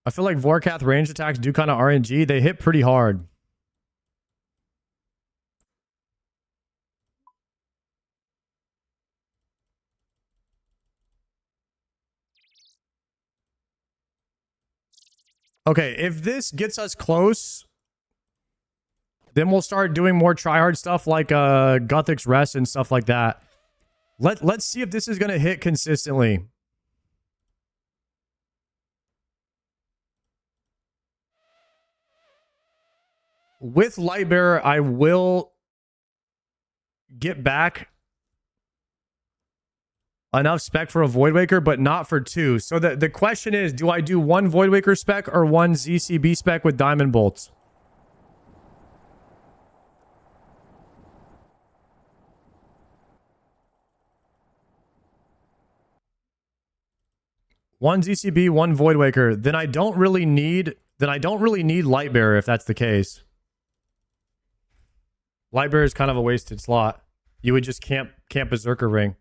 I feel like Vorkath range attacks do kind of RNG. They hit pretty hard. Okay, if this gets us close, then we'll start doing more tryhard stuff like Guthix Rest and stuff like that. Let's see if this is going to hit consistently. With Lightbearer, I will get back enough spec for a Voidwaker, but not for two. So the question is, do I do one Voidwaker spec or one ZCB spec with Diamond Bolts? One ZCB, one Voidwaker. Then I don't really need Lightbearer if that's the case. Lightbearer is kind of a wasted slot. You would just camp Berserker Ring.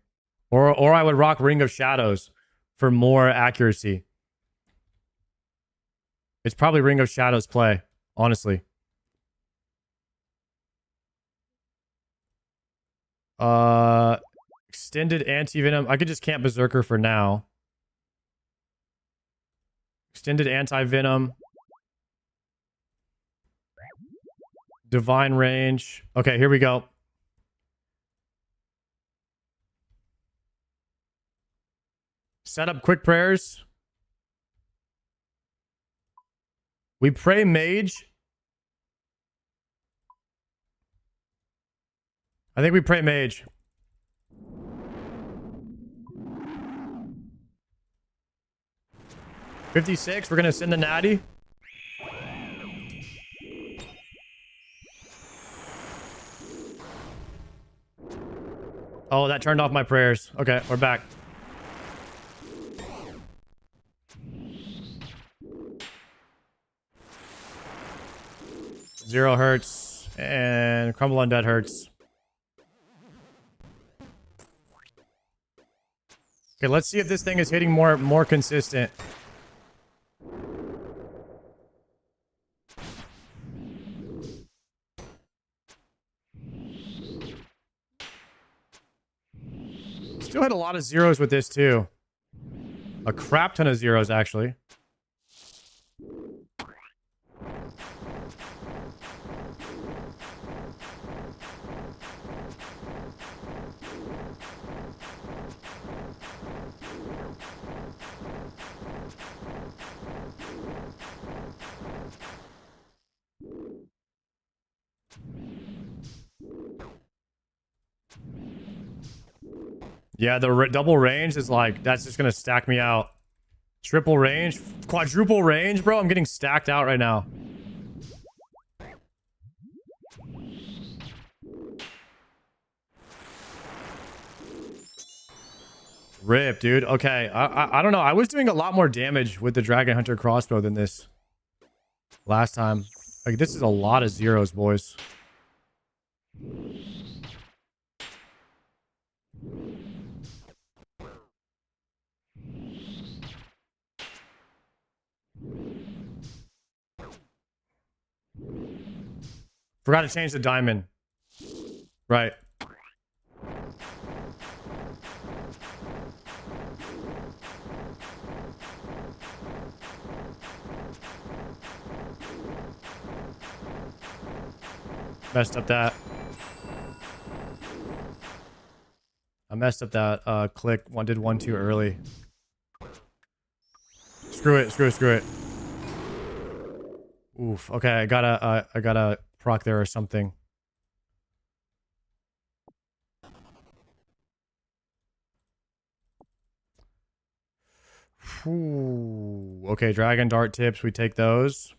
Or I would rock Ring of Shadows for more accuracy. It's probably Ring of Shadows play, honestly. Extended Anti-Venom. I could just camp Berserker for now. Extended Anti-Venom. Divine range. Okay, here we go. Set up quick prayers. We pray mage. I think we pray mage. $56. We're going to send the natty. Oh, that turned off my prayers. Okay, we're back. Zero hurts and Crumble Undead hurts. Okay, let's see if this thing is hitting more consistent. Still had a lot of zeros with this too. A crap ton of zeros actually. Yeah, the double range is like, that's just going to stack me out. Triple range, quadruple range, bro. I'm getting stacked out right now. Rip, dude. Okay, I don't know. I was doing a lot more damage with the Dragon Hunter crossbow than this last time. Like, this is a lot of zeros, boys. Forgot to change the diamond. Right. Messed up that. I messed up that click. Did one too early. Screw it, screw it, screw it. Oof. Okay, I gotta proc there or something. Ooh. Okay, dragon dart tips. We take those.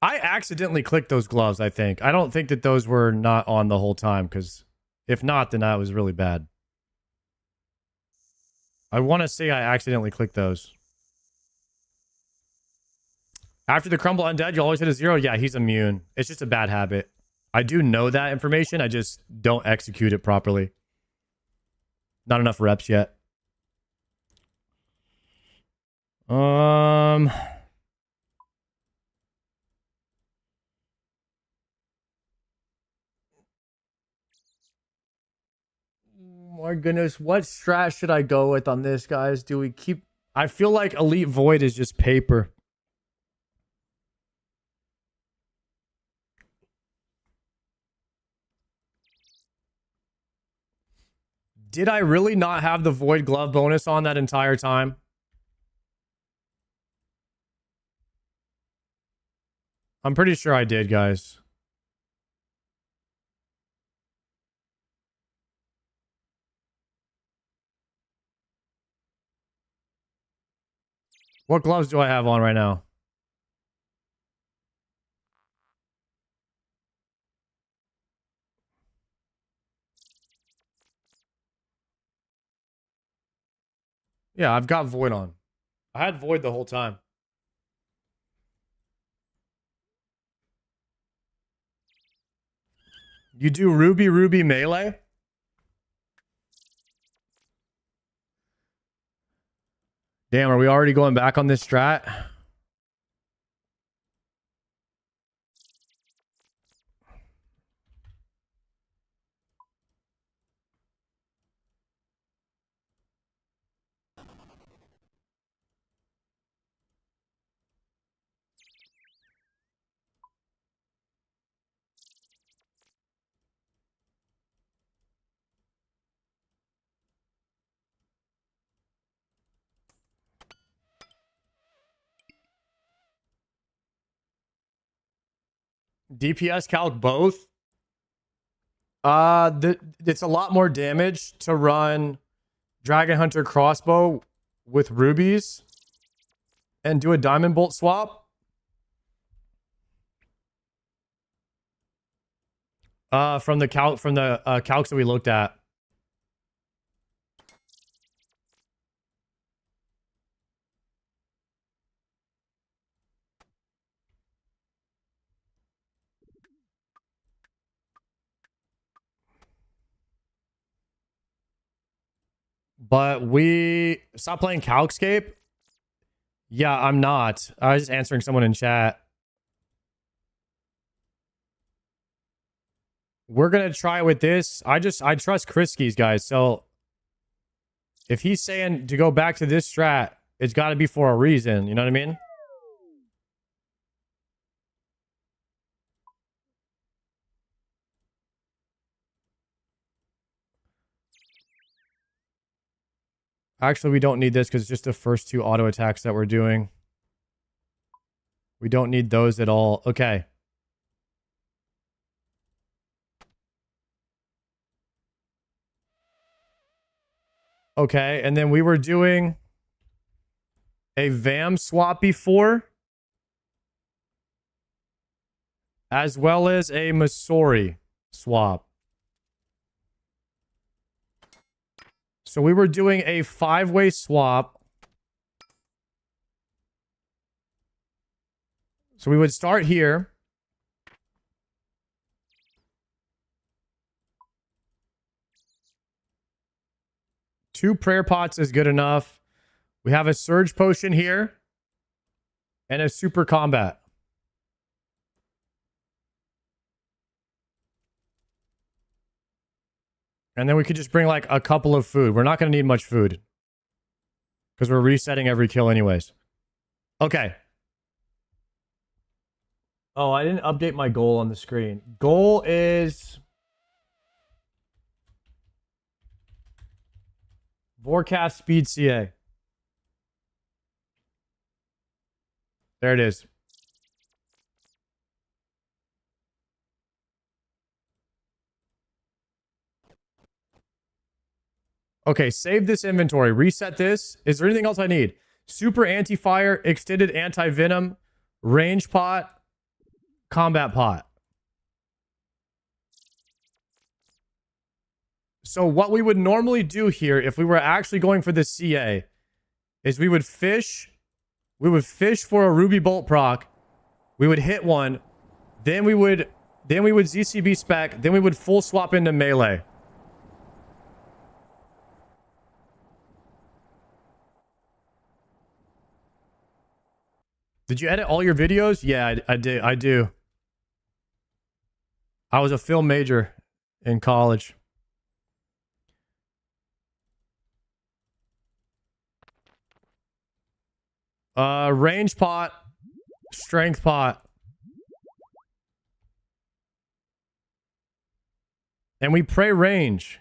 I accidentally clicked those gloves, I think. I don't think that those were not on the whole time, because if not, then that was really bad. I want to say I accidentally clicked those. After the crumble undead, you always hit a 0. Yeah, he's immune. It's just a bad habit. I do know that information. I just don't execute it properly. Not enough reps yet. My goodness, what strat should I go with on this, guys? Do we keep... I feel like Elite Void is just paper. Did I really not have the Void Glove bonus on that entire time? I'm pretty sure I did, guys. What gloves do I have on right now? Yeah, I've got Void on. I had Void the whole time. You do Ruby melee? Damn, are we already going back on this strat? DPS calc both? It's a lot more damage to run Dragon Hunter crossbow with rubies and do a diamond bolt swap. From the calcs that we looked at. But we... Stop playing Calcscape? Yeah, I'm not. I was just answering someone in chat. We're going to try with this. I trust Kriskies, guys. So if he's saying to go back to this strat, it's got to be for a reason. You know what I mean? Actually, we don't need this because it's just the first 2 auto attacks that we're doing. We don't need those at all. Okay. Okay, and then we were doing a VAM swap before. as well as a Missouri swap. So we were doing a 5-way swap. So we would start here. Two prayer pots is good enough. We have a surge potion here and a super combat. And then we could just bring like a couple of food. We're not going to need much food because we're resetting every kill anyways. Okay. Oh, I didn't update my goal on the screen. Goal is Vorkath Speed CA. There it is. Okay, save this inventory. Reset this. Is there anything else I need? Super anti-fire, extended anti-venom, range pot, combat pot. So what we would normally do here, if we were actually going for the CA, is we would fish for a Ruby Bolt proc. We would hit one. Then we would ZCB spec. Then we would full swap into melee. Did you edit all your videos? Yeah, I did. I do. I was a film major in college. Range pot, strength pot. And we pray range.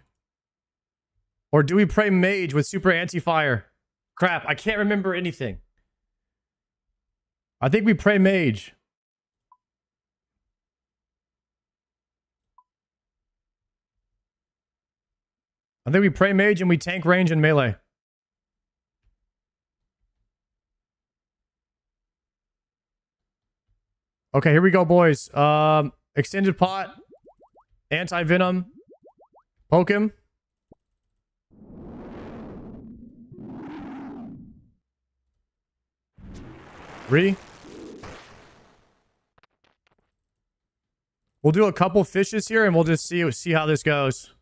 Or do we pray mage with super anti-fire? Crap, I can't remember anything. I think we pray mage. I think we pray mage and we tank range and melee. Okay, here we go, boys. Extended pot. Anti-venom. Poke him. We'll do a couple fishes here and we'll just see how this goes.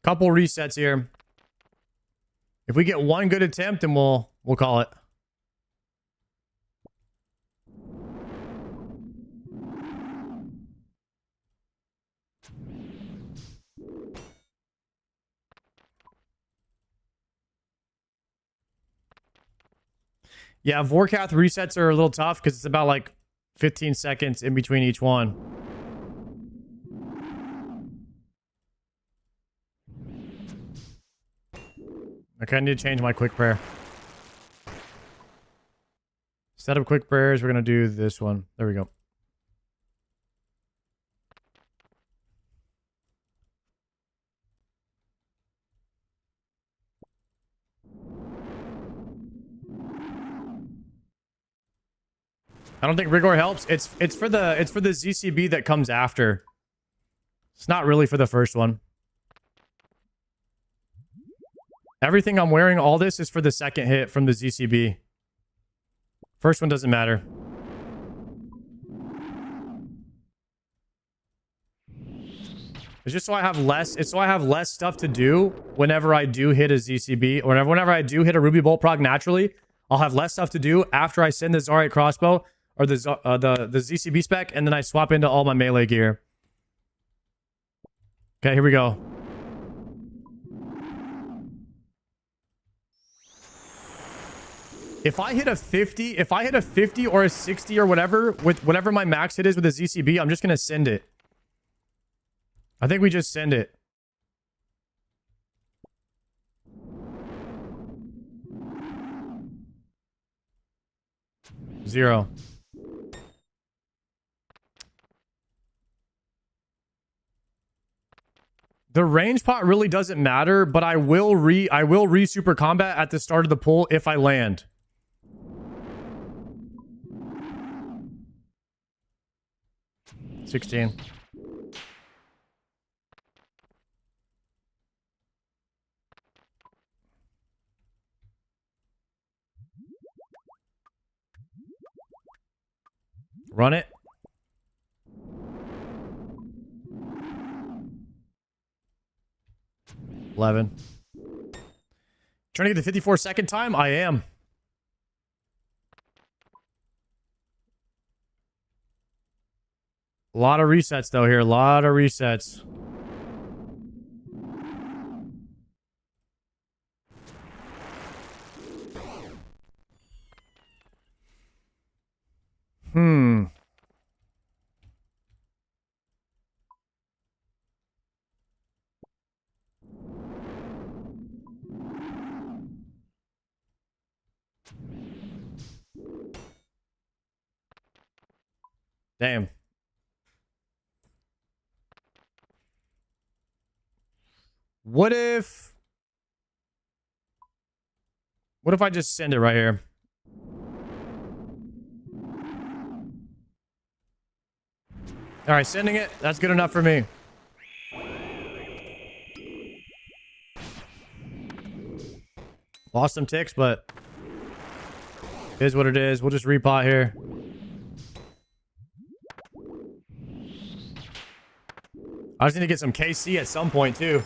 Couple resets here. If we get one good attempt, then we'll call it. Yeah, Vorkath resets are a little tough because it's about like 15 seconds in between each one. Okay, I need to change my quick prayer. Set up quick prayers. We're going to do this one. There we go. I don't think Rigor helps. It's for the ZCB that comes after. It's not really for the first one. Everything I'm wearing, all this is for the second hit from the ZCB. First one doesn't matter. It's just so I have less. It's so I have less stuff to do whenever I do hit a ZCB, or whenever I do hit a Ruby Bolt proc naturally. I'll have less stuff to do after I send the Zarite crossbow or the ZCB spec, and then I swap into all my melee gear. Okay, here we go. If I hit a 50 or a 60 or whatever, with whatever my max hit is with a ZCB, I'm just going to send it. I think we just send it. Zero. The range pot really doesn't matter, but I will re super combat at the start of the pull if I land. $16. Run it. $11. Trying to get the 54-second time? I am. A lot of resets, though, here. A lot of resets. Damn. What if I just send it right here? All right, sending it. That's good enough for me. Lost some ticks, but it is what it is. We'll just repot here. I just need to get some KC at some point, too.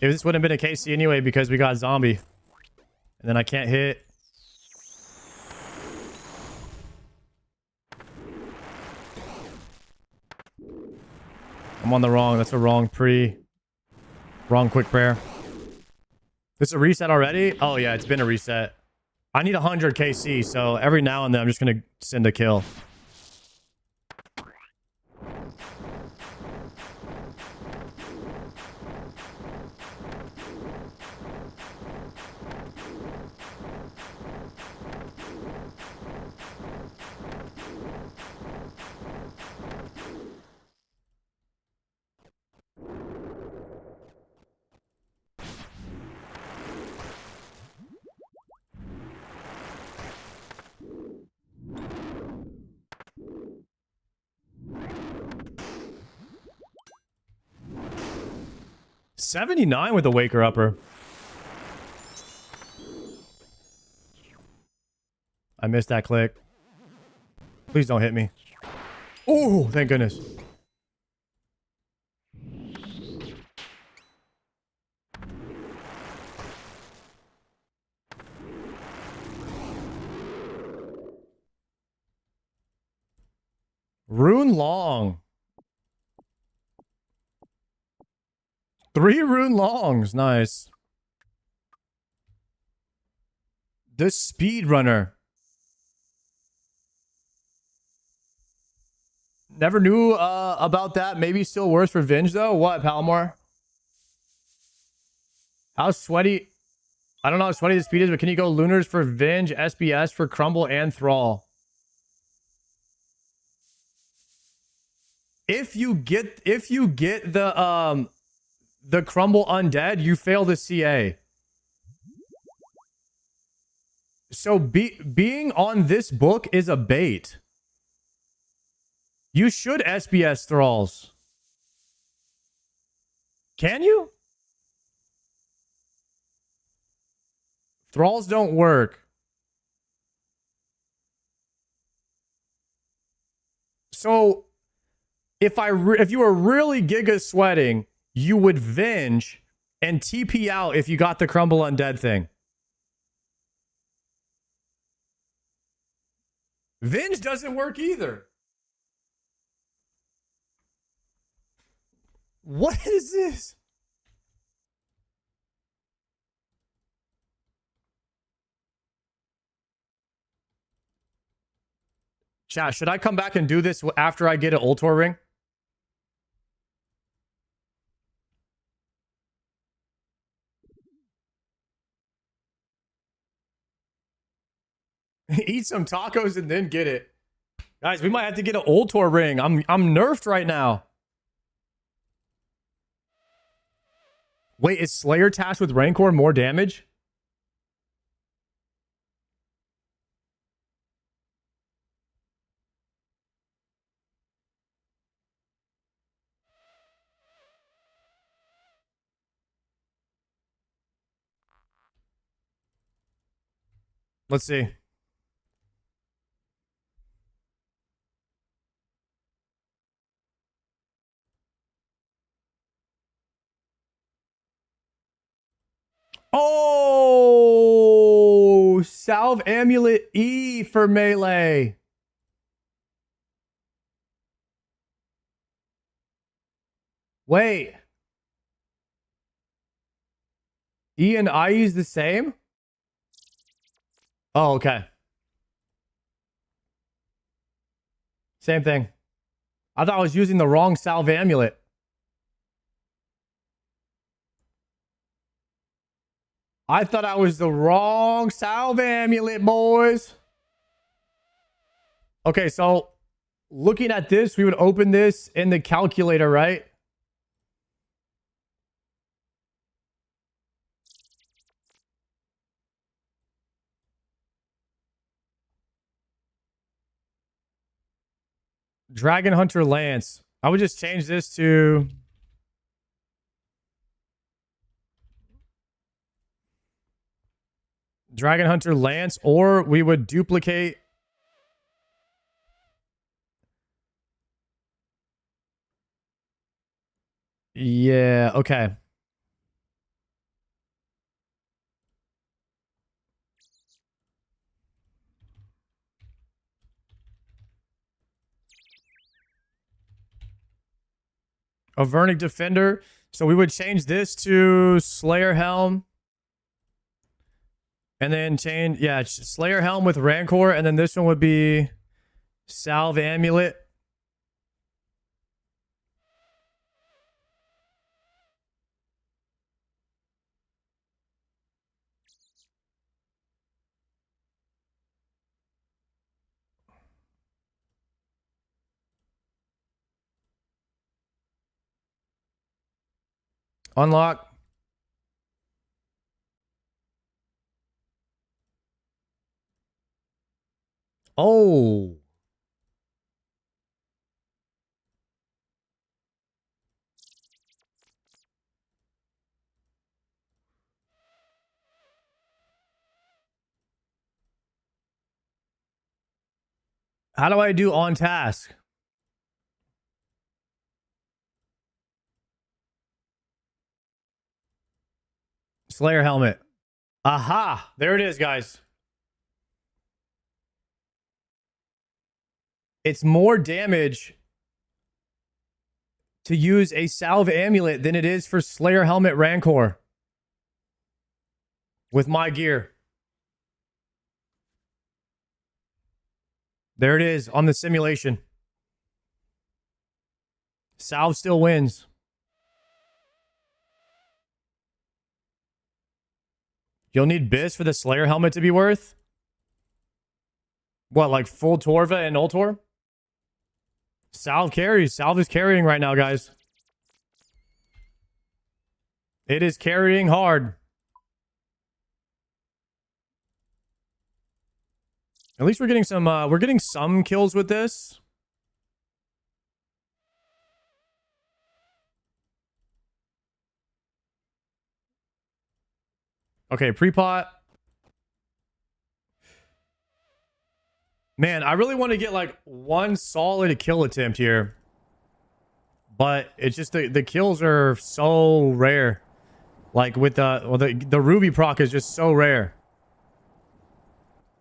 If this wouldn't have been a KC anyway because we got zombie. And then I can't hit. I'm on the wrong. That's a wrong wrong quick prayer. This is a reset already? Oh, yeah, it's been a reset. I need 100 KC, so every now and then I'm just going to send a kill. $79 with the Waker Upper. I missed that click. Please don't hit me. Oh, thank goodness. Rune Long. 3 rune longs. Nice. The Speedrunner. Never knew about that. Maybe still worth revenge, though. What, Palomar? How sweaty? I don't know how sweaty the speed is, but can you go Lunars for Venge, SBS for Crumble, and Thrall? If you get the Crumble Undead, you fail the CA. So being on this book is a bait. You should SBS Thralls. Can you? Thralls don't work. So if you were really giga sweating, you would Venge and TP out if you got the Crumble Undead thing. Venge doesn't work either. What is this? Chat, should I come back and do this after I get an Ultor ring? Eat some tacos and then get it. Guys, we might have to get an Ultor ring. I'm nerfed right now. Wait, is Slayer tasked with Rancor more damage? Let's see. Oh, Salve Amulet E for melee. Wait. E and I is the same? Oh, okay. Same thing. I thought I was using the wrong Salve Amulet. I thought I was the wrong Salve Amulet, boys. Okay, so looking at this, we would open this in the calculator, right? Dragon Hunter Lance. I would just change this to... Dragon Hunter Lance, or we would duplicate... Yeah, okay. Avernic Defender. So we would change this to Slayer Helm. And then change, yeah, Slayer Helm with Rancor. And then this one would be Salve Amulet. Unlock. Oh. How do I do on task? Slayer helmet. Aha! There it is, guys. It's more damage to use a Salve Amulet than it is for Slayer Helmet Rancor. With my gear. There it is on the simulation. Salve still wins. You'll need Biss for the Slayer helmet to be worth? What, like full Torva and Ultor? Salve carries. Salve is carrying right now, guys. It is carrying hard. At least we're getting some kills with this. Okay, pre-pot. Man, I really want to get like one solid kill attempt here. But it's just the kills are so rare. Like with the Ruby proc is just so rare.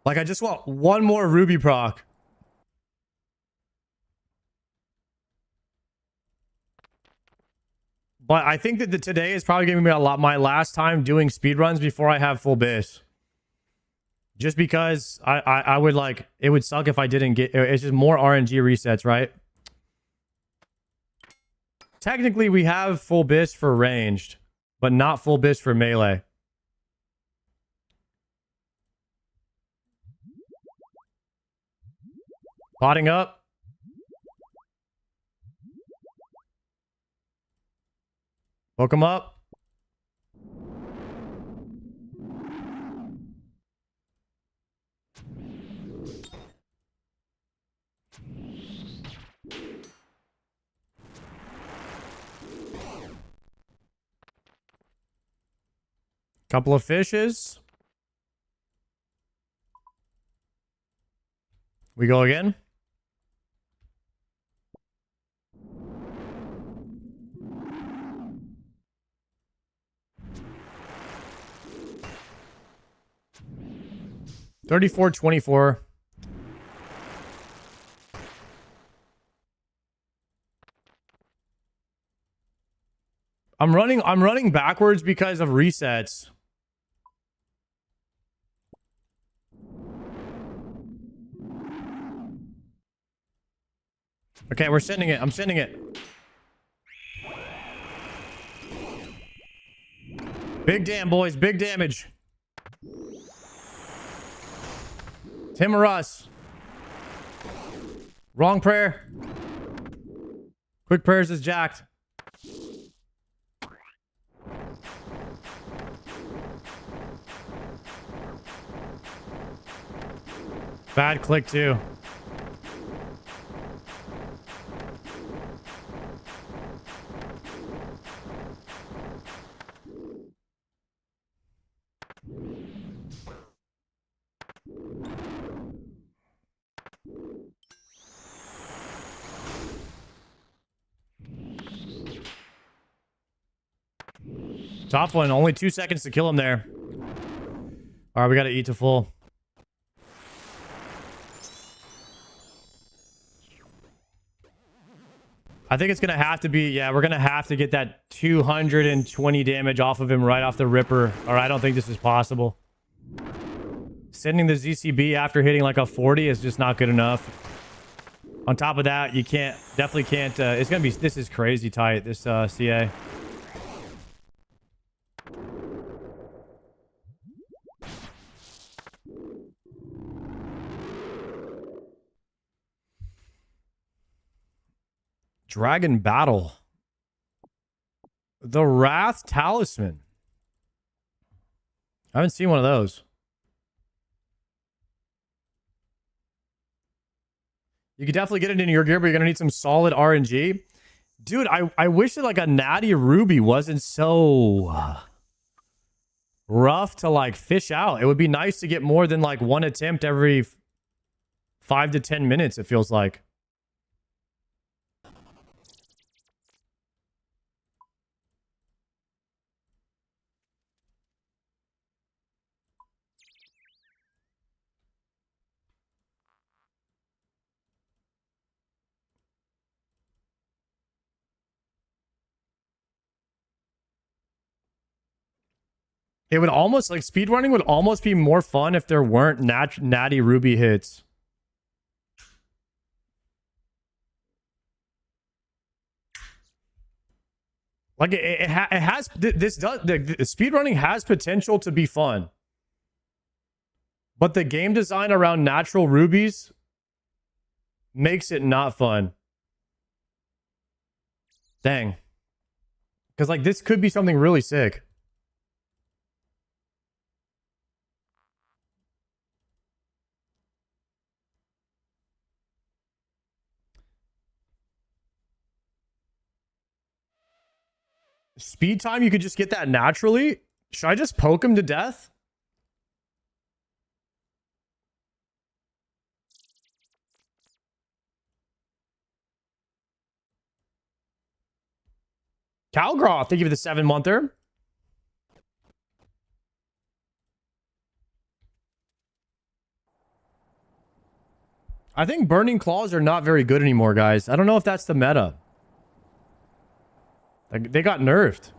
Like I just want one more Ruby proc. But I think that today is probably going to be my last time doing speedruns before I have full base. Just because I would like, it would suck if I didn't get, it's just more RNG resets, right? Technically, we have full bis for ranged, but not full bis for melee. Potting up. Woke him up. Couple of fishes. We go again. $34.24. I'm running backwards because of resets. Okay, we're sending it. I'm sending it. Big damn, boys. Big damage. Tim or us? Wrong prayer. Quick prayers is jacked. Bad click too. Top one, only 2 seconds to kill him there. All right, we got to eat to full. I think it's going to have to be, yeah, we're going to have to get that 220 damage off of him right off the ripper. Or I don't think this is possible. Sending the ZCB after hitting like a 40 is just not good enough. On top of that, you can't, definitely can't, it's going to be, this is crazy tight, this CA. Dragon Battle. The Wrath Talisman. I haven't seen one of those. You could definitely get it into your gear, but you're going to need some solid RNG. Dude, I wish that like a natty ruby wasn't so rough to like fish out. It would be nice to get more than like one attempt every 5 to 10 minutes, it feels like. It would almost, like, speedrunning would almost be more fun if there weren't natty ruby hits. Like, it has, this does, the speedrunning has potential to be fun. But the game design around natural rubies makes it not fun. Dang. Because, like, this could be something really sick. Speed time, you could just get that naturally. Should I just poke him to death? Calgroth, thank you for the 7-monther. I think Burning Claws are not very good anymore, guys. I don't know if that's the meta. Like, they got nerfed.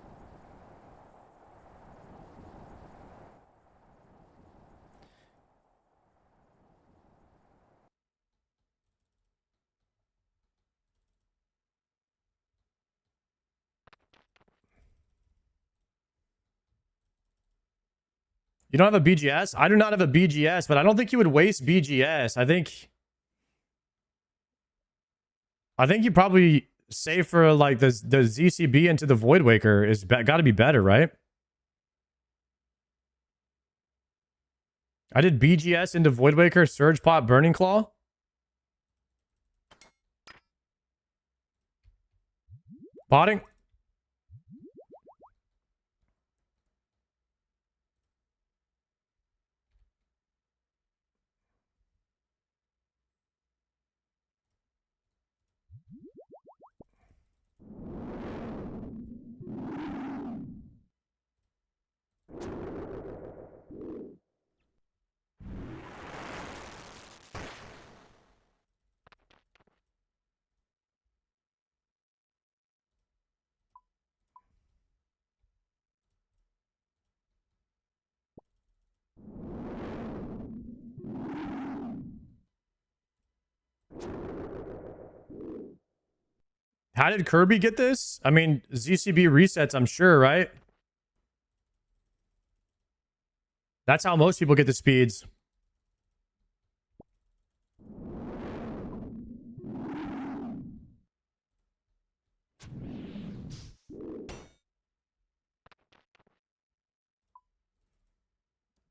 You don't have a BGS? I do not have a BGS, but I don't think you would waste BGS. I think you probably save for like the ZCB into the Void Waker is got to be better, right? I did BGS into Void Waker, Surge Pot, Burning Claw. Potting. How did Kirby get this? I mean, ZCB resets, I'm sure, right? That's how most people get the speeds.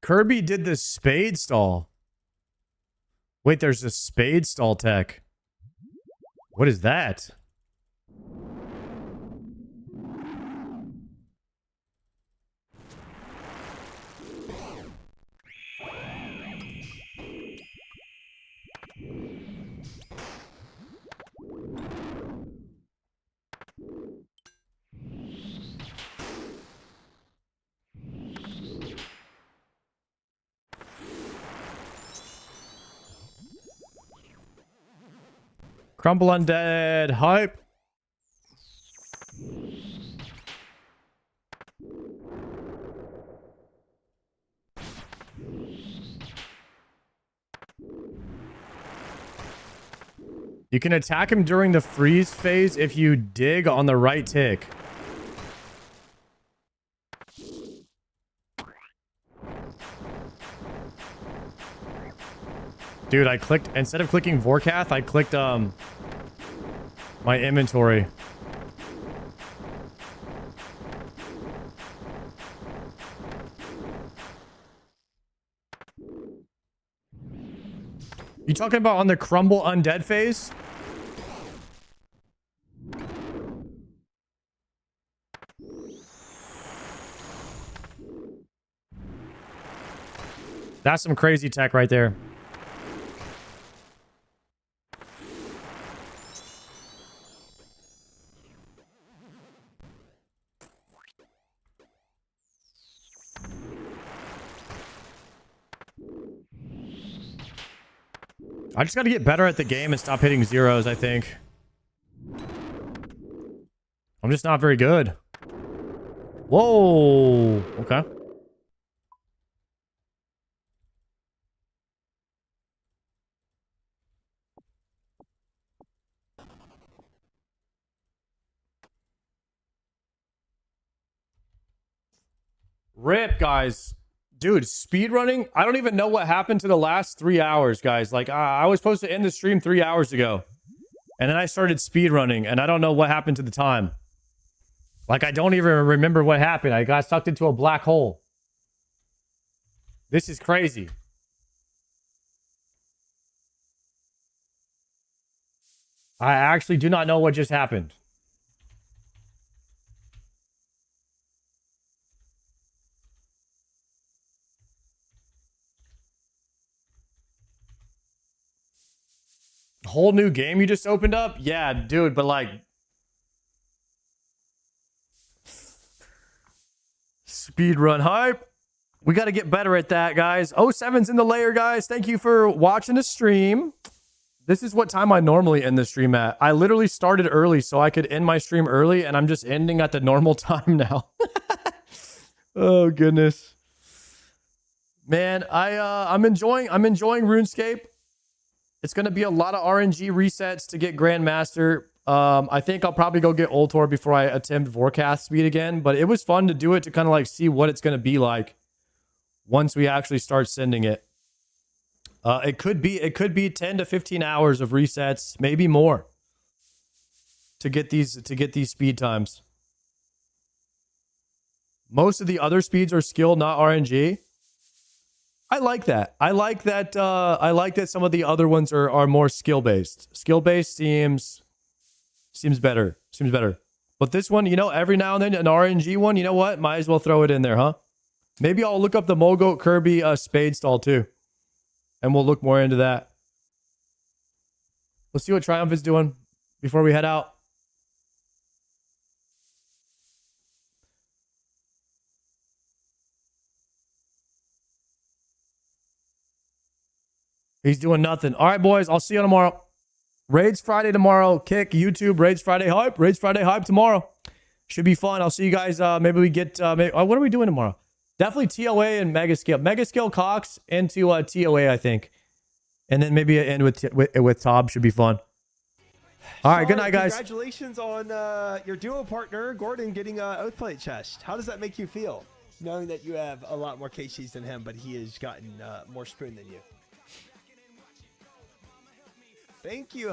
Kirby did the spade stall. Wait, there's a spade stall tech. What is that? Crumble Undead, hype. You can attack him during the freeze phase if you dig on the right tick. Dude, I clicked, instead of clicking Vorkath, I clicked, my inventory. You talking about on the Crumble Undead phase? That's some crazy tech right there. I just got to get better at the game and stop hitting zeros, I think. I'm just not very good. Whoa. Okay. Rip, guys. Dude, speedrunning? I don't even know what happened to the last 3 hours, guys. Like, I was supposed to end the stream 3 hours ago. And then I started speedrunning, and I don't know what happened to the time. Like, I don't even remember what happened. I got sucked into a black hole. This is crazy. I actually do not know what just happened. Whole new game you just opened up? Yeah, dude, but like... Speedrun hype. We got to get better at that, guys. 07's in the layer, guys. Thank you for watching the stream. This is what time I normally end the stream at. I literally started early so I could end my stream early, and I'm just ending at the normal time now. Oh, goodness. Man, I'm enjoying RuneScape. It's going to be a lot of RNG resets to get Grandmaster. I think I'll probably go get Ultor before I attempt Vorkath speed again. But it was fun to do it to kind of like see what it's going to be like once we actually start sending it. It could be 10 to 15 hours of resets, maybe more, to get these speed times. Most of the other speeds are skill, not RNG. I like that. I like that some of the other ones are more skill-based. Skill-based seems better. Seems better. But this one, you know, every now and then an RNG one, you know what? Might as well throw it in there, huh? Maybe I'll look up the Mogoat Kirby spade stall too. And we'll look more into that. Let's see what Triumph is doing before we head out. He's doing nothing. All right, boys. I'll see you tomorrow. Raids Friday tomorrow. Kick, YouTube, Raids Friday hype. Raids Friday hype tomorrow. Should be fun. I'll see you guys. Maybe we get... what are we doing tomorrow? Definitely TOA and Mega Scale. Mega Scale Cox into TOA, I think. And then maybe end with Tob. Should be fun. All right, good night, guys. Congratulations on your duo partner, Gordon, getting a Oathplate chest. How does that make you feel, knowing that you have a lot more KCs than him, but he has gotten more spoon than you? Thank you.